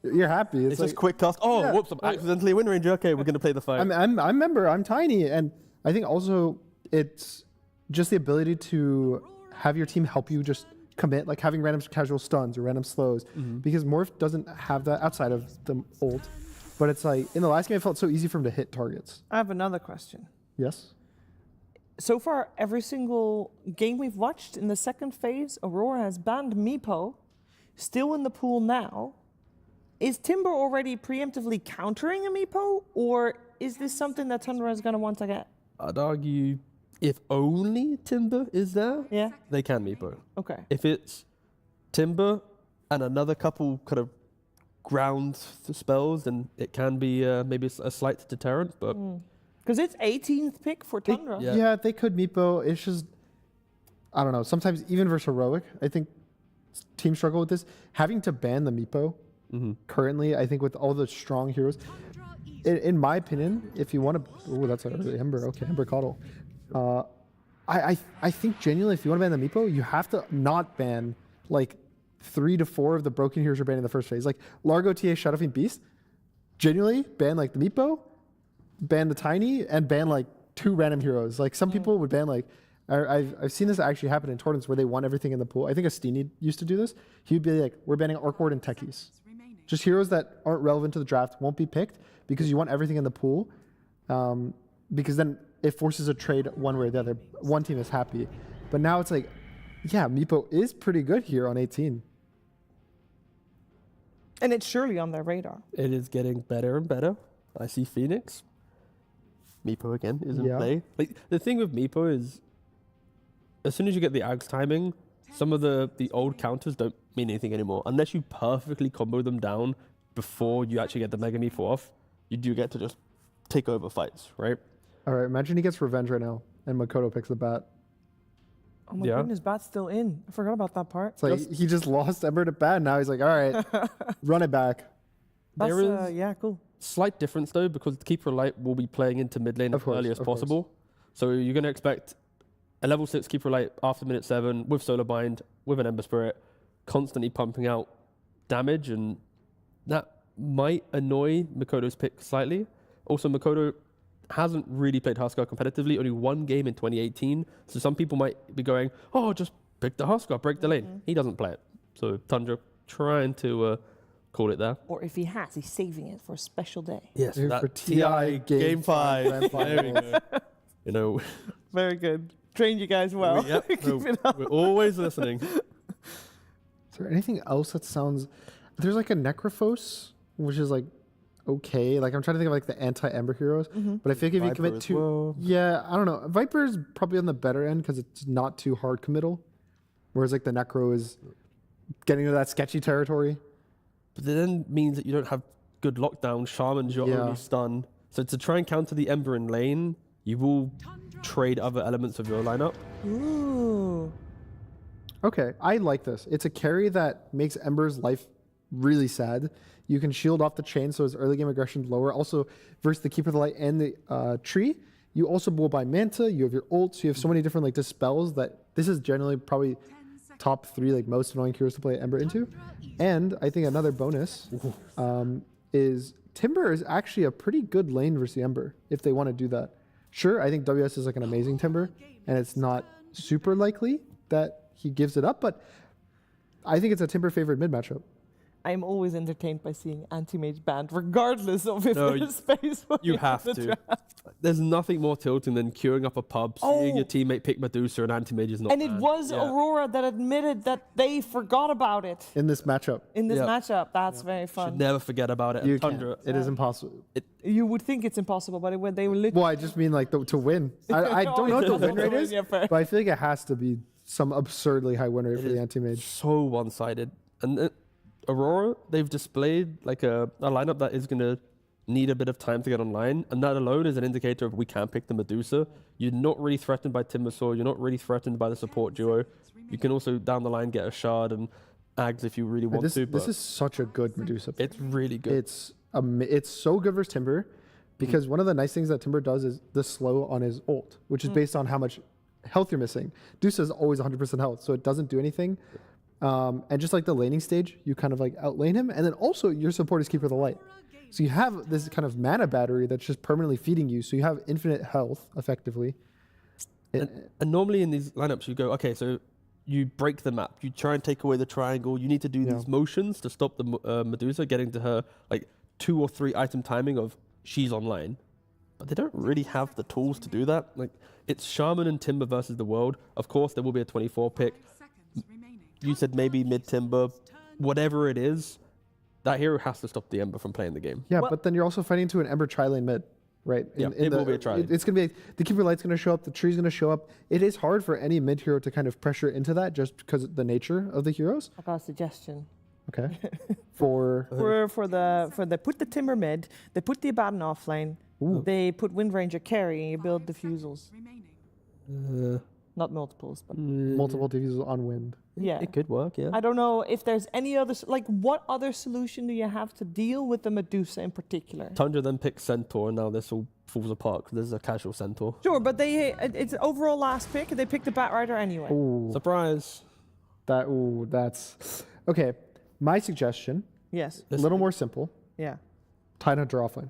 You're happy. It's like, just quick cast. Oh, yeah. Whoops! I'm accidentally Wind Ranger. Okay, we're gonna play the fight. I remember. I'm Tiny, and I think also it's just the ability to have your team help you just commit, like having random casual stuns or random slows, because Morph doesn't have that outside of the ult. But it's like in the last game, it felt so easy for him to hit targets. I have another question. Yes. So far, every single game we've watched in the second phase, Aurora has banned Meepo, still in the pool now. Is Timber already preemptively countering a Meepo, or is this something that Tundra is going to want to get? I'd argue if only Timber is there, they can Meepo. Okay. If it's Timber and another couple kind of ground spells, then it can be maybe a slight deterrent, but... Because it's 18th pick for Tundra. Yeah, they could Meepo. It's just, I don't know. Sometimes even versus Heroic, I think teams struggle with this. Having to ban the Meepo currently, I think with all the strong heroes, in my opinion, if you want to, oh, that's an early Ember. Okay, Ember Coddle. I think genuinely, if you want to ban the Meepo, you have to not ban like 3 to 4 of the broken heroes you're banning in the first phase. Like Largo, TA, Shadowfiend, Beast. Genuinely ban like the Meepo, ban the Tiny, and ban like 2 random heroes. Like some people would ban like, I've seen this actually happen in tournaments where they won everything in the pool. I think Astini used to do this. He would be like, we're banning Orc Ward and Techies. Just heroes that aren't relevant to the draft won't be picked because you want everything in the pool. Because then it forces a trade one way or the other. One team is happy. But now it's like, yeah, Meepo is pretty good here on 18. And it's surely on their radar. It is getting better and better. I see Phoenix. Meepo again is in Yeah. play. Like the thing with Meepo is, as soon as you get the Ags timing, some of the old counters don't mean anything anymore. Unless you perfectly combo them down before you actually get the Mega Meepo off, you do get to just take over fights, right? All right, imagine he gets revenge right now, and Makoto picks the bat. Oh my goodness, bat's still in. I forgot about that part. It's like he just lost Ember to bat. Now he's like, all right, run it back. That's, There is yeah, cool. slight difference though, because the Keeper of Light will be playing into mid lane as early as possible. So you're going to expect a level 6 Keeper of Light after minute 7 with Solar Bind, with an Ember Spirit, constantly pumping out damage, and that might annoy Makoto's pick slightly. Also, Makoto hasn't really played Huskar competitively, only one game in 2018. So some people might be going, oh, just pick the Huskar, break the lane. He doesn't play it. So Tundra trying to call it there. Or if he has, he's saving it for a special day. Yes, Here that for TI Game 5. Grand There we go. You know, Very good. Trained you guys well. Yep, Keep no, it up. we're always listening. Is there anything else that sounds? There's like a Necrophos, which is like okay. Like I'm trying to think of like the anti-Ember heroes, but I think if you Viper commit as to, well. yeah, I don't know. Viper is probably on the better end because it's not too hard committal, whereas like the Necro is getting to that sketchy territory. But it then means that you don't have good lockdown. Shaman's your only stun. So to try and counter the Ember in lane, you will trade other elements of your lineup. Ooh. Okay, I like this. It's a carry that makes Ember's life really sad. You can shield off the chain, so his early game aggression lower. Also, versus the Keeper of the Light and the tree, you also will buy Manta. You have your ults. You have so many different like dispels that this is generally probably top 3 like most annoying heroes to play Ember into. And I think another bonus is Timber is actually a pretty good lane versus the Ember if they want to do that. Sure, I think WS is like an amazing Timber, and it's not super likely that he gives it up, but I think it's a Timber favored mid matchup. I'm always entertained by seeing anti-mage banned, regardless of if there's space for You have in the to. draft. There's nothing more tilting than queuing up a pub, seeing your teammate pick Medusa and anti-mage is not And it banned. was Aurora that admitted that they forgot about it In this matchup. in this Yeah. matchup. That's very Should fun. never forget about it. You And Tundra, can't. It is impossible. You would think it's impossible, but they were literally. Well, I just mean like to win. I don't know what the win rate is, Yeah, fair. but I feel like it has to be some absurdly high win rate for is the anti-mage. so one-sided. And Aurora, they've displayed like a lineup that is going to need a bit of time to get online, and that alone is an indicator of we can pick the Medusa. You're not really threatened by Timbersaw. You're not really threatened by the support duo. You can also down the line get a shard and Ags if you really want This to. this but is such a good Medusa. it's really good. It's so good versus Timber because one of the nice things that Timber does is the slow on his ult, which is based on how much health you're missing. Medusa is always 100% health, so it doesn't do anything. And just like the laning stage, you kind of like outlane him, and then also your support is Keeper of the Light. So you have this kind of mana battery that's just permanently feeding you, so you have infinite health effectively. And normally in these lineups, you go, okay, so you break the map, you try and take away the triangle, you need to do these motions to stop the Medusa getting to her like 2 or 3 item timing of she's online. But they don't really have the tools to do that. Like it's Shaman and Timber versus the world. Of course, there will be a 24 pick. You said maybe mid Timber, whatever it is, that hero has to stop the Ember from playing the game. Yeah, but then you're also fighting to an Ember tri-lane mid, right? Yeah, it will be a tri-lane. It's going to be the Keeper Light's going to show up, the tree's going to show up. It is hard for any mid hero to kind of pressure into that just because of the nature of the heroes. I got a suggestion. Okay. For They put the Timber mid, they put the Abaddon offlane, they put Wind Ranger carry, and you build diffusals. Not multiples, but multiple diffusals on wind. yeah, It could work, yeah. I don't know if there's any other like what other solution do you have to deal with the Medusa in particular? Tundra then picks Centaur, and now this all falls apart because there's a casual Centaur. Sure, but it's overall last pick. They picked the Bat Rider anyway. Ooh, Surprise. that's okay. My suggestion, Yes. a little more simple. Yeah. Tidehunter offline.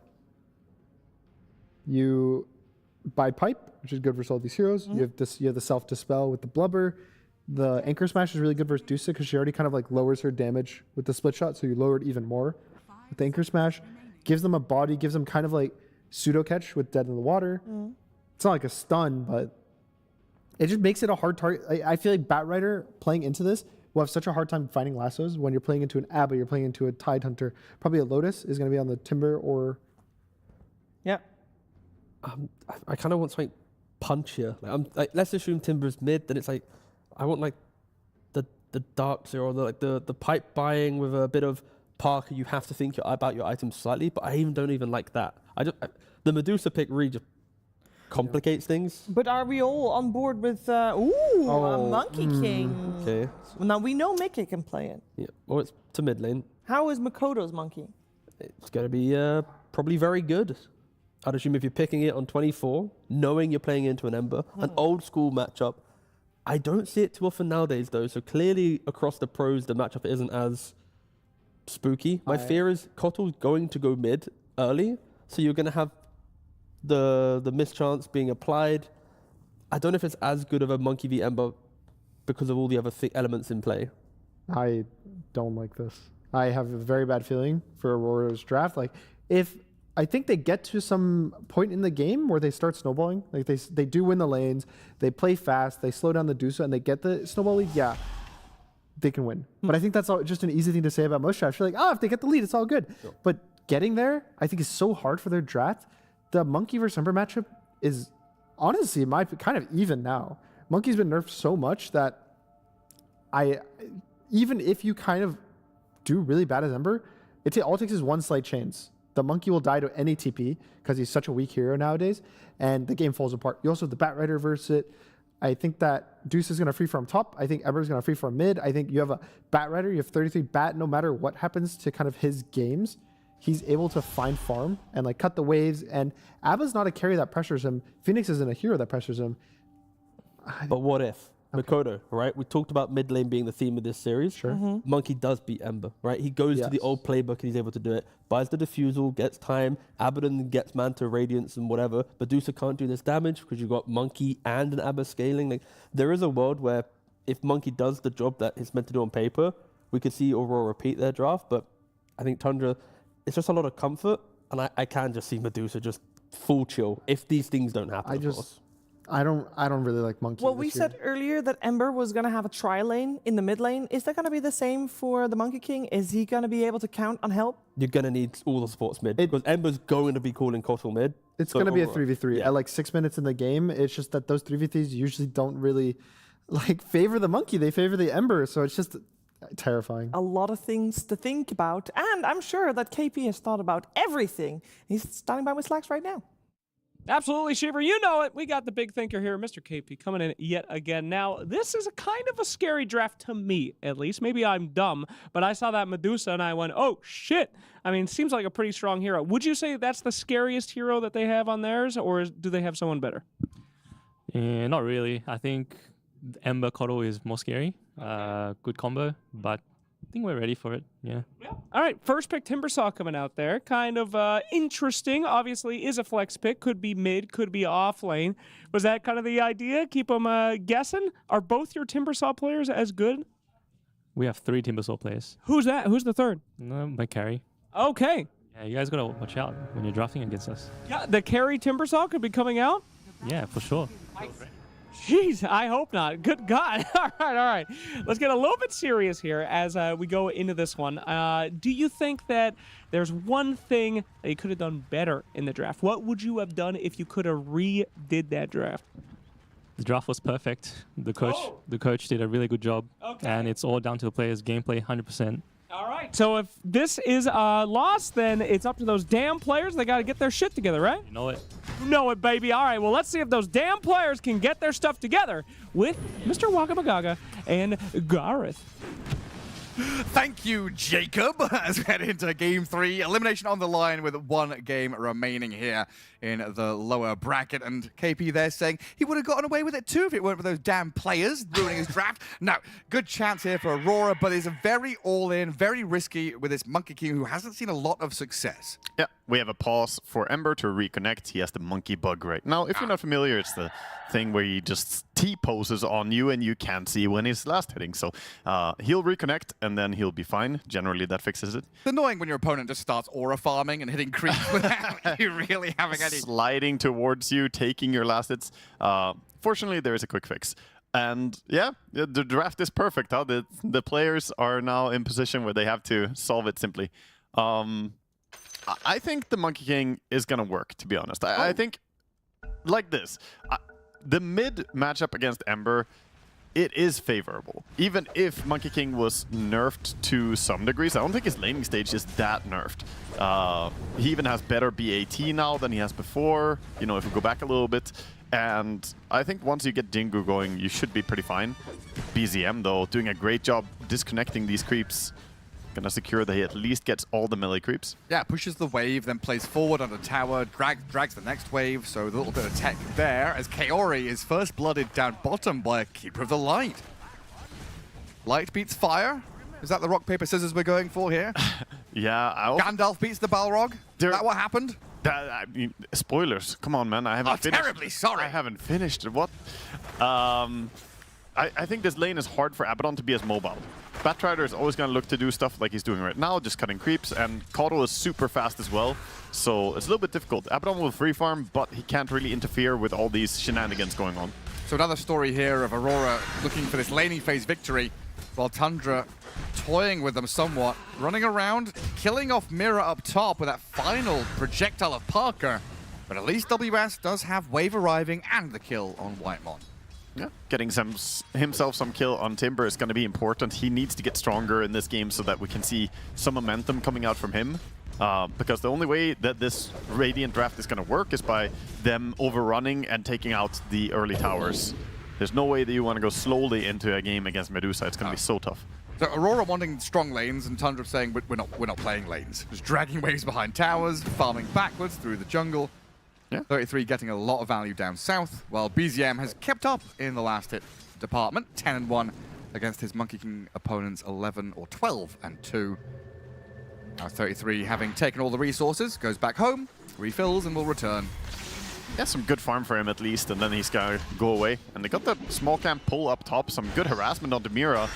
You buy Pipe, which is good versus all these heroes. You have this. You have the self dispel with the Blubber. The Anchor Smash is really good versus Dusa because she already kind of like lowers her damage with the split shot, so you lower it even more. With the Anchor Smash, gives them a body, gives them kind of like pseudo catch with Dead in the Water. It's not like a stun, but it just makes it a hard target. I feel like Bat Rider playing into this will have such a hard time finding lassos when you're playing into an Abba, you're playing into a Tidehunter. Probably a Lotus is going to be on the Timber or. Yeah. I kind of want something punchier. Like, let's assume Timber's mid, then it's like I want like the darks or the pipe buying with a bit of Parker. You have to think about your items slightly, but I don't even like that. The Medusa pick really just complicates things. But are we all on board with a Monkey King? Okay. Now we know Mickey can play it. Yeah. Well, it's to mid lane. How is Makoto's Monkey? It's going to be probably very good. I'd assume if you're picking it on 24, knowing you're playing into an Ember, an old school matchup. I don't see it too often nowadays, though. So clearly, across the pros, the matchup isn't as spooky. My fear is Kotal's going to go mid early, so you're going to have the mischance being applied. I don't know if it's as good of a Monkey v Ember because of all the other elements in play. I don't like this. I have a very bad feeling for Aurora's draft. Like, if I think they get to some point in the game where they start snowballing, like they do win the lanes, they play fast, they slow down the Dusa, and they get the snowball lead, yeah, they can win. But I think that's just an easy thing to say about most drafts. You're like, if they get the lead, it's all good. Sure. But getting there, I think, is so hard for their draft. The Monkey versus Ember matchup is honestly kind of even now. Monkey's been nerfed so much that even if you kind of do really bad as Ember, all it takes is one slight change. The Monkey will die to any TP because he's such a weak hero nowadays, and the game falls apart. You also have the Bat Rider versus it. I think that Deuce is going to free farm top. I think Ember is going to free farm mid. I think you have a Bat Rider. You have 33 Bat. No matter what happens to kind of his games, he's able to find farm and like cut the waves. And Abba's not a carry that pressures him. Phoenix isn't a hero that pressures him. But what if? Makoto, right? We talked about mid lane being the theme of this series. Sure. Monkey does beat Ember, right? He goes to the old playbook and he's able to do it. Buys the defusal, gets time. Abaddon gets Manta, Radiance, and whatever. Medusa can't do this damage because you've got Monkey and an Abba scaling. Like, there is a world where if Monkey does the job that it's meant to do on paper, we could see Aurora repeat their draft. But I think Tundra, it's just a lot of comfort. And I can just see Medusa just full chill if these things don't happen, of course. I don't really like Monkey. Well, we said earlier that Ember was going to have a tri-lane in the mid lane. Is that going to be the same for the Monkey King? Is he going to be able to count on help? You're going to need all the supports mid because Ember's going to be calling Kotal mid. It's going to be a 3v3 at like 6 minutes in the game. It's just that those 3v3s usually don't really like favor the Monkey. They favor the Ember. So it's just terrifying. A lot of things to think about. And I'm sure that KP has thought about everything. He's standing by with Slacks right now. Absolutely, Shiver. You know it. We got the big thinker here, Mr. KP, coming in yet again. Now, this is a kind of a scary draft to me, at least. Maybe I'm dumb, but I saw that Medusa and I went, oh, shit. I mean, seems like a pretty strong hero. Would you say that's the scariest hero that they have on theirs, or do they have someone better? Not really. I think Ember Kotal is more scary. Good combo, but I think we're ready for it, yeah. All right, first pick Timbersaw coming out there. Kind of interesting. Obviously, is a flex pick. Could be mid, could be off lane. Was that kind of the idea? Keep them guessing? Are both your Timbersaw players as good? We have 3 Timbersaw players. Who's that? Who's the third? My carry. Okay. Yeah, you guys got to watch out when you're drafting against us. Yeah, the carry Timbersaw could be coming out? Yeah, for sure. Jeez, I hope not. Good God. All right. Let's get a little bit serious here as we go into this one. Do you think that there's one thing that you could have done better in the draft? What would you have done if you could have redid that draft? The draft was perfect. The coach did a really good job. Okay. And it's all down to the players' gameplay, 100%. All right. So if this is a loss, then it's up to those damn players. They got to get their shit together, right? You know it. You know it, baby. All right. Well, let's see if those damn players can get their stuff together with Mr. Wagamagaga and Gareth. Thank you, Jacob, as we head into Game 3. Elimination on the line with 1 game remaining here in the lower bracket. And KP there saying he would have gotten away with it too if it weren't for those damn players ruining his draft. No, good chance here for Aurora, but it's a very all-in, very risky with this Monkey King who hasn't seen a lot of success. Yeah, we have a pause for Ember to reconnect. He has the monkey bug right now. If you're not familiar, it's the thing where he just T-poses on you and you can't see when he's last hitting. So he'll reconnect and then he'll be fine. Generally, that fixes it. It's annoying when your opponent just starts aura farming and hitting creeps without you really having any... Sliding towards you, taking your last hits. Fortunately, there is a quick fix. And yeah, the draft is perfect. Huh? The players are now in position where they have to solve it simply. I think the Monkey King is going to work, to be honest. I think like this. The mid matchup against Ember, it is favorable. Even if Monkey King was nerfed to some degrees, I don't think his laning stage is that nerfed. He even has better BAT now than he has before, you know, if we go back a little bit. And I think once you get Jingu going, you should be pretty fine. BZM, though, doing a great job disconnecting these creeps. Gonna secure that he at least gets all the melee creeps. Yeah, pushes the wave, then plays forward under tower, drags the next wave, so a little bit of tech there as Kaori is first blooded down bottom by a Keeper of the Light. Light beats fire? Is that the rock, paper, scissors we're going for here? Yeah, Gandalf beats the Balrog? Is that what happened? I mean, spoilers. Come on, man. I haven't finished. Terribly sorry. I haven't finished. What? I think this lane is hard for Abaddon to be as mobile. Batrider is always going to look to do stuff like he's doing right now, just cutting creeps, and Caudle is super fast as well, so it's a little bit difficult. Abaddon will free farm, but he can't really interfere with all these shenanigans going on. So another story here of Aurora looking for this laning phase victory, while Tundra toying with them somewhat, running around, killing off Mira up top with that final projectile of Parker. But at least WS does have wave arriving and the kill on Whitemon. Yeah, getting himself some kill on Timber is going to be important. He needs to get stronger in this game so that we can see some momentum coming out from him. Because the only way that this Radiant draft is going to work is by them overrunning and taking out the early towers. There's no way that you want to go slowly into a game against Medusa. It's going to be so tough. So Aurora wanting strong lanes and Tundra saying we're not playing lanes. Just dragging waves behind towers, farming backwards through the jungle. Yeah. 33 getting a lot of value down south, while BZM has kept up in the last hit department, 10-1 against his Monkey King opponents, 11 or 12-2. Now 33, having taken all the resources, goes back home, refills, and will return. Yeah, some good farm for him at least, and then he's gonna go away. And they got the small camp pull up top, some good harassment on Demira.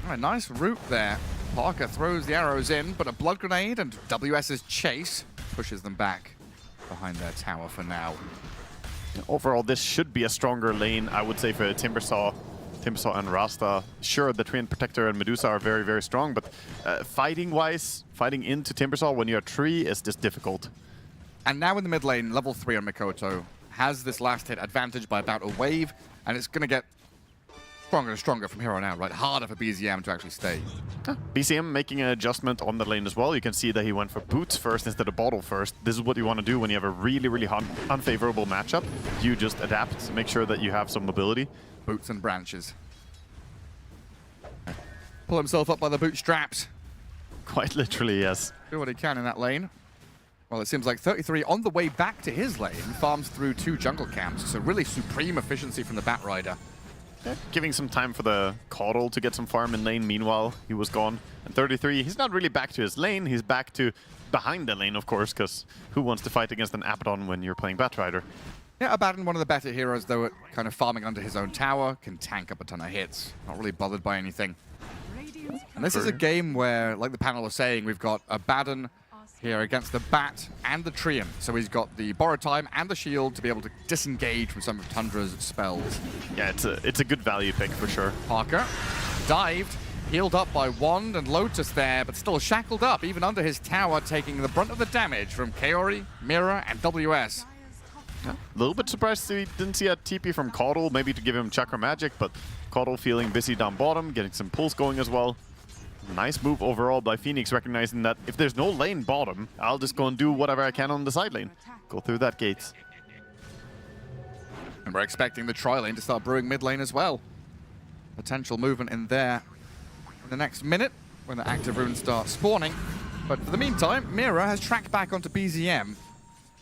A nice route there. Parker throws the arrows in, but a blood grenade and WS's chase pushes them back behind their tower for now. Overall, this should be a stronger lane, I would say, for Timbersaw and Rasta. Sure, the Treant Protector and Medusa are very, very strong, but fighting-wise, fighting into Timbersaw when you're a tree is just difficult. And now in the mid lane, level 3 on Mikoto has this last hit advantage by about a wave, and it's going to get stronger and stronger from here on out, right? Harder for BZM to actually stay. BZM making an adjustment on the lane as well. You can see that he went for boots first instead of bottle first. This is what you want to do when you have a really, really unfavorable matchup. You just adapt, make sure that you have some mobility. Boots and branches. Pull himself up by the bootstraps. Quite literally, yes. Do what he can in that lane. Well, it seems like 33 on the way back to his lane farms through 2 jungle camps. So really supreme efficiency from the Batrider. Yeah, giving some time for the Caudle to get some farm in lane. Meanwhile, he was gone. And 33, he's not really back to his lane. He's back to behind the lane, of course, because who wants to fight against an Abaddon when you're playing Batrider? Yeah, Abaddon, one of the better heroes, though, at kind of farming under his own tower, can tank up a ton of hits. Not really bothered by anything. And this is a game where, like the panel was saying, we've got Abaddon here against the Bat and the Treant. So he's got the Borrow Time and the Shield to be able to disengage from some of Tundra's spells. Yeah, it's a good value pick for sure. Parker dived, healed up by Wand and Lotus there, but still shackled up, even under his tower, taking the brunt of the damage from Kaori, Mira, and WS. Yeah, a little bit surprised we didn't see a TP from Caudle, maybe to give him Chakra Magic, but Caudle feeling busy down bottom, getting some pulls going as well. Nice move overall by Phoenix, recognizing that if there's no lane bottom, I'll just go and do whatever I can on the side lane. Go through that gate. And we're expecting the tri lane to start brewing mid lane as well. Potential movement in there in the next minute when the active runes start spawning. But for the meantime, Mira has tracked back onto BZM,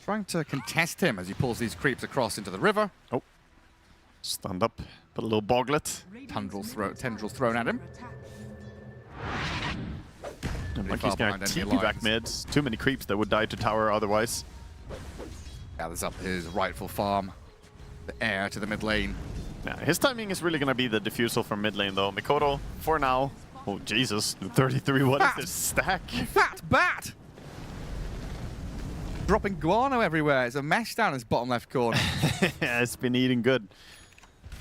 trying to contest him as he pulls these creeps across into the river. Oh, stand up, put a little boglet. Tendrils thrown at him. And Monkey's gonna TP back mid. Too many creeps that would die to tower otherwise. Gathers up his rightful farm. The heir to the mid lane. Yeah, his timing is really gonna be the diffusal from mid lane though. Mikoto, for now. Oh Jesus, 33, what is this stack? Fat bat! Dropping guano everywhere. It's a mess down his bottom left corner. Yeah, it's been eating good.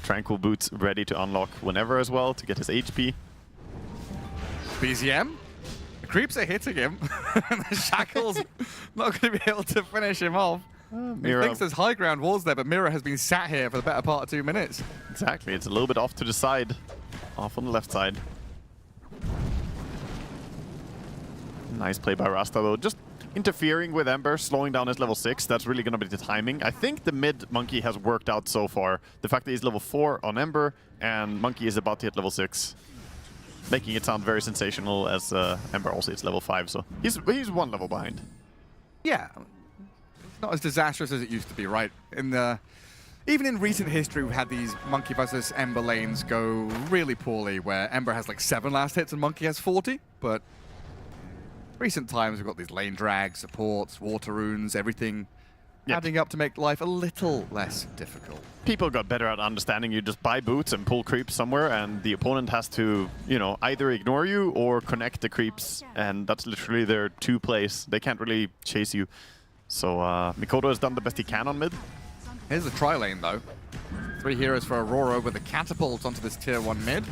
Tranquil Boots ready to unlock whenever as well to get his HP. BZM? The creeps are hitting him. The shackles not going to be able to finish him off. He thinks there's high ground walls there, but Mira has been sat here for the better part of 2 minutes. Exactly. It's a little bit off to the side. Off on the left side. Nice play by Rasta, though. Just interfering with Ember, slowing down his level 6. That's really going to be the timing. I think the mid Monkey has worked out so far. The fact that he's level 4 on Ember and Monkey is about to hit level 6. Making it sound very sensational as Ember also hits level 5. So he's 1 level behind. Yeah. It's not as disastrous as it used to be, right? Even in recent history, we've had these Monkey versus Ember lanes go really poorly, where Ember has like 7 last hits and Monkey has 40. But recent times, we've got these lane drags, supports, water runes, everything adding up to make life a little less difficult. People got better at understanding you just buy boots and pull creeps somewhere, and the opponent has to, either ignore you or connect the creeps, and that's literally their 2 plays. They can't really chase you. So Mikoto has done the best he can on mid. Here's the tri lane, though. 3 heroes for Aurora with a catapult onto this tier 1 mid.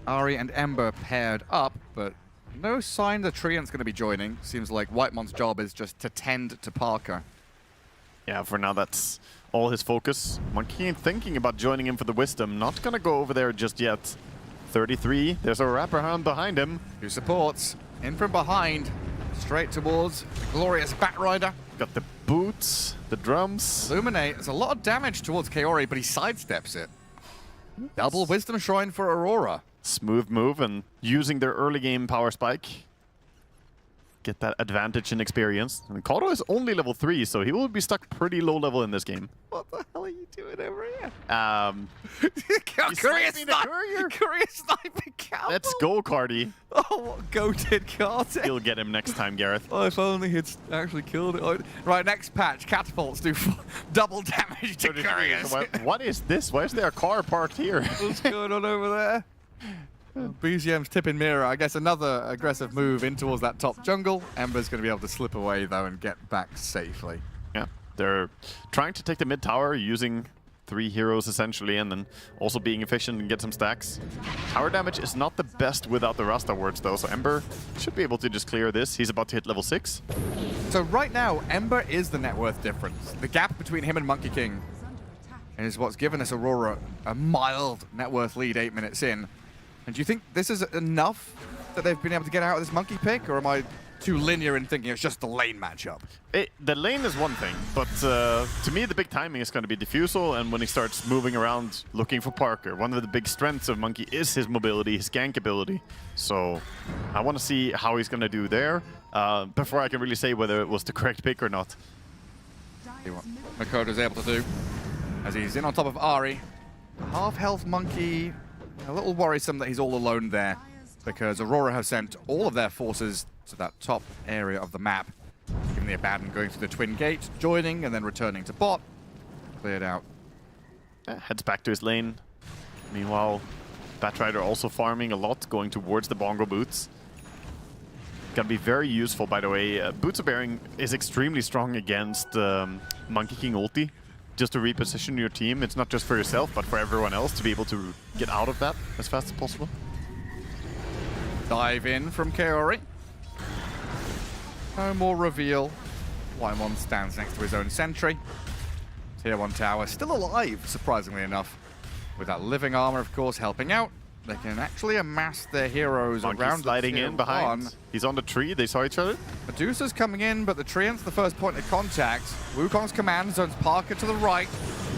Ari and Ember paired up, but no sign the Treant's going to be joining. Seems like Whitemon's job is just to tend to Parker. Yeah, for now that's all his focus. Monkey ain't thinking about joining him for the Wisdom. Not going to go over there just yet. 33, there's a wraparound behind him. 2 supports, in from behind, straight towards the glorious Batrider. Got the boots, the drums. Illuminate, there's a lot of damage towards Kaori, but he sidesteps it. Double Wisdom Shrine for Aurora. Smooth move and using their early game power spike. Get that advantage in experience. And Kato is only level 3, so he will be stuck pretty low level in this game. What the hell are you doing over here? Courier sniping cow. Let's go, Cardi. Oh, what goated Cardi. You'll get him next time, Gareth. Oh, if only he'd actually killed it. Right, next patch, catapults do double damage to couriers. What is this? Why is there a car parked here? What's going on over there? BZM's tipping Mira. I guess another aggressive move in towards that top jungle. Ember's going to be able to slip away, though, and get back safely. Yeah, they're trying to take the mid tower using 3 heroes, essentially, and then also being efficient and get some stacks. Tower damage is not the best without the Rasta wards, though, so Ember should be able to just clear this. He's about to hit level 6. So right now, Ember is the net worth difference. The gap between him and Monkey King is what's given us Aurora a mild net worth lead 8 minutes in. And do you think this is enough that they've been able to get out of this Monkey pick, or am I too linear in thinking it's just the lane matchup? The lane is one thing, but to me the big timing is going to be Diffusal, and when he starts moving around looking for Parker. One of the big strengths of Monkey is his mobility, his gank ability. So I want to see how he's going to do there before I can really say whether it was the correct pick or not. See what Makoto's able to do as he's in on top of Ari. Half health Monkey. A little worrisome that he's all alone there, because Aurora have sent all of their forces to that top area of the map. Given the Abaddon going through the Twin Gate, joining and then returning to bot. Cleared out. Heads back to his lane. Meanwhile, Batrider also farming a lot, going towards the Bongo Boots. Gonna be very useful, by the way. Boots of Bearing is extremely strong against Monkey King ulti. Just to reposition your team. It's not just for yourself, but for everyone else to be able to get out of that as fast as possible. Dive in from Kaori. No more reveal. Whitemon stands next to his own sentry. Tier 1 tower still alive, surprisingly enough. With that living armor, of course, helping out. They can actually amass their heroes around sliding in behind. He's on the tree. They saw each other. Medusa's coming in, but the Treant's the first point of contact. Wukong's command zones Parker to the right.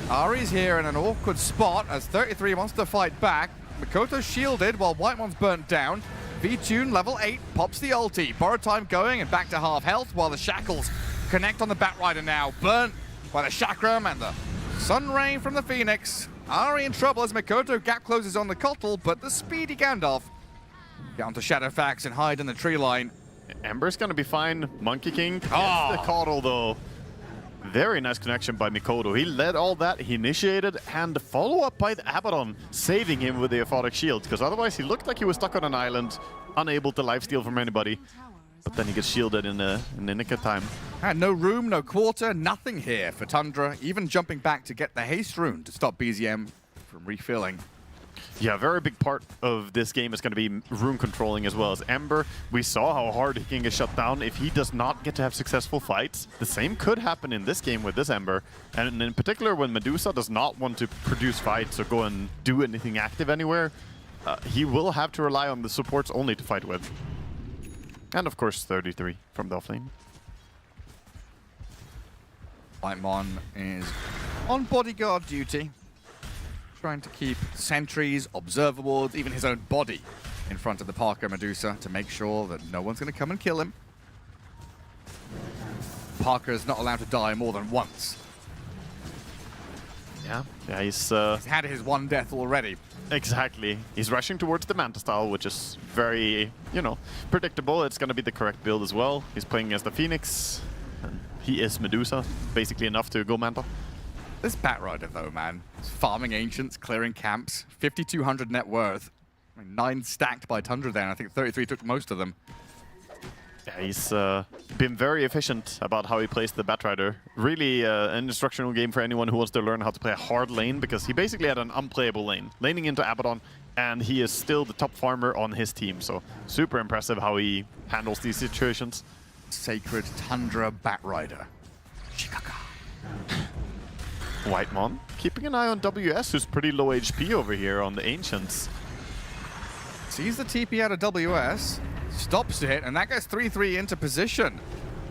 Ari's here in an awkward spot as 33 wants to fight back. Makoto's shielded while Whitemon's burnt down. V-Tune level 8 pops the ulti. Borrow time going and back to half health while the Shackles connect on the Batrider now. Burnt by the Chakram and the Sun Ray from the Phoenix. Ari in trouble as Makoto gap closes on the Kotl, but the speedy Gandalf get onto Shadowfax and hide in the tree line. Ember's gonna be fine. Monkey King gets the Kotl though. Very nice connection by Mikoto. He led all that, he initiated, and the follow-up by the Abaddon, saving him with the Aphotic Shield, because otherwise he looked like he was stuck on an island, unable to lifesteal from anybody. But then he gets shielded in the nick of time. And no room, no quarter, nothing here for Tundra, even jumping back to get the haste rune to stop BZM from refilling. Yeah, a very big part of this game is going to be rune controlling as well as Ember. We saw how hard he can get shut down if he does not get to have successful fights. The same could happen in this game with this Ember. And in particular, when Medusa does not want to produce fights or go and do anything active anywhere, he will have to rely on the supports only to fight with. And of course, 33 from the offlane. Whitemon is on bodyguard duty, trying to keep sentries, observables, even his own body in front of the Parker Medusa to make sure that no one's going to come and kill him. Parker is not allowed to die more than once. Yeah, he's had his one death already. Exactly. He's rushing towards the Manta style, which is very, predictable. It's going to be the correct build as well. He's playing as the Phoenix, and he is Medusa. Basically enough to go Manta. This Batrider, though, man, is farming Ancients, clearing camps, 5,200 net worth. I mean, 9 stacked by Tundra there, and I think 33 took most of them. Yeah, he's been very efficient about how he plays the Batrider. Really an instructional game for anyone who wants to learn how to play a hard lane, because he basically had an unplayable lane, laning into Abaddon, and he is still the top farmer on his team. So super impressive how he handles these situations. Sacred Tundra Batrider. Shikaka. Whitemon keeping an eye on WS, who's pretty low HP over here on the Ancients. Sees the TP out of WS, stops it, and that gets 3-3 into position.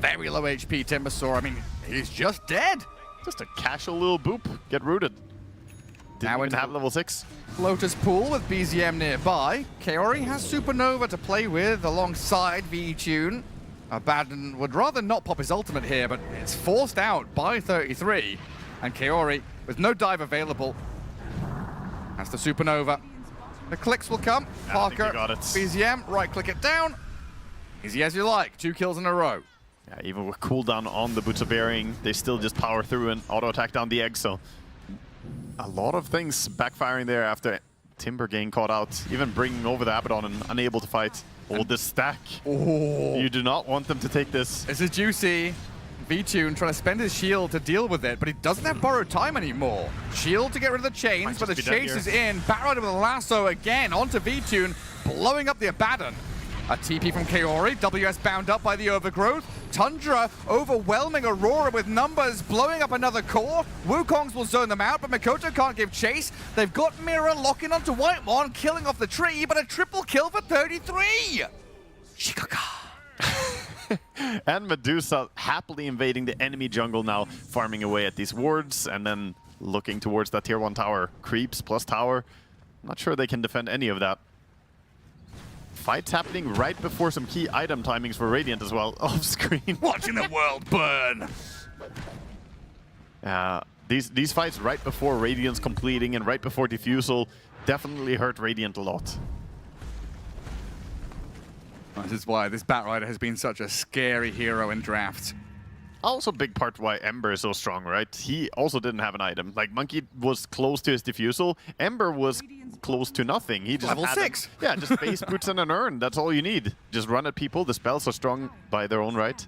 Very low HP Timbersaw. I mean, he's just dead. Just a casual little boop. Get rooted. Didn't even have level 6. Lotus Pool with BZM nearby. Kaori has Supernova to play with alongside Vici. Abaddon would rather not pop his ultimate here, but it's forced out by 33. And Kaori, with no dive available, has the Supernova. The clicks will come. Parker, BZM, right-click it down. Easy as you like. 2 kills in a row. Yeah, even with cooldown on the Boots of Bearing, they still just power through and auto-attack down the egg, so a lot of things backfiring there after Timber getting caught out, even bringing over the Abaddon and unable to fight. Oh, this stack. Oh. You do not want them to take this. This is juicy. Vici trying to spend his shield to deal with it, but he doesn't have borrowed time anymore. Shield to get rid of the chains, but the chase is in. Batrider with a lasso again onto Vici, blowing up the Abaddon. A TP from Kaori, WS bound up by the overgrowth. Tundra overwhelming Aurora with numbers, blowing up another core. Wukongs will zone them out, but Mikoto can't give chase. They've got Mirror locking onto Whitemon, killing off the tree, but a triple kill for 33! Shikaka! And Medusa happily invading the enemy jungle now, farming away at these wards, and then looking towards that tier 1 tower. Creeps plus tower. Not sure they can defend any of that. Fights happening right before some key item timings for Radiant as well, off screen. Watching the world burn! These fights right before Radiant's completing and right before Diffusal definitely hurt Radiant a lot. This is why this Batrider has been such a scary hero in drafts. Also a big part why Ember is so strong, right? He also didn't have an item. Like, Monkey was close to his Diffusal. Ember was close to nothing. He just level had 6. Yeah, just base boots and an urn. That's all you need. Just run at people. The spells are strong by their own right.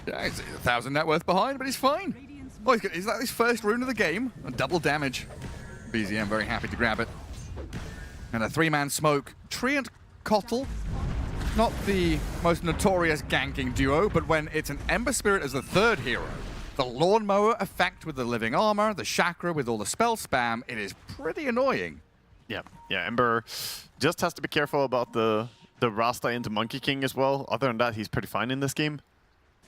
Yeah, he's 1,000 net worth behind, but he's fine. Oh, he's like his first rune of the game. A double damage. BZM very happy to grab it. And a 3-man smoke. Tree and Kotl. Not the most notorious ganking duo, but when it's an Ember Spirit as the 3rd hero, the Lawnmower effect with the living armor, the Chakra with all the spell spam, it is pretty annoying. Yeah, Ember just has to be careful about the Rasta into Monkey King as well. Other than that, he's pretty fine in this game.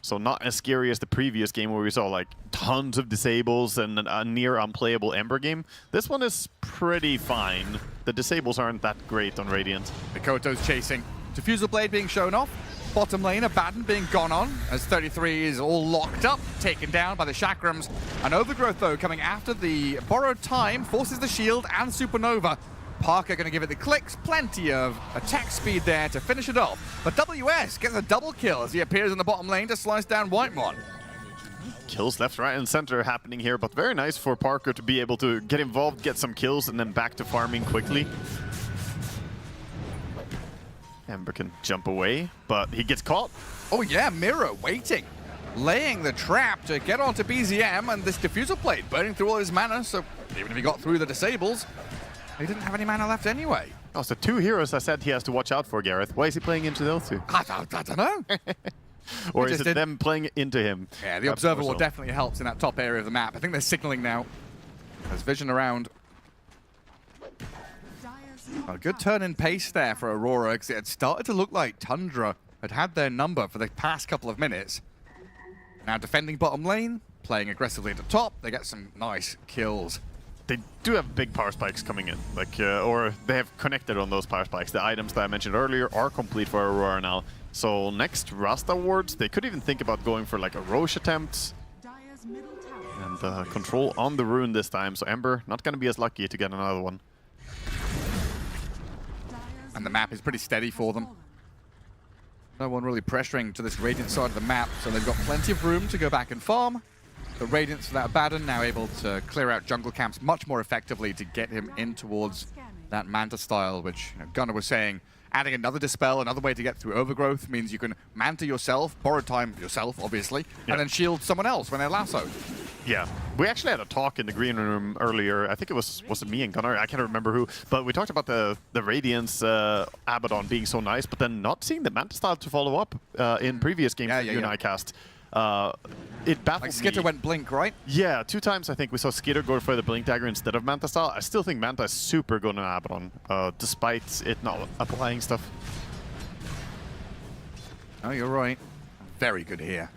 So not as scary as the previous game where we saw like tons of disables and a near unplayable Ember game. This one is pretty fine. The disables aren't that great on Radiant. Mikoto's chasing. Diffusal Blade being shown off. Bottom lane, Abaddon being gone on as 33 is all locked up, taken down by the Chakrams. An Overgrowth, though, coming after the borrowed time, forces the shield and Supernova. Parker going to give it the clicks. Plenty of attack speed there to finish it off. But WS gets a double kill as he appears in the bottom lane to slice down Whitemon. Kills left, right, and center happening here, but very nice for Parker to be able to get involved, get some kills, and then back to farming quickly. Ember can jump away, but he gets caught. Oh yeah, Mirror waiting. Laying the trap to get onto BZM, and this Diffusal Blade burning through all his mana, so even if he got through the disables, He didn't have any mana left anyway. Oh, so 2 heroes I said he has to watch out for, Gareth. Why is he playing into those 2? I don't know. Or is it them playing into him? Yeah, the Observer Wall definitely helps in that top area of the map. I think they're signaling now. There's vision around. A good turn in pace there for Aurora, because it had started to look like Tundra had their number for the past couple of minutes. Now defending bottom lane, playing aggressively at the top, they get some nice kills. They do have big power spikes coming in, like, or they have connected on those power spikes. The items that I mentioned earlier are complete for Aurora now. So next Rasta wards, they could even think about going for like a Roche attempt. And control on the rune this time, so Ember not going to be as lucky to get another one. And the map is pretty steady for them. No one really pressuring to this Radiant side of the map, so they've got plenty of room to go back and farm. The Radiants without Abaddon now able to clear out jungle camps much more effectively to get him in towards that Manta style, which Gunnar was saying, adding another Dispel, another way to get through Overgrowth, means you can Manta yourself, borrow time yourself, obviously, and then shield someone else when they're lassoed. Yeah, we actually had a talk in the green room earlier. I think it was it me and Gunnar? I can't remember who, but we talked about the Radiance Abaddon being so nice, but then not seeing the Manta style to follow up in previous games that you and I cast. It baffled like Skitter went Blink, right? Yeah, 2 times I think we saw Skitter go for the Blink Dagger instead of Manta style. I still think Manta is super good on Abaddon, despite it not applying stuff. Oh, you're right. Very good here.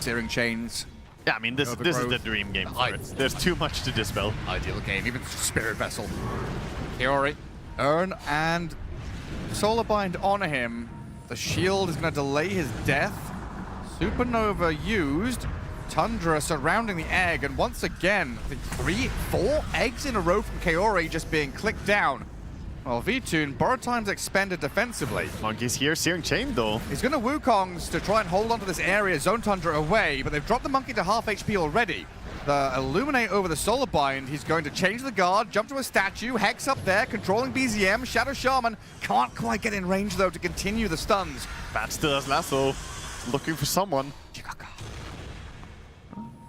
Searing Chains. Yeah, I mean, this is the dream game for it. There's too much to dispel. Ideal game, even Spirit Vessel. Kiori, Earn, and Solar Bind on him. The shield is going to delay his death. Supernova used. Tundra surrounding the egg, and once again, I think 3, 4 eggs in a row from Kaori just being clicked down. Well, V-Tune, borrow time's expended defensively. Monkey's here, Searing Chain though. He's going to Wukongs to try and hold onto this area, zone Tundra away, but they've dropped the Monkey to half HP already. The Illuminate over the Solar Bind, he's going to change the guard, jump to a statue, Hex up there, controlling BZM, Shadow Shaman, can't quite get in range though to continue the stuns. Bat still has Lasso, looking for someone.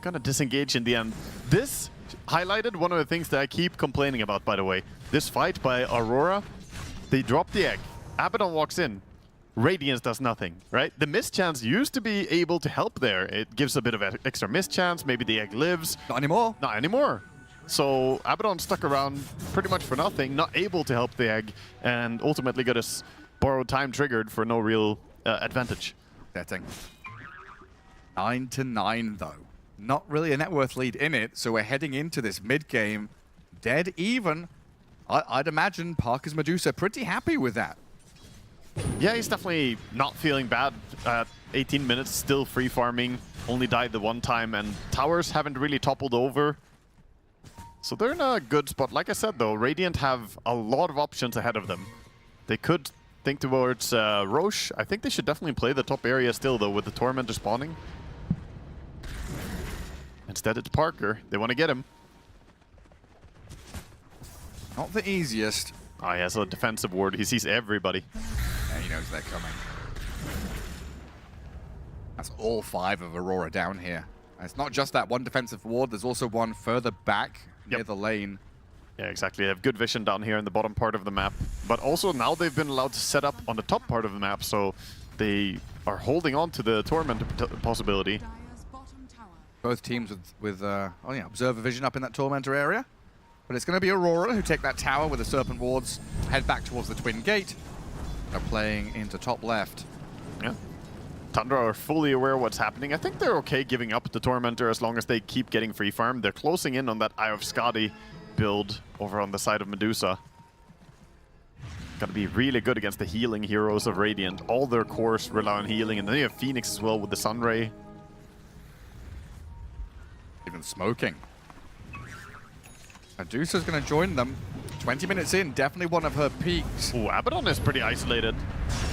Gonna disengage in the end. This highlighted one of the things that I keep complaining about, by the way. This fight by Aurora, they drop the egg. Abaddon walks in. Radiance does nothing, right? The miss chance used to be able to help there. It gives a bit of extra miss chance. Maybe the egg lives. Not anymore. Not anymore. So Abaddon stuck around pretty much for nothing, not able to help the egg, and ultimately got his borrowed time triggered for no real advantage. Setting. 9-9 though. Not really a net worth lead in it, so we're heading into this mid-game dead even. I'd imagine Parker's Medusa pretty happy with that. Yeah, he's definitely not feeling bad. 18 minutes, still free farming, only died the 1 time, and towers haven't really toppled over. So they're in a good spot. Like I said though, Radiant have a lot of options ahead of them. They could think towards Roche. I think they should definitely play the top area still though, with the Tormentor spawning. Instead it's Parker. They want to get him. Not the easiest. Oh, he has a defensive ward. He sees everybody. Yeah, he knows they're coming. That's all 5 of Aurora down here. And it's not just that one defensive ward. There's also one further back near the lane. Yeah, exactly. They have good vision down here in the bottom part of the map. But also now they've been allowed to set up on the top part of the map, so they are holding on to the Torment possibility. Both teams with Observer Vision up in that Tormentor area. But it's going to be Aurora who take that tower with the Serpent Wards, head back towards the Twin Gate. They're playing into top left. Yeah. Tundra are fully aware of what's happening. I think they're okay giving up the Tormentor as long as they keep getting free farm. They're closing in on that Eye of Skadi build over on the side of Medusa. Gotta be really good against the healing heroes of Radiant. All their cores rely on healing, and then you have Phoenix as well with the Sunray. Even smoking. Medusa's going to join them. 20 minutes in, definitely one of her peaks. Ooh, Abaddon is pretty isolated.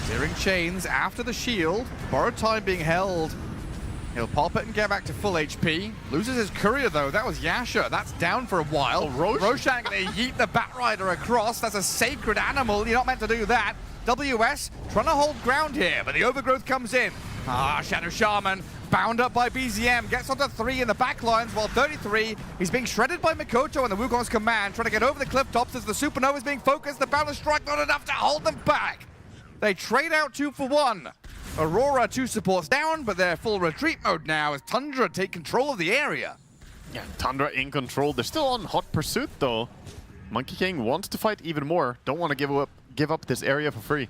Searing Chains after the shield. Borrowed time being held. He'll pop it and get back to full HP. Loses his courier though. That was Yasha. That's down for a while. Oh, Roshan going to yeet the Batrider across. That's a sacred animal. You're not meant to do that. WS trying to hold ground here, but the Overgrowth comes in. Shadow Shaman Bound up by BZM, gets onto 3 in the back lines, while 33, he's being shredded by Mikoto and the Wukong's command, trying to get over the cliff tops as the Supernova is being focused. The balance strike not enough to hold them back. They trade out 2 for 1. Aurora 2 supports down, but they're full retreat mode now as Tundra take control of the area. Yeah, Tundra in control. They're still on hot pursuit though. Monkey King wants to fight even more. Don't want to give up this area for free.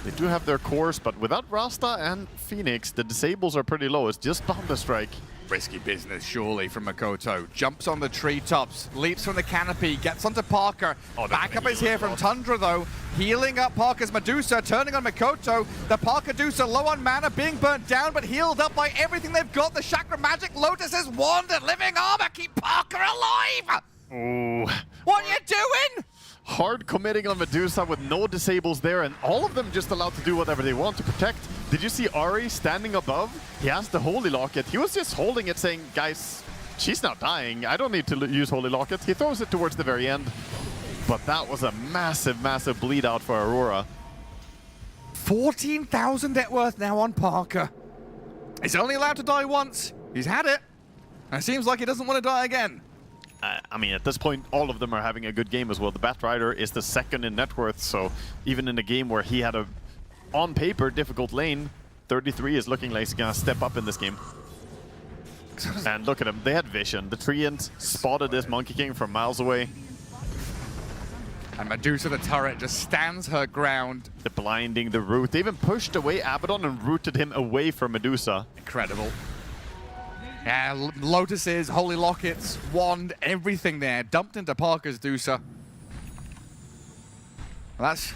They do have their cores, but without Rasta and Phoenix, the disables are pretty low. It's just Bound to Strike. Risky business, surely, from Mikoto. Jumps on the treetops, leaps from the canopy, gets onto Parker. Backup is here from Tundra, though. Healing up Parker's Medusa, turning on Mikoto. The Parker Medusa low on mana, being burnt down, but healed up by everything they've got. The Chakra Magic, Lotus's wand, and living armor keep Parker alive! Ooh. What are you doing? Hard committing on Medusa with no disables there, and all of them just allowed to do whatever they want to protect. Did you see Ari standing above? He has the Holy Locket. He was just holding it saying, guys, she's not dying. I don't need to use Holy Locket. He throws it towards the very end. But that was a massive, massive bleed out for Aurora. 14,000 net worth now on Parker. He's only allowed to die once. He's had it. And it seems like he doesn't want to die again. I mean, at this point, all of them are having a good game as well. The Batrider is the second in net worth, so even in a game where he had a, on paper, difficult lane, 33 is looking like he's going to step up in this game. And look at him. They had vision. The Treant spotted this Monkey King from miles away. And Medusa, the turret, just stands her ground. The blinding, the root. They even pushed away Abaddon and rooted him away from Medusa. Incredible. Yeah, Lotuses, Holy Lockets, Wand, everything there dumped into Parker's Dusa. That's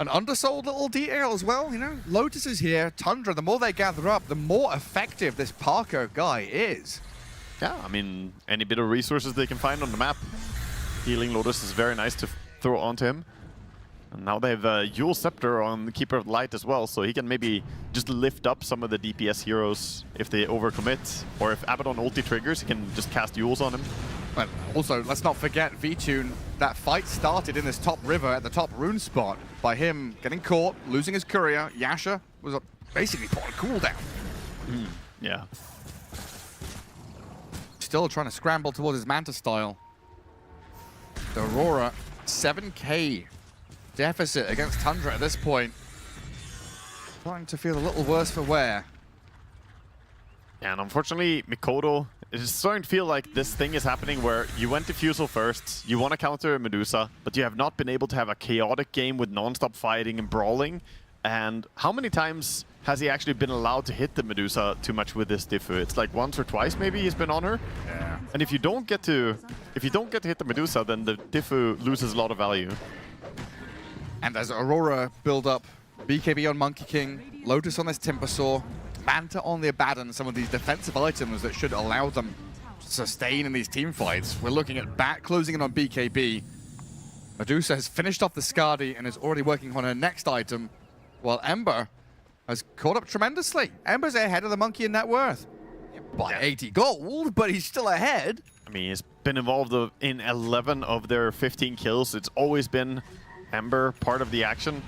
an undersold little detail as well, you know? Lotus is here, Tundra, the more they gather up, the more effective this Parker guy is. Yeah, I mean, any bit of resources they can find on the map. Healing Lotus is very nice to throw onto him. And now they have Yule Scepter on the Keeper of Light as well, so he can maybe just lift up some of the DPS heroes if they overcommit. Or if Abaddon ulti triggers, he can just cast Yules on him. But also, let's not forget Vici. That fight started in this top river at the top rune spot by him getting caught, losing his courier. Yasha was basically put on cooldown. Yeah. Still trying to scramble towards his Manta style. The Aurora, 7k deficit against Tundra at this point. Starting to feel a little worse for wear. Yeah, and unfortunately, Mikoto is starting to feel like this thing is happening where you went to Fusel first, you want to counter Medusa, but you have not been able to have a chaotic game with non-stop fighting and brawling. And how many times has he actually been allowed to hit the Medusa too much with this Diffu? It's like once or twice maybe he's been on her. Yeah. And if you don't get to hit the Medusa, then the Diffu loses a lot of value. And as Aurora build up, BKB on Monkey King, Lotus on this Timber Saw, Manta on the Abaddon, some of these defensive items that should allow them to sustain in these team fights. We're looking at Bat closing in on BKB. Medusa has finished off the Skadi and is already working on her next item, while Ember has caught up tremendously. Ember's ahead of the Monkey in net worth by 80 gold, but he's still ahead. I mean, he's been involved in 11 of their 15 kills. It's always been Ember part of the action.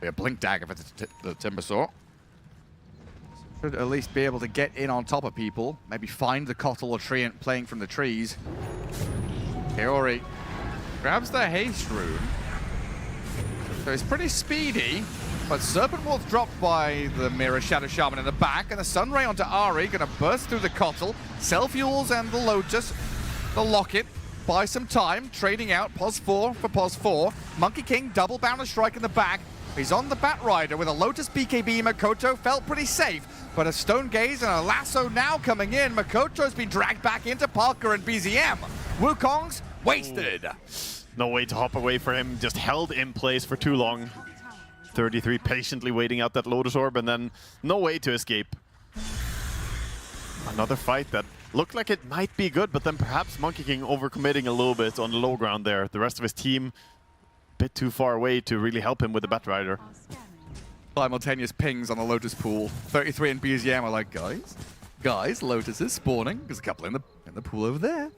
A Blink Dagger for the Timber Saw. Should at least be able to get in on top of people. Maybe find the Cottle or Treant playing from the trees. Kaori grabs the Haste Rune. So he's pretty speedy, but Serpent Wolf dropped by the Mirror Shadow Shaman in the back, and the Sunray onto Ari, gonna burst through the Cottle. Self-Fuels and the Lotus, the Locket, buy some time, trading out Pos 4 for Pos 4. Monkey King double bound strike in the back. He's on the Batrider with a Lotus BKB. Mikoto felt pretty safe, but a Stone Gaze and a Lasso now coming in. Mikoto's been dragged back into Parker and BZM. Wukong's wasted. No way to hop away for him, just held in place for too long. 33 patiently waiting out that Lotus Orb, and then no way to escape. Another fight that looked like it might be good, but then perhaps Monkey King overcommitting a little bit on the low ground there. The rest of his team a bit too far away to really help him with the Batrider. Simultaneous pings on the Lotus pool. 33 and BZM are like, guys, Lotus is spawning. There's a couple in the pool over there.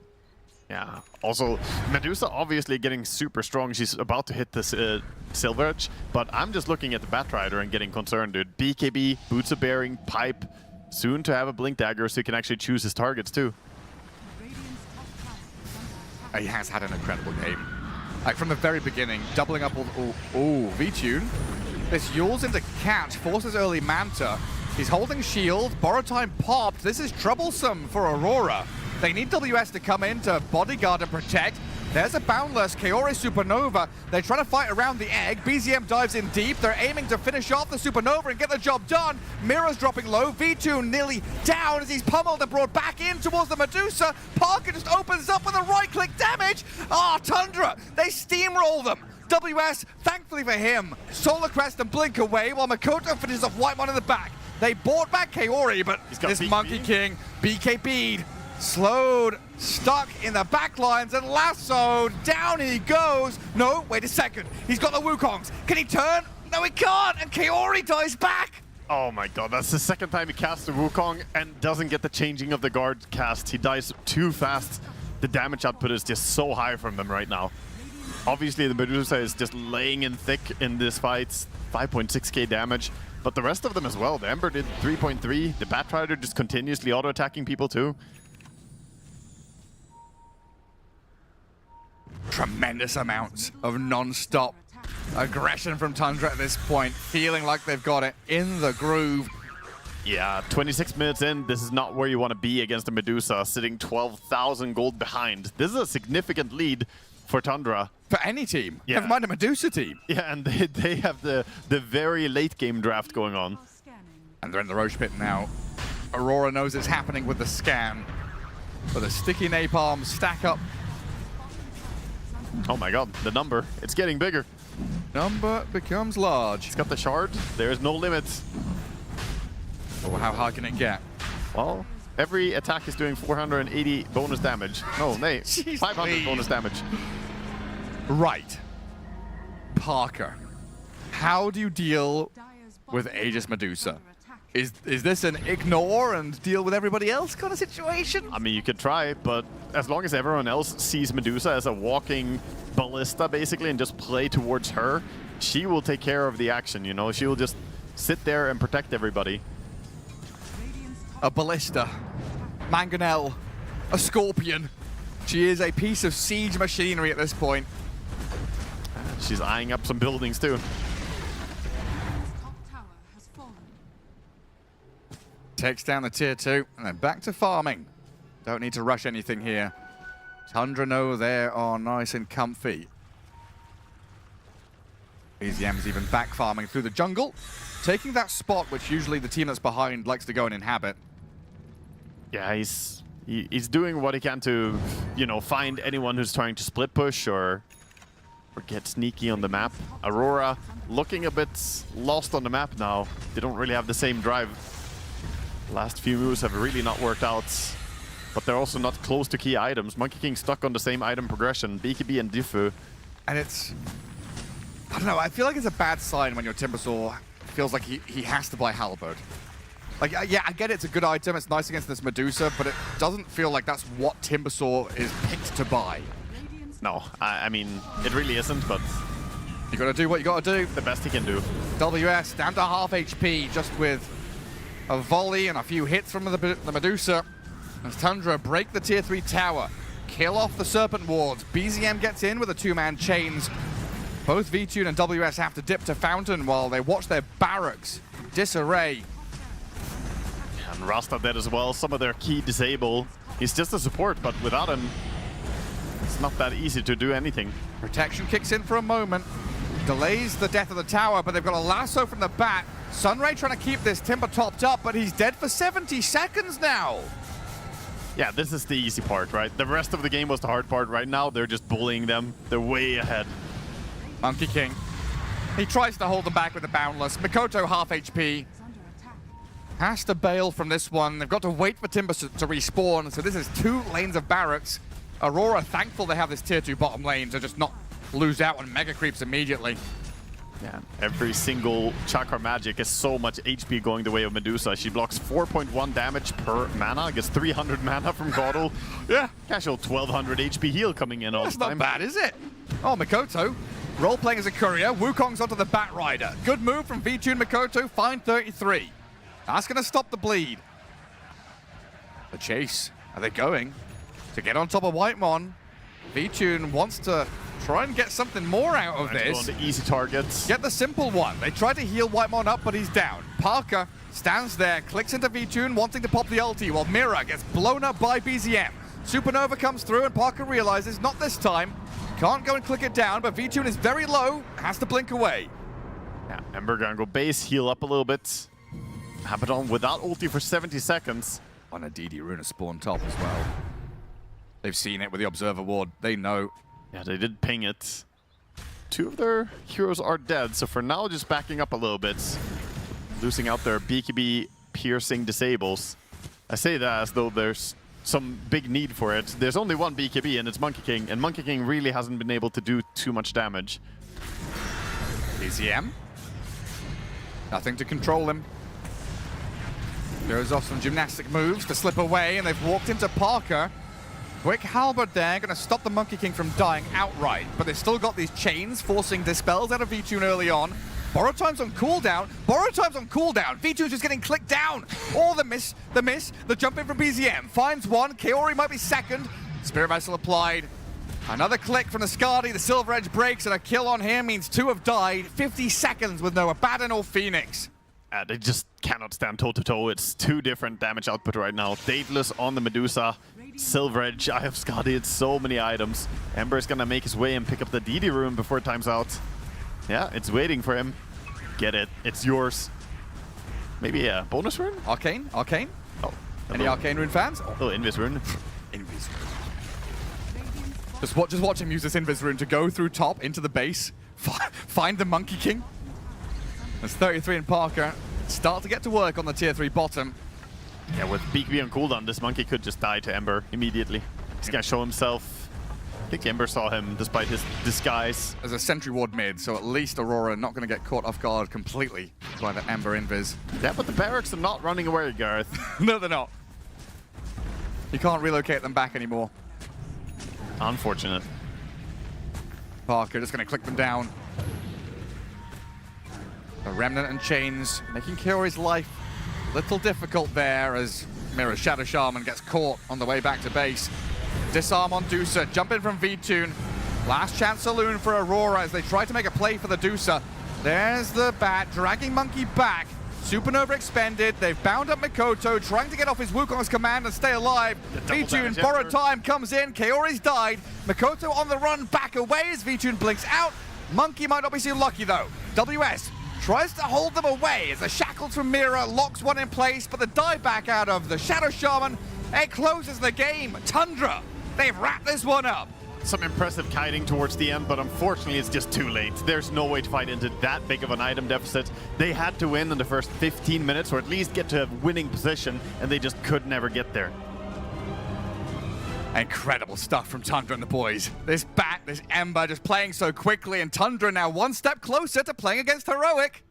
Yeah. Also, Medusa obviously getting super strong. She's about to hit this Silver Edge, but I'm just looking at the Batrider and getting concerned, dude. BKB, Boots of Bearing, Pipe, soon to have a Blink Dagger so he can actually choose his targets too. He has had an incredible game. Like from the very beginning, doubling up all V-Tune. This Yules into catch, forces early Manta. He's holding shield, borrow time popped. This is troublesome for Aurora. They need WS to come in to bodyguard and protect. There's a Boundless, Kaori Supernova. They're trying to fight around the egg. BZM dives in deep. They're aiming to finish off the Supernova and get the job done. Mira's dropping low. V2 nearly down as he's pummeled and brought back in towards the Medusa. Parker just opens up with a right-click damage. Tundra, they steamroll them. WS, thankfully for him, Solar Crest and Blink away while Makoto finishes off Whitemon in the back. They bought back Kaori, but this Monkey King, BKB'd, slowed, stuck in the back lines and lassoed. Down he goes. No, wait a second. He's got the Wukongs. Can he turn? No, he can't. And Kaori dies back. Oh my god, that's the second time he casts the Wukong and doesn't get the changing of the guard cast. He dies too fast. The damage output is just so high from them right now. Obviously, the Medusa is just laying in thick in this fight. 5.6k damage. But the rest of them as well. The Ember did 3.3. The Batrider just continuously auto-attacking people too. Tremendous amounts of non-stop aggression from Tundra at this point, feeling like they've got it in the groove. Yeah, 26 minutes in, this is not where you want to be against the Medusa, sitting 12,000 gold behind. This is a significant lead for Tundra. For any team. Yeah. Never mind a Medusa team. Yeah, and they have the very late game draft going on. And they're in the Roche pit now. Aurora knows it's happening with the scan. But the sticky napalm stack up. Oh my god, the number. It's getting bigger. Number becomes large. He's got the shard. There's no limit. Oh, how hard can it get? Well, every attack is doing 480 bonus damage. No, nay, 500 bonus damage. Right. Parker, how do you deal with Aegis Medusa? Is this an ignore and deal with everybody else kind of situation? I mean, you could try, but as long as everyone else sees Medusa as a walking ballista, basically, and just play towards her, she will take care of the action, you know? She will just sit there and protect everybody. A ballista, mangonel, a scorpion. She is a piece of siege machinery at this point. She's eyeing up some buildings, too. Takes down the tier 2, and then back to farming. Don't need to rush anything here. Tundra know they are nice and comfy. BZM's even back farming through the jungle, taking that spot which usually the team that's behind likes to go and inhabit. Yeah, he's doing what he can to, you know, find anyone who's trying to split push or get sneaky on the map. Aurora looking a bit lost on the map now. They don't really have the same drive. Last few moves have really not worked out, but they're also not close to key items. Monkey King stuck on the same item progression, BKB and Diffu. And it's, I don't know, I feel like it's a bad sign when your Timbersaw feels like he has to buy Halberd. Like, yeah, I get it's a good item, it's nice against this Medusa, but it doesn't feel like that's what Timbersaw is picked to buy. No, I mean, it really isn't, but you gotta do what you gotta do. The best he can do. WS down to half HP, just with a volley and a few hits from the Medusa. As Tundra break the tier 3 tower, kill off the Serpent Wards. BZM gets in with a 2-man chains. Both V-Tune and WS have to dip to Fountain while they watch their barracks disarray. And Rasta dead as well. Some of their key disable. He's just a support, but without him, it's not that easy to do anything. Protection kicks in for a moment. Delays the death of the tower, but they've got a lasso from the bat. Sunray trying to keep this Timber topped up, but he's dead for 70 seconds now. Yeah, this is the easy part, right? The rest of the game was the hard part. Right now, they're just bullying them. They're way ahead. Monkey King. He tries to hold them back with the Boundless. Makoto half HP. Has to bail from this one. They've got to wait for Timber to respawn, so this is 2 lanes of barracks. Aurora thankful they have this tier 2 bottom lane to just not lose out on mega creeps immediately. Yeah, every single chakra magic is so much HP going the way of Medusa. She blocks 4.1 damage per mana, gets 300 mana from Godel. Yeah, casual 1200 HP heal coming in all the time. That's not bad, is it? Oh, Mikoto, role-playing as a courier. Wukong's onto the Bat Rider. Good move from Vici and Mikoto, fine 33. That's going to stop the bleed. The chase, are they going to get on top of Whitemon? Vici wants to try and get something more out of this. Go on the easy targets. Get the simple one. They try to heal Whitemon up, but he's down. Parker stands there, clicks into Vici, wanting to pop the ulti, while Mira gets blown up by BZM. Supernova comes through, and Parker realizes, not this time. Can't go and click it down, but Vici is very low, has to blink away. Yeah, Ember gonna go base, heal up a little bit. Abaddon without ulti for 70 seconds. On a DD Runa spawn top as well. They've seen it with the Observer Ward. They know. Yeah, they did ping it. 2 of their heroes are dead, so for now just backing up a little bit. Losing out their BKB piercing disables. I say that as though there's some big need for it. There's only one BKB and it's Monkey King, and Monkey King really hasn't been able to do too much damage. BZM. Nothing to control him. Goes off some gymnastic moves to slip away, and they've walked into Parker. Quick halberd there, going to stop the Monkey King from dying outright, but they've still got these chains forcing dispels out of Vici early on. Borrow time's on cooldown. Borrow time's on cooldown. Vici's just getting clicked down. Oh, the miss, the jump in from BZM. Finds one. Kaori might be second. Spirit Vessel applied. Another click from the Skadi. The Silver Edge breaks, and a kill on him means 2 have died. 50 seconds with no Abaddon or Phoenix. They just cannot stand toe-to-toe. It's 2 different damage output right now. Daedalus on the Medusa. Silver Edge, Eye of Skadi, it's so many items. Ember is gonna make his way and pick up the DD rune before time's out. Yeah, it's waiting for him. Get it, it's yours. Maybe a bonus rune? Arcane? Arcane? Oh. Any Arcane rune fans? Oh, Invis rune. Invis rune. Just watch him use this Invis rune to go through top into the base, find the Monkey King. There's 33 in Parker. Start to get to work on the tier 3 bottom. Yeah, with BKB on cooldown, this monkey could just die to Ember immediately. He's gonna show himself. I think Ember saw him despite his disguise. There's a sentry ward mid, so at least Aurora not gonna get caught off guard completely by the Ember invis. Yeah, but the barracks are not running away, Gareth. No, they're not. You can't relocate them back anymore. Unfortunate. Parker just gonna click them down. The Remnant and Chains making Kaori's life a little difficult there as Mira's Shadow Shaman gets caught on the way back to base. Disarm on Dusa, jump in from V-Tune. Last chance saloon for Aurora as they try to make a play for the Dusa. There's the bat, dragging Monkey back. Supernova expended, they've bound up Mikoto, trying to get off his Wukong's command and stay alive. V-Tune, borrowed time, comes in, Kaori's died. Mikoto on the run, back away as V-Tune blinks out. Monkey might not be too lucky though. WS tries to hold them away as the shackles from Mira locks one in place, but the dive back out of the Shadow Shaman, it closes the game. Tundra, they've wrapped this one up. Some impressive kiting towards the end, but unfortunately it's just too late. There's no way to fight into that big of an item deficit. They had to win in the first 15 minutes, or at least get to a winning position, and they just could never get there. Incredible stuff from Tundra and the boys. This bat, this Ember just playing so quickly, and Tundra now one step closer to playing against Heroic.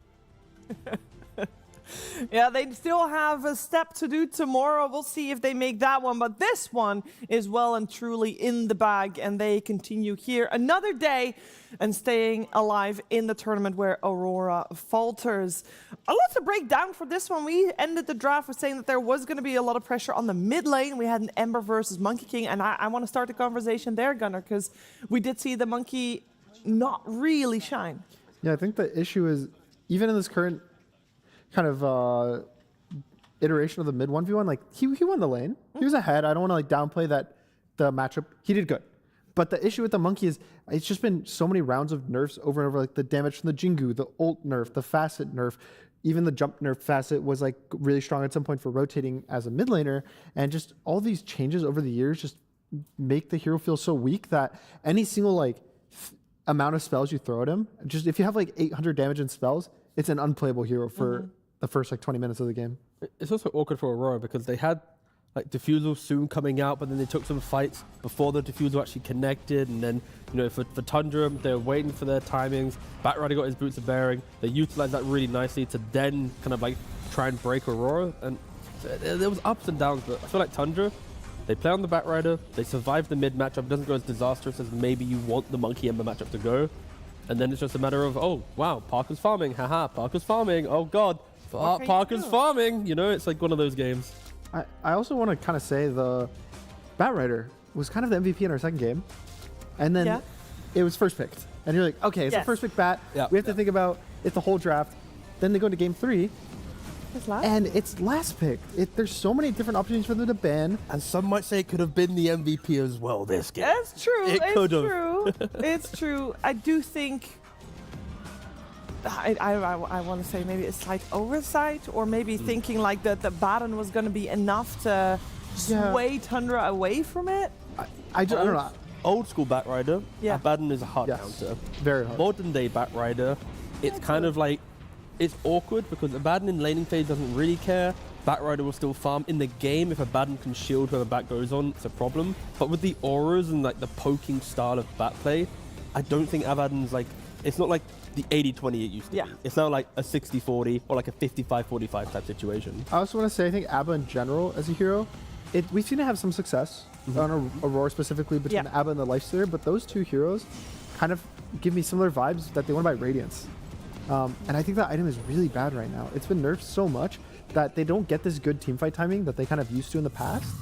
Yeah, they still have a step to do tomorrow. We'll see if they make that one. But this one is well and truly in the bag, and they continue here another day and staying alive in the tournament where Aurora falters. A lot to break down for this one. We ended the draft with saying that there was going to be a lot of pressure on the mid lane. We had an Ember versus Monkey King, and I want to start the conversation there, Gunnar, because we did see the Monkey not really shine. Yeah, I think the issue is, even in this current kind of iteration of the mid 1v1, like he won the lane. He was ahead. I don't want to like downplay that the matchup. He did good. But the issue with the Monkey is it's just been so many rounds of nerfs over and over, like the damage from the Jingu, the ult nerf, the facet nerf, even the jump nerf facet was like really strong at some point for rotating as a mid laner. And just all these changes over the years just make the hero feel so weak that any single like amount of spells you throw at him, just if you have like 800 damage in spells, it's an unplayable hero for the first like 20 minutes of the game. It's also awkward for Aurora because they had like Diffusal soon coming out, but then they took some fights before the Diffusal actually connected, and then, you know, for Tundra, they're waiting for their timings. Batrider got his boots of bearing. They utilized that really nicely to then kind of like try and break Aurora, and there was ups and downs, but I feel like Tundra, they play on the Batrider, they survive the mid matchup. It doesn't go as disastrous as maybe you want the Monkey Ember matchup to go, and then it's just a matter of, oh wow, Parker's farming, haha, Parker's farming, oh god, Parker's farming, you know, it's like one of those games. I also want to kind of say the Batrider was kind of the MVP in our second game, and then it was first picked. And you're like, okay, it's a first pick bat. We have to think about it the whole draft. Then they go into game 3, and it's last pick. There's so many different opportunities for them to ban. And some might say it could have been the MVP as well this game. That's true. It could have. True. It's true. I do think... I want to say maybe a slight oversight, or maybe thinking like that the Baden was going to be enough to sway Tundra away from it. I don't know. Old school Batrider, Baden is a hard counter. Very hard. Modern day Batrider, it's kind of like, it's awkward because Abaddon in laning phase doesn't really care. Batrider will still farm in the game. If Abaddon can shield whoever bat goes on, it's a problem. But with the auras and like the poking style of bat play, I don't think Abaddon's like, it's not like the 80-20 it used to be. It's now like a 60-40 or like a 55-45 type situation. I also want to say, I think Abba in general as a hero, we've seen it have some success on Aurora specifically between Abba and the Lifestealer, but those two heroes kind of give me similar vibes that they want to buy Radiance. And I think that item is really bad right now. It's been nerfed so much that they don't get this good teamfight timing that they kind of used to in the past.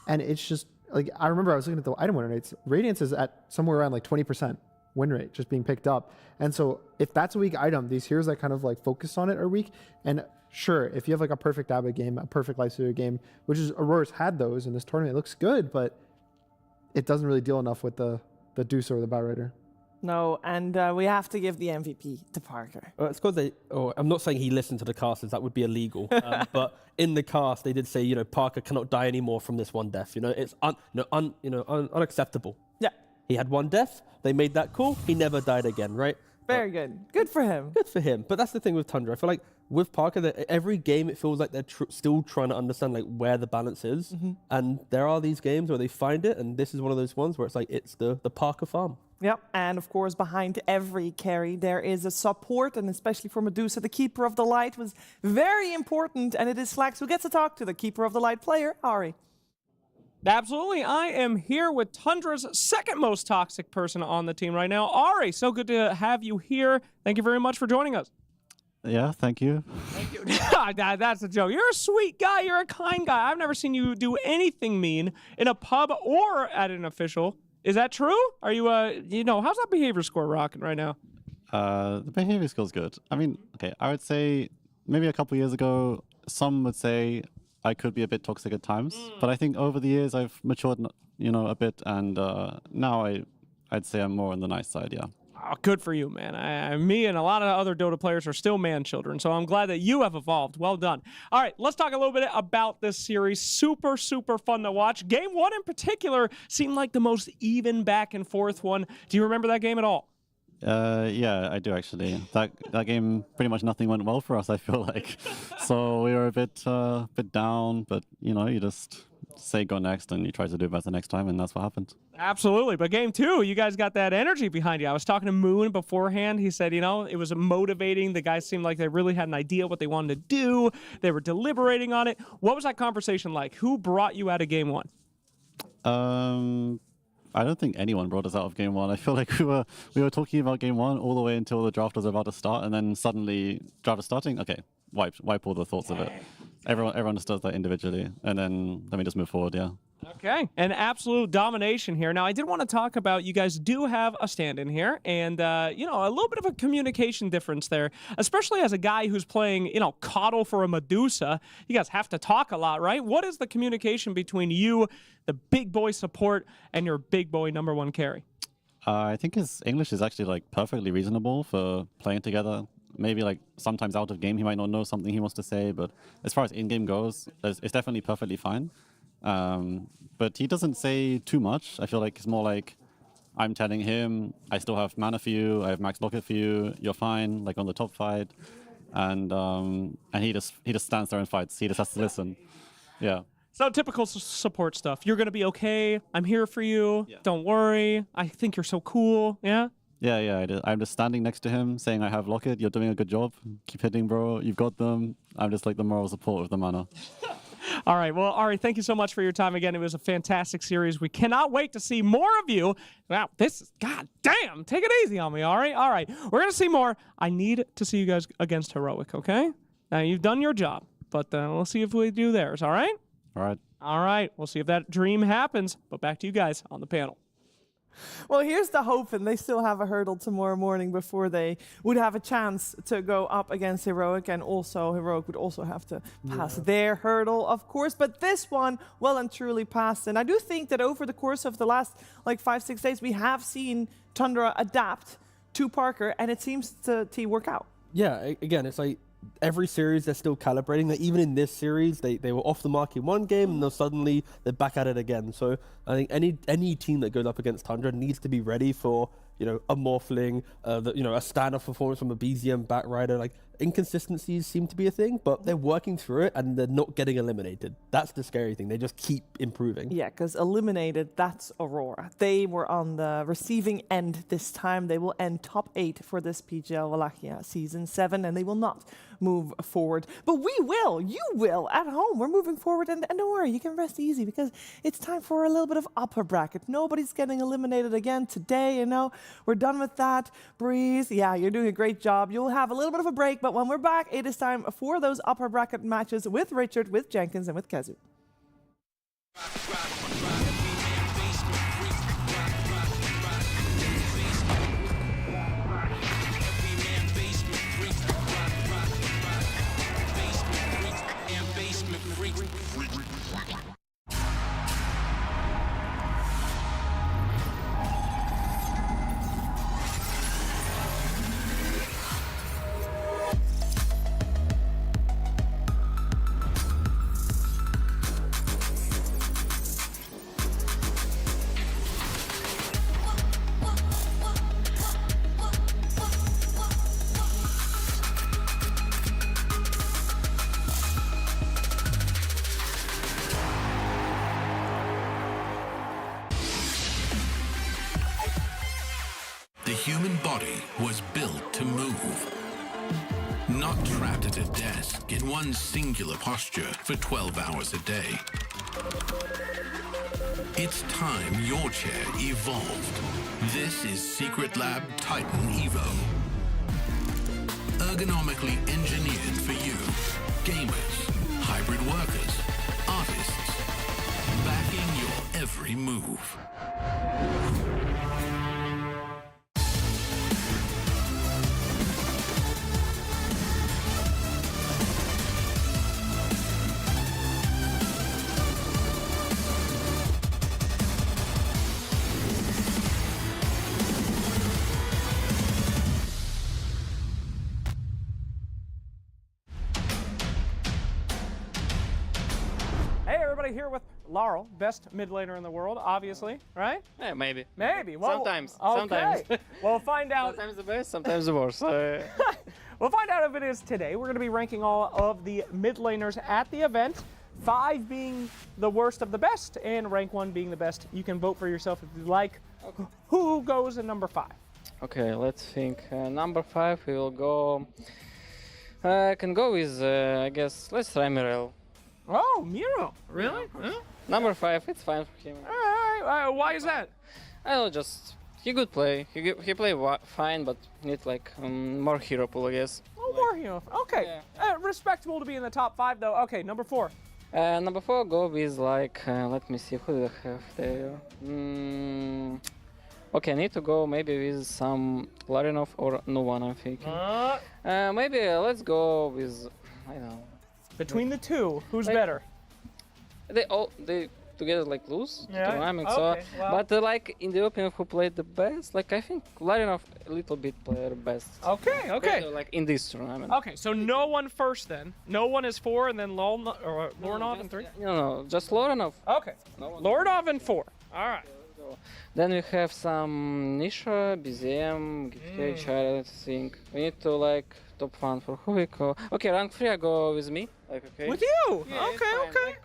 And it's just, like, I remember I was looking at the item winner rates. Radiance is at somewhere around like 20% win rate just being picked up. And so if that's a weak item, these heroes that kind of like focus on it are weak. And sure, if you have like a perfect Abba game, a perfect Lifestealer game, which is Aurora's had those in this tournament, it looks good, but it doesn't really deal enough with the Deuce or the Batrider. No, and we have to give the MVP to Parker. It's because I'm not saying he listened to the casters, that would be illegal. But in the cast, they did say, you know, Parker cannot die anymore from this one death. You know, it's unacceptable. Yeah. He had one death. They made that cool. He never died again, right? Very good. Good for him. Good for him. But that's the thing with Tundra. I feel like with Parker, that every game it feels like they're still trying to understand like where the balance is. And there are these games where they find it, and this is one of those ones where it's like it's the Parker farm. Yep, and of course behind every carry there is a support, and especially for Medusa, the Keeper of the Light was very important, and it is Flax who gets to talk to the Keeper of the Light player, Ari. Absolutely. I am here with Tundra's second most toxic person on the team right now. Ari, so good to have you here. Thank you very much for joining us. Yeah, thank you. Thank you. That's a joke. You're a sweet guy. You're a kind guy. I've never seen you do anything mean in a pub or at an official. Is that true? Are you, how's that behavior score rocking right now? The behavior score's good. I mean, okay, I would say maybe a couple years ago, some would say I could be a bit toxic at times, but I think over the years I've matured, a bit, and now I'd say I'm more on the nice side, yeah. Oh, good for you, man. Me and a lot of other Dota players are still man-children, so I'm glad that you have evolved. Well done. All right, let's talk a little bit about this series. Super, super fun to watch. Game 1 in particular seemed like the most even back-and-forth one. Do you remember that game at all? Yeah, I do actually. That game, pretty much nothing went well for us, I feel like. So we were a bit down, but you just say go next and you try to do better next time, and that's what happened. Absolutely. But game 2, you guys got that energy behind you. I was talking to Moon beforehand. He said, it was motivating. The guys seemed like they really had an idea what they wanted to do. They were deliberating on it. What was that conversation like? Who brought you out of game 1? I don't think anyone brought us out of game 1. I feel like we were talking about game 1 all the way until the draft was about to start, and then suddenly draft is starting. Okay, wipe all the thoughts of it. Everyone just does that individually, and then let me just move forward. Yeah. Okay, an absolute domination here. Now, I did want to talk about, you guys do have a stand-in here, and, a little bit of a communication difference there, especially as a guy who's playing, Coddle for a Medusa. You guys have to talk a lot, right? What is the communication between you, the big boy support, and your big boy #1 carry? I think his English is actually, perfectly reasonable for playing together. Maybe, sometimes out of game he might not know something he wants to say, but as far as in-game goes, it's definitely perfectly fine. But he doesn't say too much. I feel like it's more like I'm telling him, I still have mana for you, I have max locket for you, you're fine, on the top fight. And he just stands there and fights. He just has to listen. Yeah. So typical support stuff. You're gonna be okay. I'm here for you. Don't worry. I think you're so cool. Yeah. Yeah. I'm just standing next to him, saying, "I have Locket. You're doing a good job. Keep hitting, bro. You've got them." I'm just like the moral support of the mana. All right. Well, Ari, thank you so much for your time again. It was a fantastic series. We cannot wait to see more of you. Wow, this is, god damn. Take it easy on me, Ari. All right. We're going to see more. I need to see you guys against Heroic, okay? Now, you've done your job, but we'll see if we do theirs, all right? All right. All right. We'll see if that dream happens. But back to you guys on the panel. Well, here's the hope, and they still have a hurdle tomorrow morning before they would have a chance to go up against Heroic, and also Heroic would also have to pass their hurdle, of course. But this one well and truly passed, and I do think that over the course of the last 5-6 days, we have seen Tundra adapt to Parker, and it seems to work out. Yeah, again, it's like every series they're still calibrating. Like even in this series, they were off the mark in one game, and then suddenly they're back at it again. So I think any team that goes up against Tundra needs to be ready for a Morphling, a standoff performance from a BZM Batrider. Like inconsistencies seem to be a thing, but they're working through it and they're not getting eliminated. That's the scary thing. They just keep improving. Yeah, because eliminated, that's Aurora. They were on the receiving end this time. They will end top 8 for this PGL Wallachia Season 7, and they will not move forward. But we will. You will at home. We're moving forward, and don't worry, you can rest easy because it's time for a little bit of upper bracket. Nobody's getting eliminated again today, We're done with that. Breeze, yeah, you're doing a great job. You'll have a little bit of a break, but when we're back, it is time for those upper bracket matches with Richard, with Jenkins, and with Kezu. The human body was built to move, not trapped at a desk in one singular posture for 12 hours a day. It's time your chair evolved. This is Secret Lab Titan Evo. Ergonomically engineered for you, gamers, hybrid workers, artists, backing your every move. Here with Laurel, best mid laner in the world, obviously, right? Yeah, maybe. Maybe. Well, sometimes. Okay. Sometimes. We'll find out. Sometimes the best, sometimes the worst. We'll find out if it is today. We're going to be ranking all of the mid laners at the event. 5 being the worst of the best, and rank 1 being the best. You can vote for yourself if you like. Okay. Who goes in number 5? Okay, let's think. Number 5, we will go. I can go with, I guess, let's try Mirel. Oh, Miro, really? Yeah, number 5, it's fine for him. All right, why is that? I don't know, just he good play. He play fine, but need like more hero pool, I guess. Oh, more hero. Okay, yeah. Respectable to be in the top 5 though. Okay, number 4. Number 4, go with like let me see who do I have there. Okay, I need to go maybe with some Larinov or no one, I'm thinking. Maybe let's go with I don't know. Between the two, who's like, better? They together like lose tournament. Okay, so, well. But like in the open, who played the best? Like I think Larinov a little bit played best. Okay, okay. Like in this tournament. Okay, so no one first then. No one is 4, and then Lorinov and 3. No, just Lorinov. Okay, Lorinov and 4. All right. Then we have some Nisha, BZM, GTH, I think. We need to like top 1 for who we go. Okay, rank 3, I go with me. Like okay. With you? Yeah, okay. Like,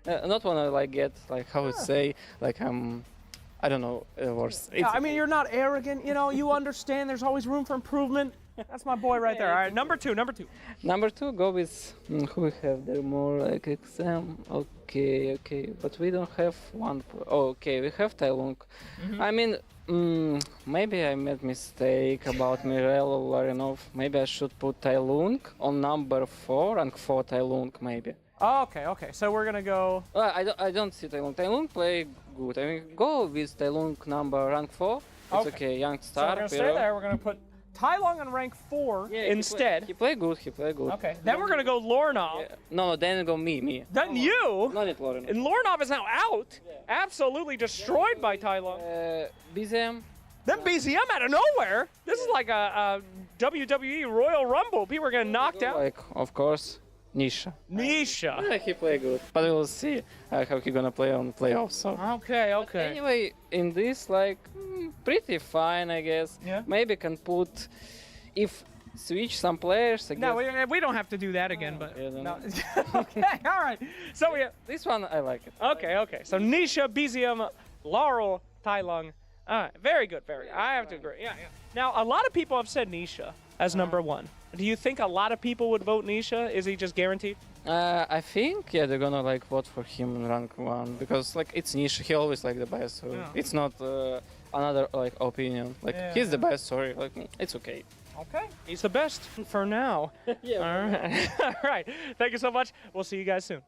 not wanna like get like how would say like I don't know words. Yeah, I mean, you're not arrogant, you know, you understand there's always room for improvement. That's my boy right there. All right, number two. Number 2, go with who we have there more like exam. Okay, but we don't have one. Okay, we have Tailung. I mean, maybe I made mistake about Mirel Larinov. Maybe I should put Tailung on number 4 and 4 Tailung maybe. Okay. So we're gonna go. I don't see Tailung. Tailung play good. I mean, go with Tailung number rank 4. It's okay. Young So star. we're gonna stay there. We're gonna put Tai Long on rank 4 instead. He play good. Okay. Then we're gonna go Lornov. Yeah. No, then go me. Then you. Not it, Lornov. And Lornov is now out. Absolutely destroyed by Tai Long. BZM. Then BZM out of nowhere. This is like a WWE Royal Rumble. People are getting knocked out. Like, of course, Nisha. Yeah, he play good, but we'll see how he gonna play on playoffs. So. Okay. Anyway, in this, like, pretty fine, I guess. Yeah. Maybe can put, if switch some players. I No, guess. we don't have to do that again, but. Yeah, No. Okay, all right. So we. This one, I like it. Okay. So Nisha, BZM, Laurel, Tai Long. All right, very good, I have to agree. Yeah. Now, a lot of people have said Nisha as number 1. Do you think a lot of people would vote Nisha? Is he just guaranteed? I think, yeah, they're gonna like vote for him in rank 1 because like it's Nisha. He always like the best. So it's not another like opinion. Like he's the best. Sorry, like it's okay. Okay, he's the best for now. Yeah. All right. All right. Thank you so much. We'll see you guys soon.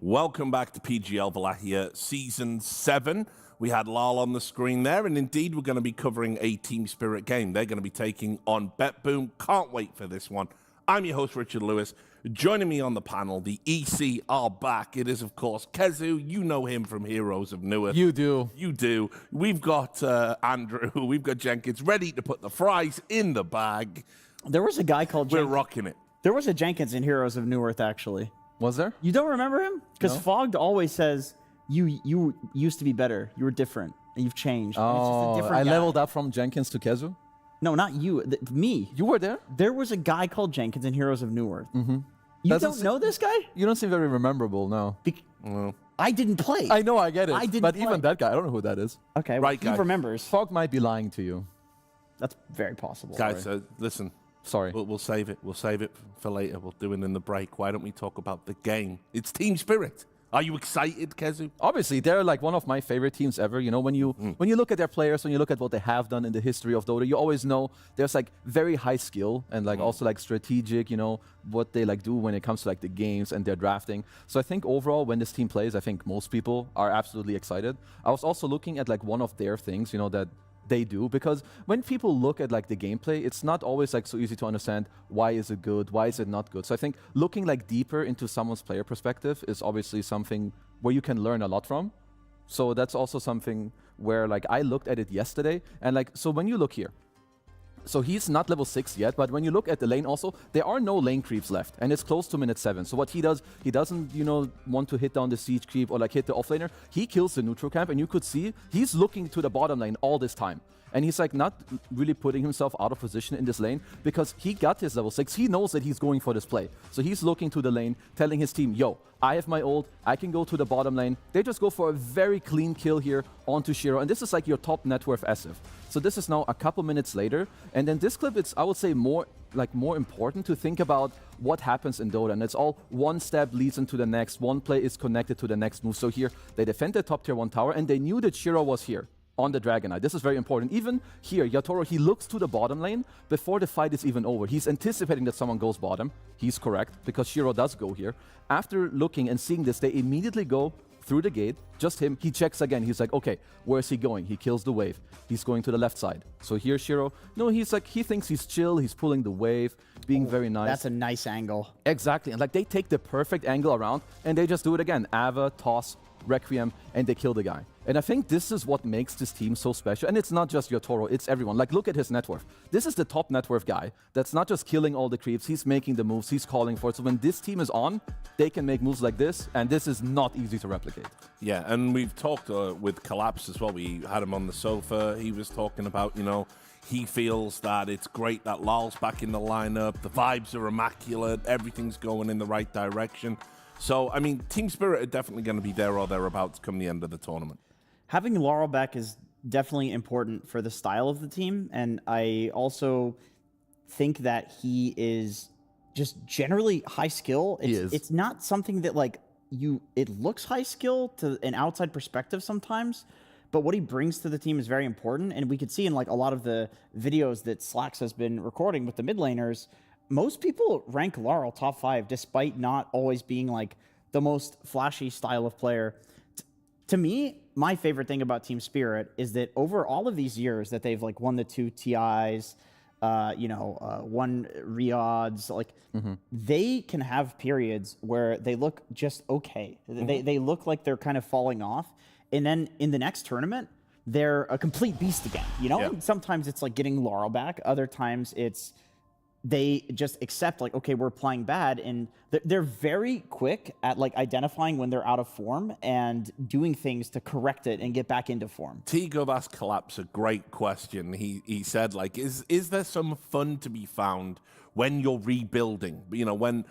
Welcome back to PGL Wallachia Season 7. We had Lal on the screen there, and indeed we're going to be covering a Team Spirit game. They're going to be taking on BetBoom. Can't wait for this one. I'm your host, Richard Lewis. Joining me on the panel, the EC are back. It is, of course, Kezu. You know him from Heroes of Newark. You do. You do. We've got Andrew. We've got Jenkins ready to put the fries in the bag. There was a guy called We're rocking it. There was a Jenkins in Heroes of Newark, actually. Was there? You don't remember him? Because No. Fogged always says, you used to be better. You were different. And you've changed. And it's just a Oh, different I guy. leveled up from Jenkins to Kezu. No, not you. Me. You were there? There was a guy called Jenkins in Heroes of Newark. Mm-hmm. You don't know this guy? You don't seem very memorable now. I didn't play. I know, I get it. I didn't but play. even that guy, I don't know who that is. Okay, well, he remembers. Fog might be lying to you. That's very possible. Guys, listen. Sorry. We'll save it. We'll save it for later. We'll do it in the break. Why don't we talk about the game? It's Team Spirit. Are you excited, Kezu? Obviously, they're like one of my favorite teams ever. You know, when you look at their players, when you look at what they have done in the history of Dota, you always know there's like very high skill and like also like strategic, you know, what they like do when it comes to like the games and their drafting. So I think overall, when this team plays, I think most people are absolutely excited. I was also looking at like one of their things, you know, that they do, because when people look at like the gameplay, it's not always like so easy to understand why is it good, why is it not good. So I think looking like deeper into someone's player perspective is obviously something where you can learn a lot from. So that's also something where like I looked at it yesterday, and like, so when you look here, so he's not level 6 yet, but when you look at the lane also, there are no lane creeps left, and it's close to minute 7. So what he does, he doesn't, you know, want to hit down the siege creep or like hit the offlaner. He kills the neutral camp, and you could see he's looking to the bottom lane all this time. And he's like not really putting himself out of position in this lane because he got his level 6. He knows that he's going for this play. So he's looking to the lane, telling his team, yo, I have my ult, I can go to the bottom lane. They just go for a very clean kill here onto Shiro. And this is like your top net worth asset. So this is now a couple minutes later. And then this clip, it's, I would say, more important to think about what happens in Dota. And it's all one step leads into the next. One play is connected to the next move. So here, they defend the top tier 1 tower, and they knew that Shiro was here on the Dragon Knight. This is very important. Even here, Yatoro, he looks to the bottom lane before the fight is even over. He's anticipating that someone goes bottom. He's correct, because Shiro does go here. After looking and seeing this, they immediately go through the gate. Just him. He checks again. He's like, okay, where is he going? He kills the wave. He's going to the left side. So here, Shiro, no, he's like, he thinks he's chill. He's pulling the wave, being very nice. That's a nice angle. Exactly. And like, they take the perfect angle around, and they just do it again. Ava, toss, Requiem, and they kill the guy. And I think this is what makes this team so special. And it's not just Yotaro, it's everyone. Like, look at his net worth. This is the top net worth guy that's not just killing all the creeps, he's making the moves, he's calling for it. So when this team is on, they can make moves like this, and this is not easy to replicate. Yeah, and we've talked with Collapse as well. We had him on the sofa. He was talking about, you know, he feels that it's great that Lal's back in the lineup. The vibes are immaculate. Everything's going in the right direction. So, I mean, team spirit are definitely going to be there or thereabouts come the end of the tournament. Having Laurel back is definitely important for the style of the team, and I also think that he is just generally high skill. It's not something that, like, it looks high skill to an outside perspective sometimes, but what he brings to the team is very important, and we could see in, like, a lot of the videos that Slacks has been recording with the mid laners, most people rank Laurel top 5 despite not always being, like, the most flashy style of player. To me, my favorite thing about Team Spirit is that over all of these years that they've, like, won the 2 TIs, won Riods, like, they can have periods where they look just okay. They look like they're kind of falling off. And then in the next tournament, they're a complete beast again. You know, sometimes it's like getting Laurel back. Other times it's they just accept, like, okay, we're playing bad, and they're very quick at, like, identifying when they're out of form and doing things to correct it and get back into form. Tigov asked Collapse a great question. He said, like, is there some fun to be found when you're rebuilding? You know, when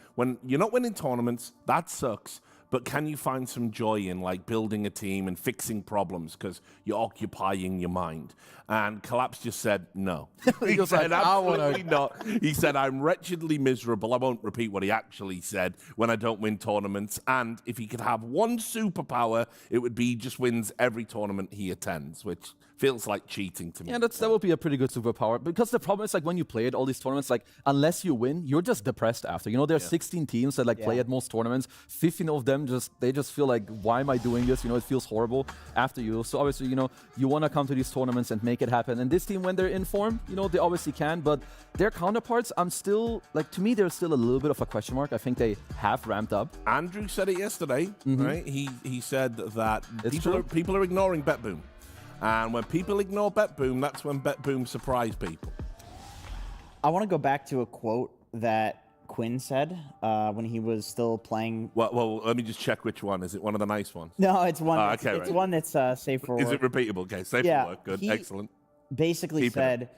you're not winning tournaments, that sucks. But can you find some joy in, like, building a team and fixing problems because you're occupying your mind? And Collapse just said no. He said, absolutely not. He said, I'm wretchedly miserable. I won't repeat what he actually said when I don't win tournaments. And if he could have one superpower, it would be he just wins every tournament he attends, which feels like cheating to me. Yeah, that would be a pretty good superpower. Because the problem is, like, when you play at all these tournaments, like, unless you win, you're just depressed after. You know, there are 16 teams that, like, play at most tournaments. 15 of them they just feel like, why am I doing this? You know, it feels horrible after you. So obviously, you know, you want to come to these tournaments and make it happen. And this team, when they're in form, you know, they obviously can. But their counterparts, I'm still, like, to me, there's still a little bit of a question mark. I think they have ramped up. Andrew said it yesterday, right? He said that people are ignoring BetBoom. And when people ignore BetBoom, that's when BetBoom surprise people. I want to go back to a quote that Quinn said when he was still playing. Well, let me just check which one. Is it one of the nice ones? No, it's one. It's one that's safe for work. Is it repeatable? Okay, safe for work. Good, excellent. Basically said,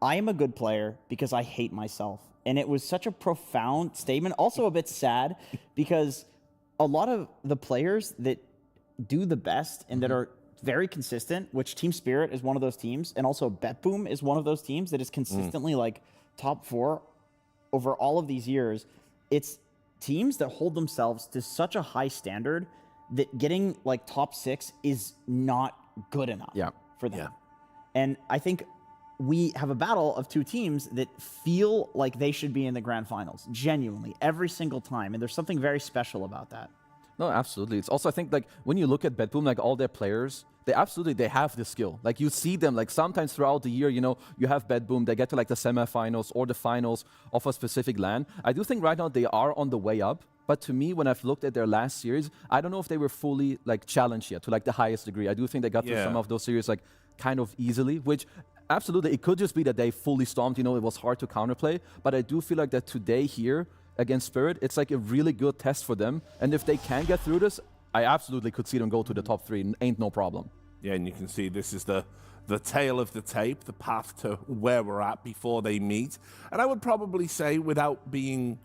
I am a good player because I hate myself. And it was such a profound statement, also a bit sad, because a lot of the players that do the best and that are very consistent, which Team Spirit is one of those teams, and also BetBoom is one of those teams that is consistently like top 4 over all of these years. It's teams that hold themselves to such a high standard that getting like top 6 is not good enough for them. And I think we have a battle of 2 teams that feel like they should be in the grand finals, genuinely, every single time. And there's something very special about that. No, absolutely. It's also, I think, like, when you look at BetBoom, like, all their players, they have the skill. Like, you see them, like, sometimes throughout the year, you know, you have BetBoom, they get to, like, the semifinals or the finals of a specific LAN. I do think right now they are on the way up. But to me, when I've looked at their last series, I don't know if they were fully, like, challenged yet to, like, the highest degree. I do think they got through some of those series, like, kind of easily, which absolutely, it could just be that they fully stomped, you know, it was hard to counterplay. But I do feel like that today here, against Spirit, it's like a really good test for them. And if they can get through this, I absolutely could see them go to the top 3. Ain't no problem. Yeah, and you can see this is the tail of the tape, the path to where we're at before they meet. And I would probably say, without being,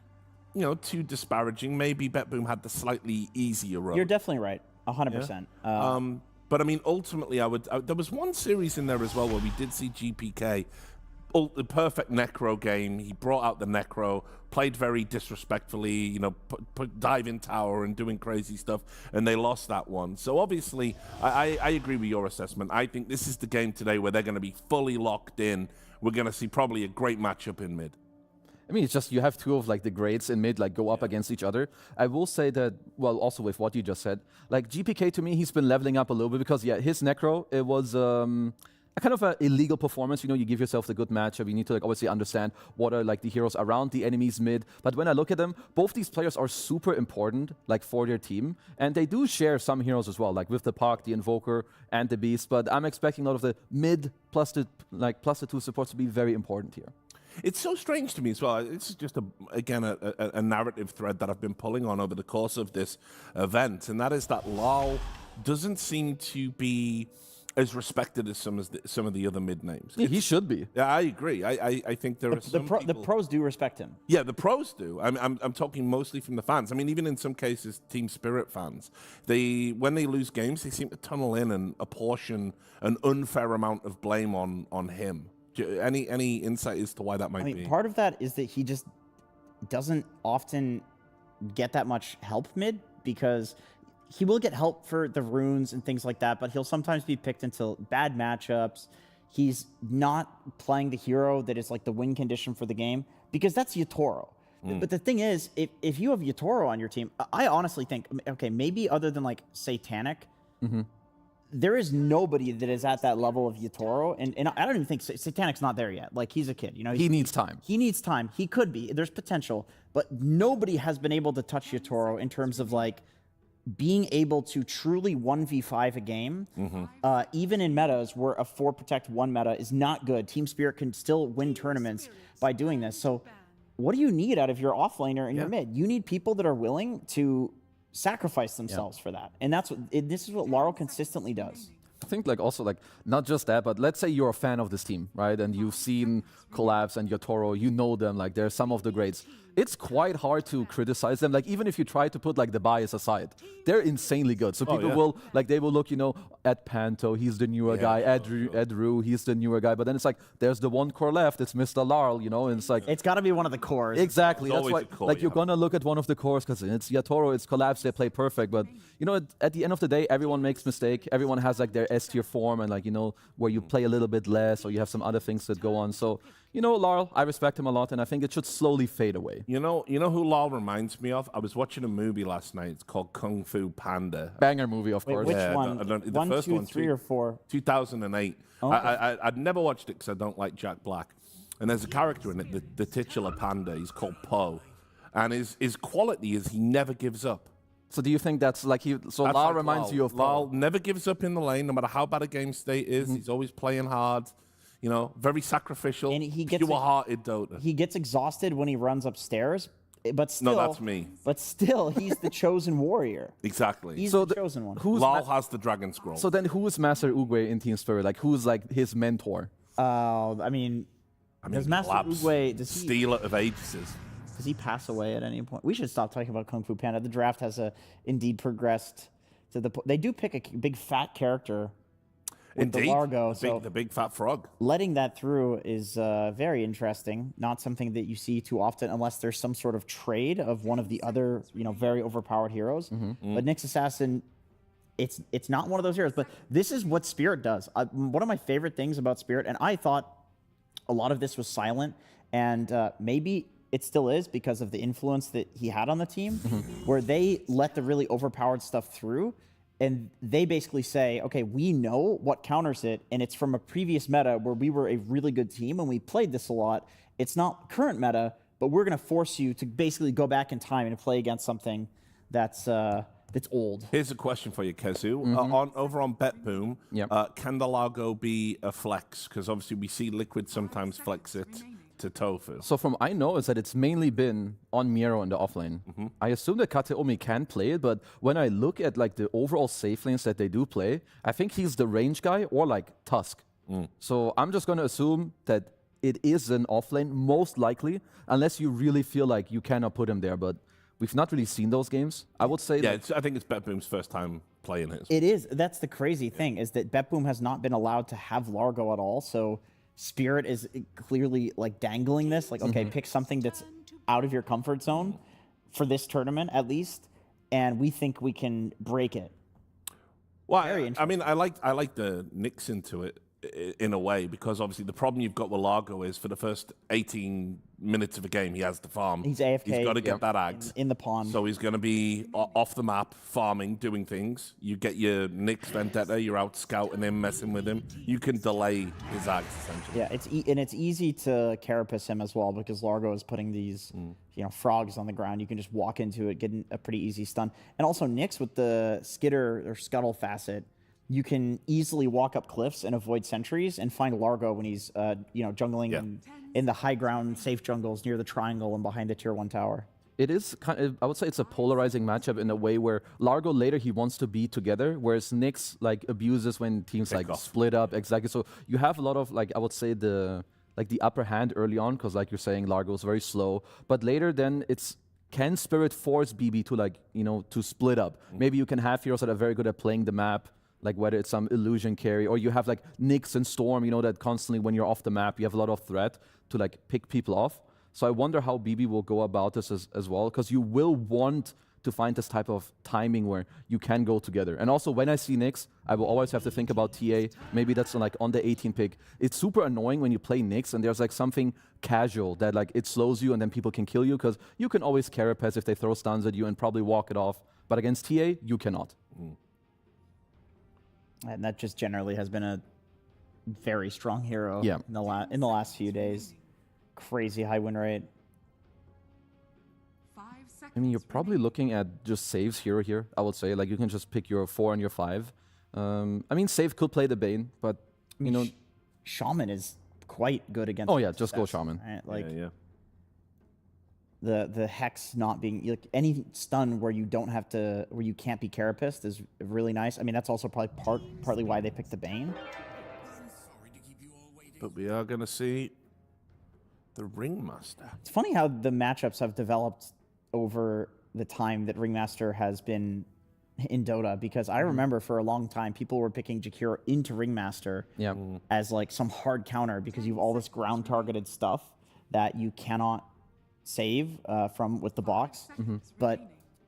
you know, too disparaging, maybe BetBoom had the slightly easier road. You're definitely right, 100%. Yeah. But I mean, ultimately, there was one series in there as well where we did see GPK. The perfect Necro game. He brought out the Necro, played very disrespectfully, you know, dive in tower and doing crazy stuff, and they lost that one. So obviously, I agree with your assessment. I think this is the game today where they're going to be fully locked in. We're going to see probably a great matchup in mid. I mean, it's just you have 2 of like the grades in mid like go up against each other. I will say that, well, also with what you just said, like GPK to me, he's been leveling up a little bit because his Necro, it was kind of a illegal performance. You know, you give yourself the good matchup. You need to like obviously understand what are like the heroes around the enemy's mid. But when I look at them, both these players are super important like for their team, and they do share some heroes as well, like with the Puck, the Invoker, and the Beast. But I'm expecting a lot of the mid plus the 2 supports to be very important here. It's so strange to me as well. It's just, again, a narrative thread that I've been pulling on over the course of this event, and that is that Lal doesn't seem to be as respected as some of the other mid names. Yeah, he should be. Yeah, I agree. I think there are some people... The pros do respect him. Yeah, the pros do. I'm talking mostly from the fans. I mean, even in some cases, Team Spirit fans, when they lose games, they seem to tunnel in and apportion an unfair amount of blame on him. Any insight as to why that might be? Part of that is that he just doesn't often get that much help mid, because he will get help for the runes and things like that, but he'll sometimes be picked into bad matchups. He's not playing the hero that is like the win condition for the game, because that's Yatoro. But the thing is, if you have Yatoro on your team, I honestly think, okay, maybe other than like Satanic, there is nobody that is at that level of Yatoro, and I don't even think Satanic's not there yet. Like, he's a kid, you know. He needs time. He needs time. He could be. There's potential, but nobody has been able to touch Yatoro in terms of like being able to truly 1v5 a game, even in metas where a 4 protect 1 meta is not good. Team Spirit can still win tournaments by doing this. So what do you need out of your offlaner and your mid? You need people that are willing to sacrifice themselves for that. And this is what Laurel consistently does. I think like also like not just that, but let's say you're a fan of this team, right? And you've seen Collapse and Yatoro, you know them, like they're some of the greats. It's quite hard to criticize them. Like even if you try to put like the bias aside, they're insanely good. So people will like, they will look, you know, at Panto, he's the newer guy, Ed Rue, he's the newer guy. But then it's like, there's the one core left, it's Mr. Larl, you know, and it's like... It's got to be one of the cores. Exactly. That's why, like you're going to look at one of the cores because it's Yatoro, it's Collapse, they play perfect. But, you know, at the end of the day, everyone makes mistake. Everyone has like their S tier form and like, you know, where you play a little bit less or you have some other things that go on. So, you know, Laurel, I respect him a lot, and I think it should slowly fade away. You know who Laurel reminds me of? I was watching a movie last night. It's called Kung Fu Panda. Banger movie, of course. Which one? The One, first 2, one, 3, or 4? 2008. Oh, okay. I'd never watched it because I don't like Jack Black. And there's a character in it, the titular panda. He's called Po. And his quality is he never gives up. So do you think that's like Laurel reminds you of Laurel never gives up in the lane, no matter how bad a game state is. He's always playing hard. You know, very sacrificial, and he gets pure-hearted Dota. He gets exhausted when he runs upstairs, but still... No, that's me. But still, he's the chosen warrior. Exactly. He's the chosen one. Lal has the Dragon Scroll. So then who is Master Uguay in Team Spirit? Like, who's like his mentor? I mean, does Master Uguay... Stealer of Aegis. Does he pass away at any point? We should stop talking about Kung Fu Panda. The draft has indeed progressed to the... They do pick a big fat character... Indeed, the Largo, the big fat frog. Letting that through is very interesting. Not something that you see too often, unless there's some sort of trade of one of the other, you know, very overpowered heroes. But Nyx Assassin, it's not one of those heroes. But this is what Spirit does. One of my favorite things about Spirit, and I thought a lot of this was silent, and maybe it still is because of the influence that he had on the team, where they let the really overpowered stuff through. And they basically say, okay, we know what counters it, and it's from a previous meta where we were a really good team and we played this a lot. It's not current meta, but we're going to force you to basically go back in time and play against something that's old. Here's a question for you, Kezu. Over on BetBoom, can the Largo be a flex? Because obviously we see Liquid sometimes flex it to Tofu. So from I know is that it's mainly been on Miro in the offlane. I assume that Kateomi can play it, but when I look at like the overall safe lanes that they do play, I think he's the range guy or like Tusk. So I'm just going to assume that it is an offlane, most likely, unless you really feel like you cannot put him there. But we've not really seen those games. I would say. Yeah, I think it's BetBoom's first time playing it. It is. That's the crazy thing, is that BetBoom has not been allowed to have Largo at all. So Spirit is clearly like dangling this, like, okay, pick something that's out of your comfort zone for this tournament at least, and we think we can break it. Well, I mean, I like the Nyx into it. in a way, because obviously the problem you've got with Largo is for the first 18 minutes of a game, he has to farm. He's AFK. He's got to get that axe. In the pond. So he's going to be off the map, farming, doing things. You get your Nyx Vendetta, you're out scouting him, messing with him. You can delay his axe, essentially. Yeah, it's easy to carapace him as well, because Largo is putting these frogs on the ground. You can just walk into it, get a pretty easy stun. And also Nyx with the skitter or scuttle facet, you can easily walk up cliffs and avoid sentries and find Largo when he's jungling in the high ground, safe jungles near the triangle and behind the tier 1 tower. It is kind of, I would say it's a polarizing matchup in a way where Largo later he wants to be together, whereas Nyx like abuses when teams like split up. Exactly. So you have a lot of like, I would say the upper hand early on, because like you're saying, Largo is very slow, but later then can Spirit force BB to to split up? Maybe you can have heroes that are very good at playing the map, like whether it's some illusion carry, or you have like Nyx and Storm, that constantly when you're off the map, you have a lot of threat to like pick people off. So I wonder how BB will go about this as well, because you will want to find this type of timing where you can go together. And also when I see Nyx, I will always have to think about TA. Maybe that's like on the 18 pick. It's super annoying when you play Nyx and there's like something casual that like it slows you and then people can kill you, because you can always carapace if they throw stuns at you and probably walk it off. But against TA, you cannot. And that just generally has been a very strong hero in the last few days. Crazy high win rate. I mean, you're probably looking at just saves here, I would say. Like, you can just pick your 4 and your 5. I mean, Save could play the Bane, but, Shaman is quite good against... Oh, yeah, just go Shaman. Right? Like, the Hex not being... Like, any stun where you don't have to... Where you can't be Carapaced is really nice. I mean, that's also probably partly why they picked the Bane. But we are going to see the Ringmaster. It's funny how the matchups have developed over the time that Ringmaster has been in Dota, because I remember for a long time people were picking Jakiro into Ringmaster as like some hard counter, because you have all this ground targeted stuff that you cannot save from with the box. But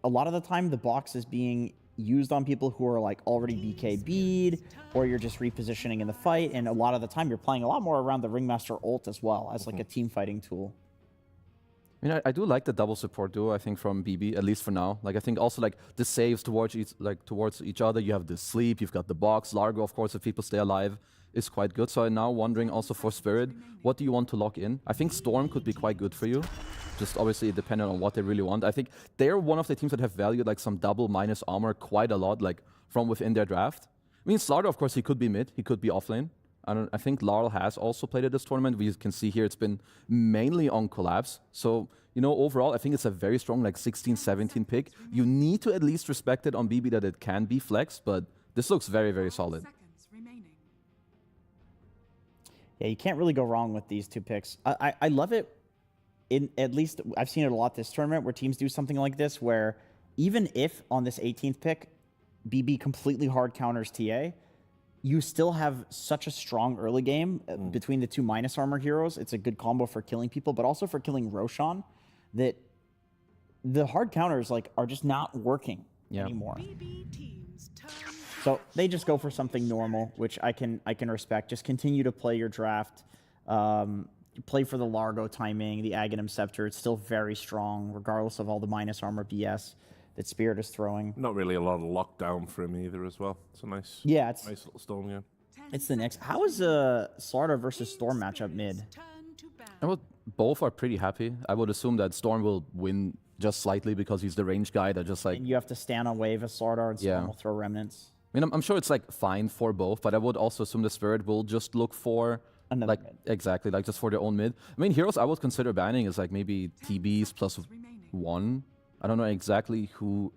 a lot of the time the box is being used on people who are like already BKB'd, or you're just repositioning in the fight, and a lot of the time you're playing a lot more around the Ringmaster ult as well as like a team fighting tool. I mean, I do like the double support duo, I think, from BB, at least for now. Like, I think also, like, the saves towards each other. You have the sleep, you've got the box. Largo, of course, if people stay alive, is quite good. So I'm now wondering also for Spirit, what do you want to lock in? I think Storm could be quite good for you. Just obviously dependent on what they really want. I think they're one of the teams that have valued, like, some double minus armor quite a lot, like, from within their draft. I mean, Slardar, of course, he could be mid. He could be offlane. I think Larl has also played at this tournament. We can see here it's been mainly on collapse. So, overall, I think it's a very strong, like, 16, 17 pick. You need to at least respect it on BB that it can be flex, but this looks very, very solid. Yeah, you can't really go wrong with these two picks. I love it. At least I've seen it a lot this tournament where teams do something like this, where even if on this 18th pick, BB completely hard counters TA, you still have such a strong early game between the two minus armor heroes. It's a good combo for killing people, but also for killing Roshan, that the hard counters are just not working anymore. So they just go for something normal, which I can respect. Just continue to play your draft. Play for the Largo timing, the Aghanim Scepter. It's still very strong, regardless of all the minus armor BS that Spirit is throwing. Not really a lot of lockdown for him either as well. It's a nice, nice little Storm game. It's the next. How is Slardar versus Storm matchup mid? Both are pretty happy. I would assume that Storm will win just slightly because he's the range guy that just like... And you have to stand on wave as Slardar, and Storm will throw remnants. I mean, I'm sure it's like fine for both, but I would also assume the Spirit will just look for... Another mid. Exactly, like just for their own mid. I mean, heroes I would consider banning is like maybe TBs +1. I don't know exactly who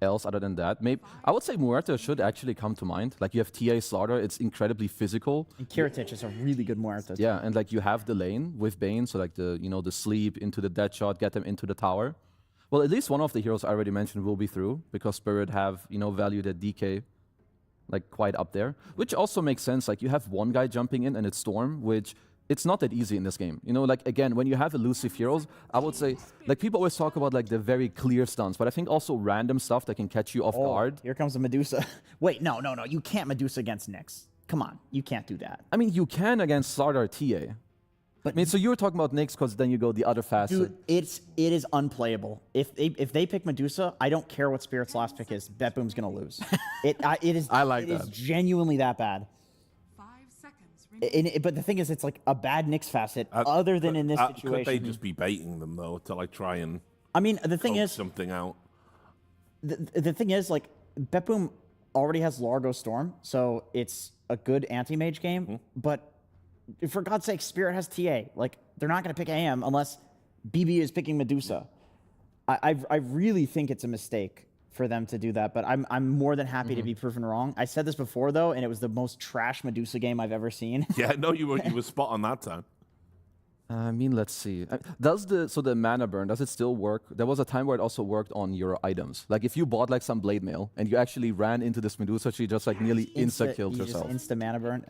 else other than that. Maybe I would say Muerta should actually come to mind. Like you have TA Slardar, it's incredibly physical. And Kiritich is a really good Muerta. Yeah, and like you have the lane with Bane, so like the the sleep into the dead shot, get them into the tower. Well, at least one of the heroes I already mentioned will be through, because Spirit have valued at DK like quite up there, which also makes sense. Like you have one guy jumping in and it's Storm, which it's not that easy in this game. Like again, when you have elusive heroes, I would say, like people always talk about like the very clear stuns, but I think also random stuff that can catch you off guard. Here comes a Medusa. Wait, no. You can't Medusa against Nyx. come on, you can't do that. I mean, you can against Slardar TA. But I mean, so you were talking about Nyx because then you go the other facet. Dude, it is unplayable. If they pick Medusa, I don't care what Spirit's last pick is. BetBoom's gonna lose. It is. I like it that. is genuinely that bad. 5 seconds. But the thing is, it's like a bad Nyx facet. Other than in this situation, Could they just be baiting them though to like try and? I mean, the thing is something out. The thing is, like, BetBoom already has Largo Storm, so it's a good anti-mage game. But for God's sake, Spirit has TA. Like, they're not going to pick AM unless BB is picking Medusa. I really think it's a mistake for them to do that, but I'm more than happy to be proven wrong. I said this before, though, and it was the most trash Medusa game I've ever seen. Yeah, no, you were spot on that time. I mean, let's see. So the mana burn, does it still work? There was a time where it also worked on your items. Like if you bought like some blade mail and you actually ran into this Medusa, she just like nearly insta-killed herself. Just insta mana burn.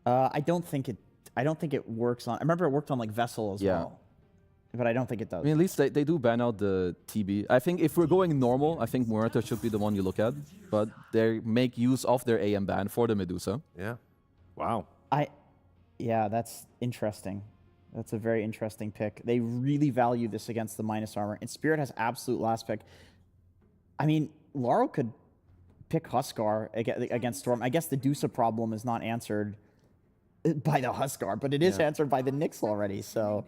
I don't think it works on. I remember it worked on like Vessel as well, but I don't think it does. I mean, at least they do ban out the TB. I think if we're going normal, I think Muerta should be the one you look at, but they make use of their AM ban for the Medusa. Yeah. Wow. Yeah, that's interesting. That's a very interesting pick. They really value this against the minus armor. And Spirit has absolute last pick. I mean, Laro could pick Huskar against Storm. I guess the Dusa problem is not answered by the Huskar, but it is answered by the Nyx already, so...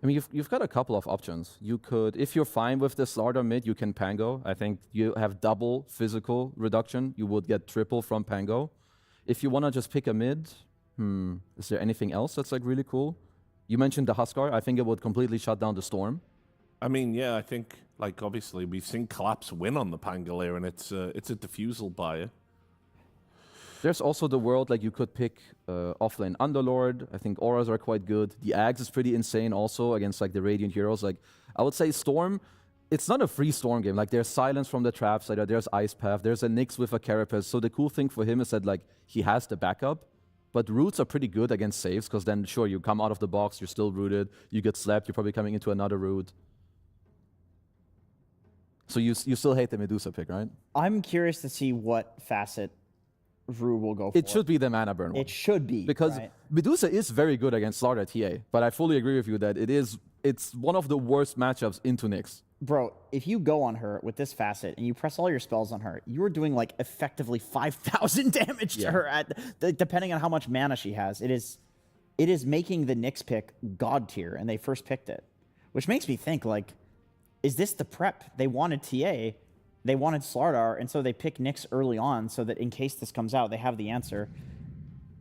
I mean, you've got a couple of options. You could, if you're fine with the Slardar mid, you can Pango. I think you have double physical reduction. You would get triple from Pango. If you want to just pick a mid... is there anything else that's like really cool? You mentioned the Huskar. I think it would completely shut down the Storm. I mean, yeah, I think like obviously we've seen Collapse win on the Pangolier, and it's a defusal buyer. There's also the world like you could pick offlane Underlord. I think auras are quite good. The Axe is pretty insane also against like the Radiant heroes. Like I would say Storm. It's not a free Storm game. Like there's Silence from the Trap side. There's Ice Path. There's a Nyx with a Carapace. So the cool thing for him is that like he has the backup. But roots are pretty good against saves, because then, sure, you come out of the box, you're still rooted, you get slapped, you're probably coming into another root. So you still hate the Medusa pick, right? I'm curious to see what facet Rue will go for. It should be the mana burn one. It should be, because Medusa is very good against Slardar TA, but I fully agree with you that it's one of the worst matchups into Nyx. Bro, if you go on her with this facet and you press all your spells on her, you are doing like effectively 5,000 damage to her depending on how much mana she has. It is making the Nyx pick god tier, and they first picked it, which makes me think like, is this the prep? They wanted TA, they wanted Slardar, and so they pick Nyx early on so that in case this comes out, they have the answer.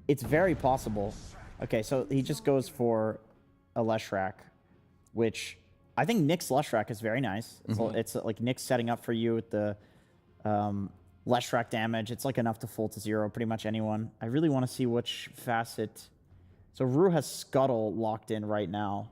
It's very possible. Okay, so he just goes for a Leshrac, which I think Nyx Leshrac is very nice. It's like Nyx setting up for you with the Leshrac damage. It's like enough to full to 0, pretty much anyone. I really want to see which facet. So Rue has Scuttle locked in right now.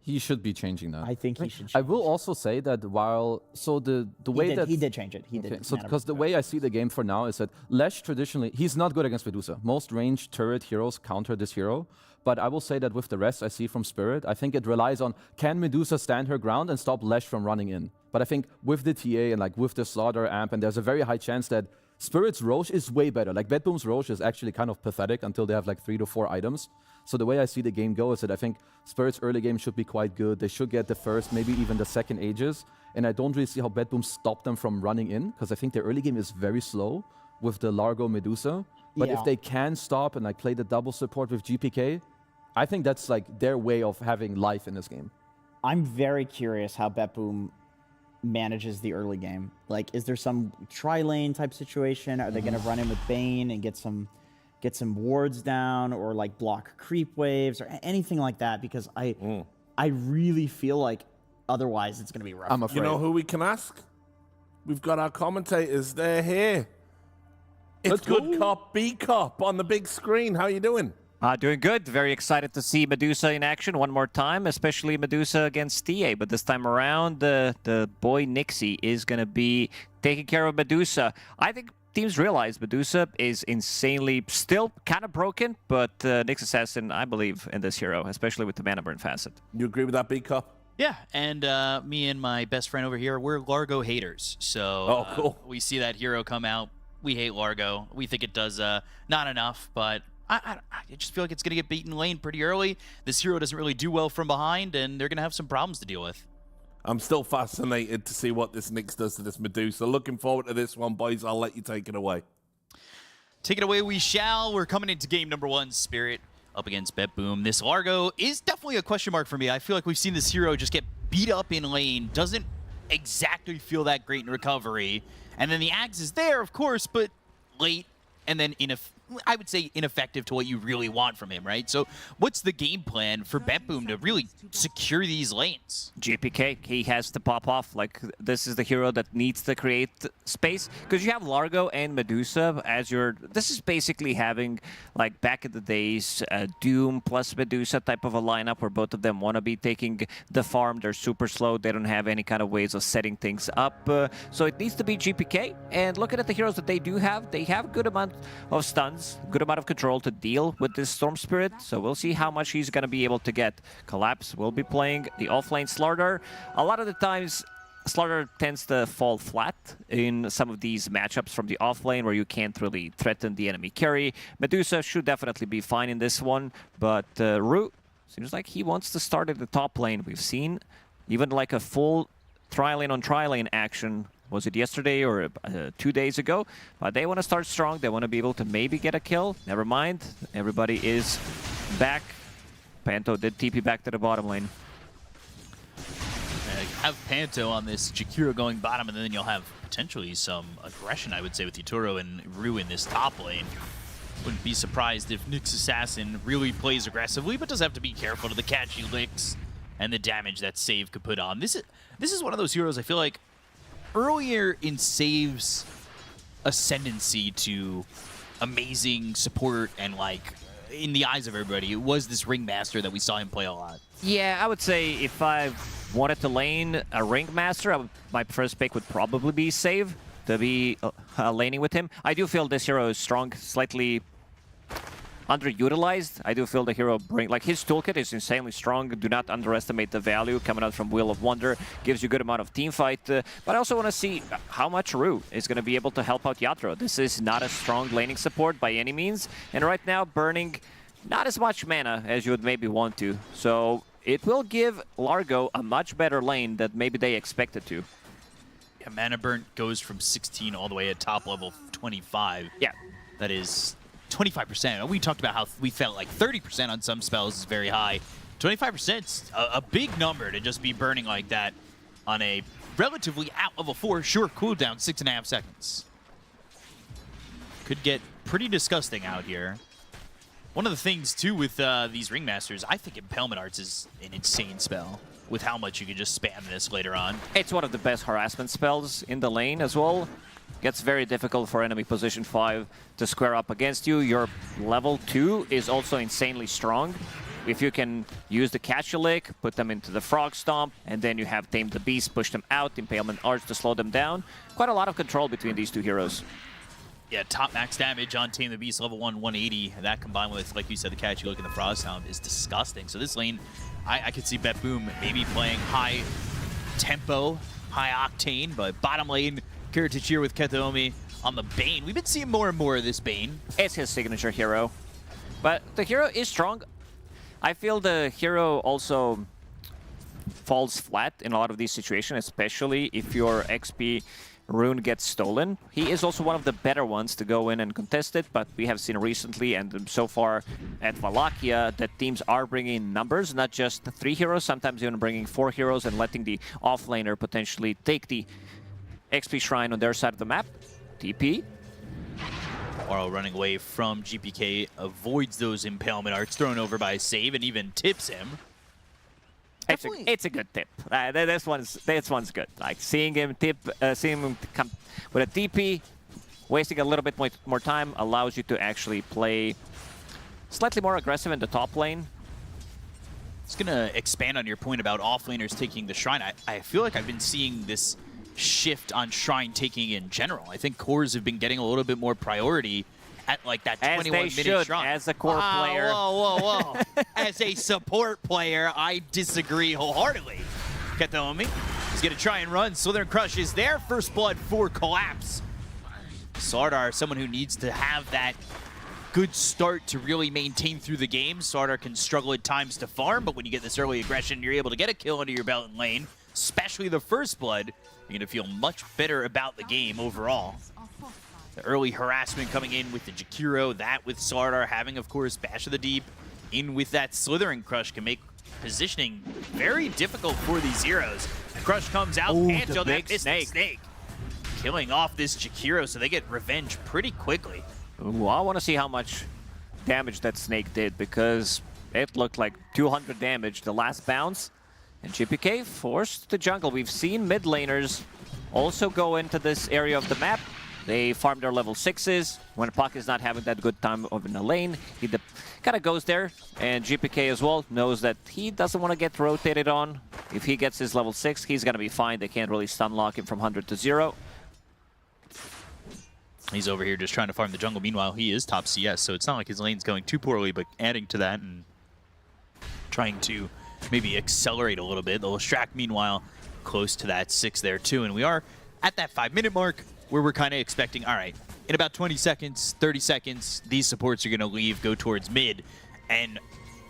He should be changing that. I think he should change I will also say that while... So the way that... He did change it. He did. So because the way I see the game for now is that Lesh traditionally... He's not good against Medusa. Most ranged turret heroes counter this hero. But I will say that with the rest I see from Spirit, I think it relies on, can Medusa stand her ground and stop Lesh from running in? But I think with the TA and like with the Slaughter amp, and there's a very high chance that Spirit's Roche is way better. Like BetBoom's Roche is actually kind of pathetic until they have like 3 to 4 items. So the way I see the game go is that I think Spirit's early game should be quite good. They should get the first, maybe even the second Aegis. And I don't really see how BetBoom stopped them from running in, because I think their early game is very slow with the Largo Medusa. But if they can stop and like play the double support with GPK, I think that's like their way of having life in this game. I'm very curious how BetBoom manages the early game. Like, is there some tri-lane type situation? Are they going to run in with Bane and get some wards down, or like block creep waves or anything like that? Because I really feel like otherwise it's going to be rough. I'm afraid. You know who we can ask? We've got our commentators. They're here. It's Good Cop, B Cop on the big screen. How you doing? Doing good. Very excited to see Medusa in action one more time, especially Medusa against TA. But this time around, the boy Nixie is going to be taking care of Medusa. I think teams realize Medusa is insanely still kind of broken, but Nyx Assassin, I believe in this hero, especially with the mana burn facet. You agree with that, B Cup? Yeah, and me and my best friend over here, we're Largo haters. So cool. We see that hero come out we hate Largo. We think it does not enough, but I just feel like it's going to get beaten lane pretty early. This hero doesn't really do well from behind, and they're going to have some problems to deal with. I'm still fascinated to see what this Nyx does to this Medusa. Looking forward to this one, boys. I'll let you take it away. Take it away we shall. We're coming into game number 1, Spirit up against BetBoom. This Largo is definitely a question mark for me. I feel like we've seen this hero just get beat up in lane, doesn't exactly feel that great in recovery. And then the Axe is there, of course, but late, and then I would say ineffective to what you really want from him, right? So what's the game plan for BetBoom to really secure these lanes? GPK, he has to pop off. Like, this is the hero that needs to create space, because you have Largo and Medusa as your... This is basically having, like, back in the days, Doom plus Medusa type of a lineup where both of them want to be taking the farm. They're super slow. They don't have any kind of ways of setting things up. So it needs to be GPK. And looking at the heroes that they do have, they have a good amount of stuns, good amount of control to deal with this Storm Spirit, so we'll see how much he's going to be able to get. Collapse will be playing the offlane Slardar. A lot of the times, Slardar tends to fall flat in some of these matchups from the offlane where you can't really threaten the enemy carry. Medusa should definitely be fine in this one, but Ru seems like he wants to start at the top lane. We've seen even like a full tri-lane on tri-lane action. Was it yesterday or 2 days ago? But they want to start strong. They want to be able to maybe get a kill. Never mind. Everybody is back. Panto did TP back to the bottom lane. Have Panto on this Jakiro going bottom, and then you'll have potentially some aggression, I would say, with Yutoro and Ru in this top lane. Wouldn't be surprised if Nyx Assassin really plays aggressively, but does have to be careful to the catchy licks and the damage that Save could put on. This is one of those heroes I feel like earlier in Save's ascendancy to amazing support and, like, in the eyes of everybody, it was this Ringmaster that we saw him play a lot. Yeah, I would say if I wanted to lane a Ringmaster, my first pick would probably be Save to be laning with him. I do feel this hero is strong, slightly underutilized. I do feel the hero like his toolkit is insanely strong. Do not underestimate the value coming out from Wheel of Wonder. Gives you a good amount of team fight. But I also want to see how much Ru is going to be able to help out Yatoro. This is not a strong laning support by any means. And right now, burning not as much mana as you would maybe want to. So it will give Largo a much better lane than maybe they expected to. Yeah, mana burnt goes from 16 all the way at top level 25. Yeah. That is 25%. We talked about how we felt like 30% on some spells is very high. 25% is a big number to just be burning like that on a relatively out level 4 short cooldown, 6.5 seconds. Could get pretty disgusting out here. One of the things too with these Ringmasters, I think Impalement Arts is an insane spell with how much you can just spam this later on. It's one of the best harassment spells in the lane as well. Gets very difficult for enemy position 5 to square up against you. Your level 2 is also insanely strong. If you can use the Catch a Lick, put them into the Frog Stomp, and then you have Tame the Beast, push them out, Impalement Arts to slow them down. Quite a lot of control between these two heroes. Yeah, top max damage on Tame the Beast, level 1, 180. That combined with, like you said, the Catch a Lick and the Frog Stomp is disgusting. So this lane, I could see BetBoom maybe playing high tempo, high octane, but bottom lane, Kiritachir with Ketomi on the Bane. We've been seeing more and more of this Bane. It's his signature hero. But the hero is strong. I feel the hero also falls flat in a lot of these situations, especially if your XP rune gets stolen. He is also one of the better ones to go in and contest it, but we have seen recently and so far at Wallachia that teams are bringing numbers, not just 3 heroes, sometimes even bringing 4 heroes and letting the offlaner potentially take the XP Shrine on their side of the map. TP. Oro running away from GPK, avoids those Impalement Arts, thrown over by Save, and even tips him. It's a good tip. This one's good. Like seeing him come with a TP, wasting a little bit more time allows you to actually play slightly more aggressive in the top lane. Just gonna expand on your point about offlaners taking the Shrine. I feel like I've been seeing this shift on Shrine taking in general. I think cores have been getting a little bit more priority at like that 21-minute Shrine. As a core player. Whoa. As a support player, I disagree wholeheartedly. Ketomi is gonna try and run. Slither and Crush is there. First blood for Collapse. Sardar, someone who needs to have that good start to really maintain through the game. Sardar can struggle at times to farm, but when you get this early aggression, you're able to get a kill under your belt in lane, especially the first blood. You're going to feel much better about the game overall. The early harassment coming in with the Jakiro, that with Sardar, having, of course, Bash of the Deep in with that Slithering Crush can make positioning very difficult for these heroes. Crush comes out, Panto, that Mystic Snake, killing off this Jakiro, so they get revenge pretty quickly. Ooh, I want to see how much damage that snake did, because it looked like 200 damage the last bounce. And GPK forced the jungle. We've seen mid laners also go into this area of the map. They farm their level 6s. When Puck is not having that good time over in the lane, he kind of goes there. And GPK as well knows that he doesn't want to get rotated on. If he gets his level 6, he's going to be fine. They can't really stun lock him from 100 to 0. He's over here just trying to farm the jungle. Meanwhile, he is top CS, so it's not like his lane's going too poorly, but adding to that and trying to maybe accelerate a little bit. The Lestrak, meanwhile, close to that 6 there too. And we are at that 5-minute mark where we're kind of expecting, all right, in about 20 seconds, 30 seconds, these supports are going to leave, go towards mid. And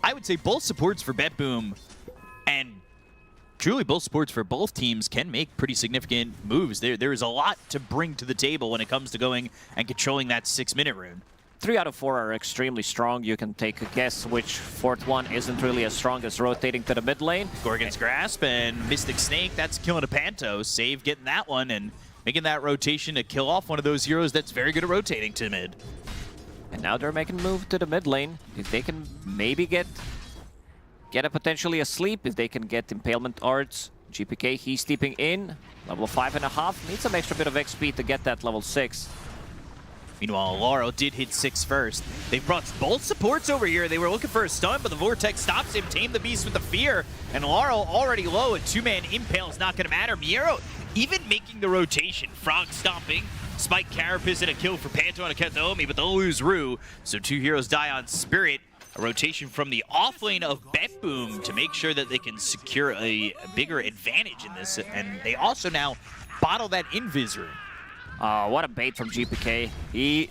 I would say both supports for BetBoom and truly both supports for both teams can make pretty significant moves. There is a lot to bring to the table when it comes to going and controlling that 6-minute rune. 3 out of 4 are extremely strong. You can take a guess which fourth one isn't really as strong as rotating to the mid lane. Gorgon's Grasp and Mystic Snake, that's killing a Panto. Save getting that one and making that rotation to kill off one of those heroes that's very good at rotating to mid. And now they're making a move to the mid lane. If they can maybe get a potentially asleep, if they can get Impalement Arts. GPK, he's steeping in. Level 5.5. Needs some extra bit of XP to get that level 6. Meanwhile, Laurel did hit 6 first. They've brought both supports over here. They were looking for a stun, but the Vortex stops him. Tame the Beast with the Fear. And Laurel already low. A 2-man Impale is not going to matter. Miero even making the rotation. Frog stomping. Spike Carapace and a kill for Panto and a Kethomi, but they'll lose Rue. So 2 heroes die on Spirit. A rotation from the offlane of BetBoom to make sure that they can secure a bigger advantage in this. And they also now bottle that Invis Rune. What a bait from GPK.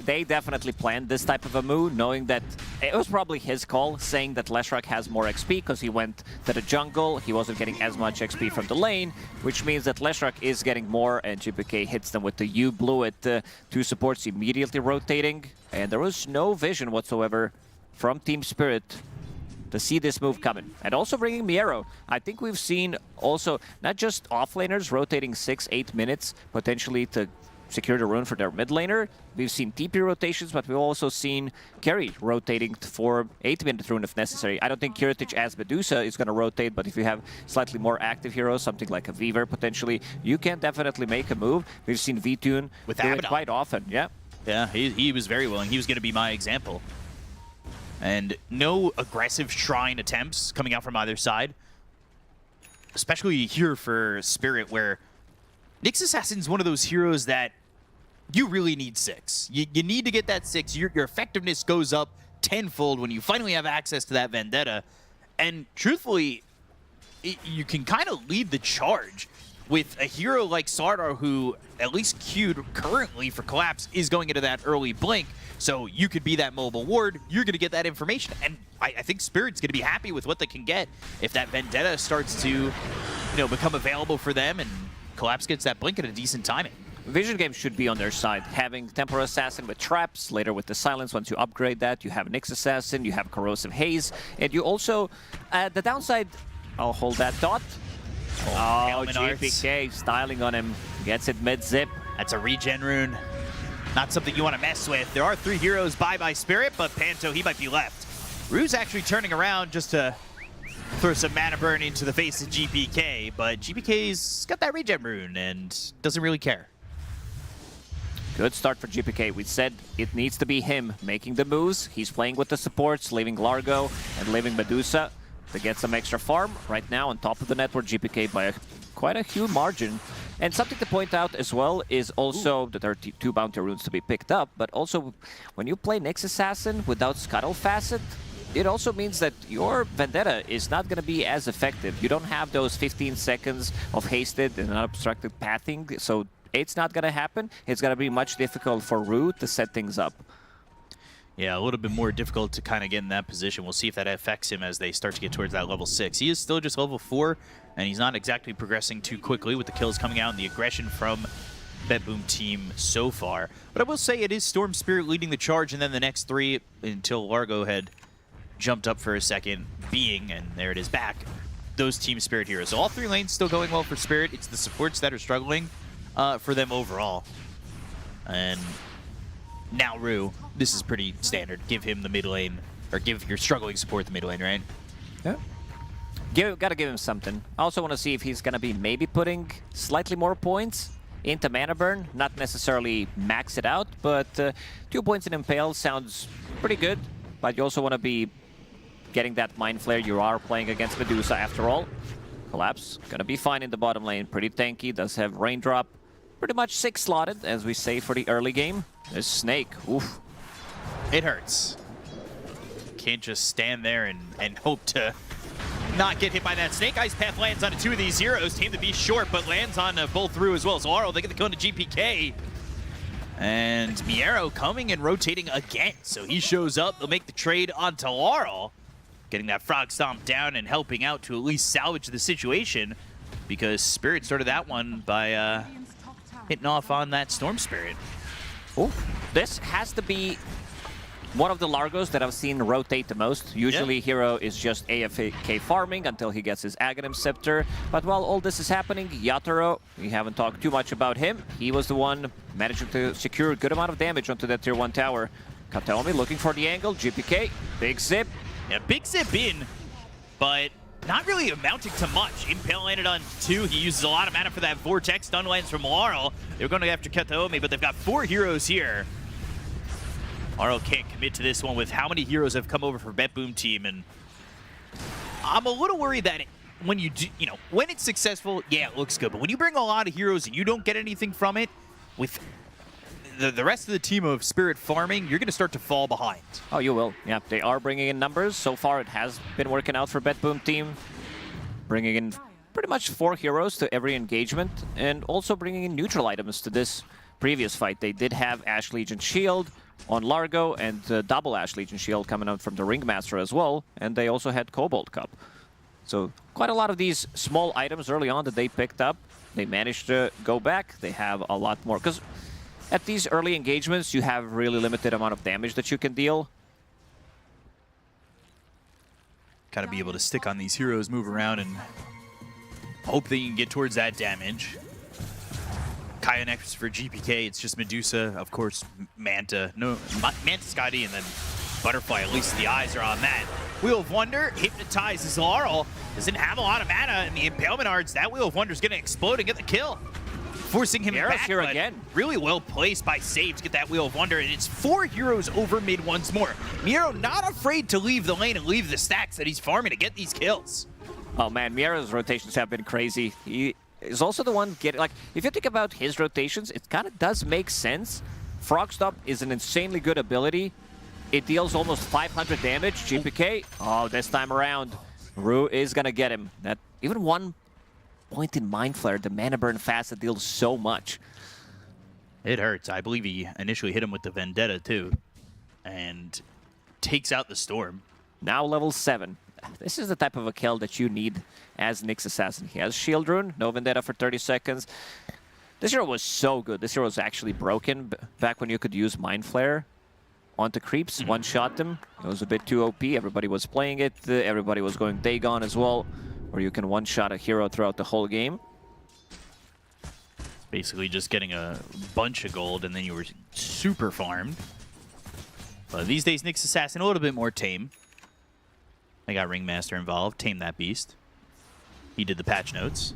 They definitely planned this type of a move, knowing that it was probably his call, saying that Leshrac has more XP because he went to the jungle. He wasn't getting as much XP from the lane, which means that Leshrac is getting more, and GPK hits them with the U Blue at 2 supports immediately rotating. And there was no vision whatsoever from Team Spirit to see this move coming. And also bringing Miero. I think we've seen also not just offlaners rotating 6-8 minutes potentially to secure the rune for their mid laner. We've seen TP rotations, but we've also seen Carry rotating for 8-minute rune if necessary. I don't think Kiritich as Medusa is going to rotate, but if you have slightly more active heroes, something like a Weaver potentially, you can definitely make a move. We've seen VTune with do it quite often. Yeah. Yeah, he was very willing. He was going to be my example. And no aggressive Shrine attempts coming out from either side. Especially here for Spirit, where Nyx Assassin's one of those heroes that you really need 6. You need to get that 6. Your effectiveness goes up tenfold when you finally have access to that Vendetta. And truthfully, you can kind of lead the charge with a hero like Sardar, who, at least queued currently for Collapse, is going into that early blink. So you could be that mobile ward. You're going to get that information. And I think Spirit's going to be happy with what they can get if that Vendetta starts to, become available for them and Collapse gets that blink at a decent timing. Vision Games should be on their side. Having Temporal Assassin with traps, later with the Silence, once you upgrade that, you have Nyx Assassin, you have Corrosive Haze, and you also, the downside, I'll hold that thought. Oh, GPK styling on him, gets it mid-zip. That's a regen rune. Not something you want to mess with. There are 3 heroes by Spirit, but Panto, he might be left. Rue's actually turning around just to throw some mana burn into the face of GPK, but GPK's got that regen rune and doesn't really care. Good start for GPK. We said it needs to be him making the moves. He's playing with the supports, leaving Largo and leaving Medusa to get some extra farm. Right now on top of the network, GPK by quite a huge margin. And something to point out as well is also that there are 2 bounty runes to be picked up, but also when you play Nyx Assassin without Scuttle Facet, it also means that your Vendetta is not going to be as effective. You don't have those 15 seconds of hasted and unobstructed pathing, so it's not going to happen, it's going to be much difficult for Rue to set things up. Yeah, a little bit more difficult to kind of get in that position. We'll see if that affects him as they start to get towards that level 6. He is still just level 4, and he's not exactly progressing too quickly with the kills coming out and the aggression from BetBoom team so far. But I will say it is Storm Spirit leading the charge, and then the next 3 until Largo had jumped up for a second, being, and there it is back, those Team Spirit heroes. So all 3 lanes still going well for Spirit. It's the supports that are struggling for them overall. And now Rue, this is pretty standard. Give him the mid lane, or give your struggling support the mid lane, right? Yeah. Gotta give him something. I also want to see if he's gonna be maybe putting slightly more points into mana burn. Not necessarily max it out, but 2 points in Impale sounds pretty good. But you also want to be getting that Mind Flare. You are playing against Medusa after all. Collapse, gonna be fine in the bottom lane. Pretty tanky, does have Raindrop. Pretty much 6 slotted, as we say, for the early game. There's Snake, oof. It hurts. Can't just stand there and hope to not get hit by that Snake. Ice Path lands on 2 of these heroes. Team to be short, but lands on both through as well. So Aro, they get the kill into GPK. And Miero coming and rotating again. So he shows up. They'll make the trade onto Laurel. Getting that Frog Stomp down and helping out to at least salvage the situation. Because Spirit started that one by hitting off on that Storm Spirit. Oh, this has to be one of the Largos that I've seen rotate the most. Usually Hero is just AFK farming until he gets his Aghanim Scepter. But while all this is happening, Yatoro, we haven't talked too much about him. He was the one managing to secure a good amount of damage onto that tier 1 tower. Kataomi looking for the angle. GPK, big zip. Yeah, big zip in, but not really amounting to much. Impale landed on 2. He uses a lot of mana for that Vortex. Stun lands from Laurel. They're going to go after Kataomi, but they've got 4 heroes here. Laurel can't commit to this one with how many heroes have come over for BetBoom team, and I'm a little worried that when you do, when it's successful, yeah, it looks good, but when you bring a lot of heroes and you don't get anything from it, with the rest of the team of Spirit farming, you're going to start to fall behind. Oh, you will. Yeah, they are bringing in numbers. So far, it has been working out for BetBoom team. Bringing in pretty much 4 heroes to every engagement, and also bringing in neutral items to this previous fight. They did have Ash Legion Shield on Largo and double Ash Legion Shield coming out from the Ringmaster as well, and they also had Cobalt Cup. So quite a lot of these small items early on that they picked up, they managed to go back. They have a lot more, because at these early engagements, you have really limited amount of damage that you can deal. Gotta be able to stick on these heroes, move around, and hope that you can get towards that damage. Kaya next for GPK, it's just Medusa, of course, Manta. No, Manta Scotty, and then Butterfly, at least the eyes are on that. Wheel of Wonder hypnotizes Laurel. Doesn't have a lot of mana in the Impalement Arts. That Wheel of Wonder is going to explode and get the kill. Forcing him back, here again. Really well placed by Save to get that Wheel of Wonder, and it's 4 heroes over mid once more. Miero not afraid to leave the lane and leave the stacks that he's farming to get these kills. Oh man, Miero's rotations have been crazy. He is also the one getting, like, if you think about his rotations, it kind of does make sense. Frog Stomp is an insanely good ability. It deals almost 500 damage. GPK, oh, this time around, Rue is gonna get him. That even 1 point in Mind Flare, the mana burn fast, that deals so much. It hurts. I believe he initially hit him with the Vendetta too, and takes out the Storm. Now level 7. This is the type of a kill that you need as Nyx Assassin. He has Shield Rune, no Vendetta for 30 seconds. This hero was so good. This hero was actually broken back when you could use Mind Flare onto creeps, one-shot them. It was a bit too OP. Everybody was playing it. Everybody was going Dagon as well, where you can one-shot a hero throughout the whole game. Basically just getting a bunch of gold, and then you were super farmed. But these days, Nyx Assassin a little bit more tame. They got Ringmaster involved, tame that beast. He did the patch notes.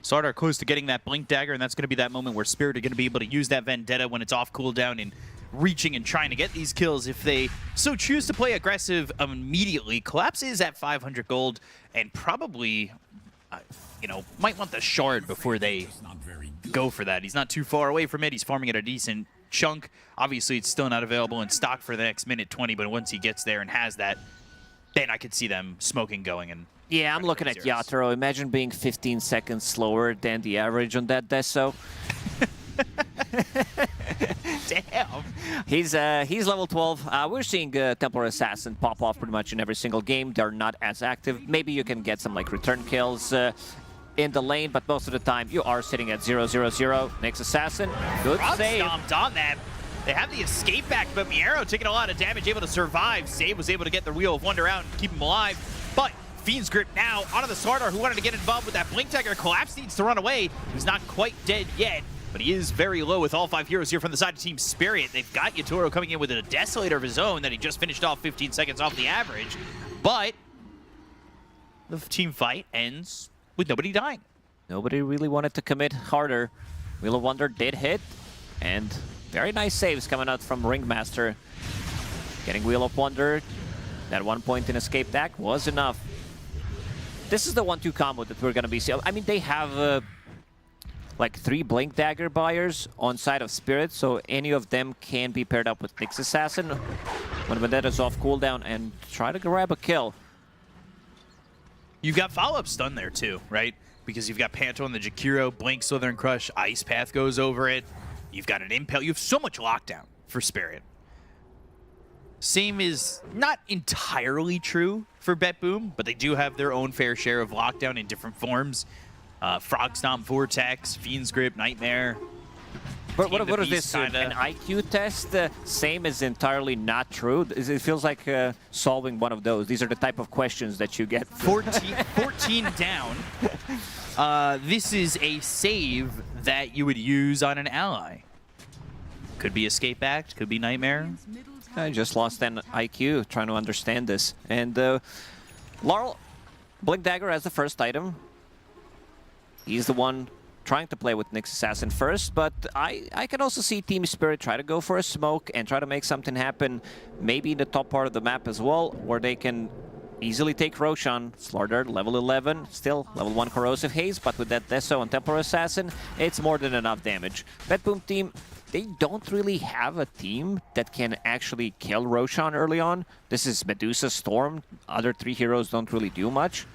Sardar close to getting that Blink Dagger, and that's going to be that moment where Spirit are going to be able to use that Vendetta when it's off cooldown and reaching and trying to get these kills if they so choose to play aggressive immediately. Collapse is at 500 gold, and probably, might want the Shard before they go for that. He's not too far away from it. He's farming at a decent chunk. Obviously, it's still not available in stock for the next minute 20, but once he gets there and has that, then I could see them smoking going and. Yeah, I'm looking at Yatoro. Imagine being 15 seconds slower than the average on that Deso. Damn. He's level 12. We're seeing Templar Assassin pop off pretty much in every single game. They're not as active. Maybe you can get some like return kills in the lane, but most of the time you are sitting at 0-0-0. Next Assassin, good Frog save. Stomped on that. They have the escape back, but Miero taking a lot of damage, able to survive. Save was able to get the Wheel of Wonder out and keep him alive. But Fiend's Grip now onto the Slardar, who wanted to get involved with that Blink Dagger. Collapse needs to run away. He's not quite dead yet, but he is very low with all 5 heroes here from the side of Team Spirit. They've got Yatoro coming in with a Desolator of his own that he just finished off 15 seconds off the average. But the team fight ends with nobody dying. Nobody really wanted to commit harder. Wheel of Wonder did hit, and very nice saves coming out from Ringmaster. Getting Wheel of Wonder, that 1 point in escape back was enough. This is the 1-2 combo that we're going to be seeing. I mean, they have like 3 Blink Dagger buyers on side of Spirit, so any of them can be paired up with Nyx Assassin when Vendetta's off cooldown and try to grab a kill. You've got follow-up stun there too, right? Because you've got Panto on the Jakiro, Blink, Slithering Crush, Ice Path goes over it. You've got an Impel. You have so much lockdown for Spirit. Same is not entirely true for Bet Boom, but they do have their own fair share of lockdown in different forms. Frog Stomp, Vortex, Fiend's Grip, Nightmare. But what is this? An IQ test? Same is entirely not true. It feels like solving one of those. These are the type of questions that you get. 14 down. This is a save that you would use on an ally. Could be Escape Act, could be Nightmare. I just lost an IQ trying to understand this. And Laurel, Blink Dagger as the first item. He's the one trying to play with Nyx Assassin first, but I can also see Team Spirit try to go for a smoke and try to make something happen, maybe in the top part of the map as well, where they can easily take Roshan. Slardar, level 11, still level 1 Corrosive Haze, but with that Deso and Templar Assassin, it's more than enough damage. Bet Boom team, they don't really have a team that can actually kill Roshan early on. This is Medusa, Storm. Other 3 heroes don't really do much.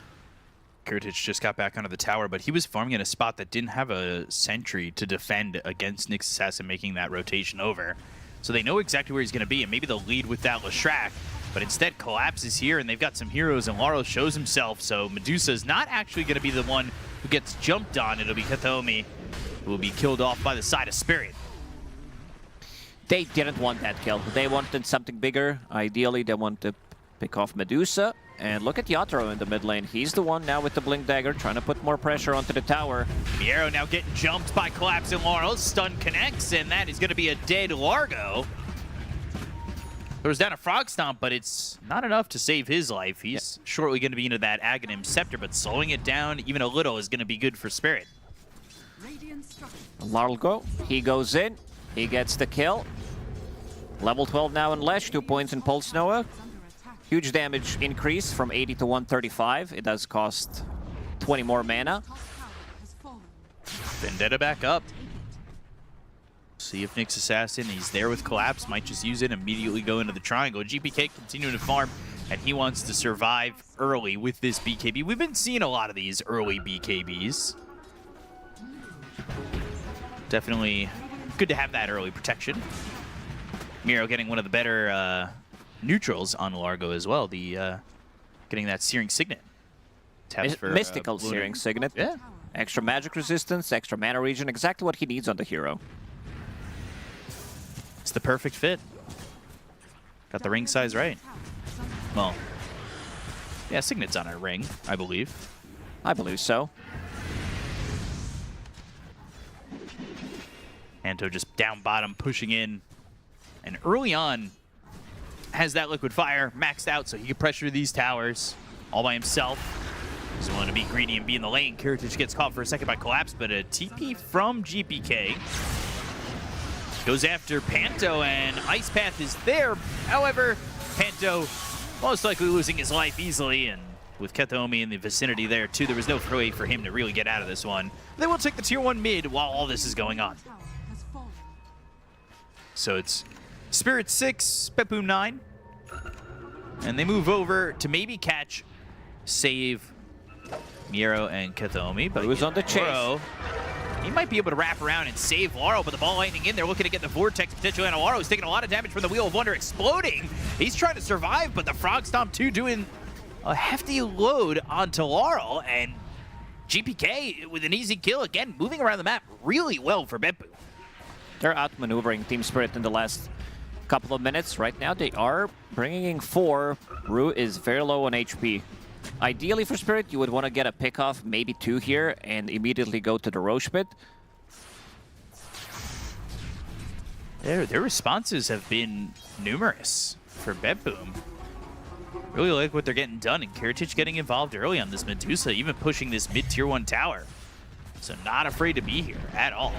Kurtic just got back onto the tower, but he was farming in a spot that didn't have a sentry to defend against Nyx Assassin making that rotation over. So they know exactly where he's going to be, and maybe they'll lead with that Leshrac. But instead, Collapse is here, and they've got some heroes, and Laro shows himself. So Medusa is not actually going to be the one who gets jumped on. It'll be Kathomi, who will be killed off by the side of Spirit. They didn't want that kill. They wanted something bigger. Ideally, they want to pick off Medusa. And look at Yatoro in the mid lane. He's the one now with the Blink Dagger trying to put more pressure onto the tower. Miero now getting jumped by Collapse and Laurel. Stun connects, and that is going to be a dead Largo. Throws down a Frog Stomp, but it's not enough to save his life. He's shortly going to be into that Aghanim Scepter, but slowing it down even a little is going to be good for Spirit. Largo, he goes in. He gets the kill. Level 12 now in Lesh, 2 points in Pulse Noah. Huge damage increase from 80 to 135. It does cost 20 more mana. Vendetta back up. See if Nyx Assassin, he's there with Collapse, might just use it, immediately go into the triangle. GPK continuing to farm, and he wants to survive early with this BKB. We've been seeing a lot of these early BKBs. Definitely good to have that early protection. Miero getting one of the better neutrals on Largo as well. The getting that Searing Signet. For, Mystical Searing Signet. Yeah. Extra magic resistance, extra mana regen, exactly what he needs on the hero. It's the perfect fit. Got the ring size right. Well, yeah, Signet's on a ring, I believe. I believe so. Anto just down bottom, pushing in. And early on, has that Liquid Fire maxed out so he can pressure these towers all by himself. He's willing to be greedy and be in the lane. Kurtic gets caught for a second by Collapse, but a TP from GPK. Goes after Panto, and Ice Path is there. However, Panto most likely losing his life easily, and with Kathomi in the vicinity there too, there was no way for him to really get out of this one. They will take the tier 1 mid while all this is going on. So it's Spirit 6, Bet Boom 9. And they move over to maybe catch, save Miro and Kathomi. But who's on the chase? He might be able to wrap around and save Laurel, but the ball lightning in there, looking to get the Vortex potentially on Laurel. He's taking a lot of damage from the Wheel of Wonder exploding. He's trying to survive, but the Frog Stomp 2 doing a hefty load onto Laurel, and GPK with an easy kill again, moving around the map really well for Beppu. They're outmaneuvering Team Spirit in the last couple of minutes. Right now, they are bringing in 4. Rue is very low on HP. Ideally for Spirit, you would want to get a pick off, maybe 2 here, and immediately go to the Roche pit. Their responses have been numerous for Bedboom. Really like what they're getting done, and Kiritich getting involved early on this Medusa, even pushing this mid-tier 1 tower. So not afraid to be here at all.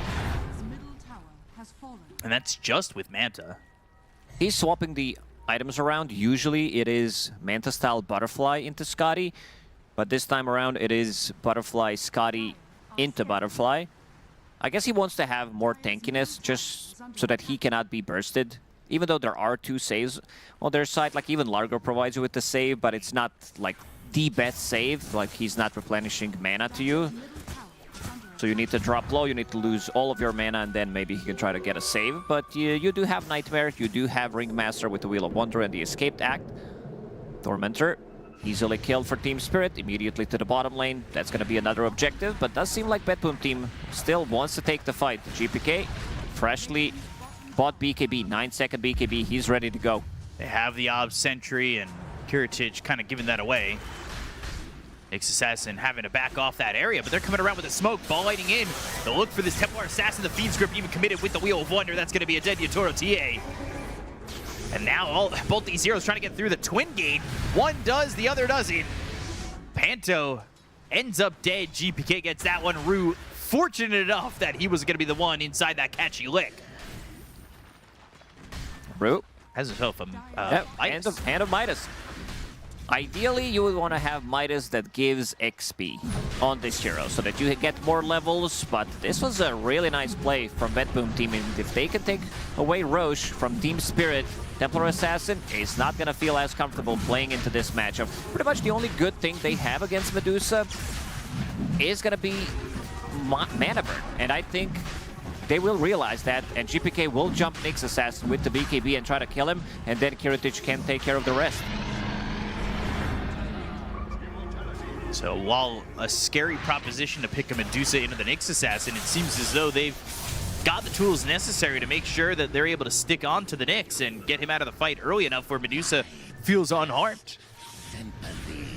And that's just with Manta. He's swapping the items around. Usually it is Manta-style Butterfly into Scotty, but this time around it is Butterfly Scotty into Butterfly. I guess he wants to have more tankiness just so that he cannot be bursted. Even though there are 2 saves on their side, like even Largo provides you with the save, but it's not like the best save, like he's not replenishing mana to you. So you need to drop low, you need to lose all of your mana, and then maybe he can try to get a save. But you do have Nightmare, you do have Ringmaster with the Wheel of Wonder and the Escaped Act. Tormentor, easily killed for Team Spirit, immediately to the bottom lane. That's going to be another objective, but does seem like Bedboom team still wants to take the fight. GPK, freshly bought BKB, 9-second BKB, he's ready to go. They have the Ob Sentry, and Kiritich kind of giving that away. Nyx Assassin having to back off that area, but they're coming around with the smoke, ball lighting in. They'll look for this Templar Assassin, the Fiend's Grip even committed with the Wheel of Wonder. That's going to be a dead Yatoro TA. And now both these heroes trying to get through the twin gate. One does, the other doesn't. Panto ends up dead. GPK gets that one. Rue fortunate enough that he was going to be the one inside that catchy lick. Rue has himself a hand of Midas. Ideally, you would want to have Midas that gives XP on this hero so that you get more levels, but this was a really nice play from Bedboom team, and if they can take away Roche from Team Spirit, Templar Assassin is not going to feel as comfortable playing into this matchup. Pretty much the only good thing they have against Medusa is going to be mana burn, and I think they will realize that, and GPK will jump Nyx Assassin with the BKB and try to kill him, and then Kiritich can take care of the rest. So while a scary proposition to pick a Medusa into the Nyx Assassin, it seems as though they've got the tools necessary to make sure that they're able to stick on to the Nyx and get him out of the fight early enough where Medusa feels unharmed.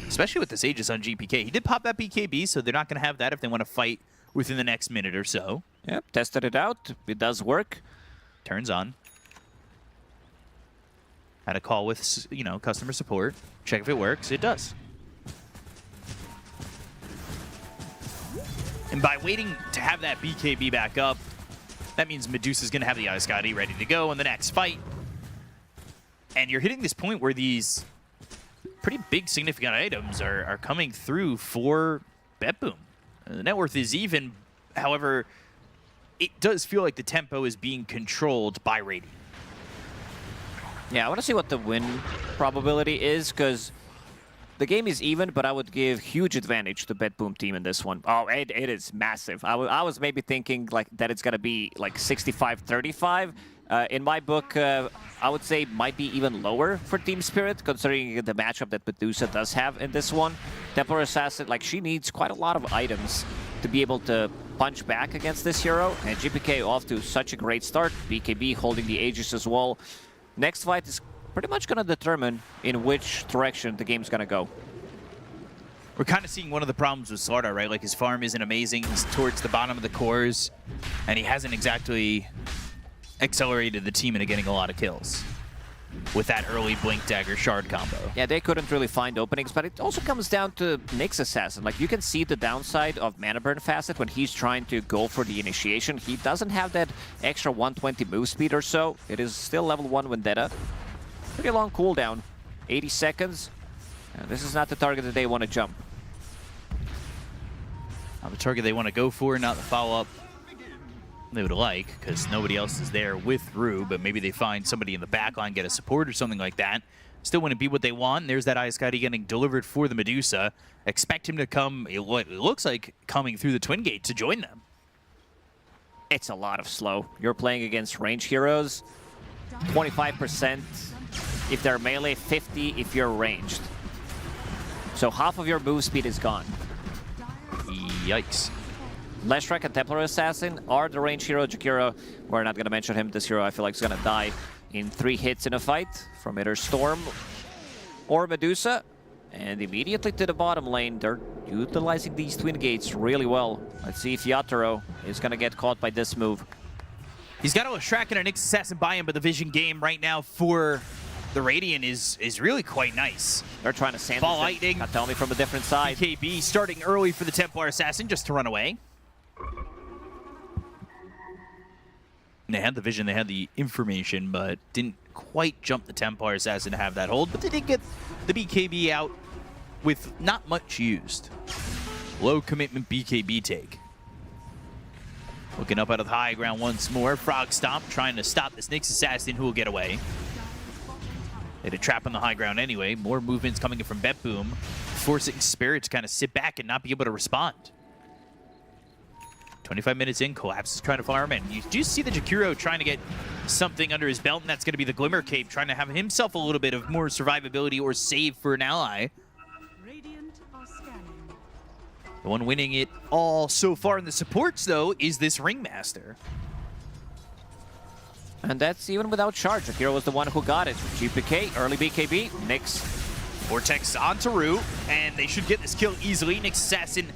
Especially with this Aegis on GPK. He did pop that BKB, so they're not going to have that if they want to fight within the next minute or so. Yep, tested it out. It does work. Turns on. Had a call with, customer support. Check if it works. It does. And by waiting to have that BKB back up, that means Medusa's going to have the Scotty ready to go in the next fight. And you're hitting this point where these pretty big significant items are coming through for Bedboom. The net worth is even, however, it does feel like the tempo is being controlled by Radiant. Yeah, I want to see what the win probability is, because the game is even, but I would give huge advantage to Bedboom team in this one. Oh, it is massive. I was maybe thinking like that it's going to be like 65-35. In my book, I would say might be even lower for Team Spirit, considering the matchup that Medusa does have in this one. Templar Assassin, like, she needs quite a lot of items to be able to punch back against this hero, and GPK off to such a great start. BKB holding the Aegis as well. Next fight is pretty much going to determine in which direction the game's going to go. We're kind of seeing one of the problems with Slarda, right? Like, his farm isn't amazing. He's towards the bottom of the cores, and he hasn't exactly accelerated the team into getting a lot of kills with that early Blink Dagger Shard combo. Yeah, they couldn't really find openings, but it also comes down to Nyx Assassin. Like, you can see the downside of Mana Burn Facet when he's trying to go for the initiation. He doesn't have that extra 120 move speed or so. It is still level 1 Vendetta. Pretty long cooldown, 80 seconds. And this is not the target that they want to jump. Not the target they want to go for, not the follow-up. they would like, because nobody else is there with Rue, but maybe they find somebody in the back line, get a support or something like that. Still wouldn't be what they want. There's that Ice Scotty getting delivered for the Medusa. Expect him to come, what it looks like, coming through the Twin Gate to join them. It's a lot of slow. You're playing against range heroes. 25% if they're melee, 50 if you're ranged. So half of your move speed is gone. Yikes. Leshrac and Templar Assassin are the range hero. Jakiro, we're not going to mention him. This hero I feel like is going to die in 3 hits in a fight from either Storm or Medusa. And immediately to the bottom lane, they're utilizing these Twin Gates really well. Let's see if Yatoro is going to get caught by this move. He's got a Leshrac and a Nyx Assassin by him, but the vision game right now for the Radiant is really quite nice. They're trying to sand Ball lightning. Not tell me from a different side. BKB starting early for the Templar Assassin just to run away. And they had the vision, they had the information, but didn't quite jump the Templar Assassin to have that hold. But they did get the BKB out with not much used. Low commitment BKB take. Looking up out of the high ground once more. Frog Stomp trying to stop this Nyx Assassin who will get away. They had a trap on the high ground anyway. More movements coming in from BetBoom, forcing Spirit to kind of sit back and not be able to respond. 25 minutes in, Collapse is trying to farm, and you do see the Jakiro trying to get something under his belt, and that's going to be the Glimmer Cape, trying to have himself a little bit of more survivability or save for an ally. The one winning it all so far in the supports, though, is this Ringmaster. And that's even without charge. Jakiro was the one who got it. GPK, early BKB, Nyx. Vortex onto Rue, and they should get this kill easily. Nyx Assassin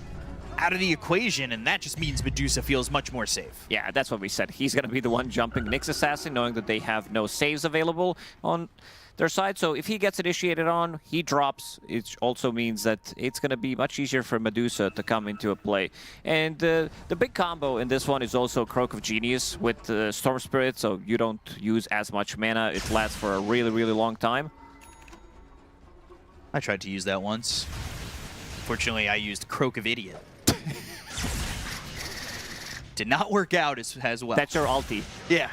out of the equation, and that just means Medusa feels much more safe. Yeah, that's what we said. He's going to be the one jumping Nyx Assassin, knowing that they have no saves available on their side. So if he gets initiated on, he drops. It also means that it's going to be much easier for Medusa to come into a play. And the big combo in this one is also Croak of Genius with Storm Spirit, so you don't use as much mana. It lasts for a really, really long time. I tried to use that once. Fortunately, I used Croak of Idiot. Did not work out as well. That's your ulti. Yeah.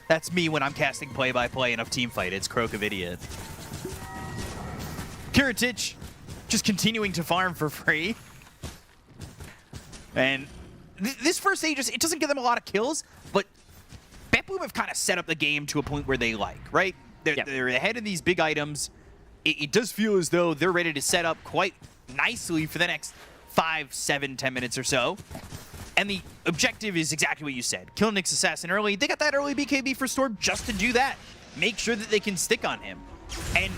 That's me when I'm casting play-by-play in a team fight. It's Croak of Idiot. Kiritich just continuing to farm for free. And this first stage, it doesn't give them a lot of kills, but BetBoom have kind of set up the game to a point where they like, right? They're ahead of these big items. It does feel as though they're ready to set up quite nicely for the next 5, 7, 10 minutes or so. And the objective is exactly what you said. Kill Nyx Assassin early. They got that early BKB for Storm just to do that. Make sure that they can stick on him. And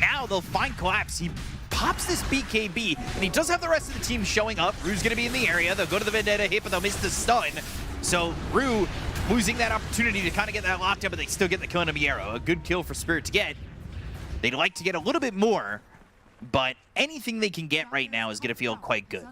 now they'll find Collapse. He pops this BKB, and he does have the rest of the team showing up. Rue's going to be in the area. They'll go to the Vendetta hit, but they'll miss the stun. So Rue losing that opportunity to kind of get that locked up, but they still get the kill on a Miero. A good kill for Spirit to get. They'd like to get a little bit more, but anything they can get right now is going to feel quite good.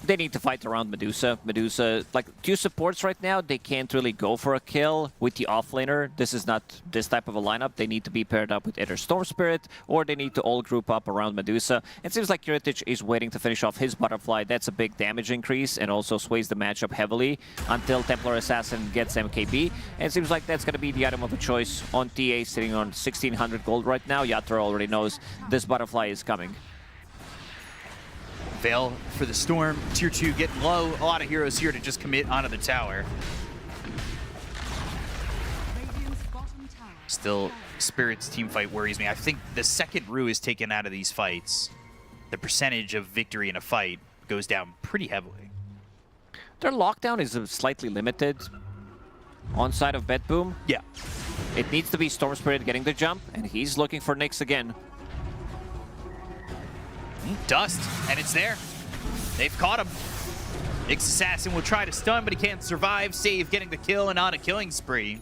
They need to fight around Medusa. Medusa, like 2 supports right now, they can't really go for a kill with the offlaner. This is not this type of a lineup. They need to be paired up with either Storm Spirit, or they need to all group up around Medusa. It seems like Kiritich is waiting to finish off his Butterfly. That's a big damage increase and also sways the matchup heavily until Templar Assassin gets MKB. And it seems like that's going to be the item of a choice on TA, sitting on 1,600 gold right now. Yatoro already knows this Butterfly is coming. Veil for the Storm. Tier 2 getting low. A lot of heroes here to just commit onto the tower. Still, Spirit's team fight worries me. I think the second Rue is taken out of these fights, the percentage of victory in a fight goes down pretty heavily. Their lockdown is slightly limited on side of BetBoom. Yeah. It needs to be Storm Spirit getting the jump, and he's looking for Nyx again. Dust, and it's there. They've caught him. Nyx Assassin will try to stun, but he can't survive. Save getting the kill and on a killing spree.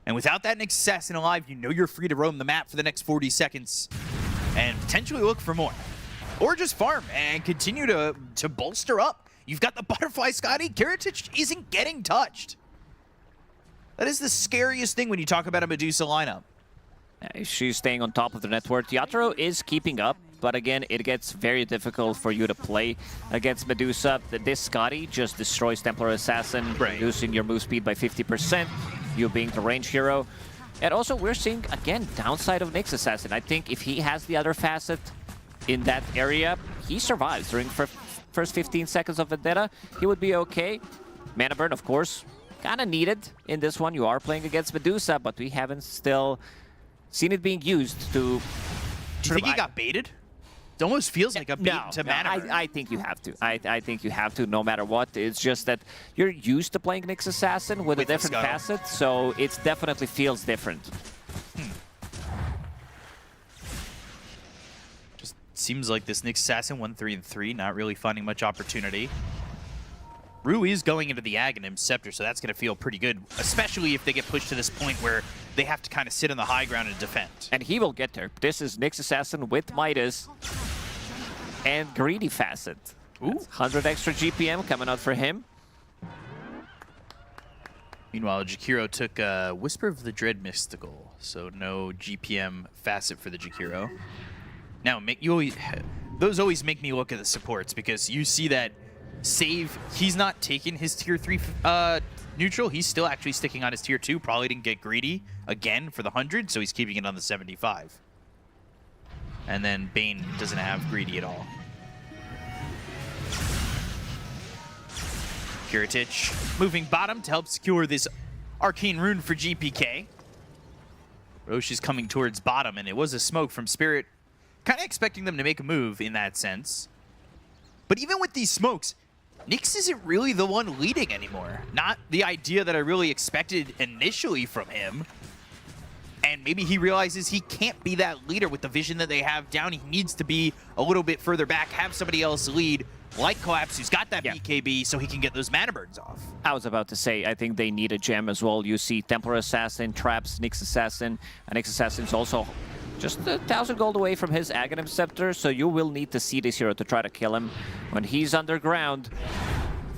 And without that Nyx Assassin alive, you know you're free to roam the map for the next 40 seconds and potentially look for more. Or just farm and continue to bolster up. You've got the Butterfly Scotty. Kiritich isn't getting touched. That is the scariest thing when you talk about a Medusa lineup. She's staying on top of the network. Yatoro is keeping up. but again, it gets very difficult for you to play against Medusa. This Scotty just destroys Templar Assassin, reducing your move speed by 50%, you being the range hero. And also, we're seeing, again, downside of Nyx Assassin. I think if he has the other facet in that area, he survives during first 15 seconds of Vendetta. He would be okay. Mana burn, of course, kind of needed in this one. You are playing against Medusa, but we haven't still seen it being used to... Do you think he got baited? It almost feels like a bait to mana burn. I think you have to. I think you have to, no matter what. It's just that you're used to playing Nyx Assassin with a different facet, so it definitely feels different. Just seems like this Nyx Assassin 1-3-3, not really finding much opportunity. Rue is going into the Aghanim Scepter, so that's going to feel pretty good, especially if they get pushed to this point where they have to kind of sit on the high ground and defend. And he will get there. This is Nyx Assassin with Midas and Greedy Facet. Ooh. 100 extra GPM coming out for him. Meanwhile, Jakiro took Whisper of the Dread Mystical, so no GPM Facet for the Jakiro. Now, those always make me look at the supports, because you see that Save, he's not taking his tier 3 neutral. He's still actually sticking on his tier 2. Probably didn't get greedy again for the 100, so he's keeping it on the 75. And then Bane doesn't have greedy at all. Kiritich moving bottom to help secure this Arcane Rune for GPK. Roche is coming towards bottom, and it was a smoke from Spirit. Kind of expecting them to make a move in that sense. But even with these smokes, Nyx isn't really the one leading anymore. Not the idea that I really expected initially from him. And maybe he realizes he can't be that leader with the vision that they have down. He needs to be a little bit further back, have somebody else lead, like Collapse, who's got that BKB, so he can get those mana burns off. I was about to say, I think they need a gem as well. You see Templar Assassin, traps Nyx Assassin, and Nyx Assassin's also just 1,000 gold away from his Aghanim Scepter, so you will need to see this hero to try to kill him. When he's underground,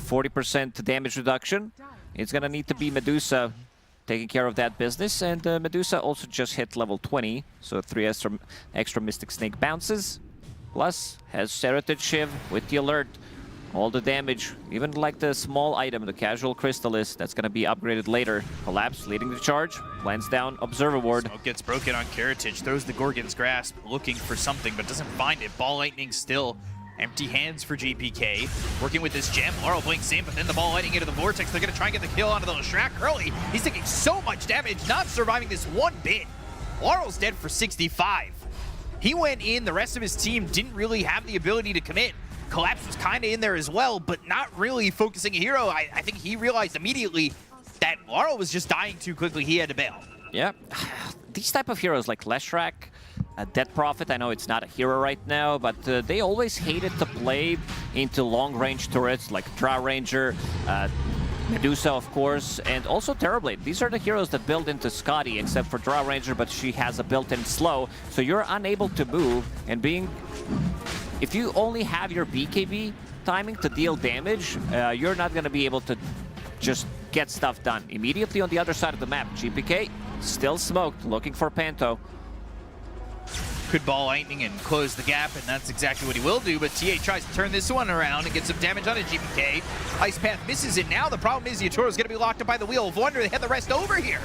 40% damage reduction. It's gonna need to be Medusa taking care of that business, and Medusa also just hit level 20, so 3 extra Mystic Snake bounces. Plus, has Heritage Shiv with the alert. All the damage, even like the small item, the Casual Crystallis, that's going to be upgraded later. Collapse, leading the charge, lands down, Observer Ward. Smoke gets broken on Kiritich, throws the Gorgon's Grasp, looking for something, but doesn't find it. Ball Lightning still. Empty hands for GPK. Working with this gem, Laurel blinks in, but then the Ball Lightning into the Vortex. They're going to try and get the kill onto the Leshrac early. He's taking so much damage, not surviving this one bit. Laurel's dead for 65. He went in, the rest of his team didn't really have the ability to commit. Collapse was kind of in there as well, but not really focusing a hero. I think he realized immediately that Laurel was just dying too quickly. He had to bail. Yeah, these type of heroes like Leshrac, Death Prophet, I know it's not a hero right now, but they always hated to play into long-range turrets like Drow Ranger, Medusa, of course, and also Terrorblade. These are the heroes that build into Scotty, except for Drow Ranger, but she has a built-in slow, so you're unable to move, and if you only have your BKB timing to deal damage, you're not going to be able to just get stuff done. Immediately on the other side of the map, GPK still smoked, looking for Panto. Could Ball Lightning and close the gap, and that's exactly what he will do, but TA tries to turn this one around and get some damage on a GPK. Ice Path misses it now. The problem is Yatoro's going to be locked up by the Wheel of Wonder. They have the rest over here.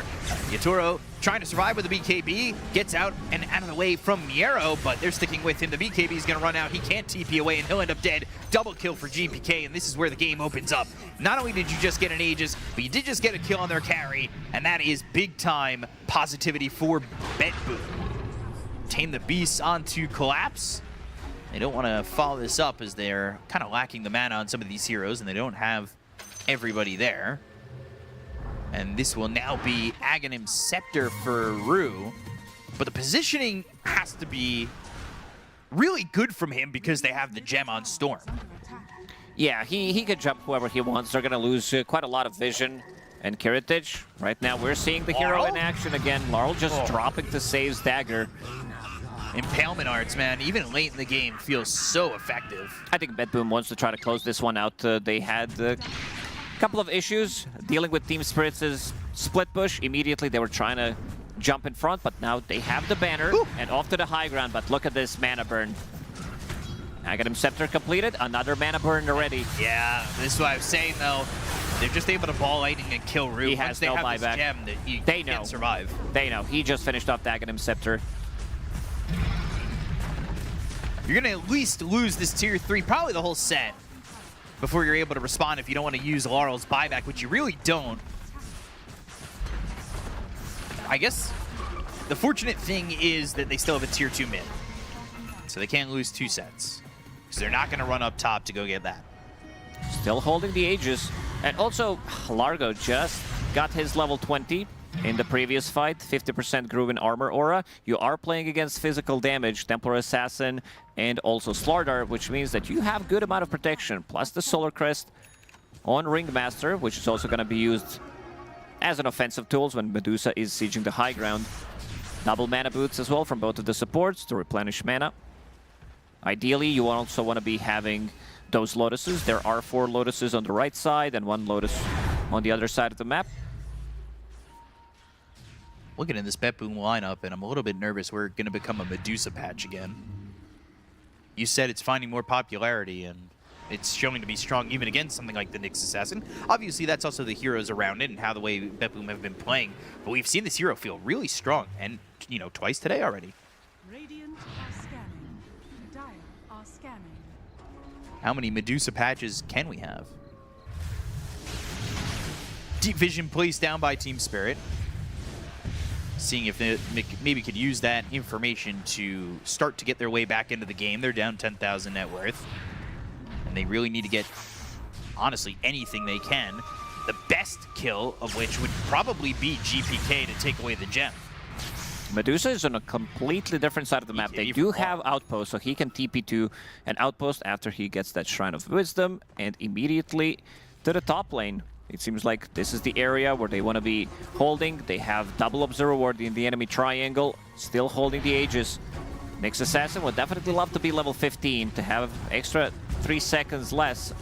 Yatoro trying to survive with the BKB, gets out and out of the way from Miero, but they're sticking with him. The BKB is going to run out. He can't TP away, and he'll end up dead. Double kill for GPK, and this is where the game opens up. Not only did you just get an Aegis, but you did just get a kill on their carry, and that is big-time positivity for BetBoom. Tame the Beast onto Collapse. They don't want to follow this up as they're kind of lacking the mana on some of these heroes, and they don't have everybody there. And this will now be Aghanim Scepter for Rue. But the positioning has to be really good from him because they have the gem on Storm. Yeah, he can jump whoever he wants. They're going to lose quite a lot of vision. And Kiritich, right now we're seeing the hero in action again. Laurel just dropping to Save's dagger. Impalement arts, man, even late in the game, feels so effective. I think BetBoom wants to try to close this one out. They had a couple of issues dealing with Team Spirits' split push. Immediately they were trying to jump in front, but now they have the banner and off to the high ground. But look at this mana burn. Aghanim Scepter completed. Another mana burn already. Yeah, this is what I was saying, though. They're just able to ball lightning and kill Rue. He Once has they no have buyback. this gem, that you They can't know. survive. They know. He just finished off the Aghanim Scepter. You're going to at least lose this tier 3, probably the whole set, before you're able to respond if you don't want to use Laurel's buyback, which you really don't. I guess the fortunate thing is that they still have a tier 2 mid. So they can't lose 2 sets. Because they're not going to run up top to go get that. Still holding the Aegis. And also, Largo just got his level 20 in the previous fight. 50% grew in armor aura. You are playing against physical damage, Templar Assassin, and also Slardar, which means that you have good amount of protection. Plus the Solar Crest on Ringmaster, which is also going to be used as an offensive tool when Medusa is sieging the high ground. Double mana boots as well from both of the supports to replenish mana. Ideally, you also want to be having those Lotuses. There are 4 Lotuses on the right side and 1 Lotus on the other side of the map. Looking at this Bet Boom lineup, and I'm a little bit nervous we're going to become a Medusa patch again. You said it's finding more popularity, and it's showing to be strong even against something like the Nyx Assassin. Obviously, that's also the heroes around it and how the way Bet Boom have been playing. But we've seen this hero feel really strong, and, you know, twice today already. Radiant are scanning. Dire are scanning. How many Medusa patches can we have? Deep Vision placed down by Team Spirit. Seeing if they maybe could use that information to start to get their way back into the game. They're down 10,000 net worth. And they really need to get, honestly, anything they can. The best kill of which would probably be GPK to take away the gem. Medusa is on a completely different side of the map. They do have outposts, so he can TP to an outpost after he gets that Shrine of Wisdom and immediately to the top lane. It seems like this is the area where they want to be holding. They have double Observer Ward in the enemy triangle, still holding the Aegis. Nyx Assassin would definitely love to be level 15 to have extra 3 seconds less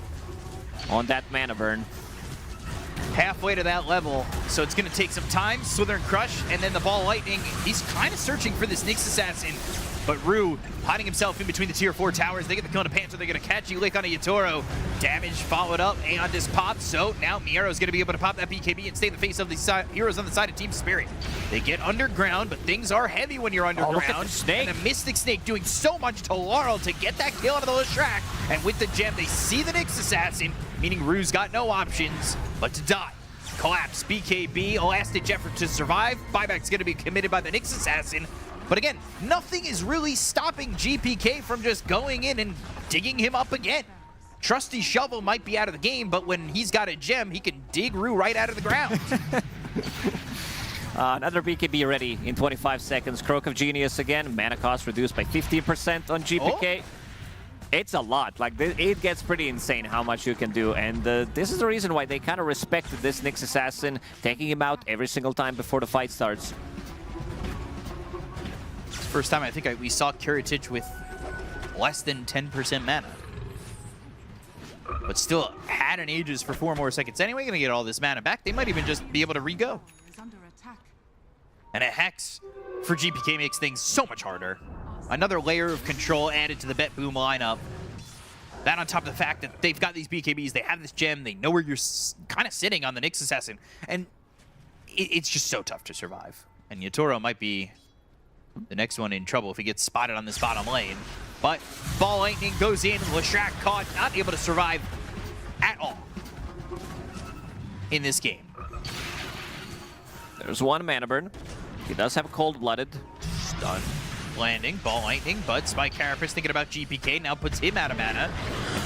on that mana burn. Halfway to that level, so it's going to take some time. Slither and Crush, and then the Ball Lightning. He's kind of searching for this Nyx Assassin, but Rue hiding himself in between the tier 4 towers. They get the kill on a Panther. They're going to catch you, Lick on a Yatoro. Damage followed up. Aeon Disc pops, so now Miero's going to be able to pop that BKB and stay in the face of the heroes on the side of Team Spirit. They get underground, but things are heavy when you're underground. Look at the snake. And the Mystic Snake doing so much to Laurel to get that kill out of the Leshrac. And with the gem, they see the Nyx Assassin, meaning Rue's got no options but to die. Collapse, BKB, a last-ditch effort to survive. Buyback's going to be committed by the Nyx Assassin. But again, nothing is really stopping GPK from just going in and digging him up again. Trusty Shovel might be out of the game, but when he's got a gem, he can dig Rue right out of the ground. Another BKB ready in 25 seconds. Croak of Genius again. Mana cost reduced by 15% on GPK. Oh. It's a lot. Like, it gets pretty insane how much you can do. And this is the reason why they kind of respected this Nyx Assassin, taking him out every single time before the fight starts. It's the first time I think we saw Kiritich with less than 10% mana. But still had an Aegis for 4 more seconds anyway. Gonna get all this mana back. They might even just be able to re-go. And a Hex for GPK makes things so much harder. Another layer of control added to the Bet Boom lineup. That on top of the fact that they've got these BKBs, they have this gem, they know where you're kind of sitting on the Nyx Assassin. And it's just so tough to survive. And Yatoro might be the next one in trouble if he gets spotted on this bottom lane. But Ball Lightning goes in, Leshrac caught, not able to survive at all in this game. There's 1 mana burn. He does have Cold-Blooded. Stun. Landing, Ball Lightning, but Spike Carapace thinking about GPK, now puts him out of mana.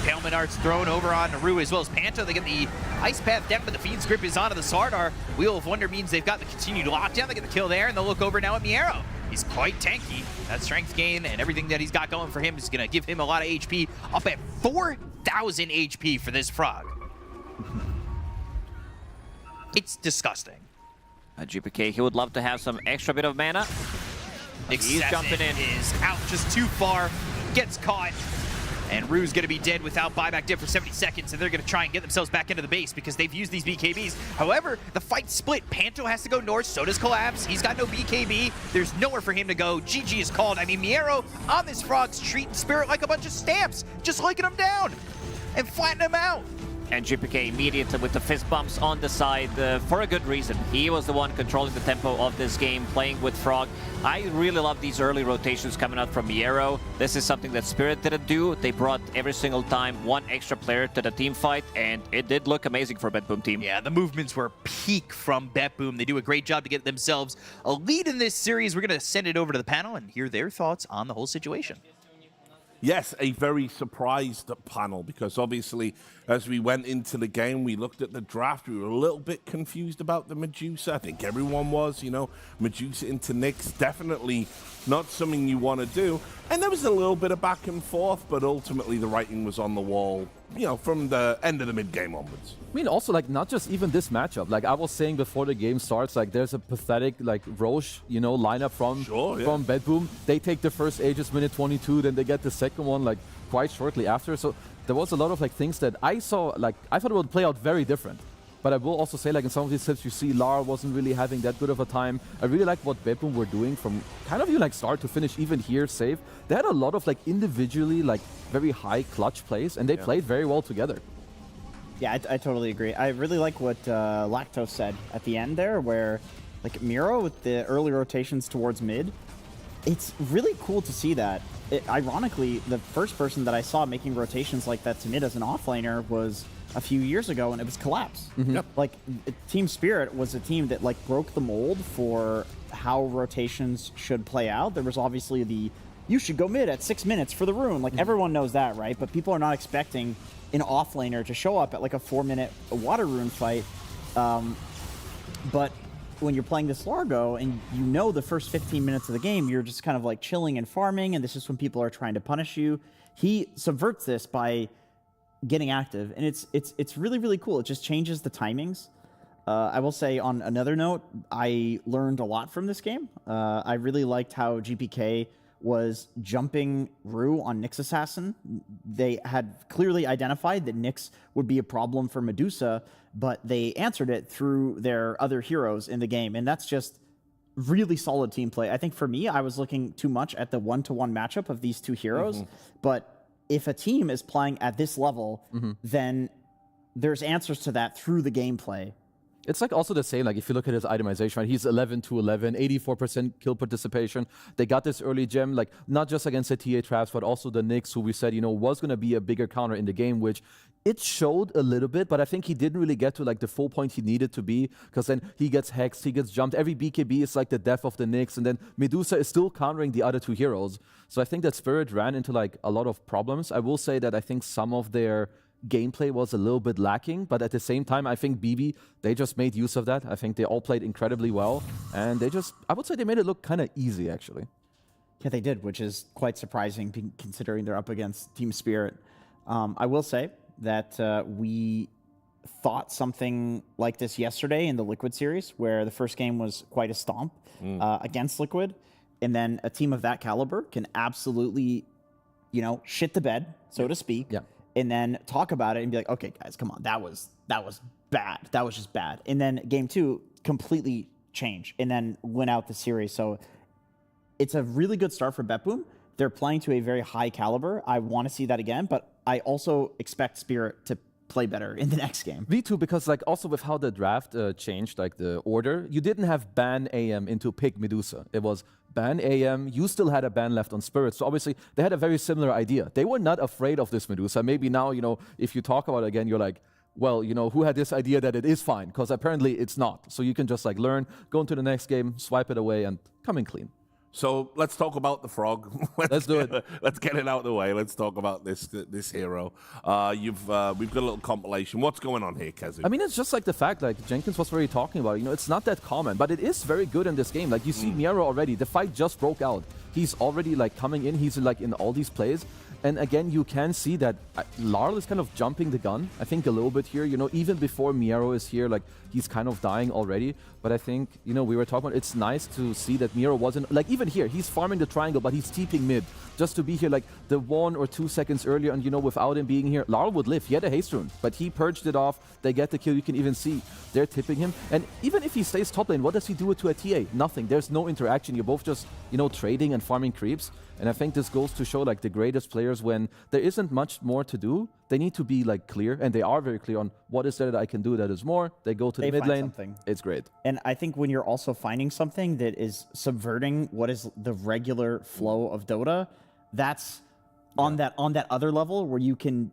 Impalement Art's thrown over on Rue as well as Panta. They get the Ice Path down, but the Fiend's Grip is onto the Slardar. Wheel of Wonder means they've got the continued lockdown. They get the kill there, and they'll look over now at Miero. He's quite tanky. That strength gain and everything that he's got going for him is going to give him a lot of HP. Up at 4,000 HP for this Frog. It's disgusting. GPK, he would love to have some extra bit of mana. He's jumping in. Is out just too far, gets caught. And Rue's going to be dead without buyback div for 70 seconds, and they're going to try and get themselves back into the base because they've used these BKBs. However, the fight split. Panto has to go north, so does Collapse. He's got no BKB. There's nowhere for him to go. GG is called. I mean, Miero on this Frog's treating Spirit like a bunch of stamps, just licking them down and flattening them out. And GPK immediately with the fist bumps on the side for a good reason. He was the one controlling the tempo of this game, playing with Frog. I really love these early rotations coming out from Miero. This is something that Spirit didn't do. They brought every single time one extra player to the team fight, and it did look amazing for BetBoom team. Yeah, the movements were peak from BetBoom. They do a great job to get themselves a lead in this series. We're going to send it over to the panel and hear their thoughts on the whole situation. Yes, a very surprised panel, because obviously as we went into the game, we looked at the draft, we were a little bit confused about the Medusa. I think everyone was, you know, Medusa into Nyx, definitely not something you want to do. And there was a little bit of back and forth, but ultimately the writing was on the wall, you know, from the end of the mid-game onwards. I mean, also, like, not just even this matchup. Like, I was saying before the game starts, like, there's a pathetic, like, Roche, you know, lineup from BetBoom. They take the first Aegis minute 22, then they get the second one, like, quite shortly after. So there was a lot of, like, things that I saw, like, I thought it would play out very different. But I will also say, like, in some of these clips, you see Lara wasn't really having that good of a time. I really like what BetBoom were doing from kind of, like, start to finish, even here, safe. They had a lot of, like, individually, like, very high clutch plays, and they played very well together. Yeah, I totally agree. I really like what Lacto said at the end there, where, like, Miro with the early rotations towards mid, it's really cool to see that. Ironically, the first person that I saw making rotations like that to mid as an offlaner was a few years ago, and it was Collapse. Like, Team Spirit was a team that, like, broke the mold for how rotations should play out. There was obviously the, you should go mid at 6 minutes for the rune. Like, everyone knows that, right? But people are not expecting an offlaner to show up at, like, a 4-minute water rune fight. But when you're playing this Largo and you know the first 15 minutes of the game, you're just kind of, like, chilling and farming, and this is when people are trying to punish you. He subverts this by getting active, and it's really, really cool. It just changes the timings. I will say, on another note, I learned a lot from this game. I really liked how GPK was jumping Rue on Nyx Assassin. They had clearly identified that Nyx would be a problem for Medusa, but they answered it through their other heroes in the game, and that's just really solid team play. I think for me, I was looking too much at the one-to-one matchup of these two heroes, but if a team is playing at this level, then there's answers to that through the gameplay. It's like also the same, like if you look at his itemization, right? He's 11 to 11, 84% kill participation. They got this early gem, like not just against the TA traps, but also the Nyx, who we said, you know, was going to be a bigger counter in the game, which it showed a little bit, but I think he didn't really get to like the full point he needed to be, because then he gets hexed, he gets jumped. Every BKB is like the death of the Nyx, and then Medusa is still countering the other two heroes. So I think that Spirit ran into like a lot of problems. I will say that I think some of their gameplay was a little bit lacking, but at the same time, I think BB, they just made use of that. I think they all played incredibly well, and they just, I would say they made it look kind of easy, actually. Yeah, they did, which is quite surprising considering they're up against Team Spirit. I will say that we thought something like this yesterday in the Liquid series, where the first game was quite a stomp against Liquid, and then a team of that caliber can absolutely, you know, shit the bed, so to speak. And then talk about it and be like, okay, guys, come on, that was bad. That was just bad. And then game two, completely change, and then win out the series. So it's a really good start for BetBoom. They're playing to a very high caliber. I want to see that again, but I also expect Spirit to play better in the next game. Me too, because like also with how the draft changed, like the order, you didn't have ban AM into pick Medusa. It was ban AM, you still had a ban left on Spirit. So obviously they had a very similar idea. They were not afraid of this Medusa. Maybe now, you know, if you talk about it again, you're like, well, you know, who had this idea that it is fine? Because apparently it's not. So you can just like learn, go into the next game, swipe it away, and come in clean. So let's talk about the Frog. Let's do it. Let's get it out of the way. Let's talk about this hero. We've got a little compilation. What's going on here, Kezu? I mean, it's just like the fact, like Jenkins was already talking about, you know, it's not that common, but it is very good in this game. Like you see Miero already, the fight just broke out. He's already like coming in, he's like in all these plays. And again, you can see that Larl is kind of jumping the gun, I think a little bit here, you know, even before Miero is here, like he's kind of dying already. But I think, you know, we were talking about, it's nice to see that Miro wasn't, like even here, he's farming the triangle, but he's TPing mid. Just to be here like the 1 or 2 seconds earlier, and you know, without him being here, Larl would live. He had a haste rune, but he purged it off. They get the kill, you can even see they're tipping him. And even if he stays top lane, what does he do to a TA? Nothing. There's no interaction. You're both just, you know, trading and farming creeps. And I think this goes to show like the greatest players, when there isn't much more to do, they need to be like clear, and they are very clear on what is there that I can do that is more. They go to the mid lane. It's great. And I think when you're also finding something that is subverting what is the regular flow of Dota, that's on that other level where you can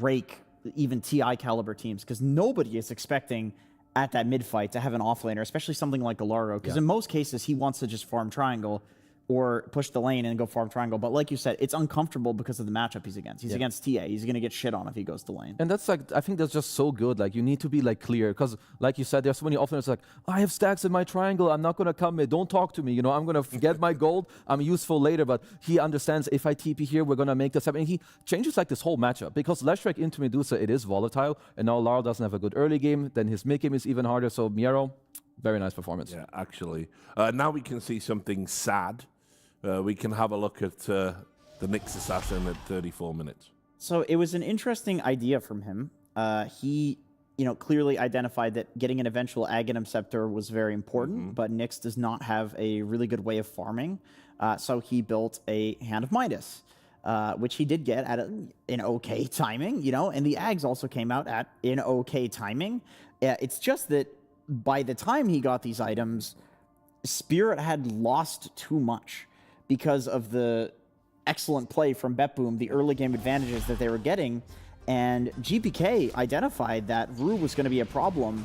break even TI caliber teams, because nobody is expecting at that mid fight to have an offlaner, especially something like Galaro, because in most cases he wants to just farm triangle or push the lane and go farm triangle. But like you said, it's uncomfortable because of the matchup he's against. He's against TA. He's going to get shit on if he goes to lane. And that's like, I think that's just so good. Like, you need to be like clear, because like you said, there's so many offlaners like, I have stacks in my triangle. I'm not going to come mid. Don't talk to me. You know, I'm going to get my gold. I'm useful later. But he understands, if I TP here, we're going to make this happen. And he changes like this whole matchup, because Leshrac into Medusa, it is volatile. And now Lara doesn't have a good early game. Then his mid game is even harder. So Miero, very nice performance. Yeah, actually. Now we can see something sad. We can have a look at the Nyx Assassin at 34 minutes. So it was an interesting idea from him. He, you know, clearly identified that getting an eventual Aghanim Scepter was very important, but Nyx does not have a really good way of farming. So he built a Hand of Midas, which he did get at an okay timing, you know, and the Ags also came out at an okay timing. It's just that by the time he got these items, Spirit had lost too much, because of the excellent play from BetBoom, the early game advantages that they were getting, and GPK identified that Rue was going to be a problem.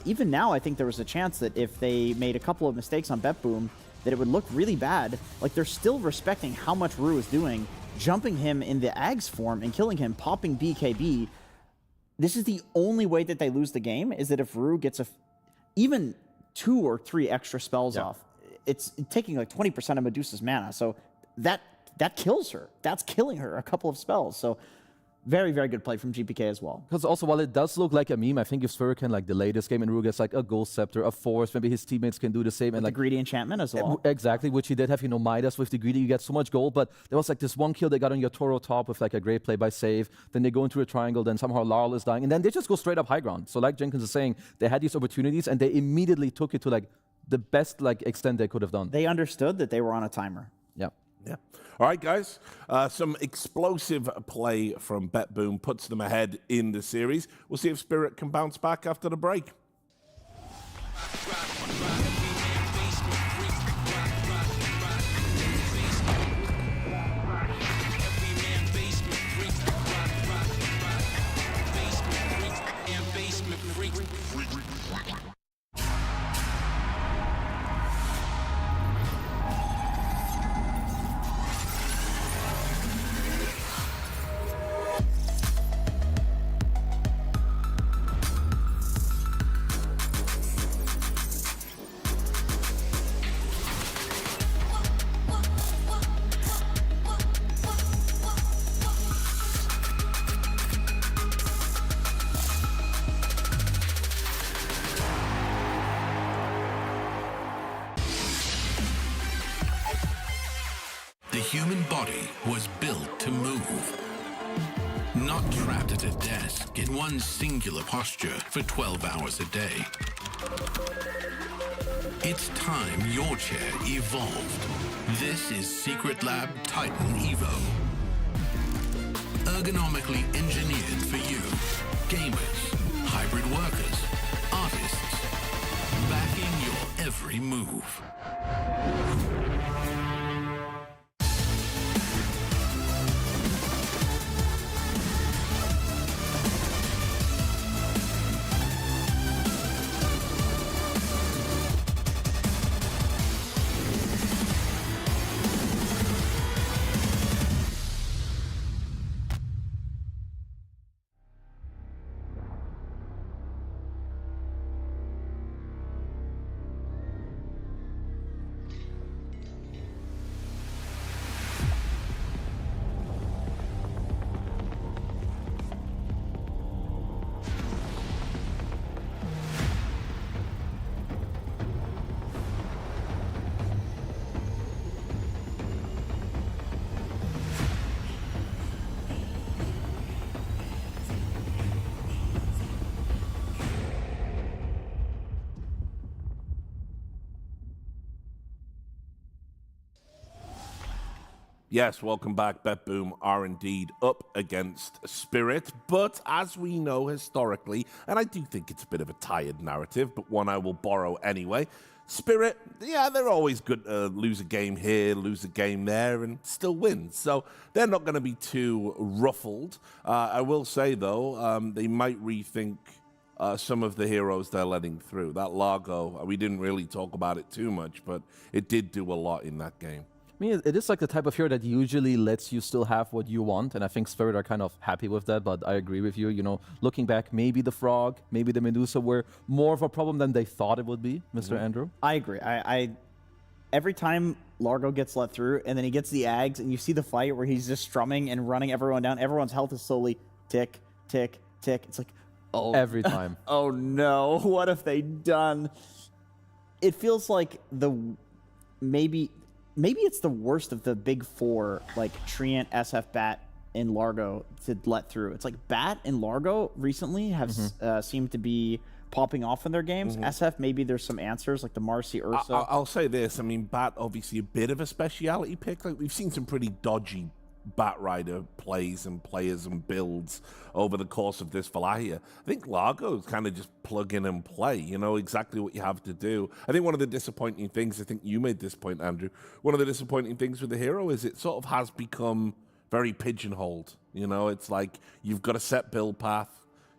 Even now, I think there was a chance that if they made a couple of mistakes on BetBoom, that it would look really bad. Like, they're still respecting how much Rue is doing, jumping him in the Ags form and killing him, popping BKB. This is the only way that they lose the game, is that if Rue gets even 2 or 3 extra spells off, it's taking like 20% of Medusa's mana. So that kills her. That's killing her a couple of spells. So very, very good play from GPK as well. Because also, while it does look like a meme, I think if Spirit can like delay this game and Rue gets like a Gold Scepter, a Force, maybe his teammates can do the same. And like the greedy enchantment as well. Exactly, which he did have, you know, Midas with the greedy, you get so much gold. But there was like this one kill they got on Yatoro top with like a great play by Save. Then they go into a triangle, then somehow Larl is dying. And then they just go straight up high ground. So like Jenkins is saying, they had these opportunities and they immediately took it to like the best like extent they could have done. They understood that they were on a timer. Yeah. Yeah. All right, guys. Some explosive play from BetBoom puts them ahead in the series. We'll see if Spirit can bounce back after the break. The human body was built to move, not trapped at a desk in one singular posture for 12 hours a day. It's time your chair evolved. This is Secret Lab Titan Evo. Ergonomically engineered for you, gamers, hybrid workers, artists, backing your every move. Yes, welcome back. BetBoom are indeed up against Spirit, but as we know historically, and I do think it's a bit of a tired narrative, but one I will borrow anyway, Spirit, yeah, they're always good to lose a game here, lose a game there, and still win. So they're not going to be too ruffled. I will say, though, they might rethink some of the heroes they're letting through. That Largo, we didn't really talk about it too much, but it did do a lot in that game. I mean, it is like the type of hero that usually lets you still have what you want, and I think Spirit are kind of happy with that, but I agree with you. You know, looking back, maybe the Frog, maybe the Medusa were more of a problem than they thought it would be, Mr. Andrew. I agree. I every time Largo gets let through, and then he gets the Ags, and you see the fight where he's just strumming and running everyone down, everyone's health is slowly tick, tick, tick. It's like, oh. Every time. Oh no, what have they done? It feels like maybe it's the worst of the big four, like Treant, SF, Bat, and Largo to let through. It's like Bat and Largo recently have seemed to be popping off in their games. SF, maybe there's some answers like the Marcy, Ursa. I'll say this. I mean, Bat, obviously a bit of a speciality pick. Like, we've seen some pretty dodgy Bat Rider plays and players and builds over the course of this Wallachia. I think Largo is kind of just plug in and play. You know exactly what you have to do. I think one of the disappointing things, I think you made this point, Andrew, one of the disappointing things with the hero is it sort of has become very pigeonholed. You know, it's like you've got a set build path.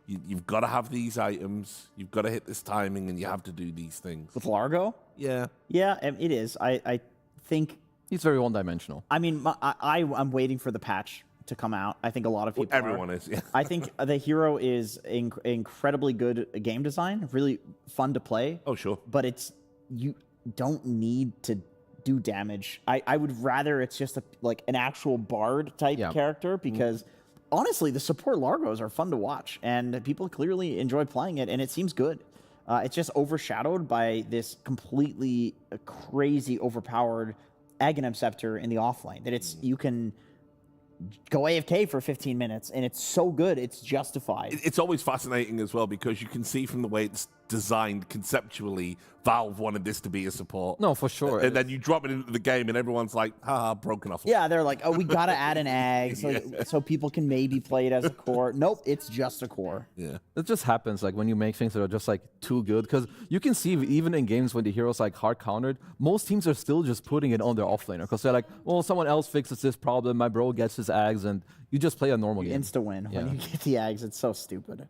You've got to have these items. You've got to hit this timing, and you have to do these things. With Largo? Yeah. Yeah, it is. I think... He's very one-dimensional. I mean, I'm waiting for the patch to come out. I think a lot of people everyone is, yeah. I think the hero is incredibly good game design, really fun to play. Oh, sure. But you don't need to do damage. I would rather it's just like an actual bard type character, because honestly, the support Largos are fun to watch, and people clearly enjoy playing it, and it seems good. It's just overshadowed by this completely crazy, overpowered Aghanim Scepter in the offlane. That you can go AFK for 15 minutes, and it's so good, it's justified. It's always fascinating as well, because you can see from the way it's designed conceptually, Valve wanted this to be a support. No, for sure. And then you drop it into the game, and everyone's like, haha, broken off. Yeah, they're like, oh, we got to add an ag so people can maybe play it as a core. Nope, it's just a core. Yeah. It just happens like when you make things that are just like too good, because you can see even in games when the hero's like hard countered, most teams are still just putting it on their offlaner, because they're like, well, someone else fixes this problem, my bro gets his ags, and you just play a normal game. Insta-win when you get the ags. It's so stupid.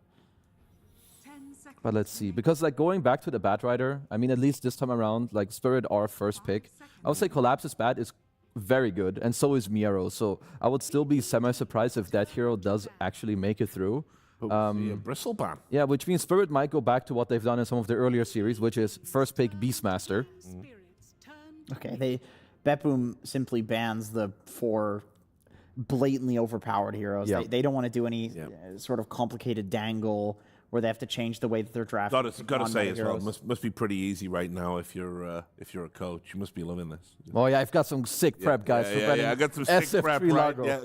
But let's see, because like going back to the Bat Rider, I mean, at least this time around, like Spirit our first pick, I would say Collapse's Bat is very good, and so is Miero. So I would still be semi-surprised if that hero does actually make it through. Bristle ban. Yeah, which means Spirit might go back to what they've done in some of their earlier series, which is first pick Beastmaster. Okay, BetBoom simply bans the 4 blatantly overpowered heroes. Yep. They don't want to do any sort of complicated dangle where they have to change the way that they're drafting. Got to say as well, must be pretty easy right now if you're a coach. You must be loving this. Oh yeah, I've got some sick prep guys for betting. I got some sick prep. Right? Yeah.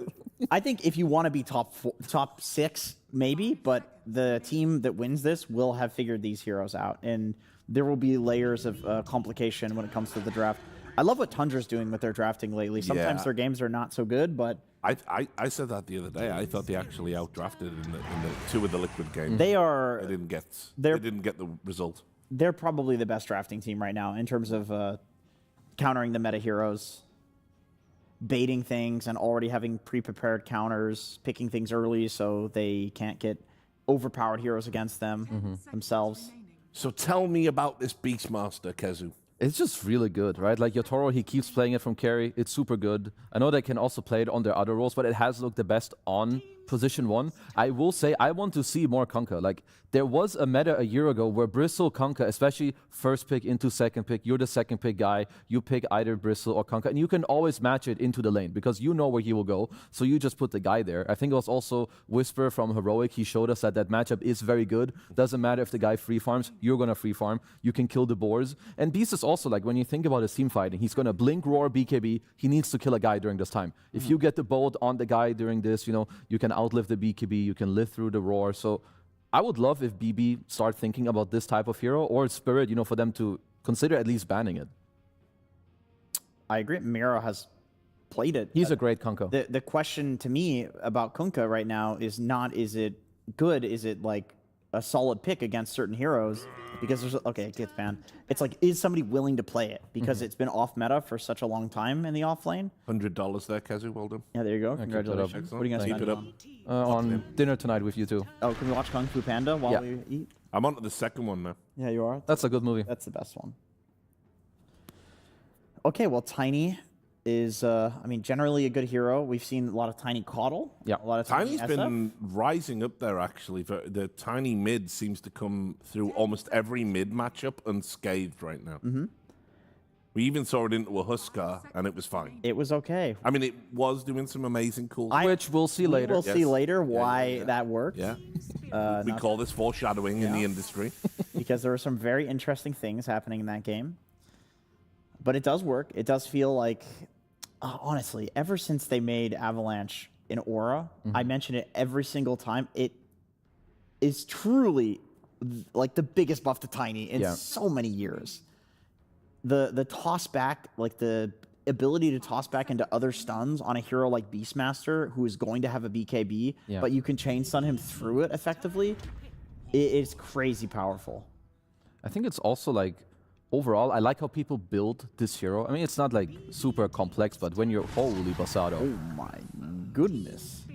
I think if you want to be top 6, maybe, but the team that wins this will have figured these heroes out, and there will be layers of complication when it comes to the draft. I love what Tundra's doing with their drafting lately. Sometimes their games are not so good, but I said that the other day. I thought they actually outdrafted in the 2 of the Liquid games. They didn't get the result. They're probably the best drafting team right now in terms of countering the meta heroes, baiting things, and already having pre-prepared counters, picking things early so they can't get overpowered heroes against them themselves. So tell me about this Beastmaster, Kezu. It's just really good, right? Like Yotaro, he keeps playing it from carry. It's super good. I know they can also play it on their other roles, but it has looked the best on position 1. I will say I want to see more Kunkka. Like, there was a meta a year ago where Bristle, Kunkka, especially first pick into second pick, you're the second pick guy, you pick either Bristle or Kunkka, and you can always match it into the lane because you know where he will go, so you just put the guy there. I think it was also Whisper from Heroic, he showed us that that matchup is very good. Doesn't matter if the guy free farms, you're gonna free farm, you can kill the boars. And Beast is also, like, when you think about his team fighting, he's gonna blink, roar, BKB, he needs to kill a guy during this time. If you get the bolt on the guy during this, you know, you can outlive the BKB, you can live through the roar. So I would love if BB start thinking about this type of hero, or Spirit, you know, for them to consider at least banning it. I agree. Miro has played it. He's a great Kunkka. The question to me about Kunkka right now is not, is it good? Is it like a solid pick against certain heroes? Because there's, okay, it gets banned. It's like, is somebody willing to play it? Because it's been off meta for such a long time in the off lane. $100 there, Kazu. Well done. Yeah, there you go. Congratulations. What are you guys Keep it up. On dinner tonight with you too. Oh, can we watch Kung Fu Panda while we eat? I'm on to the second one now. Yeah, you are? That's a good movie. That's the best one. Okay, well, Tiny is, I mean, generally a good hero. We've seen a lot of Tiny Coddle. Yeah. A lot of Tiny's SF. been rising up there, actually. The Tiny mid seems to come through almost every mid matchup unscathed right now. We even saw it into a Huskar, and it was fine. It was okay. I mean, it was doing some amazing cool stuff. Which we'll see later. We'll see later why that worked. Yeah. We call this foreshadowing in the industry. Because there were some very interesting things happening in that game. But it does work. It does feel like, honestly, ever since they made Avalanche in Aura, I mention it every single time. It is truly like the biggest buff to Tiny in so many years. The toss back, like the ability to toss back into other stuns on a hero like Beastmaster, who is going to have a BKB, but you can chain stun him through it effectively, it's crazy powerful. I think it's also like, overall, I like how people build this hero. I mean, it's not like super complex, but when you're, holy basado. Oh my goodness.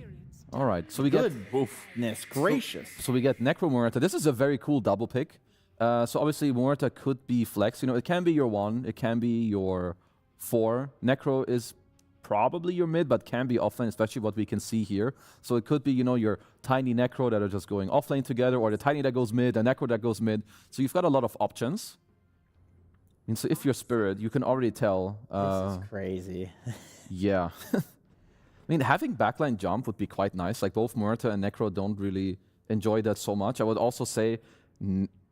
All right, so we get... Goodness gracious. So we get Necro Muerta. This is a very cool double pick. So obviously Muerta could be flex. You know, it can be your 1, it can be your 4. Necro is probably your mid, but can be offlane, especially what we can see here. So it could be, you know, your Tiny Necro that are just going offlane together, or the Tiny that goes mid, and Necro that goes mid. So you've got a lot of options. And so if you're Spirit, you can already tell. This is crazy. Yeah. I mean, having backline jump would be quite nice. Like both Muerta and Necro don't really enjoy that so much. I would also say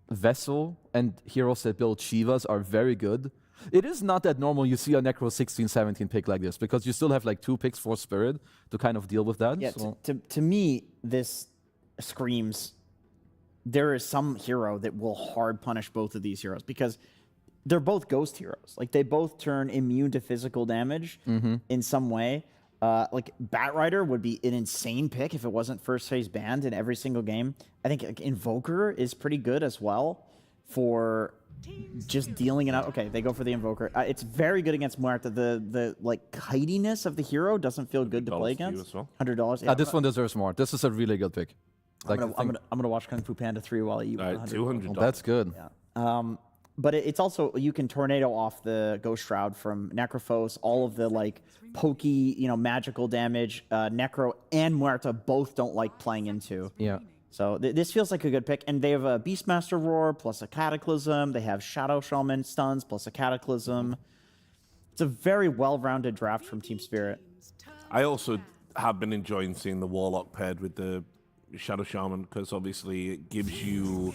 Vessel and heroes that build Shivas are very good. It is not that normal you see a Necro 16-17 pick like this, because you still have like 2 picks for Spirit to kind of deal with that. Yeah, so. to me, this screams there is some hero that will hard punish both of these heroes, because they're both ghost heroes. Like, they both turn immune to physical damage in some way. Like, Batrider would be an insane pick if it wasn't first phase banned in every single game. I think like, Invoker is pretty good as well for just dealing it out. Okay, they go for the Invoker. It's very good against Muerta. The like kitiness of the hero doesn't feel good to play against. $100. Yeah, this one deserves more. This is a really good pick. Like, I'm gonna watch Kung Fu Panda 3 while I eat. All right, $200. Well, that's good. Yeah. But it's also, you can tornado off the Ghost Shroud from Necrophos, all of the like pokey, you know, magical damage. Necro and Muerta both don't like playing into. Yeah. So this feels like a good pick. And they have a Beastmaster Roar plus a Cataclysm. They have Shadow Shaman stuns plus a Cataclysm. It's a very well-rounded draft from Team Spirit. I also have been enjoying seeing the Warlock paired with the Shadow Shaman, because obviously it gives you...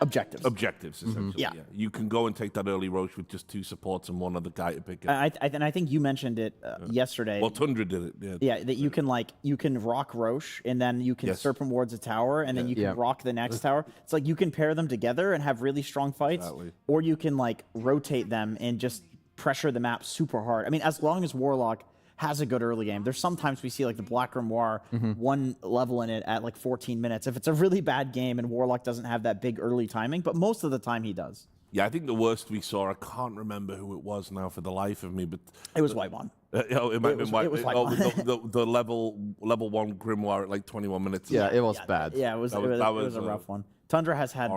Objectives, essentially. Yeah. You can go and take that early Roche with just 2 supports and 1 other guy to pick it. I think you mentioned it yesterday. Well, Tundra did it. Yeah, that you can rock Roche, and then you can Serpent Wards a tower, and then you can rock the next tower. It's like you can pair them together and have really strong fights, or you can like rotate them and just pressure the map super hard. I mean, as long as Warlock has a good early game. There's sometimes we see like the Black Grimoire, 1 level in it at like 14 minutes. If it's a really bad game and Warlock doesn't have that big early timing, but most of the time he does. Yeah, I think the worst we saw, I can't remember who it was now for the life of me, but... It was Whitemon. It might have been White. It was Whitemon. The level 1 Grimoire at like 21 minutes. Yeah, it was bad. Yeah, it was a rough one. Tundra has had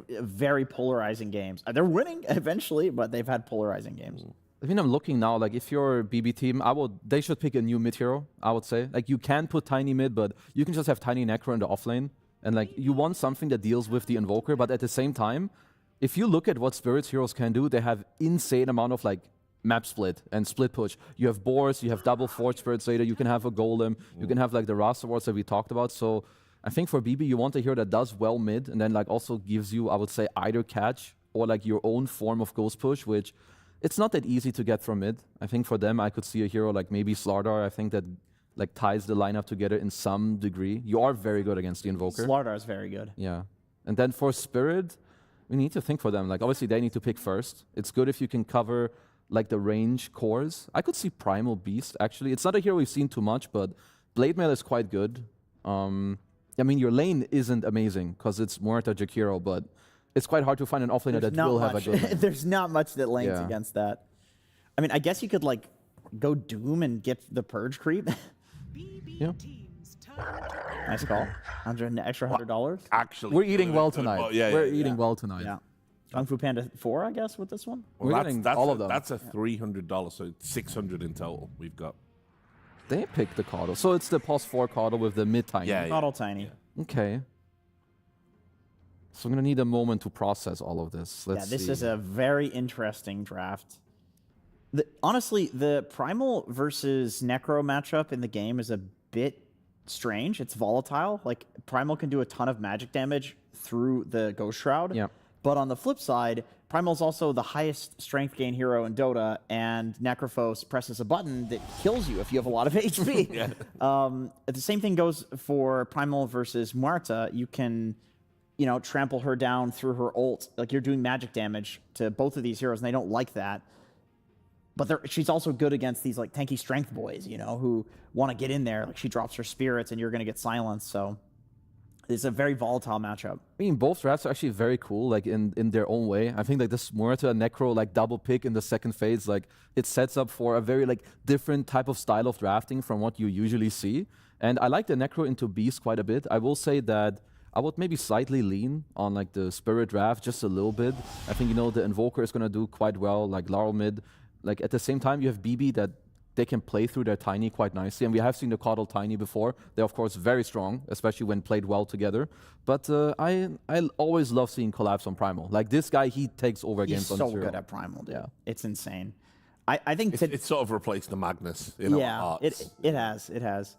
very polarizing games. They're winning eventually, but they've had polarizing games. I mean, I'm looking now, like, if you're BB team, they should pick a new mid hero, I would say. Like, you can put Tiny mid, but you can just have Tiny Necro in the offlane. And, like, you want something that deals with the Invoker, but at the same time, if you look at what Spirit's heroes can do, they have insane amount of, like, map split and split push. You have Boars, you have double Forge Spirit Zeta, you can have a Golem, you can have, like, the Rasta Wards that we talked about. So, I think for BB, you want a hero that does well mid, and then, like, also gives you, I would say, either catch or, like, your own form of Ghost Push, which... It's not that easy to get from mid. I think for them, I could see a hero like maybe Slardar. I think that like ties the lineup together in some degree. You are very good against the Invoker. Slardar is very good. Yeah. And then for Spirit, we need to think for them. Like, obviously, they need to pick first. It's good if you can cover like the range cores, I could see Primal Beast, actually. It's not a hero we've seen too much, but Blade Mail is quite good. I mean, your lane isn't amazing, because it's Muerta Jakiro, but it's quite hard to find an offlaner that will have a good lane. There's not much that lanes against that. I mean, I guess you could, like, go Doom and get the Purge creep. Yeah. Nice call. Extra $100. Actually, we're eating well tonight. We're eating well tonight. Yeah. Kung Fu Panda 4, I guess, with this one. Well, we're getting all of them. That's a $300, so $600 in total we've got. They picked the Caudal. So it's the pos 4 Caudal with the mid-tiny. Caudal tiny. Yeah. Okay. So I'm going to need a moment to process all of this. Let's this see. is a very interesting draft. Honestly, the Primal versus Necro matchup in the game is a bit strange. It's volatile. Like, Primal can do a ton of magic damage through the Ghost Shroud. Yeah. But on the flip side, Primal is also the highest strength gain hero in Dota, and Necrophos presses a button that kills you if you have a lot of HP. The same thing goes for Primal versus Muerta. You can, you know, trample her down through her ult. Like, you're doing magic damage to both of these heroes, and they don't like that. But she's also good against these, like, tanky strength boys, you know, who want to get in there. Like, she drops her spirits, and you're going to get silenced, so it's a very volatile matchup. I mean, both drafts are actually very cool, like, in their own way. I think, like, this Muerta Necro, like, double pick in the second phase, like, it sets up for a very, like, different type of style of drafting from what you usually see. And I like the Necro into Beast quite a bit. I will say that I would maybe slightly lean on, like, the Spirit draft just a little bit. I think, you know, the Invoker is going to do quite well, like, Laurel mid. Like, at the same time, you have BB that they can play through their Tiny quite nicely. And we have seen the Caudal Tiny before. They're, of course, very strong, especially when played well together. But I always love seeing collabs on Primal. Like, this guy, he takes over games on He's so zero. good at Primal, dude. Yeah. It's insane. I think... It's sort of replaced the Magnus in our hearts. It has.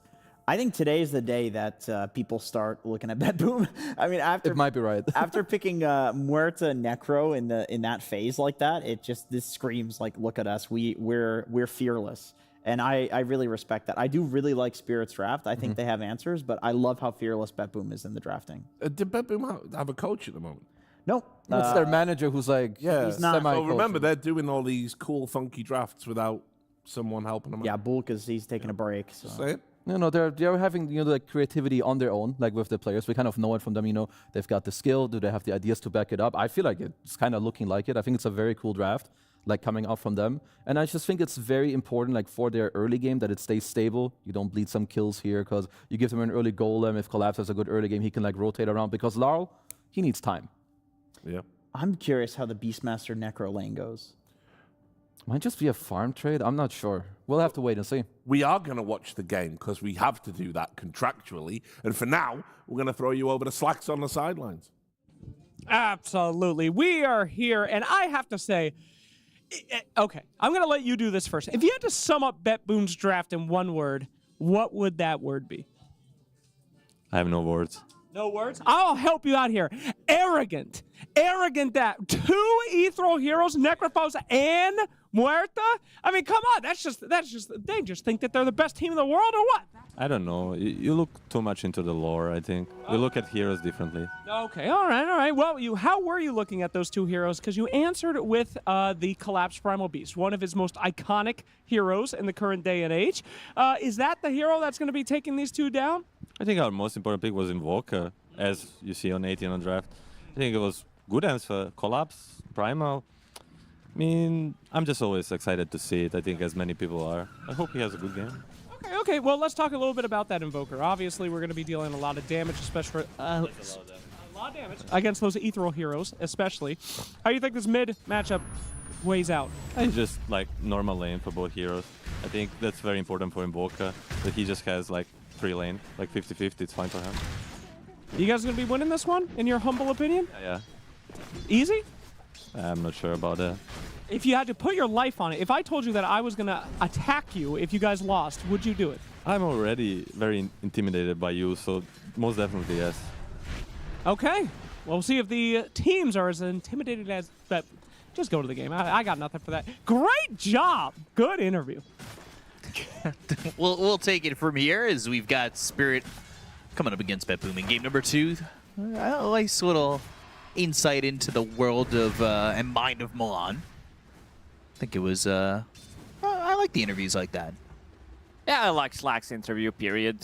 I think today is the day that people start looking at Bet Boom. I mean, after... It might be right. After picking Muerta Necro in that phase like that, this screams like, look at us, we're fearless. And I really respect that. I do really like Spirit's draft. I think they have answers, but I love how fearless Bet Boom is in the drafting. Did Bet Boom have a coach at the moment? No. It's their manager who's like, he's not. So remember, they're doing all these cool, funky drafts without someone helping them out. Yeah, Bull, because he's taking a break. So. Say it. No, they're having, you know, like, creativity on their own, like with the players. We kind of know it from them, you know. They've got the skill. Do they have the ideas to back it up? I feel like it's kind of looking like it. I think it's a very cool draft, like, coming out from them. And I just think it's very important, like, for their early game that it stays stable. You don't bleed some kills here because you give them an early golem. If Collapse has a good early game, he can, like, rotate around because Laurel, he needs time. Yeah. I'm curious how the Beastmaster Necro lane goes. Might just be a farm trade. I'm not sure. We'll have to wait and see. We are going to watch the game because we have to do that contractually. And for now, we're going to throw you over to Slacks on the sidelines. Absolutely. We are here, and I have to say, okay, I'm going to let you do this first. If you had to sum up Bet Boom's draft in one word, what would that word be? I have no words. No words? I'll help you out here. Arrogant. Arrogant that 2 ethereal heroes, Necrophos and Muerta? I mean, come on. That's just, they just think that they're the best team in the world or what? I don't know. You look too much into the lore, I think. We look at heroes differently. Okay, all right. Well, how were you looking at those 2 heroes? Because you answered with the Collapsed Primal Beast, one of his most iconic heroes in the current day and age. Is that the hero that's going to be taking these 2 down? I think our most important pick was Invoker, as you see on 18 on draft. I think it was good answer. Collapse, Primal. I mean, I'm just always excited to see it. I think as many people are. I hope he has a good game. Okay. Well, let's talk a little bit about that Invoker. Obviously, we're going to be dealing a lot of damage, especially for a lot of damage against those ethereal heroes, especially. How do you think this mid matchup weighs out? I just like normal lane for both heroes. I think that's very important for Invoker, that he just has like 3 lane, like 50-50. It's fine for him. You guys going to be winning this one, in your humble opinion? Yeah. Easy? I'm not sure about that. If you had to put your life on it, if I told you that I was going to attack you if you guys lost, would you do it? I'm already very intimidated by you, so most definitely yes. Okay. Well, we'll see if the teams are as intimidated as... But just go to the game. I got nothing for that. Great job. Good interview. We'll take it from here as we've got Spirit coming up against Bet Boom in game number 2. A nice little insight into the world of and mind of Milan. I think it was, I like the interviews like that. Yeah, I like Slack's interview, period.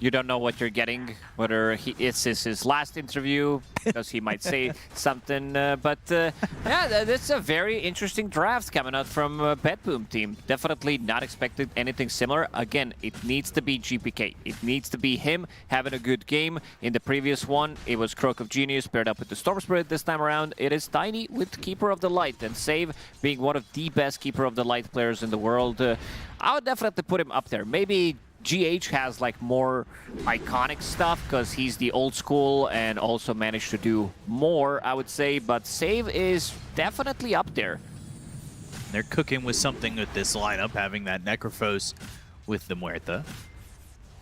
You don't know what you're getting, whether it's his last interview, because he might say something. Yeah, that's a very interesting draft coming out from BetBoom team. Definitely not expected anything similar. Again, it needs to be GPK. It needs to be him having a good game. In the previous one, it was Croak of Genius paired up with the Storm Spirit. This time around, it is Tiny with Keeper of the Light, and Save being one of the best Keeper of the Light players in the world. I would definitely put him up there. Maybe GH has like more iconic stuff because he's the old school and also managed to do more, I would say, but Save is definitely up there. They're cooking with something with this lineup, having that Necrophos with the Muerta.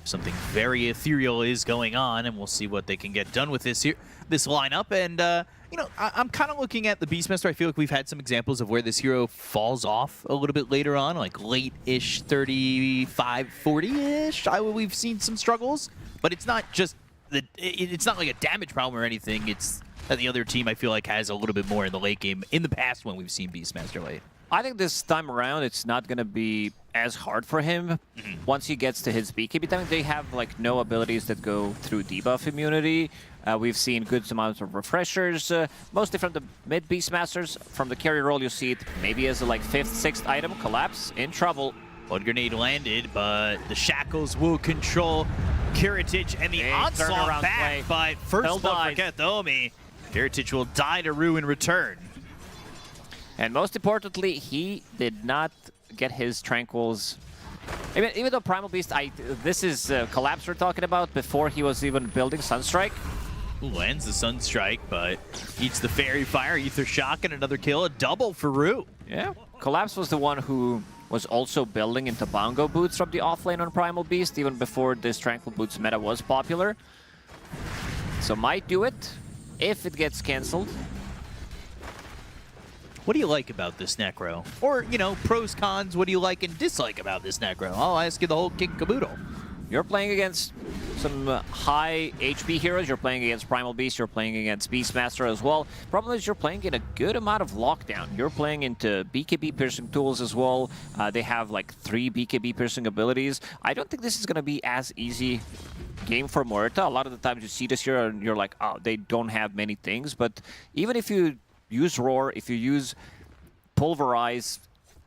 Something very ethereal is going on, and we'll see what they can get done with this lineup. And you know, I'm kind of looking at the Beastmaster. I feel like we've had some examples of where this hero falls off a little bit later on, like late-ish, 35, 40-ish. We've seen some struggles, but it's not just it's not like a damage problem or anything. It's that the other team, I feel like, has a little bit more in the late game in the past when we've seen Beastmaster late. I think this time around, it's not going to be as hard for him. Once he gets to his BKB time, they have like no abilities that go through debuff immunity. We've seen good amounts of refreshers, mostly from the mid Beastmasters. From the carry roll, you see it maybe as a like 5th, 6th item. Collapse, in trouble. Blood Grenade landed, but the Shackles will control Kiritich and the onslaught back. But first blood for Kethomi. Kiritich will die to Rue in return. And most importantly, he did not get his Tranquils. Even though Primal Beast, this is Collapse we're talking about, before he was even building Sunstrike. Lands the Sunstrike, but eats the Fairy Fire, Ether Shock, and another kill. A double for Rue. Yeah, Collapse was the one who was also building into Bongo Boots from the offlane on Primal Beast, even before this Tranquil Boots meta was popular. So might do it, if it gets cancelled. What do you like about this Necro? Or, you know, pros, cons, what do you like and dislike about this Necro? I'll ask you the whole kit and caboodle. You're playing against some high HP heroes. You're playing against Primal Beast. You're playing against Beastmaster as well. Problem is you're playing in a good amount of lockdown. You're playing into BKB piercing tools as well. They have like 3 BKB piercing abilities. I don't think this is going to be as easy game for Muerta. A lot of the times you see this here and you're like, oh, they don't have many things. But even if you use Roar, if you use Pulverize,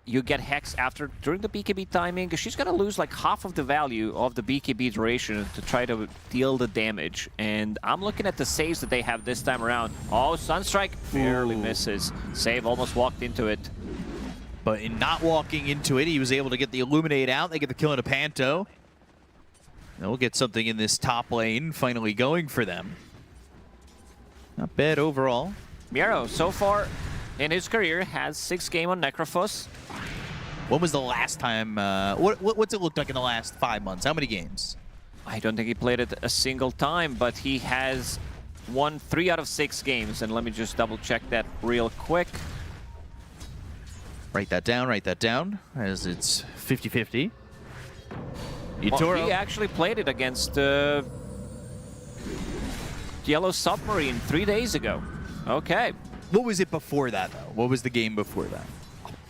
you get Hex during the BKB timing. She's going to lose like half of the value of the BKB duration to try to deal the damage. And I'm looking at the saves that they have this time around. Oh, Sunstrike barely misses. Save almost walked into it. But in not walking into it, he was able to get the Illuminate out. They get the kill into Panto. And we'll get something in this top lane finally going for them. Not bad overall. Miero, so far in his career, has 6 games on Necrophos. When was the last time, what's it looked like in the last 5 months? How many games? I don't think he played it a single time, but he has won 3 out of 6 games. And let me just double check that real quick. Write that down, as it's 50-50. Well, he actually played it against Yellow Submarine 3 days ago. Okay. What was it before that, though? What was the game before that?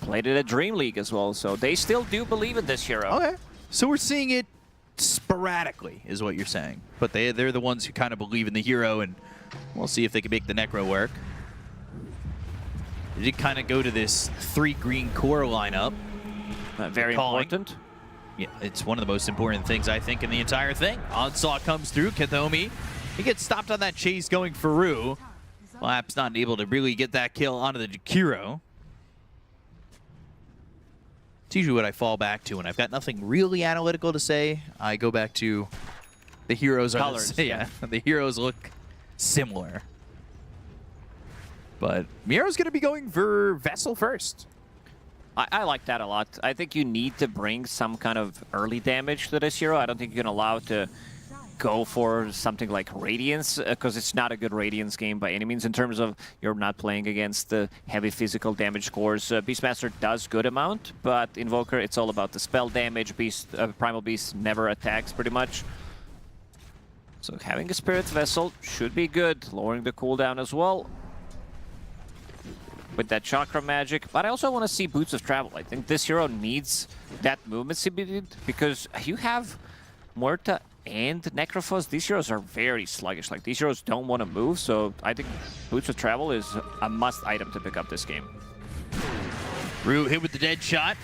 Played it at Dream League as well, so they still do believe in this hero. Okay. So we're seeing it sporadically, is what you're saying. But they're the ones who kind of believe in the hero, and we'll see if they can make the Necro work. They did kind of go to this 3 green core lineup. Very important. Yeah, it's one of the most important things, I think, in the entire thing. Onslaught comes through. Kethomi, he gets stopped on that chase going for Rue. Lap's not able to really get that kill onto the Jakiro. It's usually what I fall back to when I've got nothing really analytical to say. I go back to the heroes. Colors. Yeah, the heroes look similar. But Miero's going to be going for Vessel first. I like that a lot. I think you need to bring some kind of early damage to this hero. I don't think you can allow to go for something like Radiance, because it's not a good Radiance game by any means in terms of you're not playing against the heavy physical damage scores. Beastmaster does good amount, but Invoker, it's all about the spell damage. Primal Beast never attacks pretty much. So having a Spirit Vessel should be good, lowering the cooldown as well. with that chakra magic, but I also want to see Boots of Travel. I think this hero needs that movement speed because you have Muerta and Necrophos. These heroes are very sluggish. Like, these heroes don't want to move, so I think Boots of Travel is a must item to pick up this game. Rue hit with the dead shot.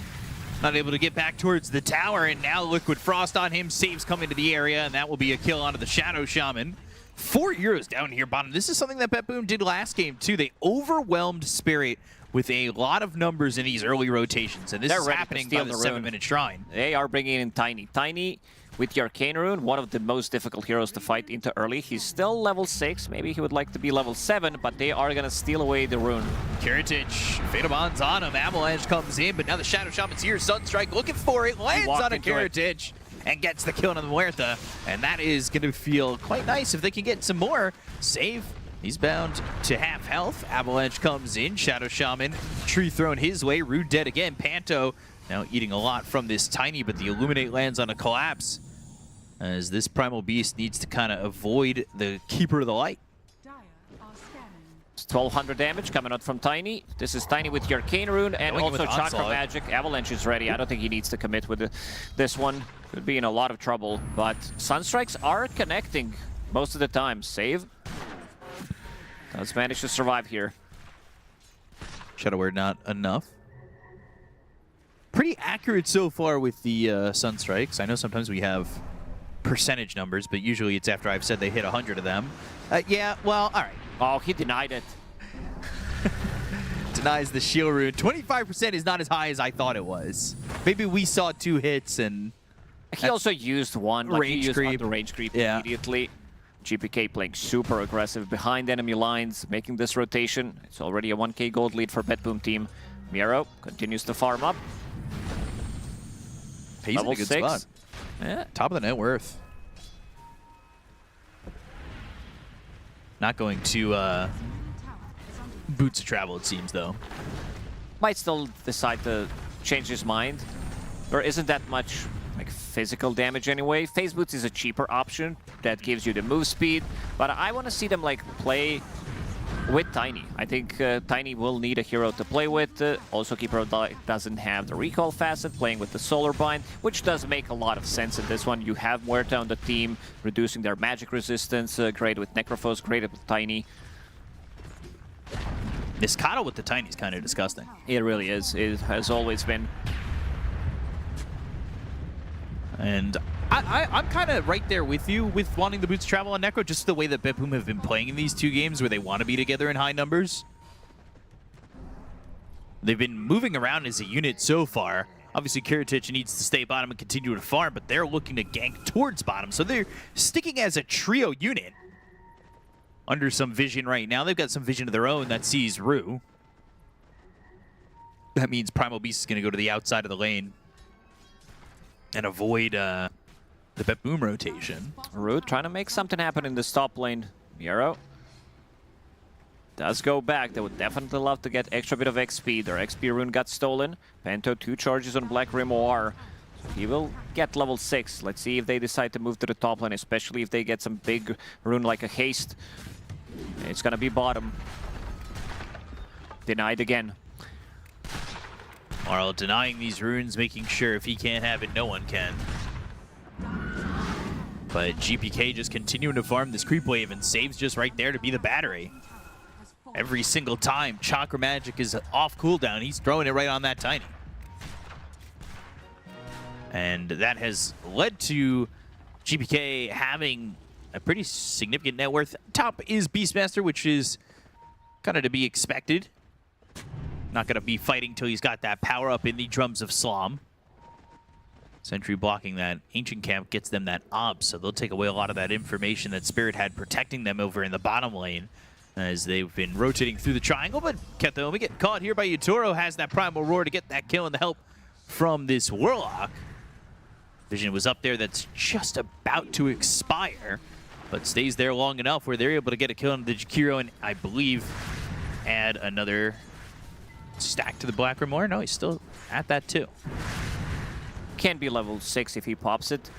Not able to get back towards the tower, and now Liquid Frost on him. Saves coming to the area, and that will be a kill onto the Shadow Shaman. 4 heroes down here bottom. This is something that BetBoom did last game, too. They overwhelmed Spirit with a lot of numbers in these early rotations, and this is happening by the 7-minute shrine. They are bringing in Tiny. Tiny with the Arcane Rune, one of the most difficult heroes to fight into early. He's still level 6. Maybe he would like to be level 7, but they are going to steal away the rune. Kiritich, Fate of Bond's on him. Avalanche comes in, but now the Shadow Shaman's here. Sunstrike looking for it. Lands on a Kiritich and gets the kill on the Muerta. And that is going to feel quite nice if they can get some more. Save. He's bound to half health. Avalanche comes in. Shadow Shaman, tree thrown his way. Rude dead again. Panto now eating a lot from this Tiny, but the Illuminate lands on a collapse, as this Primal Beast needs to kind of avoid the Keeper of the Light. It's 1200 damage coming out from Tiny. This is Tiny with the Arcane Rune and also Chakra Magic. Avalanche is ready. I don't think he needs to commit with this one. Could be in a lot of trouble, but Sunstrikes are connecting most of the time. Save. Does manage to survive here. Shadow Word not enough. Pretty accurate so far with the Sunstrikes. I know sometimes we have percentage numbers, but usually it's after I've said they hit 100 of them. Yeah, well, all right. Oh, he denied it. Denies the shield rune. 25% is not as high as I thought it was. Maybe we saw 2 hits and... He also used one. Like range creep. The range creep immediately. GPK playing super aggressive behind enemy lines, making this rotation. It's already a 1k gold lead for BetBoom team. Miro continues to farm up. He's in a good spot. Yeah. Top of the net worth. Not going to Boots of Travel, it seems, though. Might still decide to change his mind. There isn't that much like physical damage anyway. Phase Boots is a cheaper option that gives you the move speed, but I want to see them like play with Tiny. I think Tiny will need a hero to play with. Also, Keeper of the Light doesn't have the recall facet, playing with the Solar Bind, which does make a lot of sense in this one. You have Muerta on the team, reducing their magic resistance. Great with Necrophos, great with Tiny. This Kato with the Tiny is kind of disgusting. It really is. It has always been. And I'm kind of right there with you with wanting the Boots of Travel on Necro, just the way that BetBoom have been playing in these 2 games where they want to be together in high numbers. They've been moving around as a unit so far. Obviously, Kiritich needs to stay bottom and continue to farm, but they're looking to gank towards bottom, so they're sticking as a trio unit under some vision right now. They've got some vision of their own that sees Rue. That means Primal Beast is going to go to the outside of the lane and avoid the BetBoom rotation. Rue trying to make something happen in this top lane. Miro does go back. They would definitely love to get extra bit of XP. Their XP rune got stolen. Panto 2 charges on Black Grimoire. So he will get level 6. Let's see if they decide to move to the top lane, especially if they get some big rune like a haste. It's gonna be bottom. Denied again. Marl denying these runes, making sure if he can't have it, no one can. But GPK just continuing to farm this creep wave, and Save's just right there to be the battery. Every single time Chakra Magic is off cooldown, he's throwing it right on that Tiny. And that has led to GPK having a pretty significant net worth. Top is Beastmaster, which is kind of to be expected. Not going to be fighting till he's got that power up in the Drums of Slom. Sentry blocking that Ancient Camp gets them that Ob, so they'll take away a lot of that information that Spirit had protecting them over in the bottom lane as they've been rotating through the triangle. But Kethomi getting caught here by Yutoro, has that Primal Roar to get that kill and the help from this Warlock. Vision was up there, that's just about to expire, but stays there long enough where they're able to get a kill on the Jakiro and I believe add another stack to the Black Grimoire. No, he's still at that too. Can be level 6 if he pops it.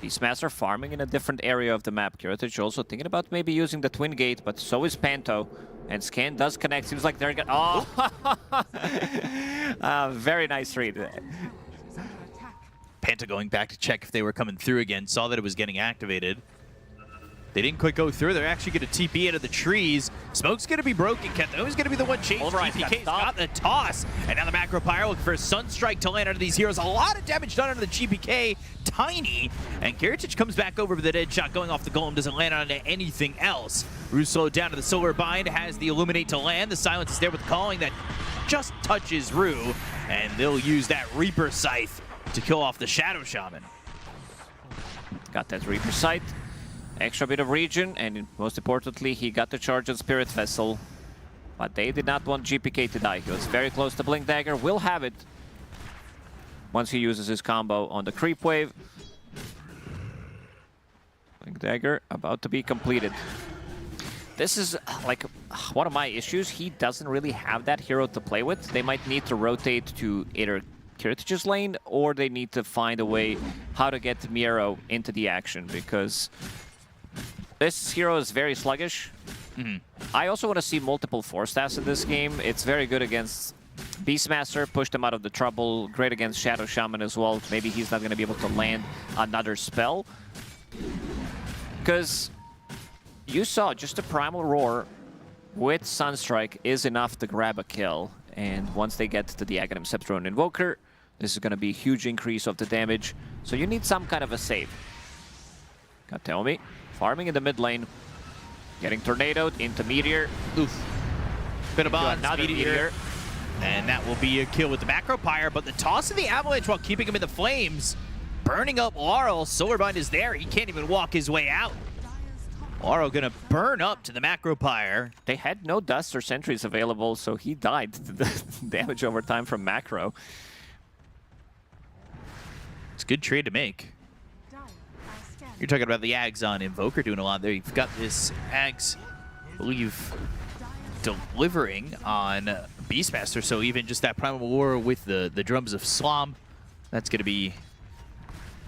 Beastmaster farming in a different area of the map. Heritage also thinking about maybe using the Twin Gate, but so is Panto. And Scan does connect. Seems like they're gonna... Oh! Very nice read. Panta going back to check if they were coming through again. Saw that it was getting activated. They didn't quite go through. They're actually going to TP into the trees. Smoke's going to be broken. Kentho's going to be the one chasing. GPK's got the toss. And now the Macro Pyro looking for a Sunstrike to land under these heroes. A lot of damage done under the GPK. Tiny. And Heritage comes back over with the dead shot going off the Golem. Doesn't land onto anything else. Rue slowed down to the Solar Bind. Has the Illuminate to land. The Silence is there with Calling that just touches Rue. And they'll use that Reaper Scythe to kill off the Shadow Shaman. Got that Reaper Sight. Extra bit of regen, and most importantly, he got the charge on Spirit Vessel. But they did not want GPK to die. He was very close to Blink Dagger. Will have it once he uses his combo on the Creep Wave. Blink Dagger about to be completed. This is like one of my issues. He doesn't really have that hero to play with. They might need to rotate to either Heritage's lane, or they need to find a way how to get Miero into the action, because this hero is very sluggish. I also want to see multiple Force Staffs in this game. It's very good against Beastmaster, pushed him out of the trouble. Great against Shadow Shaman as well. Maybe he's not going to be able to land another spell. Because you saw just a Primal Roar with Sunstrike is enough to grab a kill. And once they get to the Aghanim Scepter and Invoker, this is going to be a huge increase of the damage. So you need some kind of a save. Got Teomi farming in the mid lane. Getting tornadoed into Meteor. Oof. Bit of bonds, another Meteor. And that will be a kill with the Macro Pyre, but the toss of the Avalanche while keeping him in the flames. Burning up Laurel. Solarbind is there. He can't even walk his way out. Laurel gonna burn up to the Macro Pyre. They had no dust or sentries available, so he died to the damage over time from Macro. It's a good trade to make. You're talking about the Ags on Invoker doing a lot there. You've got this Ags, I believe, delivering on Beastmaster, so even just that Primal War with the drums of Slom, that's going to be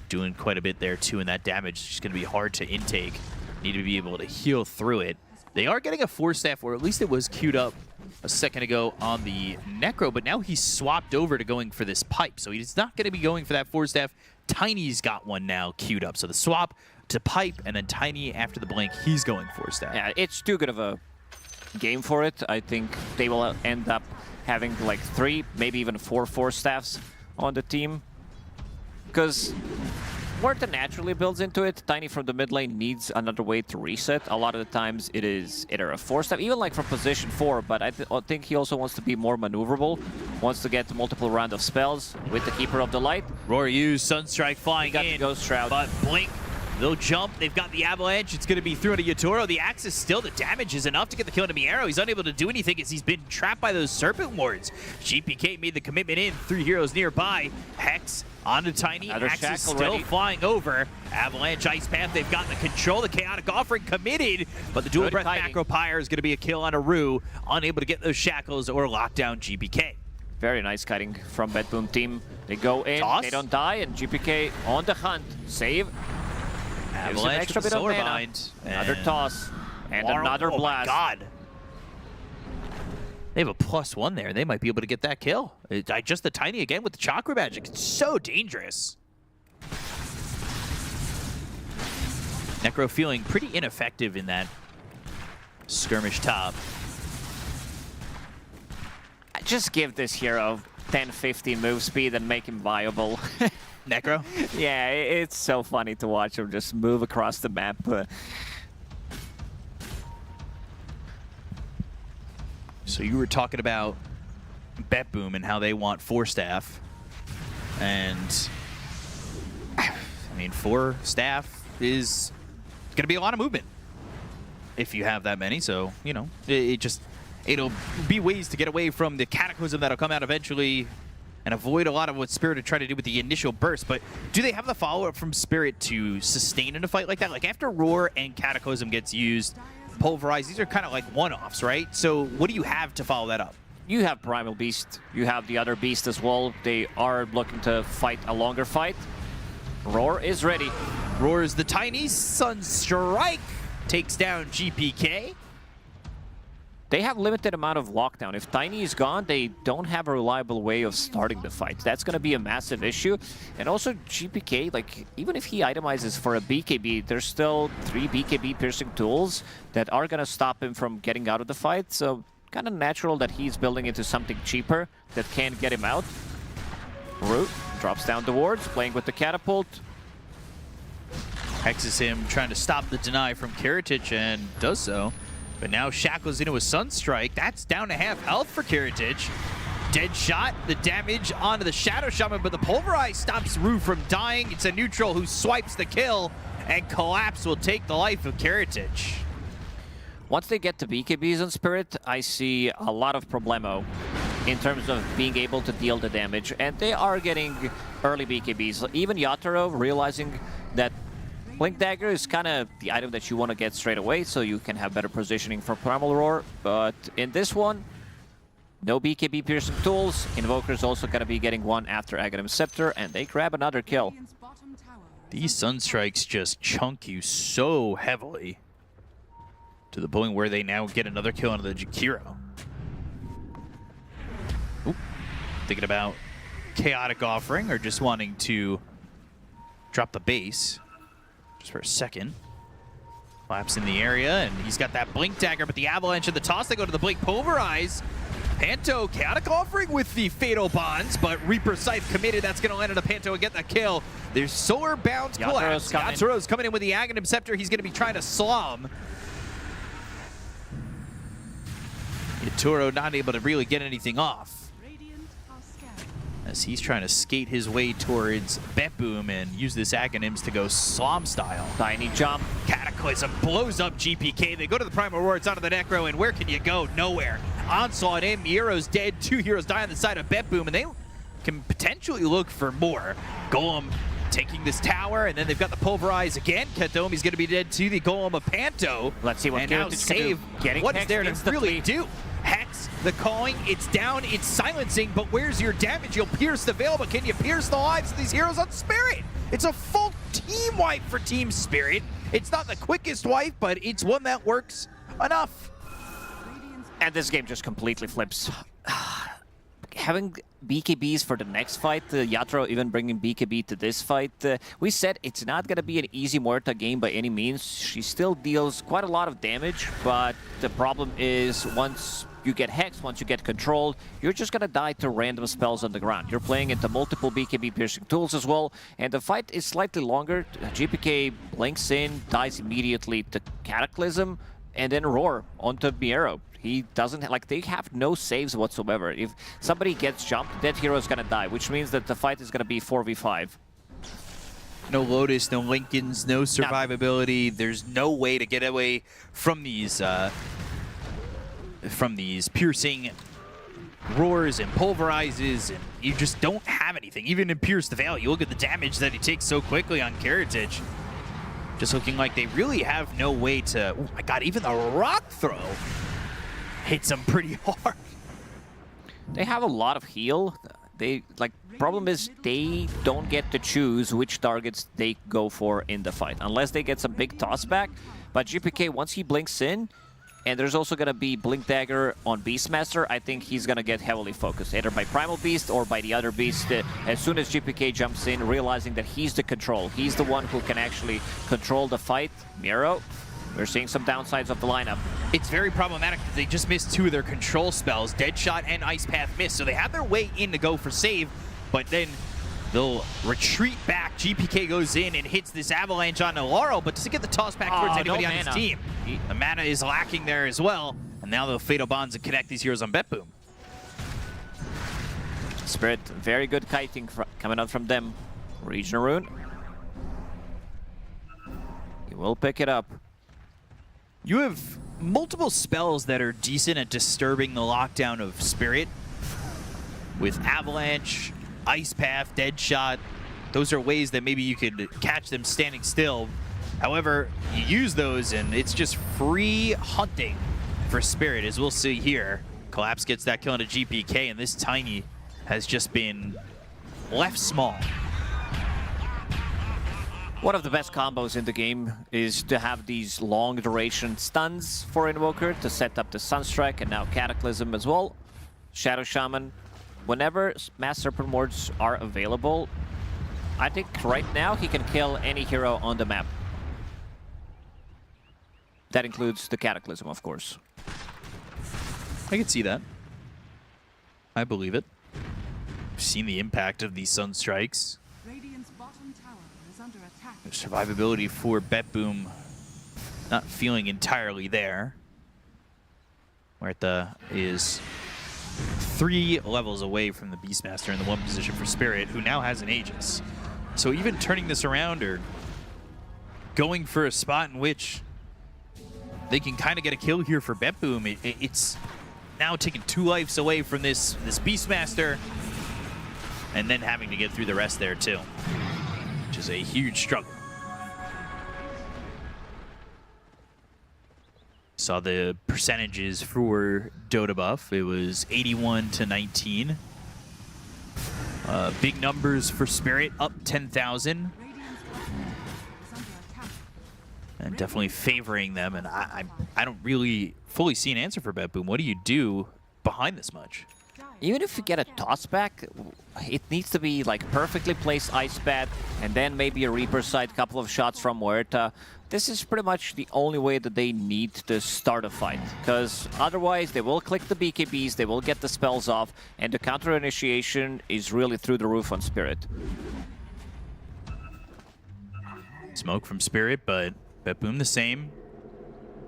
doing quite a bit there too, and that damage is just going to be hard to intake. Need to be able to heal through it. They are getting a Force Staff, or at least it was queued up a second ago on the Necro, but now he's swapped over to going for this Pipe, so he's not going to be going for that Force Staff. Tiny's got one now queued up, so the swap to Pipe, and then Tiny after the blink, he's going Force Staff. Yeah, it's too good of a game for it. I think they will end up having like 3, maybe even 4 Force Staffs on the team. Because Morta naturally builds into it. Tiny from the mid lane needs another way to reset. A lot of the times it is either a Force Staff, even like from position 4, but I think he also wants to be more maneuverable. Wants to get multiple round of spells with the Keeper of the Light. Roar used, Sunstrike flying got in, the Ghost Shroud. But Blink, they'll jump. They've got the Avalanche. It's going to be through into Yatoro. The Axe is still, the damage is enough to get the kill into Miero. He's unable to do anything as he's been trapped by those Serpent Wards. GPK made the commitment in. 3 heroes nearby. Hex onto Tiny. Axe is still flying over. Avalanche, Ice Path, they've got the control. The Chaotic Offering committed, but the Dual Breath Macro Pyre is going to be a kill on Aru. Unable to get those shackles or lock down GPK. Very nice kiting from Bedboom team. They go in, they don't die, and GPK on the hunt. Save. Avalanche extra bit of mana. Bind. Another toss. And Laurel, another blast. Oh my god. They have a +1 there. They might be able to get that kill. Just the Tiny again with the Chakra Magic. It's so dangerous. Necro feeling pretty ineffective in that skirmish top. Just give this hero 10-15 move speed and make him viable. Necro? Yeah, it's so funny to watch him just move across the map. So you were talking about Betboom and how they want 4 staff. And I mean, 4 staff is going to be a lot of movement if you have that many. So, you know, it'll be ways to get away from the Cataclysm that'll come out eventually and avoid a lot of what Spirit are trying to do with the initial burst. But do they have the follow-up from Spirit to sustain in a fight like that? Like after Roar and Cataclysm gets used, Pulverize, these are kind of like one-offs, right? So what do you have to follow that up? You have Primal Beast. You have the other Beast as well. They are looking to fight a longer fight. Roar is ready. Roar is the tiny Sunstrike. Takes down GPK. They have limited amount of lockdown. If Tiny is gone, they don't have a reliable way of starting the fight. That's going to be a massive issue. And also GPK, like, even if he itemizes for a BKB, there's still 3 BKB piercing tools that are going to stop him from getting out of the fight. So kind of natural that he's building into something cheaper that can get him out. Root drops down the wards, playing with the catapult. Hexes him, trying to stop the deny from Karatic, and does so. But now shackles into a Sunstrike. That's down to half health for Karatic. Dead shot, the damage onto the Shadow Shaman, but the Pulverize stops Rue from dying. It's a neutral who swipes the kill, and Collapse will take the life of Karatic. Once they get to BKBs on Spirit, I see a lot of problemo in terms of being able to deal the damage. And they are getting early BKBs. Even Yatoro realizing that Blink Dagger is kind of the item that you want to get straight away, so you can have better positioning for Primal Roar. But in this one, no BKB piercing tools. Invoker's also going to be getting one after Aghanim Scepter, and they grab another kill. These Sunstrikes just chunk you so heavily to the point where they now get another kill onto the Jakiro. Oop. Thinking about Chaotic Offering or just wanting to drop the base. For a second. Collapse in the area, and he's got that Blink Dagger, but the Avalanche and the toss, they go to the Blink Pulverize. Panto, Chaotic Offering with the Fatal Bonds, but Reaper Scythe committed. That's going to land on the Panto and get the kill. There's Solar Bounce Collapse. Yaturo's coming in with the Aghanim Scepter. He's going to be trying to slam. Yaturo not able to really get anything off, as he's trying to skate his way towards Betboom and use this Aghanims to go Slom style. Tiny jump. Cataclysm blows up GPK. They go to the Primal Roar, it's onto the Necro, and where can you go? Nowhere. Onslaught in, Miero's dead, 2 heroes die on the side of Betboom, and they can potentially look for more. Golem taking this tower, and then they've got the Pulverize again. Katomi's going to be dead to the Golem of Panto. Let's see what and now Save. What is there to really do? Hex, the calling, it's down, it's silencing, but where's your damage? You'll pierce the veil, but can you pierce the lives of these heroes on Spirit? It's a full team wipe for Team Spirit. It's not the quickest wipe, but it's one that works enough. And this game just completely flips. Having BKBs for the next fight, Yatoro even bringing BKB to this fight. We said it's not going to be an easy Muerta game by any means. She still deals quite a lot of damage, but the problem is once you get hexed, once you get controlled, you're just going to die to random spells on the ground. You're playing into multiple BKB piercing tools as well, and the fight is slightly longer. GPK blinks in, dies immediately to Cataclysm, and then Roar onto Miero. He doesn't, like, they have no saves whatsoever. If somebody gets jumped, that hero is going to die, which means that the fight is going to be 4v5. No Lotus, no Lincolns, no survivability. There's no way to get away from these piercing roars and pulverizes, and you just don't have anything. Even in Pierce the Veil, you look at the damage that he takes so quickly on Karatic. Just looking like they really have no way to... Oh my god, even the rock throw hits them pretty hard. They have a lot of heal. They, like, problem is they don't get to choose which targets they go for in the fight, unless they get some big toss back. But GPK, once he blinks in, and there's also going to be Blink Dagger on Beastmaster, I think he's going to get heavily focused, either by Primal Beast or by the other Beast. As soon as GPK jumps in, realizing that he's the control, he's the one who can actually control the fight. Miro, we're seeing some downsides of the lineup. It's very problematic that they just missed 2 of their control spells. Deadshot and Ice Path missed, so they have their way in to go for save, but then they'll retreat back. GPK goes in and hits this Avalanche on Laurel, but doesn't get the toss back towards anybody on his team. The mana is lacking there as well, and now they'll Fatal Bonds and connect these heroes on Betboom. Spirit, very good kiting coming out from them. Regional Rune. He will pick it up. You have multiple spells that are decent at disturbing the lockdown of Spirit. With Avalanche, Ice Path, Deadshot, those are ways that maybe you could catch them standing still. However, you use those and it's just free hunting for Spirit, as we'll see here. Collapse gets that kill into GPK, and this Tiny has just been left small. One of the best combos in the game is to have these long duration stuns for Invoker to set up the Sunstrike and now Cataclysm as well. Shadow Shaman, whenever Mass Serpent Wards are available, I think right now he can kill any hero on the map. That includes the Cataclysm, of course. I can see that. I believe it. I've seen the impact of these Sunstrikes. Radiant's bottom tower is under attack. Survivability for BetBoom not feeling entirely there. Huerta is 3 levels away from the Beastmaster in the 1 position for Spirit, who now has an Aegis. So even turning this around or going for a spot in which they can kind of get a kill here for BetBoom, it's now taking 2 lives away from this Beastmaster, and then having to get through the rest there too, which is a huge struggle. Saw the percentages for Dota buff. It was 81 to 19. Big numbers for Spirit, up 10,000. And definitely favoring them, and I don't really fully see an answer for BetBoom. What do you do behind this much? Even if you get a toss back, it needs to be like perfectly placed Ice Bat, and then maybe a Reaper side, couple of shots from Huerta. This is pretty much the only way that they need to start a fight, because otherwise they will click the BKBs, they will get the spells off, and the counter initiation is really through the roof on Spirit. Smoke from Spirit, but BetBoom the same.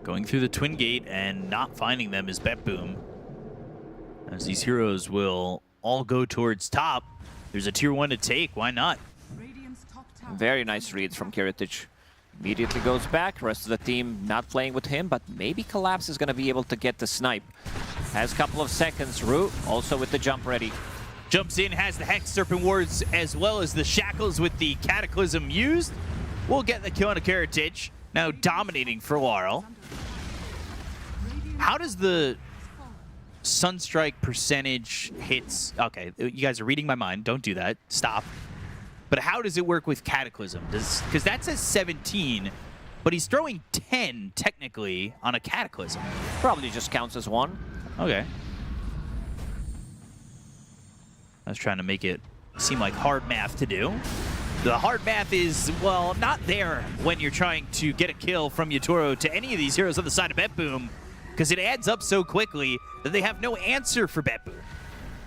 Going through the Twin Gate and not finding them is BetBoom. As these heroes will all go towards top. There's a tier 1 to take, why not? Very nice reads from Kiritich. Immediately goes back, rest of the team not playing with him, but maybe Collapse is going to be able to get the snipe. Has a couple of seconds, Rue also with the jump ready. Jumps in, has the Hex Serpent Wards as well as the Shackles with the Cataclysm used. We'll get the kill on a Kiritich, now dominating for Laurel. How does the Sunstrike percentage hits... Okay, you guys are reading my mind. Don't do that. Stop. But how does it work with Cataclysm? Because that says 17, but he's throwing 10, technically, on a Cataclysm. Probably just counts as 1. Okay. I was trying to make it seem like hard math to do. The hard math is, well, not there when you're trying to get a kill from Yatoro to any of these heroes on the side of BetBoom, because it adds up so quickly that they have no answer for BetBoom.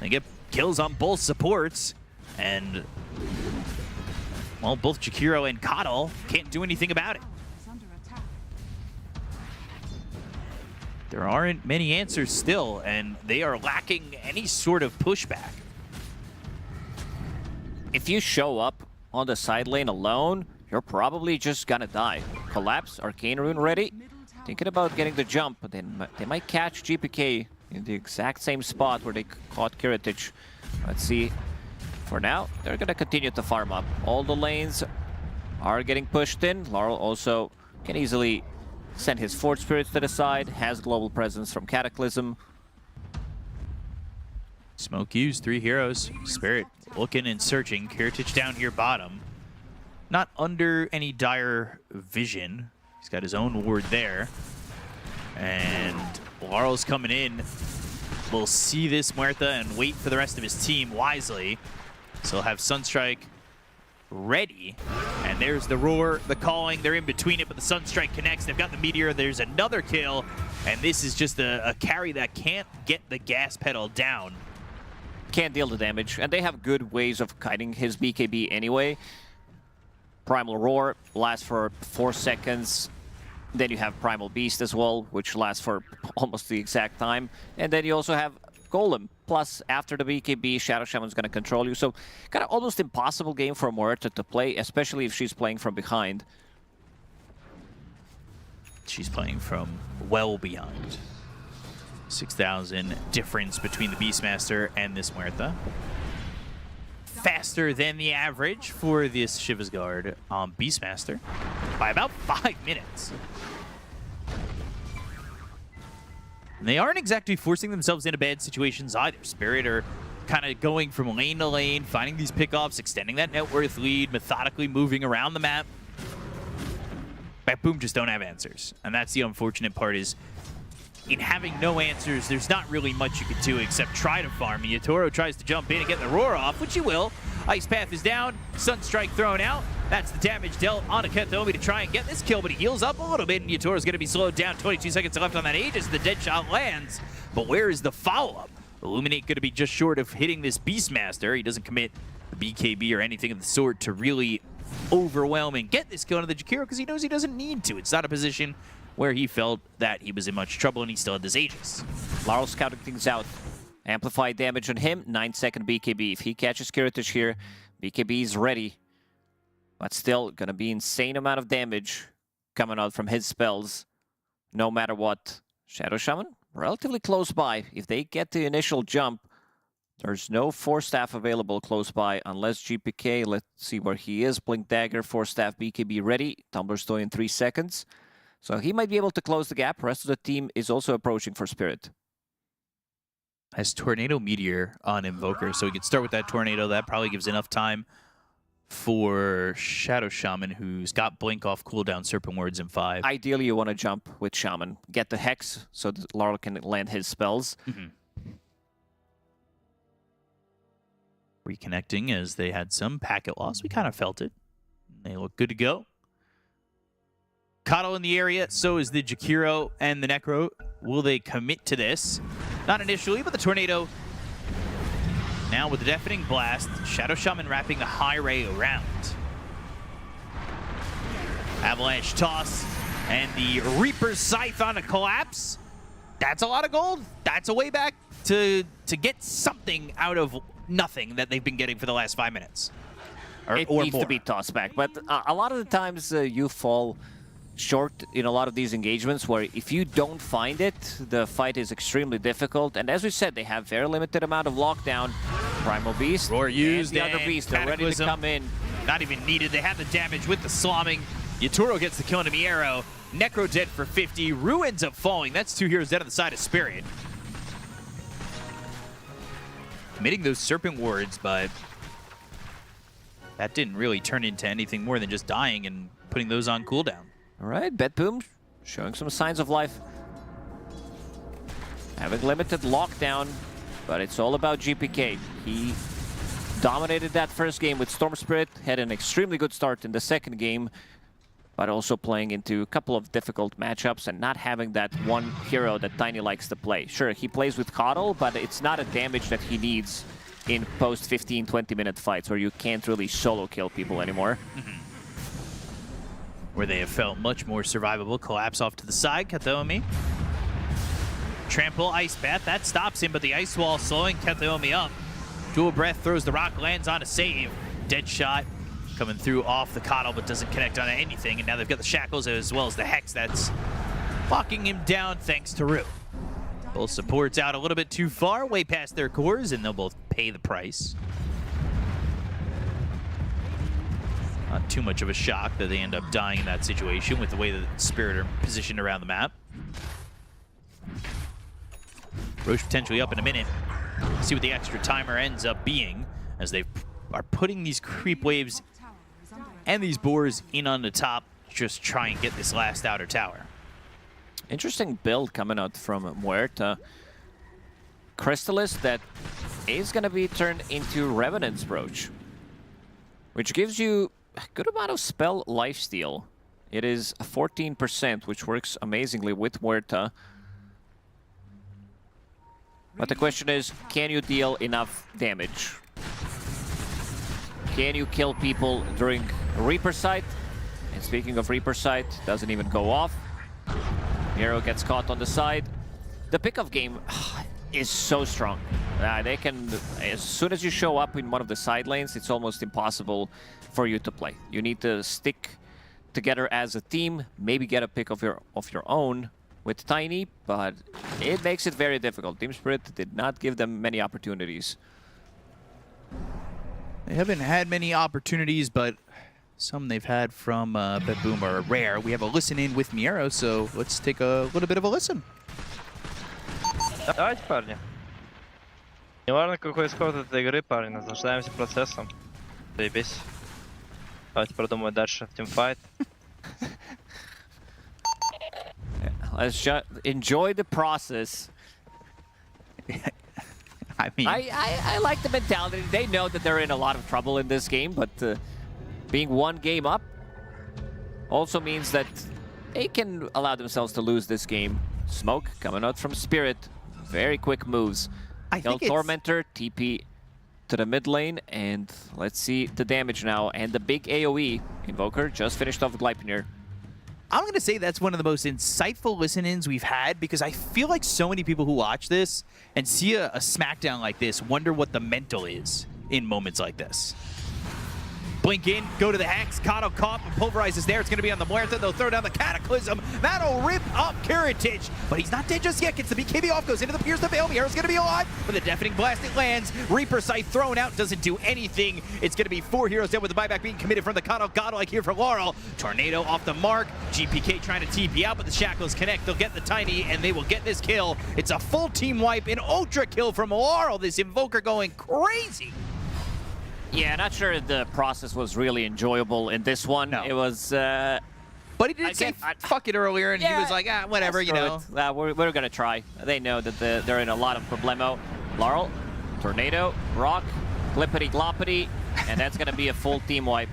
They get kills on both supports, and, well, both Jakiro and Coddle can't do anything about it. There aren't many answers still, and they are lacking any sort of pushback. If you show up on the side lane alone, you're probably just gonna die. Collapse, Arcane Rune ready. Thinking about getting the jump, but then they might catch GPK in the exact same spot where they caught Kiritich. Let's see. For now, they're gonna continue to farm up. All the lanes are getting pushed in. Laurel also can easily send his Fort Spirits to the side, has global presence from Cataclysm. Smoke used, 3 heroes. Spirit looking and searching. Kiritich down here bottom. Not under any dire vision. He's got his own ward there. And Laurel's coming in. We'll see this Muerta and wait for the rest of his team wisely. So he'll have Sunstrike ready. And there's the roar, the calling. They're in between it, but the Sunstrike connects. They've got the Meteor. There's another kill. And this is just a carry that can't get the gas pedal down. Can't deal the damage, and they have good ways of kiting his BKB anyway. Primal Roar lasts for 4 seconds. Then you have Primal Beast as well, which lasts for almost the exact time. And then you also have Golem. Plus, after the BKB, Shadow Shaman's going to control you. So, kind of almost impossible game for Muerta to play, especially if she's playing from behind. She's playing from well behind. 6,000 difference between the Beastmaster and this Muerta. Faster than the average for this Shiva's Guard Beastmaster by about 5 minutes. And they aren't exactly forcing themselves into bad situations either. Spirit are kind of going from lane to lane, finding these pickoffs, extending that net worth lead, methodically moving around the map. BetBoom just don't have answers. And that's the unfortunate part is, in having no answers, there's not really much you can do except try to farm. And Yatoro tries to jump in and get the Aurora off, which he will. Ice Path is down, Sunstrike thrown out. That's the damage dealt on Aketomi to try and get this kill, but he heals up a little bit, and Yatoro's going to be slowed down. 22 seconds left on that Aegis. The dead shot lands, but where is the follow-up? Illuminate going to be just short of hitting this Beastmaster. He doesn't commit the BKB or anything of the sort to really overwhelm and get this kill into the Jakiro because he knows he doesn't need to. It's not a position where he felt that he was in much trouble and he still had this Aegis. Laurel scouting things out. Amplified damage on him, 9-second BKB. If he catches Kiritish here, BKB is ready. But still, gonna be insane amount of damage coming out from his spells, no matter what. Shadow Shaman, relatively close by. If they get the initial jump, there's no Force Staff available close by unless GPK. Let's see where he is. Blink Dagger, Force Staff, BKB ready. Tumbler's still in 3 seconds. So he might be able to close the gap. Rest of the team is also approaching for Spirit. Has Tornado Meteor on Invoker, so we could start with that Tornado. That probably gives enough time for Shadow Shaman, who's got Blink off cooldown Serpent Words in 5. Ideally, you want to jump with Shaman. Get the Hex so that Laurel can land his spells. Reconnecting as they had some packet loss. We kind of felt it. They look good to go. Kato in the area, so is the Jakiro and the Necro. Will they commit to this? Not initially, but the Tornado now with the Deafening Blast. Shadow Shaman wrapping the High Ray around. Avalanche Toss and the Reaper's Scythe on a collapse. That's a lot of gold. That's a way back to get something out of nothing that they've been getting for the last 5 minutes. It needs to be tossed back, but a lot of the times you fall short in a lot of these engagements where if you don't find it, the fight is extremely difficult. And as we said, they have very limited amount of lockdown. Primal Beast, Roar used, and the other Beast, they're ready to come in. Not even needed. They have the damage with the slomming. Yatoro gets the kill into Miero. Necro dead for 50. Rue ends up falling. That's 2 heroes dead on the side of Spirit. Committing those Serpent Wards, but that didn't really turn into anything more than just dying and putting those on cooldown. All right, BetBoom showing some signs of life. Having limited lockdown, but it's all about GPK. He dominated that first game with Storm Spirit, had an extremely good start in the second game, but also playing into a couple of difficult matchups and not having that one hero that Tiny likes to play. Sure, he plays with Coddle, but it's not a damage that he needs in post 15, 20-minute fights where you can't really solo kill people anymore. Where they have felt much more survivable. Collapse off to the side, Kataomi. Trample, Ice Path, that stops him, but the Ice Wall slowing Kataomi up. Dual Breath throws the rock, lands on a save. Dead shot coming through off the Coddle, but doesn't connect on anything. And now they've got the Shackles as well as the Hex that's locking him down thanks to Rue. Both supports out a little bit too far, way past their cores, and they'll both pay the price. Not too much of a shock that they end up dying in that situation with the way that Spirit are positioned around the map. Roche potentially up in a minute. See what the extra timer ends up being as they are putting these creep waves and these boars in on the top, just try and get this last outer tower. Interesting build coming out from Muerta. Crystallis that is going to be turned into Revenant's Brooch, which gives you a good amount of spell lifesteal. It is 14%, which works amazingly with Muerta. But the question is, can you deal enough damage? Can you kill people during Reaper Sight? And speaking of Reaper Sight, doesn't even go off. Nero gets caught on the side. The pickup game is so strong. They can, as soon as you show up in one of the side lanes, it's almost impossible for you to play. You need to stick together as a team, maybe get a pick of your own with Tiny, but it makes it very difficult. Team Spirit did not give them many opportunities. They haven't had many opportunities, but some they've had from BetBoom are rare. We have a listen in with Miero, so let's take a little bit of a listen. Давайте, парни. Неважно, какой исход этой игры, парни, наслаждаемся процессом. Заебись. Давайте продумаем дальше тимфайт. let's just enjoy the process. I mean, I like the mentality. They know that they're in a lot of trouble in this game, but being one game up also means that they can allow themselves to lose this game. Smoke coming out from Spirit. Very quick moves. Kill Tormentor, TP to the mid lane, and let's see the damage now. And the big AoE. Invoker just finished off with Gleipnir. I'm going to say that's one of the most insightful listen-ins we've had, because I feel like so many people who watch this and see a SmackDown like this wonder what the mental is in moments like this. Blink in, go to the Hex, Kato caught, and pulverizes there. It's going to be on the Muerta. They'll throw down the Cataclysm. That'll rip up Kiritich, but he's not dead just yet. Gets the BKB off, goes into the Pierce to fail. Miero's going to be alive, but the Deafening Blast, it lands. Reaper Scythe thrown out, doesn't do anything. It's going to be 4 heroes dead with the buyback being committed from the Kato. Godlike here for Laurel. Tornado off the mark. GPK trying to TP out, but the Shackles connect. They'll get the Tiny, and they will get this kill. It's a full team wipe, an ultra kill from Laurel. This Invoker going crazy. Yeah, not sure the process was really enjoyable in this one. No. It was... but he did say fuck it earlier, and he was like, whatever, you know. We're going to try. They know that they're in a lot of problemo. Laurel, Tornado, Rock, Glippity Gloppity, and that's going to be a full team wipe.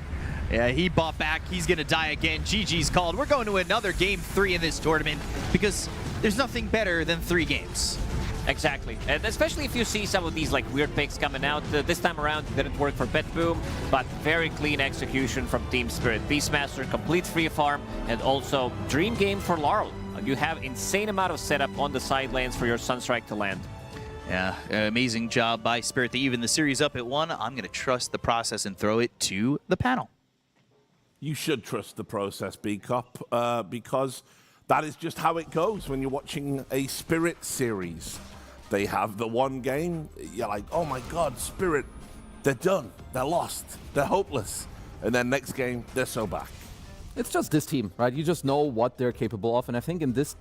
Yeah, he bought back. He's going to die again. GG's called. We're going to another game 3 in this tournament, because there's nothing better than 3 games. Exactly, and especially if you see some of these like weird picks coming out. This time around it didn't work for BetBoom, but very clean execution from Team Spirit. Beastmaster, complete free farm, and also dream game for Laurel. You have insane amount of setup on the side lanes for your Sunstrike to land. Yeah, amazing job by Spirit. They even the series up at 1. I'm going to trust the process and throw it to the panel. You should trust the process, B-Cop, because that is just how it goes when you're watching a Spirit series. They have the one game, you're like, oh my God, Spirit, they're done, they're lost, they're hopeless. And then next game, they're so back. It's just this team, right? You just know what they're capable of, and I think in this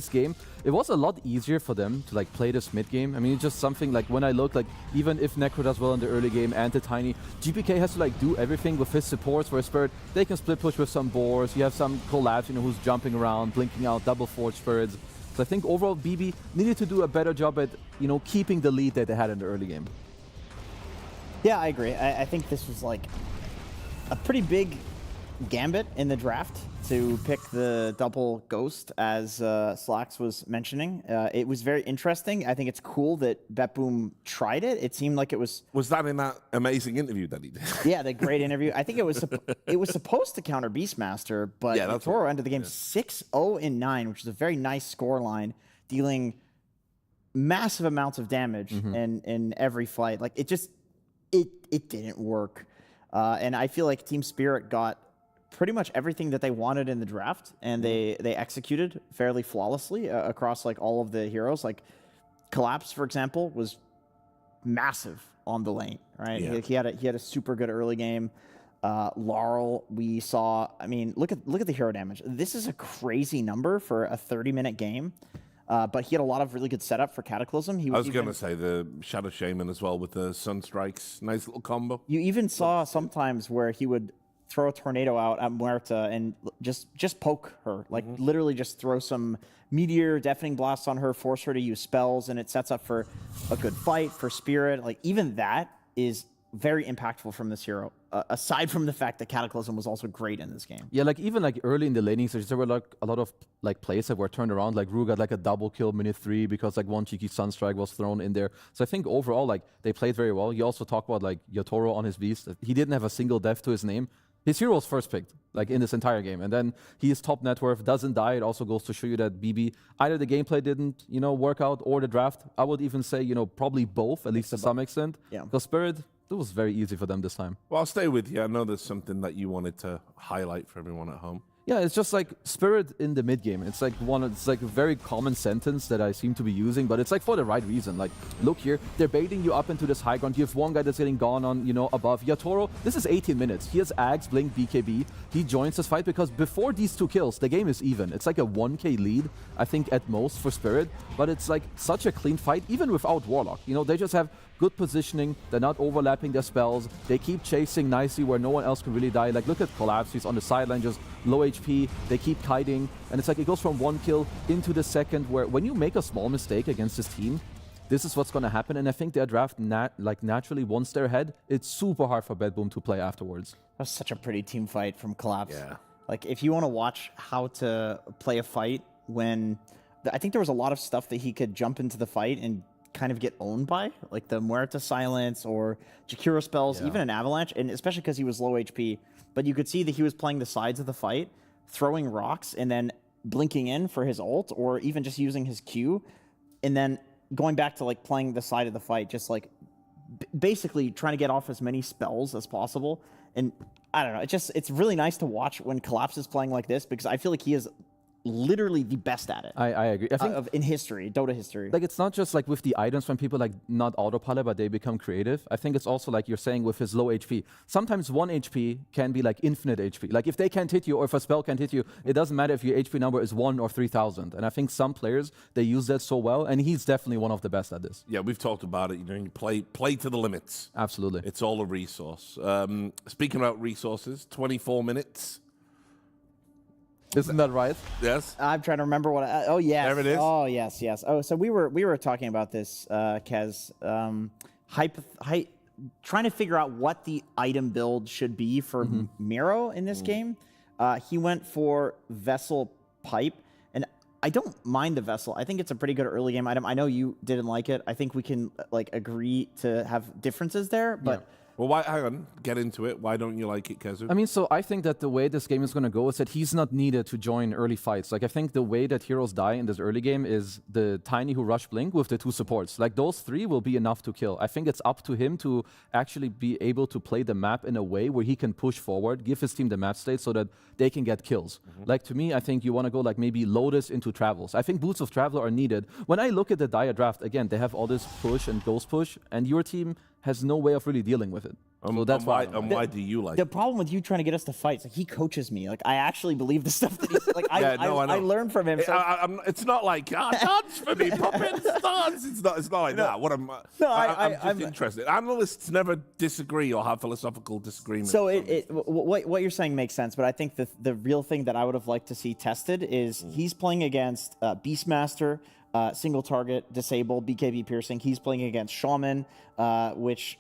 game, it was a lot easier for them to play this mid game. I mean, it's just something like when I look even if Necro does well in the early game and the Tiny, GPK has to do everything with his supports. Where Spirit, they can split push with some boars. You have some collabs, who's jumping around, blinking out, double forge spirits. So I think overall BB needed to do a better job at keeping the lead that they had in the early game. Yeah, I agree. I think this was a pretty big gambit in the draft to pick the double ghost, as Slacks was mentioning. It was very interesting. I think it's cool that BetBoom tried it. It seemed like it was... Was that in that amazing interview that he did? Yeah, the great interview. I think it was supposed to counter Beastmaster, but Toro ended the game 6-0-9, which is a very nice score line, dealing massive amounts of damage in every fight. It didn't work. And I feel like Team Spirit got pretty much everything that they wanted in the draft, and they executed fairly flawlessly across all of the heroes. Collapse, for example, was massive on the lane, right? Yeah. He had a super good early game. Laurel, we saw. I mean, look at the hero damage. This is a crazy number for a 30-minute game. But he had a lot of really good setup for Cataclysm. I was going to say the Shadow Shaman as well with the Sun Strikes. Nice little combo. You even saw sometimes where he would throw a tornado out at Muerta and just poke her. Literally just throw some Meteor, Deafening Blast on her, force her to use spells, and it sets up for a good fight for Spirit. Even that is very impactful from this hero. Aside from the fact that Cataclysm was also great in this game. Yeah, even early in the laning stage, there were a lot of plays that were turned around. Ru got a double kill minute 3 because one cheeky Sunstrike was thrown in there. So I think overall they played very well. You also talk about Yotoro on his beast. He didn't have a single death to his name. His hero was first picked in this entire game, and then he is top net worth, doesn't die. It also goes to show you that BB, either the gameplay didn't work out or the draft. I would even say probably both, at least to some extent. Yeah. Because Spirit, it was very easy for them this time. Well, I'll stay with you. I know there's something that you wanted to highlight for everyone at home. Yeah, it's just Spirit in the mid game. It's it's a very common sentence that I seem to be using, but it's for the right reason. Look here, they're baiting you up into this high ground. You have one guy that's getting gone on, above. Yatoro, this is 18 minutes. He has Ags, Blink, BKB. He joins this fight because before these 2 kills, the game is even. It's a 1k lead, I think, at most for Spirit, but it's such a clean fight, even without Warlock. They just have good positioning. They're not overlapping their spells. They keep chasing nicely where no one else can really die. Look at Collapse. He's on the sideline just low HP, they keep kiting, and it's like it goes from 1 kill into the second, where when you make a small mistake against this team, this is what's going to happen, and I think their draft naturally, once they're ahead, it's super hard for BetBoom to play afterwards. That was such a pretty team fight from Collapse. Yeah. Like, if you want to watch how to play a fight when... I think there was a lot of stuff that he could jump into the fight and kind of get owned by, like the Muerta Silence or Jakiro spells, even an Avalanche, and especially because he was low HP. But you could see that he was playing the sides of the fight, throwing rocks, and then blinking in for his ult, or even just using his Q, and then going back to like playing the side of the fight, just like basically trying to get off as many spells as possible. And I don't know, it's really nice to watch when Collapse is playing like this, because I feel like he is literally the best at it. I agree. I think in history, Dota history. Like, it's not just like with the items when people like not autopilot, but they become creative. I think it's also like you're saying with his low HP. Sometimes 1 HP can be like infinite HP. Like if they can't hit you, or if a spell can't hit you, it doesn't matter if your HP number is 1 or 3,000. And I think some players, they use that so well, and he's definitely one of the best at this. Yeah, we've talked about it. You know, you play to the limits. Absolutely. It's all a resource. Speaking about resources, 24 minutes. Isn't that right? Yes. I'm trying to remember what. Oh yes. There it is. Oh yes, yes. Oh, so we were talking about this, Kez. Trying to figure out what the item build should be for Miro in this game. He went for Vessel Pipe, and I don't mind the Vessel. I think it's a pretty good early game item. I know you didn't like it. I think we can like agree to have differences there, but. Yeah. Well, hang on, get into it. Why don't you like it, Kezu? I mean, so I think that the way this game is going to go is that he's not needed to join early fights. Like, I think the way that heroes die in this early game is the Tiny who rush Blink with the 2 supports. Like, those 3 will be enough to kill. I think it's up to him to actually be able to play the map in a way where he can push forward, give his team the map state so that they can get kills. Like, to me, I think you want to go, like, maybe Lotus into Travels. I think Boots of Traveler are needed. When I look at the Dire draft, again, they have all this push and ghost push, and your team has no way of really dealing with it. So that's why. Why do you like the problem with you trying to get us to fight? Is like he coaches me. Like I actually believe the stuff that he's like. I learned from him. So. It's not like dance for me, puppets, dance. It's not like that. What I'm just interested. Analysts never disagree or have philosophical disagreements. So what you're saying makes sense, but I think the real thing that I would have liked to see tested is he's playing against Beastmaster. Single target, disable, BKB piercing. He's playing against Shaman, which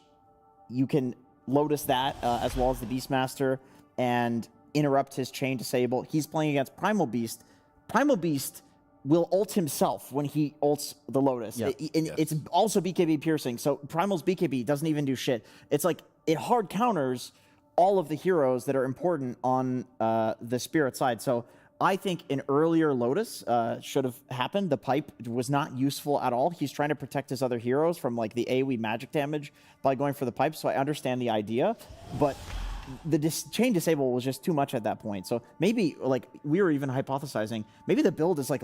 you can Lotus that as well as the Beastmaster and interrupt his chain disable. He's playing against Primal Beast. Primal Beast will ult himself when he ults the Lotus. Yep. It's also BKB piercing, so Primal's BKB doesn't even do shit. It's like it hard counters all of the heroes that are important on the Spirit side. So I think an earlier Lotus should have happened. The pipe was not useful at all. He's trying to protect his other heroes from like the AoE magic damage by going for the pipe. So I understand the idea, but the chain disable was just too much at that point. So maybe like we were even hypothesizing, maybe the build is like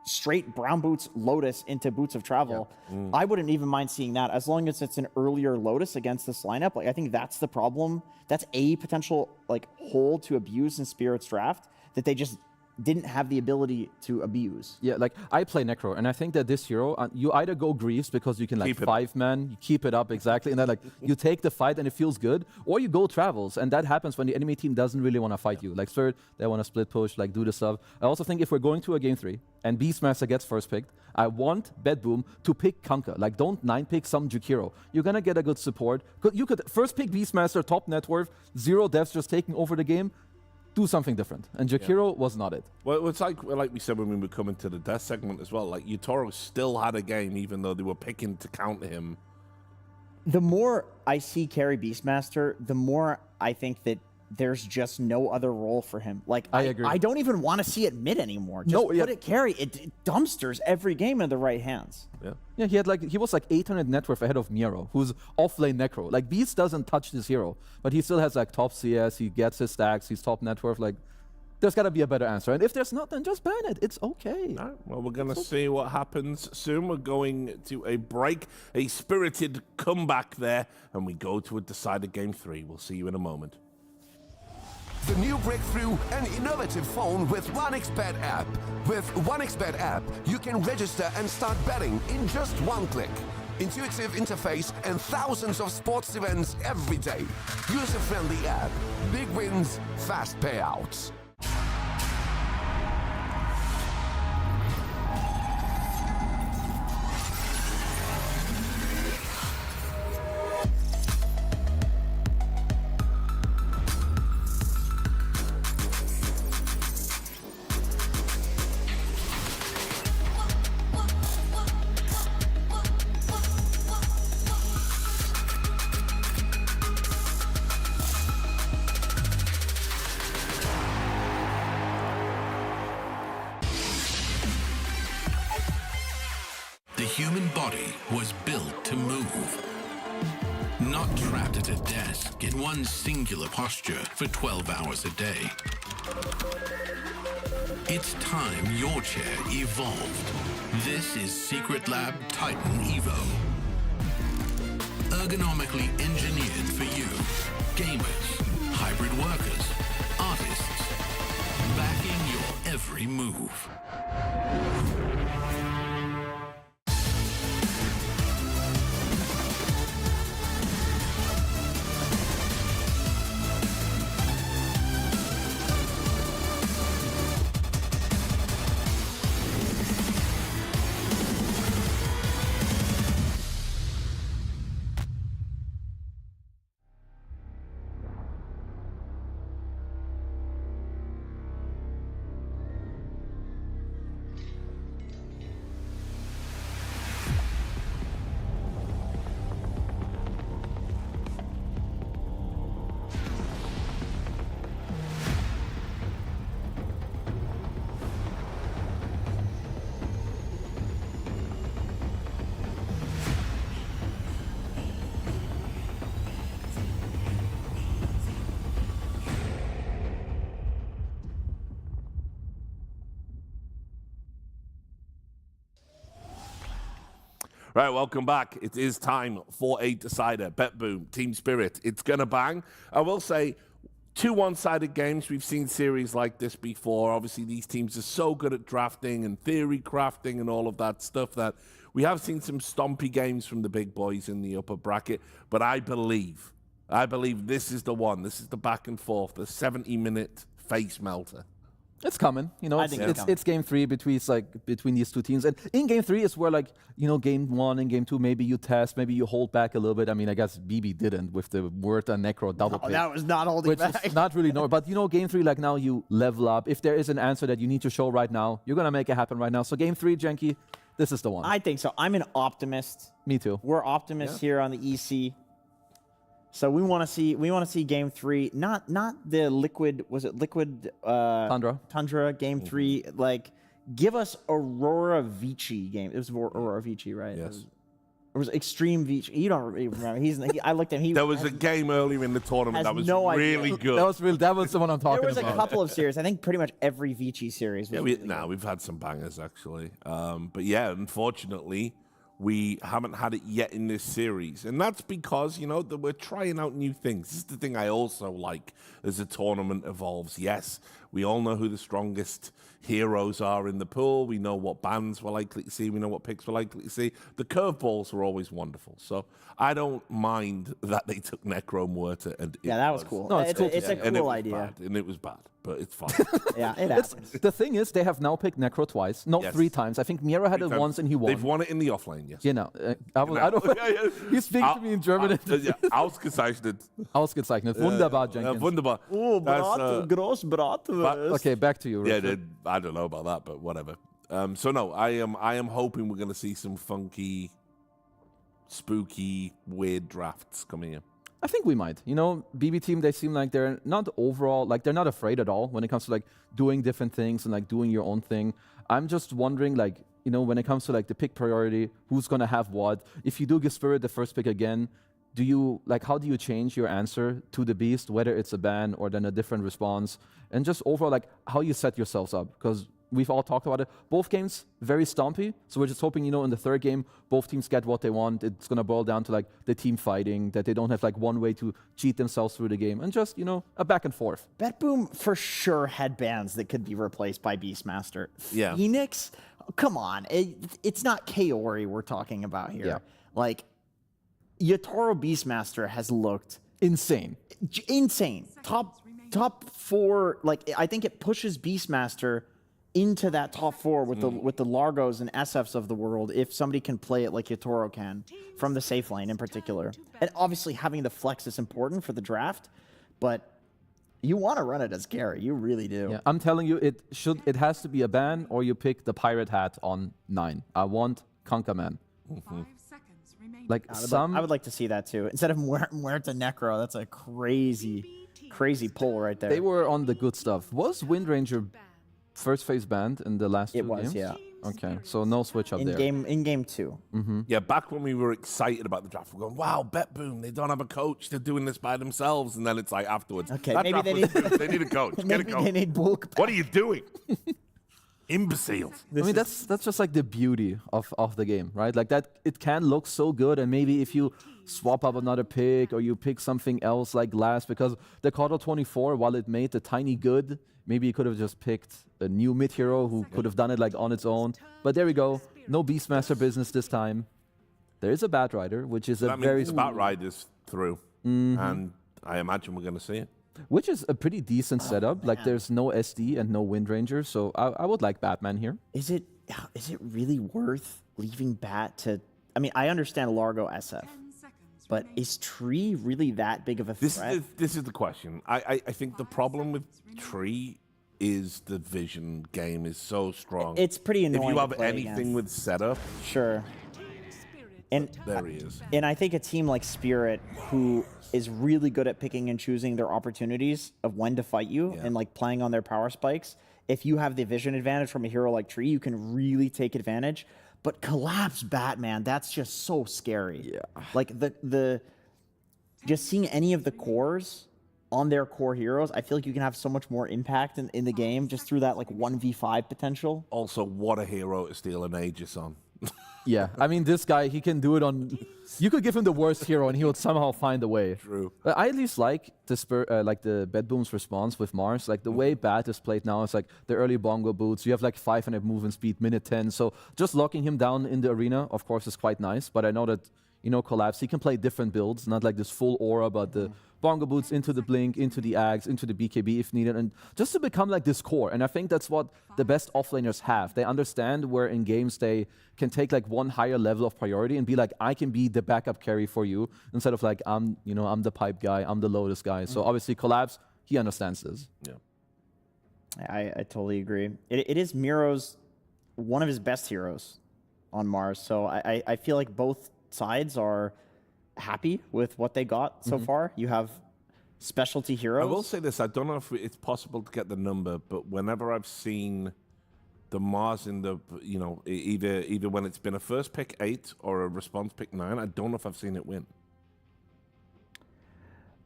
straight Brown Boots Lotus into Boots of Travel. Yep. I wouldn't even mind seeing that as long as it's an earlier Lotus against this lineup. Like I think that's the problem. That's a potential like hole to abuse in Spirit's draft that they just didn't have the ability to abuse. Yeah, like I play Necro, and I think that this hero, you either go Greaves because you can like 5-man, you keep it up exactly, and then like you take the fight and it feels good, or you go Travels, and that happens when the enemy team doesn't really want to fight you. Like third, they want to split push, like do the stuff. I also think if we're going to a game 3 and Beastmaster gets first picked, I want BetBoom to pick Kanka. Like don't 9-pick some Jakiro. You're gonna get a good support. You could first pick Beastmaster, top net worth, 0 deaths, just taking over the game. Do something different, and Jakiro was not it. Well, it's like we said when we were coming to the death segment as well. Like Yutoro still had a game, even though they were picking to counter him. The more I see carry Beastmaster, the more I think that there's just no other role for him. Like I agree. I don't even want to see it mid anymore. Just put it carry. It dumpsters every game in the right hands. Yeah, he was like 800 net worth ahead of Miro, who's off-lane Necro. Like Beast doesn't touch this hero, but he still has like top CS, he gets his stacks, he's top net worth. Like there's got to be a better answer. And if there's not, then just ban it. It's okay. All right, well, we're going to see what happens soon. We're going to a break, a spirited comeback there, and we go to a decided game 3. We'll see you in a moment. The new breakthrough and innovative phone with 1xBet app. With 1xBet app, you can register and start betting in just one click. Intuitive interface and thousands of sports events every day. User-friendly app. Big wins, fast payouts. human body was built to move. Not trapped at a desk in one singular posture for 12 hours a day. It's time your chair evolved. This is Secret Lab Titan Evo. Ergonomically engineered for you. Gamers, hybrid workers, artists. Backing your every move. Right, welcome back. It is time for a decider. Bet Boom, Team Spirit. It's going to bang. I will say, 2 one-sided games. We've seen series like this before. Obviously, these teams are so good at drafting and theory crafting and all of that stuff that we have seen some stompy games from the big boys in the upper bracket. But I believe this is the one. This is the back and forth, the 70-minute face melter. It's coming, you know. It's game 3 between these two teams, and in game 3 is where game 1 and game 2 maybe you test, maybe you hold back a little bit. I mean, I guess BB didn't with the Word and Necro double pick. That was not holding back. Which is not really normal. But game 3, now you level up. If there is an answer that you need to show right now, you're gonna make it happen right now. So game 3, Jenki, this is the one. I think so. I'm an optimist. Me too. We're optimists here on the EC. So we want to see game 3, not the liquid, was it liquid Tundra game 3, give us Aurora Vichy game. It was Aurora Vichy, right? Yes. It was Xtreme Vichy. You don't remember. I looked at him. There was a game earlier in the tournament that was really good. That was the one I'm talking about. There was a couple of series. I think pretty much every Vichy series. We've had some bangers actually. But yeah, unfortunately, we haven't had it yet in this series. And that's because, that we're trying out new things. This is the thing I also like as the tournament evolves. Yes, we all know who the strongest heroes are in the pool. We know what bans we're likely to see. We know what picks we're likely to see. The curveballs are always wonderful. So I don't mind that they took Necro Muerta. And that was cool. No, it's a cool idea. And it was bad, but it's fine. Yeah, it happens. The thing is, they have now picked Necro twice. No, 3 times. I think Mira had it once and he won. They've won it in the offlane, yes. I don't. He's speaking to me in German. Ausgezeichnet. Ausgezeichnet. Wunderbar, Jenkins. Wunderbar. Oh, gross bratwurst. Okay, back to you, Richard. Yeah, I don't know about that, but whatever. So no, I am hoping we're going to see some funky, spooky, weird drafts coming in. I think we might. BB team, they seem like they're not overall, they're not afraid at all when it comes to doing different things and doing your own thing. I'm just wondering when it comes to the pick priority, who's going to have what? If you do give Spirit the first pick again, do you how do you change your answer to the beast, whether it's a ban or then a different response? And just overall how you set yourselves up, because we've all talked about it. Both games very stompy, so we're just hoping in the third game both teams get what they want. It's going to boil down to the team fighting, that they don't have one way to cheat themselves through the game, and just a back and forth. Bet Boom for sure had bans that could be replaced by Beastmaster. Yeah. Phoenix, come on, it's not Kaori we're talking about here. Yeah. Yatoro Beastmaster has looked insane. Top 4. I think it pushes Beastmaster into that top 4 with the Largos and SFs of the world if somebody can play it like Yatoro can from the safe lane in particular. And obviously having the flex is important for the draft, but you want to run it as Gary. You really do. Yeah, I'm telling you, it has to be a ban, or you pick the pirate hat on 9. I want Conkerman. I would like to see that too. Instead of Muerta Necro, that's a crazy pull right there. They were on the good stuff. Was Windranger first phase banned in the last 2 games? It was, yeah. Okay, so no switch up in there. game 2. Yeah, back when we were excited about the draft, we're going, wow, BetBoom, they don't have a coach, they're doing this by themselves, and then it's like afterwards. Okay, that maybe draft was good. They need a coach. Get a Maybe coach. they need bulk. What are you doing? Imbeciles. I mean, that's just like the beauty of the game, right? Like that, it can look so good, and maybe if you swap up another pick or you pick something else like last, because the Carter 24, while it made the tiny good, maybe you could have just picked a new mid hero who could have done it like on its own. But there we go, no Beastmaster business this time. There is a Bat Rider, which is That means the Bat Rider's through, and I imagine we're going to see it. Which is a pretty decent setup. Like there's no SD and no Wind Ranger, so I would like Batman here. Is it really worth leaving Bat to? I mean, I understand Largo SF, but is Tree really that big of a threat? This is the question. I think the problem with Tree is the vision game is so strong. It's pretty annoying. If you have to play anything against. with setup, sure. And there he is. And I think a team like Spirit, who is really good at picking and choosing their opportunities of when to fight you and like playing on their power spikes, if you have the vision advantage from a hero like Tree, you can really take advantage. But Collapse Batman, that's just so scary. Yeah. Like the just seeing any of the cores on their core heroes, I feel like you can have so much more impact in the game just through that like 1v5 potential. Also, what a hero to steal an Aegis on. Yeah, I mean, this guy, he can do it on... You could give him the worst hero and he would somehow find a way. True. But I at least like the BetBoom's response with Mars. Like the way Bat is played now is like the early bongo boots. You have like 500 movement speed, minute 10. So just locking him down in the arena, of course, is quite nice. But I know that, you know, Collapse, he can play different builds. Not like this full aura, but the bongo boots into the blink, into the Ags, into the BKB if needed. And just to become like this core. And I think that's what the best offlaners have. They understand where in games they can take like one higher level of priority and be like, I can be the backup carry for you, instead of like, I'm the pipe guy, I'm the Lotus guy. So obviously Collapse, he understands this. Yeah. I totally agree. It is Miro's, one of his best heroes on Mars. So I feel like both sides are happy with what they got so far. You have specialty heroes. I will say this, I don't know if it's possible to get the number, but whenever I've seen the Mars in the, you know, either when it's been a first pick 8 or a response pick 9, I don't know if I've seen it win.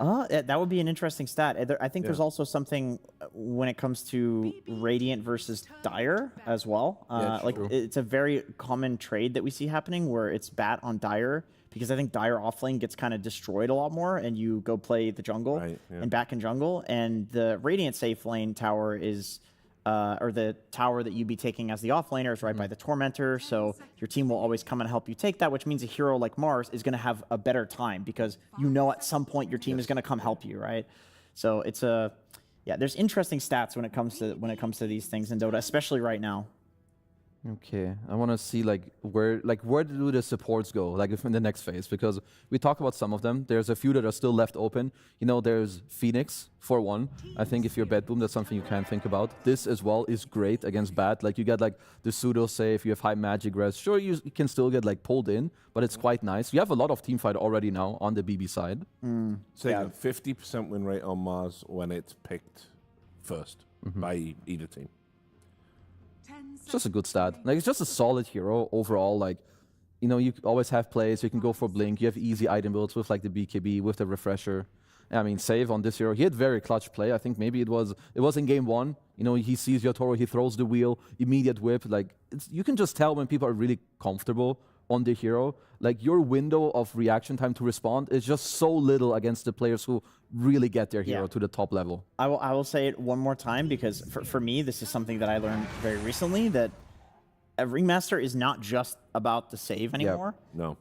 That would be an interesting stat. I think there's also something when it comes to Radiant versus Dire as well. Like it's a very common trade that we see happening where it's Bat on Dire, because I think Dire offlane gets kind of destroyed a lot more and you go play the jungle and Bat can jungle, and the Radiant safe lane tower is or the tower that you'd be taking as the offlaner is right by the Tormentor, so your team will always come and help you take that, which means a hero like Mars is going to have a better time because you know at some point your team is going to come help you, right? So it's there's interesting stats when it comes to these things in Dota, especially right now. Okay, I want to see like where do the supports go like in the next phase, because we talk about some of them. There's a few that are still left open. You know, there's Phoenix for one. I think if you're BetBoom, that's something you can think about. This as well is great against Bat. Like you get like the pseudo save, you have high magic res. Sure, you can still get like pulled in, but it's quite nice. You have a lot of teamfight already now on the BB side. So yeah, 50% win rate on Mars when it's picked first by either team. It's just a good stat. Like, it's just a solid hero overall. Like, you know, you always have plays. You can go for Blink. You have easy item builds with like the BKB, with the Refresher. I mean, save on this hero. He had very clutch play. I think maybe it was in game 1. You know, he sees Yotaro, he throws the wheel, immediate whip. Like, you can just tell when people are really comfortable on the hero. Like, your window of reaction time to respond is just so little against the players who really get their hero to the top level. I will say it one more time, because for me, this is something that I learned very recently, that a Ringmaster is not just about the save anymore. No.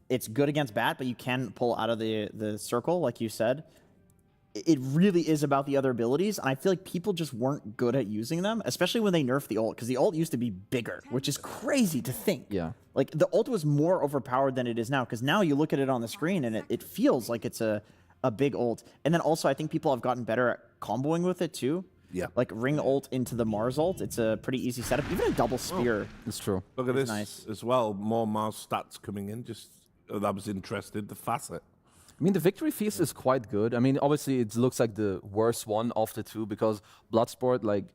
It's good against Bat, but you can pull out of the circle, like you said. It really is about the other abilities, and I feel like people just weren't good at using them, especially when they nerfed the ult, because the ult used to be bigger, which is crazy to think. Yeah. Like, the ult was more overpowered than it is now, because now you look at it on the screen, and it feels like it's a big ult. And then also, I think people have gotten better at comboing with it, too. Yeah. Like, ring ult into the Mars ult, it's a pretty easy setup. Even a double spear. It's true. Look at this nice. as well. More Mars stats coming in. Just I was interested. The facet. I mean, the Victory Feast is quite good. I mean, obviously, it looks like the worst one of the two, because Bloodsport, like,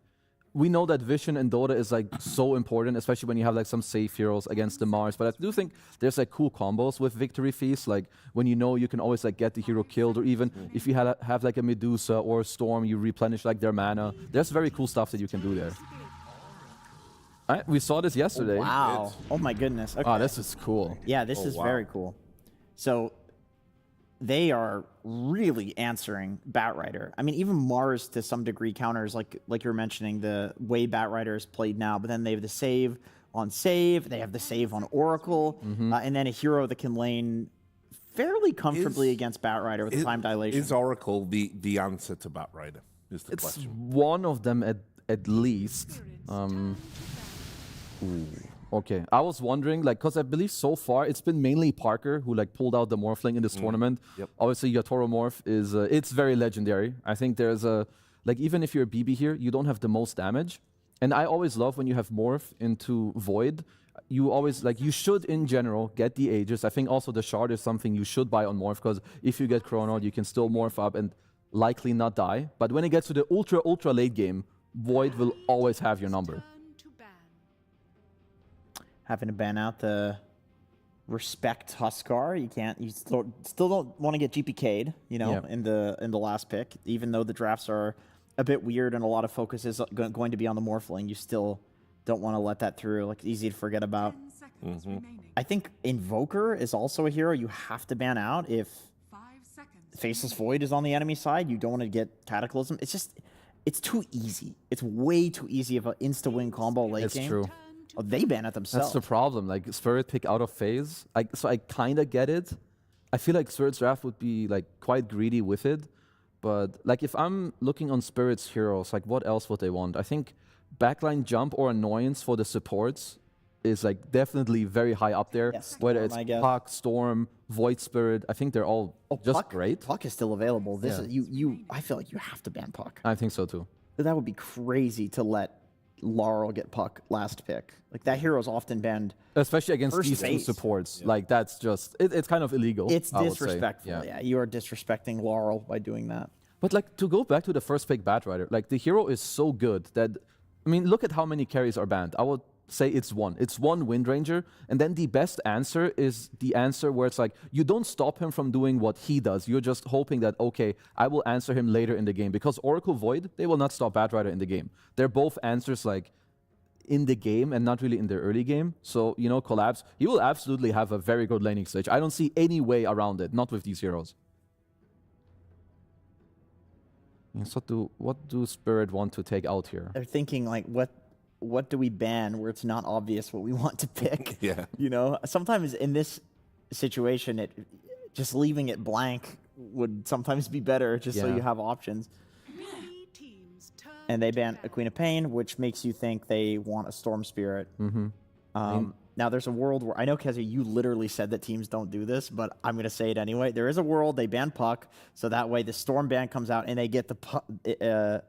we know that Vision in Dota is like so important, especially when you have like some safe heroes against the MOUZ. But I do think there's like cool combos with Victory Feast, like when you know you can always like get the hero killed, or even if you have like a Medusa or a Storm, you replenish like their mana. There's very cool stuff that you can do there. We saw this yesterday. Wow. Oh my goodness. Okay. Oh, this is cool. Yeah, this is very cool. So they are really answering Batrider. I mean, even Mars to some degree counters, like you're mentioning, the way Batrider is played now, but then they have the save on save, they have the save on Oracle, and then a hero that can lane fairly comfortably against Batrider with time dilation. Is Oracle the answer to Batrider? Is the It's question. one of them at least. Okay, I was wondering, like, because I believe so far it's been mainly Parker who like pulled out the Morphling in this tournament. Obviously, Yatoro Morph is it's very legendary. I think there's a like even if you're a BB here, you don't have the most damage. And I always love when you have Morph into Void. You always like you should in general get the Aegis. I think also the Shard is something you should buy on Morph because if you get Chronoed, you can still Morph up and likely not die. But when it gets to the ultra late game, Void will always have your number. Having to ban out the respect Huskar. You still don't want to get GPK'd, you know, in the last pick, even though the drafts are a bit weird and a lot of focus is going to be on the Morphling. You still don't want to let that through. Like, easy to forget about. I think Invoker is also a hero you have to ban out if Faceless Void is on the enemy side. You don't want to get Cataclysm. It's just, it's too easy. It's way too easy of an insta-win combo late game. It's true. Oh, they ban it themselves. That's the problem. Like, Spirit pick out of phase. So I kind of get it. I feel like Spirit's draft would be like quite greedy with it. But like if I'm looking on Spirit's heroes, like what else would they want? I think backline jump or annoyance for the supports is like definitely very high up there. Yes, whether it's Puck, Storm, Void Spirit, I think they're all just great. Puck is still available. This is I feel like you have to ban Puck. I think so too. That would be crazy to let Laurel get Puck last pick. Like, that hero is often banned, especially against these two supports. Like, that's just it's kind of illegal. It's disrespectful. Yeah, you are disrespecting Laurel by doing that. But like, to go back to the first pick Batrider, like the hero is so good that, I mean, look at how many carries are banned. I would say it's one. It's one Wind Ranger, and then the best answer is the answer where it's like you don't stop him from doing what he does. You're just hoping that, okay, I will answer him later in the game, because Oracle Void, they will not stop Batrider in the game. They're both answers like in the game and not really in their early game. So, you know, Collapse, he will absolutely have a very good laning stage. I don't see any way around it, not with these heroes. So what do Spirit want to take out here? They're thinking like, what do we ban where it's not obvious what we want to pick? Yeah. You know, sometimes in this situation, just leaving it blank would sometimes be better, just so you have options. And they ban a Queen of Pain, which makes you think they want a Storm Spirit. Now, there's a world where, I know, Kezi, you literally said that teams don't do this, but I'm going to say it anyway. There is a world they ban Puck, so that way the Storm ban comes out and they get the Puck, so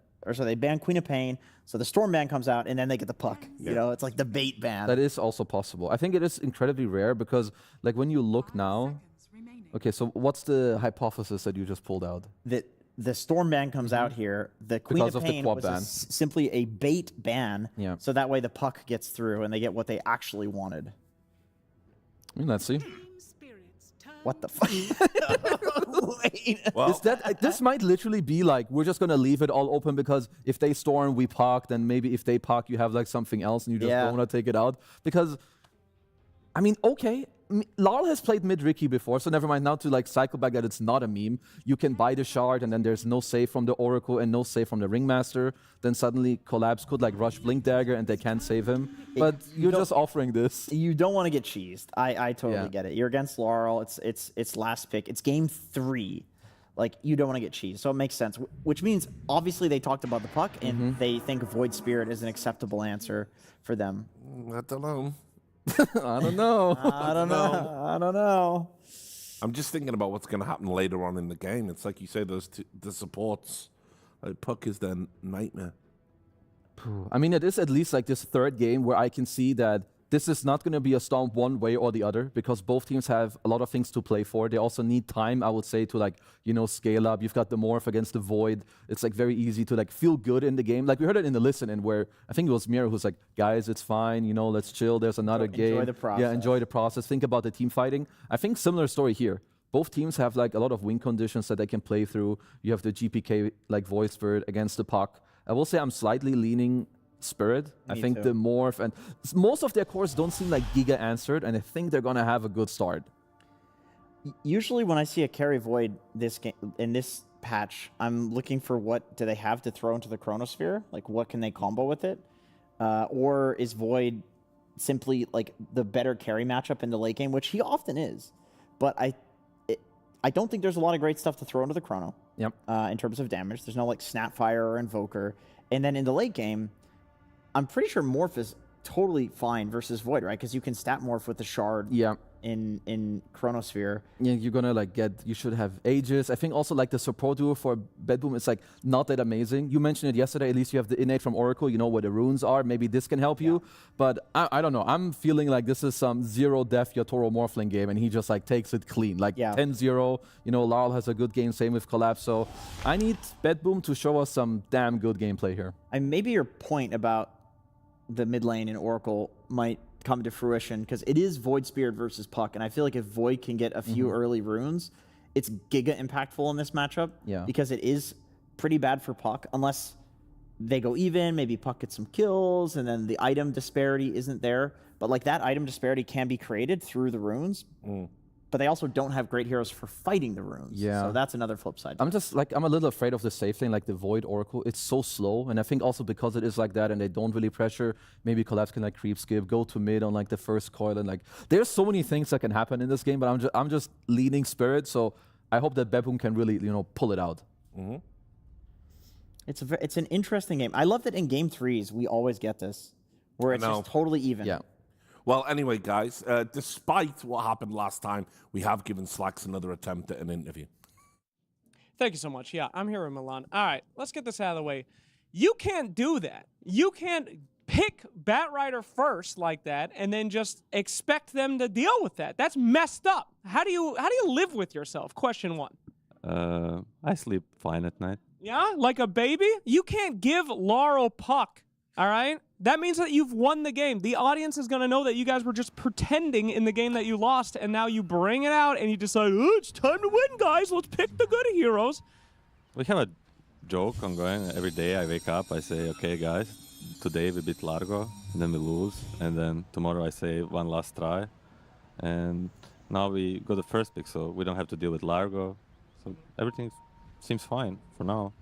they ban Queen of Pain, so the Storm ban comes out and then they get the Puck. You know, it's like the bait ban. That is also possible. I think it is incredibly rare because, like, when you look now... Okay, so what's the hypothesis that you just pulled out? That the Storm ban comes out here, the Queen of Pain was simply a bait ban, so that way the Puck gets through and they get what they actually wanted. I mean, let's see. What the fuck? Wait. Well, this might literally be like, we're just going to leave it all open because if they Storm, we Puck, then maybe if they Puck, you have like something else and you just don't want to take it out. Because, I mean, okay, Laurel has played mid-Ricky before, so never mind. Now to like cycle back that it's not a meme. You can buy the shard and then there's no save from the Oracle and no save from the Ringmaster. Then suddenly Collapse could like rush Blink Dagger and they can't save him. But you're just offering this. You don't want to get cheesed. I totally get it. You're against Laurel. It's last pick. It's game 3. Like, you don't want to get cheesed. So it makes sense. Which means, obviously, they talked about the Puck and they think Void Spirit is an acceptable answer for them. I don't know. I don't know. I don't know. I'm just thinking about what's going to happen later on in the game. It's like you say, the supports. Like, Puck is their nightmare. I mean, it is at least like this third game where I can see that this is not going to be a stomp one way or the other because both teams have a lot of things to play for. They also need time, I would say, to like, you know, scale up. You've got the Morph against the Void. It's like very easy to like feel good in the game. Like we heard it in the listen-in where I think it was Mira who's like, guys, it's fine, you know, let's chill. There's another game. Enjoy the process. Yeah, enjoy the process. Think about the team fighting. I think similar story here. Both teams have like a lot of win conditions that they can play through. You have the GPK like voice bird against the puck. I will say I'm slightly leaning Spirit. I think the Morph and most of their cores don't seem like Giga answered, and I think they're gonna have a good start. Usually when I see a carry Void this game in this patch, I'm looking for what do they have to throw into the Chronosphere? Like what can they combo with it? Or is Void simply like the better carry matchup in the late game, which he often is. But I don't think there's a lot of great stuff to throw into the Chrono. Yep. In terms of damage. There's no like Snapfire or Invoker. And then in the late game, I'm pretty sure Morph is totally fine versus Void, right? Because you can stat Morph with the Shard in Chronosphere. Yeah, you're gonna like you should have Aegis. I think also like the support duo for Bedboom is like not that amazing. You mentioned it yesterday, at least you have the innate from Oracle, you know where the runes are. Maybe this can help you. But I don't know. I'm feeling like this is some zero def Yatoro Morphling game and he just like takes it clean. Like 10-0. You know, Larl has a good game, same with Collapse. So I need Bedboom to show us some damn good gameplay here. And maybe your point about the mid lane in Oracle might come to fruition because it is Void Spirit versus Puck, and I feel like if Void can get a few early runes, it's giga impactful in this matchup. Yeah. Because it is pretty bad for Puck unless they go even. Maybe Puck gets some kills, and then the item disparity isn't there. But like that item disparity can be created through the runes. But they also don't have great heroes for fighting the runes. Yeah. So that's another flip side. I'm just like, I'm a little afraid of the safe thing, like the Void Oracle. It's so slow. And I think also because it is like that and they don't really pressure, maybe Collapse can like creep skip, go to mid on like the first coil. And like, there's so many things that can happen in this game, but I'm just leaning Spirit. So I hope that Bedboom can really, you know, pull it out. It's an interesting game. I love that in game threes, we always get this, where it's just totally even. Yeah. Well, anyway, guys, despite what happened last time, we have given Slacks another attempt at an interview. Thank you so much. Yeah, I'm here in Milan. All right, let's get this out of the way. You can't do that. You can't pick Batrider first like that and then just expect them to deal with that. That's messed up. How do you live with yourself? Question one. I sleep fine at night. Yeah, like a baby? You can't give Laurel Puck. All right? That means that you've won the game. The audience is going to know that you guys were just pretending in the game that you lost, and now you bring it out and you decide, oh, it's time to win, guys. Let's pick the good heroes. We have a joke ongoing. Every day I wake up, I say, okay, guys, today we beat Largo, and then we lose. And then tomorrow I say one last try. And now we got the first pick, so we don't have to deal with Largo. So everything seems fine for now.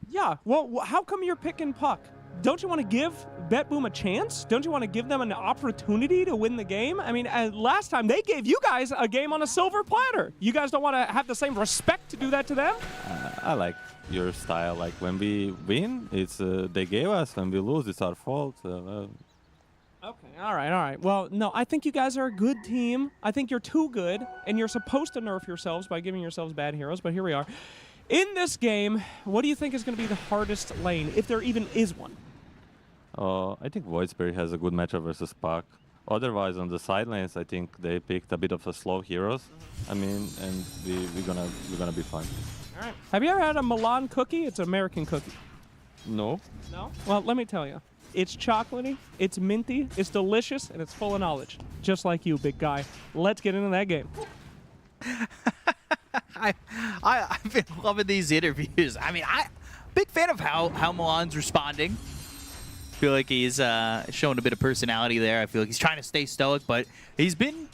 Yeah, well, how come you're picking Puck? Don't you want to give Bedboom a chance? Don't you want to give them an opportunity to win the game? I mean, last time they gave you guys a game on a silver platter. You guys don't want to have the same respect to do that to them? I like your style. Like when we win, it's they gave us. When we lose, it's our fault. Okay, all right. Well, no, I think you guys are a good team. I think you're too good, and you're supposed to nerf yourselves by giving yourselves bad heroes, but here we are. In this game, what do you think is going to be the hardest lane, if there even is one? I think Void Spirit has a good matchup versus Puck. Otherwise, on the side lanes, I think they picked a bit of a slow heroes. I mean, and we're gonna be fine. All right. Have you ever had a Milan cookie? It's an American cookie. No. No? Well, let me tell you. It's chocolatey, it's minty, it's delicious, and it's full of knowledge. Just like you, big guy. Let's get into that game. I've been loving these interviews. I mean, big fan of how Milan's responding. I feel like he's showing a bit of personality there. I feel like he's trying to stay stoic, but he's been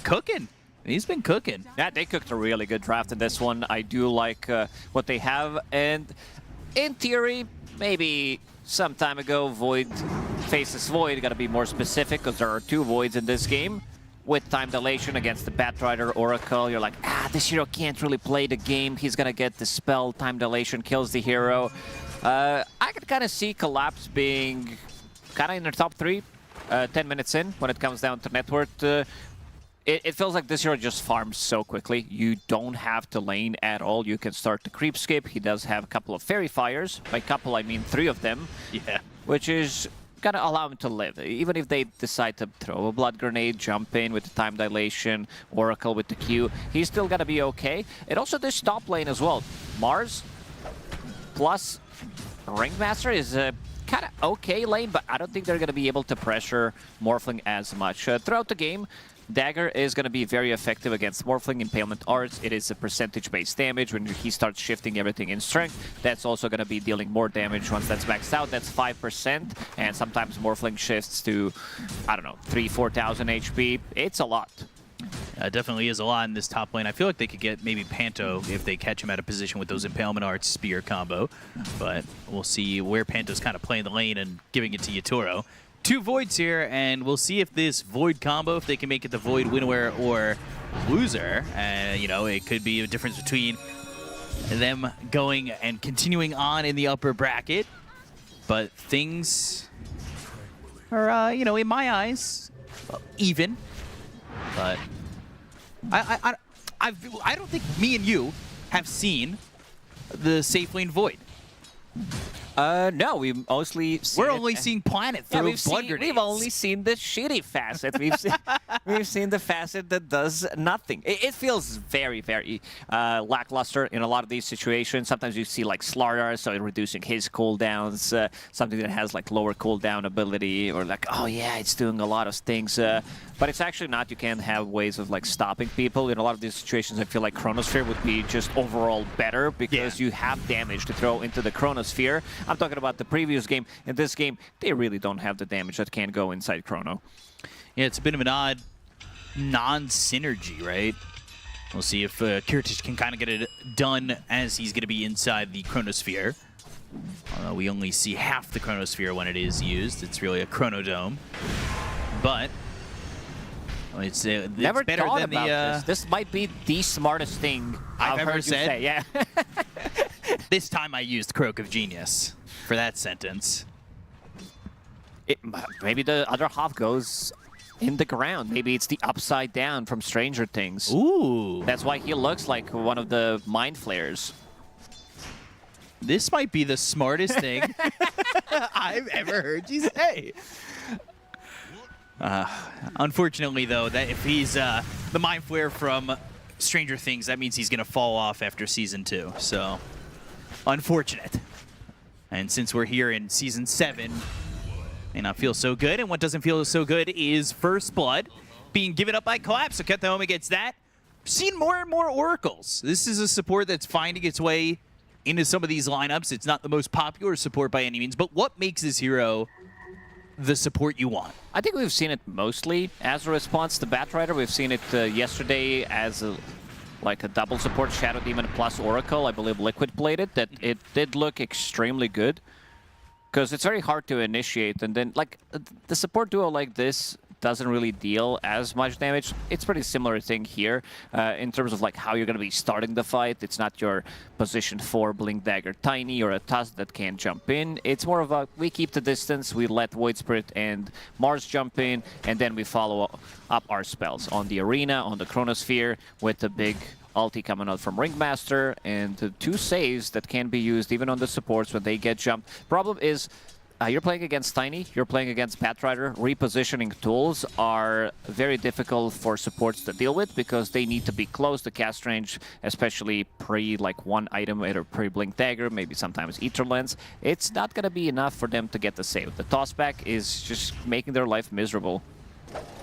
cooking. He's been cooking. Yeah, they cooked a really good draft in this one. I do like what they have, and in theory, maybe some time ago, Void faces Void. Got to be more specific because there are two Voids in this game. With time dilation against the Batrider Oracle, you're like, this hero can't really play the game. He's gonna get the spell. Time dilation kills the hero. I could kind of see Collapse being kind of in the top 3, 10 minutes in when it comes down to net worth. It feels like this hero just farms so quickly. You don't have to lane at all. You can start the creep skip. He does have a couple of fairy fires. By couple, I mean 3 of them. Yeah. Which is gonna allow him to live. Even if they decide to throw a blood grenade, jump in with the time dilation, Oracle with the Q, he's still gonna be okay. And also this top lane as well. MOUZ plus Ringmaster is a kind of okay lane, but I don't think they're gonna be able to pressure Morphling as much. Throughout the game, Dagger is going to be very effective against Morphling Impalement Arts. It is a percentage-based damage. When he starts shifting everything in strength, that's also going to be dealing more damage. Once that's maxed out, that's 5%. And sometimes Morphling shifts to, I don't know, 3,000-4,000 HP. It's a lot. Definitely is a lot in this top lane. I feel like they could get maybe Panto if they catch him at a position with those Impalement Arts Spear combo. But we'll see where Panto's kind of playing the lane and giving it to Yatoro. 2 Voids here, and we'll see if this Void combo, if they can make it the Void winner or loser. You know, it could be a difference between them going and continuing on in the upper bracket. But things are, you know, in my eyes, even. But I don't think me and you have seen the safe lane Void. No, we've mostly seen We're only seeing Planet throw blood grenades. We've only seen the shitty facet. We've seen the facet that does nothing. It feels very, very lackluster in a lot of these situations. Sometimes you see like Slardar, so reducing his cooldowns, something that has like lower cooldown ability, or like, oh yeah, it's doing a lot of things. But it's actually not. You can have ways of like stopping people. In a lot of these situations, I feel like Chronosphere would be just overall better because you have damage to throw into the Chronosphere. I'm talking about the previous game. In this game, they really don't have the damage that can go inside Chrono. Yeah, it's a bit of an odd non-synergy, right? We'll see if Kirtish can kind of get it done as he's going to be inside the Chronosphere. Although we only see half the Chronosphere when it is used. It's really a Chronodome. But it's Never better thought than about the... this. This might be the smartest thing I've ever heard said. You say. Yeah. This time I used Croak of Genius for that sentence. Maybe the other half goes in the ground. Maybe it's the upside down from Stranger Things. Ooh. That's why he looks like one of the Mind Flayers. This might be the smartest thing I've ever heard you say. Unfortunately, though, that if he's the Mind Flayer from Stranger Things, that means he's going to fall off after Season 2. So, unfortunate. And since we're here in Season 7, may not feel so good. And what doesn't feel so good is First Blood being given up by Collapse. So Ketahoma gets that. Seen more and more Oracles. This is a support that's finding its way into some of these lineups. It's not the most popular support by any means, but what makes this hero the support you want? I think we've seen it mostly as a response to Batrider. We've seen it yesterday as like a double support Shadow Demon plus Oracle. I believe Liquid played it. That it did look extremely good because it's very hard to initiate, and then like the support duo like this doesn't really deal as much damage. It's pretty similar thing here in terms of like how you're going to be starting the fight. It's not your position 4 Blink Dagger Tiny or a Tusk that can jump in. It's more of a, we keep the distance, we let Void Spirit and MOUZ jump in, and then we follow up our spells on the arena, on the Chronosphere, with the big ulti coming out from Ringmaster, and the 2 saves that can be used even on the supports when they get jumped. Problem is, you're playing against Tiny, you're playing against Batrider. Repositioning tools are very difficult for supports to deal with because they need to be close to cast range, especially pre like one item, either pre-Blink Dagger, maybe sometimes Ether Lens. It's not going to be enough for them to get the save. The tossback is just making their life miserable.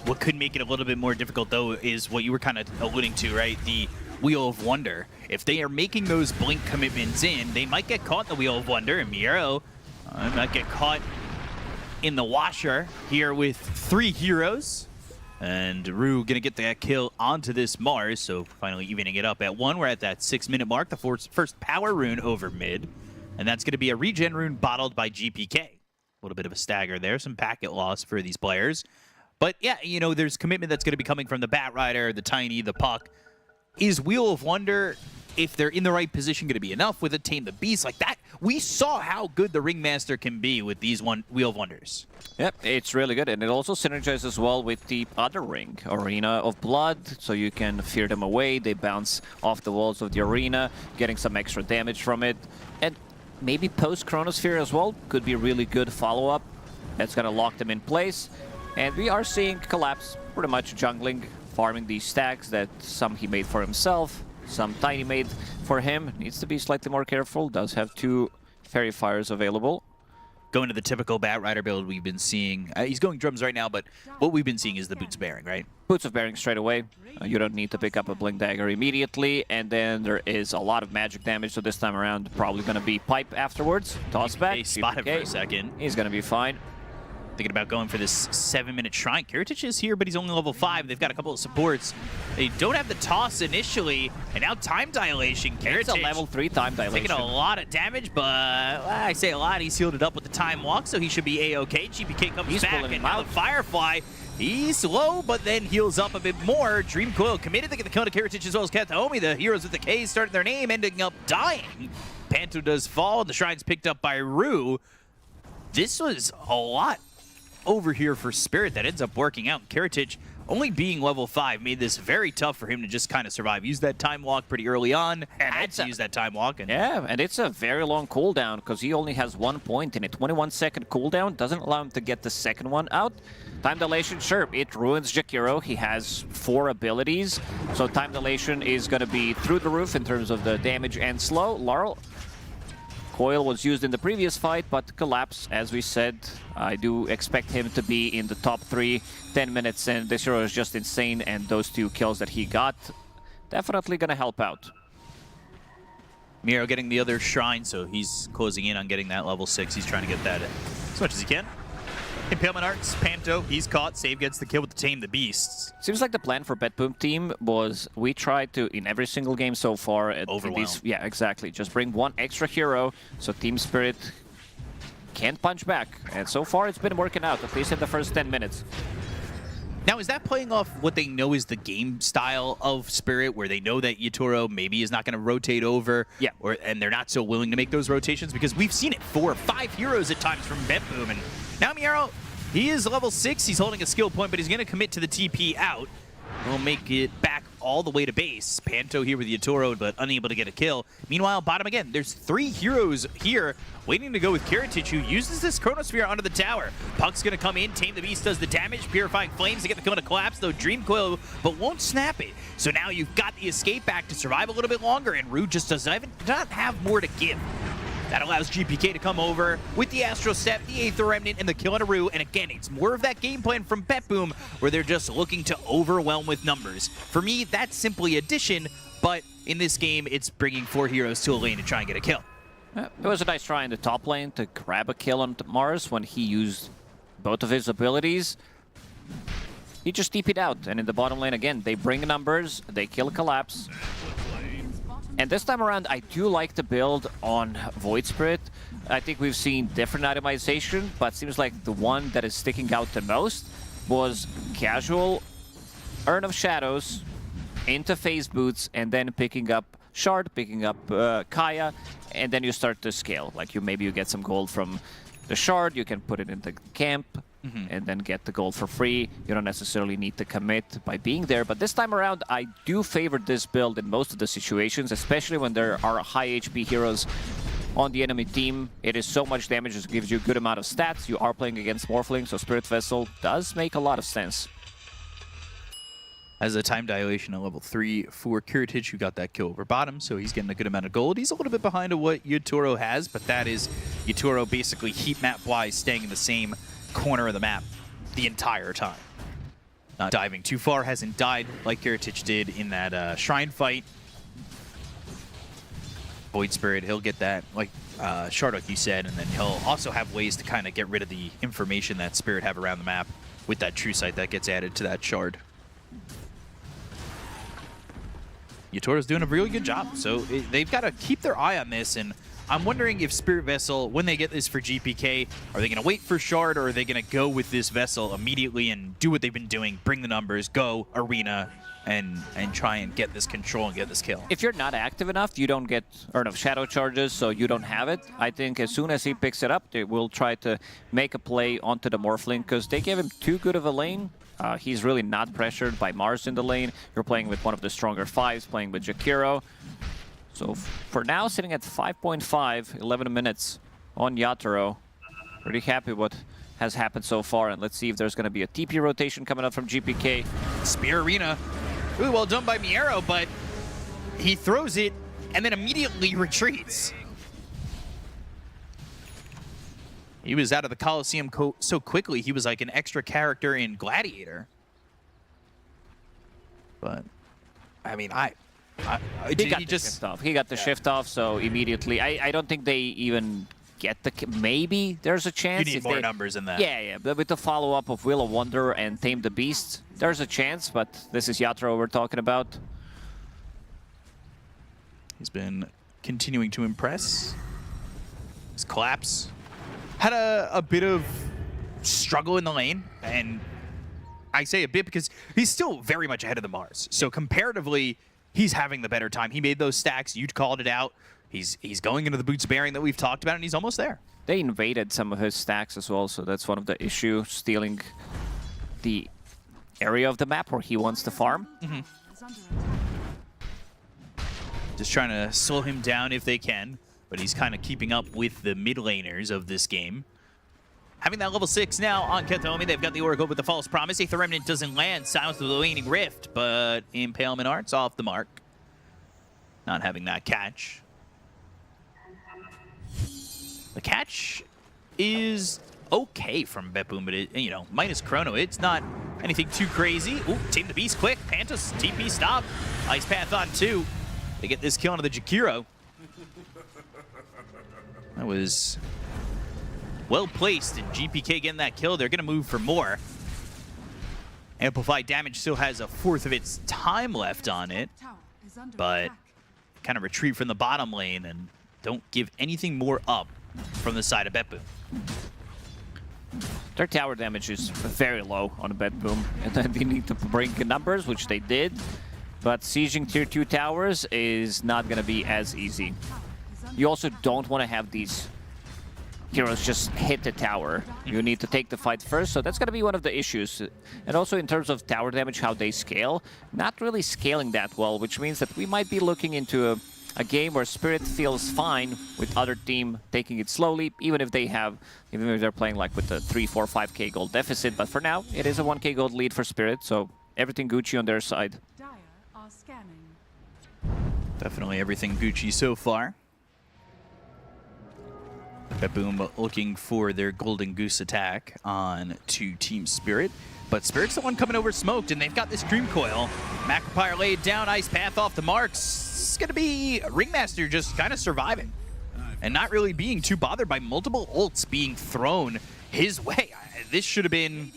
What could make it a little bit more difficult, though, is what you were kind of alluding to, right? The Wheel of Wonder. If they are making those Blink commitments in, they might get caught in the Wheel of Wonder, and Miro might get caught in the washer here with 3 heroes. And Rue gonna get that kill onto this MOUZ, so finally evening it up at 1. We're at that 6-minute mark, the first power rune over mid. And that's gonna be a regen rune bottled by GPK. A little bit of a stagger there, some packet loss for these players. But yeah, you know, there's commitment that's gonna be coming from the Batrider, the Tiny, the Puck. Is Wheel of Wonder, if they're in the right position, going to be enough with a Tame the Beast like that? We saw how good the Ringmaster can be with these Wheel of Wonders. Yep, it's really good, and it also synergizes well with the other ring, Arena of Blood, so you can fear them away. They bounce off the walls of the arena, getting some extra damage from it. And maybe post-Chronosphere as well could be really good follow-up That's going to lock them in place. And we are seeing Collapse pretty much jungling, farming these stacks that some he made for himself, some Tiny made for him. Needs to be slightly more careful. Does have 2 Fairy Fires available. Going to the typical Bat Rider build we've been seeing. He's going drums right now, but what we've been seeing is the Boots of Bearing, right? Boots of Bearing straight away. You don't need to pick up a Blink Dagger immediately. And then there is a lot of magic damage, so this time around probably going to be Pipe afterwards. Toss back. Spot him for a second. He's going to be fine. Thinking about going for this 7-minute shrine. Kiritich is here, but he's only level 5. They've got a couple of supports. They don't have the toss initially, and now time dilation. Kiritich, it's a level 3 time dilation. Taking a lot of damage, but I say a lot. He's healed it up with the time walk, so he should be a-okay. GPK comes back, and now the Firefly. He's low, but then heals up a bit more. Dream Coil committed to get the kill to Kiritich as well as Kataomi. The heroes with the K starting their name, ending up dying. Panto does fall, and the shrine's picked up by Rue. This was a lot over here for Spirit that ends up working out. Kiritich, only being level 5, made this very tough for him to just kind of survive. Use that time walk pretty early on, and had to use that time walk. And yeah, and it's a very long cooldown because he only has 1 point in a 21-second cooldown. Doesn't allow him to get the second one out. Time dilation, sure, it ruins Jakiro. He has 4 abilities, so time dilation is going to be through the roof in terms of the damage and slow. Laurel. Coil was used in the previous fight, but Collapse, as we said, I do expect him to be in the top 3, 10 minutes, and this hero is just insane, and those 2 kills that he got, definitely gonna help out. Miro getting the other shrine, so he's closing in on getting that level 6. He's trying to get that as much as he can. Impalement Arts, Panto, he's caught. Save gets the kill with the Tame the Beasts. Seems like the plan for BetBoom team was we tried to, in every single game so far, overwhelm. Yeah, exactly. Just bring 1 extra hero so Team Spirit can't punch back. And so far it's been working out, at least in the first 10 minutes. Now, is that playing off what they know is the game style of Spirit, where they know that Yatoro maybe is not going to rotate over, yeah, and they're not so willing to make those rotations? Because we've seen it 4 or 5 heroes at times from BetBoom, and now Miaro, he is level 6. He's holding a skill point, but he's going to commit to the TP out. We'll make it back all the way to base. Panto here with Yatoro, but unable to get a kill. Meanwhile, bottom again, there's 3 heroes here waiting to go with Kiritich, who uses this Chronosphere onto the tower. Puck's going to come in. Tame the Beast does the damage. Purifying Flames to get the kill to Collapse, though Dream Coil, but won't snap it. So now you've got the escape back to survive a little bit longer, and Rue just does not have more to give. That allows GPK to come over with the Astral Step, the Aether Remnant, and the kill on a Rue. And again, it's more of that game plan from BetBoom, where they're just looking to overwhelm with numbers. For me, that's simply addition, but in this game, it's bringing 4 heroes to a lane to try and get a kill. It was a nice try in the top lane to grab a kill on Mars when he used both of his abilities. He just TP'd out, and in the bottom lane again, they bring numbers, they kill Collapse. And this time around, I do like to build on Void Spirit. I think we've seen different itemization, but seems like the one that is sticking out the most was casual Urn of Shadows into Phase Boots, and then picking up Shard, picking up Kaya, and then you start to scale. Like maybe you get some gold from the Shard, you can put it in the camp, and then get the gold for free. You don't necessarily need to commit by being there, but this time around I do favor this build in most of the situations, especially when there are high HP heroes on the enemy team. It is so much damage, it gives you a good amount of stats. You are playing against Morphling, so Spirit Vessel does make a lot of sense. As a time dilation at level 3 for Kiritich, who got that kill over bottom, so he's getting a good amount of gold. He's a little bit behind of what Yatoro has, but that is Yatoro basically heat map-wise staying in the same corner of the map the entire time. Not diving too far, hasn't died like Kiritich did in that Shrine fight. Void Spirit, he'll get that, like Shard, like you said, and then he'll also have ways to kind of get rid of the information that Spirit have around the map with that True Sight that gets added to that Shard. Yatoro's doing a really good job, so they've got to keep their eye on this, and I'm wondering if Spirit Vessel, when they get this for GPK, are they going to wait for Shard, or are they going to go with this Vessel immediately and do what they've been doing, bring the numbers, go Arena, and try and get this control and get this kill? If you're not active enough, you don't get Urn of Shadow charges, so you don't have it. I think as soon as he picks it up, they will try to make a play onto the Morphling, because they gave him too good of a lane. He's really not pressured by Mars in the lane. You're playing with one of the stronger 5s, playing with Jakiro. So for now, sitting at 5.5, 11 minutes on Yatoro. Pretty happy with has happened so far. And let's see if there's going to be a TP rotation coming up from GPK. Spear Arena. Really well done by Miero, but he throws it and then immediately retreats. He was out of the Coliseum so quickly, he was like an extra character in Gladiator. But, I mean, he got the shift off. He got the shift off, so immediately. I don't think they even get the... Maybe there's a chance. You need more numbers than that. Yeah. But with the follow-up of Will of Wonder and Tame the Beast, there's a chance, but this is Yatoro we're talking about. He's been continuing to impress. His collapse had a bit of struggle in the lane, and I say a bit because he's still very much ahead of the MOUZ. So comparatively, he's having the better time. He made those stacks. You called it out. He's going into the boots bearing that we've talked about, and he's almost there. They invaded some of his stacks as well, so that's one of the issues, stealing the area of the map where he wants to farm. Just trying to slow him down if they can, but he's kind of keeping up with the mid laners of this game. Having that level 6 now on Ketomi, they've got the Oracle with the False Promise. Aether Remnant doesn't land, Silence with the Waning Rift, but Impalement Art's off the mark. Not having that catch. The catch is okay from Betboom, but it, you know, minus Chrono, it's not anything too crazy. Ooh, Tame the Beast quick. Pantas, TP stop. Ice Path on 2. They get this kill onto the Jakiro. That was well placed, and GPK getting that kill. They're going to move for more. Amplified damage still has a fourth of its time left on it, but kind of retreat from the bottom lane and don't give anything more up from the side of Betboom. Their tower damage is very low on Betboom, and then they need to bring numbers, which they did. But sieging tier 2 towers is not going to be as easy. You also don't want to have these heroes just hit the tower. You need to take the fight first, so that's going to be one of the issues. And also in terms of tower damage, how they scale, not really scaling that well, which means that we might be looking into a game where Spirit feels fine with other team taking it slowly, even if they're playing like with a 3, 4, 5k gold deficit. But for now, it is a 1k gold lead for Spirit, so everything Gucci on their side. Definitely everything Gucci so far. Betboom looking for their Golden Goose attack on to Team Spirit. But Spirit's the one coming over smoked, and they've got this Dream Coil. Macropire laid down, Ice Path off the marks. It's going to be Ringmaster just kind of surviving and not really being too bothered by multiple ults being thrown his way. This should have been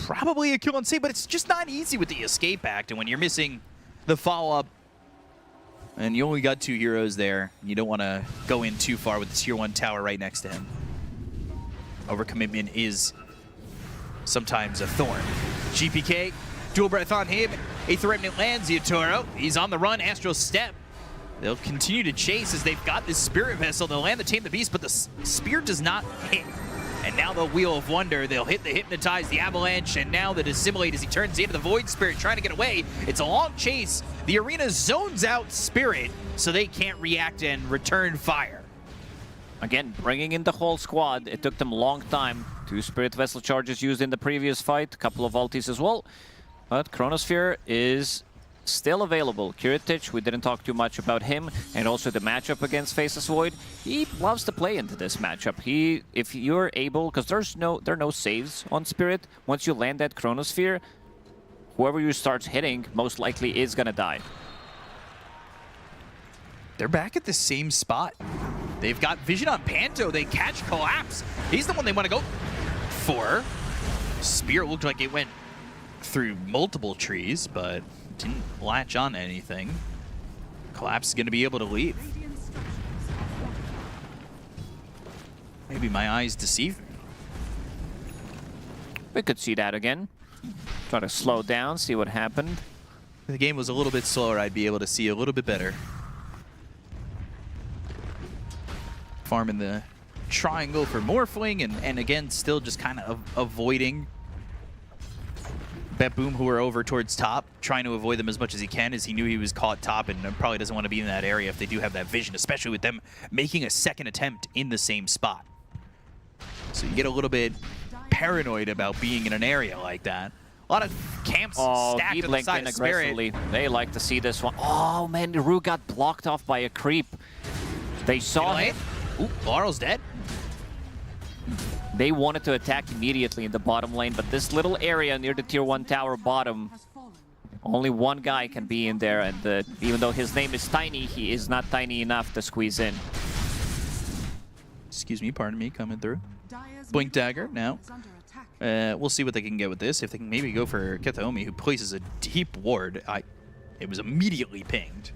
probably a kill on save, but it's just not easy with the Escape Act, and when you're missing the follow-up, and you only got 2 heroes there, you don't want to go in too far with the tier 1 tower right next to him. Overcommitment is sometimes a thorn. GPK, dual breath on him. Aether Remnant lands Yatoro. He's on the run, Astral Step. They'll continue to chase as they've got this Spirit Vessel. They'll land the Tame the Beast, but the Spear does not hit. And now the Wheel of Wonder, they'll hit the Hypnotize, the Avalanche, and now the Dissimulate as he turns into the Void Spirit, trying to get away. It's a long chase. The arena zones out Spirit, so they can't react and return fire. Again, bringing in the whole squad. It took them a long time. 2 Spirit Vessel charges used in the previous fight, a couple of ultis as well. But Chronosphere is still available. Kiritich, we didn't talk too much about him, and also the matchup against Faceless Void. He loves to play into this matchup. If you're able, because there are no saves on Spirit, once you land that Chronosphere, whoever you start hitting most likely is gonna die. They're back at the same spot. They've got Vision on Panto. They catch Collapse. He's the one they want to go for. Spear looked like it went through multiple trees, but didn't latch on to anything. Collapse is going to be able to leave. Maybe my eyes deceive me. We could see that again. Try to slow down, see what happened. If the game was a little bit slower, I'd be able to see a little bit better. Farming the triangle for Morphling, and again, still just kind of avoiding Betboom, who are over towards top, trying to avoid them as much as he can, as he knew he was caught top and probably doesn't want to be in that area if they do have that vision, especially with them making a second attempt in the same spot. So you get a little bit paranoid about being in an area like that. A lot of camps stacked he on the blinked side in of Spirit. aggressively. They like to see this one. Oh man, Rue got blocked off by a creep. They saw him. Ooh, Laurel's dead. They wanted to attack immediately in the bottom lane, but this little area near the tier 1 tower bottom, only one guy can be in there, and even though his name is Tiny, he is not tiny enough to squeeze in. Excuse me, pardon me, coming through. Blink Dagger now. We'll see what they can get with this. If they can maybe go for Kataomi, who places a deep ward. It was immediately pinged.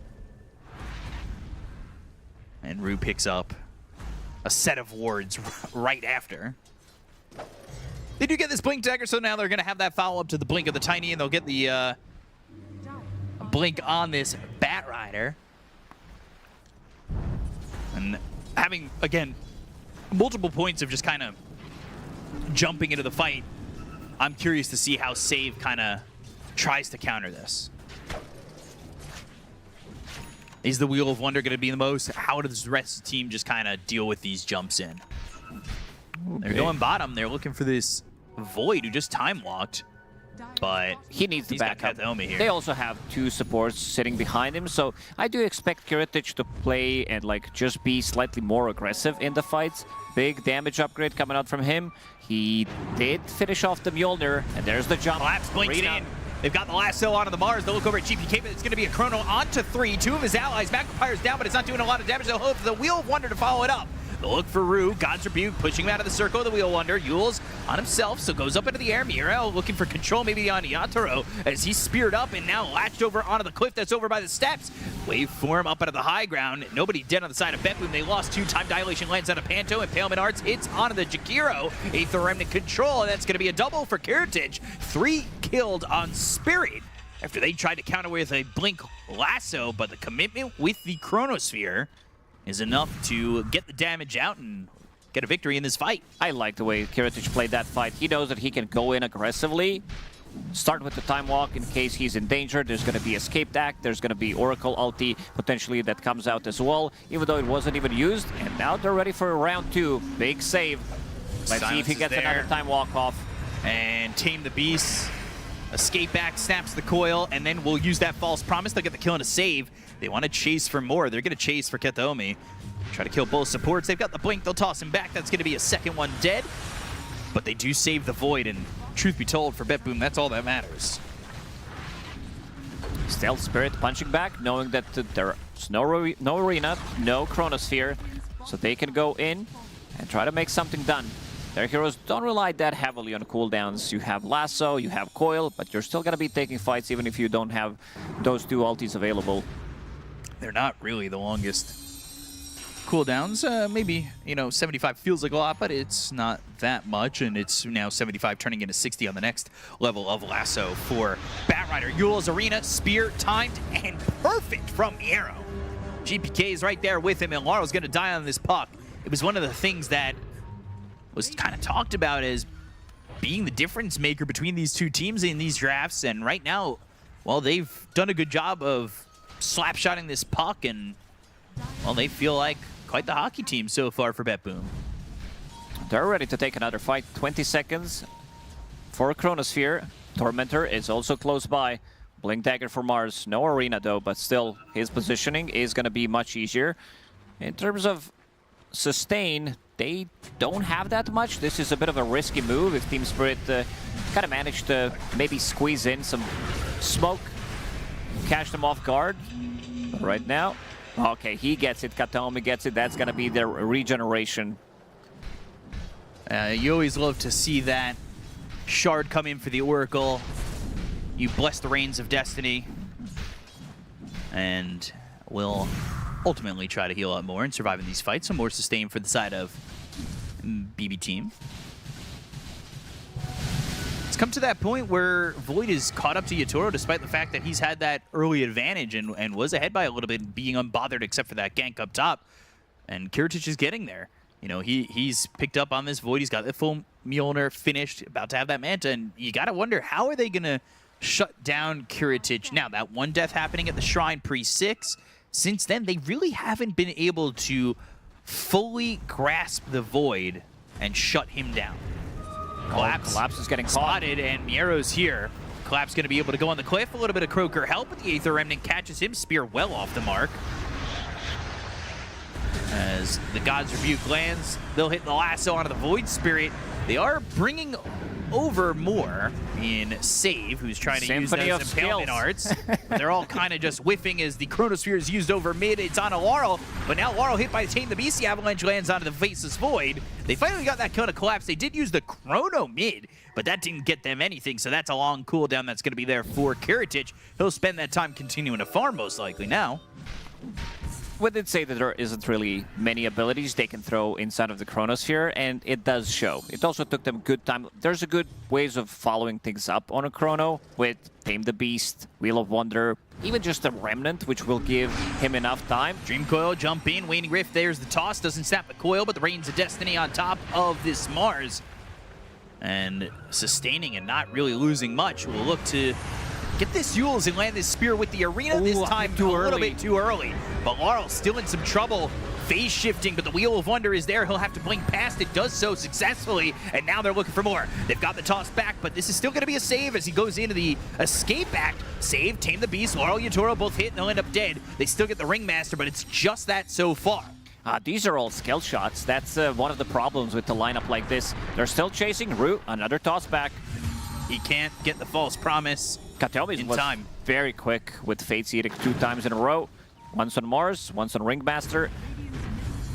And Rue picks up a set of wards right after. They do get this Blink Dagger, so now they're going to have that follow-up to the Blink of the Tiny, and they'll get the Blink on this Bat Rider. And having, again, multiple points of just kind of jumping into the fight, I'm curious to see how Save kind of tries to counter this. Is the Wheel of Wonder going to be the most? How does the rest of the team just kind of deal with these jumps in? They're going bottom. They're looking for this Void who just time walked, but he needs the backup. Here. They also have 2 supports sitting behind him, so I do expect Kiritich to play and like just be slightly more aggressive in the fights. Big damage upgrade coming out from him. He did finish off the Mjolnir, and there's the jump. Collapse blinks in. They've got the last cell onto the Mars. They'll look over at GPK, but it's going to be a Chrono onto 3. 2 of his allies. Magpire's down, but it's not doing a lot of damage. They'll hope for the Wheel of Wonder to follow it up. They'll look for Rue. God's Rebuke pushing him out of the circle of the Wheel of Wonder. Yule's on himself, so goes up into the air. Miro looking for control maybe on Yatoro as he's speared up and now latched over onto the cliff that's over by the steps. Wave form up out of the high ground. Nobody dead on the side of Betboom. They lost 2. Time Dilation lands on a Panto, and Paleman Arts hits onto the Jakiro. 8th Remnant control, and that's going to be a double for Kiritich. 3 killed on Spirit after they tried to counter with a Blink Lasso, but the commitment with the Chronosphere is enough to get the damage out and get a victory in this fight. I like the way Kiritich played that fight. He knows that he can go in aggressively, start with the time walk in case he's in danger. There's going to be Escape Act, there's going to be Oracle ulti potentially that comes out as well, even though it wasn't even used. And now they're ready for round 2. Big save. Let's see if he gets another time walk off. And Tame the Beast. Escape Act snaps the coil, and then we'll use that False Promise. They'll get the kill and a save. They want to chase for more. They're going to chase for Kataomi. Try to kill both supports. They've got the Blink. They'll toss him back. That's going to be a second one dead. But they do save the Void, and truth be told, for Betboom, that's all that matters. Stealth Spirit punching back, knowing that there's no arena, no Chronosphere, so they can go in and try to make something done. Their heroes don't rely that heavily on cooldowns. You have Lasso, you have Coil, but you're still going to be taking fights even if you don't have those 2 ultis available. They're not really the longest cooldowns. Maybe, 75 feels like a lot, but it's not that much, and it's now 75 turning into 60 on the next level of Lasso for Batrider. Yule's Arena, Spear, timed, and perfect from the arrow. GPK is right there with him, and Laurel's going to die on this puck. It was one of the things that was kind of talked about as being the difference maker between these 2 teams in these drafts, and right now, well, they've done a good job of slap-shotting this puck, and, well, they feel like quite the hockey team so far for Betboom. They're ready to take another fight. 20 seconds for Chronosphere. Tormentor is also close by. Blink Dagger for Mars. No arena, though, but still, his positioning is going to be much easier. In terms of sustain, they don't have that much. This is a bit of a risky move if Team Spirit kind of managed to maybe squeeze in some smoke, catch them off guard. But right now, okay, he gets it, Kataomi gets it. That's going to be their regeneration. You always love to see that shard come in for the Oracle. You bless the reins of destiny, and will ultimately try to heal up more and survive in these fights. Some more sustain for the side of BB team. It's come to that point where Void is caught up to Yatoro despite the fact that he's had that early advantage and was ahead by a little bit, being unbothered except for that gank up top. And Kiritich is getting there. He's picked up on this Void. He's got the full Mjolnir finished, about to have that Manta, and you got to wonder, how are they going to shut down Kiritich? Now, that one death happening at the Shrine pre-6, since then, they really haven't been able to fully grasp the Void and shut him down. Collapse is getting spotted, and Miero's here. Collapse going to be able to go on the cliff. A little bit of Croaker help, but the Aether Remnant catches him. Spear well off the mark. As the God's Rebuke lands, they'll hit the lasso onto the Void Spirit. They are bringing over more in Save, who's trying to Symphony use of those skills. impalement arts. But they're all kind of just whiffing as the Chronosphere is used over mid. It's on a Laurel, but now Laurel hit by Tame the Beast. The Avalanche lands onto the Faceless Void. They finally got that kind of collapse. They did use the Chrono mid, but that didn't get them anything, so that's a long cooldown that's going to be there for Kiritich. He'll spend that time continuing to farm, most likely now. We did say that there isn't really many abilities they can throw inside of the Chronosphere, and it does show. It also took them good time. There's a good ways of following things up on a Chrono with Tame the Beast, Wheel of Wonder, even just a Remnant, which will give him enough time. Dream Coil, jump in, Waning Rift, there's the toss. Doesn't snap the coil, but the Reigns of Destiny on top of this Mars. And sustaining and not really losing much. We'll look to get this Yules and land this spear with the Arena this time a little bit too early. But Laurel's still in some trouble. Phase shifting, but the Wheel of Wonder is there. He'll have to blink past it, does so successfully, and now they're looking for more. They've got the toss back, but this is still going to be a save as he goes into the Escape Act. Save, Tame the Beast, Laurel, Yatoro both hit, and they'll end up dead. They still get the Ringmaster, but it's just that so far. These are all skill shots. That's one of the problems with the lineup like this. They're still chasing Root, another toss back. He can't get the false promise Katelmis was time. Very quick with Fate's Edict 2 times in a row. Once on Mars, once on Ringmaster.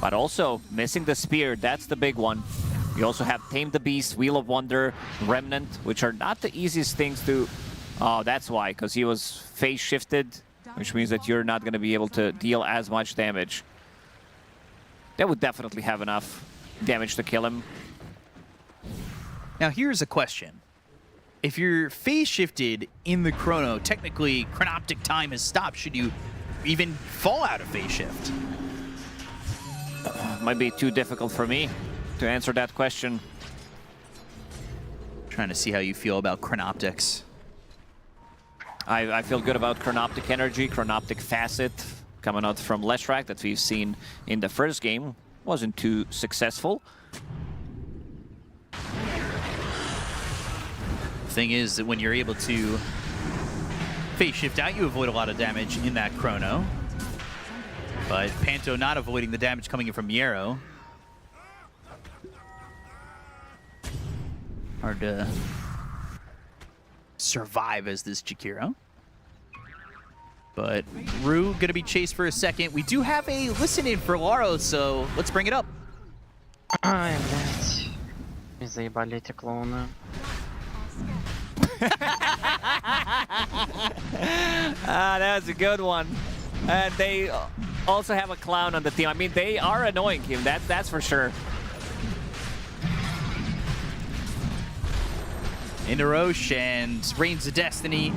But also missing the Spear, that's the big one. You also have Tame the Beast, Wheel of Wonder, Remnant, which are not the easiest things to... Oh, that's why, because he was phase shifted, which means that you're not going to be able to deal as much damage. That would definitely have enough damage to kill him. Now here's a question. If you're phase shifted in the Chrono, technically Chronoptic time has stopped. Should you even fall out of phase shift? Might be too difficult for me to answer that question. Trying to see how you feel about Chronoptics. I feel good about Chronoptic Energy, Chronoptic Facet coming out from Leshrac that we've seen in the first game. Wasn't too successful. Thing is that when you're able to phase shift out, you avoid a lot of damage in that Chrono. But Panto not avoiding the damage coming in from Miero. Hard to survive as this Jakiro. But Rue gonna be chased for a second. We do have a listen-in for Laro, so let's bring it up. Ай, блядь. Me заебали эти клоуны. That was a good one. And they also have a clown on the team. I mean, they are annoying him, that's for sure. Into Roche and Reigns of Destiny.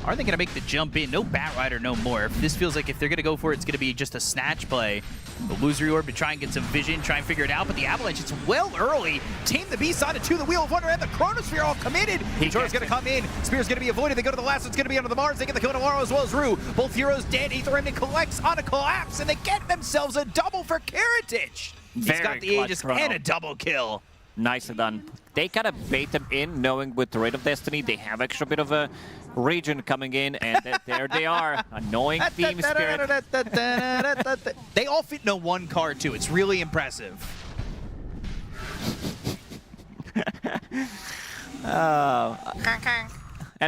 Are they going to make the jump in? No Batrider, no more. This feels like if they're going to go for it, it's going to be just a snatch play. The Illusory Orb to try and get some vision, try and figure it out, but the Avalanche, it's well early. Tame the Beast onto 2, the Wheel of Wonder and the Chronosphere all committed. Jora's going to come in. Spear's going to be avoided. They go to the last, it's going to be under the Mars. They get the kill on Laurel as well as Rue. Both heroes dead. Aether Remnant collects on a collapse, and they get themselves a double for Kiritich. He's got the Aegis and a double kill. Nicely done. They kind of bait them in, knowing with the Raid of Destiny, they have extra bit of a region coming in, and there they are. Annoying Team Spirit. They all fit into one card, too. It's really impressive. And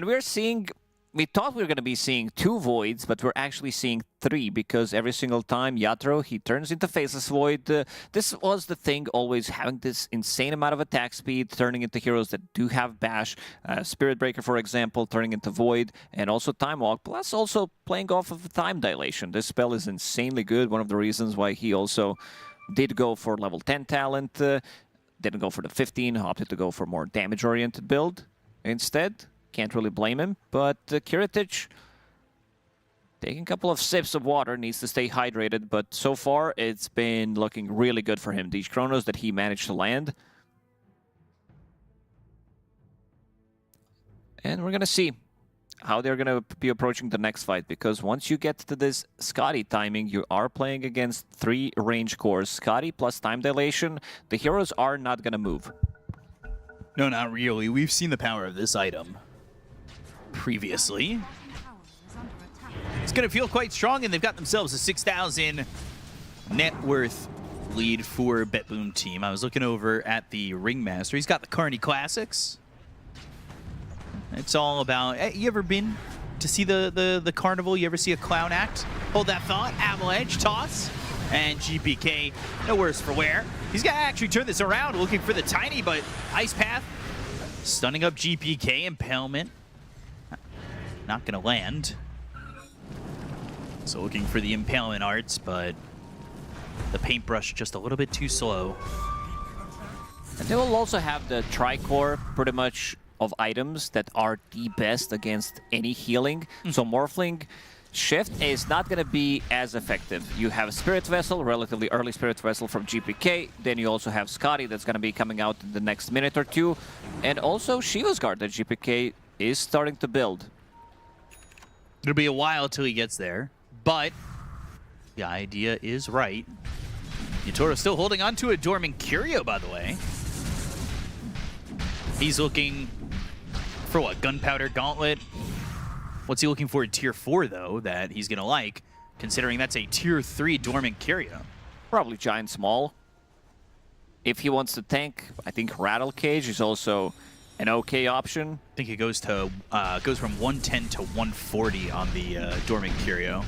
we're seeing... We thought we were going to be seeing 2 Voids, but we're actually seeing 3, because every single time Yatoro, he turns into Faceless Void. This was the thing, always having this insane amount of attack speed, turning into heroes that do have Bash. Spirit Breaker, for example, turning into Void, and also Time Walk, plus also playing off of Time Dilation. This spell is insanely good, one of the reasons why he also did go for level 10 talent, didn't go for the 15, opted to go for more damage-oriented build instead. Can't really blame him, but Kiritich taking a couple of sips of water, needs to stay hydrated, but so far it's been looking really good for him. These Chronos that he managed to land. And we're going to see how they're going to be approaching the next fight, because once you get to this Scotty timing, you are playing against 3 range cores. Scotty plus time dilation, the heroes are not going to move. No, not really. We've seen the power of this item previously. It's going to feel quite strong, and they've got themselves a 6,000 net worth lead for BetBoom team. I was looking over at the Ringmaster. He's got the Carney Classics. It's all about... You ever been to see the carnival? You ever see a clown act? Hold that thought. Avalanche, toss, and GPK, no worse for wear. He's got to actually turn this around, looking for the tiny, but Ice Path stunning up GPK. Impalement not going to land. So looking for the Impalement arts, but the paintbrush just a little bit too slow. And they will also have the Tricore pretty much of items that are the best against any healing. So Morphling Shift is not going to be as effective. You have a Spirit Vessel, relatively early Spirit Vessel from GPK. Then you also have Scotty that's going to be coming out in the next minute or two. And also Shiva's Guard that GPK is starting to build. It'll be a while till he gets there, but the idea is right. Yatoro still holding on to a Dormant Curio, by the way. He's looking for what? Gunpowder Gauntlet? What's he looking for in Tier 4, though, that he's going to like, considering that's a Tier 3 Dormant Curio? Probably Giant Small. If he wants to tank, I think Rattle Cage is also an okay option. I think it goes to goes from 110 to 140 on the Dormant Curio,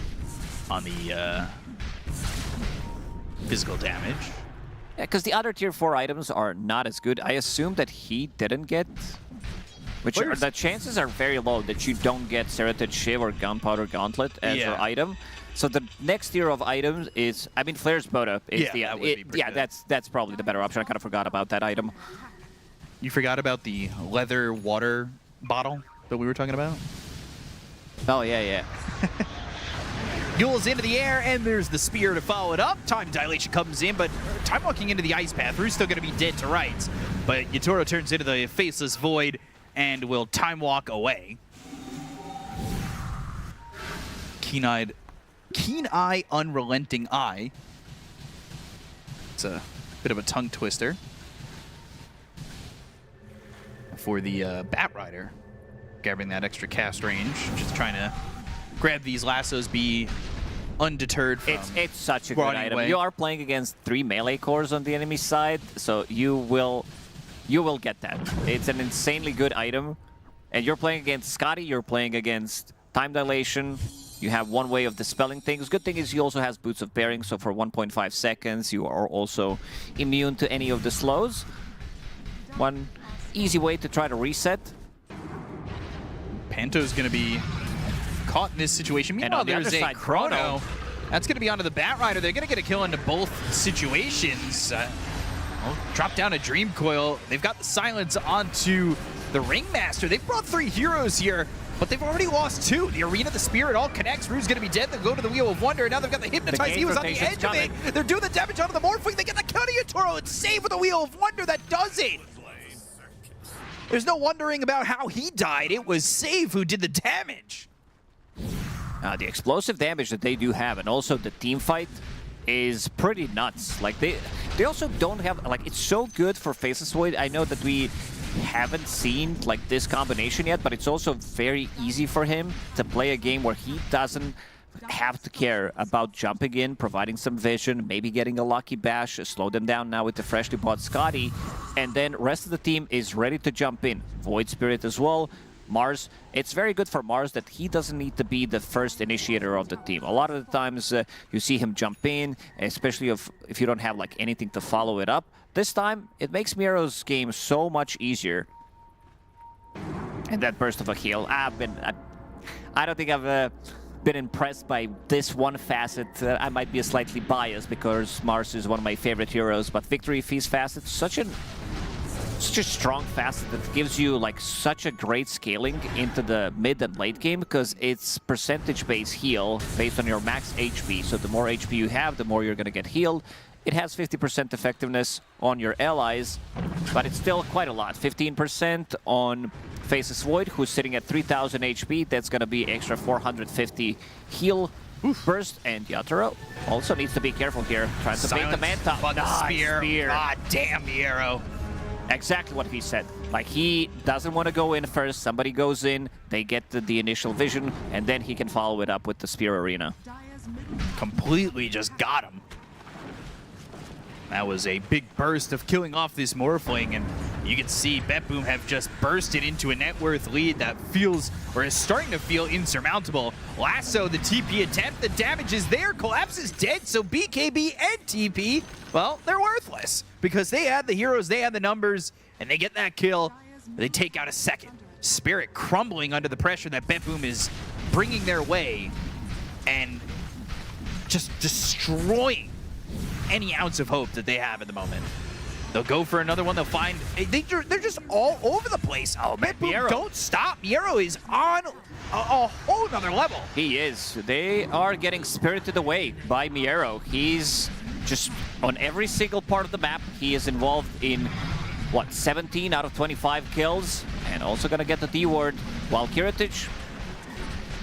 on the physical damage. Yeah, because the other Tier 4 items are not as good. I assume that he didn't get... the chances are very low that you don't get Serrated Shiv or Gunpowder Gauntlet as your item. So the next tier of items is... I mean, Flare's boat up is that's probably the better option. I kind of forgot about that item. You forgot about the leather water bottle that we were talking about? Oh, yeah. Duels into the air, and there's the spear to follow it up. Time dilation comes in, but time walking into the Ice Path. Rue's still going to be dead to rights. But Yatoro turns into the Faceless Void and will time walk away. Keen-eyed, unrelenting eye. It's a bit of a tongue twister for the Bat Rider. Grabbing that extra cast range, just trying to grab these lassos, be undeterred from It's such a good item. away. You are playing against 3 melee cores on the enemy side, so you will get that. It's an insanely good item. And you're playing against Scotty, you're playing against Time Dilation. You have one way of dispelling things. Good thing is he also has Boots of Bearing, so for 1.5 seconds you are also immune to any of the slows. One easy way to try to reset. Panto's going to be caught in this situation. Meanwhile, there's a Chrono. That's going to be onto the Bat Rider. They're going to get a kill into both situations. Drop down a Dream Coil. They've got the silence onto the Ringmaster. They've brought 3 heroes here, but they've already lost 2. The Arena, the Spirit all connects. Rue's going to be dead. They'll go to the Wheel of Wonder, and now they've got the Hypnotize. He was on the edge of it. They're doing the damage onto the Morphling. They get the kill to Yatoro. It's saved with the Wheel of Wonder. That does it. There's no wondering about how he died. It was Save who did the damage. The explosive damage that they do have, and also the team fight, is pretty nuts. Like they also don't have, like, it's so good for Faceless Void. I know that we haven't seen like this combination yet, but it's also very easy for him to play a game where he doesn't have to care about jumping in, providing some vision, maybe getting a lucky bash, slow them down now with the freshly bought Scotty, and then rest of the team is ready to jump in. Void Spirit as well. MOUZ, it's very good for MOUZ that he doesn't need to be the first initiator of the team. A lot of the times you see him jump in, especially if you don't have like anything to follow it up. This time, it makes Miro's game so much easier. And that burst of a heal, I don't think I've been impressed by this one facet. I might be slightly biased because MOUZ is one of my favorite heroes, but Victory Feast facet, such a strong facet that gives you like such a great scaling into the mid and late game, because it's percentage-based heal based on your max HP. So the more HP you have, the more you're going to get healed. It has 50% effectiveness on your allies, but it's still quite a lot. 15% on faces Void, who's sitting at 3000 HP. That's going to be extra 450 heal burst. And Yatoro also needs to be careful here. Trying to bait the Manta. But the spear. God damn, Miero. Exactly what he said. Like, he doesn't want to go in first. Somebody goes in, they get the initial vision, and then he can follow it up with the Spear Arena. Completely just got him. That was a big burst of killing off this Morphling, and you can see BetBoom have just bursted into a net worth lead that feels, or is starting to feel, insurmountable. Lasso, the TP attempt, the damage is there, Collapse is dead, so BKB and TP, well, they're worthless, because they had the heroes, they had the numbers, and they get that kill, they take out a second. Spirit crumbling under the pressure that BetBoom is bringing their way, and just destroying any ounce of hope that they have at the moment. They'll go for another one. They'll find... They're just all over the place. Oh, man, don't stop. Miero is on a whole nother level. He is. They are getting spirited away by Miero. He's just on every single part of the map. He is involved in, what, 17 out of 25 kills. And also going to get the D ward, while Kiritich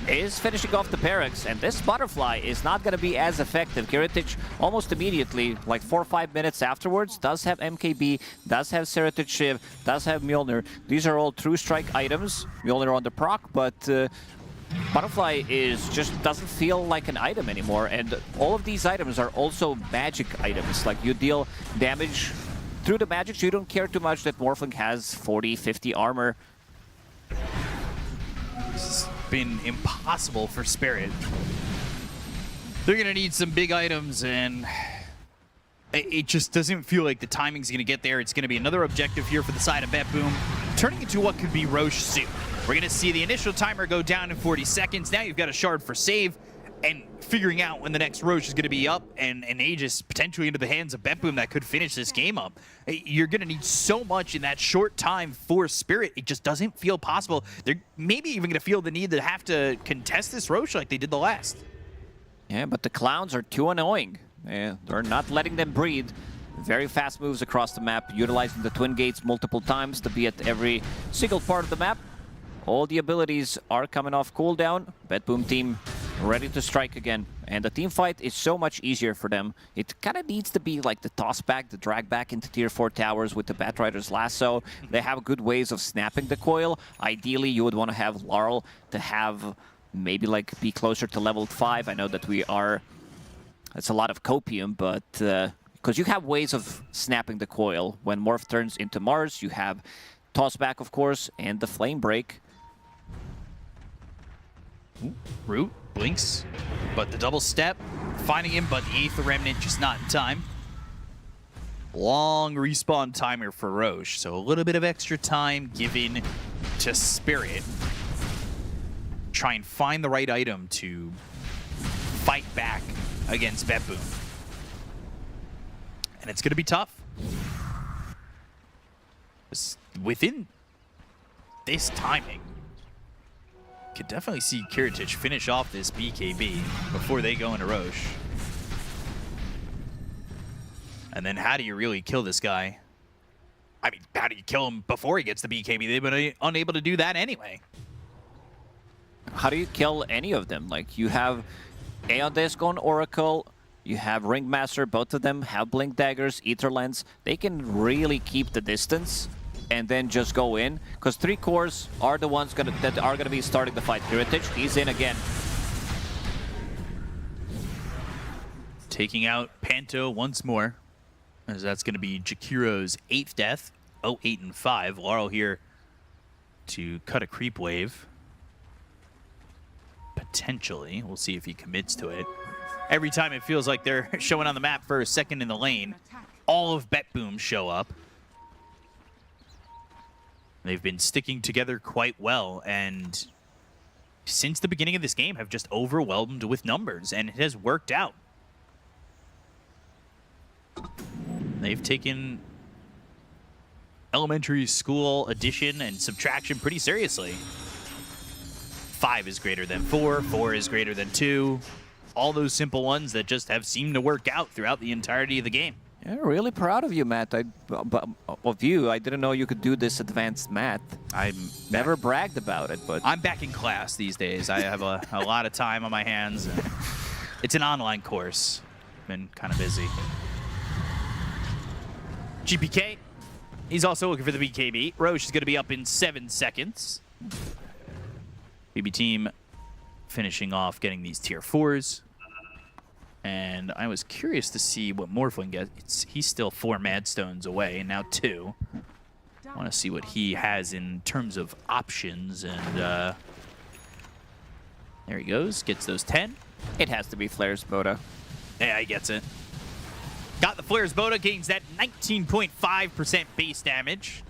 is finishing off the Parax, and this Butterfly is not going to be as effective. Kiritich almost immediately, like 4 or 5 minutes afterwards, does have MKB, does have Seratich Shiv, does have Mjolnir. These are all true strike items. Mjolnir on the proc, but Butterfly just doesn't feel like an item anymore, and all of these items are also magic items. Like, you deal damage through the magic, so you don't care too much that Morphling has 40, 50 armor. Been impossible for Spirit. They're gonna need some big items, and it just doesn't feel like the timing's gonna get there. It's gonna be another objective here for the side of BetBoom, turning into what could be Roche soon. We're gonna see the initial timer go down in 40 seconds. Now you've got a shard for save, and figuring out when the next Roche is gonna be up, and Aegis potentially into the hands of BetBoom that could finish this game up. You're gonna need so much in that short time for Spirit. It just doesn't feel possible. They're maybe even gonna feel the need to have to contest this Roche like they did the last. Yeah, but the clowns are too annoying. They're not letting them breathe. Very fast moves across the map, utilizing the twin gates multiple times to be at every single part of the map. All the abilities are coming off cooldown. BetBoom team ready to strike again. And the team fight is so much easier for them. It kind of needs to be like the toss back, the drag back into tier 4 towers with the Batrider's Lasso. They have good ways of snapping the coil. Ideally, you would want to have Laurel to have maybe like be closer to level 5. I know that we are... It's a lot of copium, but... because you have ways of snapping the coil. When Morph turns into Mars, you have toss back, of course, and the flame break. Root blinks, but the double step, finding him, but the Aether Remnant just not in time. Long respawn timer for Roche, so a little bit of extra time given to Spirit. Try and find the right item to fight back against BetBoom. And it's going to be tough. Within this timing, could definitely see Kiritich finish off this BKB before they go into Roche. And then how do you really kill this guy? I mean, how do you kill him before he gets the BKB? They've been unable to do that anyway. How do you kill any of them? Like, you have Aeon Disc on Oracle, you have Ringmaster, both of them have Blink Daggers, Ether Lens. They can really keep the distance and then just go in, because 3 cores are the ones that are gonna be starting the fight. Kiritich, he's in again. Taking out Panto once more, as that's gonna be Jakiro's 8th death. 8 and 5. Laurel here to cut a creep wave. Potentially. We'll see if he commits to it. Every time it feels like they're showing on the map for a second in the lane, all of BetBoom show up. They've been sticking together quite well, and since the beginning of this game have just overwhelmed with numbers, and it has worked out. They've taken elementary school addition and subtraction pretty seriously. 5 is greater than 4, 4 is greater than 2. All those simple ones that just have seemed to work out throughout the entirety of the game. Yeah, really proud of you, Matt. I didn't know you could do this advanced math. I'm never bragged about it, but I'm back in class these days. I have a lot of time on my hands. And it's an online course. Been kind of busy. GPK, he's also looking for the BKB. Roche is going to be up in 7 seconds. BB team finishing off getting these tier 4s. And I was curious to see what Morphling gets. He's still 4 Madstones away, and now 2. I want to see what he has in terms of options. And there he goes. Gets those 10. It has to be Flare's Boda. Yeah, he gets it. Got the Flare's Boda, gains that 19.5% base damage.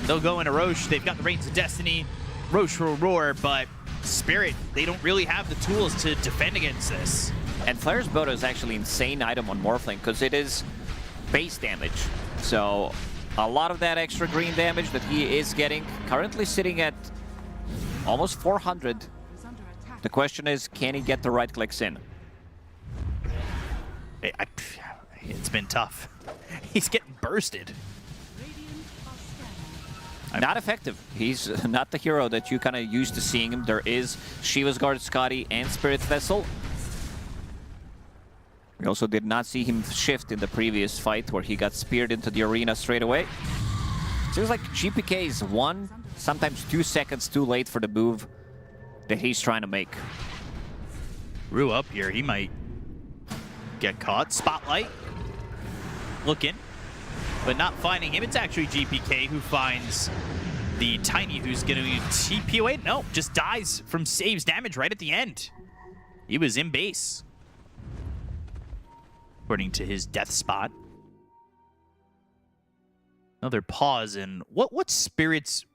They'll go into Roche. They've got the Reigns of Destiny. Roche will roar, but Spirit, they don't really have the tools to defend against this. And Flare's Boda is actually an insane item on Morphling because it is base damage. So a lot of that extra green damage that he is getting, currently sitting at almost 400. The question is, can he get the right clicks in? It's been tough. He's getting bursted. Not effective. He's not the hero that you kind of used to seeing him. There is Shiva's Guard, Scotty, and Spirit's Vessel. We also did not see him shift in the previous fight where he got speared into the arena straight away. Seems like GPK is 1, sometimes 2 seconds too late for the move that he's trying to make. Rue up here, he might get caught. Spotlight, looking, but not finding him. It's actually GPK who finds the Tiny, who's going to TP away. No, just dies from saves damage right at the end. He was in base, according to his death spot. Another pause, and what Spirit's,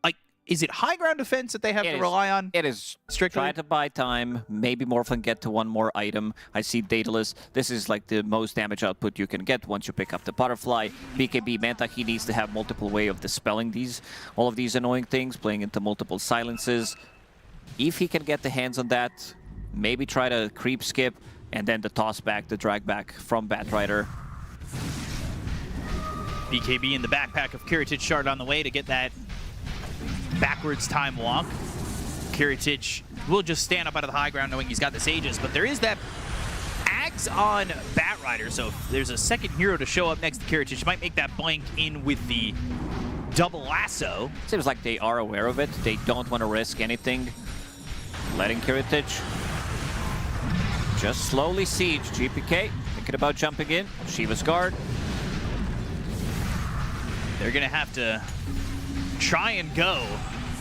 like, is it high ground defense that they have to rely on? It is. Strictly? Try to buy time, maybe Morphling get to 1 more item. I see Daedalus. This is like the most damage output you can get once you pick up the Butterfly. BKB Manta, he needs to have multiple way of dispelling all of these annoying things, playing into multiple silences. If he can get the hands on that, maybe try to creep skip, and then the toss back, the drag back from Batrider. BKB in the backpack of Kiritich Shard on the way to get that backwards time walk. Kiritich will just stand up out of the high ground knowing he's got the Sages, but there is that Ags on Batrider, so if there's a second hero to show up next to Kiritich, might make that blank in with the double lasso. Seems like they are aware of it. They don't want to risk anything. Letting Kiritich just slowly siege. GPK thinking about jumping in. Shiva's Guard. They're going to have to try and go,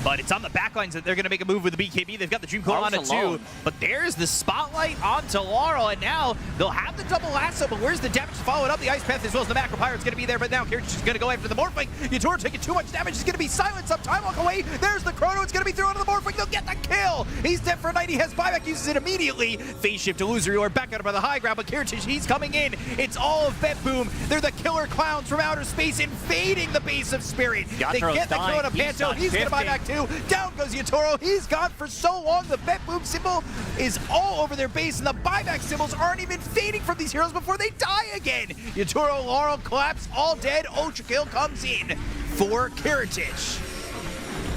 but it's on the backlines that they're going to make a move with the BKB. They've got the Dream Coil on it too, but there's the Spotlight onto Laurel, and now they'll have the double lasso, but where's the damage to follow it up? The Ice Path as well as the Macro Pirate's going to be there, but now Kiritich is going to go after the Morphling. Yatoro taking too much damage. He's going to be silenced up. Time walk away. There's the Chrono. It's going to be thrown onto the Morphling. They'll get the kill. He's dead for a night. He has buyback, uses it immediately. Phase shift illusory or back out by the high ground, but Kiritich, he's coming in. It's all of Bet Boom. They're the killer clowns from outer space invading the base of Spirit. They get the kill on a Panto. He's going to buy back too. Down goes Yatoro. He's gone for so long. The Bet Boom symbol is all over their base, and the buyback symbols aren't even fading from these heroes before they die again. Yatoro, Laurel collapse, all dead. Ultra kill comes in for Kiritich.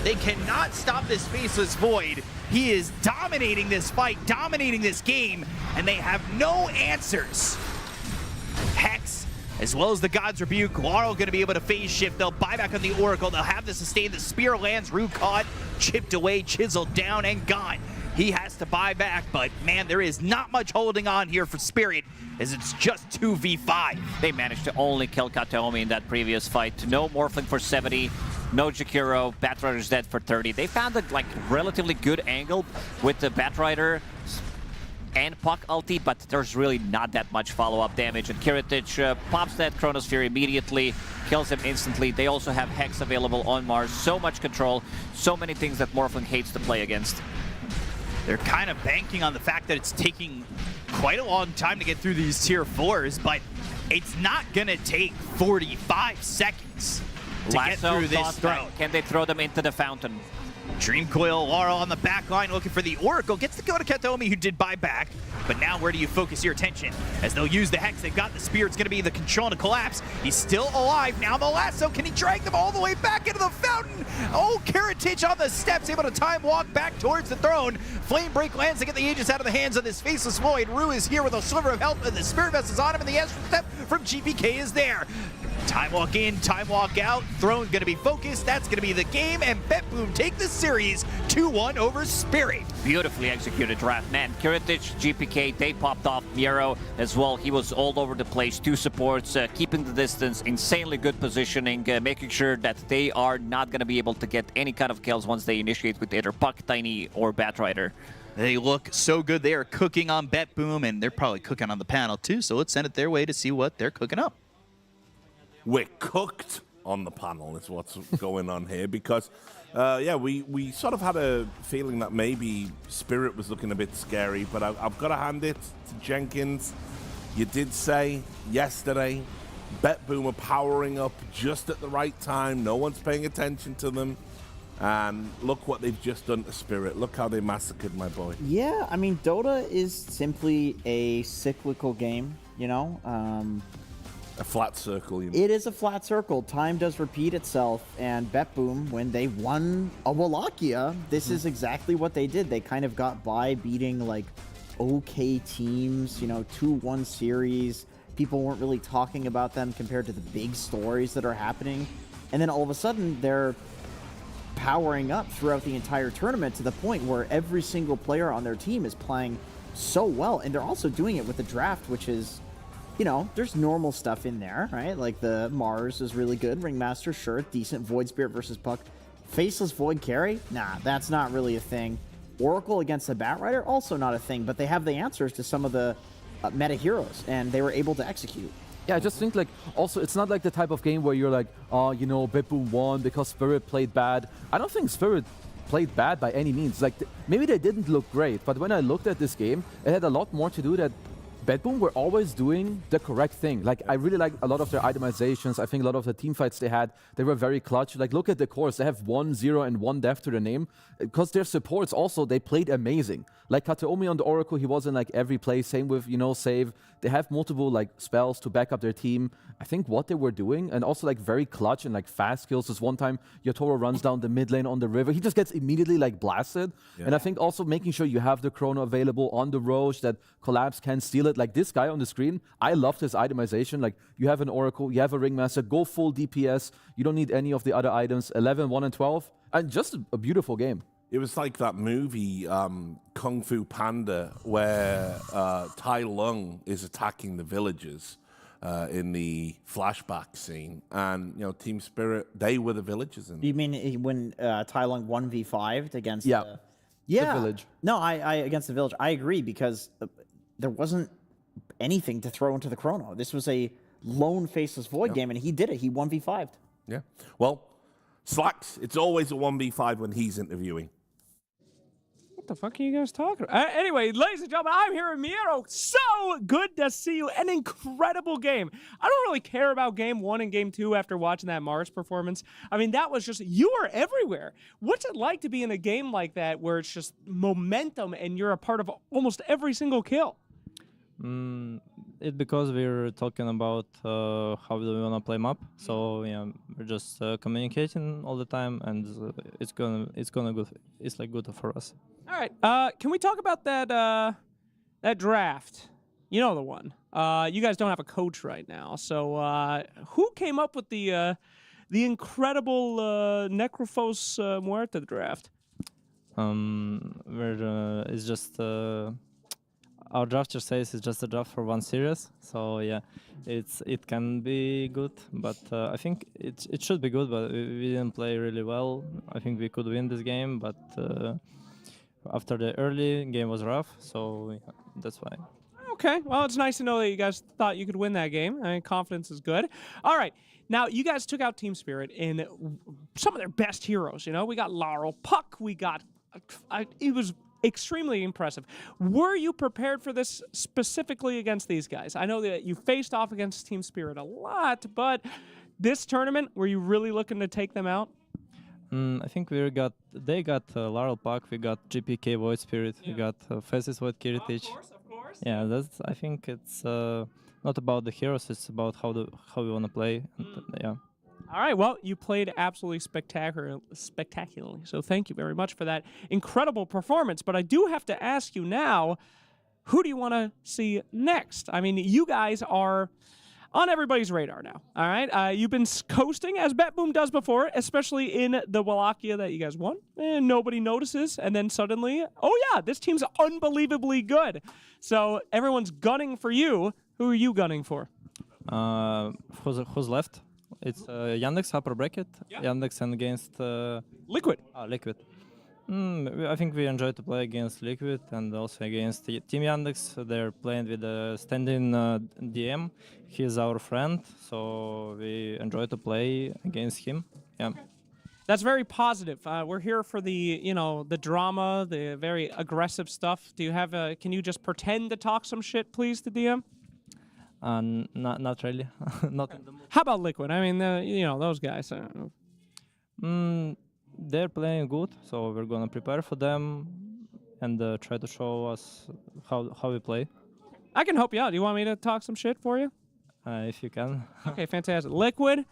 They cannot stop this Faceless Void. He is dominating this fight, dominating this game, and they have no answers. Hex, as well as the God's Rebuke. Laurel going to be able to phase shift. They'll buy back on the Oracle. They'll have the sustain. The Spear lands. Rue caught, chipped away, chiseled down, and gone. He has to buy back, but man, there is not much holding on here for Spirit, as it's just 2v5. They managed to only kill Kataomi in that previous fight. No Morphling for 70, no Jakiro. Batrider's dead for 30. They found a relatively good angle with the Batrider and Puck ulti, but there's really not that much follow-up damage. And Kiritich pops that Chronosphere immediately, kills him instantly. They also have Hex available on Mars. So much control, so many things that Morphling hates to play against. They're kind of banking on the fact that it's taking quite a long time to get through these tier 4s, but it's not going to take 45 seconds to get through this throw. Can they throw them into the fountain? Dream Coil, Laurel on the back line looking for the Oracle. Gets to go to Katomi, who did buyback. But now where do you focus your attention? As they'll use the Hex, they've got the Spear. It's going to be the control to collapse. He's still alive. Now the lasso. Can he drag them all the way back into the fountain? Oh, Karatage on the steps, able to time walk back towards the throne. Flame Break lands to get the Aegis out of the hands of this Faceless Void. Rue is here with a sliver of health, and the Spirit Vessel's on him, and the Astral Step from GPK is there. Time walk in, time walk out. Throne going to be focused. That's going to be the game, and BetBoom take the series 2-1 over Spirit. Beautifully executed draft, man. Kiritic, GPK, they popped off. Miro as well. He was all over the place. 2 supports, keeping the distance, insanely good positioning, making sure that they are not going to be able to get any kind of kills once they initiate with either Puck, Tiny, or Batrider. They look so good. They are cooking on BetBoom, and they're probably cooking on the panel too. So let's send it their way to see what they're cooking up. We're cooked on the panel is what's going on here because, yeah, we sort of had a feeling that maybe Spirit was looking a bit scary, but I've got to hand it to Jenkins. You did say yesterday BetBoom are powering up just at the right time. No one's paying attention to them. And look what they've just done to Spirit. Look how they massacred my boy. Yeah, I mean, Dota is simply a cyclical game, you know? A flat circle, you know. It is a flat circle. Time does repeat itself, and BetBoom, when they won a Wallachia, this is exactly what they did. They kind of got by beating, like, okay teams, you know, 2-1 series. People weren't really talking about them compared to the big stories that are happening. And then all of a sudden, they're powering up throughout the entire tournament to the point where every single player on their team is playing so well. And they're also doing it with the draft, which is, you know, there's normal stuff in there, right? Like the MOUZ is really good. Ringmaster, sure. Decent Void Spirit versus Puck. Faceless Void carry? Nah, that's not really a thing. Oracle against the Batrider? Also not a thing, but they have the answers to some of the meta heroes, and they were able to execute. Yeah, I just think, like, also, it's not like the type of game where you're like, oh, you know, BetBoom won because Spirit played bad. I don't think Spirit played bad by any means. Like, maybe they didn't look great, but when I looked at this game, it had a lot more to do that BetBoom were always doing the correct thing. Like, I really like a lot of their itemizations. I think a lot of the team fights they had, they were very clutch. Like, look at the cores. They have 1, 0, and 1 death to their name. Because their supports also, they played amazing. Like, Kataomi on the Oracle, he was in, like, every play. Same with, you know, Save. They have multiple, like, spells to back up their team. I think what they were doing, and also, like, very clutch and, like, fast kills. This one time, Yotoro runs down the mid lane on the river. He just gets immediately, like, blasted. Yeah. And I think also making sure you have the Chrono available on the Roche, that Collapse can steal it. Like, this guy on the screen, I loved his itemization. Like, you have an Oracle, you have a Ringmaster, go full DPS. You don't need any of the other items. 11, 1, and 12. And just a beautiful game. It was like that movie, Kung Fu Panda, where Tai Lung is attacking the villagers in the flashback scene. And, you know, Team Spirit, they were the villagers. You mean when Tai Lung 1v5'd against the village? No, I against the village. I agree, because there wasn't anything to throw into the Chrono. This was a lone Faceless Void game, and he did it. He 1v5'd. Yeah. Well, Slacks, it's always a 1v5 when he's interviewing. What the fuck are you guys talking about? Anyway, ladies and gentlemen, I'm here in Miedo. So good to see you. An incredible game. I don't really care about game 1 and game 2 after watching that MOUZ performance. I mean, that was just, you are everywhere. What's it like to be in a game like that where it's just momentum and you're a part of almost every single kill? It's because we're talking about how do we want to play map. So yeah, we're just communicating all the time, and it's gonna good. It's like good for us. All right. Can we talk about that draft? You know the one. You guys don't have a coach right now, so who came up with the incredible Necrophos Muerta draft? It's just. Our drafter says it's just a draft for 1 series, so yeah, it can be good, but I think it should be good. But we didn't play really well. I think we could win this game, but after the early game was rough, so yeah, that's why. Okay, well, it's nice to know that you guys thought you could win that game. I mean, confidence is good. All right, now you guys took out Team Spirit in some of their best heroes. You know, we got Laurel, Puck, we got. It was extremely impressive. Were you prepared for this specifically against these guys? I know that you faced off against Team Spirit a lot, but this tournament, were you really looking to take them out? I think they got Laurel Puck, we got GPK Void Spirit, we got Faces Void Kiritic. Of course. Yeah, I think it's not about the heroes, it's about how we want to play. And, yeah. All right, well, you played absolutely spectacularly, so thank you very much for that incredible performance. But I do have to ask you now, who do you want to see next? I mean, you guys are on everybody's radar now, all right? You've been coasting, as BetBoom does before, especially in the Wallachia that you guys won, and nobody notices, and then suddenly, oh yeah, this team's unbelievably good. So everyone's gunning for you. Who are you gunning for? Who's left? It's Yandex upper bracket. Yeah. Yandex and against Liquid. Liquid. I think we enjoy to play against Liquid and also against Team Yandex. They're playing with a standing DM. He's our friend, so we enjoy to play against him. Yeah. That's very positive. We're here for the, the drama, the very aggressive stuff. Do you have can you just pretend to talk some shit, please, to DM? Not really. Not in the mood. How about Liquid? I mean, those guys. They're playing good, so we're gonna prepare for them and try to show us how we play. I can help you out. Do you want me to talk some shit for you? If you can. Okay, fantastic. Liquid,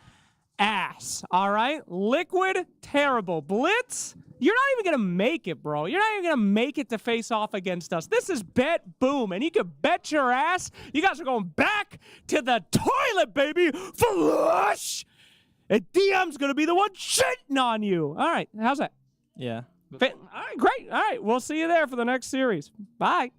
ass. All right? Liquid, terrible. Blitz, you're not even going to make it, bro. You're not even going to make it to face off against us. This is BetBoom, and you can bet your ass you guys are going back to the toilet, baby. Flush! And DM's going to be the one shitting on you. All right, how's that? Yeah. All right, great. All right, we'll see you there for the next series. Bye.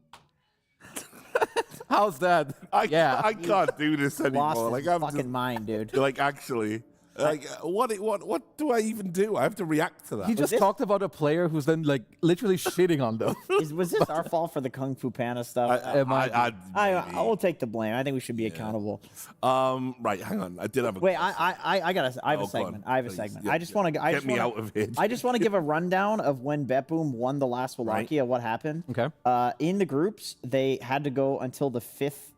How's that? I can't do this anymore. Lost Like his I'm fucking just, mind, dude. Like actually, like what do I even do? I have to react to that. He just talked about a player who's then like literally shitting on them. Was this our fault for the Kung Fu Panda stuff? I will take the blame. I think we should be accountable. Right, hang on. I did have a wait. I have a segment. I have a segment. Yeah, I just want to get me out of here. I just want to give a rundown of when BetBoom won the last Wallachia. What happened? Okay. In the groups, they had to go until the 5th.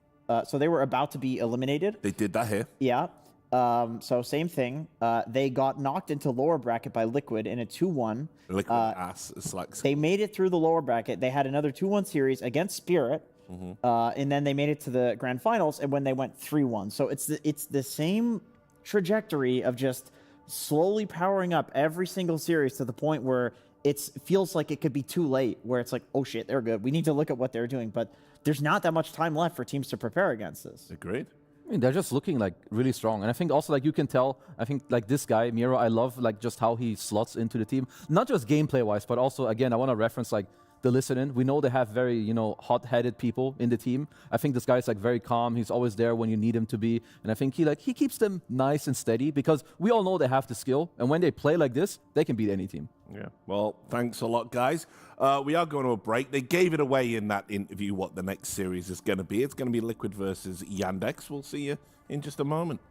So they were about to be eliminated. They did that here. Yeah. So same thing. They got knocked into lower bracket by Liquid in a 2-1. Liquid ass. It's like they made it through the lower bracket. They had another 2-1 series against Spirit, and then they made it to the grand finals. And when they went 3-1, so it's the same trajectory of just slowly powering up every single series to the point where it feels like it could be too late. Where it's like, oh shit, they're good. We need to look at what they're doing, but there's not that much time left for teams to prepare against this. Agreed. I mean, they're just looking like really strong. And I think also like you can tell, I think like this guy, Miro, I love like just how he slots into the team. Not just gameplay wise, but also again, I want to reference like the listening. We know they have very, hot-headed people in the team. I think this guy's like very calm. He's always there when you need him to be. And I think he keeps them nice and steady because we all know they have the skill. And when they play like this, they can beat any team. Yeah. Well, thanks a lot, guys. We are going to a break. They gave it away in that interview what the next series is going to be. It's going to be Liquid versus Yandex. We'll see you in just a moment.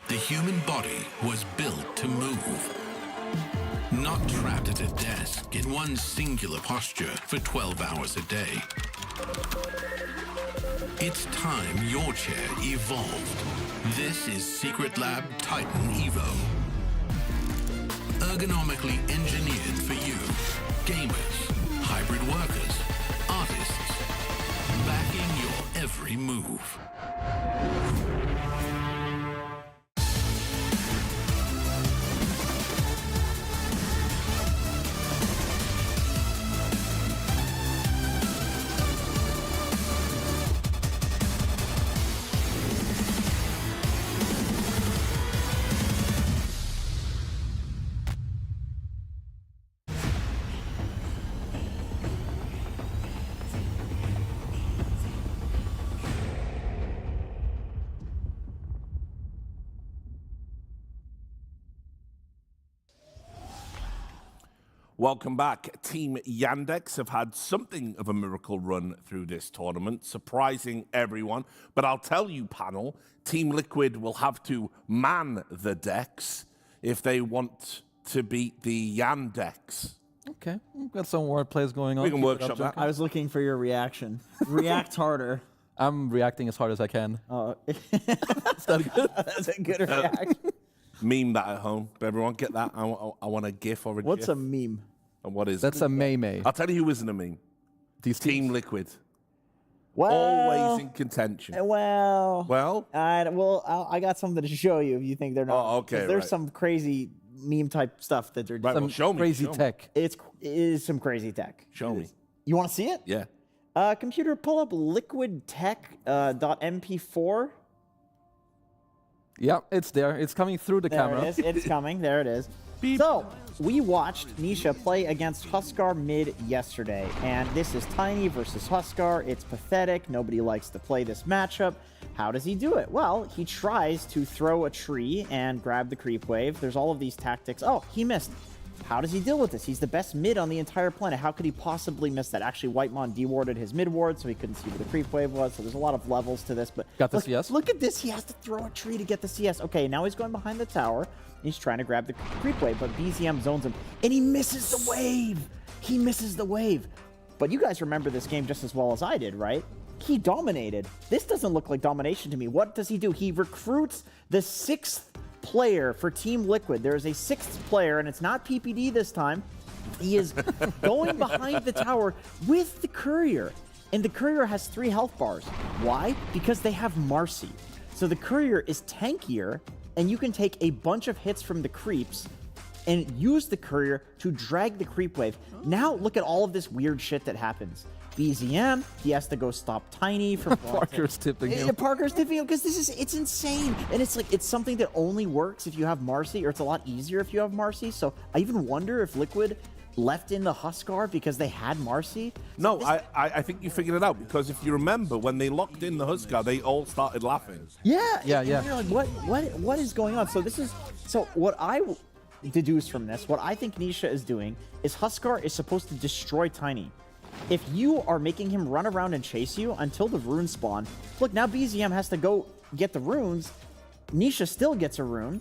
The human body was built to move. Not trapped at a desk in one singular posture for 12 hours a day. It's time your chair evolved. This is Secret Lab Titan Evo. Ergonomically engineered for you, gamers, hybrid workers, artists, backing your every move. Welcome back. Team Yandex have had something of a miracle run through this tournament, surprising everyone. But I'll tell you, panel, Team Liquid will have to man the decks if they want to beat the Yandex. Okay, we've got some word plays going on. We can workshop that. I was looking for your reaction. React harder. I'm reacting as hard as I can. Oh, Is that good? That's a good reaction. Meme that at home. Everyone get that? I want a GIF or a What's GIF. a meme? And what is That's it? a May. I'll tell you who isn't a meme. These Team Liquid. Well, Always in contention. Well, I got something to show you if you think they're not. Oh, okay, 'Cause there's right. some crazy meme type stuff that they're doing. Right, well, show me. Crazy show me. tech. It is some crazy tech. Show me. You want to see it? Yeah. Computer, pull up liquidtech.mp4. Yeah, it's there. It's coming through the There camera. it is. It's coming. There it is. So, we watched Nisha play against Huskar mid yesterday, and this is Tiny versus Huskar. It's pathetic. Nobody likes to play this matchup. How does he do it? Well, he tries to throw a tree and grab the creep wave. There's all of these tactics. Oh, he missed. How does he deal with this? He's the best mid on the entire planet. How could he possibly miss that? Actually, Whitemon dewarded his mid ward, so he couldn't see where the creep wave was. So there's a lot of levels to this. But Got the look, CS? Look at this. He has to throw a tree to get the CS. Okay, now he's going behind the tower. He's trying to grab the creep wave, but BZM zones him, and he misses the wave. He misses the wave. But you guys remember this game just as well as I did, right? He dominated. This doesn't look like domination to me. What does he do? He recruits the 6th player for Team Liquid. There is a 6th player, and it's not PPD this time. He is going behind the tower with the courier, and the courier has 3 health bars. Why? Because they have Marcy. So the courier is tankier, and you can take a bunch of hits from the creeps and use the courier to drag the creep wave. Now look at all of this weird shit that happens. BZM, he has to go stop Tiny from Parker's tipping him. Parker's tipping him because it's insane. And it's like, it's something that only works if you have Marcy, or it's a lot easier if you have Marcy. So I even wonder if Liquid left in the Huskar because they had Marcy. No, I think you figured it out, because if you remember, when they locked in the Huskar, they all started laughing. Yeah. Yeah. And you're like, what is going on? So what I deduce from this, what I think Nisha is doing, is Huskar is supposed to destroy Tiny. If you are making him run around and chase you until the runes spawn, look, now BZM has to go get the runes. Nisha still gets a rune,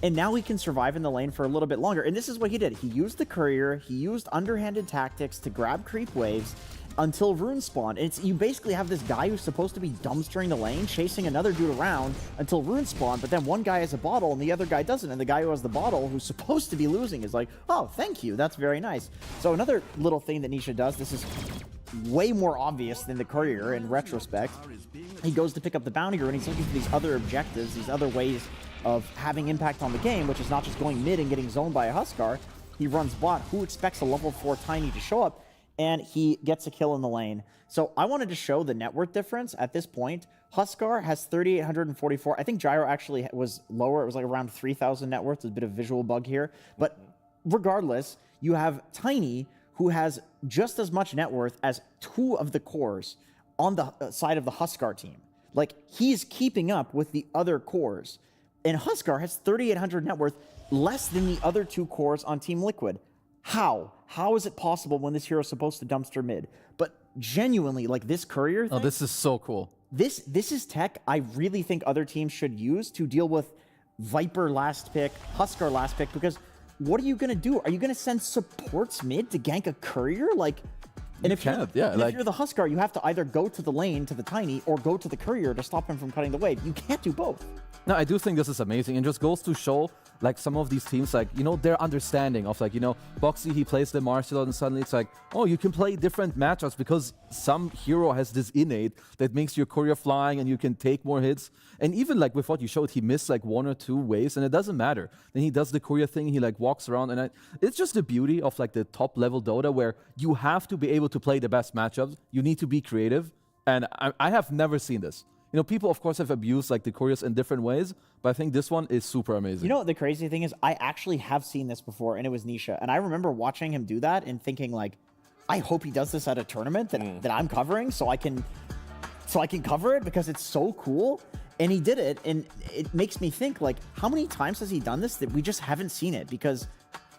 and now he can survive in the lane for a little bit longer. And this is what he did. He used the courier, he used underhanded tactics to grab creep waves until rune spawn. It's, you basically have this guy who's supposed to be dumpstering the lane, chasing another dude around until rune spawn, but then one guy has a bottle and the other guy doesn't, and the guy who has the bottle, who's supposed to be losing, is like, oh, thank you, that's very nice. So another little thing that Nisha does, this is way more obvious than the courier in retrospect. He goes to pick up the bounty and he's looking for these other objectives, these other ways of having impact on the game, which is not just going mid and getting zoned by a Huskar. He runs bot. Who expects a level 4 Tiny to show up? And he gets a kill in the lane. So I wanted to show the net worth difference at this point. Huskar has 3,844. I think Gyro actually was lower. It was like around 3,000 net worth. There's a bit of visual bug here. But regardless, you have Tiny, who has just as much net worth as 2 of the cores on the side of the Huskar team. Like, he's keeping up with the other cores. And Huskar has 3,800 net worth, less than the other 2 cores on Team Liquid. How? How is it possible when this hero is supposed to dumpster mid? But genuinely, like this courier thing, Oh, this is so cool. This is tech I really think other teams should use to deal with Viper last pick, Huskar last pick, because what are you going to do? Are you going to send supports mid to gank a courier? Like, and if you're the Huskar, you have to either go to the lane, to the Tiny, or go to the courier to stop him from cutting the wave. You can't do both. No, I do think this is amazing, and just goes to show, like, some of these teams, like, you know, their understanding of, like, you know, Boxy, he plays the Martial, and suddenly it's like, oh, you can play different matchups because some hero has this innate that makes your courier flying and you can take more hits. And even, like, with what you showed, he missed, like, 1 or 2 waves, and it doesn't matter. Then he does the courier thing, he, like, walks around, and it's just the beauty of, like, the top-level Dota, where you have to be able to play the best matchups, you need to be creative, and I have never seen this. You know, people, of course, have abused, like, the couriers in different ways, but I think this one is super amazing. You know what the crazy thing is? I actually have seen this before, and it was Nisha. And I remember watching him do that and thinking, like, I hope he does this at a tournament that I'm covering so I can cover it, because it's so cool. And he did it, and it makes me think, like, how many times has he done this that we just haven't seen it? Because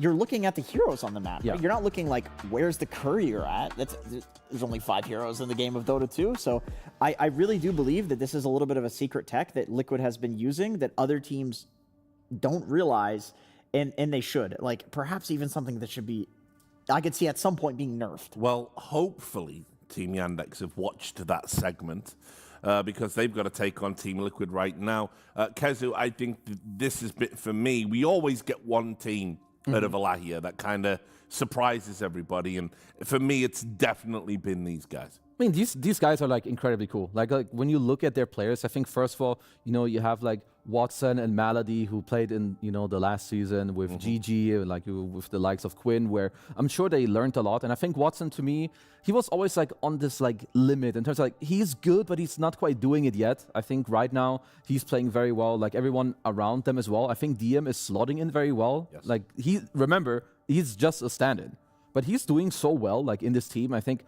you're looking at the heroes on the map. Yeah. Right? You're not looking like, where's the courier at? There's only 5 heroes in the game of Dota 2. So I really do believe that this is a little bit of a secret tech that Liquid has been using that other teams don't realize, and they should. Like, perhaps even something that should be, I could see at some point being nerfed. Well, hopefully Team Yandex have watched that segment because they've got to take on Team Liquid right now. Kezu, I think this is bit for me. We always get one team out of Wallachia that kind of surprises everybody, and for me, it's definitely been these guys. I mean, these guys are like incredibly cool. Like when you look at their players, I think first of all, you know, you have like Watson and Malady who played in, you know, the last season with GG, like with the likes of Quinn, where I'm sure they learned a lot. And I think Watson, to me, he was always like on this like limit in terms of like he's good, but he's not quite doing it yet. I think right now he's playing very well. Like everyone around them as well. I think DM is slotting in very well. Yes. Like remember, he's just a stand-in, but he's doing so well. Like in this team, I think.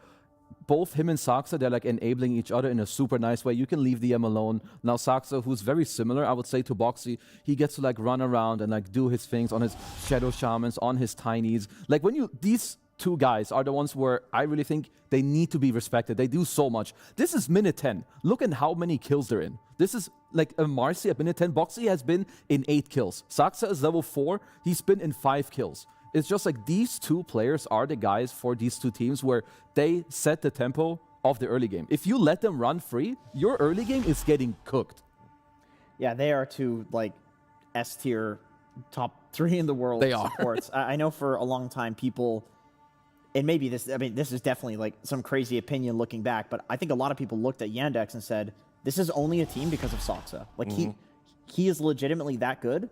Both him and Saxa, they're like enabling each other in a super nice way. You can leave DM alone. Now Saxa, who's very similar, I would say, to Boxy, he gets to like run around and like do his things on his Shadow Shamans, on his Tinies. Like these two guys are the ones where I really think they need to be respected. They do so much. This is minute 10. Look at how many kills they're in. This is like a Marcy at minute 10. Boxy has been in 8 kills. Saxa is level 4. He's been in 5 kills. It's just like these two players are the guys for these two teams where they set the tempo of the early game. If you let them run free, your early game is getting cooked. Yeah, they are two like S tier top 3 in the world supports. I know for a long time people, and maybe this is definitely like some crazy opinion looking back, but I think a lot of people looked at Yandex and said, this is only a team because of Saxa. Like he is legitimately that good.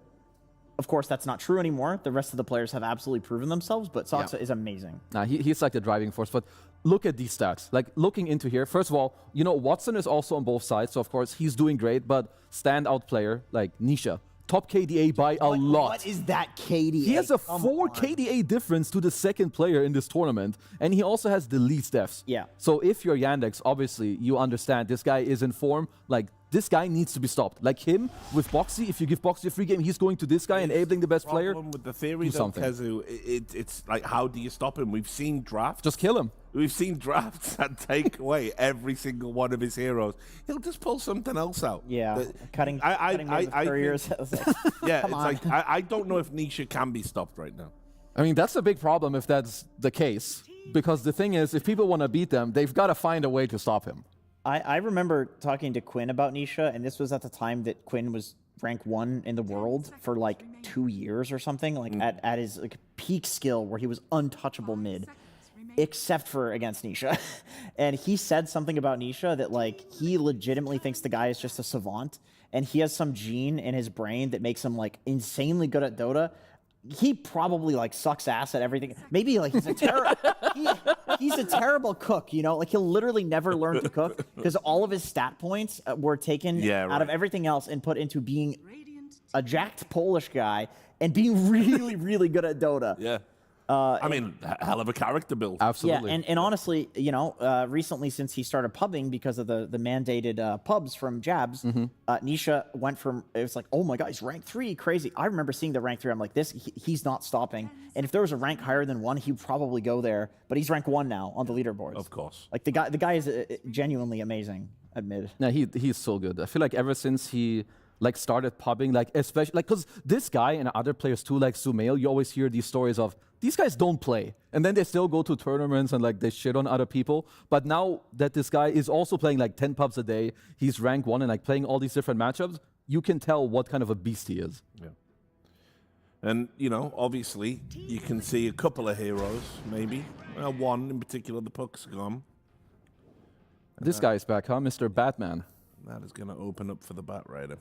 Of course, that's not true anymore. The rest of the players have absolutely proven themselves, but Saxa is amazing. Nah, he's like the driving force. But look at these stats. Like looking into here, first of all, you know, Watson is also on both sides. So, of course, he's doing great. But standout player like Nisha, top KDA by a lot. What is that KDA? He has a 4 KDA difference to the second player in this tournament. And he also has the least deaths. Yeah. So if you're Yandex, obviously, you understand this guy is in form. Like, this guy needs to be stopped. Like him with Boxy, if you give Boxy a free game, he's going to this guy, enabling the best player. With the theory, though, Kezu, it's like, how do you stop him? We've seen drafts. Just kill him. We've seen drafts that take away every single one of his heroes. He'll just pull something else out. Yeah, cutting couriers. Yeah, it's like, I don't know if Nisha can be stopped right now. I mean, that's a big problem if that's the case. Because the thing is, if people want to beat them, they've got to find a way to stop him. I remember talking to Quinn about Nisha, and this was at the time that Quinn was rank 1 in the world for like 2 years or something, like at his like peak skill where he was untouchable mid, except for against Nisha. And he said something about Nisha that like he legitimately thinks the guy is just a savant, and he has some gene in his brain that makes him like insanely good at Dota. He probably like sucks ass at everything. Maybe like he's a he's a terrible cook, you know? Like he'll literally never learn to cook because all of his stat points were taken out of everything else and put into being a jacked Polish guy and being really, really good at Dota. Yeah. I mean, hell of a character build. Absolutely. Yeah, and honestly, you know, recently since he started pubbing because of the mandated pubs from Jabs, Nisha went from, it was like, oh my God, he's rank 3, crazy. I remember seeing the rank 3, I'm like, he's not stopping. And if there was a rank higher than 1, he'd probably go there, but he's rank 1 now on the leaderboards. Of course. Like the guy is genuinely amazing at mid. Yeah, he's so good. I feel like ever since he like started pubbing, like especially like because this guy and other players too, like Sumail, you always hear these stories of these guys don't play and then they still go to tournaments and like they shit on other people. But now that this guy is also playing like 10 pubs a day, he's rank 1 and like playing all these different matchups, you can tell what kind of a beast he is. Yeah. And, you know, obviously, you can see a couple of heroes, maybe. One in particular, the Puck's gone. This guy's back, huh? Mr. Batman. That is going to open up for the Bat Rider.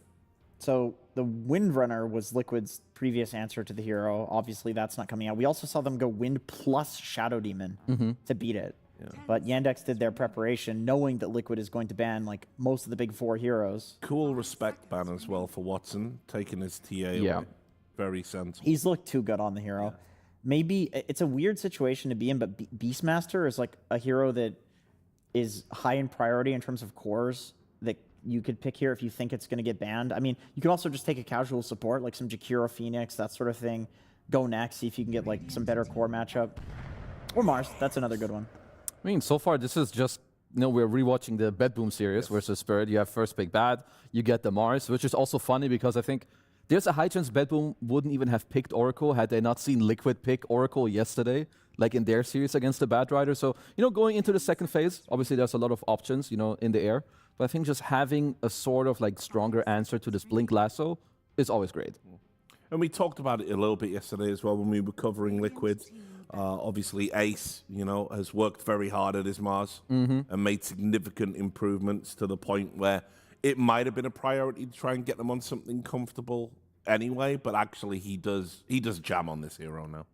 So the Windrunner was Liquid's previous answer to the hero. Obviously, that's not coming out. We also saw them go Wind plus Shadow Demon to beat it. Yeah. But Yandex did their preparation, knowing that Liquid is going to ban like most of the big 4 heroes. Cool respect ban as well for Watson, taking his TA away. Very sensible. He's looked too good on the hero. Yeah. Maybe it's a weird situation to be in, but Beastmaster is like a hero that is high in priority in terms of cores that you could pick here if you think it's going to get banned. I mean, you can also just take a casual support, like some Jakiro Phoenix, that sort of thing. go next, see if you can get like some better core matchup. Or Mars, that's another good one. I mean, so far this is just, you know, we're rewatching the Bedboom series versus Spirit. You have first pick Bad, you get the Mars, which is also funny because I think there's a high chance Bedboom wouldn't even have picked Oracle had they not seen Liquid pick Oracle yesterday, like in their series against the Bad Rider. So, you know, going into the second phase, obviously there's a lot of options, you know, in the air. But I think just having a sort of like stronger answer to this Blink Lasso is always great. And we talked about it a little bit yesterday as well when we were covering Liquid. Obviously, Ace, you know, has worked very hard at his Mars and made significant improvements to the point where it might have been a priority to try and get them on something comfortable anyway. But actually, he does jam on this hero now.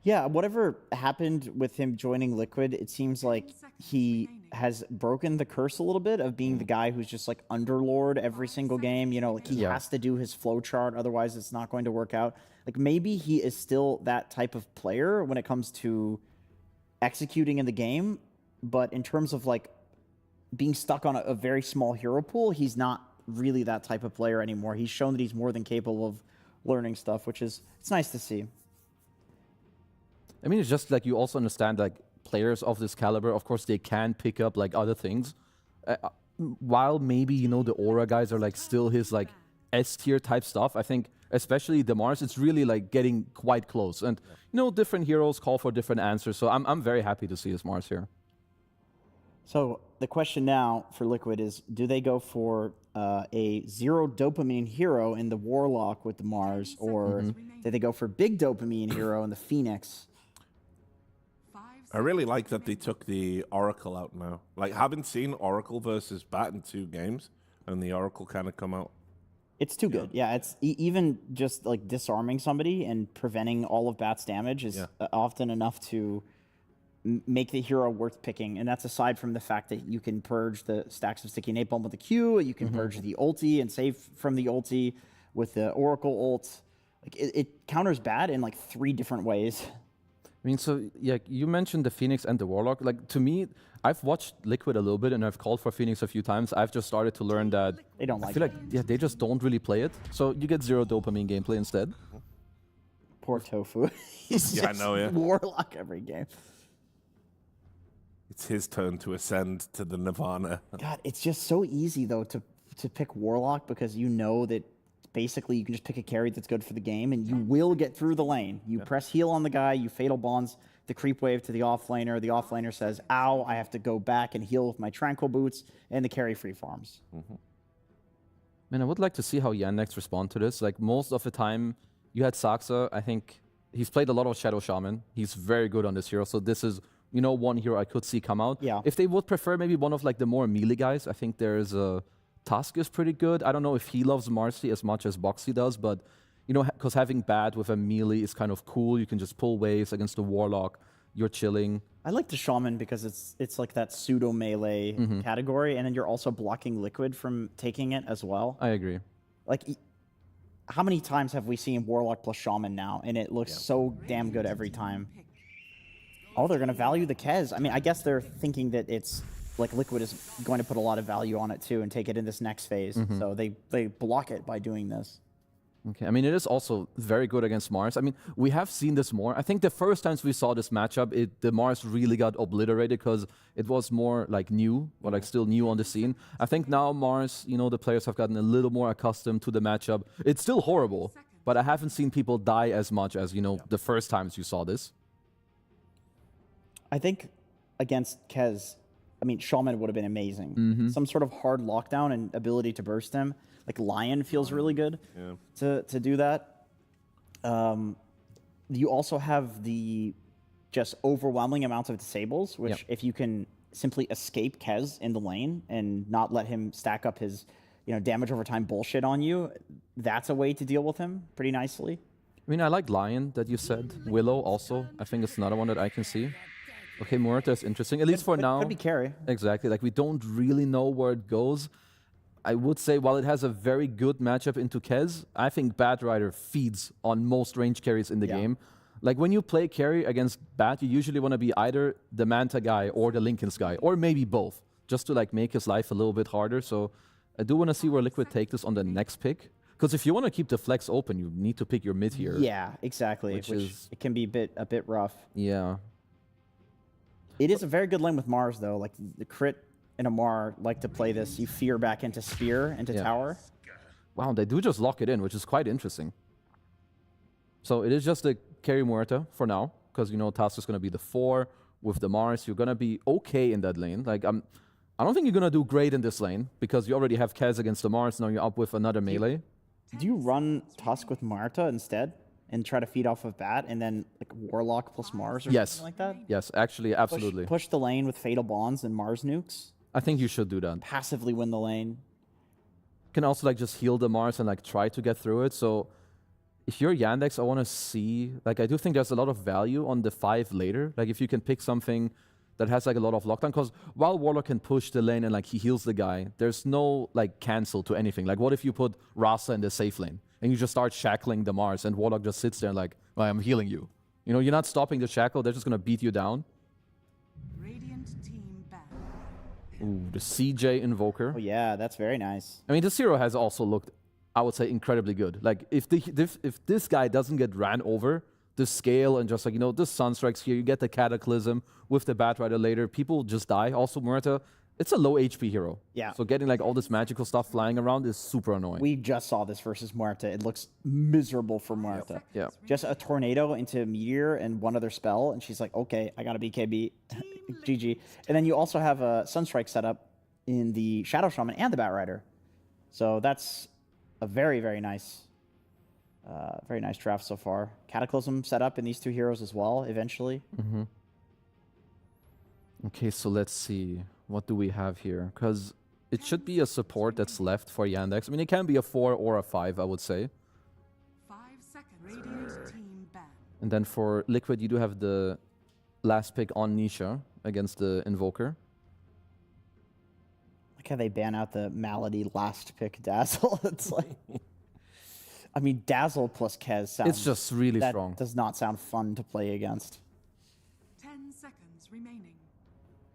Yeah, whatever happened with him joining Liquid, it seems like he has broken the curse a little bit of being the guy who's just like underlord every single game. You know, like he has to do his flowchart, otherwise it's not going to work out. Like maybe he is still that type of player when it comes to executing in the game, but in terms of like being stuck on a very small hero pool, he's not really that type of player anymore. He's shown that he's more than capable of learning stuff, which is, it's nice to see. I mean, it's just like you also understand like players of this caliber, of course, they can pick up like other things. While maybe, you know, the Aura guys are like still his like S tier type stuff, I think especially the Mars, it's really like getting quite close. And, you know, different heroes call for different answers. So I'm very happy to see his Mars here. So the question now for Liquid is, do they go for a 0 dopamine hero in the Warlock with the Mars, or do they go for big dopamine hero in the Phoenix? I really like that they took the Oracle out now. Like, haven't seen Oracle versus Bat in 2 games, and the Oracle kind of come out. It's too good. Yeah, it's even just like disarming somebody and preventing all of Bat's damage is often enough to make the hero worth picking. And that's aside from the fact that you can purge the stacks of sticky napalm with the Q, you can purge the ulti and save from the ulti with the Oracle ult. Like it counters Bat in like 3 different ways. I mean, so yeah, you mentioned the Phoenix and the Warlock. Like to me, I've watched Liquid a little bit and I've called for Phoenix a few times. I've just started to learn that they don't I feel like they just don't really play it. So you get 0 dopamine gameplay instead. Poor Tofu. He's I know, yeah. Warlock every game. It's his turn to ascend to the Nirvana. God, it's just so easy though to pick Warlock because you know that basically you can just pick a carry that's good for the game and you will get through the lane. You press heal on the guy, you fatal bonds the creep wave to the offlaner says, ow, I have to go back and heal with my tranquil boots, and the carry free farms. Man, I would like to see how Yandex respond to this. Like most of the time you had Saxa, I think he's played a lot of Shadow Shaman. He's very good on this hero, so this is, you know, one hero I could see come out. Yeah. If they would prefer maybe one of like the more melee guys, I think there's a Tusk is pretty good. I don't know if he loves Marcy as much as Boxy does, but, you know, because having Bad with a melee is kind of cool. You can just pull waves against the Warlock. You're chilling. I like the Shaman because it's like that pseudo melee category, and then you're also blocking Liquid from taking it as well. I agree. Like, how many times have we seen Warlock plus Shaman now, and it looks so damn good every time? Oh, they're going to value the Kez. I mean, I guess they're thinking that it's like Liquid is going to put a lot of value on it too and take it in this next phase. So they block it by doing this. Okay, I mean, it is also very good against Mars. I mean, we have seen this more. I think the first times we saw this matchup, the Mars really got obliterated because it was more like new, or like still new on the scene. I think now Mars, you know, the players have gotten a little more accustomed to the matchup. It's still horrible, but I haven't seen people die as much as, you know, the first times you saw this. I think against Kez, I mean, Shaman would have been amazing. Some sort of hard lockdown and ability to burst him. Like Lion feels really good to do that. You also have the just overwhelming amounts of disables, which if you can simply escape Kez in the lane and not let him stack up his, you know, damage over time bullshit on you, that's a way to deal with him pretty nicely. I mean, I like Lion that you said. Willow also. I think it's another one that I can see. Okay, Muerta is interesting, at least for now. Could be carry. Exactly. Like, we don't really know where it goes. I would say, while it has a very good matchup into Kez, I think Bat Rider feeds on most range carries in the game. Like, when you play carry against Bat, you usually want to be either the Manta guy or the Linken's guy, or maybe both, just to, like, make his life a little bit harder. So I do want to see where Liquid take this on the next pick. Because if you want to keep the flex open, you need to pick your mid here. Yeah, exactly. Which is it can be a bit rough. Yeah. It is a very good lane with Mars though. Like the crit and Amar like to play this. You fear back into spear, into tower. Wow, they do just lock it in, which is quite interesting. So it is just the carry Muerta for now, because you know Task is going to be the 4 with the Mars. You're going to be okay in that lane. Like I don't think you're going to do great in this lane because you already have Kez against the Mars. Now you're up with another melee. Do you run Tusk with Muerta instead and try to feed off of Bat and then like Warlock plus Mars or something like that? Yes, actually, absolutely. Push the lane with Fatal Bonds and Mars nukes. I think you should do that. Passively win the lane. Can also like just heal the Mars and like try to get through it. So if you're Yandex, I want to see, like I do think there's a lot of value on the 5 later. Like if you can pick something that has like a lot of lockdown, because while Warlock can push the lane and like he heals the guy, there's no like cancel to anything. Like what if you put Rasa in the safe lane and you just start shackling the Mars and Warlock just sits there and like, well, I'm healing you. You know, you're not stopping the shackle, they're just going to beat you down. Radiant team back. Ooh, the CJ Invoker. Oh yeah, that's very nice. I mean, this hero has also looked, I would say, incredibly good. Like if this guy doesn't get ran over, the scale and just like, you know, the Sunstrikes here, you get the Cataclysm with the Batrider later, people just die. Also, Muerta, it's a low HP hero. Yeah. So getting like all this magical stuff flying around is super annoying. We just saw this versus Muerta. It looks miserable for Muerta. Yeah. Just a tornado into Meteor and one other spell, and she's like, okay, I got a BKB. GG. And then you also have a Sunstrike setup in the Shadow Shaman and the Batrider. So that's a very, very nice draft so far. Cataclysm set up in these 2 heroes as well, eventually. Mm-hmm. Okay, so let's see. What do we have here? Because it should be a support that's left for Yandex. I mean, it can be a 4 or a 5, I would say. 5 seconds. Radiant team back. And then for Liquid, you do have the last pick on Nisha against the Invoker. Like how they ban out the Malady last pick Dazzle. It's like... I mean, Dazzle plus Kez sounds... It's just really strong. That does not sound fun to play against. 10 seconds remaining.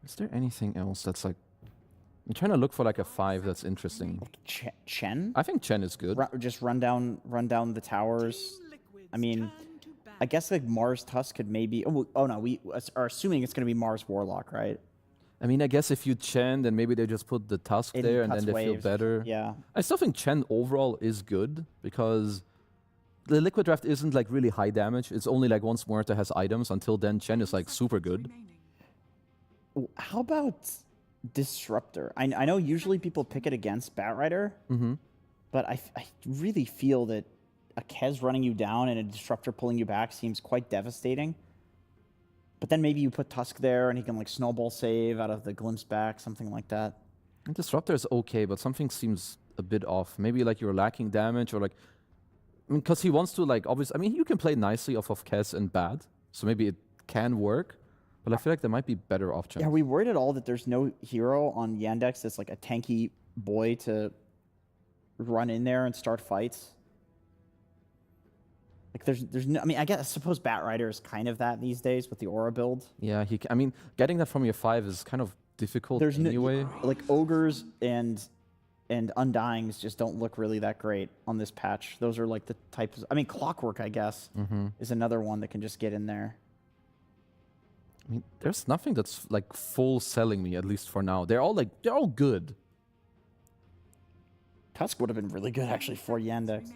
Is there anything else that's like... I'm trying to look for like a 5 that's interesting. Chen? I think Chen is good. Just run down the towers. I mean, I guess like Mars Tusk could maybe... Oh no, we are assuming it's going to be Mars Warlock, right? I mean, I guess if you Chen, then maybe they just put the Tusk there and then they feel better. Yeah. I still think Chen overall is good because the Liquid draft isn't like really high damage. It's only like once Muerta has items. Until then, Chen is like super good. How about Disruptor? I know usually people pick it against Batrider, but I really feel that a Kez running you down and a Disruptor pulling you back seems quite devastating. But then maybe you put Tusk there and he can like snowball save out of the glimpse back, something like that. Disruptor is okay, but something seems a bit off. Maybe like you're lacking damage or like... I mean, because he wants to like, obviously... I mean, you can play nicely off of Kez and Bad, so maybe it can work. But I feel like there might be better options. Are we worried at all that there's no hero on Yandex that's like a tanky boy to run in there and start fights? Like there's no, I mean, I suppose Batrider is kind of that these days with the Aura build. Yeah, I mean, getting that from your 5 is kind of difficult anyway. Like Ogres and Undyings just don't look really that great on this patch. Those are like the types. I mean, Clockwork, I guess, is another one that can just get in there. I mean, there's nothing that's like full selling me, at least for now. They're all good. Tusk would have been really good actually for Yandex.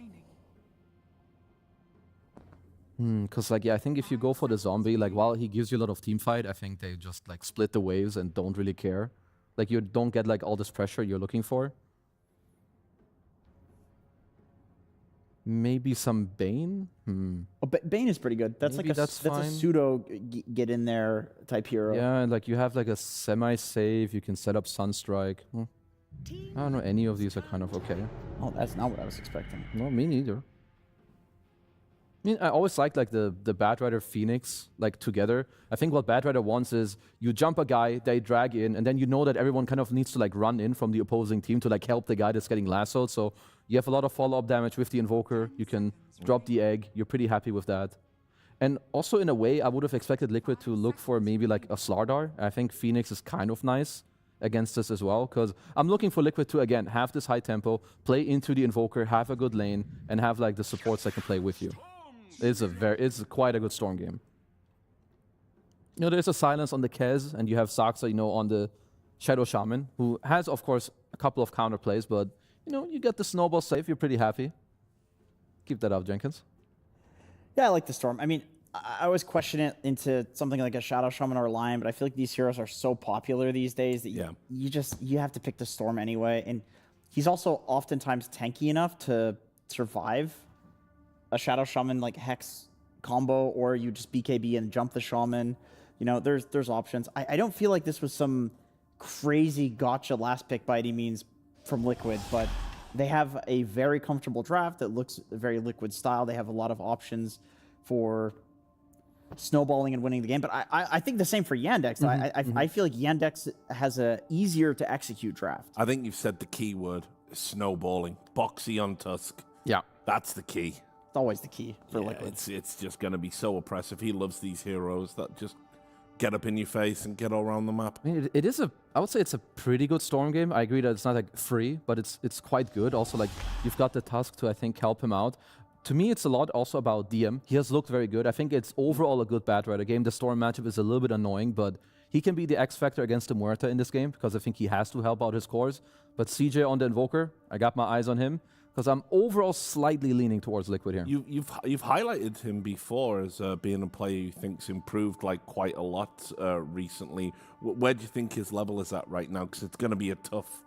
Because like, yeah, I think if you go for the zombie, like while he gives you a lot of team fight, I think they just like split the waves and don't really care. Like you don't get like all this pressure you're looking for. Maybe some Bane? Oh, Bane is pretty good. That's Maybe like that's a pseudo get in there type hero. Yeah, and like you have like a semi-save, you can set up Sunstrike. I don't know, any of these are kind of okay. Oh, that's not what I was expecting. No, me neither. I mean, I always like the Batrider Phoenix like together. I think what Batrider wants is you jump a guy, they drag in, and then you know that everyone kind of needs to like run in from the opposing team to like help the guy that's getting lassoed. So you have a lot of follow-up damage with the Invoker. You can drop the egg. You're pretty happy with that. And also in a way, I would have expected Liquid to look for maybe like a Slardar. I think Phoenix is kind of nice against us as well, because I'm looking for Liquid to, again, have this high tempo, play into the Invoker, have a good lane, and have like the supports that can play with you. It's quite a good Storm game. You know, there's a silence on the Kez, and you have Saksa, you know, on the Shadow Shaman, who has, of course, a couple of counter plays, but, you know, you get the snowball safe, you're pretty happy. Keep that up, Jenkins. Yeah, I like the Storm. I mean, I always question it into something like a Shadow Shaman or Lion, but I feel like these heroes are so popular these days that you have to pick the Storm anyway. And he's also oftentimes tanky enough to survive a Shadow Shaman like Hex combo, or you just BKB and jump the Shaman. You know, there's options. I don't feel like this was some crazy gotcha last pick by any means from Liquid, but they have a very comfortable draft that looks very Liquid style. They have a lot of options for snowballing and winning the game, but I think the same for Yandex. I feel like Yandex has a easier to execute draft. I think you've said the key word, snowballing. Boxy on Tusk. Yeah. That's the key. It's always the key for Liquid. It's just going to be so oppressive. He loves these heroes that just get up in your face and get all around the map. I mean, I would say it's a pretty good Storm game. I agree that it's not like free, but it's quite good. Also, like, you've got the Tusk to, I think, help him out. To me, it's a lot also about DM. He has looked very good. I think it's overall a good Bad Rider game. The Storm matchup is a little bit annoying, but he can be the X factor against the Muerta in this game, because I think he has to help out his cores. But CJ on the Invoker, I got my eyes on him, because I'm overall slightly leaning towards Liquid here. You've highlighted him before as being a player you think's improved like quite a lot recently. Where do you think his level is at right now? Because it's going to be a tough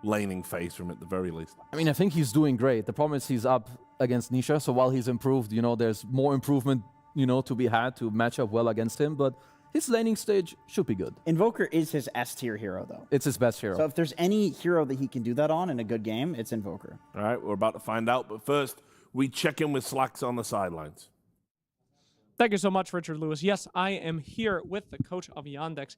laning phase from at the very least. I mean, I think he's doing great. The problem is he's up against Nisha, so while he's improved, you know, there's more improvement, you know, to be had to match up well against him, but his laning stage should be good. Invoker is his S-tier hero, though. It's his best hero. So if there's any hero that he can do that on in a good game, it's Invoker. All right, we're about to find out, but first, we check in with Slacks on the sidelines. Thank you so much, Richard Lewis. Yes, I am here with the coach of Yandex.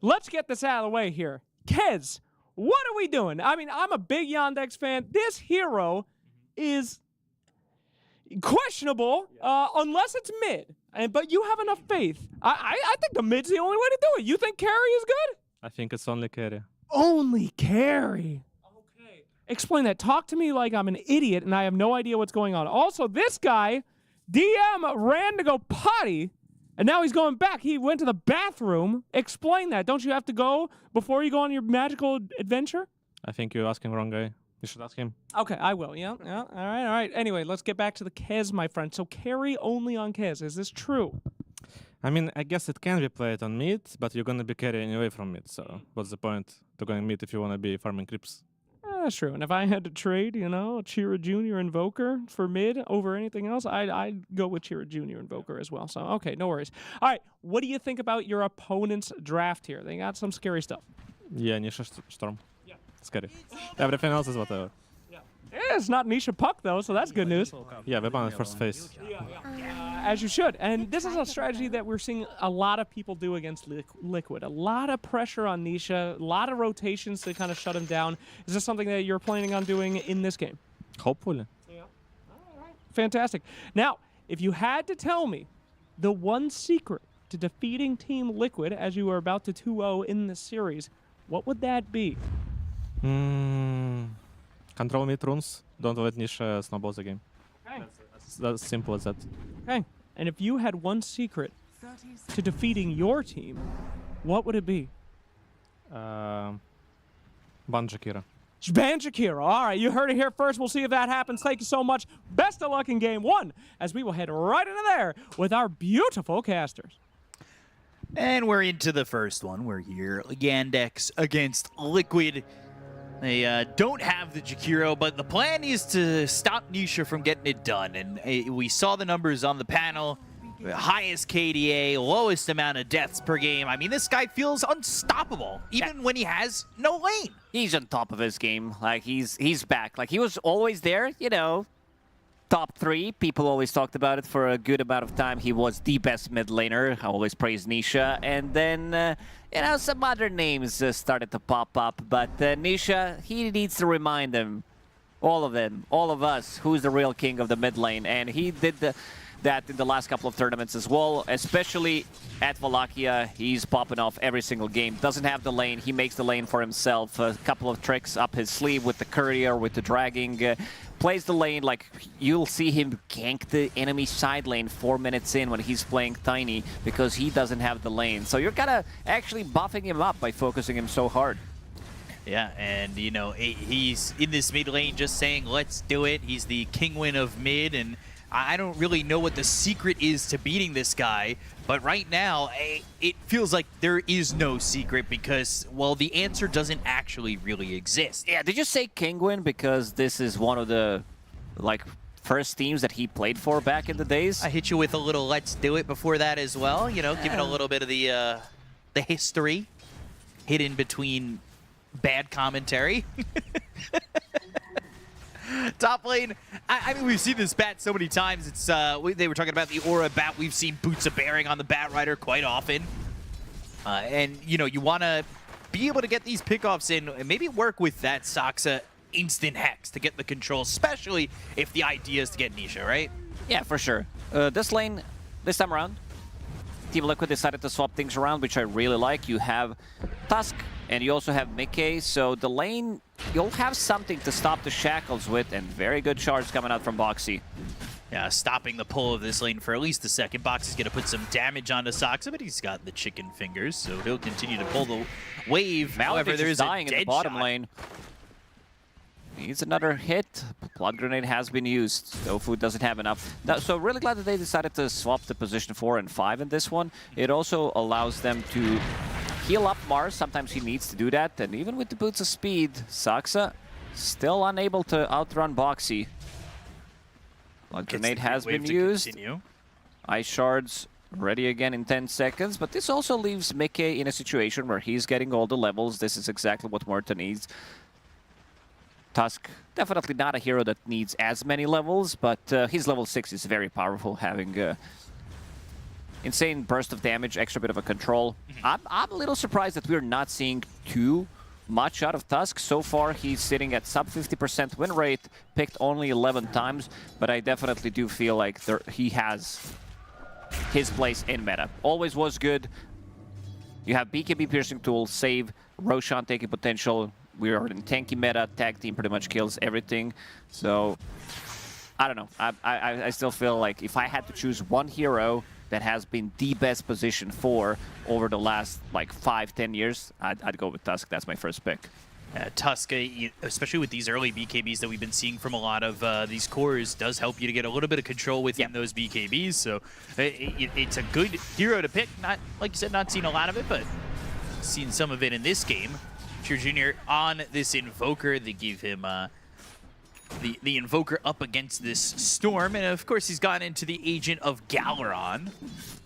Let's get this out of the way here. Kez, what are we doing? I mean, I'm a big Yandex fan. This hero is questionable unless it's mid. But you have enough faith. I think the mid's the only way to do it. You think carry is good? I think it's only carry. Only carry. Okay. Explain that. Talk to me like I'm an idiot and I have no idea what's going on. Also, this guy, DM, ran to go potty, and now he's going back. He went to the bathroom. Explain that. Don't you have to go before you go on your magical adventure? I think you're asking the wrong guy. You should ask him. Okay, I will. Yeah. All right. Anyway, let's get back to the Kez, my friend. So carry only on Kez. Is this true? I mean, I guess it can be played on mid, but you're going to be carrying away from mid. So what's the point to going mid if you want to be farming creeps? That's true. And if I had to trade, you know, Chira Jr. Invoker for mid over anything else, I'd go with Chira Jr. Invoker as well. So, okay, no worries. All right, what do you think about your opponent's draft here? They got some scary stuff. Yeah, Nisha Storm. Yeah. Scary. Everything else is whatever. Yeah, it's not Nisha Puck, though, so that's good news. Yeah, we're on the first phase. As you should. And this is a strategy that we're seeing a lot of people do against Liquid. A lot of pressure on Nisha, a lot of rotations to kind of shut him down. Is this something that you're planning on doing in this game? Hopefully. Yeah. All right. Fantastic. Now, if you had to tell me the one secret to defeating Team Liquid as you are about to 2-0 in the series, what would that be? Control mid runes. Don't let Nisha snowball the game. Okay. That's simple as that. Okay. And if you had one secret to defeating your team, what would it be? Ban Jakira. Ban Jakira. All right, you heard it here first. We'll see if that happens. Thank you so much. Best of luck in game one, as we will head right into there with our beautiful casters. And we're into the first one. We're here, Yandex against Liquid. They don't have the Jakiro, but the plan is to stop Nisha from getting it done. And we saw the numbers on the panel. Highest KDA, lowest amount of deaths per game. I mean, this guy feels unstoppable, even when he has no lane. He's on top of his game. Like, he's back. Like, he was always there, you know. Top 3. People always talked about it for a good amount of time. He was the best mid laner. I always praised Nisha. And then, you know, some other names started to pop up. But Nisha, he needs to remind them, all of us, who's the real king of the mid lane. And he did that in the last couple of tournaments as well, especially at Wallachia. He's popping off every single game. Doesn't have the lane. He makes the lane for himself. A couple of tricks up his sleeve with the courier, with the dragging. Plays the lane like you'll see him gank the enemy side lane 4 minutes in when he's playing Tiny because he doesn't have the lane. So you're kind of actually buffing him up by focusing him so hard. Yeah, and you know, he's in this mid lane just saying, let's do it. He's the king win of mid, and I don't really know what the secret is to beating this guy, but right now, it feels like there is no secret because, well, the answer doesn't actually really exist. Yeah, did you say king win because this is one of the, like, first teams that he played for back in the days? I hit you with a little let's do it before that as well, you know, giving a little bit of the history hidden between bad commentary. Top lane, I mean, we've seen this bat so many times. It's they were talking about the Aura bat. We've seen Boots of Bearing on the Bat Rider quite often. And, you know, you want to be able to get these pickoffs in and maybe work with that Saksa instant hex to get the control, especially if the idea is to get Nisha, right? Yeah, for sure. This lane, this time around, Team Liquid decided to swap things around, which I really like. You have Tusk, and you also have Mickey, so the lane, you'll have something to stop the Shackles with, and very good charge coming out from Boxy. Yeah, stopping the pull of this lane for at least a second. Boxy's going to put some damage onto Saksa, but he's got the chicken fingers, so he'll continue to pull the wave. However, there's dying a in the dead bottom shot. lane. Needs another hit. Blood Grenade has been used. Tofu doesn't have enough. Now, so really glad that they decided to swap the position 4 and 5 in this one. It also allows them to heal up Mars. Sometimes he needs to do that. And even with the Boots of Speed, Saksa still unable to outrun Boxy. Blood Grenade has been used. Ice Shards ready again in 10 seconds. But this also leaves Mickey in a situation where he's getting all the levels. This is exactly what Murta needs. Tusk, definitely not a hero that needs as many levels, but his level 6 is very powerful, having insane burst of damage, extra bit of a control. I'm a little surprised that we're not seeing too much out of Tusk. So far, he's sitting at sub 50% win rate, picked only 11 times, but I definitely do feel like he has his place in meta. Always was good. You have BKB Piercing Tool, save, Roshan taking potential. We are in tanky meta. Tag team pretty much kills everything. So, I don't know. I still feel like if I had to choose one hero that has been the best position for over the last like 5-10 years, I'd go with Tusk. That's my first pick. Tusk, especially with these early BKBs that we've been seeing from a lot of these cores, does help you to get a little bit of control within those BKBs. So it's a good hero to pick. Not, like you said, not seen a lot of it, but seen some of it in this game. Jr. on this Invoker. They give him the Invoker up against this Storm, and of course he's gone into the Agent of Galeron,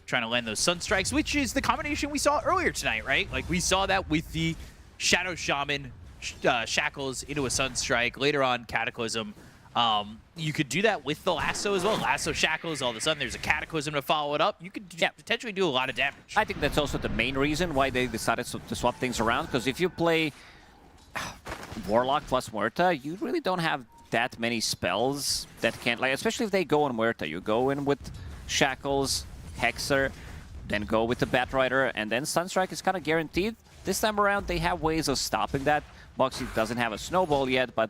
trying to land those Sunstrikes, which is the combination we saw earlier tonight, right? Like we saw that with the Shadow Shaman, Shackles into a Sunstrike, later on Cataclysm. You could do that with the Lasso as well. Lasso, Shackles, all of a sudden there's a Cataclysm to follow it up. You could potentially do a lot of damage. I think that's also the main reason why they decided to swap things around, because if you play Warlock plus Murta, you really don't have that many spells that can't, like, especially if they go on Murta. You go in with Shackles, Hexer, then go with the Bat Rider, and then Sunstrike is kind of guaranteed. This time around, they have ways of stopping that. Boxy doesn't have a Snowball yet, but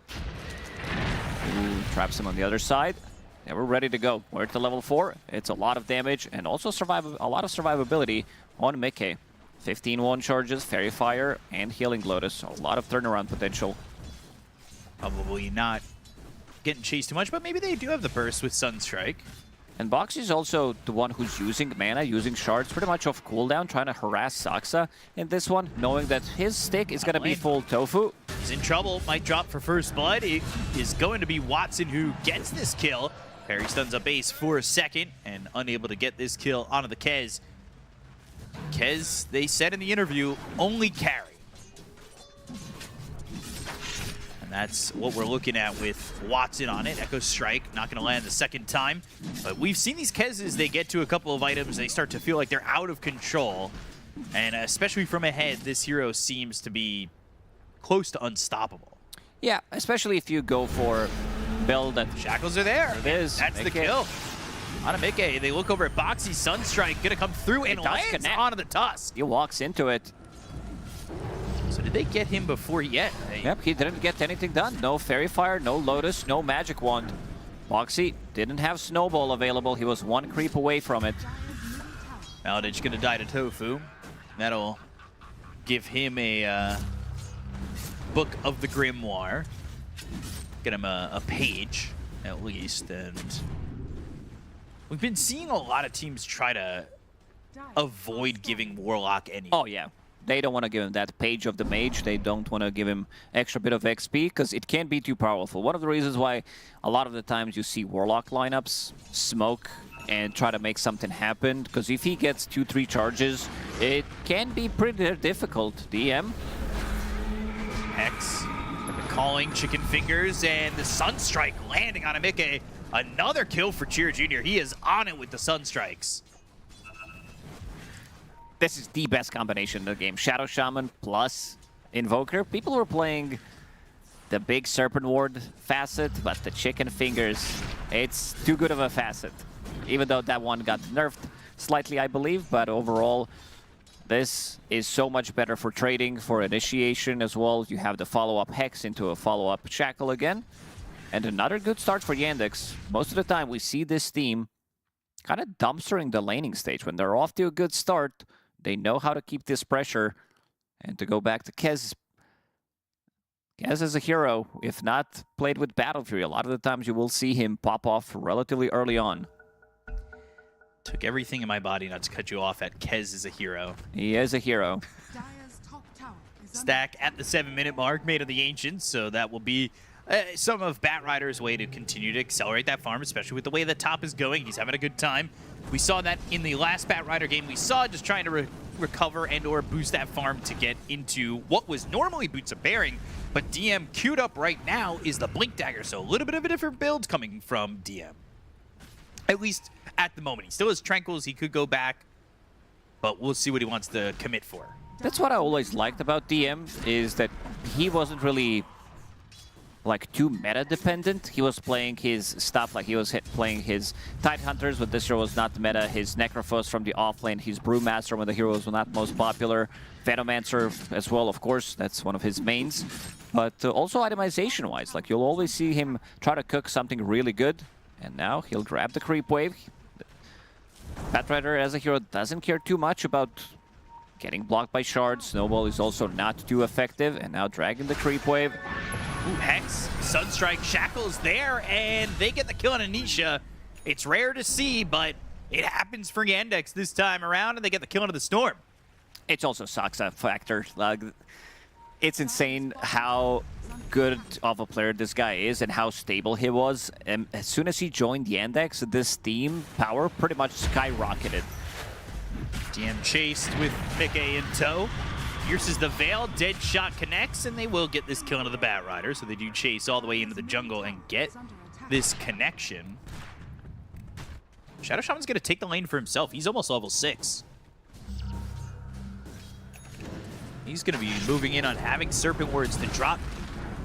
traps him on the other side. Yeah, we're ready to go. We're at the level 4. It's a lot of damage and also a lot of survivability on Mickey. 15 one charges, Fairy Fire, and Healing Lotus. A lot of turnaround potential. Probably not getting chased too much, but maybe they do have the burst with Sunstrike. And Boxy is also the one who's using mana, using shards pretty much off cooldown, trying to harass Saksa in this one, knowing that his stick is going to be full Tofu. He's in trouble, might drop for first blood. It is going to be Watson who gets this kill. Parry stuns up Ace for a second and unable to get this kill onto the Kez. Kez, they said in the interview, only carry. And that's what we're looking at with Watson on it. Echo Strike, not going to land the second time. But we've seen these Kezes, they get to a couple of items, they start to feel like they're out of control. And especially from ahead, this hero seems to be close to unstoppable. Yeah, especially if you go for build that... Shackles are there. It is. That's the kill. Anamike, they look over at Boxy. Sunstrike gonna come through and lands onto the Tusk. He walks into it. So did they get him before yet? Yep, he didn't get anything done. No Fairy Fire, no Lotus, no Magic Wand. Boxy didn't have Snowball available. He was one creep away from it. Maladich gonna die to Tofu. That'll give him a Book of the Grimoire. Get him a page, at least. And we've been seeing a lot of teams try to avoid giving Warlock any. Oh, yeah. They don't want to give him that page of the mage. They don't want to give him extra bit of XP because it can be too powerful. One of the reasons why a lot of the times you see Warlock lineups smoke and try to make something happen, because if he gets 2-3 charges, it can be pretty difficult. DM. Hex calling chicken fingers, and the Sunstrike landing on Amike. Another kill for Cheer Jr. He is on it with the Sunstrikes. This is the best combination in the game. Shadow Shaman plus Invoker. People were playing the big Serpent Ward facet, but the chicken fingers, it's too good of a facet. Even though that one got nerfed slightly, I believe, but overall, this is so much better for trading, for initiation as well. You have the follow-up Hex into a follow-up Shackle again. And another good start for Yandex. Most of the time, we see this team kind of dumpstering the laning stage. When they're off to a good start, they know how to keep this pressure. And to go back to Kez, Kez is a hero. If not played with Battle Fury, a lot of the times you will see him pop off relatively early on. Took everything in my body not to cut you off at Kez is a hero. He is a hero. Stack at the 7-minute mark made of the Ancients, so that will be some of Batrider's way to continue to accelerate that farm, especially with the way the top is going. He's having a good time. We saw that in the last Batrider game. We saw just trying to recover and or boost that farm to get into what was normally Boots of Bearing, but DM queued up right now is the Blink Dagger, so a little bit of a different build coming from DM. At least at the moment. He still has Tranquils, he could go back, but we'll see what he wants to commit for. That's what I always liked about DM, is that he wasn't really like too meta dependent. He was playing his stuff, like he was playing his Tidehunters, but this hero was not meta. His Necrophos from the offlane, his Brewmaster when the heroes were not most popular. Venomancer as well, of course, that's one of his mains. But also itemization-wise, like you'll always see him try to cook something really good. And now he'll grab the creep wave. Batrider as a hero doesn't care too much about getting blocked by shards. Snowball is also not too effective. And now dragging the creep wave. Ooh, Hex, Sunstrike, Shackles there, and they get the kill on Anisha. It's rare to see, but it happens for Yandex this time around, and they get the kill into the Storm. It's also Saksa factor. Like, it's insane how good of a player this guy is and how stable he was. And as soon as he joined Yandex, this team power pretty much skyrocketed. DM chased with Mike in tow. Pierces the Veil, dead shot connects, and they will get this kill into the Batrider. So they do chase all the way into the jungle and get this connection. Shadow Shaman's gonna take the lane for himself. He's almost level 6. He's gonna be moving in on having Serpent Words to drop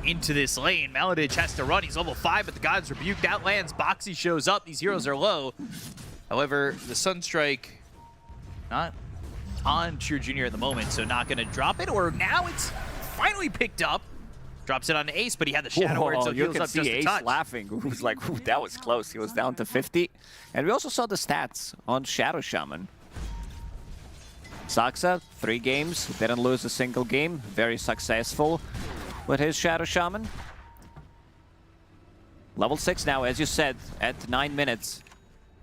into this lane. Maladich has to run. He's level 5, but the God's Rebuke outlands. Boxy shows up. These heroes are low. However, the Sunstrike not on Cheer Jr. at the moment, so not going to drop it. Or now it's finally picked up. Drops it on Ace, but he had the Shadow Word, so you heals can up see just a Ace touch. laughing. He was like, ooh, that was close. He was down to 50. And we also saw the stats on Shadow Shaman. Saksa, 3 games, didn't lose a single game. Very successful with his Shadow Shaman. Level 6 now, as you said, at 9 minutes.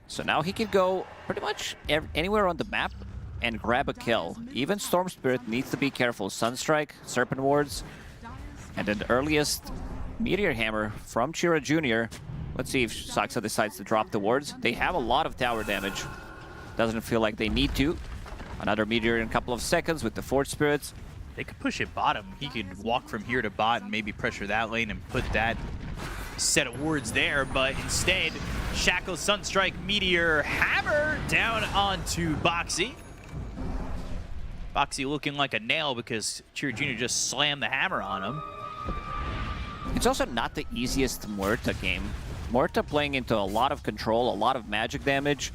So now he can go pretty much anywhere on the map and grab a kill. Even Storm Spirit needs to be careful. Sunstrike, Serpent Wards, and then the earliest Meteor Hammer from Chira Jr. Let's see if Saksa decides to drop the wards. They have a lot of tower damage. Doesn't feel like they need to. Another Meteor in a couple of seconds with the Forge Spirits. They could push it bottom. He could walk from here to bot and maybe pressure that lane and put that set of wards there, but instead, Shackle, Sunstrike, Meteor, Hammer down onto Boxy. Boxy looking like a nail because Cheer Jr. just slammed the hammer on him. It's also not the easiest Muerta game. Muerta playing into a lot of control, a lot of magic damage.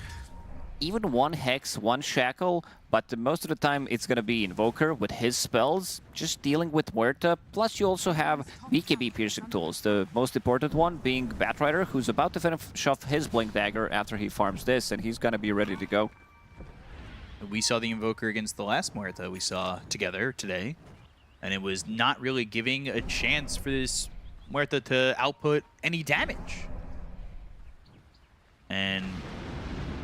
Even one Hex, one Shackle, but most of the time it's going to be Invoker with his spells, just dealing with Muerta. Plus you also have BKB piercing tools, the most important one being Batrider, who's about to finish off his Blink Dagger after he farms this, and he's going to be ready to go. We saw the Invoker against the last Muerta we saw together today, and it was not really giving a chance for this Muerta to output any damage. And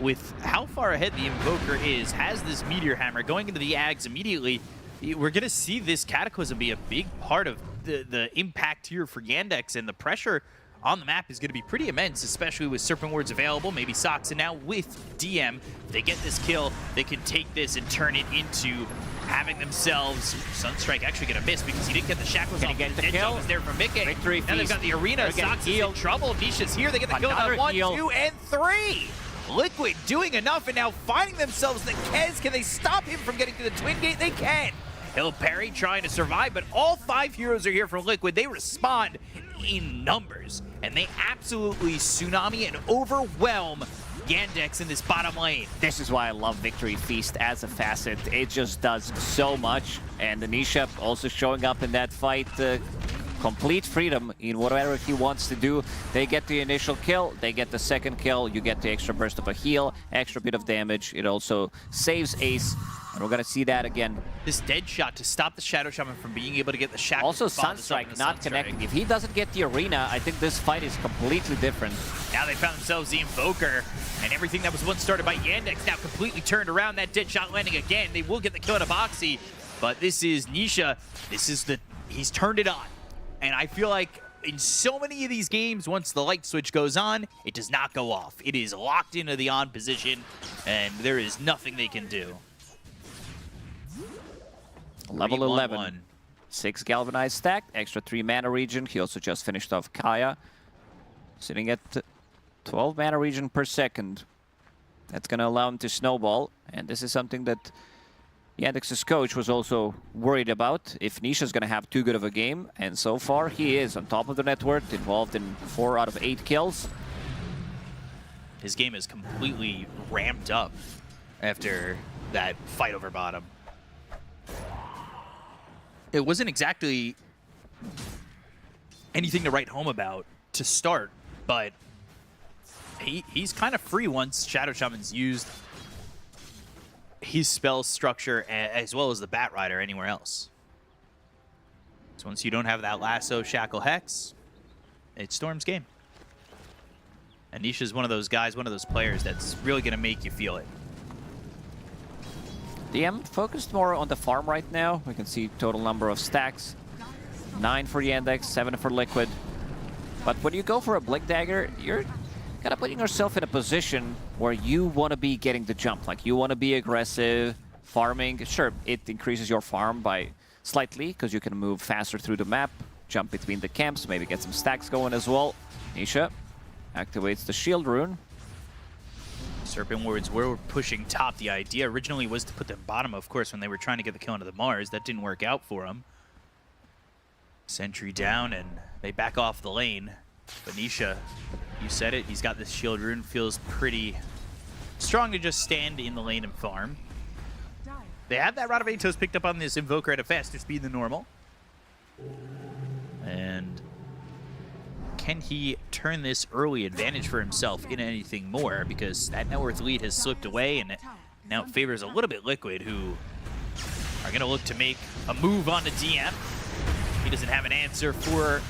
with how far ahead the Invoker is, has this Meteor Hammer going into the Ags immediately, we're going to see this Cataclysm be a big part of the impact here for Yandex, and the pressure on the map is going to be pretty immense, especially with Serpent Wards available. Maybe Soxa now with DM. If they get this kill, they can take this and turn it into having themselves... Sunstrike actually going to miss because he didn't get the shackles off. Get the Dead kill. Jump is there for Mickey. Victory now they've got the arena. Sox is in trouble. Nisha's here. They get the kill on 1, 2, and 3. Liquid doing enough and now finding themselves the Kez. Can they stop him from getting to the Twin Gate? They can. He'll parry, trying to survive, but all 5 heroes are here from Liquid. They respond in numbers, and they absolutely tsunami and overwhelm Yandex in this bottom lane. This is why I love Victory Feast as a facet. It just does so much, and Nisha also showing up in that fight. Complete freedom in whatever he wants to do. They get the initial kill, they get the second kill, you get the extra burst of a heal, extra bit of damage. It also saves Ace, and we're gonna see that again. This dead shot to stop the Shadow Shaman from being able to get the shackle. Also Sunstrike not connecting. If he doesn't get the arena, I think this fight is completely different. Now they found themselves the Invoker, and everything that was once started by Yandex now completely turned around. That dead shot landing again. They will get the kill on a Boxy, but this is Nisha. He's turned it on. And I feel like in so many of these games, once the light switch goes on, it does not go off. It is locked into the on position, and there is nothing they can do. Level 11. 6 Galvanized stacked, extra 3 mana regen. He also just finished off Kaya. Sitting at 12 mana regen per second. That's going to allow him to snowball, and this is something that Yandex's coach was also worried about, if Nisha's going to have too good of a game, and so far he is on top of the net worth, involved in 4 out of 8 kills. His game is completely ramped up after that fight over bottom. It wasn't exactly anything to write home about to start, but he's kind of free once Shadow Shaman's used his spell structure as well as the Batrider anywhere else. So once you don't have that Lasso, Shackle, Hex, it's Storm's game. And Nisha's one of those guys, one of those players that's really going to make you feel it. DM focused more on the farm right now. We can see total number of stacks. 9 for Yandex, 7 for Liquid. But when you go for a Blink Dagger, you're kind of putting yourself in a position where you want to be getting the jump. Like, you want to be aggressive, farming. Sure, it increases your farm by slightly, because you can move faster through the map, jump between the camps, maybe get some stacks going as well. Nisha activates the shield rune. Serpent Wards were pushing top. The idea originally was to put them bottom, of course, when they were trying to get the kill into the Mars. That didn't work out for them. Sentry down, and they back off the lane. But Nisha, you said it, he's got this shield rune, feels pretty strong to just stand in the lane and farm. They have that Rod of Atos picked up on this Invoker at a faster speed than normal. And can he turn this early advantage for himself in anything more? Because that net worth lead has slipped away, and now it favors a little bit Liquid, who are going to look to make a move on the DM. He doesn't have an answer for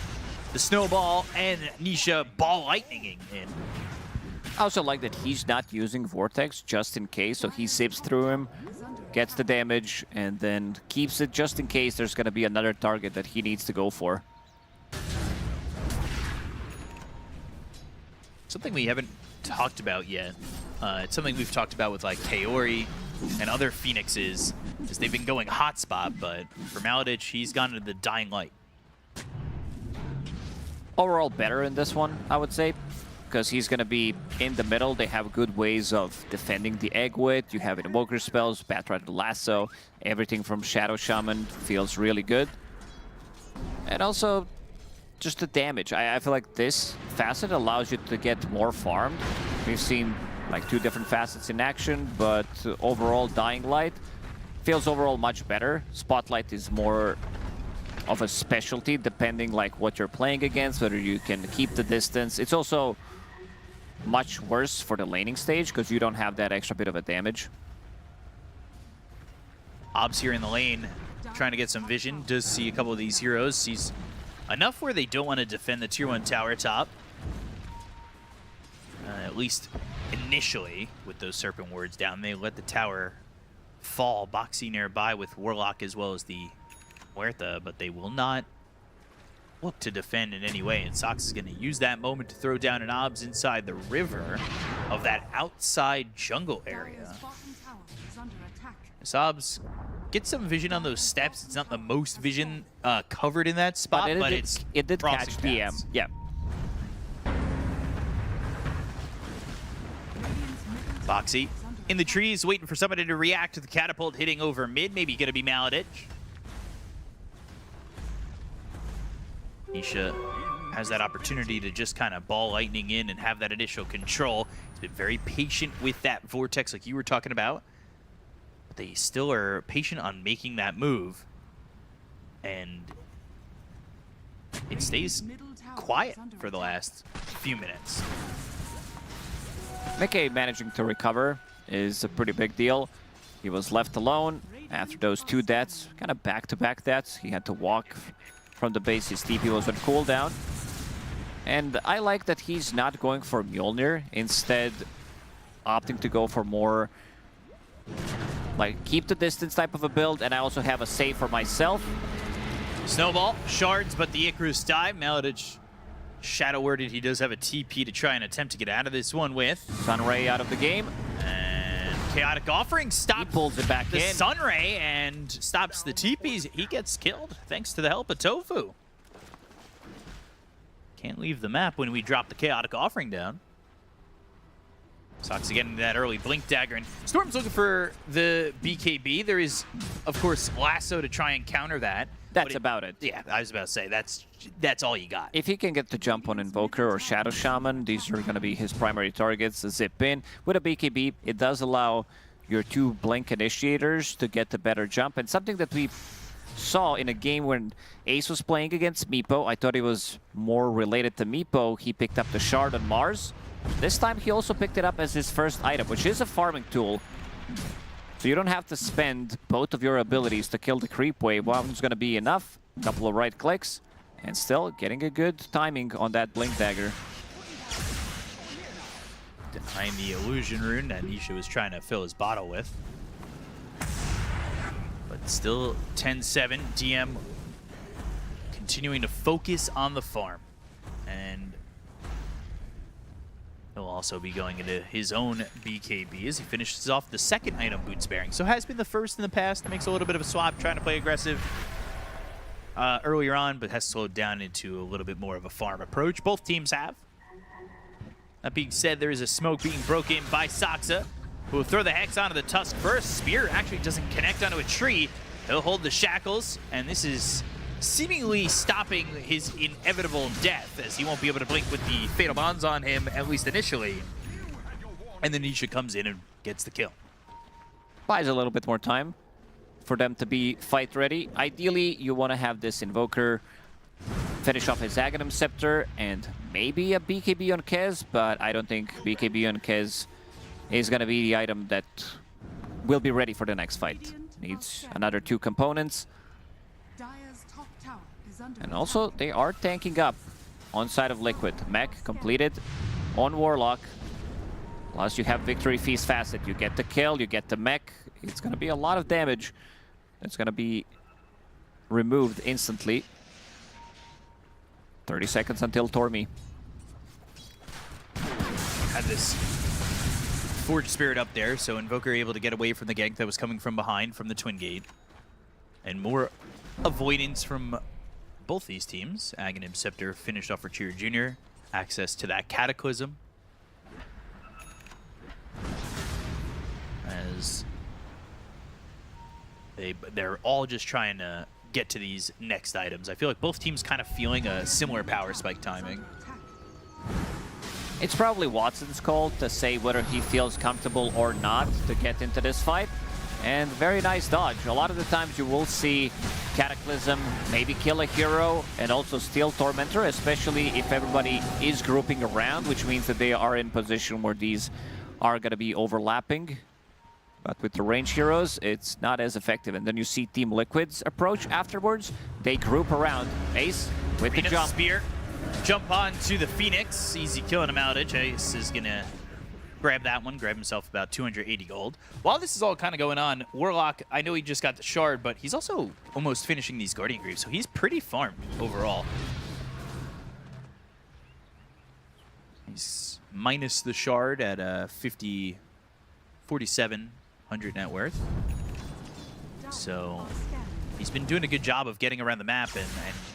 the snowball, and Nisha ball lightninging in. I also like that he's not using Vortex just in case, so he zips through him, gets the damage, and then keeps it just in case there's going to be another target that he needs to go for. Something we haven't talked about yet. It's something we've talked about with like Kaori and other Phoenixes, is they've been going hotspot, but for Maladich, he's gone into the Dying Light. Overall better in this one, I would say, because he's going to be in the middle. They have good ways of defending the egg with. You have Invoker spells, Batrider Lasso, everything from Shadow Shaman feels really good. And also, just the damage. I feel like this facet allows you to get more farmed. We've seen like 2 different facets in action, but overall Dying Light feels overall much better. Spotlight is more of a specialty depending like what you're playing against, whether you can keep the distance. It's also much worse for the laning stage because you don't have that extra bit of a damage. Obs here in the lane trying to get some vision. Does see a couple of these heroes. Sees enough where they don't want to defend the tier 1 tower top. At least initially with those Serpent Wards down. They let the tower fall. Boxy nearby with Warlock as well as the Huerta, but they will not look to defend in any way. And Sox is going to use that moment to throw down an Obs inside the river of that outside jungle area. Obs get some vision on those steps. It's not the most vision covered in that spot, but it did catch DM. Yeah. Boxy in the trees, waiting for somebody to react to the catapult hitting over mid. Maybe going to be Maladich. Nisha has that opportunity to just kind of ball lightning in and have that initial control. He's been very patient with that vortex like you were talking about. But they still are patient on making that move. And it stays quiet for the last few minutes. Mickey managing to recover is a pretty big deal. He was left alone after those 2 deaths, kind of back-to-back deaths. He had to walk from the base. His TP was on cooldown. And I like that he's not going for Mjolnir, instead opting to go for more like keep the distance type of a build, and I also have a save for myself. Snowball, shards, but the Icarus dive. Maladich shadow worded he does have a TP to try and attempt to get out of this one with. Sunray out of the game. And Chaotic Offering stops. He pulls it back the in. Sunray and stops the TPs. He gets killed thanks to the help of Tofu. Can't leave the map when we drop the Chaotic Offering down. Sox getting that early Blink Dagger, and Storm's looking for the BKB. There is, of course, Lasso to try and counter that. That's about it. Yeah, I was about to say, that's all you got. If he can get the jump on Invoker or Shadow Shaman, these are going to be his primary targets. Zip in. With a BKB, it does allow your 2 Blink Initiators to get the better jump, and something that we saw in a game when Ace was playing against Meepo. I thought it was more related to Meepo. He picked up the Shard on Mars. This time he also picked it up as his first item, which is a farming tool. So you don't have to spend both of your abilities to kill the creep wave. One's going to be enough. A couple of right clicks. And still getting a good timing on that Blink Dagger. Behind the illusion rune that Nisha was trying to fill his bottle with. But still 10-7. DM continuing to focus on the farm. And he'll also be going into his own BKB as he finishes off the second item boot sparing. So has been the first in the past. Makes a little bit of a swap, trying to play aggressive earlier on, but has slowed down into a little bit more of a farm approach. Both teams have. That being said, there is a smoke being broken by Soxa, who will throw the Hex onto the Tusk first. Spear actually doesn't connect onto a tree. He'll hold the shackles, and this is seemingly stopping his inevitable death, as he won't be able to blink with the Fatal Bonds on him, at least initially. And then Nisha comes in and gets the kill. Buys a little bit more time for them to be fight ready. Ideally, you want to have this Invoker finish off his Aghanim Scepter and maybe a BKB on Kez, but I don't think BKB on Kez is going to be the item that will be ready for the next fight. Needs another 2 components. And also, they are tanking up on side of Liquid. Mech completed on Warlock. Plus, you have Victory Feast Facet. You get the kill, you get the mech. It's going to be a lot of damage. It's going to be removed instantly. 30 seconds until Tormi. Had this Forge Spirit up there, so Invoker able to get away from the gank that was coming from behind from the Twin Gate. And more avoidance from both these teams. Aghanim Scepter finished off for Cheer Jr. Access to that Cataclysm. As they're all just trying to get to these next items. I feel like both teams kind of feeling a similar power spike timing. It's probably Watson's call to say whether he feels comfortable or not to get into this fight. And very nice dodge. A lot of the times you will see Cataclysm maybe kill a hero and also steal Tormentor, especially if everybody is grouping around, which means that they are in position where these are going to be overlapping. But with the range heroes, it's not as effective. And then you see Team Liquid's approach afterwards. They group around. Ace with the jump. Spear. Jump on to the Phoenix. Easy killing him out. Ace is going to grab that one, grab himself about 280 gold. While this is all kind of going on, Warlock, I know he just got the shard, but he's also almost finishing these Guardian Greaves, so he's pretty farmed overall. He's minus the shard at 4,700 net worth. So he's been doing a good job of getting around the map and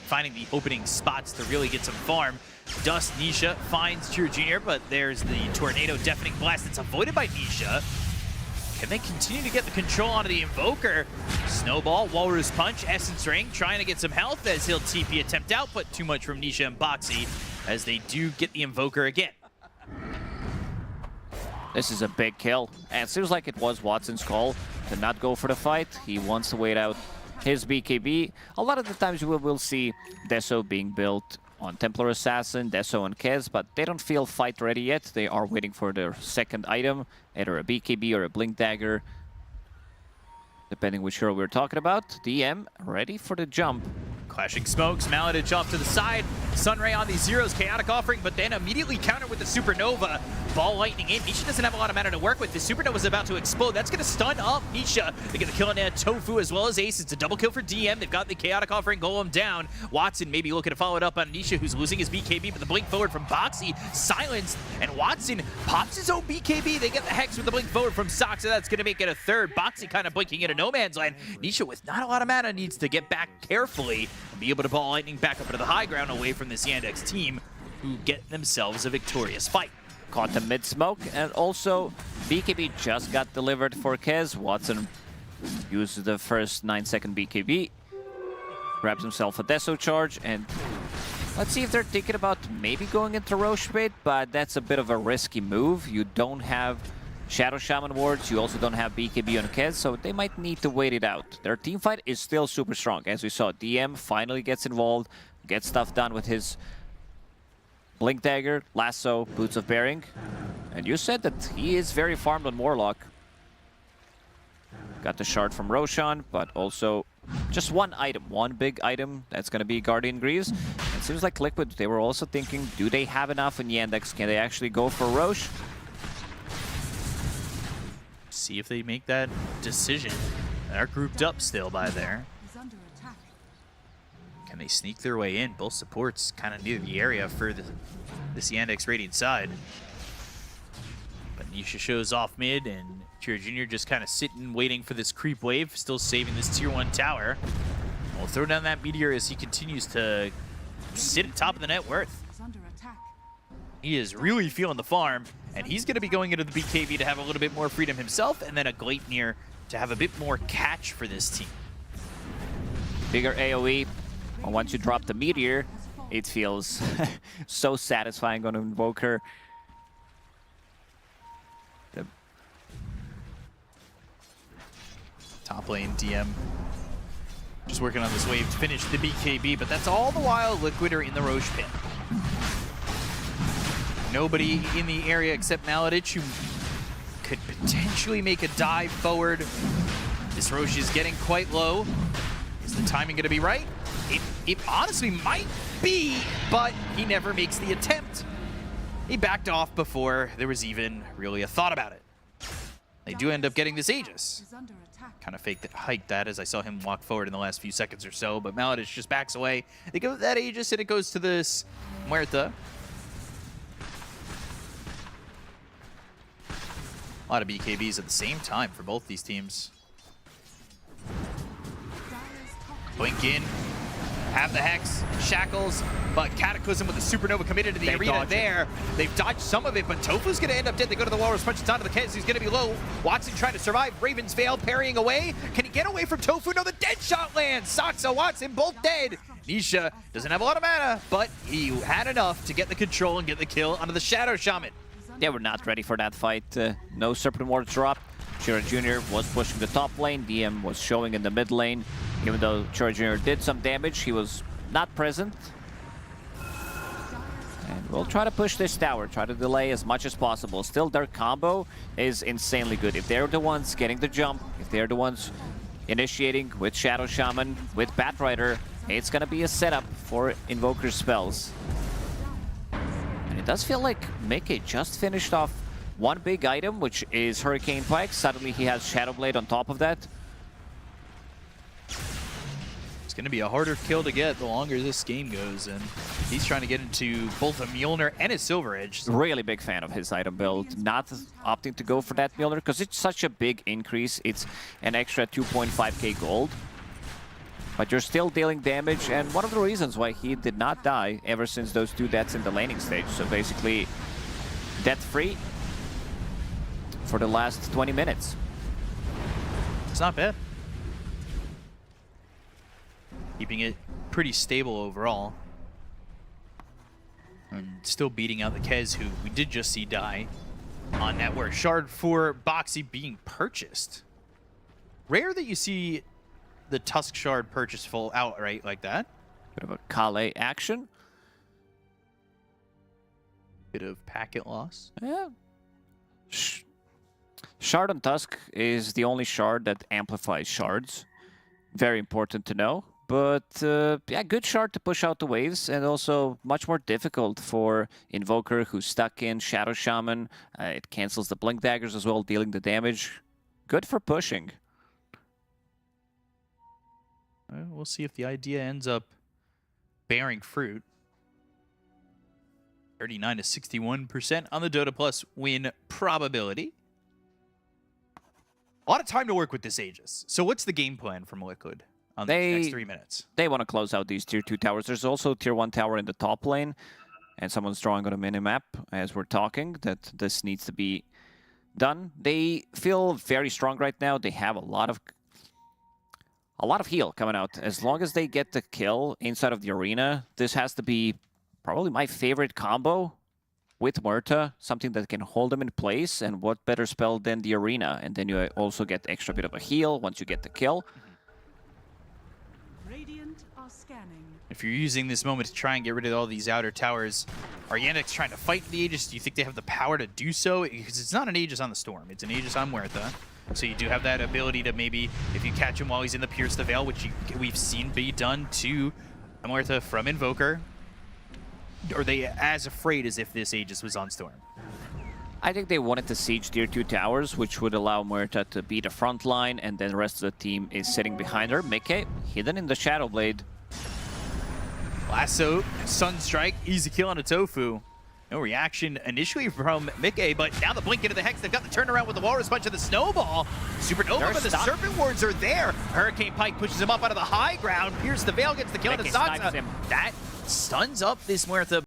finding the opening spots to really get some farm. Dust Nisha finds True Junior, but there's the Tornado Deafening Blast that's avoided by Nisha. Can they continue to get the control onto the Invoker? Snowball, Walrus Punch, Essence Ring, trying to get some health as he'll TP attempt out, but too much from Nisha and Boxy as they do get the Invoker again. This is a big kill, and it seems like it was Watson's call to not go for the fight. He wants to wait out his BKB. A lot of the times we will see Deso being built on Templar Assassin, Deso and Kez, but they don't feel fight ready yet. They are waiting for their second item, either a BKB or a Blink Dagger, depending which hero we're talking about. DM ready for the jump. Clashing Smokes, Maladich off to the side. Sunray on these zeros, Chaotic Offering, but then immediately countered with the Supernova. Ball lightning in. Nisha doesn't have a lot of mana to work with. The Supernova's about to explode. That's going to stun up Nisha. They get the kill on Tofu as well as Ace. It's a double kill for DM. They've got the Chaotic Offering Golem down. Watson maybe looking to follow it up on Nisha, who's losing his BKB, but the blink forward from Boxy silenced, and Watson pops his own BKB. They get the Hex with the blink forward from Sox, so that's going to make it a third. Boxy kind of blinking into no man's land. Nisha with not a lot of mana needs to get back carefully and be able to ball lightning back up into the high ground away from this Yandex team, who get themselves a victorious fight. Caught the mid-smoke, and also BKB just got delivered for Kez. Watson uses the first 9-second BKB, grabs himself a Deso charge, and let's see if they're thinking about maybe going into Roche bait, but that's a bit of a risky move. You don't have Shadow Shaman wards, you also don't have BKB on Kez, so they might need to wait it out. Their team fight is still super strong. As we saw, DM finally gets involved, gets stuff done with his Blink Dagger, Lasso, Boots of Bearing. And you said that he is very farmed on Warlock. Got the shard from Roshan, but also just one item, one big item. That's going to be Guardian Greaves. It seems like Liquid, they were also thinking, do they have enough in Yandex? Can they actually go for Roche? See if they make that decision. They're grouped up still by there. Can they sneak their way in? Both supports kind of near the area for this Yandex Radiant side. But Nisha shows off mid, and Tyr Jr. just kind of sitting, waiting for this creep wave, still saving this tier 1 tower. We'll throw down that meteor as he continues to sit at top of the net worth. He is really feeling the farm, and he's going to be going into the BKB to have a little bit more freedom himself, and then a Gleipnir to have a bit more catch for this team. Bigger AoE. Once you drop the meteor, it feels so satisfying on Invoker. Top lane DM just working on this wave to finish the BKB, but that's all the while Liquid are in the Roche pit. Nobody in the area except Maladich, who could potentially make a dive forward. This Roche is getting quite low. Is the timing going to be right? It honestly might be, but he never makes the attempt. He backed off before there was even really a thought about it. They do end up getting this Aegis. Kind of hiked that as I saw him walk forward in the last few seconds or so, but Maladich just backs away. They go with that Aegis, and it goes to this Muerta. A lot of BKBs at the same time for both these teams. Blink in. have the Hex, Shackles, but Cataclysm with the Supernova committed to the arena there. They've dodged some of it, but Tofu's going to end up dead. They go to the Walrus Punch, it's onto the Kez, who's going to be low. Watson trying to survive. Raven's Veil parrying away. Can he get away from Tofu? No, the dead shot lands. Saksa, Watson, both dead. Nisha doesn't have a lot of mana, but he had enough to get the control and get the kill onto the Shadow Shaman. Yeah, we're not ready for that fight. No Serpent Ward drop. Chira Jr. was pushing the top lane. DM was showing in the mid lane. Even though Chira Jr. did some damage, he was not present. And we'll try to push this tower, try to delay as much as possible. Still, their combo is insanely good. If they're the ones getting the jump, if they're the ones initiating with Shadow Shaman, with Batrider, it's gonna be a setup for Invoker spells. And it does feel like Mickey just finished off one big item, which is Hurricane Pike. Suddenly he has Shadow Blade on top of that. It's going to be a harder kill to get the longer this game goes, and he's trying to get into both a Mjolnir and a Silver Edge. Really big fan of his item build. Not opting to go for that Mjolnir because it's such a big increase. It's an extra 2.5k gold. But you're still dealing damage, and one of the reasons why he did not die ever since those 2 deaths in the laning stage. So basically, death-free for the last 20 minutes. It's not bad. Keeping it pretty stable overall. And still beating out the Kez, who we did just see die on that where Shard for Boxy being purchased. Rare that you see the Tusk Shard purchase full outright like that. Bit of a Kale action. Bit of packet loss. Yeah. Shard on Tusk is the only shard that amplifies shards. Very important to know. But yeah, good shard to push out the waves, and also much more difficult for Invoker, who's stuck in Shadow Shaman. It cancels the Blink Daggers as well, dealing the damage. Good for pushing. We'll see if the idea ends up bearing fruit. 39 to 61% on the Dota Plus win probability. A lot of time to work with this Aegis. So what's the game plan from Liquid on the next 3 minutes? They want to close out these tier 2 towers. There's also tier 1 tower in the top lane, and someone's drawing on a minimap as we're talking that this needs to be done. They feel very strong right now. They have a lot of heal coming out. As long as they get the kill inside of the arena, this has to be probably my favorite combo with Muerta, something that can hold them in place, and what better spell than the arena? And then you also get extra bit of a heal once you get the kill. Radiant are scanning. If you're using this moment to try and get rid of all these outer towers, are Yandex trying to fight the Aegis? Do you think they have the power to do so? Because it's not an Aegis on the Storm, it's an Aegis on Muerta. So you do have that ability to maybe, if you catch him while he's in the Pierce the Veil, which we've seen be done to Muerta from Invoker. Are they as afraid as if this Aegis was on Storm? I think they wanted to siege tier 2 towers, which would allow Muerta to be the front line, and then the rest of the team is sitting behind her. Mickey, hidden in the Shadow Blade. Lasso, Sunstrike, easy kill on a Tofu. No reaction initially from Mickey, but now the blink into the Hex. They've got the turnaround with the Walrus Punch and the Snowball. Supernova, but the Serpent Wards are there. Hurricane Pike pushes him up out of the high ground. Pierce the Veil, gets the kill on the Sansa. That stuns up this Muerta.